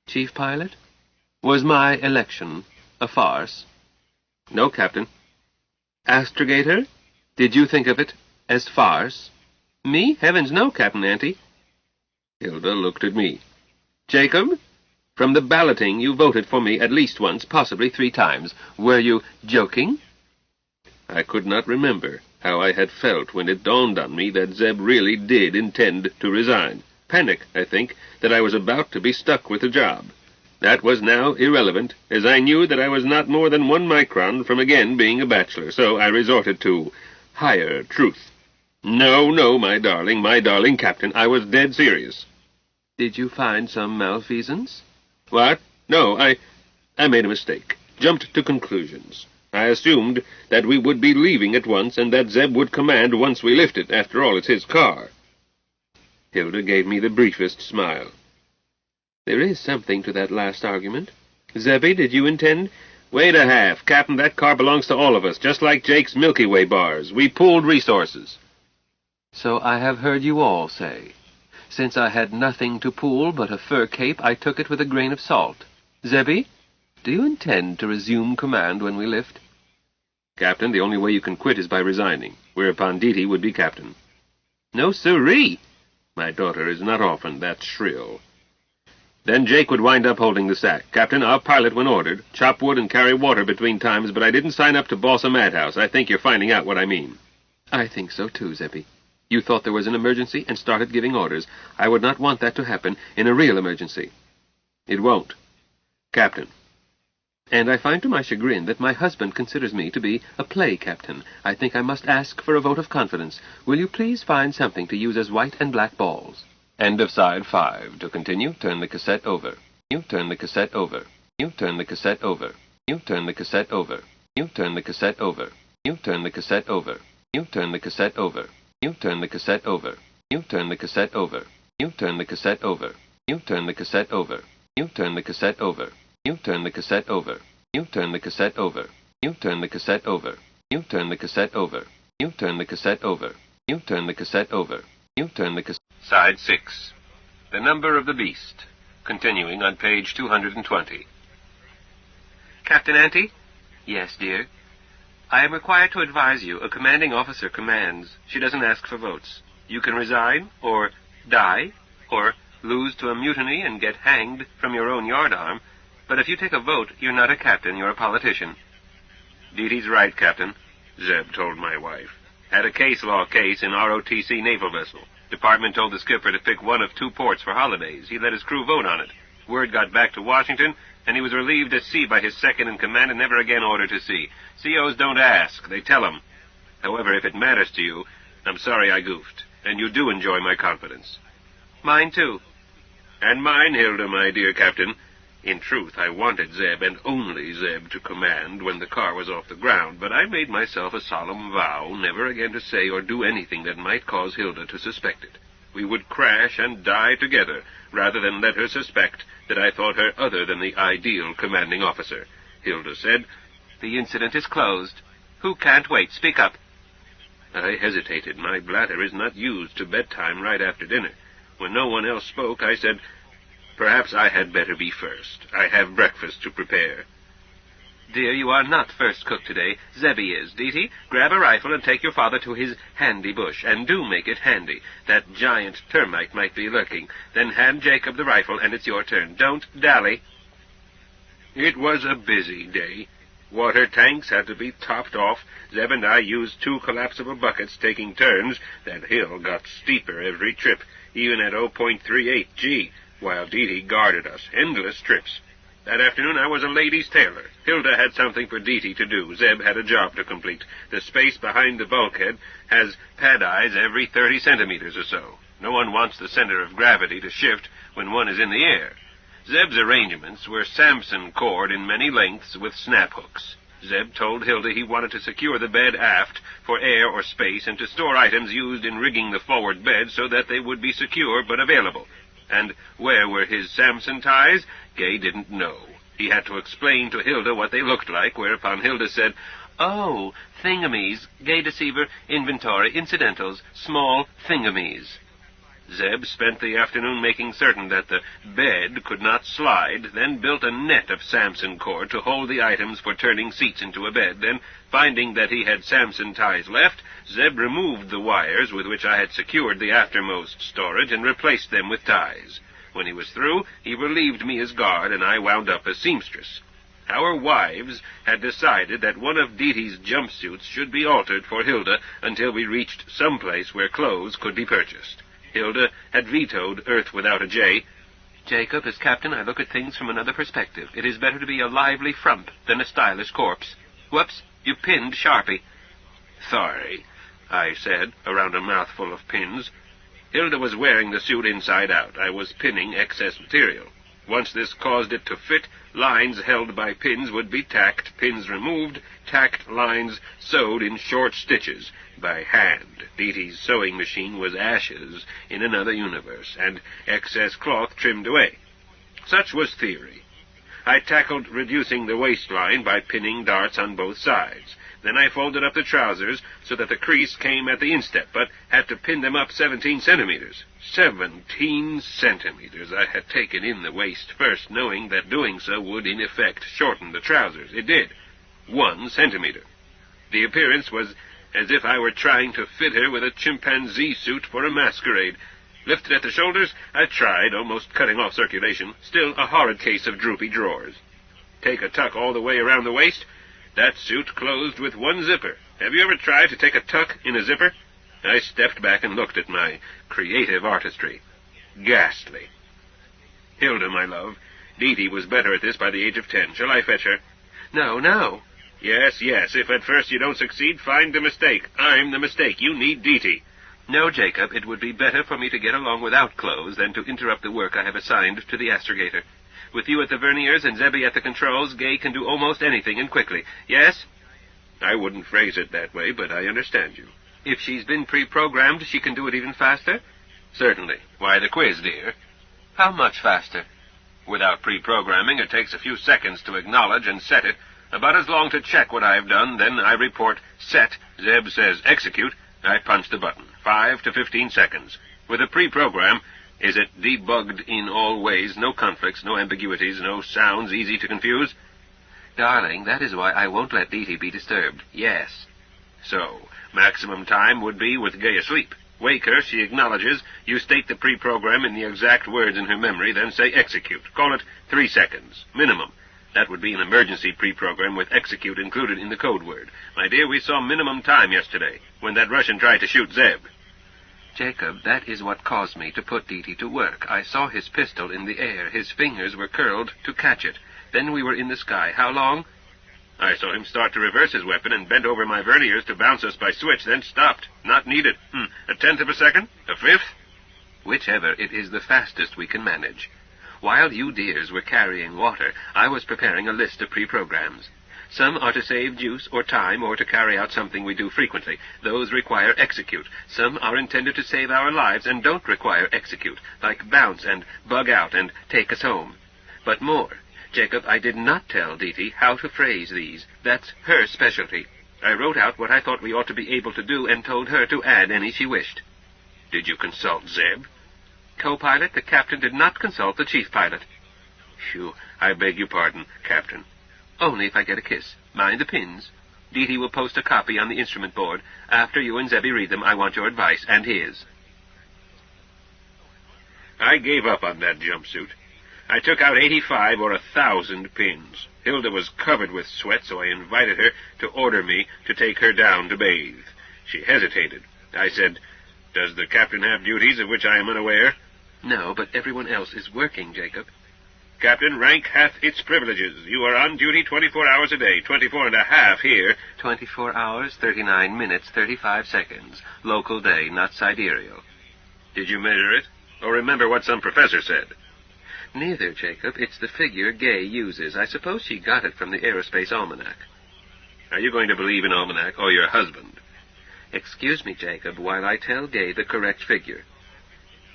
"Chief Pilot, was my election a farce?" "No, Captain." "Astrogator, did you think of it as farce?" "Me? Heavens, no, Captain Ante." Hilda looked at me. "Jacob, from the balloting you voted for me at least once, possibly 3 times. Were you joking?" I could not remember how I had felt when it dawned on me that Zeb really did intend to resign. Panic, I think, that I was about to be stuck with a job. That was now irrelevant, as I knew that I was not more than 1 micron from again being a bachelor, so I resorted to higher truth. No, my darling Captain, I was dead serious." "Did you find some malfeasance?" "What? No, I made a mistake. Jumped to conclusions. I assumed that we would be leaving at once, and that Zeb would command once we lifted. After all, it's his car." Hilda gave me the briefest smile. "There is something to that last argument. Zebby, did you intend—" "Wait a half. Captain, that car belongs to all of us, just like Jake's Milky Way bars. We pooled resources." "So I have heard you all say. Since I had nothing to pool but a fur cape, I took it with a grain of salt. Zebby, do you intend to resume command when we lift?" "Captain, the only way you can quit is by resigning, whereupon Didi would be captain." "No, sirree!" My daughter is not often that shrill. "Then Jake would wind up holding the sack. Captain, I'll pilot when ordered, chop wood and carry water between times, but I didn't sign up to boss a madhouse. I think you're finding out what I mean." "I think so too, Zebby. You thought there was an emergency and started giving orders. I would not want that to happen in a real emergency." "It won't. Captain." "And I find to my chagrin that my husband considers me to be a play captain. I think I must ask for a vote of confidence. Will you please find something to use as white and black balls?" End of side 5. To continue, turn the cassette over. You turn the cassette over. You turn the cassette over. You turn the cassette over. You turn the cassette over. You turn the cassette over. You turn the cassette over. You turn the cassette over. You turn the cassette over. You turn the cassette over. You turn the cassette over. You turn the cassette over. You turn the cassette over. You turn the cassette over. You turn the cassette over. You turn the cassette over. You turn the cassette over. You turn the cassette over. You turn the cassette. Side 6. The Number of the Beast. Continuing on page 220. "Captain Ante?" "Yes, dear." "I am required to advise you. A commanding officer commands. She doesn't ask for votes. You can resign, or die, or lose to a mutiny and get hanged from your own yardarm. But if you take a vote, you're not a captain, you're a politician." "Didi's right, Captain," Zeb told my wife. "Had a case law case in ROTC naval vessel. Department told the skipper to pick one of 2 ports for holidays. He let his crew vote on it. Word got back to Washington, and he was relieved at sea by his second-in-command and never again ordered to sea. COs don't ask, they tell 'em. However, if it matters to you, I'm sorry I goofed, and you do enjoy my confidence." "Mine, too." "And mine, Hilda, my dear Captain. In truth, I wanted Zeb, and only Zeb, to command when the car was off the ground, but I made myself a solemn vow never again to say or do anything that might cause Hilda to suspect it. We would crash and die together, rather than let her suspect that I thought her other than the ideal commanding officer. Hilda said, "The incident is closed. Who can't wait? Speak up." I hesitated. My bladder is not used to bedtime right after dinner. When no one else spoke, I said, "Perhaps I had better be first. I have breakfast to prepare." "Dear, you are not first cook today. Zebby is. Didi, grab a rifle and take your father to his handy bush, and do make it handy. That giant termite might be lurking. Then hand Jacob the rifle, and it's your turn. Don't dally." It was a busy day. Water tanks had to be topped off. Zeb and I used 2 collapsible buckets, taking turns. That hill got steeper every trip, even at 0.38 G, while Dee Dee guarded us. Endless trips. That afternoon I was a lady's tailor. Hilda had something for Dee Dee to do. Zeb had a job to complete. The space behind the bulkhead has pad eyes every 30 centimeters or so. No one wants the center of gravity to shift when one is in the air. Zeb's arrangements were Samson cord in many lengths with snap hooks. Zeb told Hilda he wanted to secure the bed aft for air or space and to store items used in rigging the forward bed so that they would be secure but available. And where were his Samson ties? Gay didn't know. He had to explain to Hilda what they looked like, whereupon Hilda said, "Oh, thingamies, gay deceiver, inventory, incidentals, small thingamies." Zeb spent the afternoon making certain that the bed could not slide, then built a net of Samson cord to hold the items for turning seats into a bed. Then, finding that he had Samson ties left, Zeb removed the wires with which I had secured the aftermost storage and replaced them with ties. When he was through, he relieved me as guard, and I wound up as seamstress. Our wives had decided that one of Dee Dee's jumpsuits should be altered for Hilda until we reached some place where clothes could be purchased. Hilda had vetoed Earth Without a J. Jacob, as captain, I look at things from another perspective. It is better to be a lively frump than a stylish corpse. Whoops, you pinned Sharpie. Sorry, I said, around a mouthful of pins. Hilda was wearing the suit inside out. I was pinning excess material. Once this caused it to fit, lines held by pins would be tacked, pins removed, tacked lines sewed in short stitches by hand. Dee Dee's sewing machine was ashes in another universe, and excess cloth trimmed away. Such was theory. I tackled reducing the waistline by pinning darts on both sides. Then I folded up the trousers so that the crease came at the instep, but had to pin them up 17 centimeters. 17 centimeters! I had taken in the waist first, knowing that doing so would, in effect, shorten the trousers. It did. 1 centimeter. The appearance was as if I were trying to fit her with a chimpanzee suit for a masquerade. Lifted at the shoulders, I tried, almost cutting off circulation. Still a horrid case of droopy drawers. Take a tuck all the way around the waist. That suit closed with 1 zipper. Have you ever tried to take a tuck in a zipper? I stepped back and looked at my creative artistry. Ghastly. Hilda, my love, Dee Dee was better at this by the age of 10. Shall I fetch her? No, no. Yes, yes. If at first you don't succeed, find the mistake. I'm the mistake. You need Dee Dee. No, Jacob, it would be better for me to get along without clothes than to interrupt the work I have assigned to the astrogator. With you at the verniers and Zebby at the controls, Gay can do almost anything and quickly. Yes? I wouldn't phrase it that way, but I understand you. If she's been pre-programmed, she can do it even faster? Certainly. Why, the quiz, dear. How much faster? Without pre-programming, it takes a few seconds to acknowledge and set it. About as long to check what I've done, then I report set. Zeb says execute. I punch the button. 5 to 15 seconds. With a pre-program, is it debugged in all ways? No conflicts, no ambiguities, no sounds easy to confuse? Darling, that is why I won't let Dee Dee be disturbed. Yes. So, maximum time would be with Gay asleep. Wake her, she acknowledges. You state the pre-program in the exact words in her memory, then say execute. Call it 3 seconds. Minimum. That would be an emergency pre-program with execute included in the code word. My dear, we saw minimum time yesterday, when that Russian tried to shoot Zeb. Jacob, that is what caused me to put Dee Dee to work. I saw his pistol in the air. His fingers were curled to catch it. Then we were in the sky. How long? I saw him start to reverse his weapon and bend over my verniers to bounce us by switch, then stopped. Not needed. A 1/10 of a second? A 1/5? Whichever, it is the fastest we can manage. While you dears were carrying water, I was preparing a list of pre-programs. Some are to save juice or time or to carry out something we do frequently. Those require execute. Some are intended to save our lives and don't require execute, like bounce and bug out and take us home. But more. Jacob, I did not tell Dee Dee how to phrase these. That's her specialty. I wrote out what I thought we ought to be able to do and told her to add any she wished. Did you consult Zeb? Co-pilot, the captain did not consult the chief pilot. Phew, I beg your pardon, Captain. Only if I get a kiss. Mind the pins. Dee Dee will post a copy on the instrument board. After you and Zebby read them, I want your advice, and his. I gave up on that jumpsuit. I took out 85 or 1,000 pins. Hilda was covered with sweat, so I invited her to order me to take her down to bathe. She hesitated. I said, "Does the captain have duties of which I am unaware?" No, but everyone else is working, Jacob. "Captain, rank hath its privileges. You are on duty 24 hours a day, 24 and a half here." 24 hours, 39 minutes, 35 seconds. Local day, not sidereal. Did you measure it? Or remember what some professor said? Neither, Jacob. It's the figure Gay uses. I suppose she got it from the Aerospace Almanac. Are you going to believe in Almanac or your husband? Excuse me, Jacob, while I tell Gay the correct figure.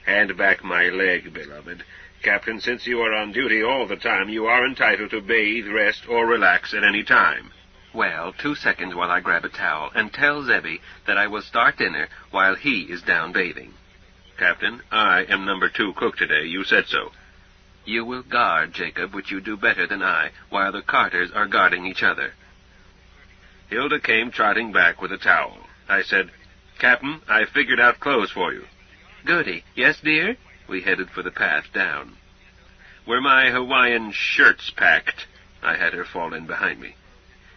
Hand back my leg, beloved. Captain, since you are on duty all the time, you are entitled to bathe, rest, or relax at any time. Well, 2 seconds while I grab a towel, and tell Zebby that I will start dinner while he is down bathing. Captain, I am number 2 cook today. You said so. You will guard, Jacob, which you do better than I, while the Carters are guarding each other. Hilda came trotting back with a towel. I said, "Captain, I figured out clothes for you." Goody. Yes, dear? We headed for the path down. "Were my Hawaiian shirts packed?" I had her fall in behind me.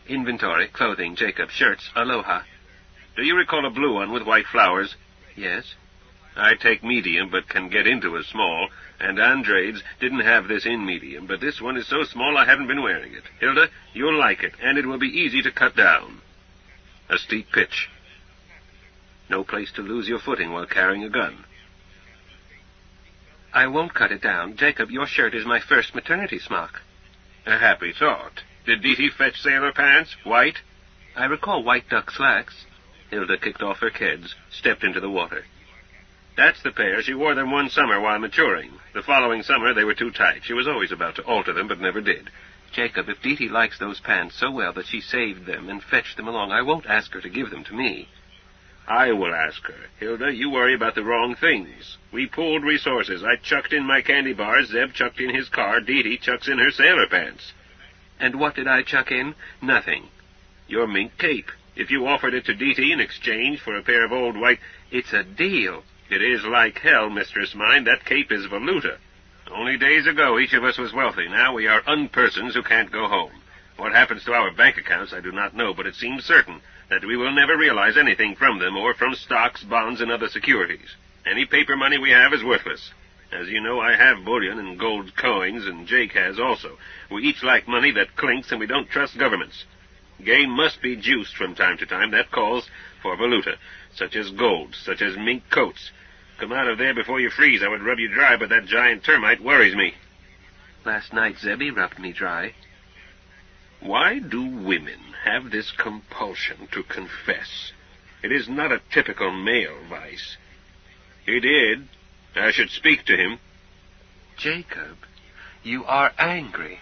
Inventory, clothing, Jacob, shirts, aloha. "Do you recall a blue one with white flowers?" Yes. "I take medium, but can get into a small, and Andrade's didn't have this in medium, but this one is so small I haven't been wearing it. Hilda, you'll like it, and it will be easy to cut down." A steep pitch. No place to lose your footing while carrying a gun. I won't cut it down. Jacob, your shirt is my first maternity smock. A happy thought. Did Dee Dee fetch sailor pants? White? I recall white duck slacks. Hilda kicked off her kids, stepped into the water. That's the pair. She wore them one summer while maturing. The following summer they were too tight. She was always about to alter them, but never did. Jacob, if Dee Dee likes those pants so well that she saved them and fetched them along, I won't ask her to give them to me. I will ask her. Hilda, you worry about the wrong things. We pooled resources. I chucked in my candy bars, Zeb chucked in his car, Dee Dee chucks in her sailor pants. And what did I chuck in? Nothing. Your mink cape. If you offered it to Dee Dee in exchange for a pair of old white... It's a deal. It is like hell, mistress mine. That cape is valuta. Only days ago each of us was wealthy. Now we are unpersons who can't go home. What happens to our bank accounts I do not know, but it seems certain that we will never realize anything from them or from stocks, bonds, and other securities. Any paper money we have is worthless. As you know, I have bullion and gold coins, and Jake has also. We each like money that clinks, and we don't trust governments. Game must be juiced from time to time. That calls for valuta, such as gold, such as mink coats. Come out of there before you freeze. I would rub you dry, but that giant termite worries me. Last night Zebby rubbed me dry. Why do women have this compulsion to confess? It is not a typical male vice. He did. I should speak to him. Jacob, you are angry.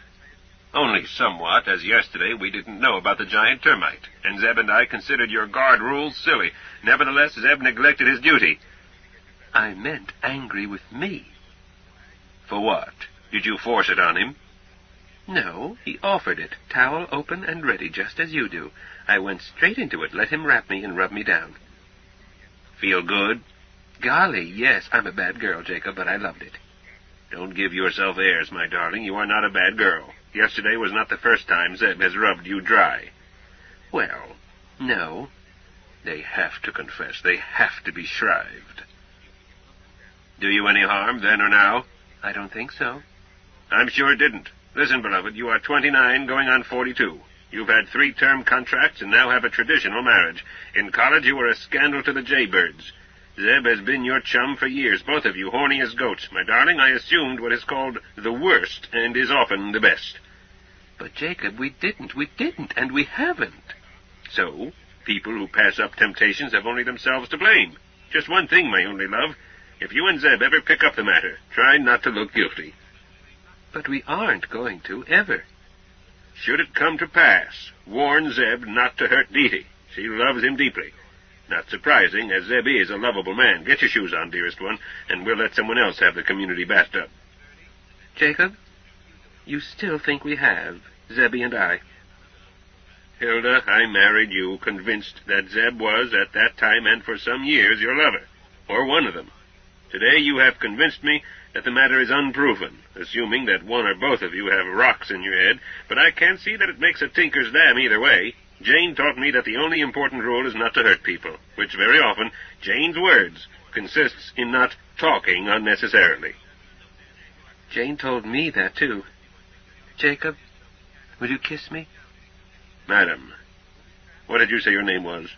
Only somewhat, as yesterday we didn't know about the giant termite, and Zeb and I considered your guard rules silly. Nevertheless, Zeb neglected his duty. I meant angry with me. For what? Did you force it on him? No, he offered it, towel open and ready, just as you do. I went straight into it, let him wrap me and rub me down. Feel good? Golly, yes, I'm a bad girl, Jacob, but I loved it. Don't give yourself airs, my darling. You are not a bad girl. Yesterday was not the first time Zeb has rubbed you dry. Well, no. They have to confess. They have to be shrived. Do you any harm, then or now? I don't think so. I'm sure it didn't. Listen, beloved, you are 29, going on 42. You've had 3-term contracts and now have a traditional marriage. In college, you were a scandal to the jaybirds. Zeb has been your chum for years, both of you horny as goats. My darling, I assumed what is called the worst and is often the best. But, Jacob, we didn't, and we haven't. So, people who pass up temptations have only themselves to blame. Just one thing, my only love. If you and Zeb ever pick up the matter, try not to look guilty. But we aren't going to, ever. Should it come to pass, warn Zeb not to hurt Dee Dee. She loves him deeply. Not surprising, as Zeb is a lovable man. Get your shoes on, dearest one, and we'll let someone else have the community bathtub. Jacob, you still think we have, Zebby and I? Hilda, I married you convinced that Zeb was, at that time and for some years, your lover, or one of them. Today you have convinced me that the matter is unproven, assuming that one or both of you have rocks in your head, but I can't see that it makes a tinker's dam either way. Jane taught me that the only important rule is not to hurt people, which very often, Jane's words, consists in not talking unnecessarily. Jane told me that, too. Jacob, will you kiss me? Madam, what did you say your name was?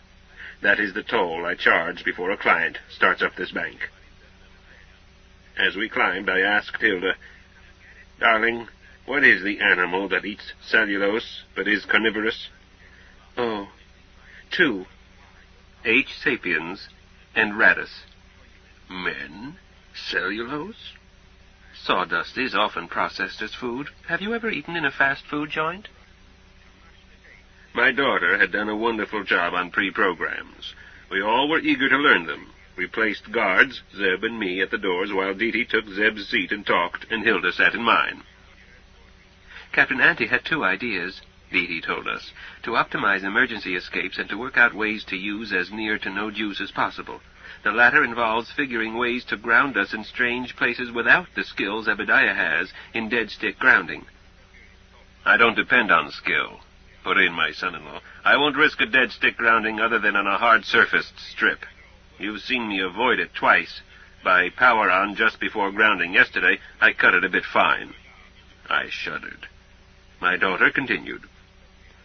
That is the toll I charge before a client starts up this bank. As we climbed, I asked Hilda, Darling, what is the animal that eats cellulose but is carnivorous? Oh, 2. H. sapiens and Radus. Men? Cellulose? Sawdust is often processed as food. Have you ever eaten in a fast food joint? My daughter had done a wonderful job on pre-programs. We all were eager to learn them. We placed guards, Zeb and me, at the doors while Dee Dee took Zeb's seat and talked, and Hilda sat in mine. Captain Ante had 2 ideas, Dee Dee told us, to optimize emergency escapes and to work out ways to use as near to no juice as possible. The latter involves figuring ways to ground us in strange places without the skill Zebediah has in dead-stick grounding. I don't depend on skill, put in my son-in-law. I won't risk a dead-stick grounding other than on a hard-surfaced strip. You've seen me avoid it twice. By power-on just before grounding yesterday, I cut it a bit fine. I shuddered. My daughter continued.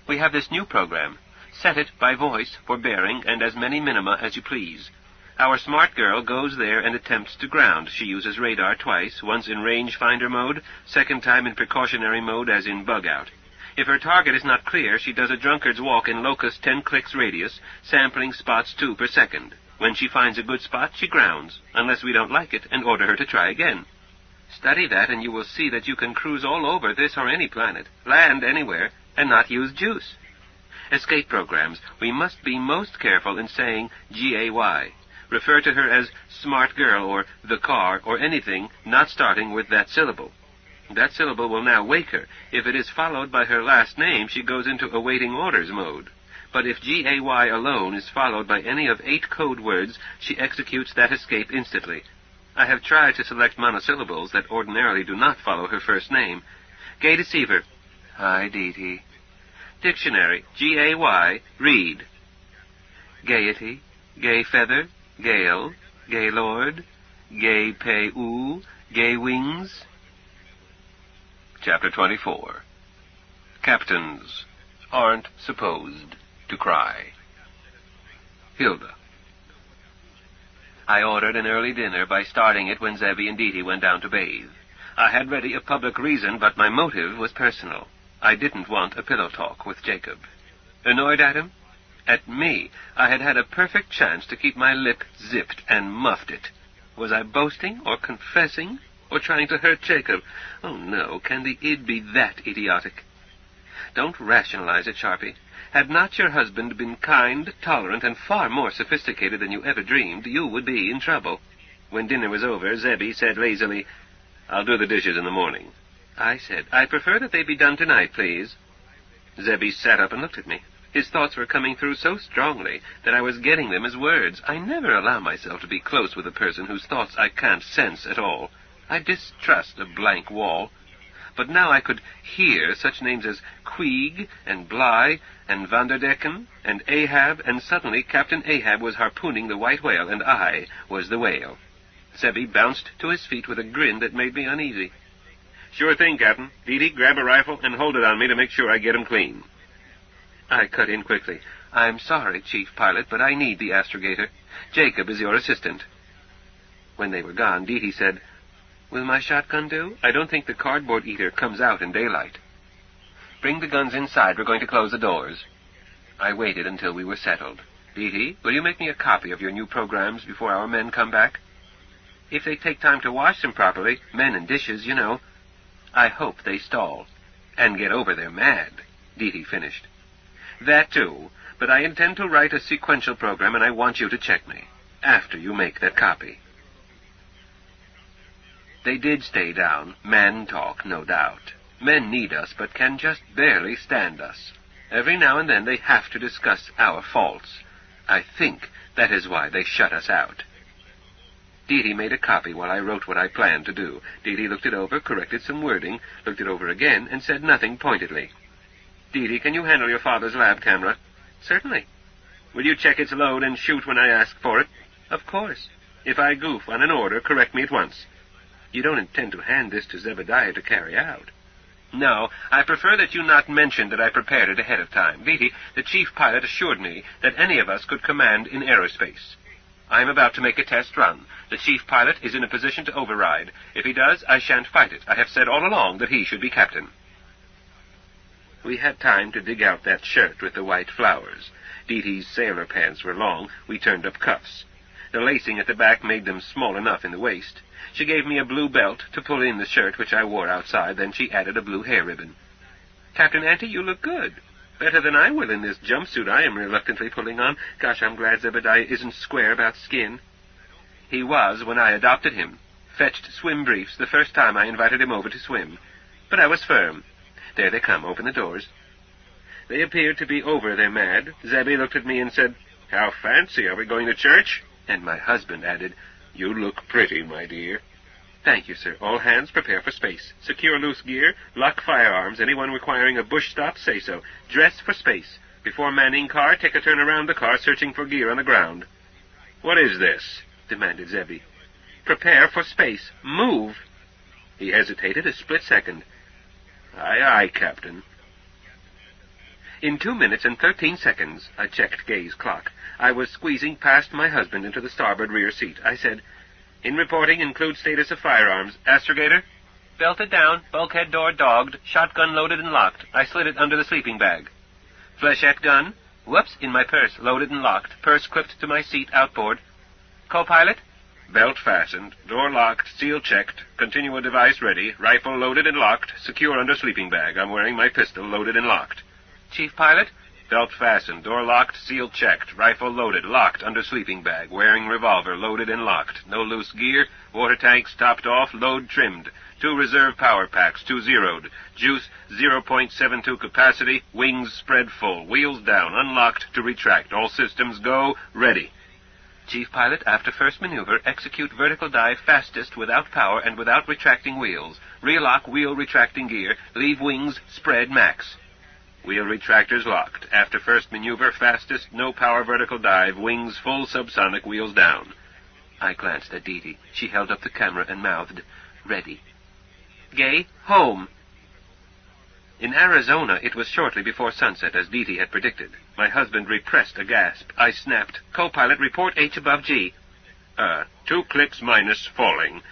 We have this new program. Set it by voice for bearing and as many minima as you please. Our smart girl goes there and attempts to ground. She uses radar twice, once in rangefinder mode, second time in precautionary mode as in bug-out. If her target is not clear, she does a drunkard's walk in locus 10 clicks radius, sampling spots 2 per second. When she finds a good spot, she grounds, unless we don't like it, and order her to try again. Study that, and you will see that you can cruise all over this or any planet, land anywhere, and not use juice. Escape programs, we must be most careful in saying G-A-Y. Refer to her as smart girl or the car or anything not starting with that syllable. That syllable will now wake her. If it is followed by her last name, she goes into awaiting orders mode. But if G-A-Y alone is followed by any of 8 code words, she executes that escape instantly. I have tried to select monosyllables that ordinarily do not follow her first name. Gay deceiver. Hi, Dee Dee. Dictionary. G-A-Y. Read. Gaiety. Gay feather. Gale. Gaylord. Gay pay-oo. Gay wings. Chapter 24. Captains aren't supposed to cry. Hilda. I ordered an early dinner by starting it when Zebby and Dee Dee went down to bathe. I had ready a public reason, but my motive was personal. I didn't want a pillow talk with Jacob. Annoyed at him? At me. I had had a perfect chance to keep my lip zipped and muffed it. Was I boasting or confessing or trying to hurt Jacob? Oh, no, can the id be that idiotic? Don't rationalize it, Sharpie. Had not your husband been kind, tolerant, and far more sophisticated than you ever dreamed, you would be in trouble. When dinner was over, Zebby said lazily, I'll do the dishes in the morning. I said, I prefer that they be done tonight, please. Zebby sat up and looked at me. His thoughts were coming through so strongly that I was getting them as words. I never allow myself to be close with a person whose thoughts I can't sense at all. I distrust a blank wall. But now I could hear such names as Queeg and Bly and Vanderdecken and Ahab, and suddenly Captain Ahab was harpooning the white whale, and I was the whale. Zebby bounced to his feet with a grin that made me uneasy. Sure thing, Captain. Dee Dee, grab a rifle and hold it on me to make sure I get 'em clean. I cut in quickly. I'm sorry, Chief Pilot, but I need the astrogator. Jacob is your assistant. When they were gone, Dee Dee said, Will my shotgun do? I don't think the cardboard eater comes out in daylight. Bring the guns inside. We're going to close the doors. I waited until we were settled. Dee Dee, will you make me a copy of your new programs before our men come back? If they take time to wash them properly, men and dishes, you know. I hope they stall. And get over their mad, Dee Dee finished. That too, but I intend to write a sequential program, and I want you to check me, after you make that copy. They did stay down. Man talk, no doubt. Men need us, but can just barely stand us. Every now and then they have to discuss our faults. I think that is why they shut us out. Dee Dee made a copy while I wrote what I planned to do. Dee Dee looked it over, corrected some wording, looked it over again, and said nothing pointedly. Dee Dee, can you handle your father's lab camera? Certainly. Will you check its load and shoot when I ask for it? Of course. If I goof on an order, correct me at once. You don't intend to hand this to Zebediah to carry out? No, I prefer that you not mention that I prepared it ahead of time. Dee Dee, the chief pilot assured me that any of us could command in aerospace. I am about to make a test run. The chief pilot is in a position to override. If he does, I shan't fight it. I have said all along that he should be captain. We had time to dig out that shirt with the white flowers. Dee Dee's sailor pants were long. We turned up cuffs. The lacing at the back made them small enough in the waist. She gave me a blue belt to pull in the shirt which I wore outside. Then she added a blue hair ribbon. Captain Auntie, you look good. Better than I will in this jumpsuit I am reluctantly pulling on. Gosh, I'm glad Zebediah isn't square about skin. He was when I adopted him. Fetched swim briefs the first time I invited him over to swim. But I was firm. There they come. Open the doors. They appeared to be over their mad. Zebby looked at me and said, "How fancy. Are we going to church?" And my husband added, "You look pretty, my dear." Thank you, sir. All hands prepare for space. Secure loose gear. Lock firearms. Anyone requiring a bush stop, say so. Dress for space. Before manning car, take a turn around the car, searching for gear on the ground. What is this? Demanded Zebby. Prepare for space. Move. He hesitated a split second. Aye, aye, Captain. In 2 minutes and 13 seconds, I checked Gay's clock. I was squeezing past my husband into the starboard rear seat. I said, "In reporting, include status of firearms. Astrogator?" "Belted down, bulkhead door dogged, shotgun loaded and locked. I slid it under the sleeping bag." "Flechette gun?" "Whoops, in my purse, loaded and locked. Purse clipped to my seat, outboard." "Co-pilot?" "Belt fastened, door locked, seal checked, continual device ready, rifle loaded and locked, secure under sleeping bag. I'm wearing my pistol loaded and locked." "Chief pilot?" "Belt fastened, door locked, seal checked, rifle loaded, locked under sleeping bag, wearing revolver loaded and locked. No loose gear, water tanks topped off, load trimmed. 2 reserve power packs, 2 zeroed. Juice 0.72 capacity, wings spread full, wheels down, unlocked to retract. All systems go, ready." "Chief pilot, after first maneuver, execute vertical dive fastest without power and without retracting wheels. Relock wheel retracting gear, leave wings spread max." "Wheel retractors locked. After first maneuver, fastest, no power vertical dive, wings full subsonic, wheels down." I glanced at Dee Dee. She held up the camera and mouthed, "Ready." "Gay, home." In Arizona, it was shortly before sunset, as Dee Dee had predicted. My husband repressed a gasp. I snapped, "Co-pilot, report H above G." 2 clicks minus falling."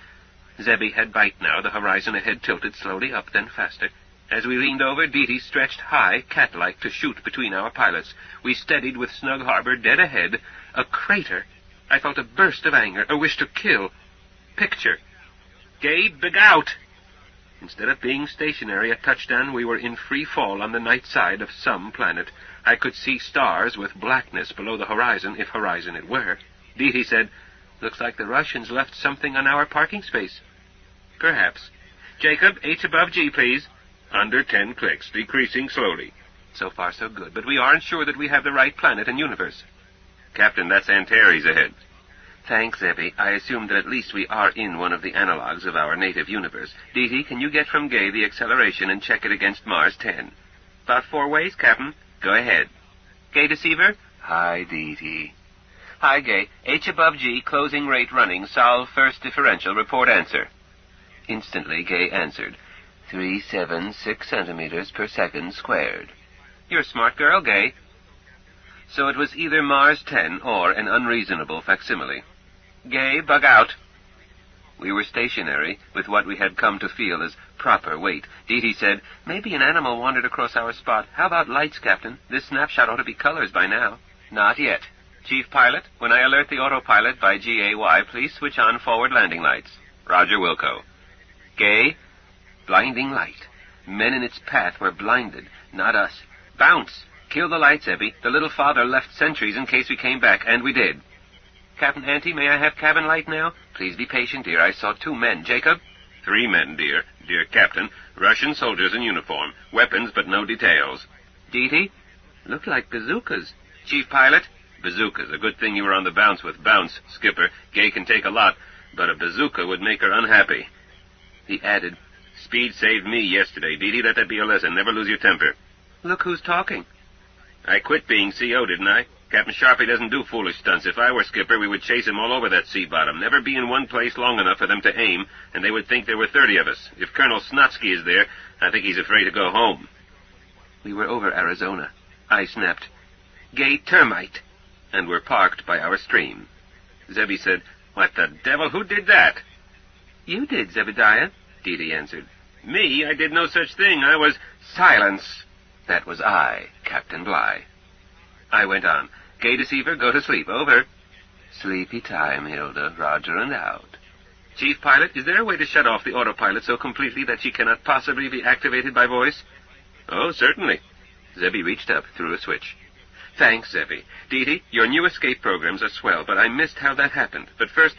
Zebby had bite now. The horizon ahead tilted slowly up, then faster. As we leaned over, Dee Dee stretched high, cat-like, to shoot between our pilots. We steadied with Snug Harbor dead ahead. A crater. I felt a burst of anger, a wish to kill. Picture. "Gay, big out!" Instead of being stationary at touchdown, we were in free fall on the night side of some planet. I could see stars with blackness below the horizon, if horizon it were. Dee Dee said, "Looks like the Russians left something on our parking space." "Perhaps." "Jacob, H above G, please." Under 10 clicks, decreasing slowly. So far, so good, but we aren't sure that we have the right planet and universe. "Captain, that's Antares ahead." "Thanks, Zebby. I assume that at least we are in one of the analogs of our native universe. Dee Dee, can you get from Gay the acceleration and check it against Mars 10? "About 4 ways, Captain." "Go ahead." "Gay Deceiver?" "Hi, Dee Dee." "Hi, Gay. H above G, closing rate running, solve first differential, report answer." Instantly, Gay answered, 376 centimeters per second squared. "You're a smart girl, Gay." So it was either Mars 10 or an unreasonable facsimile. "Gay, bug out." We were stationary, with what we had come to feel as proper weight. Dee Dee said, "Maybe an animal wandered across our spot. How about lights, Captain? This snapshot ought to be colors by now." "Not yet. Chief pilot, when I alert the autopilot by GAY, please switch on forward landing lights." "Roger, Wilco." "Gay." Blinding light. Men in its path were blinded, not us. "Bounce! Kill the lights, Ebby. The little father left sentries in case we came back, and we did." "Captain Auntie, may I have cabin light now?" "Please be patient, dear. I saw 2 men. Jacob?" 3 men, dear. Dear Captain. Russian soldiers in uniform. Weapons, but no details." "Dee Dee?" "Looked like bazookas." "Chief pilot?" "Bazookas. A good thing you were on the bounce with bounce, Skipper. Gay can take a lot. but a bazooka would make her unhappy. He added, "Speed saved me yesterday, Dee Dee. Let that be a lesson. Never lose your temper." Look who's talking. I quit being CO, didn't I? Captain Sharpie doesn't do foolish stunts. If I were skipper, we would chase him all over that sea bottom, never be in one place long enough for them to aim, and they would think there were 30 of us. If Colonel Snotsky is there, I think he's afraid to go home. We were over Arizona. I snapped, "Gay termite," and were parked by our stream. Zebby said, "What the devil? Who did that?" "You did, Zebediah," Dee Dee answered. "Me? I did no such thing. I was—" "Silence! That was I, Captain Bligh." I went on, "Gay deceiver, go to sleep. Over." "Sleepy time, Hilda. Roger and out." "Chief pilot, is there a way to shut off the autopilot so completely that she cannot possibly be activated by voice?" "Oh, certainly." Zebby reached up, threw a switch. "Thanks, Zebby. Dee Dee, your new escape programs are swell, but I missed how that happened. But first,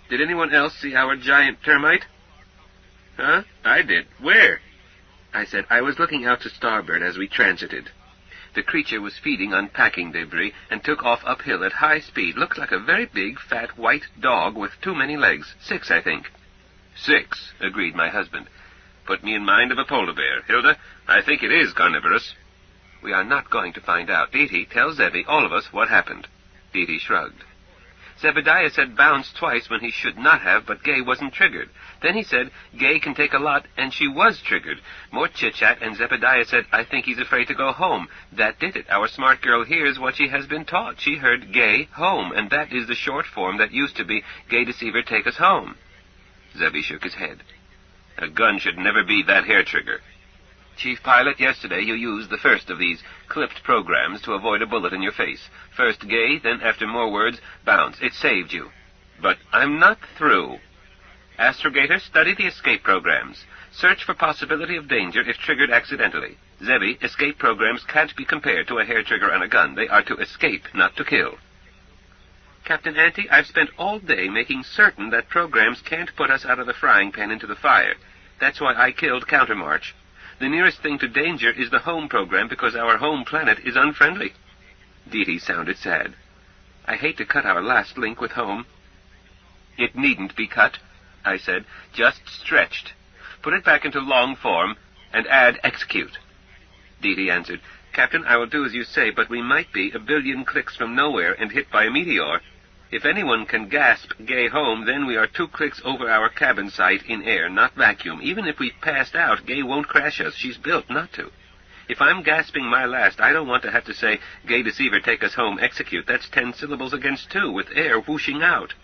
did anyone else see our giant termite?" "Huh? I did. Where?" I said. "I was looking out to starboard as we transited. The creature was feeding on packing debris and took off uphill at high speed. Looked like a very big, fat, white dog with too many legs. 6, I think." "6," agreed my husband. "Put me in mind of a polar bear. Hilda, I think it is carnivorous." "We are not going to find out. Dee Dee, tell Zebby, all of us, what happened." Dee Dee shrugged. "Zebediah said bounce twice when he should not have, but Gay wasn't triggered. Then he said, Gay can take a lot, and she was triggered. More chit-chat, and Zebediah said, I think he's afraid to go home. That did it. Our smart girl hears what she has been taught. She heard Gay home, and that is the short form that used to be Gay deceiver, take us home." Zebby shook his head. "A gun should never be that hair trigger." "Chief pilot, yesterday you used the first of these clipped programs to avoid a bullet in your face. First Gay, then after more words, bounce. It saved you." "But I'm not through." "Astrogator, study the escape programs. Search for possibility of danger if triggered accidentally. Zebby, escape programs can't be compared to a hair trigger on a gun. They are to escape, not to kill." "Captain Ante, I've spent all day making certain that programs can't put us out of the frying pan into the fire. That's why I killed Countermarch. The nearest thing to danger is the home program because our home planet is unfriendly." Dee Dee sounded sad. "I hate to cut our last link with home." "It needn't be cut," I said, "just stretched. Put it back into long form and add execute." Dee Dee answered, "Captain, I will do as you say, but we might be a billion clicks from nowhere and hit by a meteor. If anyone can gasp Gay home, then we are 2 clicks over our cabin site in air, not vacuum. Even if we passed out, Gay won't crash us. She's built not to. If I'm gasping my last, I don't want to have to say, Gay deceiver, take us home, execute. That's 10 syllables against 2, with air whooshing out."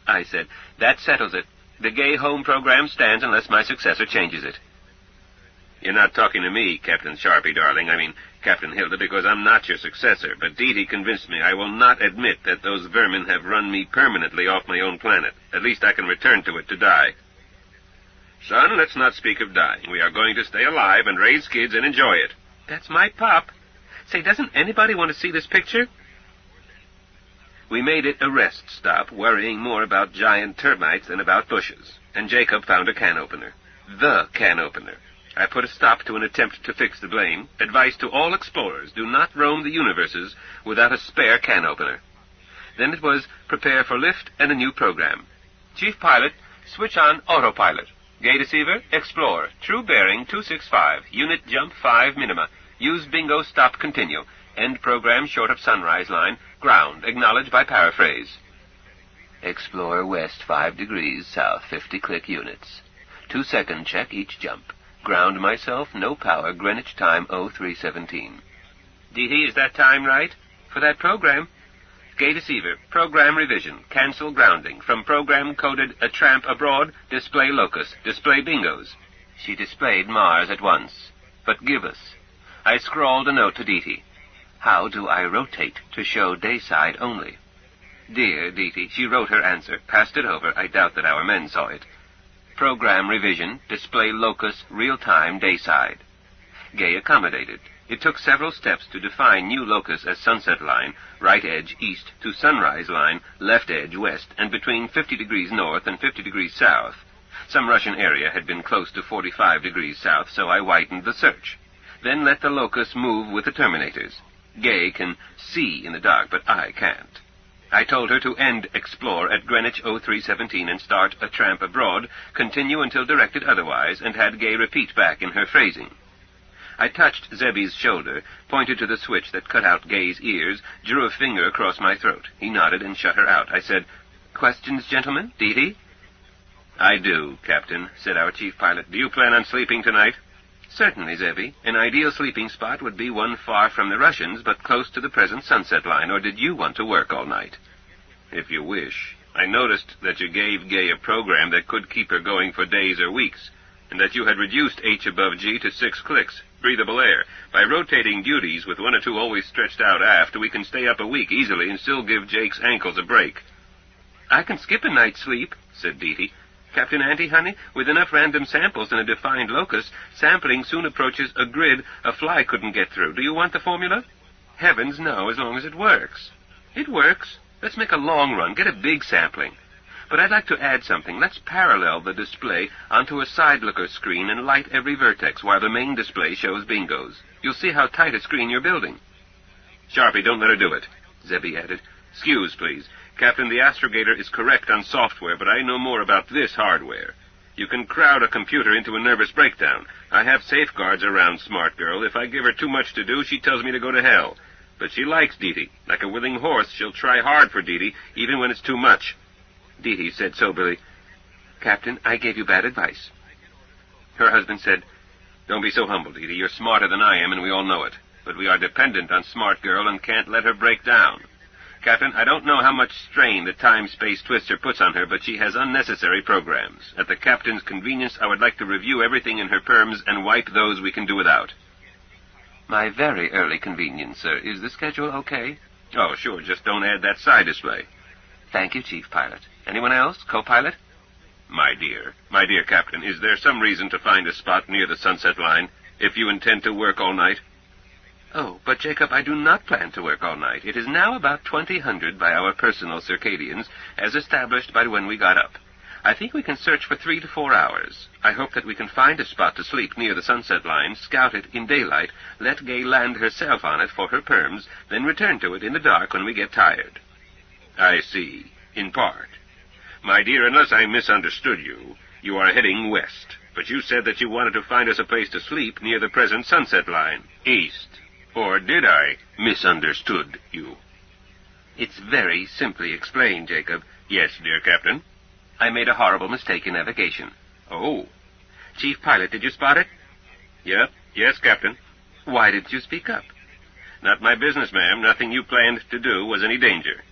I said, "That settles it. The Gay home program stands unless my successor changes it." "You're not talking to me, Captain Sharpie, darling. I mean, Captain Hilda, because I'm not your successor. But Dee Dee convinced me. I will not admit that those vermin have run me permanently off my own planet. At least I can return to it to die." "Son, let's not speak of dying. We are going to stay alive and raise kids and enjoy it." "That's my pop. Say, doesn't anybody want to see this picture?" We made it a rest stop, worrying more about giant termites than about bushes, and Jacob found a can opener. The can opener. I put a stop to an attempt to fix the blame. Advice to all explorers, do not roam the universes without a spare can opener. Then it was prepare for lift and a new program. Chief pilot, switch on autopilot. Gay deceiver, explore. True bearing 265. Unit jump 5 minima. Use bingo stop continue. End program short of sunrise line. Ground. Acknowledge by paraphrase. Explore west 5 degrees south 50 click units. 2-second check each jump. Ground myself, no power, Greenwich time 0317. Dee Dee, is that time right? For that program? Gay deceiver, program revision, cancel grounding. From program coded a tramp abroad, display locus, display bingos. She displayed Mars at once. But give us. I scrawled a note to Dee Dee. How do I rotate to show dayside only? Dear Dee Dee, she wrote her answer, passed it over. I doubt that our men saw it. Program revision, display locus, real-time, dayside. Gay accommodated. It took several steps to define new locus as sunset line, right edge east to sunrise line, left edge west, and between 50 degrees north and 50 degrees south. Some Russian area had been close to 45 degrees south, so I whitened the search. Then let the locus move with the terminators. Gay can see in the dark, but I can't. I told her to end Explore at Greenwich 0317 and start A Tramp Abroad, continue until directed otherwise, and had Gay repeat back in her phrasing. I touched Zebby's shoulder, pointed to the switch that cut out Gay's ears, drew a finger across my throat. He nodded and shut her out. I said, "Questions, gentlemen? Dee-Dee?" "I do, Captain," said our chief pilot. "Do you plan on sleeping tonight?" "Certainly, Zebby. An ideal sleeping spot would be one far from the Russians, but close to the present sunset line. Or did you want to work all night?" "If you wish. I noticed that you gave Gay a program that could keep her going for days or weeks, and that you had reduced H above G to 6 clicks, breathable air. By rotating duties with 1 or 2 always stretched out aft, we can stay up a week easily and still give Jake's ankles a break." "I can skip a night's sleep," said Dee-Dee. "Captain Ante, honey, with enough random samples in a defined locus, sampling soon approaches a grid a fly couldn't get through. Do you want the formula?" "Heavens, no, as long as it works." "It works. Let's make a long run, get a big sampling. But I'd like to add something. Let's parallel the display onto a side-looker screen and light every vertex while the main display shows bingos. You'll see how tight a screen you're building." "Sharpie, don't let her do it," Zebby added. "Excuse, please. Captain, the astrogator is correct on software, but I know more about this hardware. You can crowd a computer into a nervous breakdown. I have safeguards around Smart Girl. If I give her too much to do, she tells me to go to hell. But she likes Dee-Dee. Like a willing horse, she'll try hard for Dee-Dee, even when it's too much." Dee-Dee said soberly, "Captain, I gave you bad advice." Her husband said, "Don't be so humble, Dee-Dee. You're smarter than I am, and we all know it. But we are dependent on Smart Girl and can't let her break down. Captain, I don't know how much strain the time-space twister puts on her, but she has unnecessary programs. At the captain's convenience, I would like to review everything in her perms and wipe those we can do without." "My very early convenience, sir. Is the schedule okay?" "Oh, sure. Just don't add that side display." "Thank you, Chief Pilot. Anyone else? Co-pilot?" My dear Captain, is there some reason to find a spot near the sunset line, if you intend to work all night?" "Oh, but Jacob, I do not plan to work all night. It is now about 2000 by our personal circadians, as established by when we got up. I think we can search for 3 to 4 hours. I hope that we can find a spot to sleep near the sunset line, scout it in daylight, let Gay land herself on it for her perms, then return to it in the dark when we get tired." "I see. In part. My dear, unless I misunderstood you, you are heading west, but you said that you wanted to find us a place to sleep near the present sunset line, east. Or did I misunderstood you?" "It's very simply explained, Jacob." "Yes, dear Captain." "I made a horrible mistake in navigation." "Oh." "Chief Pilot, did you spot it?" "Yep. Yes, Captain." "Why didn't you speak up?" "Not my business, ma'am. Nothing you planned to do was any danger."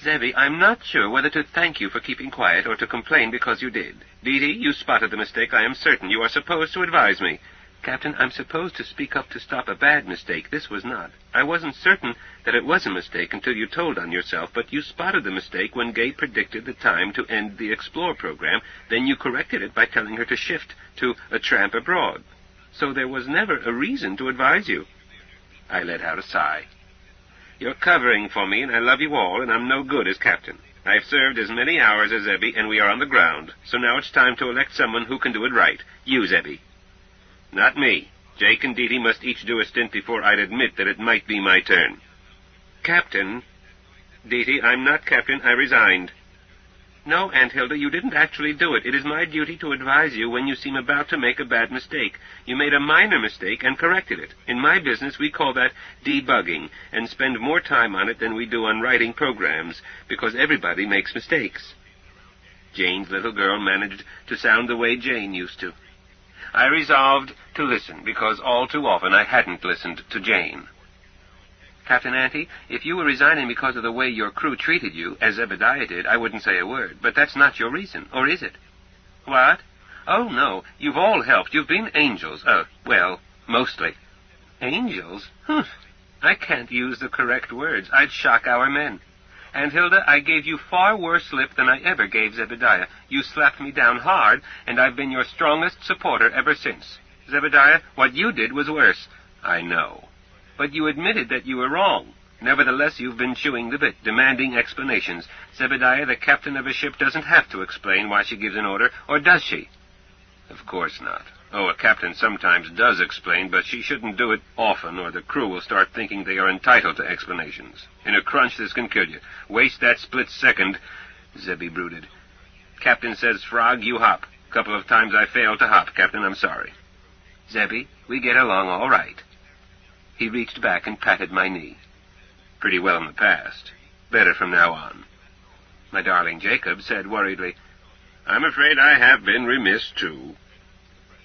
"Zebby, I'm not sure whether to thank you for keeping quiet or to complain because you did. Dee-Dee, you spotted the mistake, I am certain. You are supposed to advise me." "Captain, I'm supposed to speak up to stop a bad mistake. This was not. I wasn't certain that it was a mistake until you told on yourself, but you spotted the mistake when Gay predicted the time to end the Explore program. Then you corrected it by telling her to shift to A Tramp Abroad. So there was never a reason to advise you." I let out a sigh. "You're covering for me, and I love you all, and I'm no good as captain. I've served as many hours as Zebby, and we are on the ground. So now it's time to elect someone who can do it right. You, Zebby." "Not me. Jake and Dee-Dee must each do a stint before I'd admit that it might be my turn." "Captain." "Dee-Dee, I'm not captain. I resigned." "No, Aunt Hilda, you didn't actually do it. It is my duty to advise you when you seem about to make a bad mistake. You made a minor mistake and corrected it. In my business, we call that debugging, and spend more time on it than we do on writing programs, because everybody makes mistakes." Jane's little girl managed to sound the way Jane used to. I resolved to listen, because all too often I hadn't listened to Jane. "Captain Ante, if you were resigning because of the way your crew treated you, as Zebediah did, I wouldn't say a word. But that's not your reason, or is it?" "What?" "Oh, no. You've all helped. You've been angels. Well, mostly." "Angels? Humph. I can't use the correct words. I'd shock our men. And, Hilda, I gave you far worse lip than I ever gave Zebediah. You slapped me down hard, and I've been your strongest supporter ever since. Zebediah, what you did was worse." "I know." "But you admitted that you were wrong. Nevertheless, you've been chewing the bit, demanding explanations. Zebediah, the captain of a ship, doesn't have to explain why she gives an order, or does she?" "Of course not. Oh, a captain sometimes does explain, but she shouldn't do it often, or the crew will start thinking they are entitled to explanations. In a crunch, this can kill you. Waste that split second, Zebby brooded. Captain says, Frog, you hop. Couple of times I failed to hop, Captain, I'm sorry. Zebby, we get along all right. He reached back and patted my knee. Pretty well in the past. Better from now on. My darling Jacob said worriedly, I'm afraid I have been remiss, too.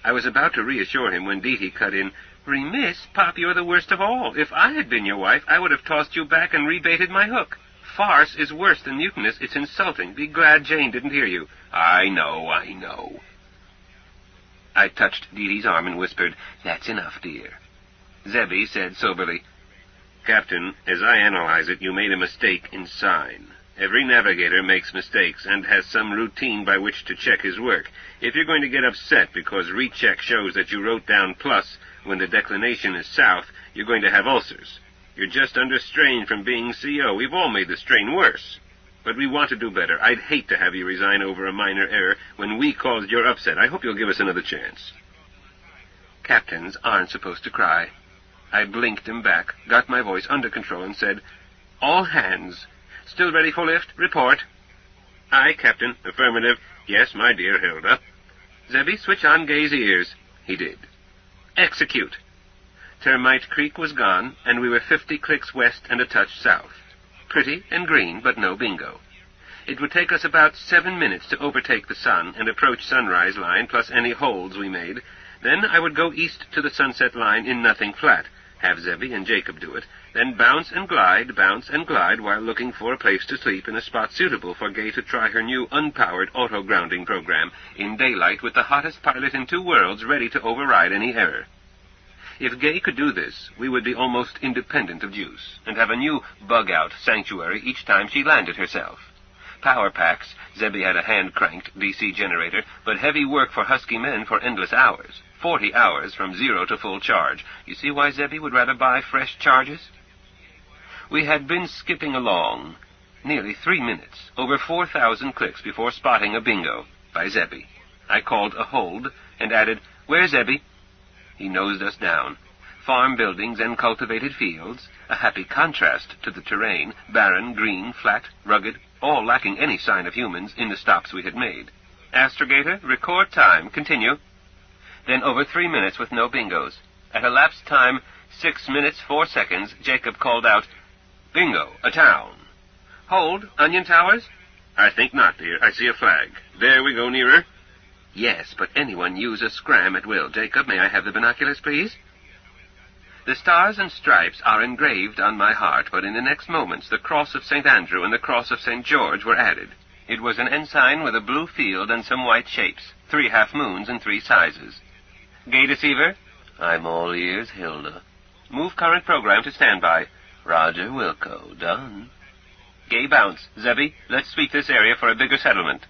I was about to reassure him when Dee cut in. Remiss? Pop, you're the worst of all. If I had been your wife, I would have tossed you back and rebaited my hook. Farce is worse than mutinous. It's insulting. Be glad Jane didn't hear you. I know. I touched Dee arm and whispered, That's enough, dear. Zebby said soberly, Captain, as I analyze it, you made a mistake in sign. Every navigator makes mistakes and has some routine by which to check his work. If you're going to get upset because recheck shows that you wrote down plus when the declination is south, you're going to have ulcers. You're just under strain from being CO. We've all made the strain worse. But we want to do better. I'd hate to have you resign over a minor error when we caused your upset. I hope you'll give us another chance. Captains aren't supposed to cry. I blinked him back, got my voice under control, and said, All hands. Still ready for lift? Report. Aye, Captain. Affirmative. Yes, my dear Hilda. Zebby, switch on Gay's ears. He did. Execute. Termite Creek was gone, and we were 50 clicks west and a touch south. Pretty and green, but no bingo. It would take us about 7 minutes to overtake the sun and approach Sunrise Line, plus any holds we made. Then I would go east to the Sunset Line in nothing flat, have Zebby and Jacob do it, then bounce and glide while looking for a place to sleep in a spot suitable for Gay to try her new unpowered auto-grounding program in daylight with the hottest pilot in 2 worlds ready to override any error. If Gay could do this, we would be almost independent of juice, and have a new bug-out sanctuary each time she landed herself. Power packs, Zebby had a hand-cranked DC generator, but heavy work for husky men for endless hours. 40 hours from 0 to full charge. You see why Zebby would rather buy fresh charges? We had been skipping along nearly 3 minutes, over 4,000 clicks before spotting a bingo by Zebby. I called a hold and added, Where's Zebby? He nosed us down. Farm buildings and cultivated fields, a happy contrast to the terrain, barren, green, flat, rugged, all lacking any sign of humans in the stops we had made. Astrogator, record time. Continue. Then over 3 minutes with no bingos. At elapsed time, 6 minutes, 4 seconds, Jacob called out, Bingo, a town. Hold, Onion Towers? I think not, dear. I see a flag. There we go nearer. Yes, but anyone use a scram at will. Jacob, may I have the binoculars, please? The stars and stripes are engraved on my heart, but in the next moments the cross of St. Andrew and the cross of St. George were added. It was an ensign with a blue field and some white shapes, 3 half-moons in 3 sizes. Gay Deceiver? I'm all ears, Hilda. Move current program to standby. Roger, Wilco. Done. Gay Bounce. Zebby, let's sweep this area for a bigger settlement.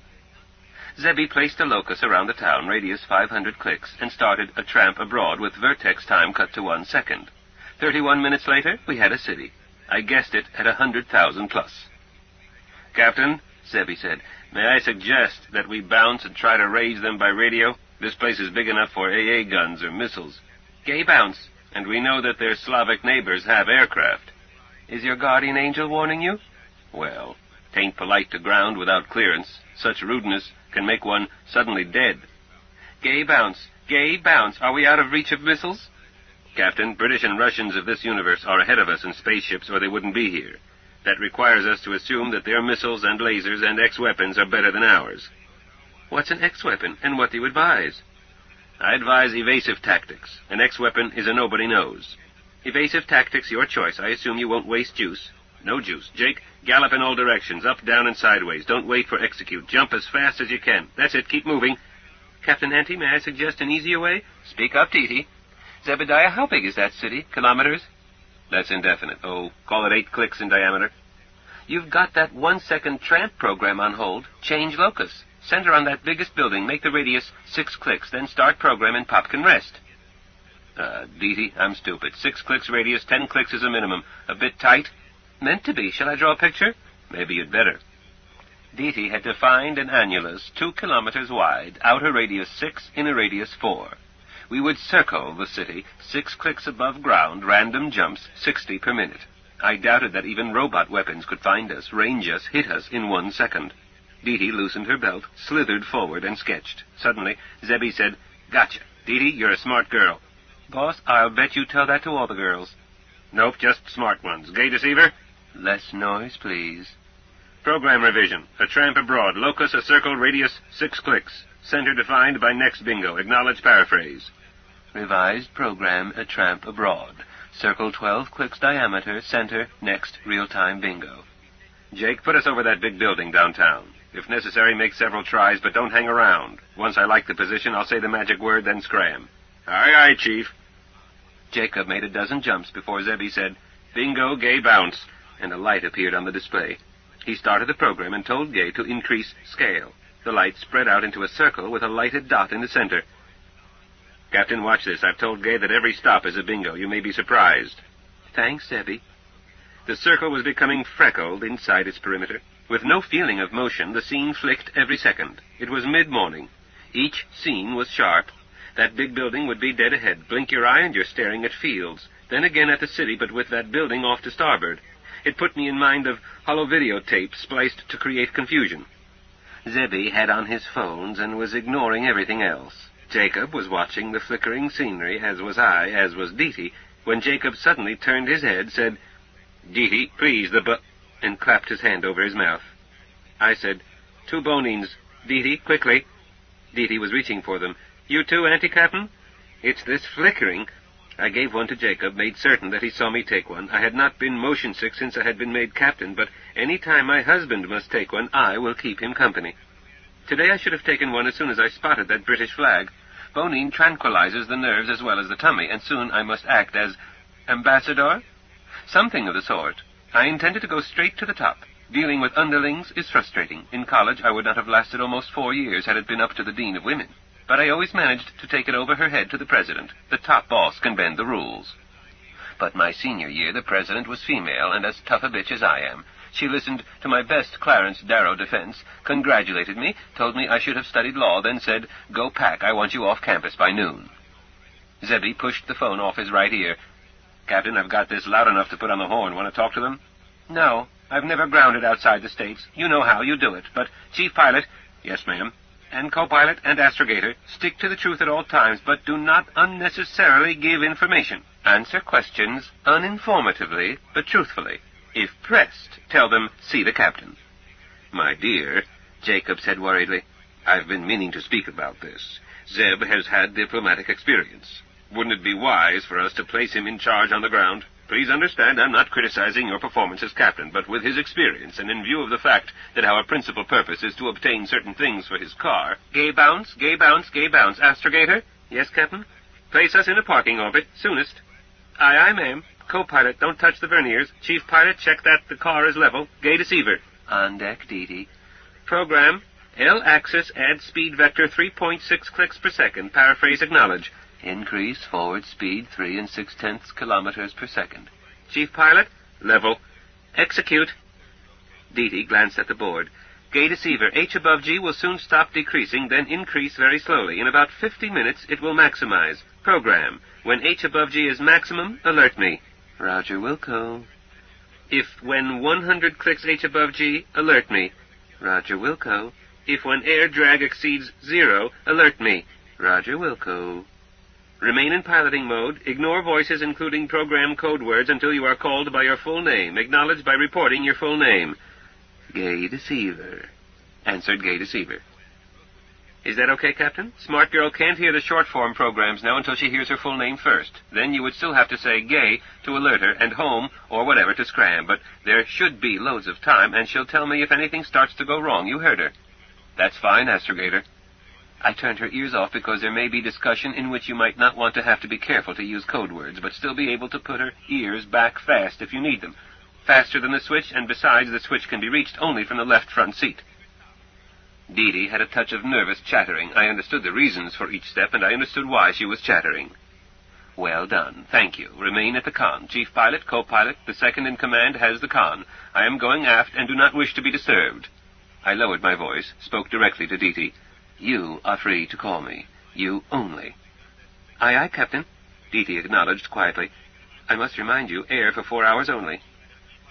Zebby placed a locus around the town, radius 500 clicks, and started a tramp abroad with vertex time cut to 1 second. 31 minutes later, we had a city. I guessed it at 100,000 plus. Captain, Zebby said, may I suggest that we bounce and try to raise them by radio? This place is big enough for AA guns or missiles. Gay Bounce. And we know that their Slavic neighbors have aircraft. Is your guardian angel warning you? Well, 'tain't polite to ground without clearance. Such rudeness can make one suddenly dead. Gay Bounce. Gay Bounce. Are we out of reach of missiles? Captain, British and Russians of this universe are ahead of us in spaceships or they wouldn't be here. That requires us to assume that their missiles and lasers and X-weapons are better than ours. What's an X-weapon, and what do you advise? I advise evasive tactics. An X-weapon is a nobody knows. Evasive tactics, your choice. I assume you won't waste juice. No juice. Jake, gallop in all directions, up, down, and sideways. Don't wait for execute. Jump as fast as you can. That's it. Keep moving. Captain Ante, may I suggest an easier way? Speak up, Titi. Zebediah, how big is that city? Kilometers? That's indefinite. Oh, call it 8 clicks in diameter. You've got that 1-second tramp program on hold. Change locus. Center on that biggest building. Make the radius 6 clicks. Then start program and Pop can rest. Dee, I'm stupid. 6 clicks radius, 10 clicks is a minimum. A bit tight? Meant to be. Shall I draw a picture? Maybe you'd better. Dee had defined an annulus 2 kilometers wide, outer radius 6, inner radius 4. We would circle the city 6 clicks above ground, random jumps, 60 per minute. I doubted that even robot weapons could find us, range us, hit us in 1 second. Dee Dee loosened her belt, slithered forward, and sketched. Suddenly, Zebby said, "Gotcha. Dee Dee, you're a smart girl." "Boss, I'll bet you tell that to all the girls." "Nope, just smart ones. Gay deceiver?" Less noise, please. Program revision. A tramp abroad. Locus a circle, radius 6 clicks. Center defined by next bingo. Acknowledge paraphrase. Revised program, A Tramp Abroad. Circle 12 clicks diameter, center, next, real-time bingo. Jake, put us over that big building downtown. If necessary, make several tries, but don't hang around. Once I like the position, I'll say the magic word, then scram. Aye, aye, Chief. Jacob made a dozen jumps before Zebby said, "Bingo, Gay, bounce," and a light appeared on the display. He started the program and told Gay to increase scale. The light spread out into a circle with a lighted dot in the center. "Captain, watch this. I've told Gay that every stop is a bingo. You may be surprised." "Thanks, Zebby." The circle was becoming freckled inside its perimeter. With no feeling of motion, the scene flicked every second. It was mid-morning. Each scene was sharp. That big building would be dead ahead. Blink your eye and you're staring at fields. Then again at the city, but with that building off to starboard. It put me in mind of hollow videotape spliced to create confusion. Zebby had on his phones and was ignoring everything else. Jacob was watching the flickering scenery, as was I, as was Dee Dee, when Jacob suddenly turned his head, said, "Dee Dee, please, and clapped his hand over his mouth. I said, "2 bonines. Dee Dee, quickly." Dee Dee was reaching for them. "You too, Auntie Captain?" "It's this flickering." I gave one to Jacob, made certain that he saw me take one. I had not been motion-sick since I had been made captain, but any time my husband must take one, I will keep him company. Today I should have taken one as soon as I spotted that British flag. Bonine tranquilizes the nerves as well as the tummy, and soon I must act as ambassador? Something of the sort. I intended to go straight to the top. Dealing with underlings is frustrating. In college I would not have lasted almost 4 years had it been up to the Dean of Women. But I always managed to take it over her head to the president. The top boss can bend the rules. But my senior year, the president was female and as tough a bitch as I am. She listened to my best Clarence Darrow defense, congratulated me, told me I should have studied law, then said, "Go pack, I want you off campus by noon." Zebby pushed the phone off his right ear. "Captain, I've got this loud enough to put on the horn. Want to talk to them?" "No, I've never grounded outside the States. You know how, you do it. But, Chief Pilot—" "Yes, ma'am." "And co-pilot and astrogator, stick to the truth at all times, but do not unnecessarily give information. Answer questions uninformatively, but truthfully. If pressed, tell them, 'See the captain.'" "My dear," Jacob said worriedly, "I've been meaning to speak about this. Zeb has had diplomatic experience. Wouldn't it be wise for us to place him in charge on the ground? Please understand, I'm not criticizing your performance as captain, but with his experience, and in view of the fact that our principal purpose is to obtain certain things for his car—" "Gay bounce, gay bounce, gay bounce. Astrogator?" "Yes, Captain." "Place us in a parking orbit, soonest." "Aye, aye, ma'am." "Co-pilot, don't touch the verniers. Chief Pilot, check that the car is level. Gay deceiver." On deck, Dee Dee. "Program, L-axis, add speed vector 3.6 clicks per second. Paraphrase, acknowledge." Increase forward speed 3 6/10 kilometers per second. "Chief Pilot, level. Execute." Dee Dee glanced at the board. "Gay deceiver, H above G will soon stop decreasing, then increase very slowly. In about 50 minutes, it will maximize. Program, when H above G is maximum, alert me." Roger, Wilco. "If when 100 clicks H above G, alert me." Roger, Wilco. "If when air drag exceeds 0, alert me." Roger, Wilco. "Remain in piloting mode. Ignore voices including program code words until you are called by your full name. Acknowledge by reporting your full name." Gay deceiver. Answered Gay deceiver. "Is that okay, Captain? Smart girl can't hear the short-form programs now until she hears her full name first. Then you would still have to say Gay to alert her, and home, or whatever, to scram. But there should be loads of time, and she'll tell me if anything starts to go wrong. You heard her." "That's fine, Astrogator." I turned her ears off because there may be discussion in which you might not want to have to be careful to use code words, but still be able to put her ears back fast if you need them. Faster than the switch, and besides, the switch can be reached only from the left front seat. Dee Dee had a touch of nervous chattering. I understood the reasons for each step, and I understood why she was chattering. "Well done. Thank you. Remain at the con. Chief Pilot, Co-Pilot, the second in command has the con. I am going aft and do not wish to be disturbed." I lowered my voice, spoke directly to Dee Dee. "You are free to call me. You only." Aye, aye, Captain, Dee Dee acknowledged quietly. I must remind you, air for 4 hours only.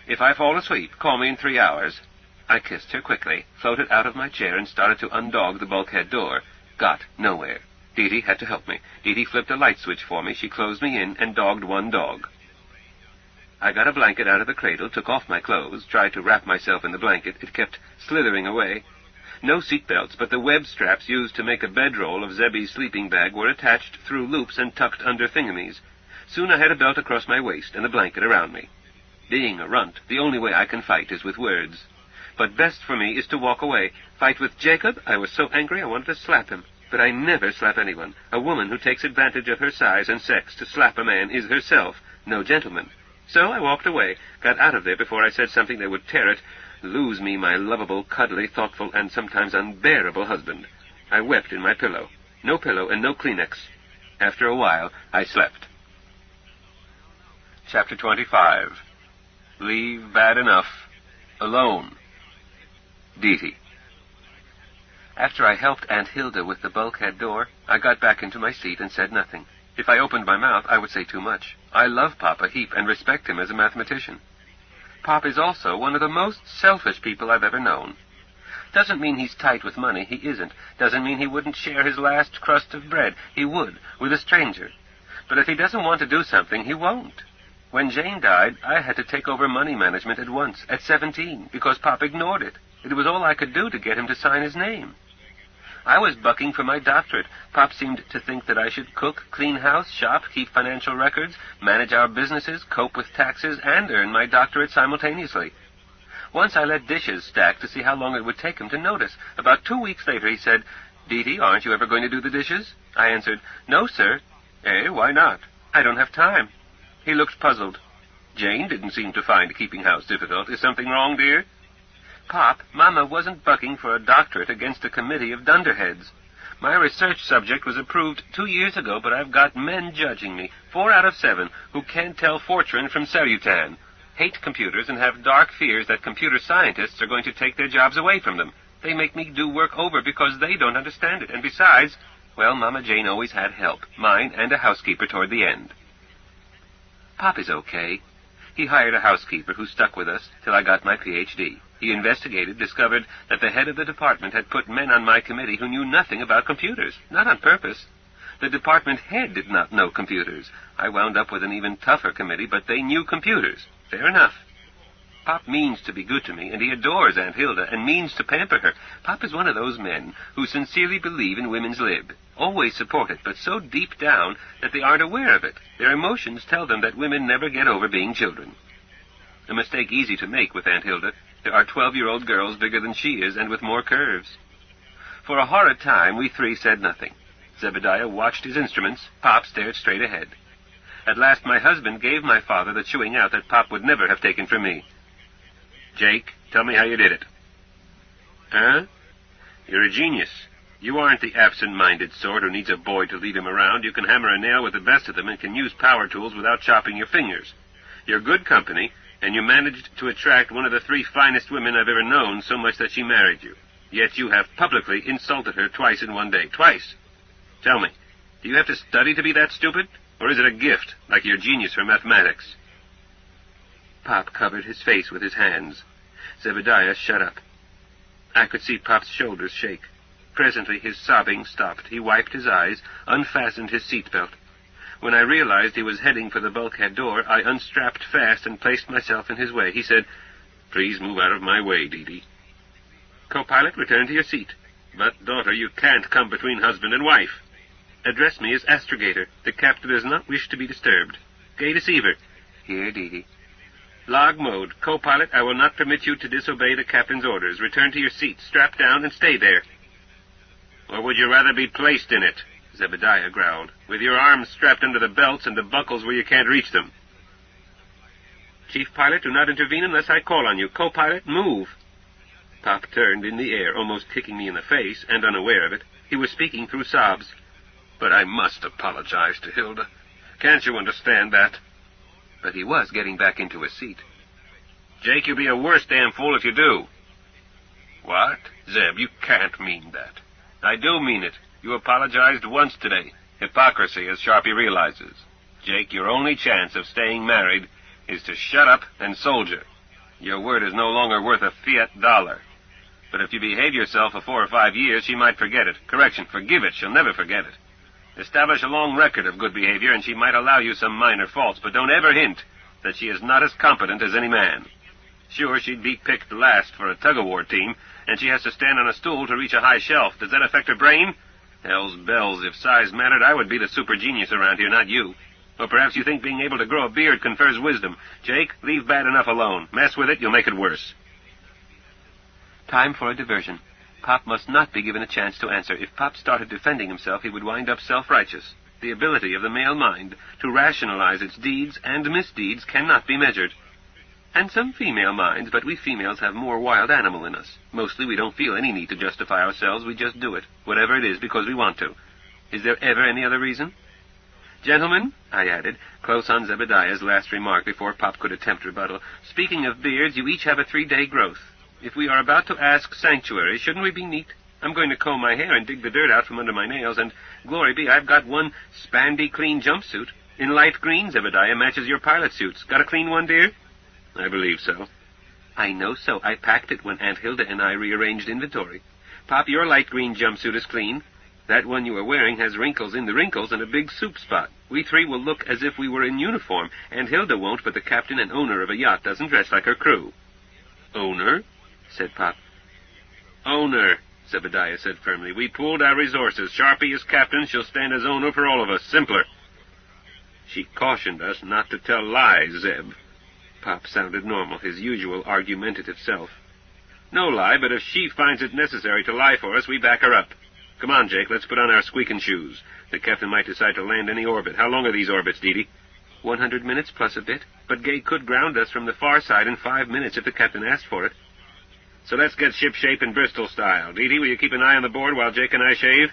If I fall asleep, call me in 3 hours. I kissed her quickly, floated out of my chair, and started to undog the bulkhead door. Got nowhere. Dee Dee had to help me. Dee Dee flipped a light switch for me. She closed me in and dogged one dog. I got a blanket out of the cradle, took off my clothes, tried to wrap myself in the blanket. It kept slithering away. No seat belts, but the web straps used to make a bedroll of Zebby's sleeping bag were attached through loops and tucked under thingamies. Soon I had a belt across my waist and a blanket around me. Being a runt, the only way I can fight is with words. But best for me is to walk away. Fight with Jacob? I was so angry I wanted to slap him. But I never slap anyone. A woman who takes advantage of her size and sex to slap a man is herself no gentleman. So I walked away, got out of there before I said something that would tear it, lose me my lovable, cuddly, thoughtful, and sometimes unbearable husband. I wept in my pillow. No pillow and no Kleenex. After a while, I slept. Chapter 25. Leave bad enough. Alone. Dee Dee. After I helped Aunt Hilda with the bulkhead door, I got back into my seat and said nothing. If I opened my mouth, I would say too much. I love Pop a heap and respect him as a mathematician. Pop is also one of the most selfish people I've ever known. Doesn't mean he's tight with money. He isn't. Doesn't mean he wouldn't share his last crust of bread. He would, with a stranger. But if he doesn't want to do something, he won't. When Jane died, I had to take over money management at once, at 17, because Pop ignored it. It was all I could do to get him to sign his name. I was bucking for my doctorate. Pop seemed to think that I should cook, clean house, shop, keep financial records, manage our businesses, cope with taxes, and earn my doctorate simultaneously. Once I let dishes stack to see how long it would take him to notice. About 2 weeks later he said, "Dee Dee, aren't you ever going to do the dishes?" I answered, "No, sir." "Eh, why not?" "I don't have time." He looked puzzled. Jane didn't seem to find keeping house difficult. Is something wrong, dear? Pop, Mama wasn't bucking for a doctorate against a committee of dunderheads. My research subject was approved 2 years ago, but I've got men judging me, 4 out of 7, who can't tell Fortran from Salutan, hate computers, and have dark fears that computer scientists are going to take their jobs away from them. They make me do work over because they don't understand it, and besides, well, Mama Jane always had help, mine and a housekeeper toward the end. Pop is okay. He hired a housekeeper who stuck with us till I got my Ph.D. He investigated, discovered that the head of the department had put men on my committee who knew nothing about computers, not on purpose. The department head did not know computers. I wound up with an even tougher committee, but they knew computers. Fair enough. Pop means to be good to me, and he adores Aunt Hilda, and means to pamper her. Pop is one of those men who sincerely believe in women's lib, always support it, but so deep down that they aren't aware of it. Their emotions tell them that women never get over being children. A mistake easy to make with Aunt Hilda. There are 12-year-old girls bigger than she is, and with more curves. For a horrid time, we three said nothing. Zebediah watched his instruments. Pop stared straight ahead. At last my husband gave my father the chewing out that Pop would never have taken from me. "Jake, tell me how you did it." "Huh? You're a genius. You aren't the absent-minded sort who needs a boy to lead him around. You can hammer a nail with the best of them and can use power tools without chopping your fingers. You're good company, and you managed to attract one of the 3 finest women I've ever known so much that she married you. Yet you have publicly insulted her twice in one day. Twice. Tell me, do you have to study to be that stupid? Or is it a gift, like your genius for mathematics?" Pop covered his face with his hands. Zebediah shut up. I could see Pop's shoulders shake. Presently his sobbing stopped. He wiped his eyes, unfastened his seatbelt. When I realized he was heading for the bulkhead door, I unstrapped fast and placed myself in his way. He said, "Please move out of my way, Dee Dee." "Co-pilot, return to your seat." "But, daughter, you can't come between husband and wife." "Address me as astrogator. The captain does not wish to be disturbed." "Gay deceiver." "Here, Dee Dee." "Log mode. Co-pilot, I will not permit you to disobey the captain's orders. Return to your seat. Strap down and stay there." "Or would you rather be placed in it?" Zebediah growled, "with your arms strapped under the belts and the buckles where you can't reach them." "Chief pilot, do not intervene unless I call on you. Co-pilot, move." Pop turned in the air, almost kicking me in the face, and unaware of it. He was speaking through sobs. "But I must apologize to Hilda. Can't you understand that?" But he was getting back into his seat. "Jake, you'll be a worse damn fool if you do." "What? Zeb, you can't mean that." "I do mean it. You apologized once today. Hypocrisy, as Sharpie realizes. Jake, your only chance of staying married is to shut up and soldier. Your word is no longer worth a fiat dollar. But if you behave yourself for 4 or 5 years, she might forget it. Correction, forgive it. She'll never forget it. Establish a long record of good behavior, and she might allow you some minor faults, but don't ever hint that she is not as competent as any man. Sure, she'd be picked last for a tug-of-war team, and she has to stand on a stool to reach a high shelf. Does that affect her brain? Hell's bells, if size mattered, I would be the super genius around here, not you. Or perhaps you think being able to grow a beard confers wisdom. Jake, leave bad enough alone. Mess with it, you'll make it worse. Time for a diversion. Pop must not be given a chance to answer. If Pop started defending himself, he would wind up self-righteous. The ability of the male mind to rationalize its deeds and misdeeds cannot be measured. And some female minds, but we females have more wild animal in us. Mostly we don't feel any need to justify ourselves, we just do it, whatever it is, because we want to. Is there ever any other reason? Gentlemen, I added, close on Zebediah's last remark before Pop could attempt rebuttal, speaking of beards, you each have a 3-day growth. If we are about to ask sanctuary, shouldn't we be neat? I'm going to comb my hair and dig the dirt out from under my nails, and, glory be, I've got one spandy clean jumpsuit. In light green, Zebediah, matches your pilot suits. Got a clean one, dear? I believe so. I know so. I packed it when Aunt Hilda and I rearranged inventory. Pop, your light green jumpsuit is clean. That one you are wearing has wrinkles in the wrinkles and a big soup spot. We 3 will look as if we were in uniform. Aunt Hilda won't, but the captain and owner of a yacht doesn't dress like her crew. Owner? Said Pop. Owner, Zebediah said firmly. We pooled our resources. Sharpie is captain. She'll stand as owner for all of us. Simpler. She cautioned us not to tell lies, Zeb. Pop sounded normal, his usual argumentative self. No lie, but if she finds it necessary to lie for us, we back her up. Come on, Jake, let's put on our squeaking shoes. The captain might decide to land any orbit. How long are these orbits, Dee Dee? 100 minutes plus a bit, but Gay could ground us from the far side in 5 minutes if the captain asked for it. So let's get shipshape in Bristol style. Dee Dee, will you keep an eye on the board while Jake and I shave?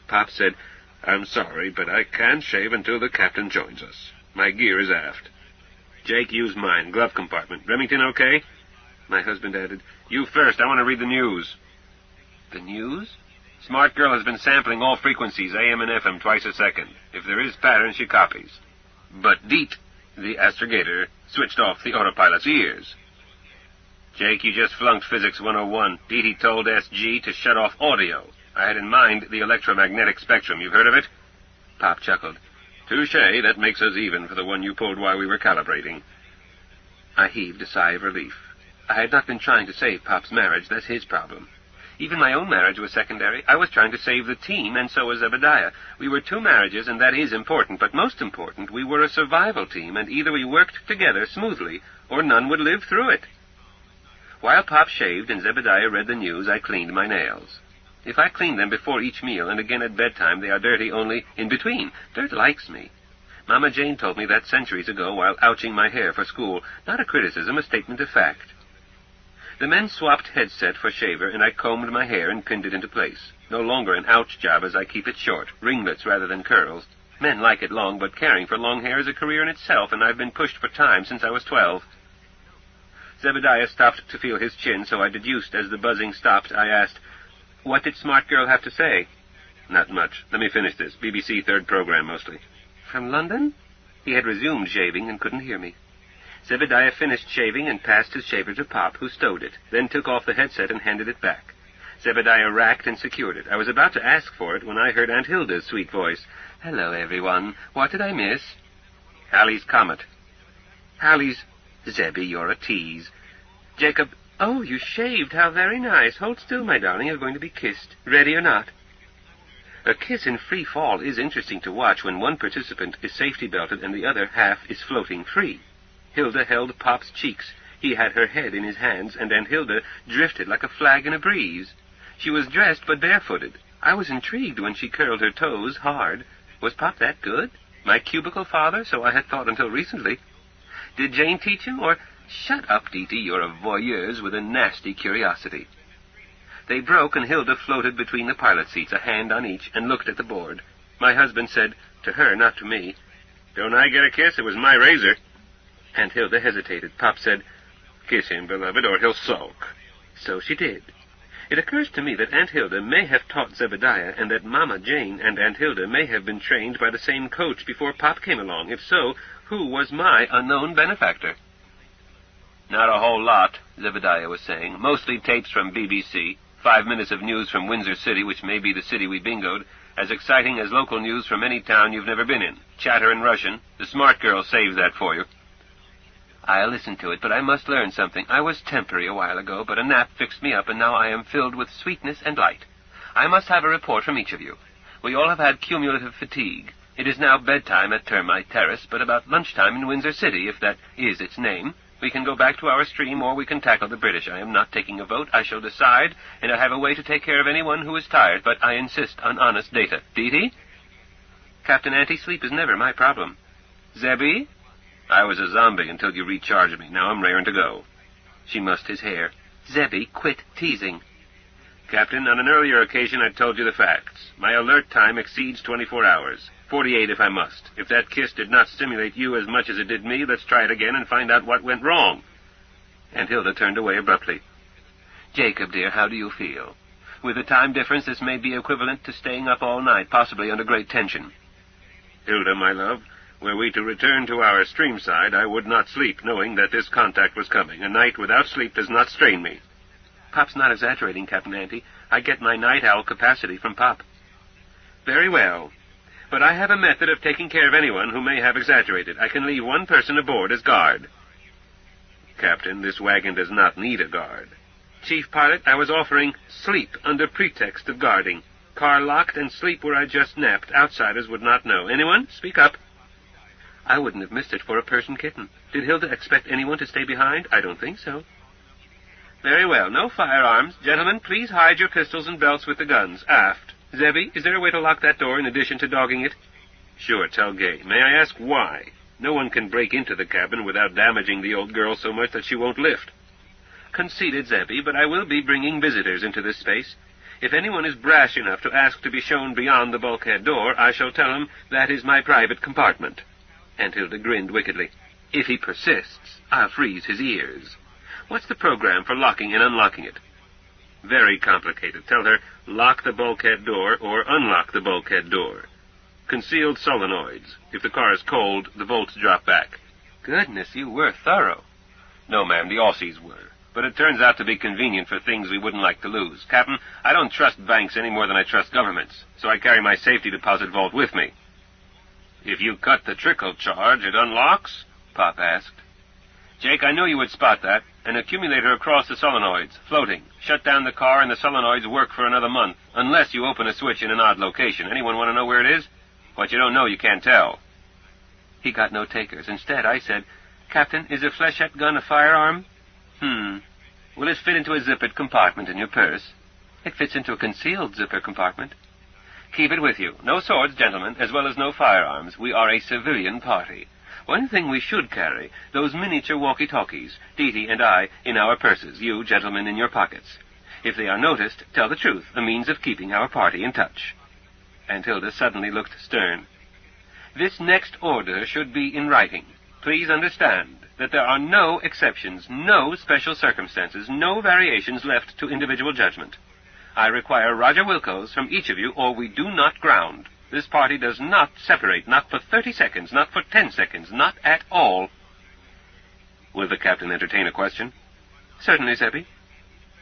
Pop said, I'm sorry, but I can't shave until the captain joins us. My gear is aft. Jake, use mine. Glove compartment. Remington okay? My husband added, You first. I want to read the news. The news? Smart girl has been sampling all frequencies, AM and FM, twice a second. If there is pattern, she copies. But Deet, the astrogator, switched off the autopilot's ears. Jake, you just flunked Physics 101. Deety told SG to shut off audio. I had in mind the electromagnetic spectrum. You've heard of it? Pop chuckled. Touché, that makes us even for the one you pulled while we were calibrating. I heaved a sigh of relief. I had not been trying to save Pop's marriage. That's his problem. Even my own marriage was secondary. I was trying to save the team, and so was Zebediah. We were 2 marriages, and that is important, but most important, we were a survival team, and either we worked together smoothly, or none would live through it. While Pop shaved and Zebediah read the news, I cleaned my nails. If I clean them before each meal and again at bedtime, they are dirty only in between. Dirt likes me. Mama Jane told me that centuries ago while ouching my hair for school. Not a criticism, a statement of fact. The men swapped headset for shaver, and I combed my hair and pinned it into place. No longer an ouch job as I keep it short, ringlets rather than curls. Men like it long, but caring for long hair is a career in itself, and I've been pushed for time since I was 12. Zebediah stopped to feel his chin, so I deduced as the buzzing stopped. I asked, What did Smart Girl have to say? Not much. Let me finish this. BBC third program, mostly. From London? He had resumed shaving and couldn't hear me. Zebediah finished shaving and passed his shaver to Pop, who stowed it, then took off the headset and handed it back. Zebediah racked and secured it. I was about to ask for it when I heard Aunt Hilda's sweet voice. Hello, everyone. What did I miss? Halley's Comet. Halley's... Zebby, you're a tease. Jacob... Oh, you shaved. How very nice. Hold still, my darling. You're going to be kissed. Ready or not? A kiss in free fall is interesting to watch when one participant is safety-belted and the other half is floating free. Hilda held Pop's cheeks. He had her head in his hands, and Aunt Hilda drifted like a flag in a breeze. She was dressed but barefooted. I was intrigued when she curled her toes hard. Was Pop that good? My cubicle father, so I had thought until recently. Did Jane teach him, or... Shut up, Dee Dee, you're a voyeuse with a nasty curiosity. They broke, and Hilda floated between the pilot seats, a hand on each, and looked at the board. My husband said, to her, not to me, Don't I get a kiss? It was my razor. Aunt Hilda hesitated. Pop said, Kiss him, beloved, or he'll sulk. So she did. It occurs to me that Aunt Hilda may have taught Zebediah, and that Mama Jane and Aunt Hilda may have been trained by the same coach before Pop came along. If so, who was my unknown benefactor? Not a whole lot, Zebediah was saying. Mostly tapes from BBC, 5 minutes of news from Windsor City, which may be the city we bingoed, as exciting as local news from any town you've never been in. Chatter in Russian. The smart girl saves that for you. I'll listen to it, but I must learn something. I was temporary a while ago, but a nap fixed me up, and now I am filled with sweetness and light. I must have a report from each of you. We all have had cumulative fatigue. It is now bedtime at Termite Terrace, but about lunchtime in Windsor City, if that is its name, we can go back to our stream, or we can tackle the British. I am not taking a vote. I shall decide, and I have a way to take care of anyone who is tired, but I insist on honest data. Dee-Dee? Captain Anti-Sleep is never my problem. Zebby? I was a zombie until you recharged me. Now I'm raring to go. She mussed his hair. Zebby, quit teasing. Captain, on an earlier occasion I told you the facts. My alert time exceeds 24 hours. 48 if I must. If that kiss did not stimulate you as much as it did me, let's try it again and find out what went wrong. And Hilda turned away abruptly. Jacob, dear, how do you feel? With the time difference, this may be equivalent to staying up all night, possibly under great tension. Hilda, my love, were we to return to our streamside, I would not sleep, knowing that this contact was coming. A night without sleep does not strain me. Pop's not exaggerating, Captain Ante. I get my night owl capacity from Pop. Very well. But I have a method of taking care of anyone who may have exaggerated. I can leave one person aboard as guard. Captain, this wagon does not need a guard. Chief Pilot, I was offering sleep under pretext of guarding. Car locked and sleep where I just napped. Outsiders would not know. Anyone? Speak up. I wouldn't have missed it for a Persian kitten. Did Hilda expect anyone to stay behind? I don't think so. Very well. No firearms. Gentlemen, please hide your pistols and belts with the guns. Aft. Zebby, is there a way to lock that door in addition to dogging it? Sure, tell Gay. May I ask why? No one can break into the cabin without damaging the old girl so much that she won't lift. Conceded, Zebby, but I will be bringing visitors into this space. If anyone is brash enough to ask to be shown beyond the bulkhead door, I shall tell him that is my private compartment. Aunt Hilda grinned wickedly. If he persists, I'll freeze his ears. What's the program for locking and unlocking it? Very complicated. Tell her, lock the bulkhead door or unlock the bulkhead door. Concealed solenoids. If the car is cold, the volts drop back. Goodness, you were thorough. No, ma'am, the Aussies were. But it turns out to be convenient for things we wouldn't like to lose. Captain, I don't trust banks any more than I trust governments, so I carry my safety deposit vault with me. If you cut the trickle charge, it unlocks? Pop asked. Jake, I knew you would spot that. An accumulator across the solenoids, floating. Shut down the car and the solenoids work for another month, unless you open a switch in an odd location. Anyone want to know where it is? What you don't know, you can't tell. He got no takers. Instead, I said, Captain, is a flechette gun a firearm? Will it fit into a zippered compartment in your purse? It fits into a concealed zipper compartment. Keep it with you. No swords, gentlemen, as well as no firearms. We are a civilian party. One thing we should carry, those miniature walkie-talkies, Dee-Dee and I, in our purses, you, gentlemen, in your pockets. If they are noticed, tell the truth, a means of keeping our party in touch. Aunt Hilda suddenly looked stern. This next order should be in writing. Please understand that there are no exceptions, no special circumstances, no variations left to individual judgment. I require Roger Wilco's from each of you, or we do not ground. This party does not separate, not for 30 seconds, not for 10 seconds, not at all. Will the captain entertain a question? Certainly, Zebby.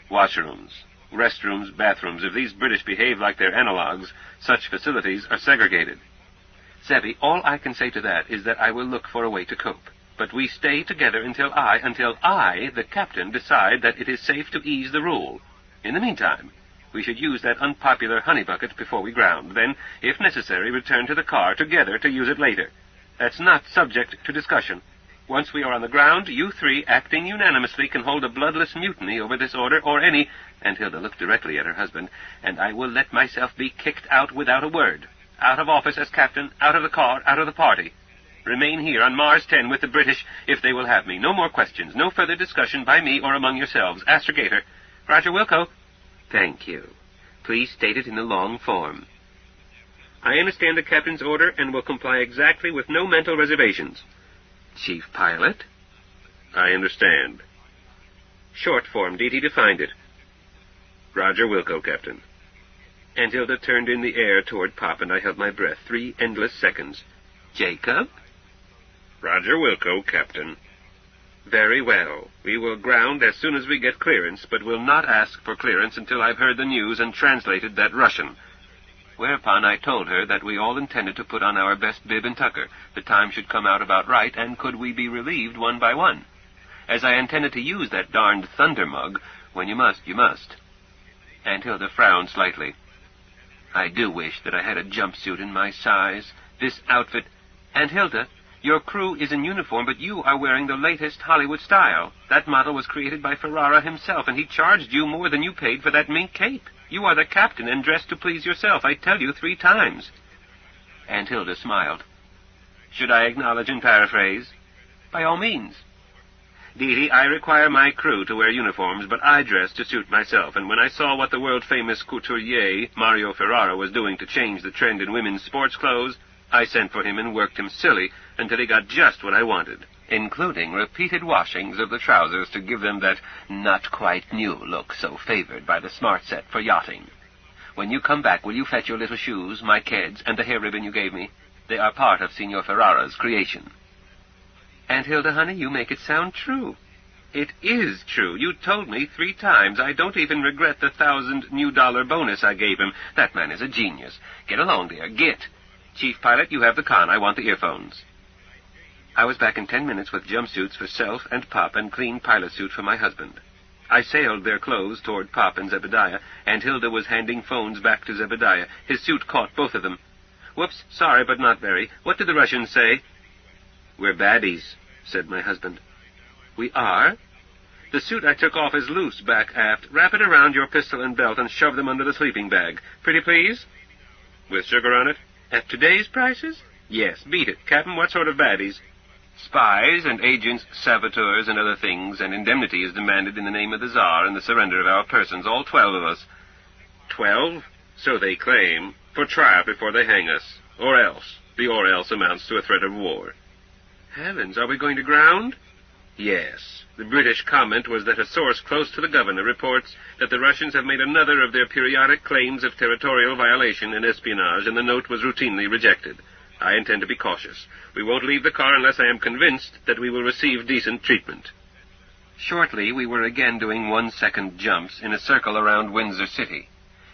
Washrooms, restrooms, bathrooms. If these British behave like their analogues, such facilities are segregated. Zebby, all I can say to that is that I will look for a way to cope. But we stay together until I, the captain, decide that it is safe to ease the rule. In the meantime, we should use that unpopular honey bucket before we ground. Then, if necessary, return to the car together to use it later. That's not subject to discussion. Once we are on the ground, you three, acting unanimously, can hold a bloodless mutiny over this order or any, and Hilda looked directly at her husband, and I will let myself be kicked out without a word. Out of office as captain, out of the car, out of the party. Remain here on Mars 10 with the British if they will have me. No more questions, no further discussion by me or among yourselves. Astrogator. Roger Wilco. Thank you. Please state it in the long form. I understand the captain's order and will comply exactly with no mental reservations. Chief Pilot? I understand. Short form, Dee-Dee defined it. Roger Wilco, Captain. Aunt Hilda turned in the air toward Pop, and I held my breath 3 endless seconds. Jacob? Roger Wilco, Captain. Very well. We will ground as soon as we get clearance, but will not ask for clearance until I've heard the news and translated that Russian. Whereupon I told her that we all intended to put on our best bib and tucker. The time should come out about right, and could we be relieved one by one? As I intended to use that darned thunder mug, when you must, you must. Aunt Hilda frowned slightly. I do wish that I had a jumpsuit in my size. This outfit... Aunt Hilda, your crew is in uniform, but you are wearing the latest Hollywood style. That model was created by Ferrara himself, and he charged you more than you paid for that mink cape. You are the captain and dressed to please yourself. I tell you 3 times. Aunt Hilda smiled. Should I acknowledge and paraphrase? By all means. Dee Dee, I require my crew to wear uniforms, but I dress to suit myself, and when I saw what the world-famous couturier, Mario Ferrara, was doing to change the trend in women's sports clothes, I sent for him and worked him silly until he got just what I wanted, including repeated washings of the trousers to give them that not-quite-new look so favored by the smart set for yachting. When you come back, will you fetch your little shoes, my keds, and the hair ribbon you gave me? They are part of Signor Ferrara's creation. Aunt Hilda, honey, you make it sound true. It is true. You told me 3 times. I don't even regret the $1,000 new bonus I gave him. That man is a genius. Get along, dear. Get. Chief Pilot, you have the con. I want the earphones. I was back in 10 minutes with jumpsuits for self and Pop and clean pilot suit for my husband. I sailed their clothes toward Pop and Zebediah, and Hilda was handing phones back to Zebediah. His suit caught both of them. Whoops, sorry, but not very. What did the Russians say? We're baddies, said my husband. We are? The suit I took off is loose back aft. Wrap it around your pistol and belt and shove them under the sleeping bag. Pretty please? With sugar on it? At today's prices? Yes, beat it. Captain, what sort of baddies? Spies and agents, saboteurs, and other things, and indemnity is demanded in the name of the Tsar and the surrender of our persons, all 12 of us. 12? So they claim, for trial before they hang us. Or else. The or else amounts to a threat of war. Heavens, are we going to ground? Yes. The British comment was that a source close to the governor reports that the Russians have made another of their periodic claims of territorial violation and espionage, and the note was routinely rejected. I intend to be cautious. We won't leave the car unless I am convinced that we will receive decent treatment. Shortly, we were again doing 1-second jumps in a circle around Windsor City.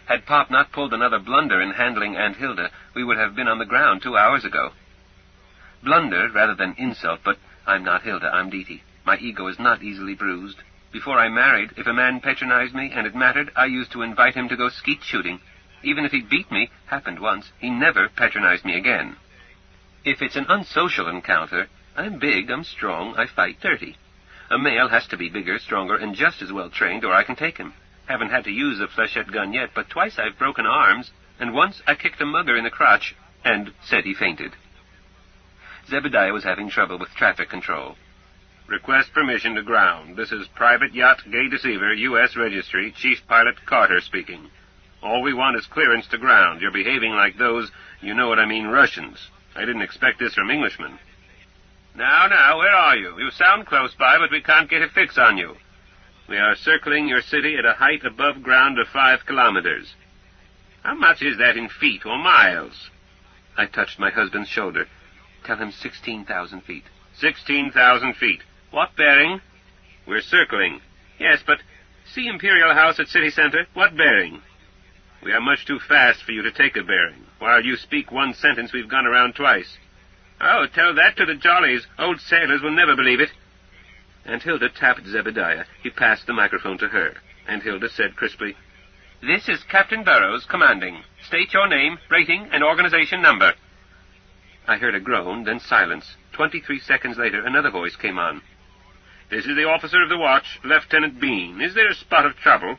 Had Pop not pulled another blunder in handling Aunt Hilda, we would have been on the ground 2 hours ago. Blunder rather than insult, but I'm not Hilda, I'm Dee Dee. My ego is not easily bruised. Before I married, if a man patronized me and it mattered, I used to invite him to go skeet shooting. Even if he beat me, happened once, he never patronized me again. If it's an unsocial encounter, I'm big, I'm strong, I fight dirty. A male has to be bigger, stronger, and just as well trained, or I can take him. Haven't had to use a flechette gun yet, but twice I've broken arms, and once I kicked a mugger in the crotch, and said he fainted. Zebediah was having trouble with traffic control. Request permission to ground. This is Private Yacht Gay Deceiver, U.S. Registry, Chief Pilot Carter speaking. All we want is clearance to ground. You're behaving like those, you know what I mean, Russians. I didn't expect this from Englishmen. Now, where are you? You sound close by, but we can't get a fix on you. We are circling your city at a height above ground of 5 kilometers. How much is that in feet or miles? I touched my husband's shoulder. Tell him 16,000 feet. 16,000 feet. What bearing? We're circling. Yes, but see Imperial House at City Center? What bearing? We are much too fast for you to take a bearing. While you speak one sentence, we've gone around twice. Oh, tell that to the jollies. Old sailors will never believe it. Aunt Hilda tapped Zebediah. He passed the microphone to her. Aunt Hilda said crisply, This is Captain Burrows, commanding. State your name, rating, and organization number. I heard a groan, then silence. 23 seconds later, another voice came on. This is the officer of the watch, Lieutenant Bean. Is there a spot of trouble?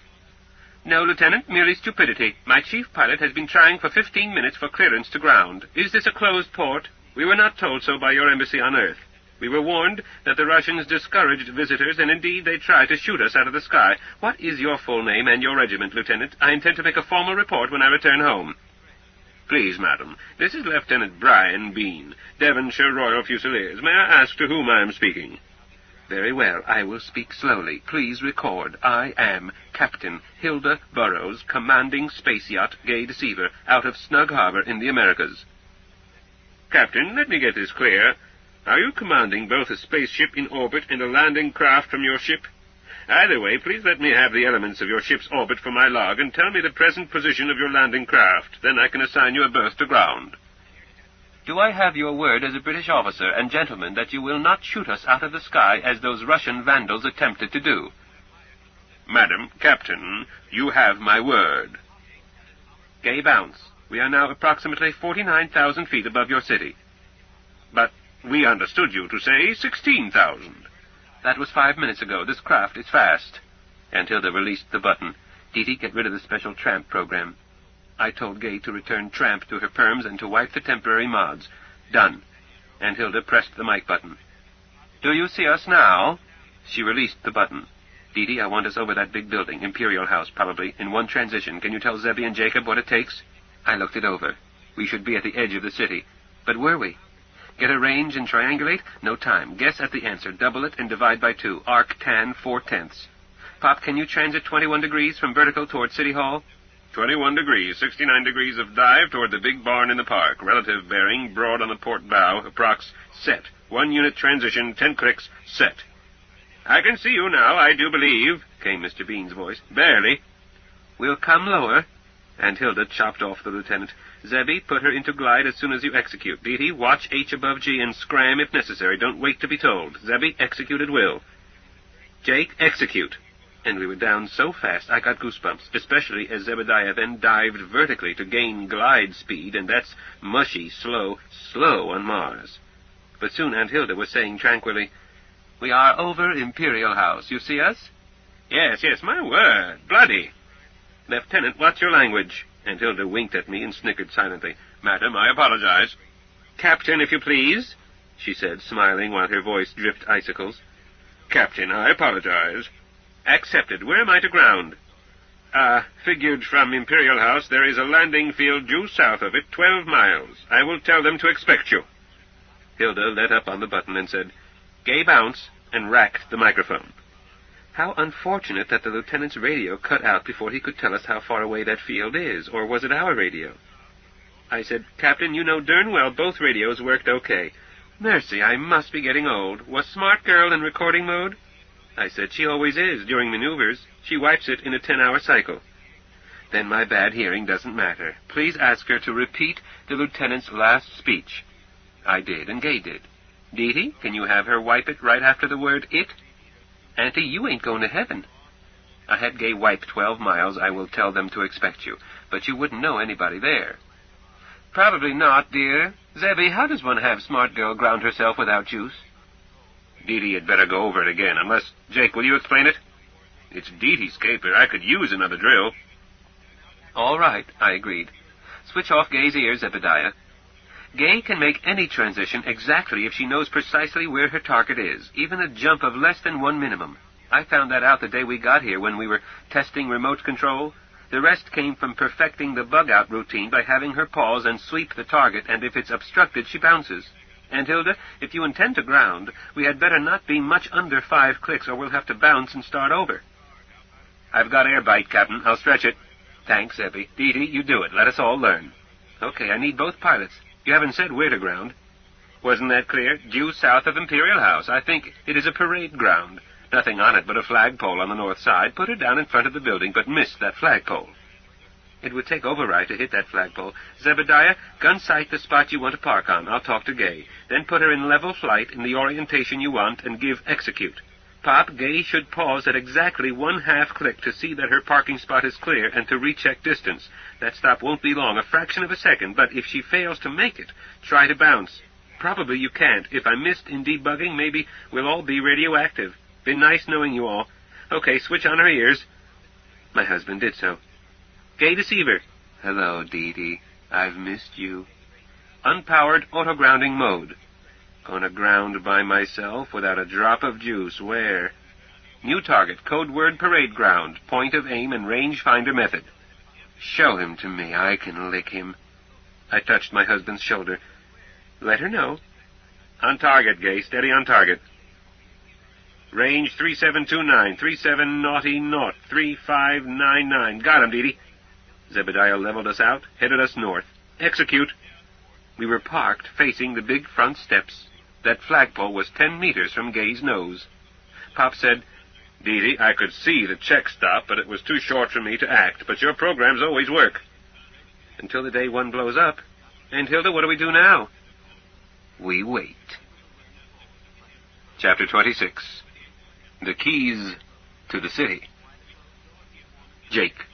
No, Lieutenant, merely stupidity. My chief pilot has been trying for 15 minutes for clearance to ground. Is this a closed port? We were not told so by your embassy on Earth. We were warned that the Russians discouraged visitors, and indeed they tried to shoot us out of the sky. What is your full name and your regiment, Lieutenant? I intend to make a formal report when I return home. Please, madam, this is Lieutenant Brian Bean, Devonshire Royal Fusiliers. May I ask to whom I am speaking? Very well, I will speak slowly. Please record. I am Captain Hilda Burrows, commanding space yacht Gay Deceiver, out of Snug Harbor in the Americas. Captain, let me get this clear. Are you commanding both a spaceship in orbit and a landing craft from your ship? Either way, please let me have the elements of your ship's orbit for my log and tell me the present position of your landing craft. Then I can assign you a berth to ground. Do I have your word as a British officer and gentleman that you will not shoot us out of the sky as those Russian vandals attempted to do? Madam, Captain, you have my word. Gay bounce. We are now approximately 49,000 feet above your city. But we understood you to say 16,000. That was 5 minutes ago. This craft is fast. Aunt Hilda released the button. Dee, get rid of the special tramp program. I told Gay to return tramp to her perms and to wipe the temporary mods. Done. Aunt Hilda pressed the mic button. Do you see us now? She released the button. Dee, I want us over that big building, Imperial House, probably, in one transition. Can you tell Zebby and Jacob what it takes? I looked it over. We should be at the edge of the city. But were we? Get a range and triangulate? No time. Guess at the answer. Double it and divide by 2. Arc tan 4/10. Pop, can you transit 21 degrees from vertical toward City Hall? 21 degrees, 69 degrees of dive toward the big barn in the park. Relative bearing, broad on the port bow, approx. Set. 1 unit transition, 10 clicks, set. I can see you now, I do believe, came Mr. Bean's voice. Barely. We'll come lower. Aunt Hilda chopped off the lieutenant. Zebby, put her into glide as soon as you execute. Dee, watch H above G and scram if necessary. Don't wait to be told. Zebby, execute at will. Jake, execute. And we were down so fast I got goosebumps, especially as Zebediah then dived vertically to gain glide speed, and that's mushy, slow on Mars. But soon Aunt Hilda was saying tranquilly, We are over Imperial House. You see us? Yes, my word. Bloody. Lieutenant, what's your language? Aunt Hilda winked at me and snickered silently. Madam, I apologize. Captain, if you please, she said, smiling while her voice dripped icicles. Captain, I apologize. Accepted. Where am I to ground? Figured from Imperial House there is a landing field due south of it, 12 miles. I will tell them to expect you. Hilda let up on the button and said, Gay bounce, and racked the microphone. How unfortunate that the lieutenant's radio cut out before he could tell us how far away that field is, or was it our radio? I said, Captain, you know darn well both radios worked okay. Mercy, I must be getting old. Was Smart Girl in recording mode? I said, she always is, during maneuvers. She wipes it in a 10-hour cycle. Then my bad hearing doesn't matter. Please ask her to repeat the lieutenant's last speech. I did, and Gay did. Dee, can you have her wipe it right after the word it? Auntie, you ain't going to heaven. I had Gay wipe 12 miles. I will tell them to expect you. But you wouldn't know anybody there. Probably not, dear. Zebby, how does one have Smart Girl ground herself without juice? Dee had better go over it again, unless... Jake, will you explain it? It's Dee's caper. I could use another drill. All right, I agreed. Switch off Gay's ears, Zebediah. Gay can make any transition exactly if she knows precisely where her target is, even a jump of less than 1 minimum. I found that out the day we got here when we were testing remote control. The rest came from perfecting the bug-out routine by having her pause and sweep the target, and if it's obstructed, she bounces. And, Hilda, if you intend to ground, we had better not be much under 5 clicks, or we'll have to bounce and start over. I've got air bite, Captain. I'll stretch it. Thanks, Zebby. Dee, you do it. Let us all learn. Okay, I need both pilots. You haven't said where to ground. Wasn't that clear? Due south of Imperial House. I think it is a parade ground. Nothing on it but a flagpole on the north side. Put her down in front of the building, but miss that flagpole. It would take override to hit that flagpole. Zebediah, gun sight the spot you want to park on. I'll talk to Gay. Then put her in level flight in the orientation you want and give execute. Pop, Gay should pause at exactly 1/2 click to see that her parking spot is clear and to recheck distance. That stop won't be long, a fraction of a second, but if she fails to make it, try to bounce. Probably you can't. If I missed in debugging, maybe we'll all be radioactive. Been nice knowing you all. Okay, switch on her ears. My husband did so. Gay Deceiver. Hello, Dee. I've missed you. Unpowered auto-grounding mode. Gonna ground by myself without a drop of juice. Where? New target, code word parade ground, point of aim and rangefinder method. Show him to me. I can lick him. I touched my husband's shoulder. Let her know. On target, Gay. Steady on target. Range 3729, 3700, 3599. Got him, Dee Dee. Zebediah leveled us out, headed us north. Execute. We were parked facing the big front steps. That flagpole was 10 meters from Gay's nose. Pop said, Dee Dee, I could see the check stop, but it was too short for me to act. But your programs always work. Until the day one blows up. And Hilda, what do we do now? We wait. Chapter 26. The Keys to the City. Jake.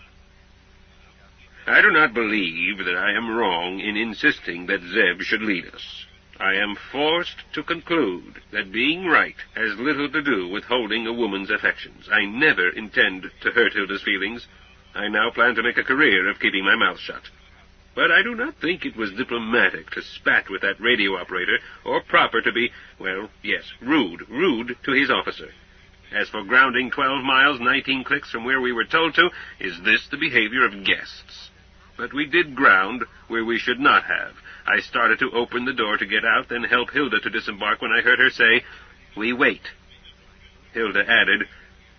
I do not believe that I am wrong in insisting that Zeb should lead us. I am forced to conclude that being right has little to do with holding a woman's affections. I never intend to hurt Hilda's feelings. I now plan to make a career of keeping my mouth shut. But I do not think it was diplomatic to spat with that radio operator, or proper to be, well, yes, rude to his officer. As for grounding 12 miles, 19 clicks from where we were told to, is this the behavior of guests? But we did ground where we should not have. I started to open the door to get out, then help Hilda to disembark when I heard her say, we wait. Hilda added,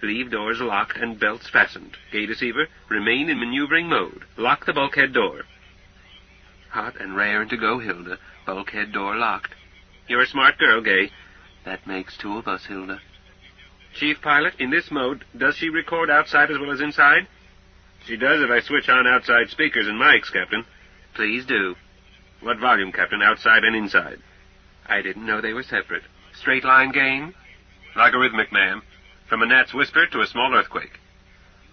leave doors locked and belts fastened. Gay deceiver, remain in maneuvering mode. Lock the bulkhead door. Hot and raring to go, Hilda. Bulkhead door locked. You're a smart girl, Gay. That makes two of us, Hilda. Chief Pilot, in this mode, does she record outside as well as inside? She does if I switch on outside speakers and mics, Captain. Please do. What volume, Captain, outside and inside? I didn't know they were separate. Straight line gain? Logarithmic, ma'am. From a gnat's whisper to a small earthquake.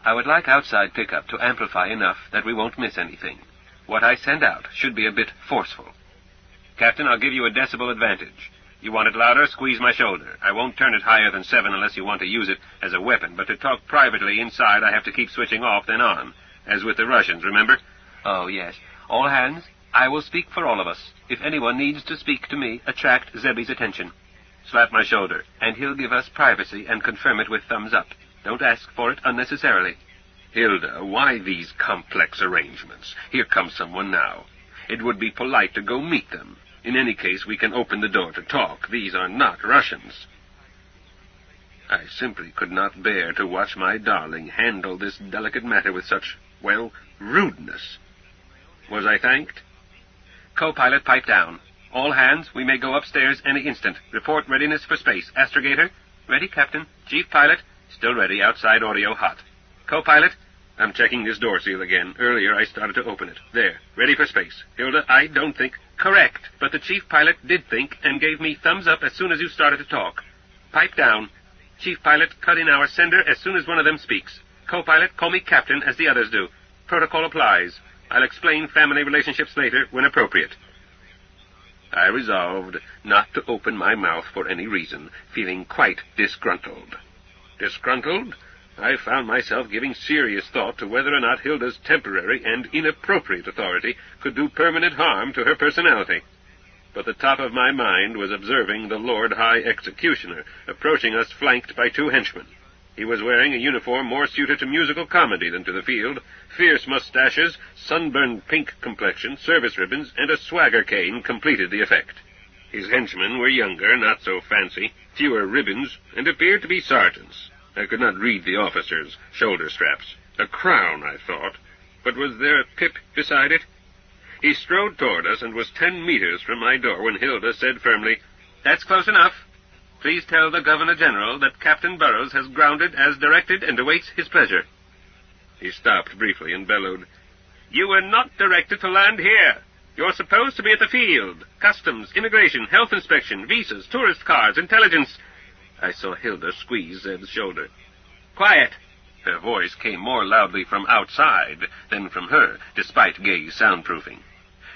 I would like outside pickup to amplify enough that we won't miss anything. What I send out should be a bit forceful. Captain, I'll give you a decibel advantage. You want it louder, squeeze my shoulder. I won't turn it higher than 7 unless you want to use it as a weapon, but to talk privately inside I have to keep switching off then on. As with the Russians, remember? Oh, yes. All hands, I will speak for all of us. If anyone needs to speak to me, attract Zebby's attention. Slap my shoulder, and he'll give us privacy and confirm it with thumbs up. Don't ask for it unnecessarily. Hilda, why these complex arrangements? Here comes someone now. It would be polite to go meet them. In any case, we can open the door to talk. These are not Russians. I simply could not bear to watch my darling handle this delicate matter with such, well, rudeness. Was I thanked? Co-pilot, pipe down. All hands, we may go upstairs any instant. Report readiness for space. Astrogator, ready, Captain. Chief Pilot, still ready. Outside audio hot. Co-pilot, I'm checking this door seal again. Earlier I started to open it. There, ready for space. Hilda, I don't think... Correct, but the Chief Pilot did think and gave me thumbs up as soon as you started to talk. Pipe down. Chief Pilot, cut in our sender as soon as one of them speaks. Co-pilot, call me Captain as the others do. Protocol applies. I'll explain family relationships later when appropriate. I resolved not to open my mouth for any reason, feeling quite disgruntled. Disgruntled? I found myself giving serious thought to whether or not Hilda's temporary and inappropriate authority could do permanent harm to her personality. But the top of my mind was observing the Lord High Executioner approaching us flanked by 2 henchmen. He was wearing a uniform more suited to musical comedy than to the field. Fierce mustaches, sunburned pink complexion, service ribbons, and a swagger cane completed the effect. His henchmen were younger, not so fancy, fewer ribbons, and appeared to be sergeants. I could not read the officers' shoulder straps. A crown, I thought, but was there a pip beside it? He strode toward us and was 10 meters from my door when Hilda said firmly, That's close enough. Please tell the Governor-General that Captain Burroughs has grounded as directed and awaits his pleasure. He stopped briefly and bellowed, You were not directed to land here. You're supposed to be at the field. Customs, immigration, health inspection, visas, tourist cards, intelligence. I saw Hilda squeeze Zeb's shoulder. Quiet! Her voice came more loudly from outside than from her, despite Gay's soundproofing.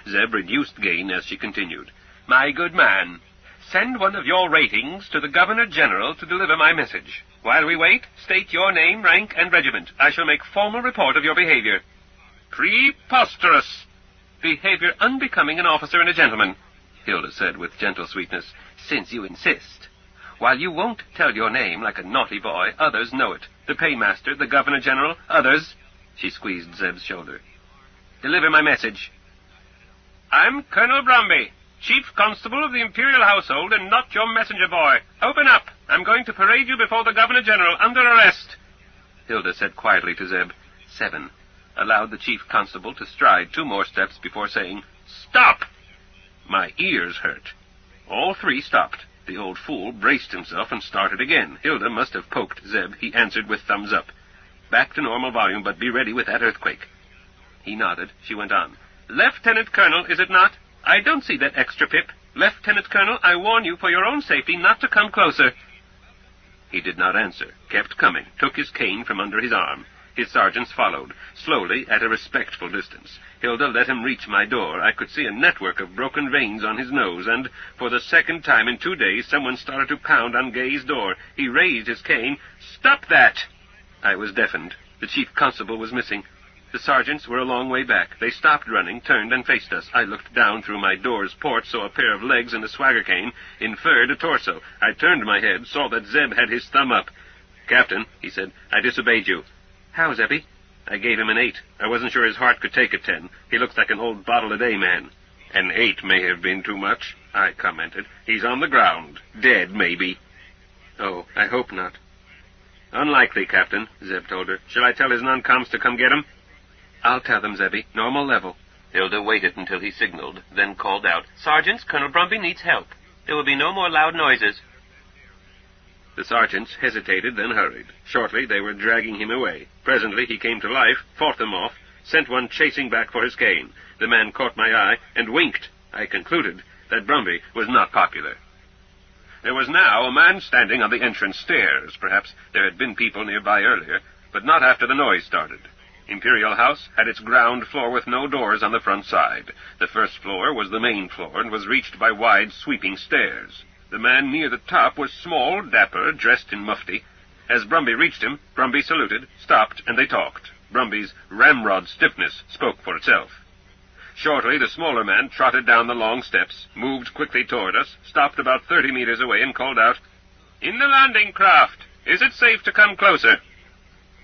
Zeb reduced gain as she continued. My good man, send one of your ratings to the Governor-General to deliver my message. While we wait, state your name, rank, and regiment. I shall make formal report of your behavior. Preposterous! Behavior unbecoming an officer and a gentleman, Hilda said with gentle sweetness, since you insist. While you won't tell your name like a naughty boy, others know it. The paymaster, the Governor-General, others. She squeezed Zeb's shoulder. Deliver my message. I'm Colonel Bromby, Chief Constable of the Imperial Household and not your messenger boy. Open up. I'm going to parade you before the Governor-General under arrest. Hilda said quietly to Zeb, 7. Allowed the Chief Constable to stride 2 more steps before saying, Stop! My ears hurt. All 3 stopped. The old fool braced himself and started again. Hilda must have poked Zeb. He answered with thumbs up. Back to normal volume, but be ready with that earthquake. He nodded. She went on. Lieutenant Colonel, is it not? I don't see that extra pip. Lieutenant Colonel, I warn you for your own safety not to come closer. He did not answer, kept coming, took his cane from under his arm. His sergeants followed, slowly, at a respectful distance. Hilda let him reach my door. I could see a network of broken veins on his nose, and, for the second time in 2 days, someone started to pound on Gay's door. He raised his cane. Stop that! I was deafened. The chief constable was missing. The sergeants were a long way back. They stopped running, turned, and faced us. I looked down through my door's port, saw a pair of legs and a swagger cane, inferred a torso. I turned my head, saw that Zeb had his thumb up. Captain, he said, I disobeyed you. How, Zebby? I gave him an 8. I wasn't sure his heart could take a 10. He looks like an old bottle-a-day man. An 8 may have been too much, I commented. He's on the ground. Dead, maybe. Oh, I hope not. Unlikely, Captain, Zeb told her. Shall I tell his non-coms to come get him? I'll tell them, Zebby. Normal level. Hilda waited until he signaled, then called out, Sergeants, Colonel Brumby needs help. There will be no more loud noises. The sergeants hesitated, then hurried. Shortly, they were dragging him away. Presently, he came to life, fought them off, sent one chasing back for his cane. The man caught my eye and winked. I concluded that Brumby was not popular. There was now a man standing on the entrance stairs. Perhaps there had been people nearby earlier, but not after the noise started. Imperial House had its ground floor with no doors on the front side. The first floor was the main floor and was reached by wide, sweeping stairs. The man near the top was small, dapper, dressed in mufti. As Brumby reached him, Brumby saluted, stopped, and they talked. Brumby's ramrod stiffness spoke for itself. Shortly, the smaller man trotted down the long steps, moved quickly toward us, stopped about 30 meters away, and called out, In the landing craft! Is it safe to come closer?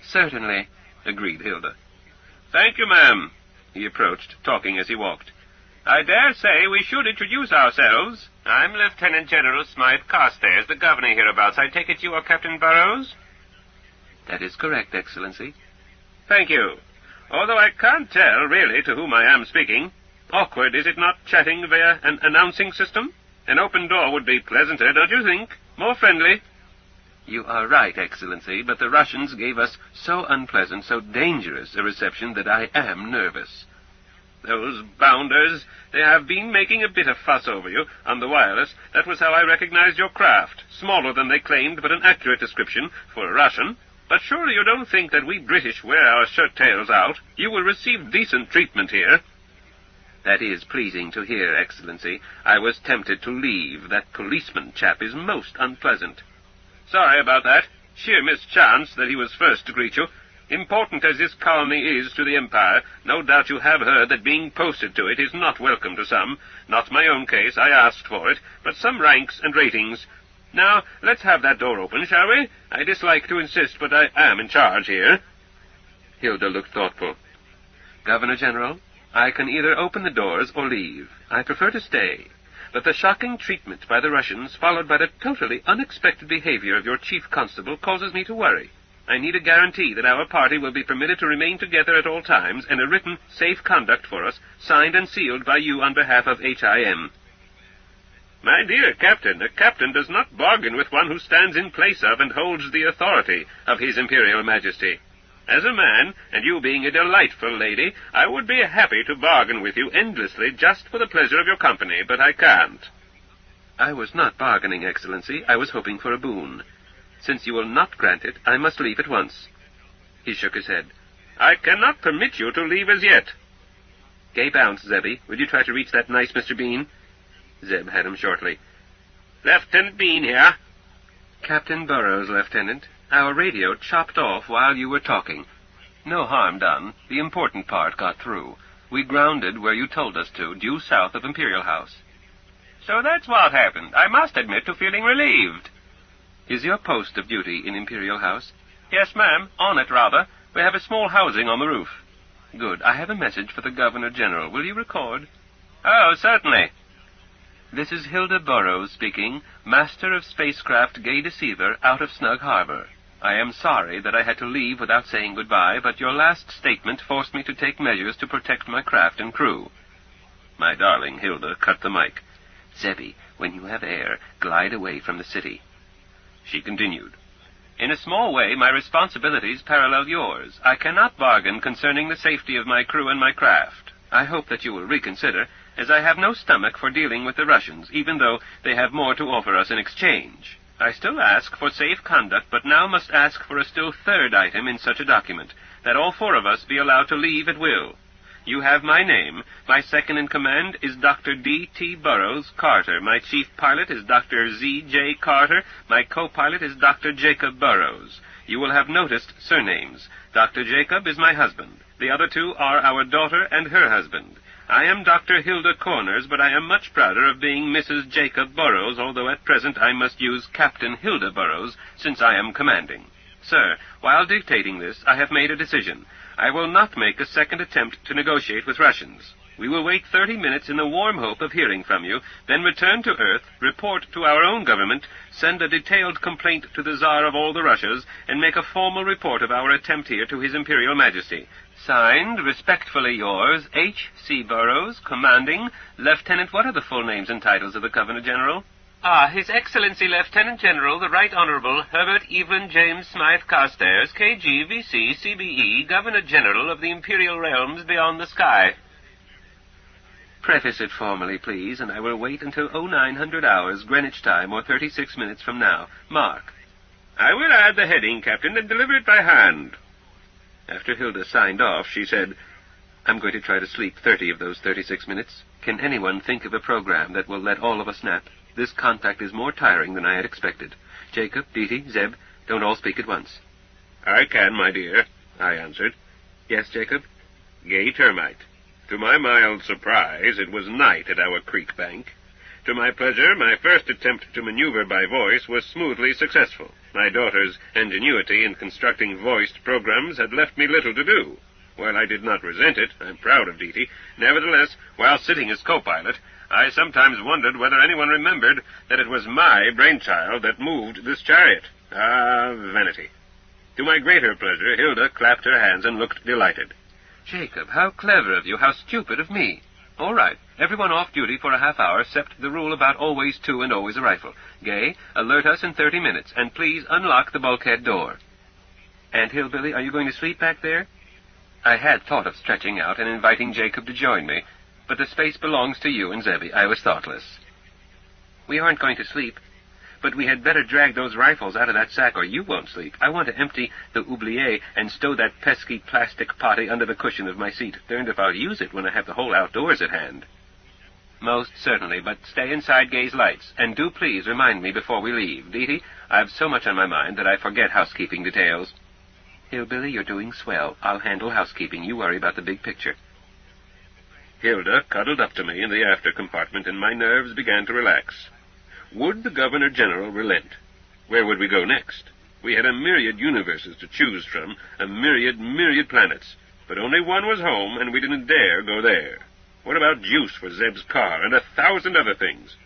Certainly, agreed Hilda. Thank you, ma'am. He approached, talking as he walked. I dare say we should introduce ourselves. I'm Lieutenant General Smythe Carstairs, the governor hereabouts. I take it you are Captain Burrows? That is correct, Excellency. Thank you. Although I can't tell, really, to whom I am speaking. Awkward, is it not, chatting via an announcing system? An open door would be pleasanter, don't you think? More friendly. You are right, Excellency, but the Russians gave us so unpleasant, so dangerous a reception that I am nervous. Those bounders, they have been making a bit of fuss over you on the wireless. That was how I recognized your craft. Smaller than they claimed, but an accurate description for a Russian. But surely you don't think that we British wear our shirt-tails out. You will receive decent treatment here. That is pleasing to hear, Excellency. I was tempted to leave. That policeman chap is most unpleasant. Sorry about that. Sheer mischance that he was first to greet you. Important as this colony is to the Empire, no doubt you have heard that being posted to it is not welcome to some. Not my own case, I asked for it, but some ranks and ratings. Now, let's have that door open, shall we? I dislike to insist, but I am in charge here. Hilda looked thoughtful. Governor General, I can either open the doors or leave. I prefer to stay. But the shocking treatment by the Russians, followed by the totally unexpected behavior of your chief constable, causes me to worry. I need a guarantee that our party will be permitted to remain together at all times, and a written safe conduct for us, signed and sealed by you on behalf of HIM. My dear Captain, a captain does not bargain with one who stands in place of and holds the authority of His Imperial Majesty. As a man, and you being a delightful lady, I would be happy to bargain with you endlessly just for the pleasure of your company, but I can't. I was not bargaining, Excellency. I was hoping for a boon. Since you will not grant it, I must leave at once. He shook his head. I cannot permit you to leave as yet. Gay bounce, Zebby. Will you try to reach that nice Mr. Bean? Zeb had him shortly. Lieutenant Bean here. Captain Burrows, Lieutenant. Our radio chopped off while you were talking. No harm done. The important part got through. We grounded where you told us to, due south of Imperial House. So that's what happened. I must admit to feeling relieved. Is your post of duty in Imperial House? Yes, ma'am. On it, rather. We have a small housing on the roof. Good. I have a message for the Governor-General. Will you record? Oh, certainly. This is Hilda Burrows speaking, master of spacecraft Gay Deceiver out of Snug Harbor. I am sorry that I had to leave without saying goodbye, but your last statement forced me to take measures to protect my craft and crew. My darling Hilda cut the mic. Zebby, when you have air, glide away from the city. She continued. In a small way, my responsibilities parallel yours. I cannot bargain concerning the safety of my crew and my craft. I hope that you will reconsider, as I have no stomach for dealing with the Russians, even though they have more to offer us in exchange. I still ask for safe conduct, but now must ask for a still third item in such a document, that all four of us be allowed to leave at will. You have my name. My second-in-command is Dr. D.T. Burrows Carter. My chief pilot is Dr. Z.J. Carter. My co-pilot is Dr. Jacob Burrows. You will have noticed surnames. Dr. Jacob is my husband. The other two are our daughter and her husband. I am Dr. Hilda Corners, but I am much prouder of being Mrs. Jacob Burrows, although at present I must use Captain Hilda Burrows, since I am commanding. Sir, while dictating this, I have made a decision. I will not make a second attempt to negotiate with Russians. We will wait 30 minutes in the warm hope of hearing from you, then return to Earth, report to our own government, send a detailed complaint to the Tsar of all the Russias, and make a formal report of our attempt here to His Imperial Majesty. Signed, respectfully yours, H.C. Burrows, commanding, Lieutenant. What are the full names and titles of the Governor-General? His Excellency Lieutenant General, the Right Honorable Herbert Evelyn James Smythe Carstairs, K.G., V.C., C.B.E., Governor-General of the Imperial Realms beyond the sky. Preface it formally, please, and I will wait until 0900 hours, Greenwich time, or 36 minutes from now. Mark. I will add the heading, Captain, and deliver it by hand. After Hilda signed off, she said, I'm going to try to sleep 30 of those 36 minutes. Can anyone think of a program that will let all of us nap? This contact is more tiring than I had expected. Jacob, Dee, Zeb, don't all speak at once. I can, my dear, I answered. Yes, Jacob? Gay termite. To my mild surprise, it was night at our creek bank. To my pleasure, my first attempt to maneuver by voice was smoothly successful. My daughter's ingenuity in constructing voiced programs had left me little to do. While I did not resent it, I'm proud of Dee, nevertheless, while sitting as co-pilot, I sometimes wondered whether anyone remembered that it was my brainchild that moved this chariot. Ah, vanity. To my greater pleasure, Hilda clapped her hands and looked delighted. Jacob, how clever of you, how stupid of me. All right, everyone off duty for a half hour, except the rule about always two and always a rifle. Gay, alert us in 30 minutes, and please unlock the bulkhead door. Aunt Hillbilly, are you going to sleep back there? I had thought of stretching out and inviting Jacob to join me, but the space belongs to you and Zebby. I was thoughtless. We aren't going to sleep, but we had better drag those rifles out of that sack or you won't sleep. I want to empty the oubliette and stow that pesky plastic potty under the cushion of my seat. Darned if I'll use it when I have the whole outdoors at hand. Most certainly, but stay inside Gay's lights, and do please remind me before we leave. Dee, I've so much on my mind that I forget housekeeping details. Hillbilly, you're doing swell. I'll handle housekeeping. You worry about the big picture. Hilda cuddled up to me in the after compartment, and my nerves began to relax. Would the Governor-General relent? Where would we go next? We had a myriad universes to choose from, a myriad planets, but only one was home, and we didn't dare go there. What about juice for Zeb's car, and 1,000 other things?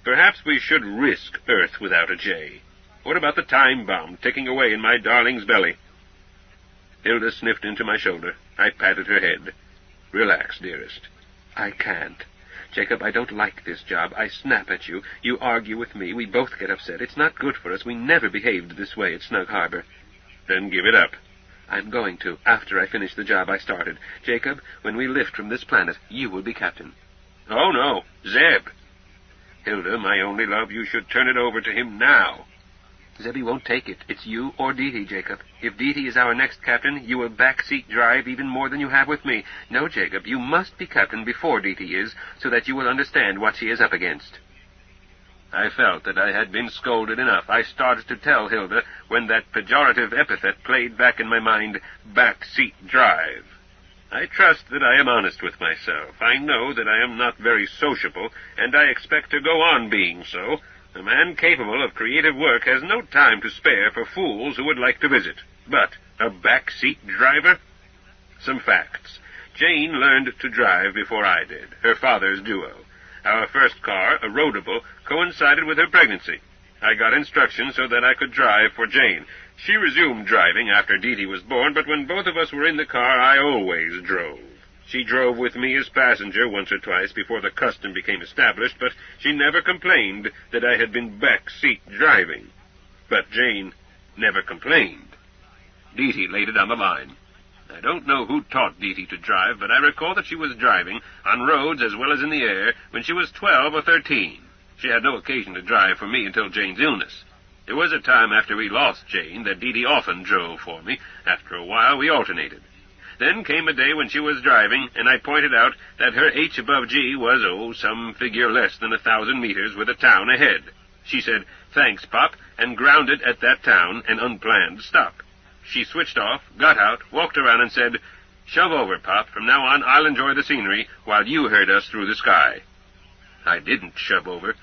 Perhaps we should risk Earth without a J. What about the time bomb ticking away in my darling's belly? Hilda sniffed into my shoulder. I patted her head. Relax, dearest. I can't. Jacob, I don't like this job. I snap at you. You argue with me. We both get upset. It's not good for us. We never behaved this way at Snug Harbor. Then give it up. I'm going to, after I finish the job I started. Jacob, when we lift from this planet, you will be captain. Oh, no. Zeb. Hilda, my only love, you should turn it over to him now. Zebby won't take it. It's you or Dee, Jacob. If Dee is our next captain, you will backseat drive even more than you have with me. No, Jacob, you must be captain before Dee is, so that you will understand what she is up against. I felt that I had been scolded enough. I started to tell Hilda when that pejorative epithet played back in my mind, backseat drive. I trust that I am honest with myself. I know that I am not very sociable, and I expect to go on being so. A man capable of creative work has no time to spare for fools who would like to visit. But a backseat driver? Some facts. Jane learned to drive before I did, her father's duo. Our first car, a roadable, coincided with her pregnancy. I got instructions so that I could drive for Jane. She resumed driving after Dee Dee was born, but when both of us were in the car, I always drove. She drove with me as passenger once or twice before the custom became established, but she never complained that I had been back seat driving. But Jane never complained. Dee Dee laid it on the line. I don't know who taught Dee Dee to drive, but I recall that she was driving, on roads as well as in the air, when she was 12 or 13. She had no occasion to drive for me until Jane's illness. There was a time after we lost Jane that Dee Dee often drove for me. After a while, we alternated. Then came a day when she was driving, and I pointed out that her H above G was, some figure less than 1,000 meters with a town ahead. She said, "Thanks, Pop," and grounded at that town, an unplanned stop. She switched off, got out, walked around, and said, "Shove over, Pop. From now on, I'll enjoy the scenery while you herd us through the sky." I didn't shove over,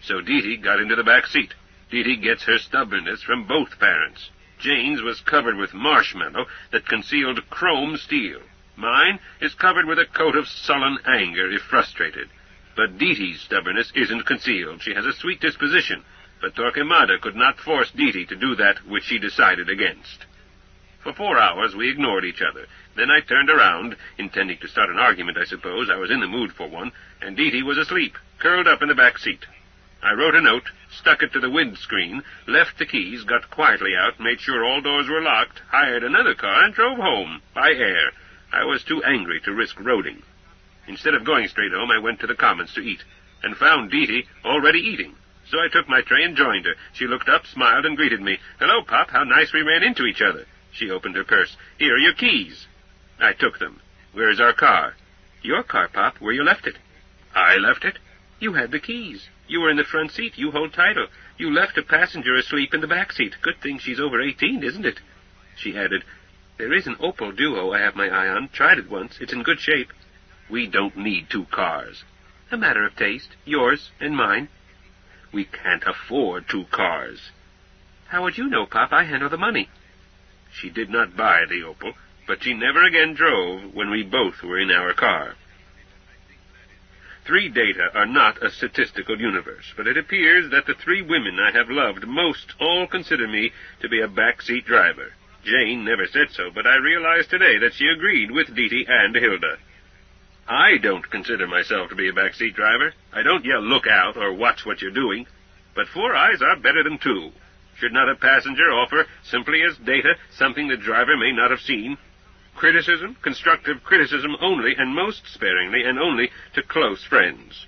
so Dee Dee got into the back seat. Dee Dee gets her stubbornness from both parents. Jane's was covered with marshmallow that concealed chrome steel. Mine is covered with a coat of sullen anger if frustrated. But Dee Dee's stubbornness isn't concealed. She has a sweet disposition, but Torquemada could not force Dee Dee to do that which she decided against. For 4 hours we ignored each other. Then I turned around, intending to start an argument, I suppose. I was in the mood for one, and Dee Dee was asleep, curled up in the back seat. I wrote a note, stuck it to the windscreen, left the keys, got quietly out, made sure all doors were locked, hired another car, and drove home, by air. I was too angry to risk roading. Instead of going straight home, I went to the Commons to eat, and found Dee Dee already eating. So I took my tray and joined her. She looked up, smiled, and greeted me. "Hello, Pop, how nice we ran into each other." She opened her purse. "Here are your keys." I took them. "Where's our car?" "Your car, Pop, where you left it." "I left it?" "You had the keys. You were in the front seat. You hold title. You left a passenger asleep in the back seat. Good thing she's over 18, isn't it?" She added, "There is an Opel Duo I have my eye on. Tried it once. It's in good shape." "We don't need 2 cars." "A matter of taste. Yours and mine." "We can't afford 2 cars." "How would you know, Pop? I handle the money." She did not buy the Opel, but she never again drove when we both were in our car. 3 data are not a statistical universe, but it appears that the 3 women I have loved most all consider me to be a backseat driver. Jane never said so, but I realize today that she agreed with Dee Dee and Hilda. I don't consider myself to be a backseat driver. I don't yell, "Look out," or "Watch what you're doing." But 4 eyes are better than 2. Should not a passenger offer, simply as data, something the driver may not have seen? Criticism, constructive criticism only, and most sparingly, and only to close friends.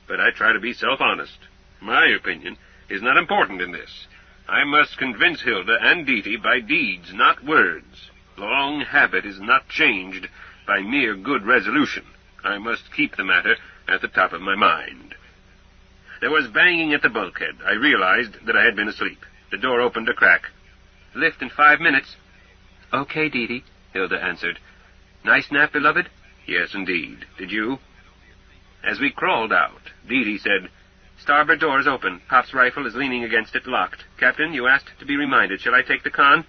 But I try to be self-honest. My opinion is not important in this. I must convince Hilda and Dee Dee by deeds, not words. Long habit is not changed by mere good resolution. I must keep the matter at the top of my mind. There was banging at the bulkhead. I realized that I had been asleep. The door opened a crack. "Lift in 5 minutes." "Okay, Dee Dee," Hilda answered. "Nice nap, beloved?" "Yes, indeed. Did you?" As we crawled out, Dee Dee said, "Starboard door is open. Pop's rifle is leaning against it, locked. Captain, you asked to be reminded. Shall I take the con?"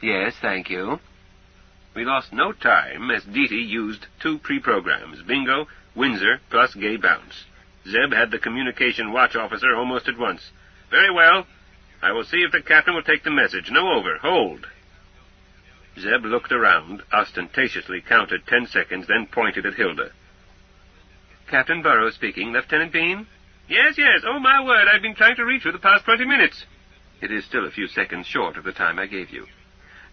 "Yes, thank you." We lost no time, as Dee Dee used 2 pre-programs, Bingo, Windsor, plus Gay Bounce. Zeb had the communication watch officer almost at once. "Very well. I will see if the captain will take the message. No over. Hold." Zeb looked around, ostentatiously counted 10 seconds, then pointed at Hilda. "Captain Burrows speaking. Lieutenant Bean?" "Yes, yes. Oh, my word, I've been trying to reach you the past 20 minutes. "It is still a few seconds short of the time I gave you."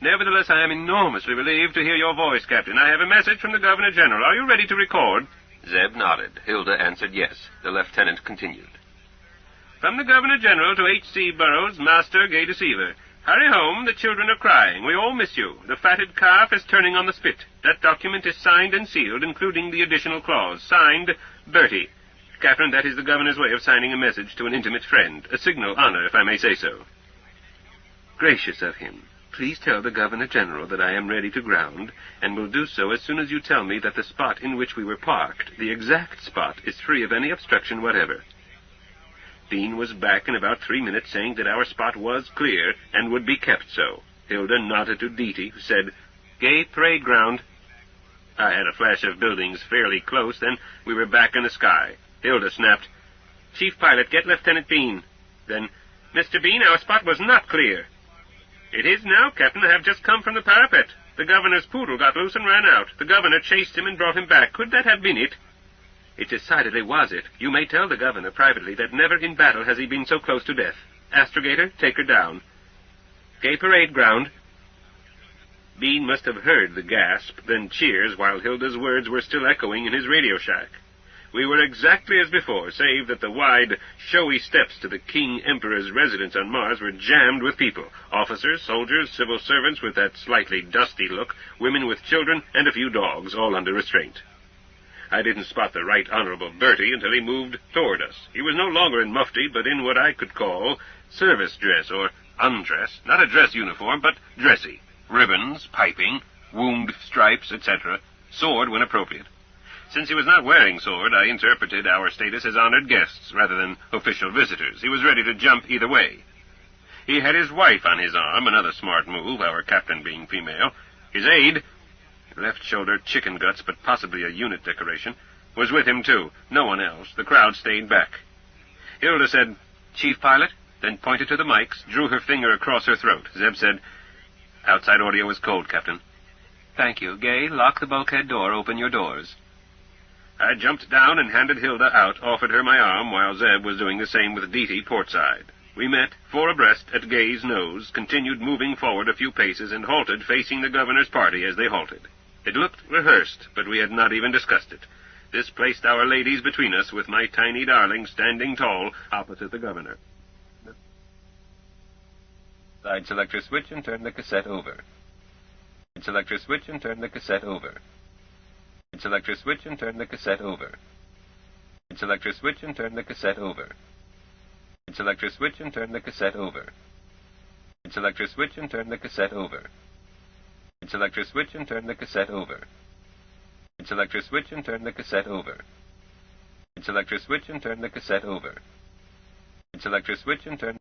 "Nevertheless, I am enormously relieved to hear your voice, Captain. I have a message from the Governor-General. Are you ready to record?" Zeb nodded. Hilda answered yes. The lieutenant continued. "From the Governor-General to H.C. Burrows, Master Gay Deceiver. Hurry home, the children are crying. We all miss you. The fatted calf is turning on the spit. That document is signed and sealed, including the additional clause. Signed, Bertie. Captain, that is the governor's way of signing a message to an intimate friend. A signal honor, if I may say so." "Gracious of him. Please tell the Governor-General that I am ready to ground, and will do so as soon as you tell me that the spot in which we were parked, the exact spot, is free of any obstruction whatever." Bean was back in about 3 minutes, saying that our spot was clear, and would be kept so. Hilda nodded to Dee Dee, who said, "Gay parade ground." I had a flash of buildings fairly close, then we were back in the sky. Hilda snapped, "Chief Pilot, get Lieutenant Bean." Then, "Mr. Bean, our spot was not clear." "It is now, Captain. I have just come from the parapet. The governor's poodle got loose and ran out. The governor chased him and brought him back. Could that have been it?" "It decidedly was it. You may tell the governor privately that never in battle has he been so close to death. Astrogator, take her down." "Gay parade ground." Bean must have heard the gasp, then cheers, while Hilda's words were still echoing in his radio shack. We were exactly as before, save that the wide, showy steps to the King Emperor's residence on Mars were jammed with people. Officers, soldiers, civil servants with that slightly dusty look, women with children, and a few dogs, all under restraint. I didn't spot the Right Honorable Bertie until he moved toward us. He was no longer in mufti, but in what I could call service dress, or undress. Not a dress uniform, but dressy. Ribbons, piping, wound stripes, etc. Sword when appropriate. Since he was not wearing sword, I interpreted our status as honored guests rather than official visitors. He was ready to jump either way. He had his wife on his arm, another smart move, our captain being female. His aide, left shoulder chicken guts, but possibly a unit decoration, was with him too. No one else. The crowd stayed back. Hilda said, "Chief Pilot," then pointed to the mics, drew her finger across her throat. Zeb said, "Outside audio is cold, Captain." "Thank you. Gay, lock the bulkhead door. Open your doors." I jumped down and handed Hilda out, offered her my arm, while Zeb was doing the same with Deety portside. We met, four abreast, at Gay's nose, continued moving forward a few paces, and halted facing the governor's party as they halted. It looked rehearsed, but we had not even discussed it. This placed our ladies between us, with my tiny darling standing tall opposite the governor. I'd select your switch and turn the cassette over. I'd select your switch and turn the cassette over. I'd select your switch and turn the cassette over. I'd select your switch and turn the cassette over. I'd select your switch and turn the cassette over. I'd select your switch and turn the cassette over. I'd select your switch and turn the cassette over. I'd select your switch and turn the cassette over. I'd select your switch and turn the cassette over. I'd select your switch and turn